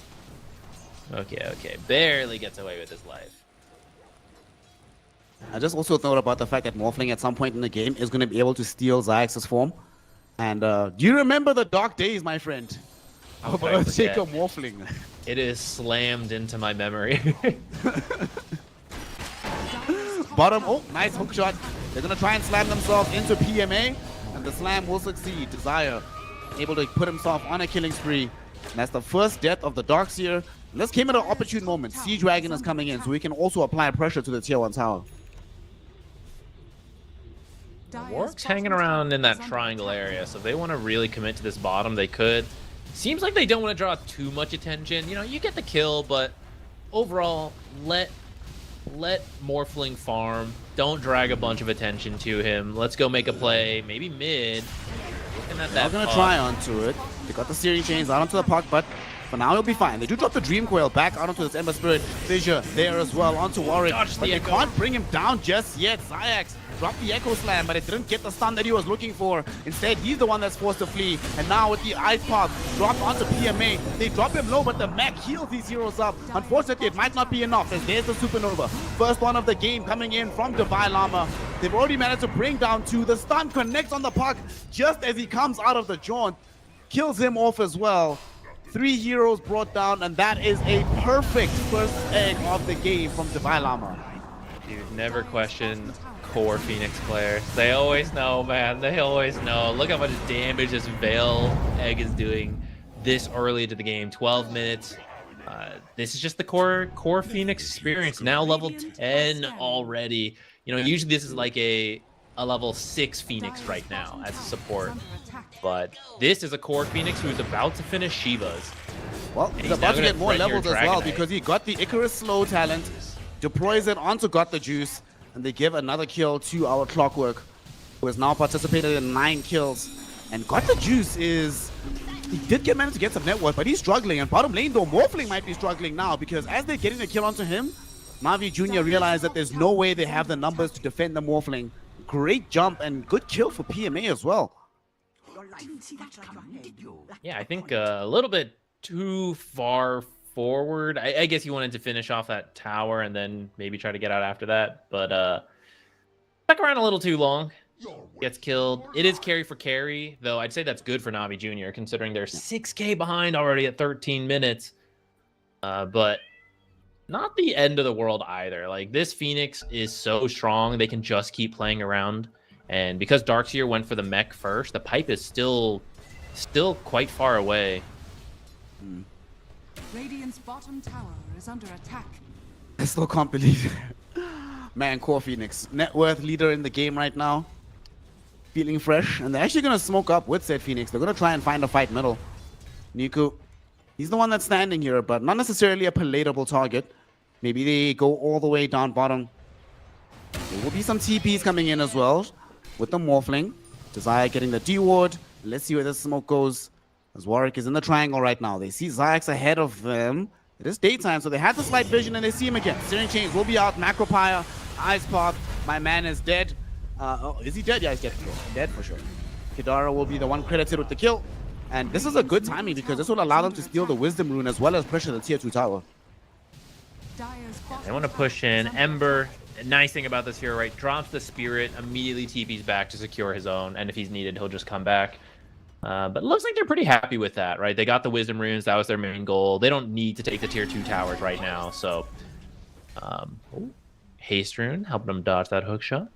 Okay, barely gets away with his life. I just also thought about the fact that Morphling at some point in the game is going to be able to steal Zayx's form. And do you remember the dark days, my friend? Of Earthshaker Morphling. It is slammed into my memory. Bottom, oh, nice hook shot. They're going to try and slam themselves into PMA, and the slam will succeed. Desire able to put himself on a killing spree. And that's the first death of the Darkseer. And this came at an opportune moment. Siege Dragon is coming in, so we can also apply pressure to the tier 1 tower. Warwick's hanging around in that triangle area, so if they want to really commit to this bottom, they could. Seems like they don't want to draw too much attention. You know, you get the kill, but overall, let Morphling farm. Don't drag a bunch of attention to him. Let's go make a play, maybe mid. They're going to try onto it. They got the Searing Chains out onto the puck, but for now, he'll be fine. They do drop the Dream Coil back out onto this Ember Spirit. Fissure there as well onto Warwick. But they can't bring him down just yet. Zayax dropped the Echo Slam, but it didn't get the stun that he was looking for. Instead, he's the one that's forced to flee. And now with the Ice Pop dropped onto PMA, they drop him low, but the mech heals these heroes up. Unfortunately, it might not be enough, as there's the Supernova. First one of the game coming in from Divine Llama. They've already managed to bring down 2. The stun connects on the puck just as he comes out of the jaunt. Kills him off as well. 3 heroes brought down, and that is a perfect first egg of the game from Divine Llama. Dude, never question core Phoenix players. They always know, man. They always know. Look how much damage this Veil egg is doing this early into the game. 12 minutes. This is just the core Phoenix experience. Now level 10 already. You know, usually this is like a level 6 Phoenix right now as a support. But this is a core Phoenix who's about to finish Shiva's. Well, he's about to get more levels as well because he got the Icarus slow talent, deploys it onto Got the Juice, and they give another kill to our Clockwork, who has now participated in 9 kills. And Got the Juice is... He did manage to get some net worth, but he's struggling. And bottom lane, though, Morphling might be struggling now because as they're getting the kill onto him, Navi Jr. realized that there's no way they have the numbers to defend the Morphling. Great jump and good kill for PMA as well. Yeah, I think a little bit too far forward. I guess he wanted to finish off that tower and then maybe try to get out after that. But stuck around a little too long. gets killed. It is carry for carry, though I'd say that's good for Navi Jr., considering they're 6k behind already at 13 minutes. But not the end of the world either. Like, this Phoenix is so strong, they can just keep playing around. And because Darkseer went for the mech first, the pipe is still quite far away. Radiant's bottom tower is under attack. I still can't believe it. Man, Core Phoenix, net worth leader in the game right now. Feeling fresh, and they're actually going to smoke up with said Phoenix. They're going to try and find a fight middle. Niku, he's the one that's standing here, but not necessarily a palatable target. Maybe they go all the way down bottom. There will be some TPs coming in as well with the Morphling. Desire getting the D-ward. Let's see where this smoke goes. As Warwick is in the triangle right now. They see Zayax ahead of them. It is daytime, so they have the slight vision and they see him again. Searing Chains will be out. Macropire, Ice Path. My man is dead. Oh, is he dead? Yeah, he's dead. Dead for sure. Kidara will be the one credited with the kill. And this is a good timing because this will allow them to steal the Wisdom Rune as well as pressure the tier 2 tower. They want to push in. Ember, nice thing about this hero, right? Drops the Spirit, immediately TP's back to secure his own, and if he's needed, he'll just come back. But it looks like they're pretty happy with that, right? They got the Wisdom Runes. That was their main goal. They don't need to take the tier 2 towers right now, so... Haste Rune, helping them dodge that hook shot.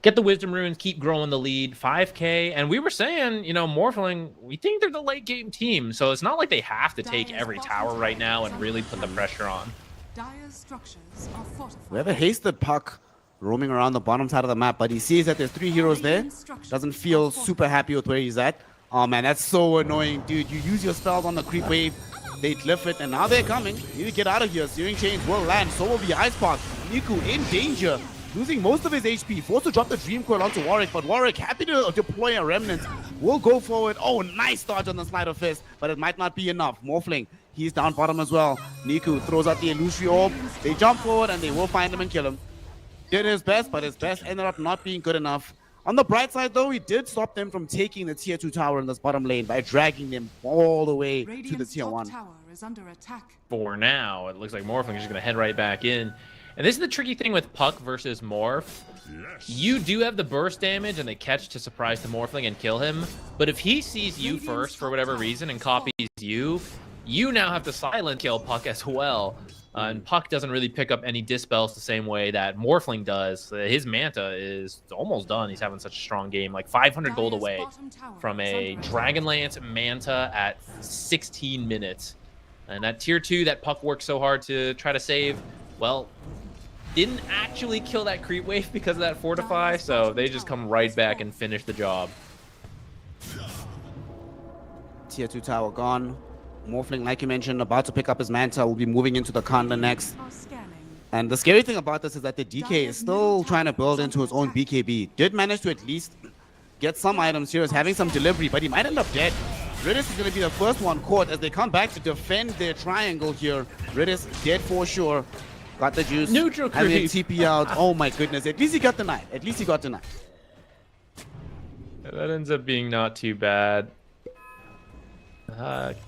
Get the Wisdom Runes, keep growing the lead, 5k, and we were saying, you know, Morphling, we think they're the late game team, so it's not like they have to take every tower right now and really put the pressure on. Dire's structures are fortified. We have a hasted Puck roaming around the bottom side of the map, but he sees that there's 3 heroes there. Doesn't feel super happy with where he's at. Oh man, that's so annoying, dude. You use your spells on the creep wave, they glyph it, and now they're coming. You need to get out of here. Searing Chains will land, so will the Ice Path. Niku in danger, losing most of his HP, forced to drop the Dream Coil onto Warwick, but Warwick, happy to deploy a Remnant, will go forward. Oh, nice dodge on the Sleight of Fist, but it might not be enough. Morphling, he's down bottom as well. Niku throws out the Illusory Orb. They jump forward, and they will find him and kill him. Did his best, but his best ended up not being good enough. On the bright side, though, he did stop them from taking the tier 2 tower in this bottom lane by dragging them all the way to the tier 1. Tower is under attack. For now, it looks like Morphling is just going to head right back in. And this is the tricky thing with Puck versus Morph. You do have the burst damage and the catch to surprise the Morphling and kill him. But if he sees you first for whatever reason and copies you, you now have to silent kill Puck as well. And Puck doesn't really pick up any dispels the same way that Morphling does. His Manta is almost done. He's having such a strong game, like 500 gold away from a Dragonlance Manta at 16 minutes. And that tier 2 that Puck worked so hard to try to save, well, didn't actually kill that creep wave because of that fortify, so they just come right back and finish the job. Tier 2 tower gone. Morphling, like you mentioned, about to pick up his Manta, will be moving into the Kanda next. And the scary thing about this is that the DK is still trying to build into his own BKB. Did manage to at least get some items here, is having some delivery, but he might end up dead. Ridis is going to be the first one caught as they come back to defend their triangle here. Ridis dead for sure. Got the juice. Neutral creep. Having TP out. Oh my goodness. At least he got the knight. At least he got the knight. That ends up being not too bad.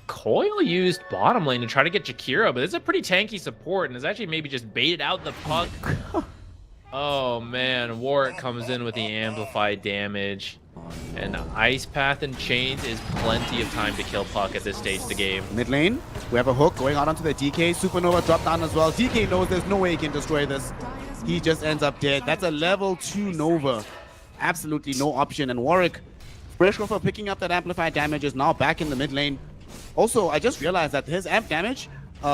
Coil used bottom lane to try to get Jakiro, but it's a pretty tanky support and has actually maybe just baited out the Puck. Oh man, Warwick comes in with the amplified damage. And Ice Path and Chains is plenty of time to kill Puck at this stage of the game. Mid lane, we have a hook going out onto the DK. Supernova dropped down as well. DK knows there's no way he can destroy this. He just ends up dead. That's a level 2 Nova. Absolutely no option. And Warwick, fresh off of picking up that amplified damage, is now back in the mid lane. Also, I just realized that his amp damage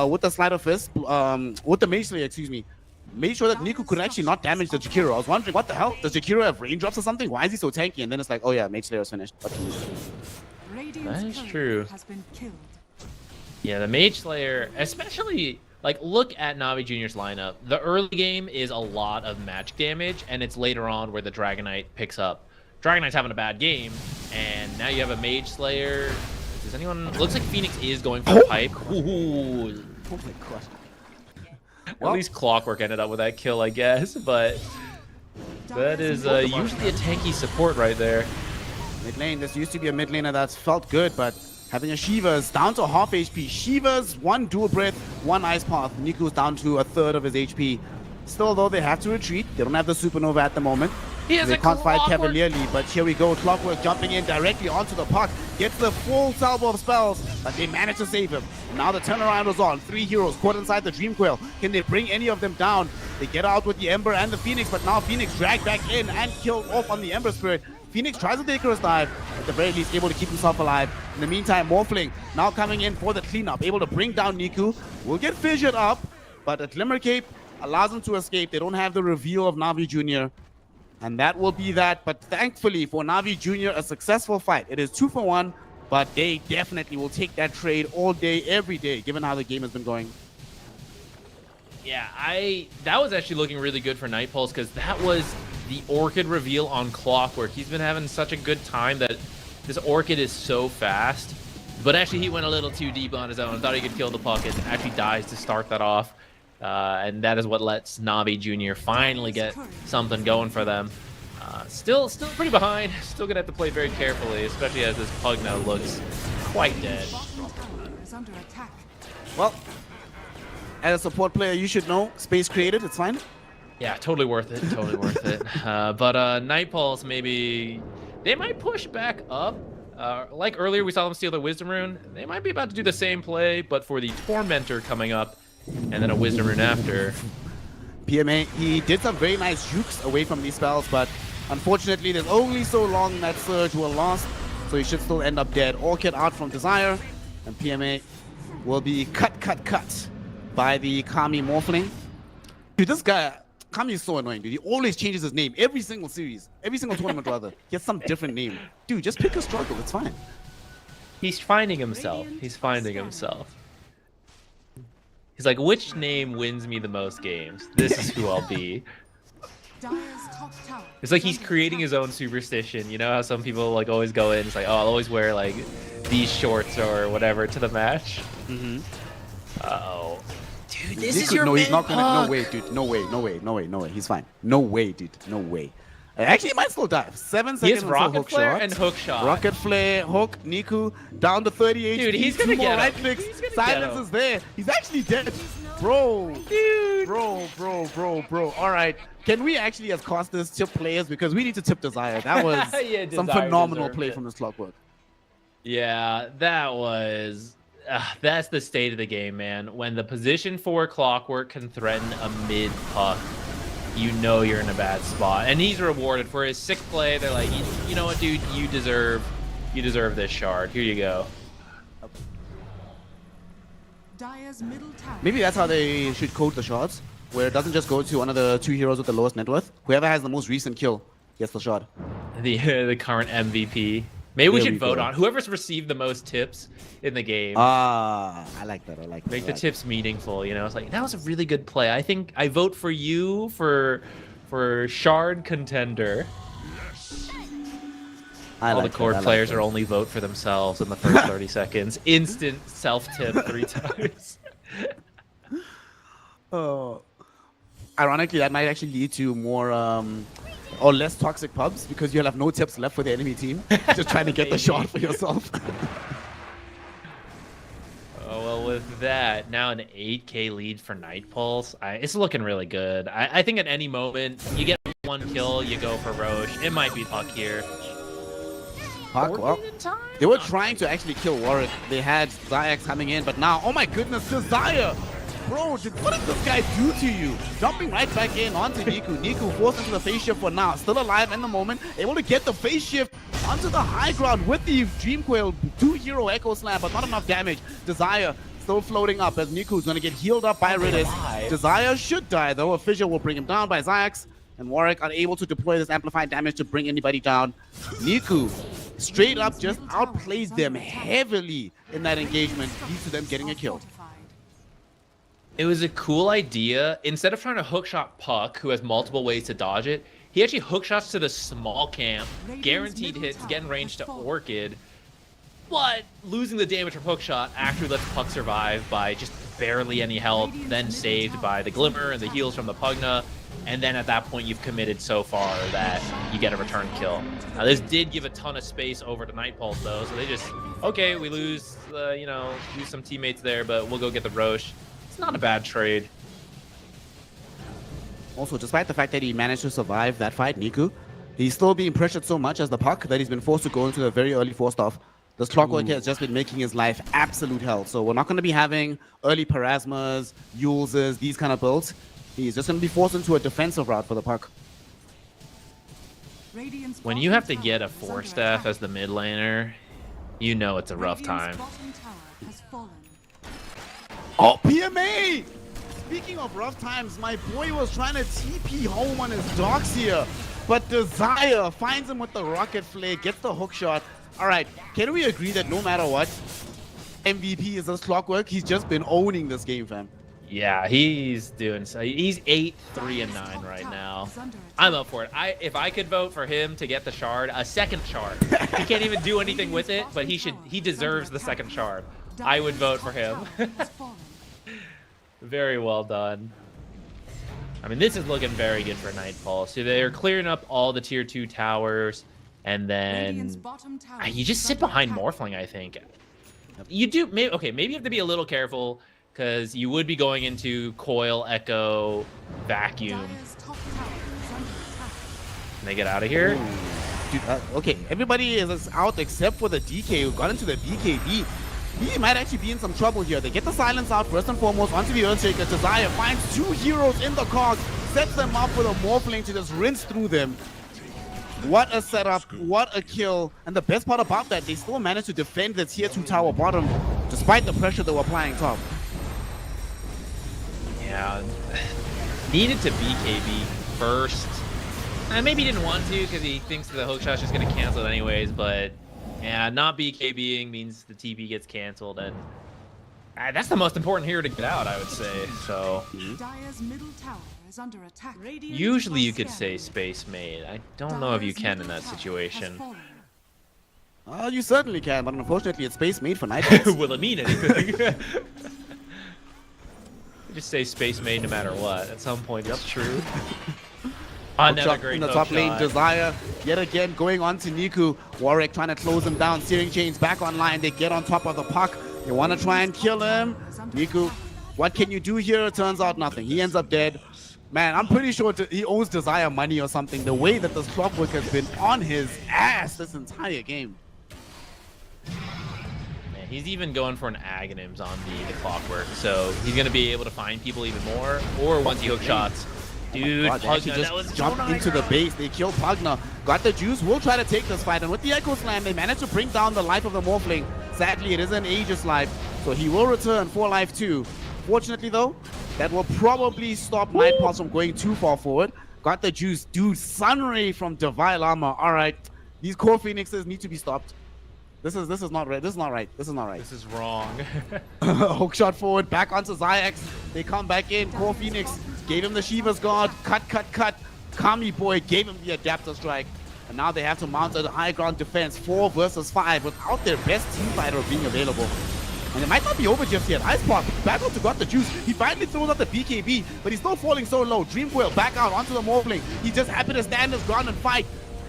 with the Sleight of Fist, with the Mage Slayer, excuse me, made sure that Niku could actually not damage the Jakiro. I was wondering, what the hell? Does Jakiro have raindrops or something? Why is he so tanky? And then it's like, oh yeah, Mage Slayer is finished. That is true. Yeah, the Mage Slayer, especially, like, look at Navi Jr.'s lineup. The early game is a lot of magic damage, and it's later on where the Dragonite picks up. Dragonite's having a bad game, and now you have a Mage Slayer. Does anyone... Looks like Phoenix is going for the pipe. Ooh. Oh my god. At least Clockwork ended up with that kill, I guess, but that is usually a tanky support right there. Mid lane, this used to be a mid laner that's felt good, but having a Shiva's down to half HP. Shiva's 1 dual breath, 1 ice path. Niku's down to a third of his HP. Still, though, they have to retreat. They don't have the supernova at the moment. They can't fight cavalierly, but here we go. Clockwork jumping in directly onto the puck. Gets the full salvo of spells, but they manage to save him. Now the turnaround was on. 3 heroes caught inside the Dream Coil. Can they bring any of them down? They get out with the Ember and the Phoenix, but now Phoenix dragged back in and killed off on the Ember Spirit. Phoenix tries to take Icarus dive, at the very least able to keep himself alive. In the meantime, Morphling now coming in for the cleanup, able to bring down Niku. Will get fissured up, but a Glimmer Cape allows them to escape. They don't have the reveal of Na'Vi Jr. And that will be that. But thankfully for Na'Vi Jr., a successful fight. It is 2 for 1, but they definitely will take that trade all day, every day, given how the game has been going. Yeah, that was actually looking really good for Night Pulse because that was the Orchid reveal on Clockwork. He's been having such a good time that this Orchid is so fast. But actually, he went a little too deep on his own. Thought he could kill the Pocket. Actually dies to start that off. And that is what lets Na'Vi Jr. finally get something going for them. Still pretty behind. Still gonna have to play very carefully, especially as this Pug now looks quite dead. Well, as a support player, you should know space created. It's fine. Yeah, totally worth it. Totally worth it. But Night Pulse, maybe they might push back up. Like earlier, we saw them steal the Wisdom Rune. They might be about to do the same play, but for the Tormentor coming up. And then a Wisdom Rune after. PMA, he did some very nice jukes away from these spells, but unfortunately there's only so long that Surge will last, so he should still end up dead. Orchid out from Desire, and PMA will be cut by the Kami Morphling. Dude, this guy, Kami is so annoying, dude. He always changes his name every single series, every single tournament rather. He has some different name. Dude, just pick a struggle, it's fine. He's finding himself. He's finding himself. He's like, which name wins me the most games? This is who I'll be. It's like he's creating his own superstition. You know how some people like always go in, it's like, oh, I'll always wear like these shorts or whatever to the match. Uh-oh. Dude, this is your he's not gonna. No way, dude. No way. He's fine. No way, dude. No way. Actually, he might still dive. 7 seconds. He has until Rocket hook Flare shot. and Hook Shot. Rocket Flare, Hook, Niku, down to 30 HP. Dude, he's gonna get right clicks. Silence is there. He's actually dead. Bro. Dude. Bro. All right. Can we actually, as casters, tip players? Because we need to tip Desire. That was Yeah, some Desire phenomenal deserved play it. from this Clockwork. Yeah, that was... that's the state of the game, man. When the position 4 Clockwork can threaten a mid-puck, you know you're in a bad spot. And he's rewarded for his 6th play. They're like, you know what, dude? You deserve this shard. Here you go. Maybe that's how they should code the shards, where it doesn't just go to one of the 2 heroes with the lowest net worth. Whoever has the most recent kill gets the shard. The current MVP. Maybe we There should we vote go. on whoever's received the most tips in the game. I like that. Make the tips meaningful, you know? It's like, that was a really good play. I think I vote for you for Shard Contender. All the core players are only vote for themselves in the first 30 seconds. Instant self-tip 3 times. Oh. Ironically, that might actually lead to more or less toxic pubs because you'll have no tips left for the enemy team. Just trying to get the shot for yourself. Oh, well, with that, now an 8k lead for Night Pulse. It's looking really good. I think at any moment, you get 1 kill, you go for Roche. It might be Puck here. Puck, well, they were trying to actually kill Warwick. They had Zayax coming in, but now, oh my goodness, Desire! Bro, what did this guy do to you? Jumping right back in onto Niku. Niku forced into the face shift for now. Still alive in the moment. Able to get the face shift onto the high ground with the Dream Coil. 2 hero Echo Slam, but not enough damage. Desire still floating up as Niku's going to get healed up by Ridis. Desire should die though. A fissure will bring him down by Zayax. And Warwick unable to deploy this amplified damage to bring anybody down. Niku straight up just outplays them heavily in that engagement. Leads to them getting a kill. It was a cool idea. Instead of trying to hookshot Puck, who has multiple ways to dodge it, he actually hookshots to the small camp, guaranteed hits, getting range to Orchid, but losing the damage from hookshot actually lets Puck survive by just barely any health, then saved by the Glimmer and the heals from the Pugna, and then at that point you've committed so far that you get a return kill. Now this did give a ton of space over to Night Pulse though, so they just, okay, we lose, lose some teammates there, but we'll go get the Roche. It's not a bad trade. Also, despite the fact that he managed to survive that fight, Niku, He's still being pressured so much as the puck that he's been forced to go into a very early forced off. This Clockwork has just been making his life absolute hell. So we're not going to be having early Parasmas, Yules's, these kind of builds. He's just going to be forced into a defensive route for the puck. Radiant's When you have to bottom get a tower is under 4-staff attack. as the mid laner, you know it's a rough Radiant's time. bottom tower has fallen. Oh, PMA! Speaking of rough times, my boy was trying to TP home on his dogs here, but Desire finds him with the rocket flare, gets the hook shot. All right, can we agree that no matter what, MVP is this Clockwork? He's just been owning this game, fam. Yeah, he's doing so. He's 8, 3, and 9 right now. I'm up for it. If I could vote for him to get the shard, a second shard. He can't even do anything with it, but he deserves the second shard. I would vote for him. Very well done. I mean, this is looking very good for Nightfall. So they're clearing up all the tier 2 towers, and then you just sit behind Morphling, I think. You do, maybe you have to be a little careful, because you would be going into Coil, Echo, Vacuum. Can they get out of here? Dude, okay, everybody is out except for the DK who got into the BKB. He might actually be in some trouble here. They get the silence out first and foremost onto the Earthshaker. Desire finds 2 heroes in the cogs, sets them up with a Morphling to just rinse through them. What a setup, what a kill. And the best part about that, they still managed to defend the tier 2 tower bottom despite the pressure they were applying top. Yeah, needed to BKB first. Maybe he didn't want to because he thinks the hook shot's just going to cancel it anyways, but yeah, not BKBing means the TP gets canceled, and that's the most important hero to get out, I would say. So Dire's middle tower is under attack. usually you could say Space Maid. I don't know if you can in that situation. You certainly can, but unfortunately it's Space Maid for Nightfall. Will it mean anything? Just say Space Maid no matter what. At some point, it's true. Another great in the hook top lane, shot. Desire yet again going on to Niku. Warwick trying to close him down. Searing Chains back online. They get on top of the puck. They want to try and kill him. Niku, what can you do here? It turns out nothing. He ends up dead. Man, I'm pretty sure he owes Desire money or something. The way that this Clockwork has been on his ass this entire game. Man, he's even going for an Aghanims on the Clockwork, so he's going to be able to find people even more. Or once he hook shots. Dude, God, they actually Pugna, that was just so jumped into the base. They kill Pugna. Got the juice. Will try to take this fight. And with the Echo Slam, they managed to bring down the life of the Morphling. Sadly, it is an Aegis life, so he will return for life too. Fortunately, though, that will probably stop Nightpulse from going too far forward. Got the juice. Dude, Sunray from Divine Armor. All right. These core Phoenixes need to be stopped. This is not right. This is not right. This is not right. This is wrong. Hook shot forward. Back onto Zyx. They come back in. Core Phoenix gave him the Shiva's Guard. Cut. Kami Boy gave him the Adapter Strike. And now they have to mount a high ground defense. 4 versus 5 without their best team fighter being available. And it might not be over just yet. Ice Pop back up to got the juice. He finally throws out the BKB, but he's still falling so low. Dream Coil back out onto the Morphling. He's just happy to stand his ground and fight.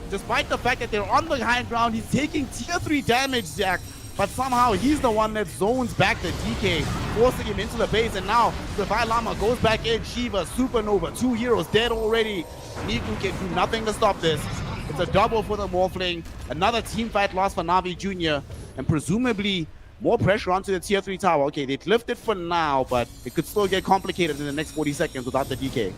Despite the fact that they're on the high ground, he's taking tier 3 damage, Zach. But somehow he's the one that zones back the DK, forcing him into the base. And now Divine Llama goes back in. Shiva, Supernova, 2 heroes dead already. Niku can do nothing to stop this. It's a double for the Morphling. Another team fight loss for Na'Vi Jr. And presumably more pressure onto the tier 3 tower. Okay, they've lifted for now, but it could still get complicated in the next 40 seconds without the DK.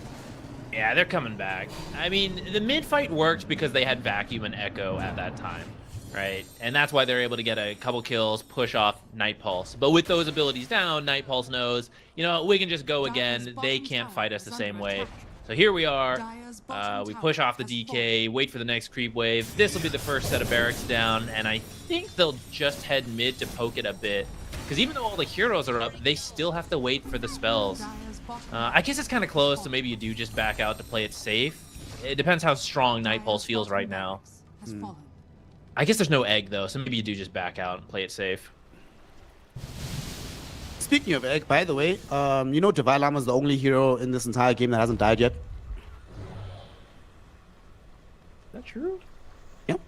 Yeah, they're coming back. I mean, the mid fight worked because they had Vacuum and Echo at that time, right? And that's why they're able to get a couple kills, push off Night Pulse. But with those abilities down, Night Pulse knows, you know, we can just go again. They can't fight us the same way. So here we are. We push off the DK, wait for the next creep wave. This will be the first set of barracks down, and I think they'll just head mid to poke it a bit. Because even though all the heroes are up, they still have to wait for the spells. I guess it's kind of close, so maybe you do just back out to play it safe. It depends how strong Night Pulse feels right now. I guess there's no egg, though, so maybe you do just back out and play it safe. Speaking of egg, by the way, you know Divine Llama is the only hero in this entire game that hasn't died yet? Is that true? Yep.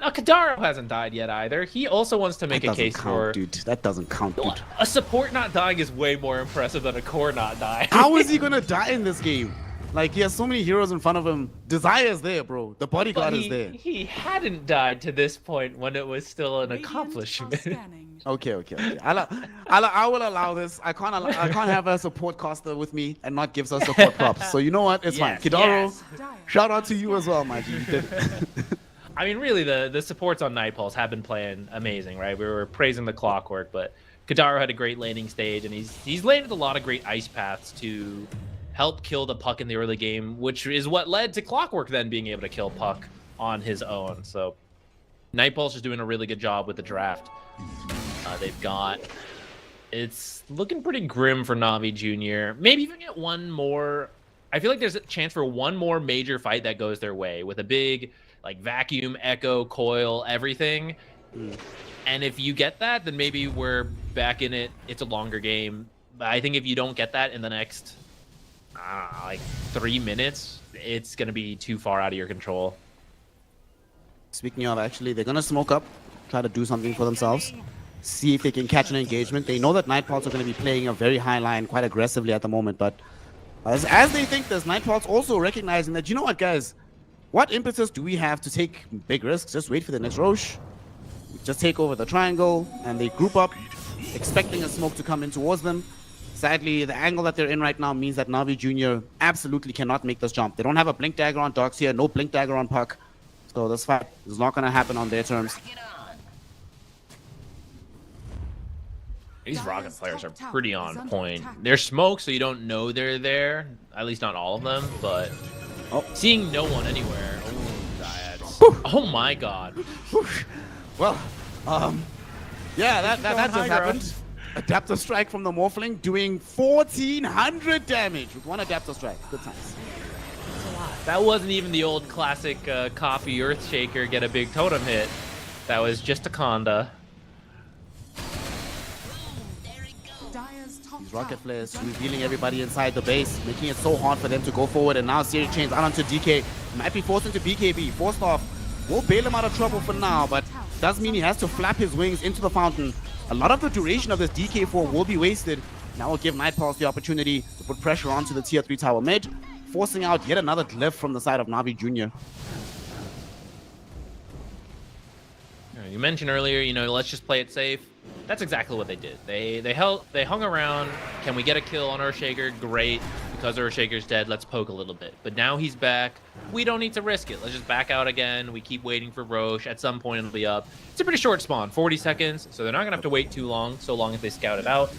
Now, Kadaro hasn't died yet either. He also wants to make a case for... Dude. That doesn't count, dude. A support not dying is way more impressive than a core not dying. How is he gonna die in this game? Like, he has so many heroes in front of him. Desire is there, bro. The bodyguard is there. He hadn't died to this point when it was still an Radiant are accomplishment. scanning. Okay. I will allow this. I can't have a support caster with me and not give us support props. So you know what? It's Yes, fine. Kidaro, yes. shout out to you as well, my G. You did it. I mean, really, the supports on Night Pulse have been playing amazing, right? We were praising the Clockwork, but Kadaro had a great laning stage, and he's landed a lot of great ice paths to help kill the Puck in the early game, which is what led to Clockwork then being able to kill Puck on his own. So Night Pulse is doing a really good job with the draft. It's looking pretty grim for Navi Jr. Maybe even get one more. I feel like there's a chance for one more major fight that goes their way with a big like vacuum, echo, coil, everything. And if you get that, then maybe we're back in it. It's a longer game. But I think if you don't get that in the next like 3 minutes, it's going to be too far out of your control. Speaking of, actually, they're going to smoke up, try to do something for themselves, see if they can catch an engagement. They know that Night Pulse are going to be playing a very high line quite aggressively at the moment, but as they think this, Night Pulse also recognizing that, you know what, guys, what impetus do we have to take big risks? Just wait for the next Roche, just take over the triangle, and they group up, expecting a smoke to come in towards them. Sadly, the angle that they're in right now means that Navi Jr. absolutely cannot make this jump. They don't have a Blink Dagger on Dogs here, no Blink Dagger on Puck. So this fight is not going to happen on their terms. These Rocket players are pretty on point. They're smoke, so you don't know they're there. At least not all of them, but seeing no one anywhere. Oh my god. Well, yeah, that just happened. Adaptive Strike from the Morphling doing 1400 damage with one Adaptive Strike. Good times. That wasn't even the old classic coffee Earthshaker get a big totem hit. That was just a Conda. These Rocket Flares revealing everybody inside the base, making it so hard for them to go forward. And now Series chains out onto DK. Might be forced into BKB. Forced off. Will bail him out of trouble for now, but does mean he has to flap his wings into the fountain. A lot of the duration of this DK4 will be wasted. Now will give Night Pulse the opportunity to put pressure onto the tier 3 tower mid, forcing out yet another glyph from the side of Navi Jr. You mentioned earlier, you know, let's just play it safe. That's exactly what they did. They hung around. Can we get a kill on Earthshaker? Great. Because Earthshaker's dead, let's poke a little bit. But now he's back. We don't need to risk it. Let's just back out again. We keep waiting for Roche. At some point, it'll be up. It's a pretty short spawn, 40 seconds, so they're not going to have to wait too long, so long as they scout it out.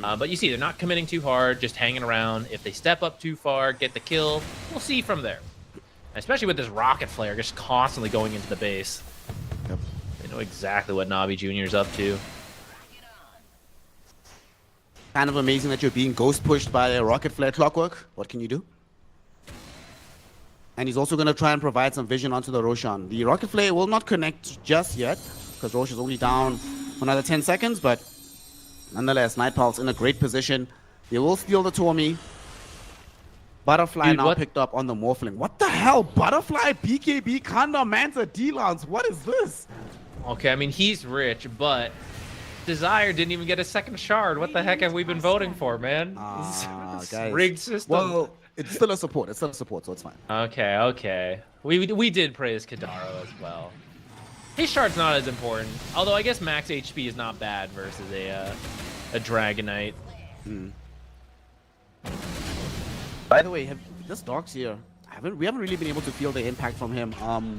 But you see, they're not committing too hard, just hanging around. If they step up too far, get the kill, we'll see from there. Especially with this Rocket Flare just constantly going into the base. Yep. They know exactly what Navi Jr. is up to. Kind of amazing that you're being ghost pushed by a Rocket Flare Clockwork. What can you do? And he's also going to try and provide some vision onto the Roshan. The Rocket Flare will not connect just yet, because Roche is only down for another 10 seconds, but nonetheless, Night Pulse in a great position. They will steal the Tormy. Butterfly Dude, now picked up on the Morphling. What the hell? Butterfly, BKB, Kanda, Manta, D-Lance. What is this? Okay, I mean, he's rich, but Desire didn't even get a second shard. What the heck have we been voting for, man? Guys. Rigged system. Well, it's still a support. It's still a support, so it's fine. Okay. We did praise Kadaro as well. His shard's not as important. Although I guess max HP is not bad versus a Dragonite. By the way, this Dogs here, we haven't really been able to feel the impact from him.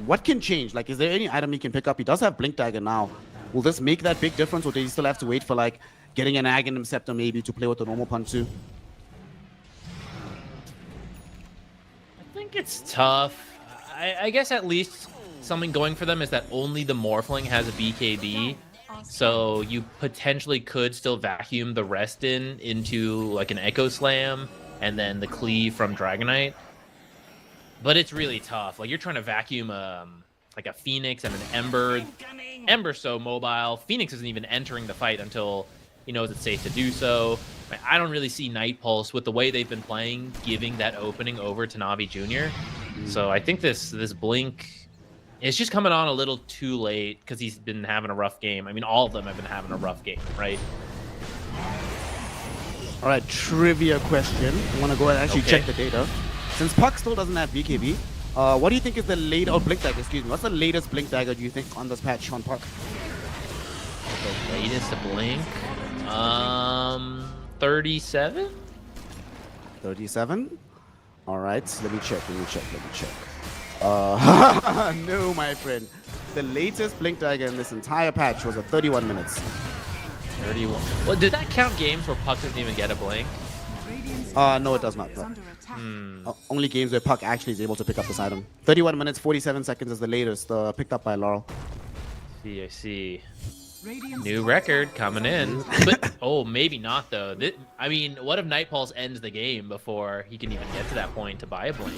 What can change? Like, is there any item he can pick up? He does have Blink Dagger now. Will this make that big difference, or do you still have to wait for, like, getting an Aghanim Scepter maybe to play with the normal punch too? I think it's tough. I guess at least something going for them is that only the Morphling has a BKB. So you potentially could still vacuum the rest into like an Echo Slam and then the Cleave from Dragonite. But it's really tough. Like, you're trying to vacuum like a Phoenix and an Ember. Ember's so mobile. Phoenix isn't even entering the fight until he knows it's safe to do so. I don't really see Night Pulse, with the way they've been playing, giving that opening over to Navi Jr. So I think this Blink is just coming on a little too late because he's been having a rough game. I mean, all of them have been having a rough game, right? All right, trivia question. I want to go ahead and actually check the data. Since Puck still doesn't have BKB, what do you think is the late or Blink Dagger? Excuse me. What's the latest Blink Dagger do you think on this patch on Puck? The latest to blink? 37? 37? All right, let me check. No, my friend. The latest Blink Dagger in this entire patch was at 31 minutes. 31. Well, did that count games where Puck doesn't even get a blink? No, it does not. Is under attack. Only games where Puck actually is able to pick up this item. 31 minutes, 47 seconds is the latest picked up by Laurel. I see. Radiant's New top record tower coming in. But, oh, maybe not, though. I mean, what if Nightpulse ends the game before he can even get to that point to buy a blink?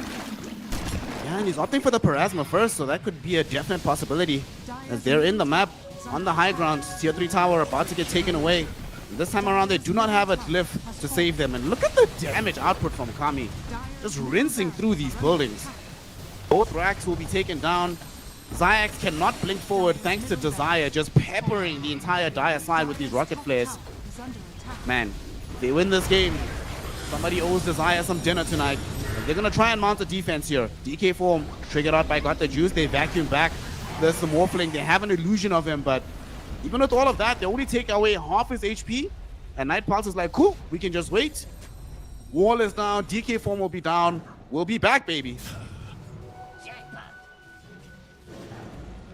Yeah, and he's opting for the Parasma first, so that could be a definite possibility. As they're in the map, on the high ground, tier 3 tower about to get taken away. This time around, they do not have a glyph to save them. And look at the damage output from Kami. Just rinsing through these buildings. Both racks will be taken down. Zayax cannot blink forward thanks to Desire just peppering the entire Dire side with these rocket flares. is under attack. Man, if they win this game, somebody owes Desire some dinner tonight. And they're going to try and mount a defense here. DK form triggered out by Got the Juice. They vacuum back. There's some Morphling. They have an illusion of him, but even with all of that, they only take away half his HP. And Night Pulse is like, cool, we can just wait. Wall is down. DK form will be down. We'll be back, baby.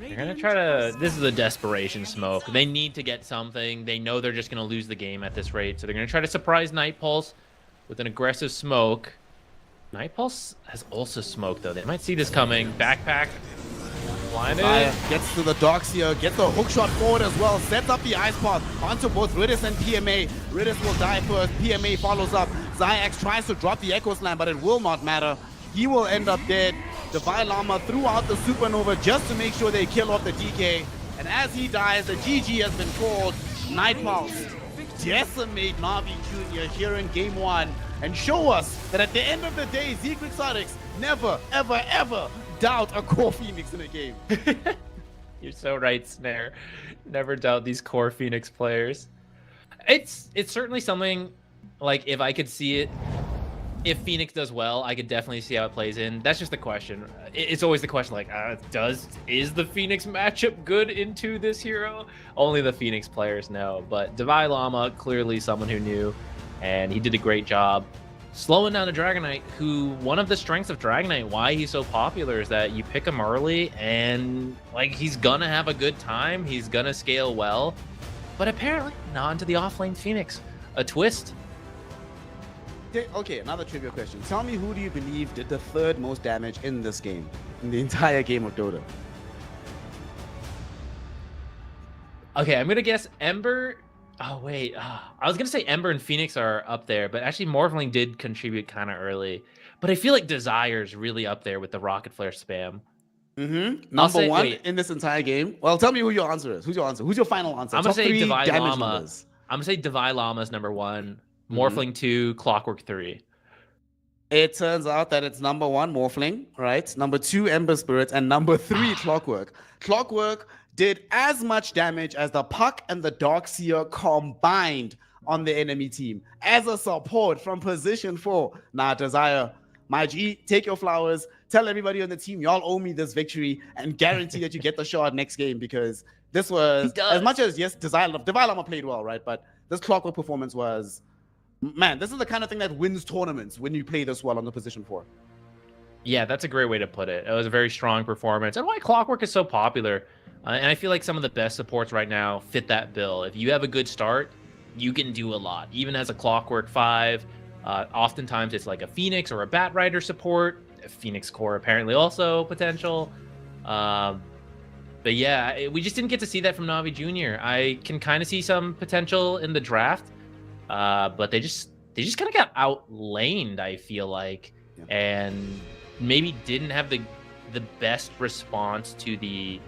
They're gonna try to. This is a desperation smoke. They need to get something. They know they're just gonna lose the game at this rate, so they're gonna try to surprise Night Pulse with an aggressive smoke. Night Pulse has also smoked though. They might see this coming. Backpack. Blinded. Gets to the docks here, gets the hook shot forward as well, sets up the ice path onto both Ridis and PMA. Ridis will die first, PMA follows up. Zayax tries to drop the Echo Slam, but it will not matter. He will end up dead. Divine Llama threw out the Supernova just to make sure they kill off the DK. And as he dies, the GG has been called. Night Pulse decimate Na'Vi Jr. here in game 1 and show us that at the end of the day, Zeke Exotics never, ever, ever doubt a core Phoenix in a game. You're so right, Snare. Never doubt these core Phoenix players. It's certainly something, like, if I could see it, if Phoenix does well, I could definitely see how it plays in. That's just the question. It's always the question, like, is the Phoenix matchup good into this hero? Only the Phoenix players know. But Divine Llama, clearly someone who knew, and he did a great job slowing down the Dragonite, who one of the strengths of Dragonite, why he's so popular, is that you pick him early and, like, he's gonna have a good time. He's gonna scale well. But apparently not into the offlane Phoenix. A twist. Okay, another trivia question. Tell me, who do you believe did the third most damage in this game, in the entire game of Dota? Okay, I'm gonna guess Ember. Oh wait, I was gonna say Ember and Phoenix are up there, but actually Morphling did contribute kind of early. But I feel like Desire's really up there with the Rocket Flare spam. Number one in this entire game. Well, tell me who your answer is. Who's your answer? Who's your final answer? I'm gonna say Divine Llama. Numbers. I'm gonna say Divine Llama's number 1. Morphling 2, Clockwork 3. It turns out that it's number 1, Morphling, right? Number 2, Ember Spirit, and number 3, Clockwork. Clockwork did as much damage as the Puck and the Darkseer combined on the enemy team. As a support from position 4. Nah, Desire, my G, take your flowers. Tell everybody on the team, y'all owe me this victory, and guarantee that you get the shot next game, because this was, as much as, yes, Divine Llama played well, right? But this Clockwork performance was... Man, this is the kind of thing that wins tournaments when you play this well on the position 4. Yeah, that's a great way to put it. It was a very strong performance. And why Clockwork is so popular. And I feel like some of the best supports right now fit that bill. If you have a good start, you can do a lot. Even as a Clockwork 5, oftentimes it's like a Phoenix or a Bat Rider support. A Phoenix Core apparently also potential. But yeah, we just didn't get to see that from Na'Vi Jr. I can kind of see some potential in the draft. But they just kind of got outlaned, I feel like, and maybe didn't have the best response to the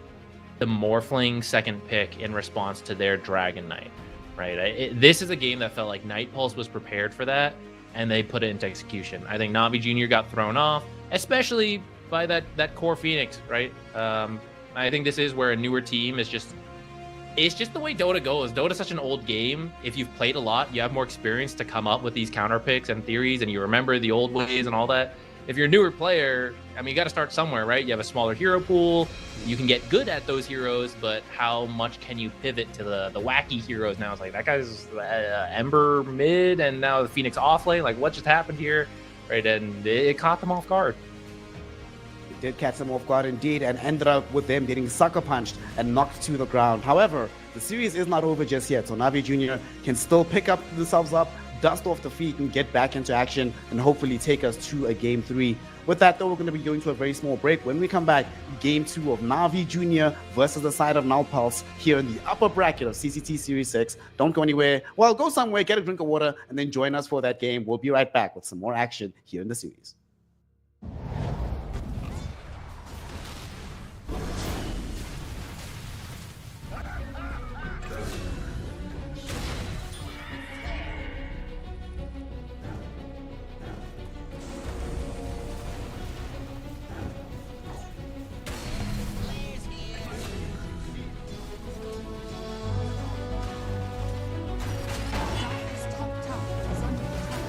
Morphling second pick in response to their Dragon Knight, right? This is a game that felt like Night Pulse was prepared for that, and they put it into execution. I think Na'Vi Jr. got thrown off, especially by that core Phoenix, right? I think this is where a newer team is just... It's just the way Dota goes. Dota's such an old game. If you've played a lot, you have more experience to come up with these counter picks and theories, and you remember the old ways and all that. if you're a newer player, I mean, you got to start somewhere, right? You have a smaller hero pool. You can get good at those heroes, but how much can you pivot to the wacky heroes now? It's like, that guy's Ember mid, and now the Phoenix off lane. Like, what just happened here? Right, and it caught them off guard. It did catch them off guard indeed, and ended up with them getting sucker punched and knocked to the ground. However, the series is not over just yet, so Na'Vi Jr. can still pick up themselves up, dust off the feet, and get back into action, and hopefully take us to a Game 3. With that, though, we're going to be going to a very small break. When we come back, Game 2 of Na'Vi Jr. versus the side of Nalpulse here in the upper bracket of CCT Series 6. Don't go anywhere. Well, go somewhere, get a drink of water, and then join us for that game. We'll be right back with some more action here in the series. Dire's top tower is under attack.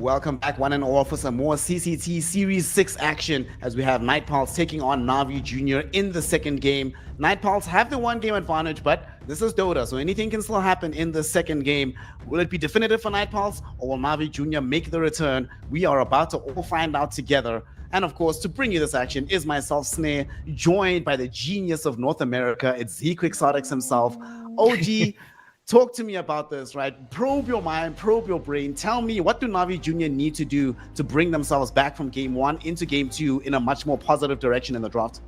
Welcome back, one and all, for some more CCT Series 6 action as we have Night Pulse taking on Na'Vi Jr. in the second game. Night Pulse have the one game advantage, but this is Dota, so anything can still happen in the second game. Will it be definitive for Night Pulse, or will Na'Vi Jr. make the return? We are about to all find out together. And of course, to bring you this action is myself, Snare, joined by the genius of North America. It's Z Quixotics himself. OG, talk to me about this, right? Probe your mind, probe your brain. Tell me, what do Na'Vi Jr. need to do to bring themselves back from game 1 into game 2 in a much more positive direction in the draft?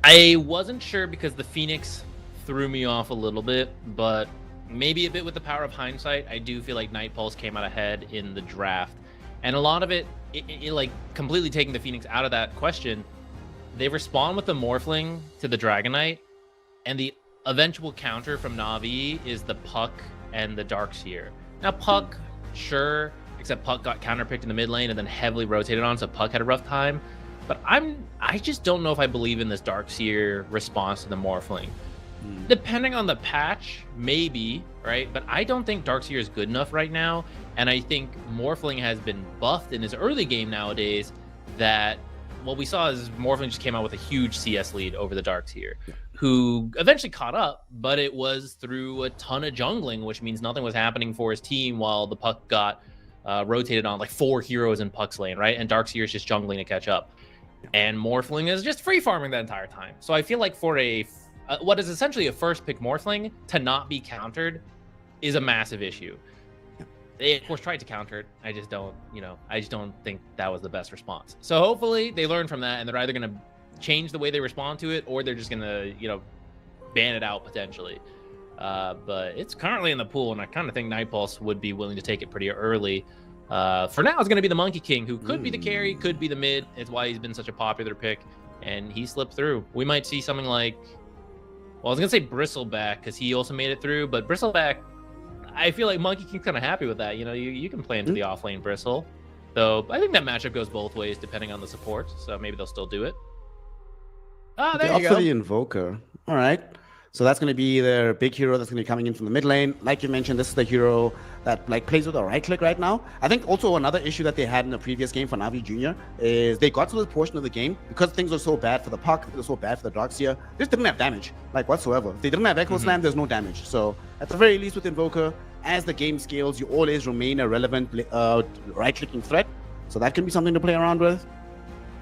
I wasn't sure because the Phoenix threw me off a little bit, but maybe a bit with the power of hindsight. I do feel like Night Pulse came out ahead in the draft. And a lot of it like completely taking the Phoenix out of that question, they respond with the Morphling to the Dragonite. And the eventual counter from Na'Vi is the Puck and the Darkseer. Now, Puck, sure, except Puck got counterpicked in the mid lane and then heavily rotated on, so Puck had a rough time. But I just don't know if I believe in this Darkseer response to the Morphling. Depending on the patch, maybe, right? But I don't think Darkseer is good enough right now. And I think Morphling has been buffed in his early game nowadays that what we saw is Morphling just came out with a huge CS lead over the Darkseer, who eventually caught up, but it was through a ton of jungling, which means nothing was happening for his team while the Puck got rotated on like 4 heroes in Puck's lane, right? And Darkseer is just jungling to catch up. And Morphling is just free farming that entire time. So I feel like for what is essentially a first pick Morphling to not be countered is a massive issue. They of course tried to counter it. I just don't think that was the best response. So hopefully they learn from that and they're either going to change the way they respond to it or they're just going to, ban it out potentially. But it's currently in the pool and I kind of think Night Pulse would be willing to take it pretty early. For now, it's going to be the Monkey King, who could be the carry, could be the mid. It's why he's been such a popular pick, and he slipped through. We might see something like, well, I was going to say Bristleback, because he also made it through, but Bristleback, I feel like Monkey King's kind of happy with that. You can play into the offlane Bristle. So I think that matchup goes both ways, depending on the support, so maybe they'll still do it. Ah, there you go. For the Invoker. All right. So that's going to be their big hero that's going to be coming in from the mid lane. Like you mentioned, this is the hero that plays with a right click right now. I think also another issue that they had in the previous game for Na'Vi Jr. is they got to this portion of the game because things were so bad for the Puck, they were so bad for the Darkseer. They just didn't have damage, whatsoever. If they didn't have Echo Slam, there's no damage. So at the very least with Invoker, as the game scales, you always remain a relevant right-clicking threat. So that can be something to play around with.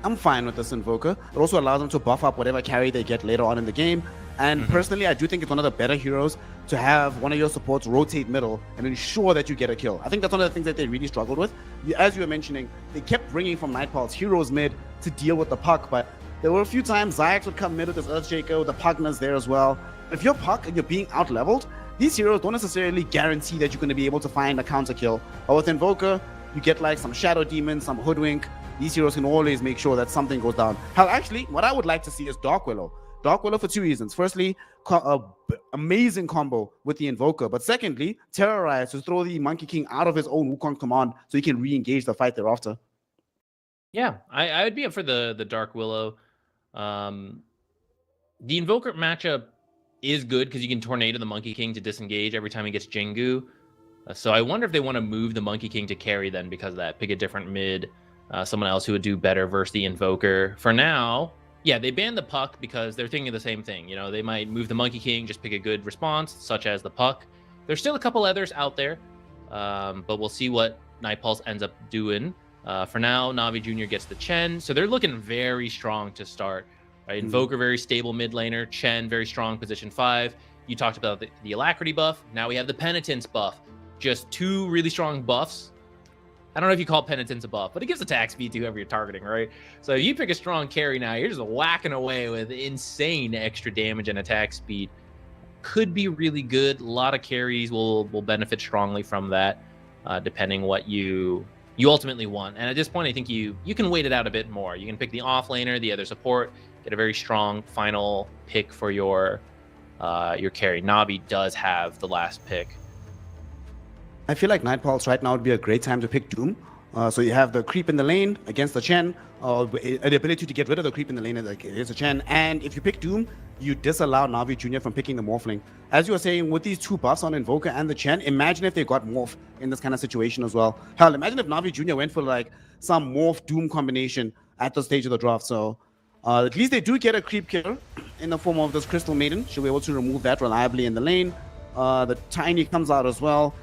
I'm fine with this Invoker. It also allows them to buff up whatever carry they get later on in the game. And personally, I do think it's one of the better heroes to have one of your supports rotate middle and ensure that you get a kill. I think that's one of the things that they really struggled with. As you were mentioning, they kept bringing from Night Pulse heroes mid to deal with the Puck, but there were a few times Zayax would come mid with his Earthshaker, the Pugna's there as well. If you're Puck and you're being out-leveled, these heroes don't necessarily guarantee that you're going to be able to find a counter kill. But with Invoker, you get like some Shadow Demon, some Hoodwink. These heroes can always make sure that something goes down. Hell, actually, what I would like to see is Dark Willow. Dark Willow for 2 reasons. Firstly, amazing combo with the Invoker. But secondly, Terrorize to throw the Monkey King out of his own Wukong command so he can re-engage the fight thereafter. Yeah, I would be up for the Dark Willow. The Invoker matchup is good because you can Tornado the Monkey King to disengage every time he gets Jingu. So I wonder if they want to move the Monkey King to carry then because of that. Pick a different mid, someone else who would do better versus the Invoker. For now, yeah, they banned the Puck because they're thinking the same thing. They might move the Monkey King, just pick a good response, such as the Puck. There's still a couple others out there, but we'll see what Night Pulse ends up doing. For now, Na'Vi Jr. gets the Chen, so they're looking very strong to start. Right? Invoker, very stable mid laner. Chen, very strong position 5. You talked about the Alacrity buff. Now we have the Penitence buff. Just 2 really strong buffs. I don't know if you call Penitence a buff, but it gives attack speed to whoever you're targeting, right? So if you pick a strong carry now, you're just whacking away with insane extra damage and attack speed. Could be really good. A lot of carries will benefit strongly from that, depending what you ultimately want. And at this point, I think you can wait it out a bit more. You can pick the offlaner, the other support, get a very strong final pick for your carry. Na'Vi does have the last pick. I feel like Night Pulse right now would be a great time to pick Doom. So you have the creep in the lane against the Chen, the ability to get rid of the creep in the lane against the Chen. And if you pick Doom, you disallow Navi Jr. from picking the Morphling. As you were saying, with these 2 buffs on Invoker and the Chen, imagine if they got Morph in this kind of situation as well. Hell, imagine if Navi Jr. went for like some Morph Doom combination at the stage of the draft. So at least they do get a creep killer in the form of this Crystal Maiden. She'll be able to remove that reliably in the lane. The Tiny comes out as well.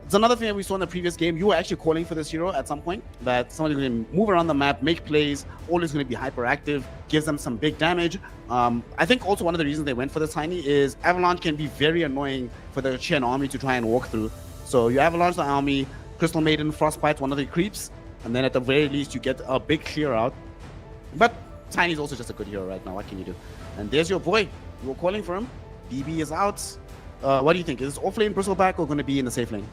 It's another thing that we saw in the previous game. You were actually calling for this hero at some point, that somebody's going to move around the map, make plays, always going to be hyperactive, gives them some big damage. I think also one of the reasons they went for this Tiny is Avalanche can be very annoying for the Chen army to try and walk through. So you Avalanche the army, Crystal Maiden, Frostbite, one of the creeps, and then at the very least you get a big clear out. But Tiny's also just a good hero right now. What can you do? And there's your boy. You were calling for him. BB is out. What do you think? Is this off-lane Bristleback or going to be in the safe lane?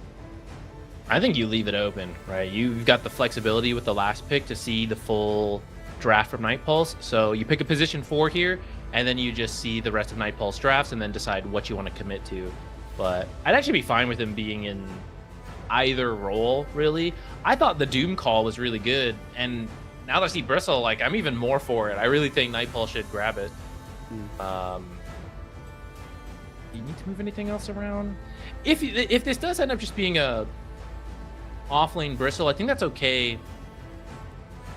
I think you leave it open, right? You've got the flexibility with the last pick to see the full draft from Night Pulse. So you pick a position 4 here, and then you just see the rest of Night Pulse drafts and then decide what you want to commit to. But I'd actually be fine with him being in either role, really. I thought the Doom call was really good, and now that I see Bristle, like, I'm even more for it. I really think Night Pulse should grab it. Do you need to move anything else around? If this does end up just being a off-lane Bristle, I think that's okay.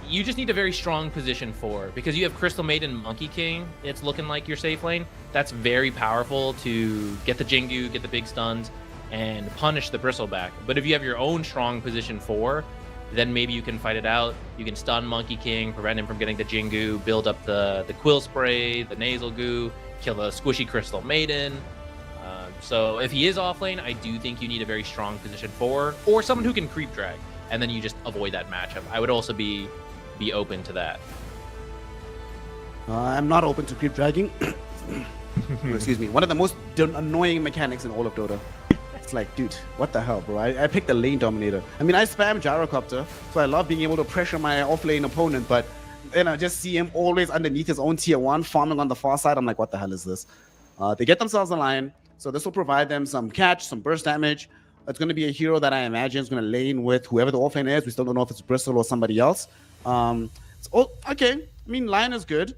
You just need a very strong position 4 because you have Crystal Maiden, Monkey King. It's looking like your safe lane. That's very powerful to get the Jingu, get the big stuns, and punish the Bristleback. But if you have your own strong position 4, then maybe you can fight it out. You can stun Monkey King, prevent him from getting the Jingu, build up the Quill Spray, the Nasal Goo, kill the squishy Crystal Maiden. So if he is off lane, I do think you need a very strong position 4 or someone who can creep drag, and then you just avoid that matchup. I would also be open to that. I'm not open to creep dragging. Excuse me. One of the most annoying mechanics in all of Dota. It's like, dude, what the hell, bro? I picked the lane dominator. I mean, I spam Gyrocopter, so I love being able to pressure my off-lane opponent, but then I just see him always underneath his own tier 1, farming on the far side. I'm like, what the hell is this? They get themselves a lion, so this will provide them some catch, some burst damage. It's going to be a hero that I imagine is going to lane with whoever the offlane is. We still don't know if it's Bristle or somebody else. Okay. I mean, lion is good.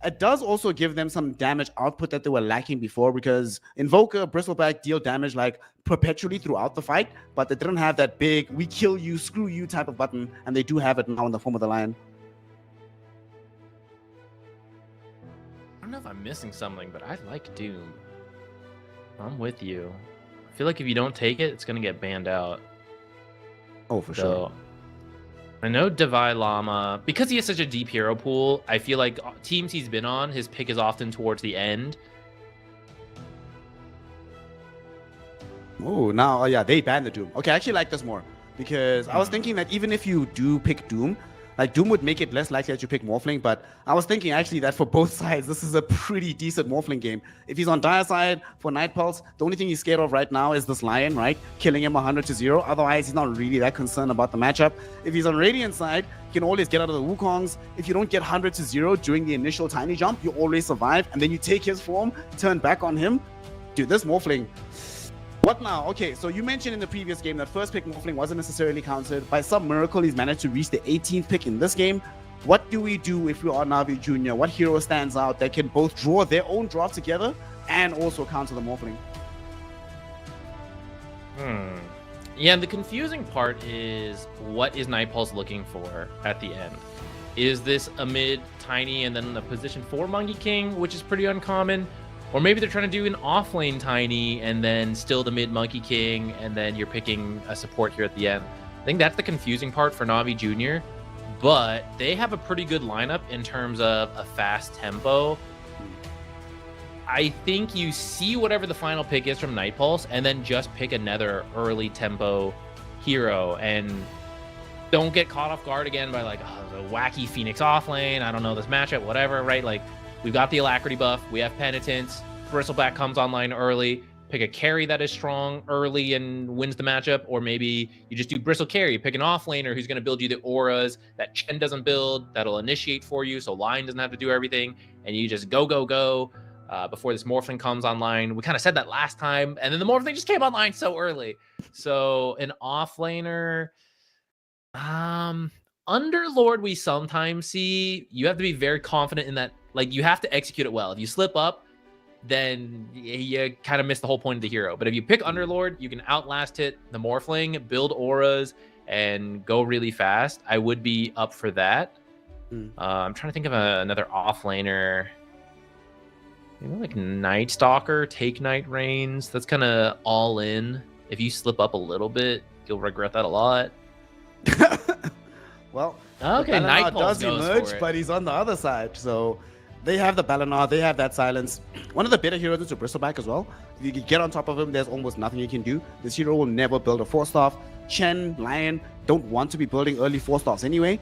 It does also give them some damage output that they were lacking before, because Invoker, Bristleback deal damage like perpetually throughout the fight, but they didn't have that big "we kill you, screw you" type of button, and they do have it now in the form of the lion. I don't know if I'm missing something, but I like Doom. I'm with you. I feel like if you don't take it, it's going to get banned out. Oh, for sure. I know Devi Llama, because he has such a deep hero pool, I feel like teams he's been on, his pick is often towards the end. Oh, now, yeah, they banned the Doom. Okay, I actually like this more, because I was thinking that even if you do pick Doom, like Doom would make it less likely that you pick Morphling, but I was thinking actually that for both sides, this is a pretty decent Morphling game. If he's on Dire side for Night Pulse, the only thing he's scared of right now is this Lion, right? Killing him 100-0. Otherwise, he's not really that concerned about the matchup. If he's on Radiant side, he can always get out of the Wukongs. If you don't get 100-0 during the initial tiny jump, you always survive, and then you take his form, turn back on him. Dude, this Morphling... What now? Okay, so you mentioned in the previous game that first pick Morphling wasn't necessarily counted. By some miracle, he's managed to reach the 18th pick in this game. What do we do if we are Navi Jr.? What hero stands out that can both draw their own draw together and also counter the Morphling? Yeah, the confusing part is, what is Night Pulse looking for at the end? Is this a mid Tiny and then a position 4 Monkey King, which is pretty uncommon? Or maybe they're trying to do an offlane Tiny and then still the mid Monkey King, and then you're picking a support here at the end. I think that's the confusing part for Navi Jr., but they have a pretty good lineup in terms of a fast tempo. I think you see whatever the final pick is from Night Pulse and then just pick another early tempo hero and don't get caught off guard again by like, oh, the wacky Phoenix offlane, I don't know this matchup, whatever, right? Like, we've got the Alacrity buff, we have Penitence, Bristleback comes online early, pick a carry that is strong early and wins the matchup, or maybe you just do Bristle carry, pick an offlaner who's going to build you the auras that Chen doesn't build, that'll initiate for you, so Lion doesn't have to do everything, and you just go before this Morphling comes online. We kind of said that last time, and then the Morphling just came online so early. So an offlaner... Underlord we sometimes see, you have to be very confident in that. Like, you have to execute it well. If you slip up, then you kind of miss the whole point of the hero. But if you pick Underlord, you can outlast it, the Morphling, build auras, and go really fast. I would be up for that. I'm trying to think of another offlaner. Maybe like Night Stalker, take Night Reigns. That's kind of all in. If you slip up a little bit, you'll regret that a lot. Well, okay, Ballinar Nightpulse does emerge, but he's on the other side. So they have the Ballinar, they have that silence. One of the better heroes is a Bristleback as well. If you can get on top of him, there's almost nothing you can do. This hero will never build a 4-staff. Chen, Lion don't want to be building early 4-staffs anyway.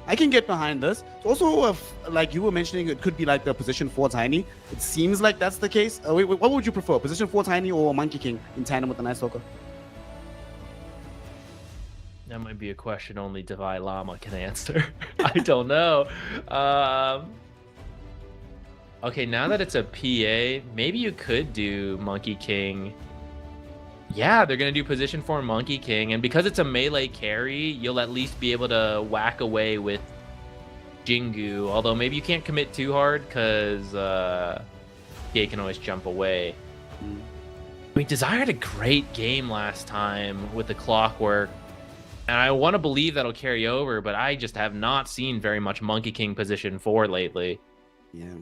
I can get behind this. It's also, like you were mentioning, it could be like the position 4 Tiny. It seems like that's the case. Wait, what would you prefer, position 4 Tiny or Monkey King in tandem with the Night Stalker? That might be a question only Divine Llama can answer. I don't know. Okay, now that it's a PA, maybe you could do Monkey King. Yeah, they're going to do position 4 Monkey King. And because it's a melee carry, you'll at least be able to whack away with Jingu. Although maybe you can't commit too hard because PA can always jump away. I mean, Desire had a great game last time with the Clockwork. And I want to believe that'll carry over, but I just have not seen very much Monkey King position 4 lately. Yeah.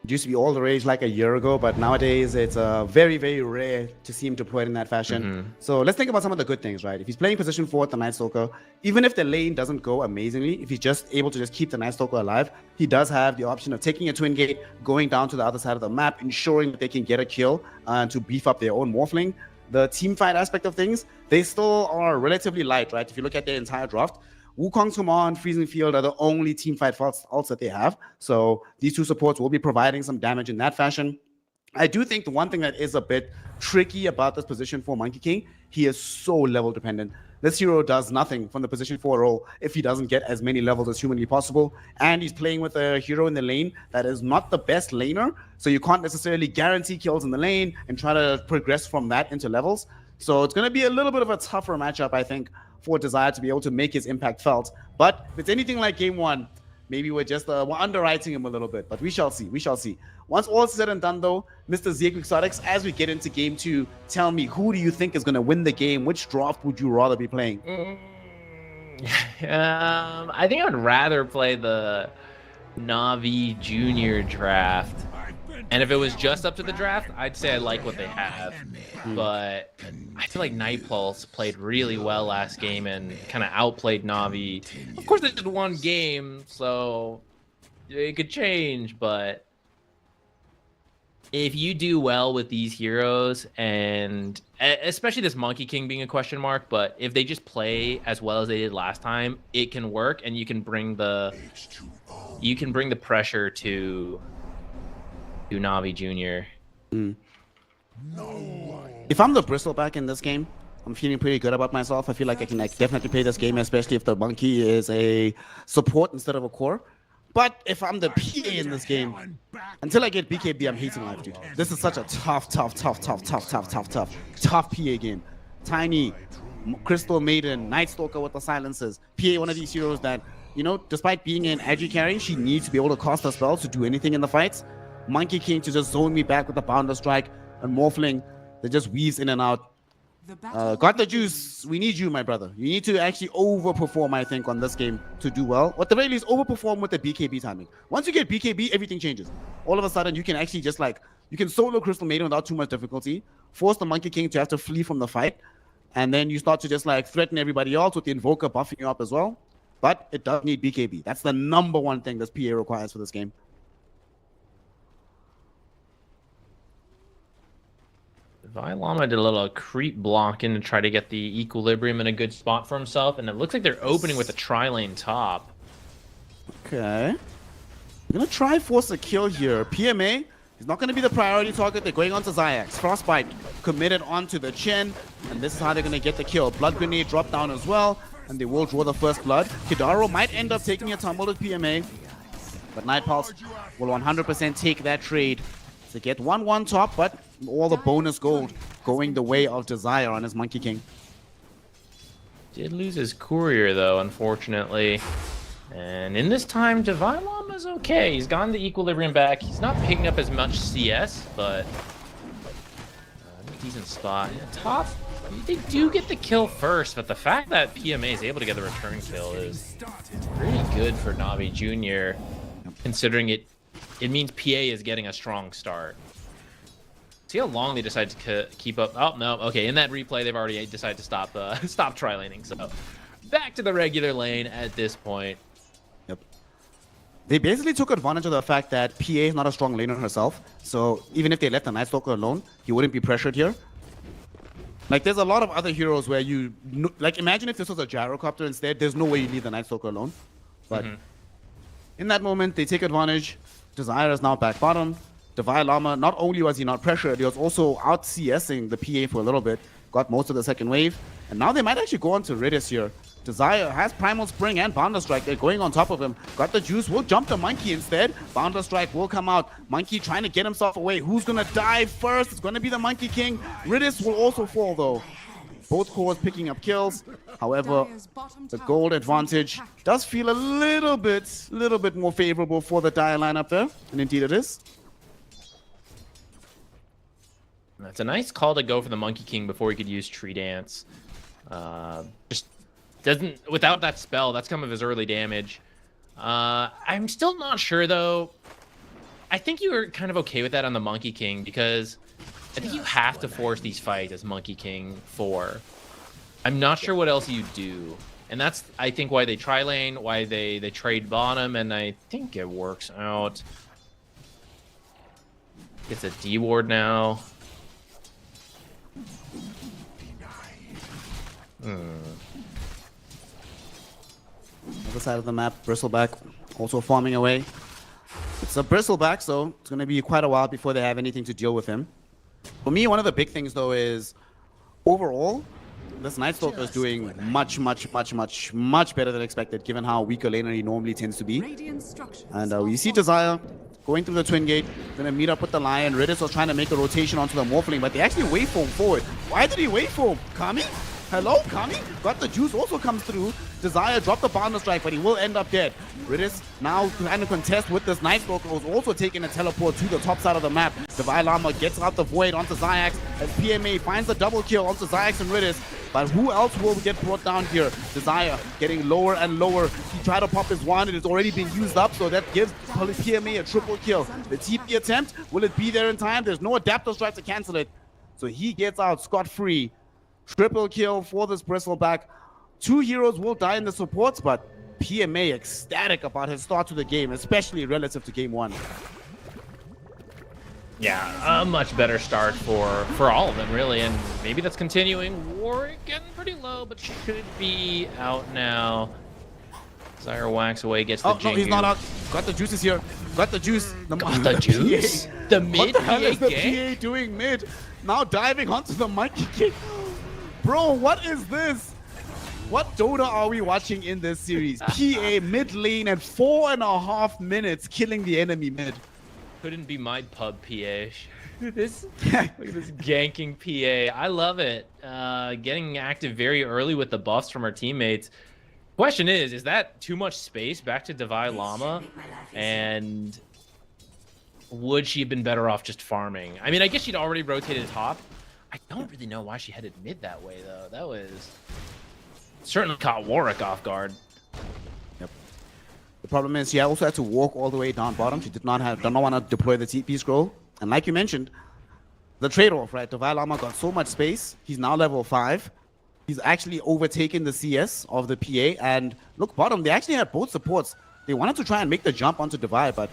It used to be all the rage like a year ago, but nowadays it's very, very rare to see him deployed in that fashion. So let's think about some of the good things, right? If he's playing position 4 with the Night Stalker, even if the lane doesn't go amazingly, if he's just able to just keep the Night Stalker alive, he does have the option of taking a Twin Gate, going down to the other side of the map, ensuring that they can get a kill to beef up their own Morphling. The team fight aspect of things, they still are relatively light, right? If you look at their entire draft, Wukong's Command, Freezing Field are the only team fight ults that they have. So these two supports will be providing some damage in that fashion. I do think the one thing that is a bit tricky about this position for Monkey King, he is so level dependent. This hero does nothing from the position 4 role if he doesn't get as many levels as humanly possible. And he's playing with a hero in the lane that is not the best laner. So you can't necessarily guarantee kills in the lane and try to progress from that into levels. So it's going to be a little bit of a tougher matchup, I think, for Desire to be able to make his impact felt. But if it's anything like game 1, maybe we're just we're underwriting him a little bit. But we shall see. We shall see. Once all is said and done, though, Mr. Ziek Exotics, as we get into game 2, tell me, who do you think is going to win the game? Which draft would you rather be playing? I think I would rather play the Na'Vi Junior draft. And if it was just up to the draft, I'd say I like what they have. But I feel like Nightpulse played really well last game and kind of outplayed Na'Vi. Of course, they did one game, so it could change. But if you do well with these heroes, and especially this Monkey King being a question mark, but if they just play as well as they did last time, it can work, and you can bring the pressure to Na'Vi Junior. If I'm the Bristleback in this game, I'm feeling pretty good about myself. I feel like I can definitely play this game, especially if the Monkey is a support instead of a core. But if I'm the PA in this game, until I get BKB, I'm hating life, dude. This is such a tough PA game. Tiny, Crystal Maiden, Night Stalker with the silences. PA, one of these heroes that, you know, despite being an agi carry, she needs to be able to cast her spells to do anything in the fights. Monkey King to just zone me back with the Bounder Strike, and Morphling that just weaves in and out. Got the juice. We need you, my brother. You need to actually overperform, I think, on this game to do well. What the very least, overperform with the BKB timing. Once you get BKB, everything changes. All of a sudden, you can actually just you can solo Crystal Maiden without too much difficulty, force the Monkey King to have to flee from the fight, and then you start to just threaten everybody else with the Invoker buffing you up as well. But it does need BKB. That's the number one thing this PA requires for this game. Llama did a little creep blocking to try to get the equilibrium in a good spot for himself, and it looks like they're opening with a tri-lane top. Okay. I'm going to try force a kill here. PMA is not going to be the priority target. They're going on to Zayax. Frostbite committed onto the Chen, and this is how they're going to get the kill. Blood Grenade drop down as well, and they will draw the first blood. Kidaro might end up taking a tumble with PMA, but Nightpulse will 100% take that trade to get 1-1 top, but all the bonus gold going the way of Desire on his Monkey King. Did lose his courier though, unfortunately. And in this time, Divine Llama Lama's okay. He's gotten the equilibrium back. He's not picking up as much CS, but decent spot. Top, they do get the kill first, but the fact that PMA is able to get the return kill is pretty good for Navi Jr. Considering it means PA is getting a strong start. See how long they decide to keep up. Oh no, okay. In that replay, they've already decided to stop stop tri-laning. So back to the regular lane at this point. Yep. They basically took advantage of the fact that PA is not a strong laner herself. So even if they left the Night Stalker alone, he wouldn't be pressured here. Like, there's a lot of other heroes where like, imagine if this was a gyrocopter instead. There's no way you leave the Night Stalker alone. But in that moment, they take advantage. Desire is now back bottom. Divine Llama, not only was he not pressured, he was also out CSing the PA for a little bit. Got most of the second wave. And now they might actually go on to Redis here. Desire has Primal Spring and Boundless Strike. They're going on top of him. Got the juice. Will jump the Monkey instead. Boundless Strike will come out. Monkey trying to get himself away. Who's going to dive first? It's going to be the Monkey King. Redis will also fall though. Both cores picking up kills. However, the gold advantage does feel a little bit more favorable for the Dire lineup there. And indeed it is. That's a nice call to go for the Monkey King before he could use Tree Dance. Just doesn't, without that spell, that's some of his early damage. I'm still not sure though. I think you were kind of okay with that on the Monkey King because I think you have to force these fights as Monkey King 4. I'm not sure what else you do. And that's, I think, why they tri-lane, why they trade bottom, and I think it works out. It's a D-ward now. Other side of the map, Bristleback also farming away. It's a Bristleback, so it's going to be quite a while before they have anything to deal with him. For me, one of the big things, though, is overall, this Night Stalker is doing much better than expected, given how weaker laner he normally tends to be. And we see Desire going through the Twin Gate, gonna meet up with the Lion. Redis was trying to make a rotation onto the Morphling, but they actually waveform forward. Why did he waveform? Kami? Hello, Kami? Got the juice, also comes through. Desire dropped the Boundless Strike, but he will end up dead. Redis now trying to contest with this Night Stalker, who's also taking a teleport to the top side of the map. Divine Llama gets out the Void onto Zayax, as PMA finds the double kill onto Zayax and Redis. But who else will get brought down here? Desire getting lower and lower. He tried to pop his wand, it has already been used up, so that gives PMA a triple kill. The TP attempt, will it be there in time? There's no Adapter Strike to cancel it. So he gets out scot-free. Triple kill for this Bristleback. 2 heroes will die in the supports, but PMA ecstatic about his start to the game, especially relative to game 1. Yeah, a much better start for all of them, really, and maybe that's continuing. Warwick getting pretty low, but should be out now. Desire whacks away, gets the Jingu. No, he's not out. Got the juices here. Got the juice. Got the juice? PA. The mid What the hell is the game? PA doing mid? Now diving onto the Monkey King. Bro, what is this? What Dota are we watching in this series? PA mid lane at 4.5 minutes killing the enemy mid. Couldn't be my pub PA. Look at this ganking PA. I love it. Getting active very early with the buffs from our teammates. Question is that too much space back to Divine Llama? And would she have been better off just farming? I mean, I guess she'd already rotated top. I don't really know why she headed mid that way, though. That was certainly caught Warwick off guard. Yep. The problem is she also had to walk all the way down bottom. She did not want to deploy the TP scroll. And like you mentioned, the trade-off, right? Divine Llama got so much space. He's now level 5. He's actually overtaken the CS of the PA. And look, bottom, they actually had both supports. They wanted to try and make the jump onto Divine, but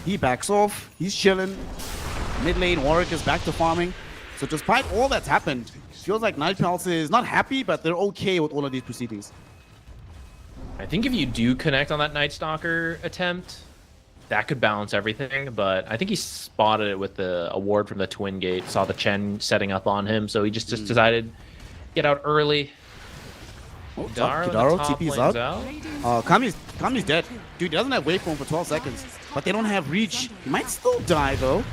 he backs off. He's chilling. Mid lane, Warwick is back to farming. So despite all that's happened, it feels like Night Pulse is not happy, but they're okay with all of these proceedings. I think if you do connect on that Night Stalker attempt, that could balance everything, but I think he spotted it with the award from the Twin Gate, saw the Chen setting up on him, so he just decided get out early. Oh, Kidaro, TP's out. Kami's dead. Dude, he doesn't have waveform for 12 seconds, but they don't have reach. He might still die, though.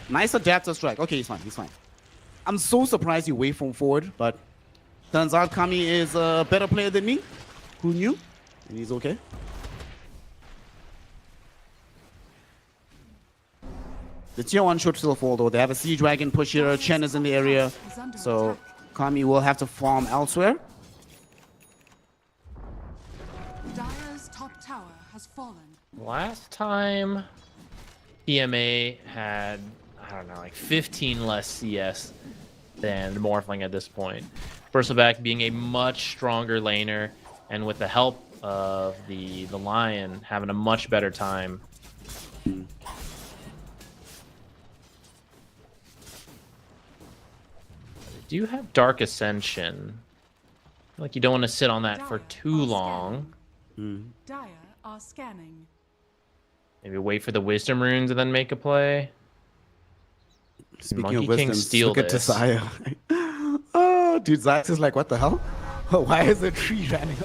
Nice Adapter Strike. Okay, he's fine, he's fine. I'm so surprised he waveform forward, but turns out Kami is a better player than me. Who knew? And he's okay. The tier 1 should still fall though. They have a Siege Wagon push here. Chen is in the area. So Kami will have to farm elsewhere. Dire's top tower has fallen. Last time PMA had, I don't know, like 15 less CS than Morphling at this point. Bristleback being a much stronger laner, and with the help of the Lion having a much better time. They do have Dark Ascension. I feel like you don't want to sit on that for too long. Dire are scanning. Maybe wait for the Wisdom Runes and then make a play. Speaking Monkey of King wisdom, steal look at this. Desire. Oh, dude, Zayas is like, what the hell? Why is a tree running?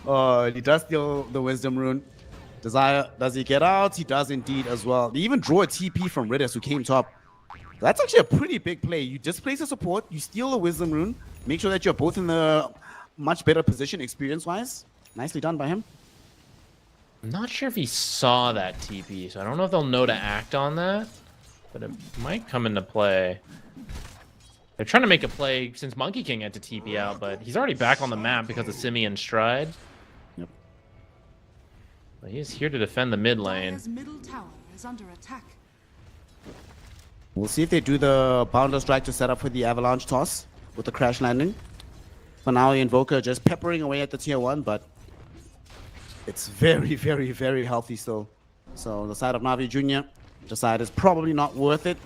Oh, he does steal the Wisdom Rune. Desire, does he get out? He does indeed as well. They even draw a TP from Riddis, who came top. That's actually a pretty big play. You just place a support, you steal the Wisdom Rune, make sure that you're both in the much better position experience-wise. Nicely done by him. I'm not sure if he saw that TP, so I don't know if they'll know to act on that, but it might come into play. They're trying to make a play since Monkey King had to TP out, but he's already back on the map because of Simeon's Stride. Yep. But he is here to defend the mid lane. Dire's middle tower is under attack. We'll see if they do the Bounder Strike to set up for the Avalanche toss with the crash landing. For now, Invoker just peppering away at the tier 1, but it's very, very, very healthy still. So the side of Navi Jr. decide it's probably not worth it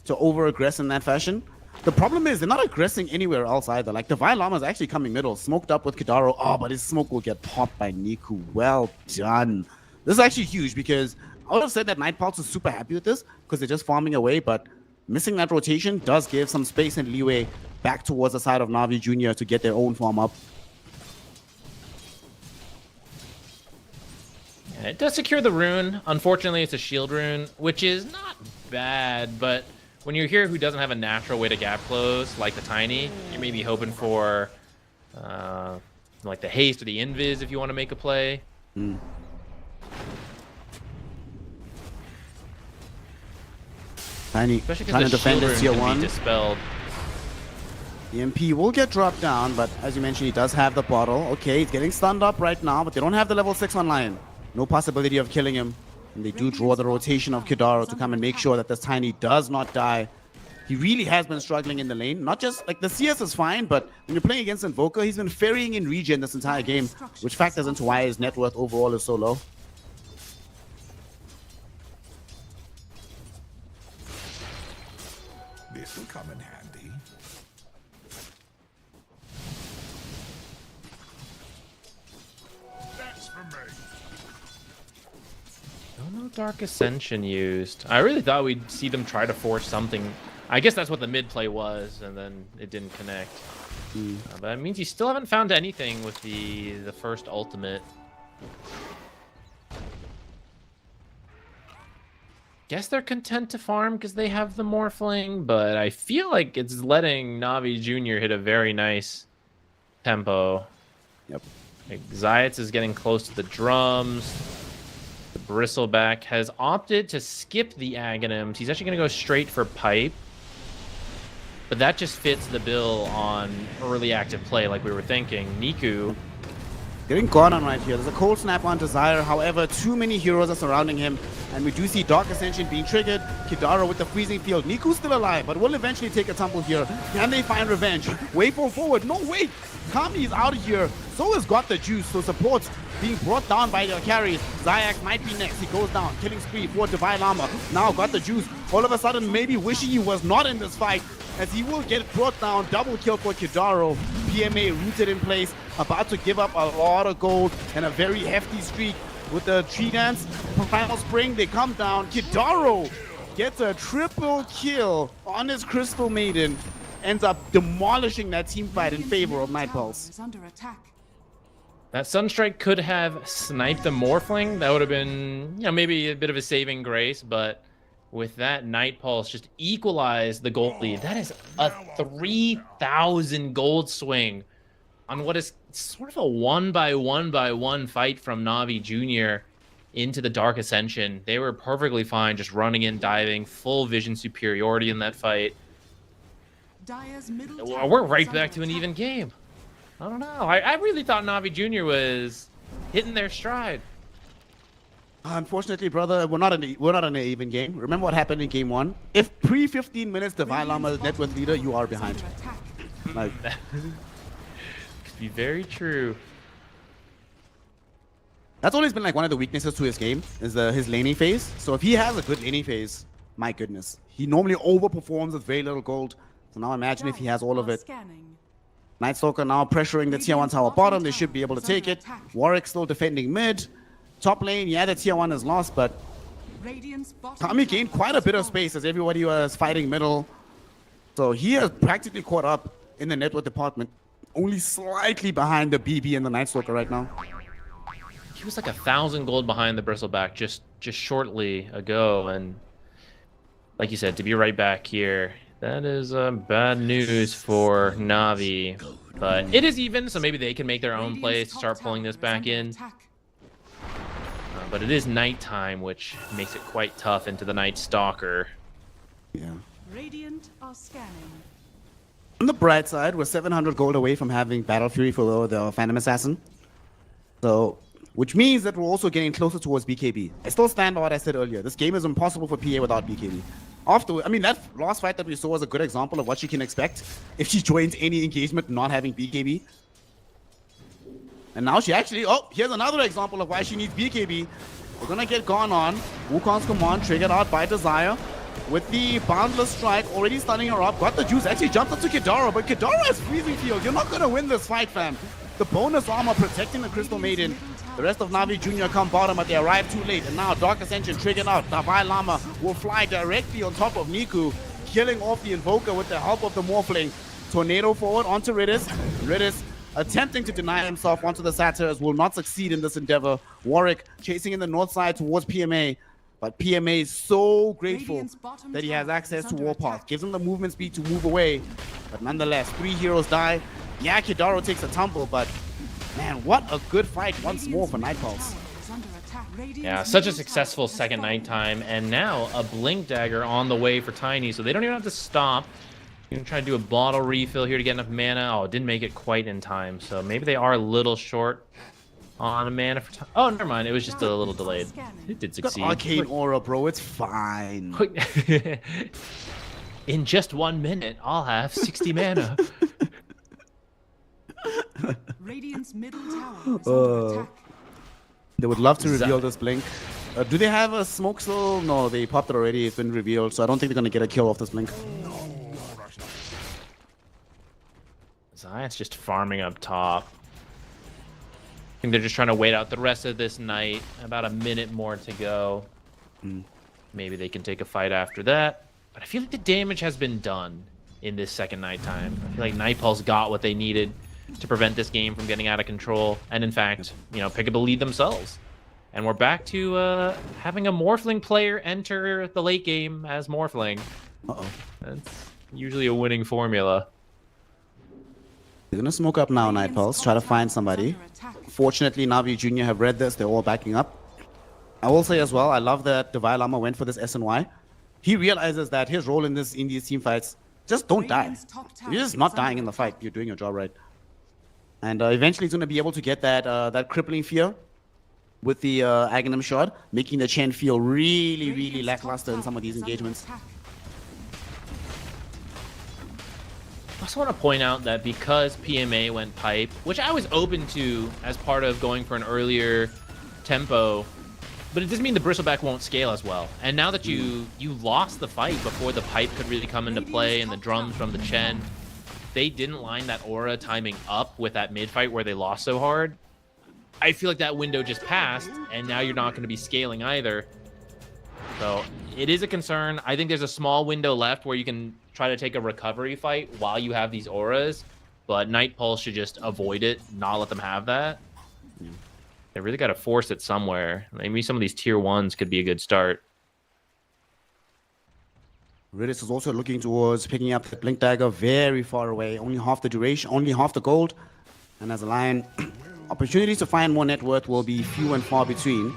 to over-aggress in that fashion. The problem is they're not aggressing anywhere else either. Like, Divine Llama is actually coming middle, smoked up with Kidaro. Oh, but his smoke will get popped by Niku. Well done. This is actually huge because I would have said that Night Pulse is super happy with this because they're just farming away, but missing that rotation does give some space and leeway back towards the side of Navi Jr. to get their own farm up. And it does secure the rune. Unfortunately, it's a shield rune, which is not bad, but when you're here who doesn't have a natural way to gap close, like the Tiny, you're maybe hoping for like the haste or the invis if you want to make a play. Tiny Especially trying to because the defend shield his rune tier can 1. be dispelled. The MP will get dropped down, but as you mentioned, he does have the bottle. Okay, he's getting stunned up right now, but they don't have the level 6 on Lion. No possibility of killing him. And they do draw the rotation of Kidaro to come and make sure that this Tiny does not die. He really has been struggling in the lane. Not just, like, the CS is fine, but when you're playing against Invoker, he's been ferrying in regen this entire game, which factors into why his net worth overall is so low. This will come in handy. That's for me. No Dark Ascension used. I really thought we'd see them try to force something. I guess that's what the mid play was, and then it didn't connect. But it means you still haven't found anything with the first ultimate. Guess they're content to farm because they have the Morphling, but I feel like it's letting Navi Jr. hit a very nice tempo. Yep. Like, Zayats is getting close to the drums. The Bristleback has opted to skip the Aghanims. He's actually going to go straight for Pipe. But that just fits the bill on early active play like we were thinking. Niku Getting gone on right here. There's a cold snap on Desire. However, too many heroes are surrounding him. And we do see Dark Ascension being triggered. Kidaro with the freezing field. Niku's still alive, but will eventually take a tumble here. Can they find revenge? Wave forward. No, wait. Kami is out of here. So has got the juice. So supports being brought down by their carries. Zayak might be next. He goes down. Killing spree for Divine Llama. Now got the juice. All of a sudden, maybe wishing he was not in this fight, as he will get brought down. Double kill for Kidaro. PMA rooted in place. About to give up a lot of gold and a very hefty streak with the tree dance. Final spring, they come down. Kidaro gets a triple kill on his Crystal Maiden. Ends up demolishing that team fight in favor of Night Pulse. Is under attack. That Sunstrike could have sniped the Morphling. That would have been, you know, maybe a bit of a saving grace, but with that Night Pulse just equalized the gold lead. That is a 3,000 gold swing on what is sort of a 1-by-1-by-1 fight from Navi Jr. into the Dark Ascension. They were perfectly fine just running in, diving, full vision superiority in that fight. Dire's middle Well, tower we're is right under back to an attack. even game. I don't know. I really thought Navi Jr. was hitting their stride. Unfortunately, brother, we're not in an even game. Remember what happened in game 1? If pre 15 minutes the Lama is net worth leader, you are behind. Under attack. Like, Could be very true. that's always been like one of the weaknesses to his game, is his laning phase. So if he has a good laning phase, my goodness, he normally overperforms with very little gold. So now imagine if he has all of Are it. scanning. Night Stalker now pressuring the tier 1 tower bottom. They should be able to take it. Warwick still defending mid. Top lane, yeah, the tier 1 is lost, but Radiant's bottom Kami tower gained quite a is bit of falling. space as everybody was fighting middle. So he has practically caught up in the network department. Only slightly behind the BB and the Night Stalker right now. He was like 1,000 gold behind the Bristleback just shortly ago, and like you said, to be right back here, that is bad news for Navi. But it is even, so maybe they can make their own plays to start pulling this back in. But it is nighttime, which makes it quite tough into the Night Stalker. Yeah. Radiant are scanning. On the bright side, we're 700 gold away from having Battle Fury for the Phantom Assassin. So, which means that we're also getting closer towards BKB. I still stand by what I said earlier. This game is impossible for PA without BKB. I mean, that last fight that we saw was a good example of what she can expect if she joins any engagement not having BKB. And now she actually, oh, here's another example of why she needs BKB. We're gonna get gone on. Wukong's command triggered out by Desire. With the Boundless Strike already stunning her up. Got the juice, actually jumped onto Kidara, but Kidara has freezing field. You're not gonna win this fight, fam. The bonus armor protecting the Crystal Maiden. The rest of Navi Jr. come bottom, but they arrive too late. And now Dark Ascension triggered out. Davai Lama will fly directly on top of Niku, killing off the Invoker with the help of the Morphling. Tornado forward onto Ridis. Ridis attempting to deny himself onto the Satyrs will not succeed in this endeavor. Warwick chasing in the north side towards PMA. But PMA is so grateful Radiant's bottom that he has tower access is to under Warpath. attack. Gives him the movement speed to move away. But nonetheless, 3 heroes die. Yeah, Kidaro takes a tumble, but man, what a good fight once more for Night Pulse. Yeah, such a successful second nighttime, and now a Blink Dagger on the way for Tiny, so they don't even have to stop. You're gonna try to do a bottle refill here to get enough mana. Oh, it didn't make it quite in time, so maybe they are a little short on mana for time. Oh, never mind, it was just a little delayed. It did Got succeed. Arcane Aura, bro. It's fine. In just 1 minute, I'll have 60 mana. Radiant's middle tower is under attack. They would love to reveal this Blink. Do they have a smoke still? No, they popped it already. It's been revealed, so I don't think they're going to get a kill off this Blink. Zion's just farming up top. I think they're just trying to wait out the rest of this night. About a minute more to go. Maybe they can take a fight after that. But I feel like the damage has been done in this second nighttime. I feel like Night Pulse got what they needed to prevent this game from getting out of control. And in fact, you know, pick up a lead themselves. And we're back to having a Morphling player enter the late game as Morphling. Uh-oh. That's usually a winning formula. They're going to smoke up now, Night Pulse. Try to find somebody. Fortunately, Navi Jr. have read this. They're all backing up. I will say as well, I love that Davai Lama went for this SNY. He realizes that his role in these team fights, just don't die. You're just not dying in the fight. You're doing your job right. And eventually he's going to be able to get that crippling fear with the Aghanim shot, making the Chen feel really, really lackluster in some of these engagements. I also want to point out that because PMA went pipe, which I was open to as part of going for an earlier tempo, but it doesn't mean the Bristleback won't scale as well. And now that you lost the fight before the pipe could really come into play and the drums from the Chen, they didn't line that aura timing up with that mid fight where they lost so hard. I feel like that window just passed, and now you're not going to be scaling either. So it is a concern. I think there's a small window left where you can try to take a recovery fight while you have these auras, but Night Pulse should just avoid it, not let them have that. They really got to force it somewhere. Maybe some of these tier 1s could be a good start. Ridis is also looking towards picking up the Blink Dagger very far away. Only half the duration, only half the gold. And as a Lion, opportunities to find more net worth will be few and far between.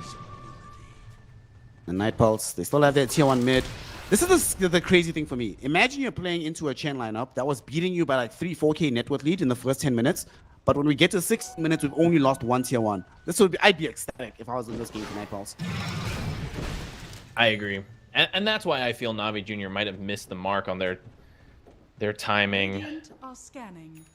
And Night Pulse, they still have their tier 1 mid. This is the crazy thing for me. Imagine you're playing into a Chen lineup that was beating you by like 3-4k net worth lead in the first 10 minutes. But when we get to 6 minutes, we've only lost 1 tier 1. I'd be ecstatic if I was in this game for Night Pulse. I agree. And that's why I feel Navi Jr. might have missed the mark on their timing. Radiant are scanning.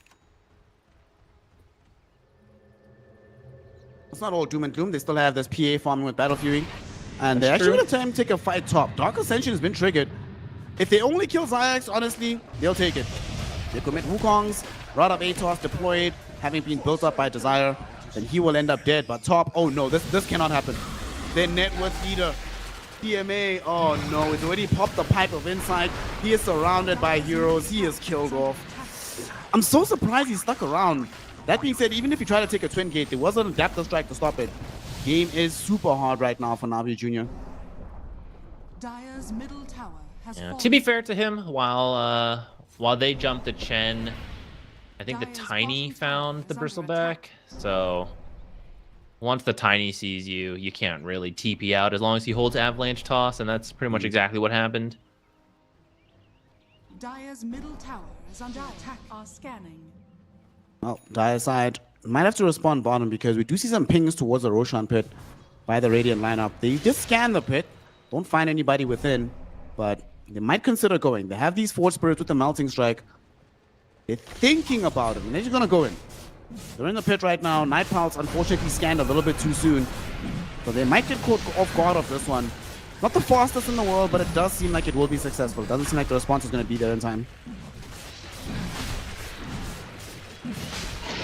It's not all doom and gloom. They still have this PA farming with Battle Fury. And they're That's actually true. going to attempt to take a fight top. Dark Ascension has been triggered. If they only kill Xyx, honestly, they'll take it. They commit Wukong's, Rod of Atos deployed, having been built up by Desire, then he will end up dead. But top, oh no, this cannot happen. Their net worth leader, PMA, oh no, it's already popped the pipe of insight. He is surrounded by heroes. He is killed off. I'm so surprised he stuck around. That being said, even if you try to take a twin gate, there was an adapter strike to stop it. Game is super hard right now for Navi Jr. Dire's middle tower has fallen. To be fair to him, while they jumped to Chen, I think the Tiny found the Bristleback. So once the Tiny sees you, you can't really TP out as long as he holds Avalanche Toss, and that's pretty much exactly what happened. Dire's middle tower is under attack. Are scanning. Well, Dire side might have to respond bottom because we do see some pings towards the Roshan pit by the Radiant lineup. They just scan the pit, don't find anybody within, but they might consider going. They have these Force Spirits with the Melting Strike. They're thinking about it, and they're just gonna go in. They're in the pit right now. Night Pulse unfortunately scanned a little bit too soon, so they might get caught off guard of this one. Not the fastest in the world, but it does seem like it will be successful. It doesn't seem like the response is gonna be there in time.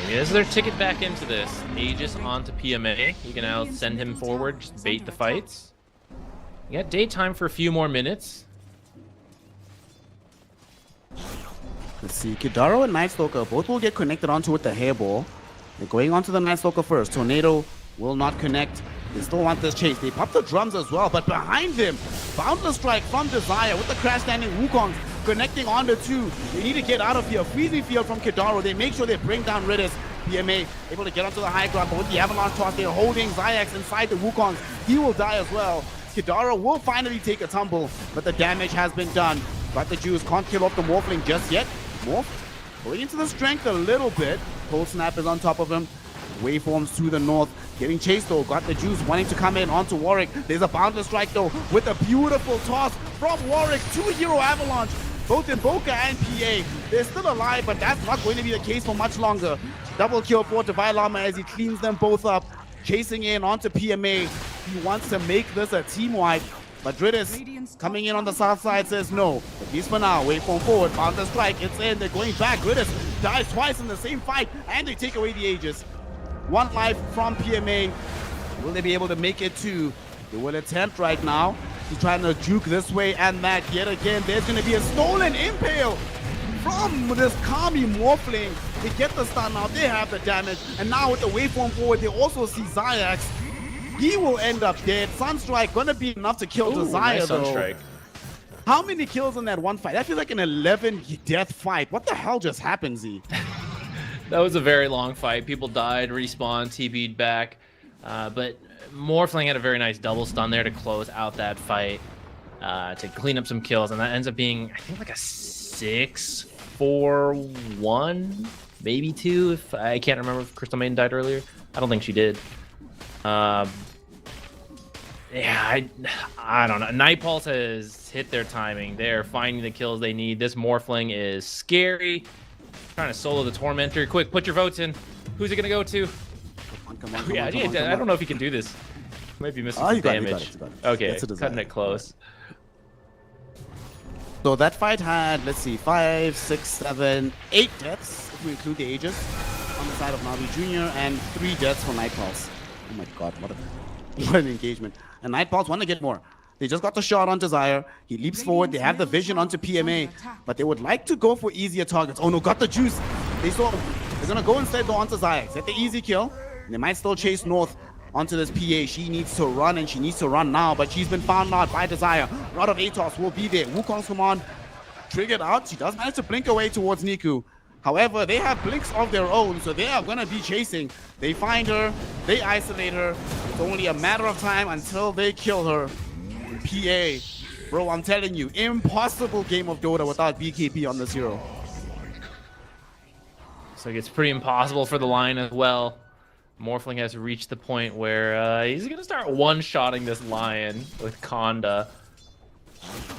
Maybe this is their ticket back into this. Aegis onto PMA. You can now send him forward, just bait the fights. You got daytime for a few more minutes. Let's see, Kidaro and Night Stalker both will get connected onto with the hairball. They're going onto the Night Stalker first. Tornado will not connect. They still want this chase. They pop the drums as well, but behind them, Boundless Strike from Desire with the crash landing Wukong connecting on the 2. They need to get out of here. Freezing field from Kidaro. They make sure they bring down Ridis. PMA able to get onto the high ground, but with the Avalanche Toss, they're holding Xyx inside the Wukong. He will die as well. Kidaro will finally take a tumble, but the damage has been done. But the Jews can't kill off the Morphling just yet. Morph going into the strength a little bit. Cold Snap is on top of him. Waveforms to the north. Getting chased though. Got the Jews wanting to come in onto Warwick. There's a Boundless Strike though with a beautiful toss from Warwick to Hero Avalanche. Both in Boca and PA. They're still alive, but that's not going to be the case for much longer. Double kill for Devilama as he cleans them both up. Chasing in onto PMA. He wants to make this a team wipe. But Dridis coming in on the south side says no. At least for now. Waveform forward. Boundless Strike. It's in. They're going back. Dridis dies twice in the same fight. And they take away the Aegis. 1 life from PMA. Will they be able to make it 2? They will attempt right now. He's trying to juke this way and that. Yet again, there's going to be a stolen impale from this Kami Morphling. They get the stun now. They have the damage. And now with the waveform forward, they also see Xyx. He will end up dead. Sunstrike going to be enough to kill Desire, nice though. Sunstrike. How many kills in that one fight? That feels like an 11 death fight. What the hell just happened, Z? That was a very long fight. People died, respawned, TP'd back. But Morphling had a very nice double stun there to close out that fight, to clean up some kills. And that ends up being, I think, like a 6-4-1, maybe 2. If I can't remember if Crystal Maiden died earlier. I don't think she did. Yeah, I don't know. Night Pulse has hit their timing. They're finding the kills they need. This Morphling is scary. Trying to solo the Tormentor. Quick, put your votes in. Who's it going to go to? Come on, I don't know if he can do this. Might be missing some damage. You got it. Okay, That's a Desire. cutting it close. So that fight had, let's see, 5, 6, 7, 8 deaths, if we include the Aegis, on the side of Navi Jr., and 3 deaths for Night Pulse. Oh my god, what an engagement. And Night Pulse want to get more. They just got the shot on Desire. He leaps forward. They have the vision onto PMA, but they would like to go for easier targets. Oh no, got the juice. They're going to go instead, though, onto Xyx. Get the easy kill. They might still chase north onto this PA. She needs to run, and she needs to run now, but she's been found out by Desire. Rod of Atos will be there. Wukong's command triggered out. She does manage to blink away towards Niku. However, they have blinks of their own, so they are going to be chasing. They find her. They isolate her. It's only a matter of time until they kill her. PA. Bro, I'm telling you, impossible game of Dota without BKB on this hero. So it's pretty impossible for the line as well. Morphling has reached the point where he's going to start one-shotting this Lion with Conda.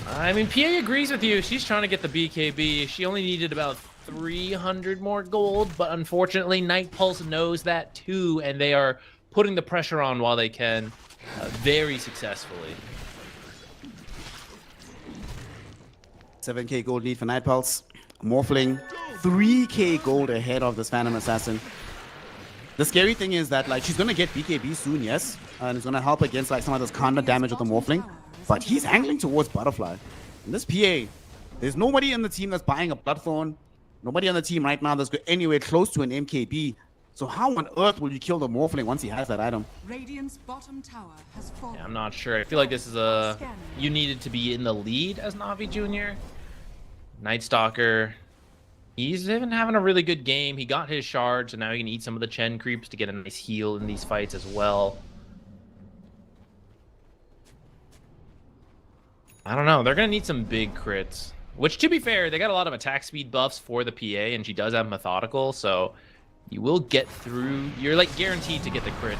I mean, PA agrees with you. She's trying to get the BKB. She only needed about 300 more gold, but unfortunately, Night Pulse knows that too, and they are putting the pressure on while they can very successfully. 7k gold lead for Night Pulse. Morphling 3k gold ahead of this Phantom Assassin. The scary thing is that like she's gonna get BKB soon, yes, and it's gonna help against like some of this Conda damage with the Morphling, but he's angling towards Butterfly. And this PA, there's nobody in the team that's buying a Bloodthorn. Nobody on the team right now that's anywhere close to an MKB. So how on earth will you kill the Morphling once he has that item? Radiant's bottom tower has fallen. Yeah, I'm not sure. I feel like this is a... You needed to be in the lead as Na'Vi Jr. Night Stalker, he's even having a really good game. He got his shards, and now he can eat some of the Chen creeps to get a nice heal in these fights as well. I don't know. They're going to need some big crits. Which, to be fair, they got a lot of attack speed buffs for the PA, and she does have Methodical, so you will get through. You're, like, guaranteed to get the crits.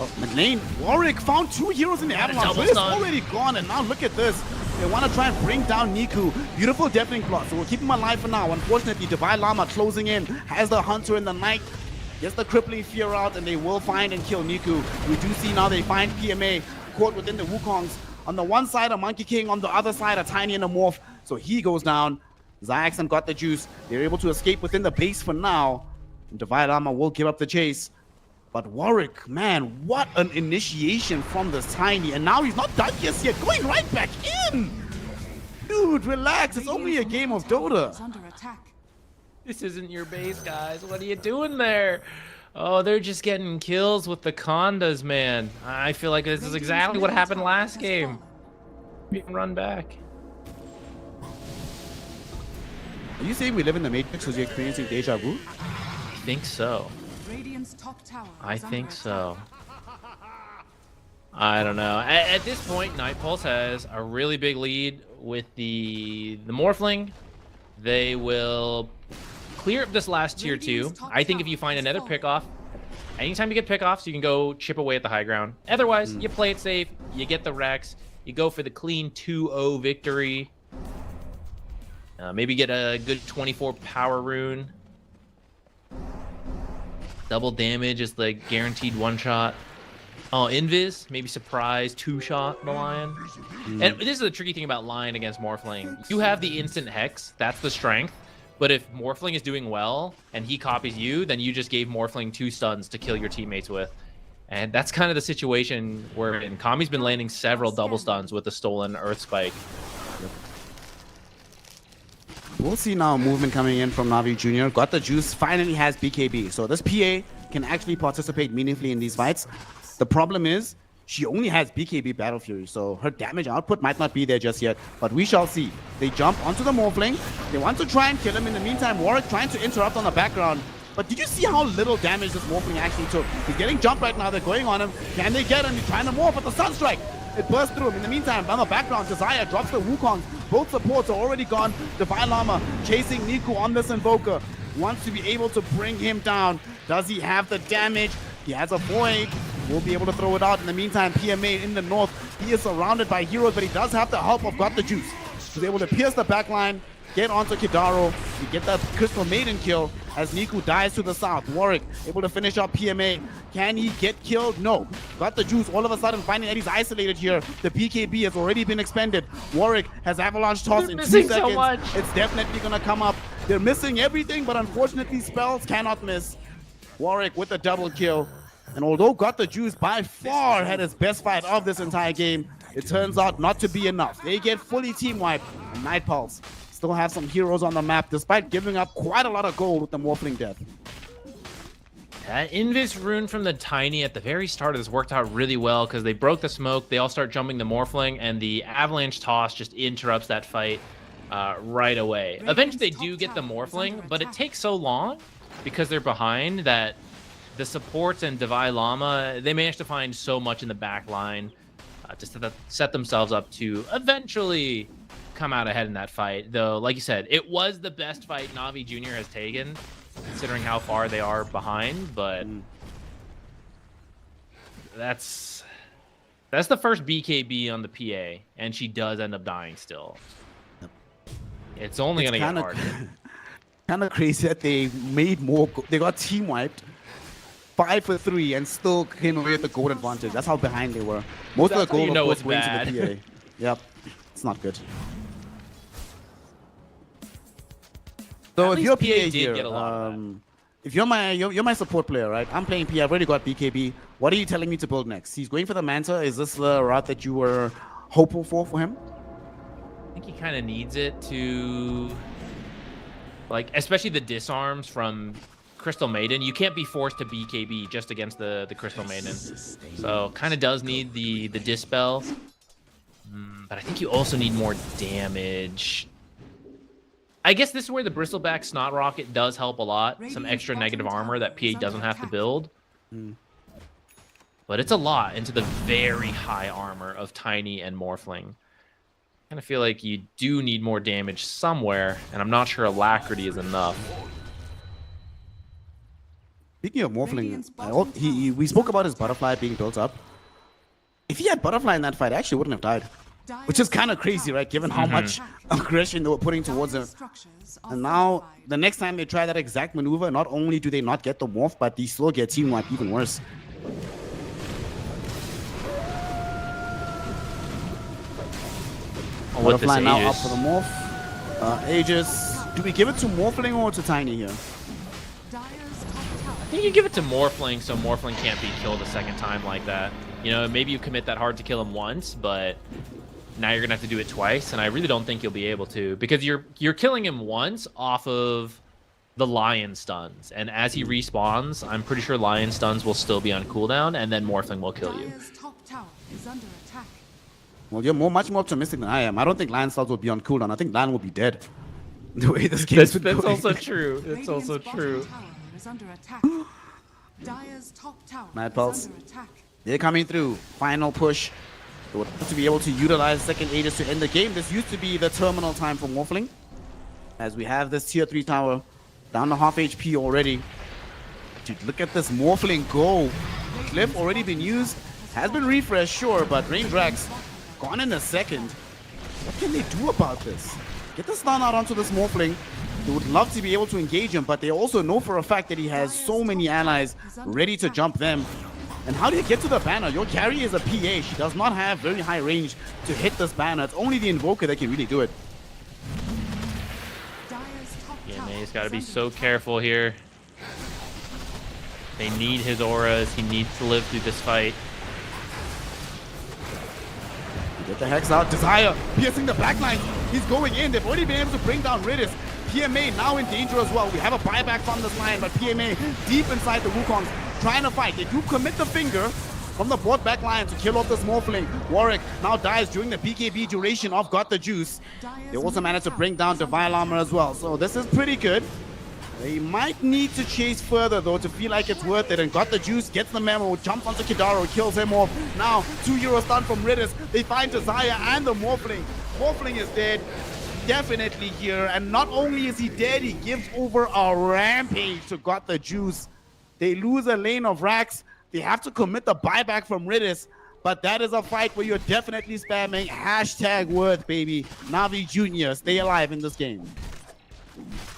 Oh, McLean, Warwick found 2 heroes in the Avalanche. It's already gone, and now look at this. They want to try and bring down Niku. Beautiful deafening plot, so we'll keep him alive for now. Unfortunately, Divine Llama closing in, has the Hunter in the night, gets the crippling fear out, and they will find and kill Niku. We do see now they find PMA caught within the Wukongs. On the one side, a Monkey King. On the other side, a Tiny and a Morph. So he goes down. Zaxxon got the juice. They're able to escape within the base for now. And Divine Llama will give up the chase. But Warwick, man, what an initiation from this Tiny. And now he's not done just yet. Going right back in. Dude, relax. It's only a game of Dota. Under attack. This isn't your base, guys. What are you doing there? Oh, they're just getting kills with the Condas, man. I feel like this is exactly what happened last game. You can run back. Are you saying we live in the Matrix because you're experiencing deja vu? I think so. Radiant's top tower I is think under so. I don't know. At this point, Night Pulse has a really big lead with the Morphling. They will clear up this last tier 2. I think if you find another pick-off, anytime you get pick-offs, you can go chip away at the high ground. Otherwise, you play it safe, you get the Rex, you go for the clean 2-0 victory. Maybe get a good 24 power rune. Double damage is like guaranteed one-shot. Oh, Invis, maybe surprise 2-shot the Lion. And this is the tricky thing about Lion against Morphling. You have the instant Hex, that's the strength. But if Morphling is doing well and he copies you, then you just gave Morphling 2 stuns to kill your teammates with. And that's kind of the situation we're in. Kami's been landing several double stuns with the stolen Earth Spike. We'll see now movement coming in from Na'Vi Jr. Got the juice, finally has BKB. So this PA can actually participate meaningfully in these fights. The problem is, she only has BKB Battle Fury, so her damage output might not be there just yet, but we shall see. They jump onto the Morphling. They want to try and kill him. In the meantime, Warwick trying to interrupt on the background. But did you see how little damage this Morphling actually took? He's getting jumped right now. They're going on him. Can they get him? He's trying to morph, but the Sunstrike, it bursts through him. In the meantime, on the background, Desire drops the Wukongs. Both supports are already gone. Divine Llama chasing Niku on this Invoker. Wants to be able to bring him down. Does he have the damage? He has a Void. Will be able to throw it out. In the meantime, PMA in the north. He is surrounded by heroes, but he does have the help of Got the Juice. He's able to pierce the backline, get onto Kidaro. We get that Crystal Maiden kill as Niku dies to the south. Warwick able to finish up PMA. Can he get killed? No. Got the Juice all of a sudden finding that he's isolated here. The BKB has already been expended. Warwick has Avalanche Toss in 2 seconds. So it's definitely going to come up. They're missing everything, but unfortunately spells cannot miss. Warwick with the double kill. And although Got the Juice by far had his best fight of this entire game, it turns out not to be enough. They get fully team wiped. And Night Pulse still have some heroes on the map despite giving up quite a lot of gold with the Morphling death. That Invis rune from the Tiny at the very start of this worked out really well because they broke the smoke, they all start jumping the Morphling, and the Avalanche Toss just interrupts that fight right away. Eventually they do get the Morphling, but it takes so long because they're behind that the supports and Divine Llama, they managed to find so much in the back line. just to set themselves up to eventually come out ahead in that fight. Though, like you said, it was the best fight Na'Vi Jr. has taken, considering how far they are behind. But that's the first BKB on the PA, and she does end up dying still. It's only going to get harder. Kind of crazy that they made more. They got team wiped 5 for 3 and still came away with the gold advantage. That's how behind they were. Most of the gold, of course, went to the PA. Yep, it's not good. So if you're PA here, if you're my support player, right? I'm playing PA. I've already got BKB. What are you telling me to build next? He's going for the Manta. Is this the route that you were hopeful for him? I think he kind of needs it to, like, especially the disarms from Crystal Maiden. You can't be forced to BKB just against the Crystal Maiden. So kind of does need the dispel. But I think you also need more damage. I guess this is where the Bristleback Snot Rocket does help a lot. Some extra negative armor that PA doesn't have to build. But it's a lot into the very high armor of Tiny and Morphling. I kind of feel like you do need more damage somewhere, and I'm not sure Alacrity is enough. Speaking of Morphling, we spoke about his Butterfly being built up. If he had Butterfly in that fight, I actually wouldn't have died. Which is kind of crazy, right? Given how much aggression they were putting towards him. And now, the next time they try that exact maneuver, not only do they not get the Morph, but they still get team wipe even worse. Butterfly now up for the Morph. Aegis. Do we give it to Morphling or to Tiny here? I think you give it to Morphling so Morphling can't be killed a second time like that. You know, maybe you commit that hard to kill him once, but now you're gonna have to do it twice, and I really don't think you'll be able to, because you're killing him once off of the Lion stuns, and as he respawns, I'm pretty sure Lion stuns will still be on cooldown, and then Morphling will kill you. Well, you're much more optimistic than I am. I don't think Lion stuns will be on cooldown. I think Lion will be dead. The way this game is going. That's also true. It's also true. Mad Pulse. They're coming through. Final push. They would have to be able to utilize second Aegis to end the game. This used to be the terminal time for Morphling. As we have this tier 3 tower down to half HP already. Dude, look at this Morphling go. Cliff already been used. Has been refreshed, sure, but Rain Drax gone in a second. What can they do about this? Get the stun out onto this Morphling. They would love to be able to engage him, but they also know for a fact that he has so many allies ready to jump them. And how do you get to the banner? Your carry is a PA. She does not have very high range to hit this banner. It's only the Invoker that can really do it. May's got to be so careful here. They need his auras. He needs to live through this fight. Get the Hex out. Desire piercing the backline. He's going in. They've already been able to bring down Ridis. PMA now in danger as well. We have a buyback from this line, but PMA deep inside the Wukongs trying to fight. They do commit the finger from the bot back line to kill off this Morphling. Warwick now dies during the BKB duration of Got the Juice. They also managed to bring down Divine Armor as well. So this is pretty good. They might need to chase further though to feel like it's worth it. And Got the Juice gets the memo, jumps onto Kidaro, kills him off. Now 2 euro stun from Ridis. They find Desire and the Morphling. Morphling is dead. Definitely here. And not only is he dead, he gives over a rampage to Got the Juice. They lose a lane of racks. They have to commit the buyback from Ridis. But that is a fight where you're definitely spamming hashtag worth, baby. Na'Vi Jr. Stay alive in this game.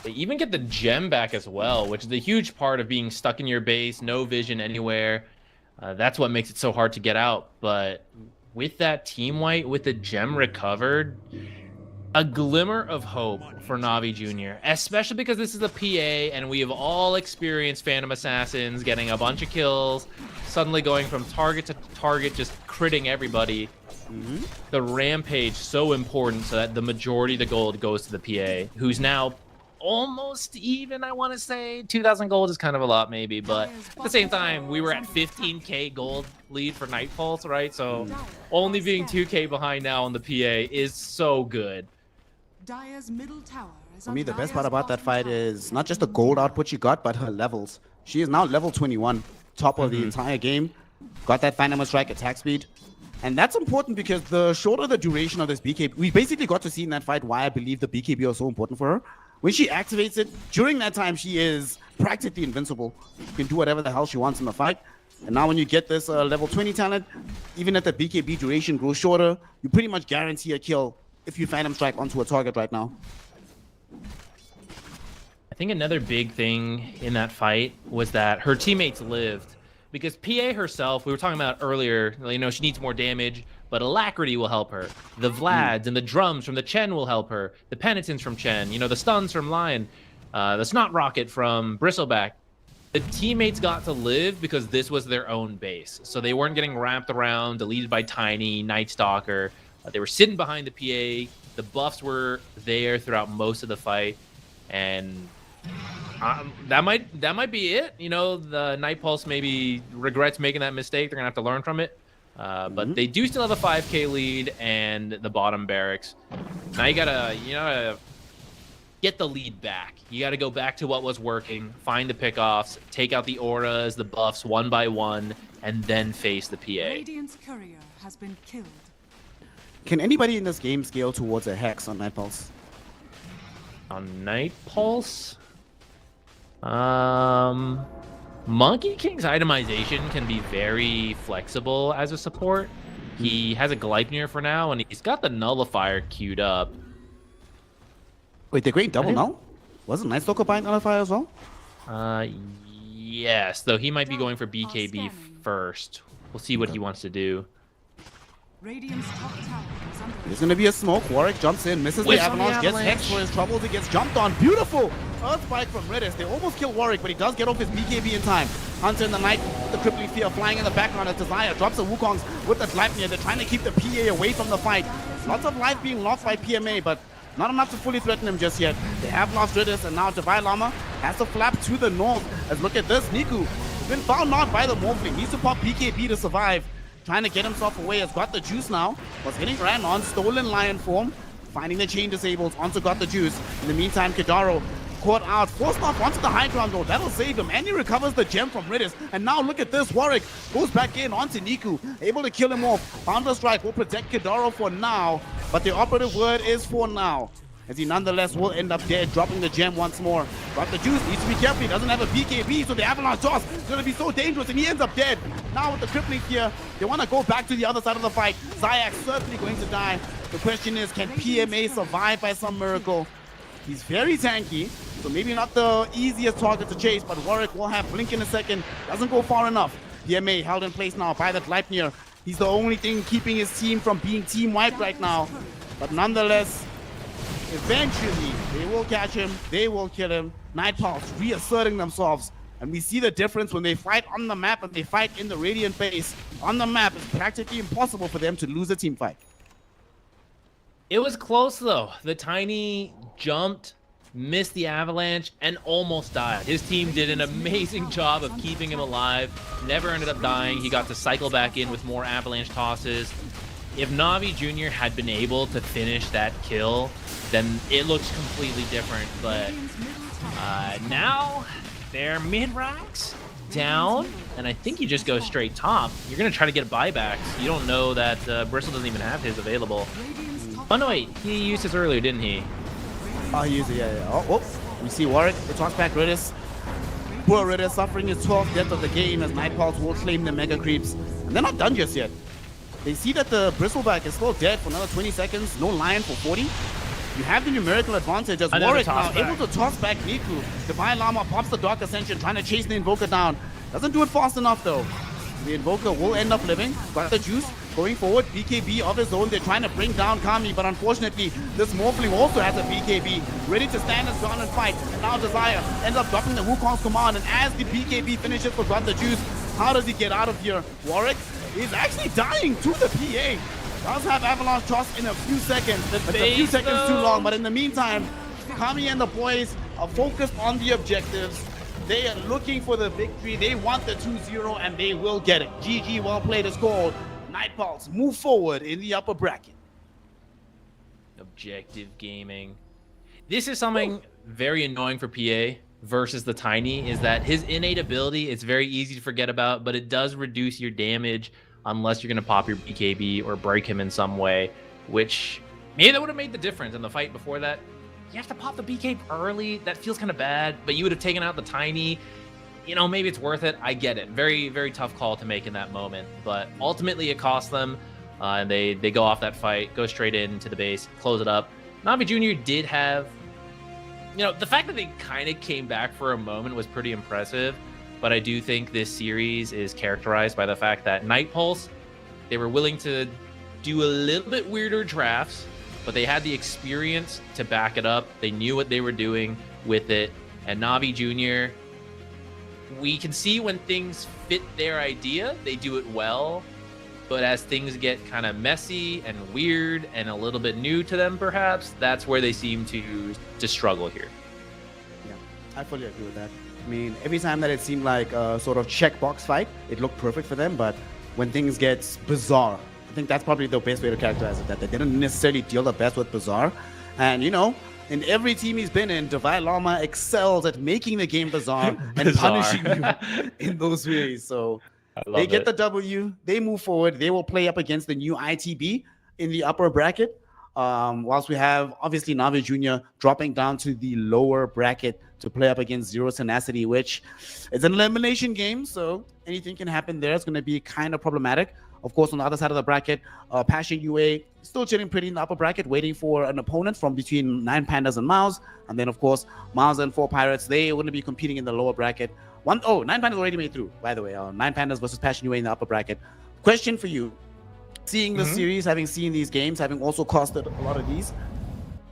They even get the gem back as well, which is a huge part of being stuck in your base, no vision anywhere. That's what makes it so hard to get out. But with that team wipe, with the gem recovered, a glimmer of hope for Na'Vi Jr., especially because this is a PA and we have all experienced Phantom Assassins getting a bunch of kills, suddenly going from target to target, just critting everybody. The Rampage so important so that the majority of the gold goes to the PA, who's now almost even, I want to say. 2,000 gold is kind of a lot maybe, but at the same time, we were at 15k gold lead for Night Pulse, right? So only being 2k behind now on the PA is so good. For me, the best part about that fight is not just the gold output she got, but her levels. She is now level 21, top of the entire game. Got that Phantom Strike attack speed. And that's important because the shorter the duration of this BKB, we basically got to see in that fight why I believe the BKB was so important for her. When she activates it, during that time, she is practically invincible. She can do whatever the hell she wants in the fight. And now when you get this level 20 talent, even if the BKB duration grows shorter, you pretty much guarantee a kill if you Phantom Strike onto a target right now. I think another big thing in that fight was that her teammates lived. Because PA herself, we were talking about earlier, you know, she needs more damage, but Alacrity will help her. The Vlads and the drums from the Chen will help her. The Penitence from Chen, you know, the stuns from Lion, the Snot Rocket from Bristleback. The teammates got to live because this was their own base. So they weren't getting wrapped around, deleted by Tiny, Night Stalker. They were sitting behind the PA. The buffs were there throughout most of the fight. And that might be it. You know, the Night Pulse maybe regrets making that mistake. They're gonna have to learn from it. But they do still have a 5k lead and the bottom barracks. Now you gotta get the lead back. You gotta go back to what was working, find the pickoffs, take out the auras, the buffs one by one, and then face the PA. Radiant's courier has been killed. Can anybody in this game scale towards a Hex on Night Pulse? On Night Pulse? Monkey King's itemization can be very flexible as a support. He has a Gleipnir for now, and he's got the Nullifier queued up. Wait, the Great Double Null? Wasn't Night Stalker buying Nullifier as well? Yes, though he might be going for BKB first. We'll see what he wants to do. Radiant's top tower is under There's gonna be a smoke. Warwick jumps in, misses the avalanche, gets Hex for his troubles. He gets jumped on. Beautiful Earth Spike from Redis. They almost kill Warwick, but he does get off his BKB in time. Hunter in the night, the crippling fear flying in the background as Desire drops the Wukongs with the Gleipnir. They're trying to keep the PA away from the fight. Lots of life being lost by PMA, but not enough to fully threaten him just yet. They have lost Redis, and now Divine Llama has to flap to the north. Let's look at this. Niku has been found out by the Morphling. Needs to pop BKB to survive. Trying to get himself away, has got the juice now. Was getting ran on, stolen Lion form. Finding the chain disables, also got the juice. In the meantime, Kidaro caught out, forced off onto the high ground though. That'll save him, and he recovers the gem from Redis. And now look at this, Warwick goes back in onto Niku, able to kill him off. Founder Strike will protect Kidaro for now, but the operative word is for now, as he nonetheless will end up dead, dropping the gem once more. Got the juice, needs to be careful, he doesn't have a BKB, so the Avalanche toss is going to be so dangerous, and he ends up dead. Now with the crippling here, they want to go back to the other side of the fight. Zayak certainly going to die. The question is, can PMA survive by some miracle? He's very tanky, so maybe not the easiest target to chase, but Warwick will have Blink in a second. Doesn't go far enough. PMA held in place now by that Gleipnir. He's the only thing keeping his team from being team wiped right now. But nonetheless, eventually, they will catch him, they will kill him. Night Pulse reasserting themselves. And we see the difference when they fight on the map and they fight in the Radiant base. On the map, it's practically impossible for them to lose a team fight. It was close, though. The Tiny jumped, missed the avalanche, and almost died. His team did an amazing job of keeping him alive. Never ended up dying. He got to cycle back in with more avalanche tosses. If Navi Jr. had been able to finish that kill, then it looks completely different. But now their mid ranks down, and I think you just go straight top. You're gonna try to get buybacks. You don't know that Bristle doesn't even have his available. Oh no, wait, he used his earlier, didn't he? Oh, he used it, yeah. Oh, we see Warwick, the toss back Redis. Poor Redis suffering his 12th death of the game as Night Pulse will claim the Mega Creeps. And they're not done just yet. They see that the Bristleback is still dead for another 20 seconds. No Lion for 40. You have the numerical advantage as Warwick now able to toss back Niku. Divine Llama pops the Dark Ascension, trying to chase the Invoker down. Doesn't do it fast enough though. The Invoker will end up living. Got the juice. Going forward, BKB of his own. They're trying to bring down Kami, but unfortunately, this Morphling also has a BKB. Ready to stand his ground and fight. And now Desire ends up dropping the Wukong's command. And as the BKB finishes for Got the Juice, how does he get out of here? Warwick is actually dying to the PA. Does have Avalanche toss in a few seconds. It's a few seconds too long, but in the meantime, Kami and the boys are focused on the objectives. They are looking for the victory. They want the 2-0, and they will get it. GG, well played is called. Night Pulse move forward in the upper bracket. Objective gaming. This is something very annoying for PA versus the Tiny, is that his innate ability is very easy to forget about, but it does reduce your damage unless you're going to pop your BKB or break him in some way, which maybe that would have made the difference in the fight before that. You have to pop the BK early. That feels kind of bad, but you would have taken out the Tiny. You know, maybe it's worth it. I get it. Very, very tough call to make in that moment, but ultimately it cost them, and they go off that fight, go straight into the base, close it up. Navi Jr. did have, you know, the fact that they kind of came back for a moment was pretty impressive, but I do think this series is characterized by the fact that Night Pulse, they were willing to do a little bit weirder drafts, but they had the experience to back it up. They knew what they were doing with it. And Navi Jr., we can see when things fit their idea, they do it well. But as things get kind of messy and weird and a little bit new to them, perhaps, that's where they seem to struggle here. Yeah, I fully agree with that. I mean, every time that it seemed like a sort of checkbox fight, it looked perfect for them. But when things get bizarre, I think that's probably the best way to characterize it, that they didn't necessarily deal the best with bizarre. And, you know, in every team he's been in, Divine Llama excels at making the game bizarre and punishing you in those ways. So they get the W, they move forward, they will play up against the new ITB in the upper bracket. Whilst we have, obviously, Navi Jr. dropping down to the lower bracket to play up against Zero Tenacity, which is an elimination game, so anything can happen there. It's going to be kind of problematic. Of course, on the other side of the bracket, Passion UA still chilling pretty in the upper bracket, waiting for an opponent from between 9 Pandas and Miles. And then, of course, Miles and 4 Pirates, they wouldn't be competing in the lower bracket. 9 Pandas already made through, by the way. 9 Pandas versus Passion UA in the upper bracket. Question for you. Seeing the series, having seen these games, having also costed a lot of these,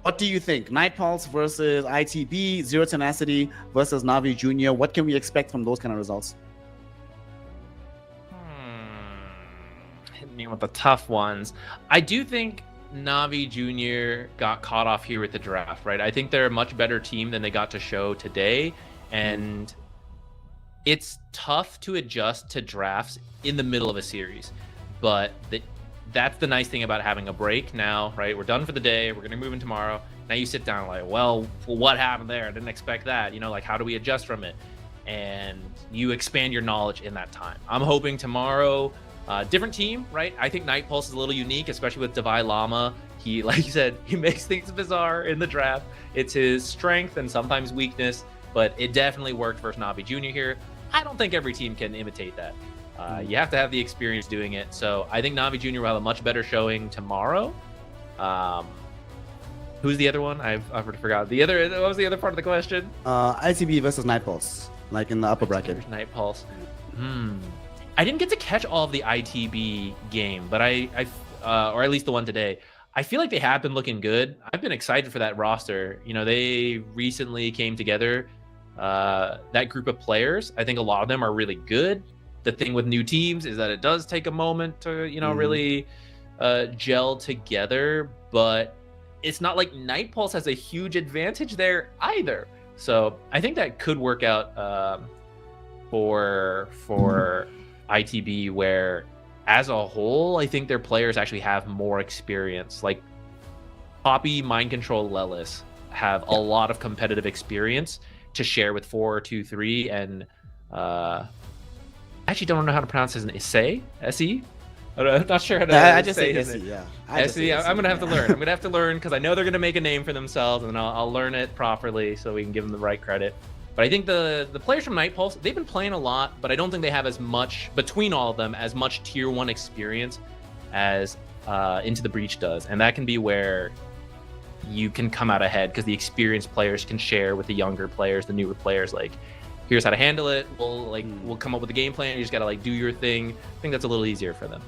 what do you think? Night Pulse versus ITB, Zero Tenacity versus Navi Jr. What can we expect from those kind of results? Hit me with the tough ones. I do think Navi Jr. got caught off here with the draft, right? I think they're a much better team than they got to show today, and it's tough to adjust to drafts in the middle of a series, but that's the nice thing about having a break now, right? We're done for the day. We're going to move in tomorrow. Now you sit down like, well, what happened there? I didn't expect that. You know, like, how do we adjust from it? And you expand your knowledge in that time. I'm hoping tomorrow, different team, right? I think Night Pulse is a little unique, especially with Divine Llama. He, like you said, he makes things bizarre in the draft. It's his strength and sometimes weakness, but it definitely worked for Navi Jr. here. I don't think every team can imitate that. You have to have the experience doing it. So I think Navi Jr. will have a much better showing tomorrow. Who's the other one? I've forgot. What was the other part of the question? ITB versus Night Pulse, like in the upper bracket. Night Pulse. I didn't get to catch all of the ITB game, but I or at least the one today. I feel like they have been looking good. I've been excited for that roster. You know, they recently came together. That group of players, I think a lot of them are really good. The thing with new teams is that it does take a moment to, you know, really gel together, but it's not like Night Pulse has a huge advantage there either. So I think that could work out for ITB, where as a whole, I think their players actually have more experience. Like Poppy, Mind Control, Lelis have a lot of competitive experience to share with 423, and I actually don't know how to pronounce his name. Esse? S-E? I'm not sure how to I just say say his SE, name. yeah. I'm going to have to learn. I'm going to have to learn because I know they're going to make a name for themselves, and I'll learn it properly so we can give them the right credit. But I think the players from Night Pulse, they've been playing a lot, but I don't think they have as much, between all of them, as much Tier 1 experience as Into the Breach does. And that can be where you can come out ahead, because the experienced players can share with the younger players, the newer players, like, here's how to handle it. We'll come up with a game plan. You just got to do your thing. I think that's a little easier for them.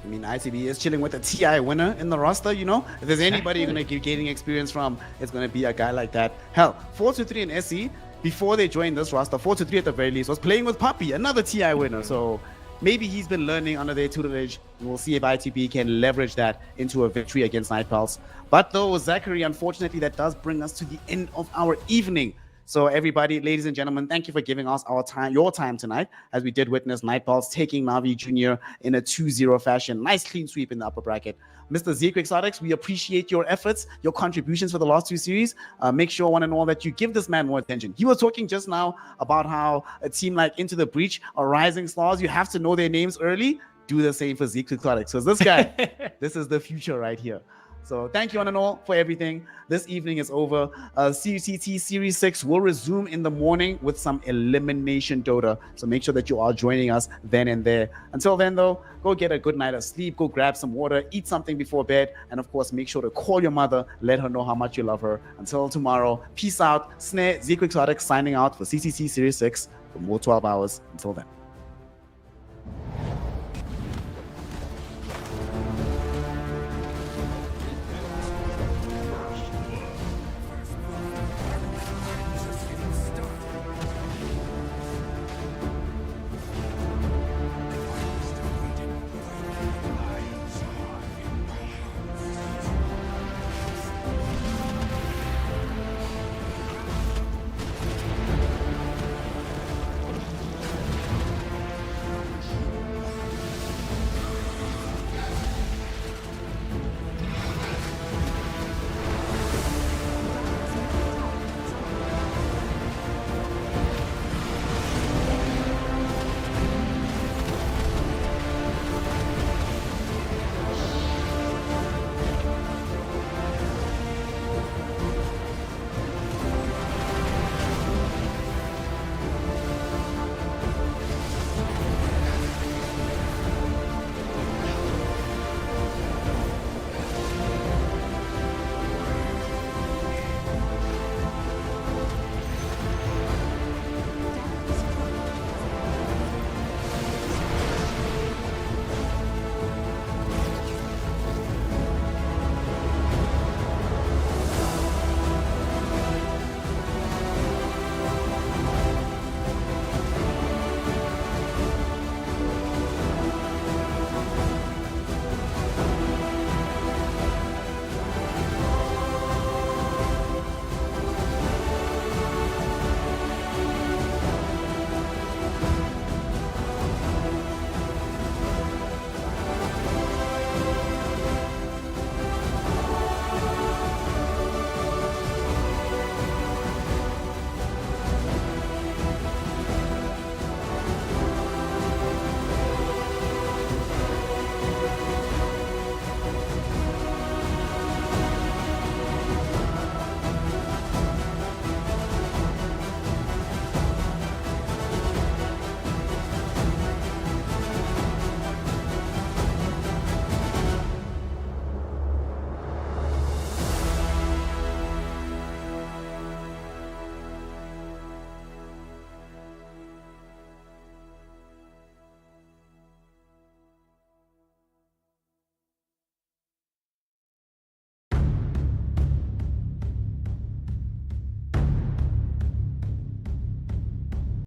I mean, ITB is chilling with a TI winner in the roster, you know? If there's anybody you're going to keep gaining experience from, it's going to be a guy like that. Hell, 423 and SE, before they joined this roster, 423 at the very least, was playing with Poppy, another TI winner. So maybe he's been learning under their tutelage, and we'll see if ITB can leverage that into a victory against Night Pulse. But though, Zachary, unfortunately, that does bring us to the end of our evening. So everybody, ladies and gentlemen, thank you for giving us your time tonight, as we did witness Night Pulse taking Navi Jr. in a 2-0 fashion. Nice clean sweep in the upper bracket. Mr. Zeke Exotics, we appreciate your efforts, your contributions for the last 2 series. Make sure, one and all, that you give this man more attention. He was talking just now about how a team like Into the Breach are rising stars. You have to know their names early. do the same for Zeke Exotics. Because this guy, this is the future right here. So thank you, one and all, for everything. This evening is over. CCT Series 6 will resume in the morning with some elimination Dota. So make sure that you are joining us then and there. Until then, though, go get a good night of sleep. Go grab some water. Eat something before bed. And, of course, make sure to call your mother. Let her know how much you love her. Until tomorrow, peace out. Snare, Zeke Exotics signing out for CCT Series 6 for more 12 hours. Until then.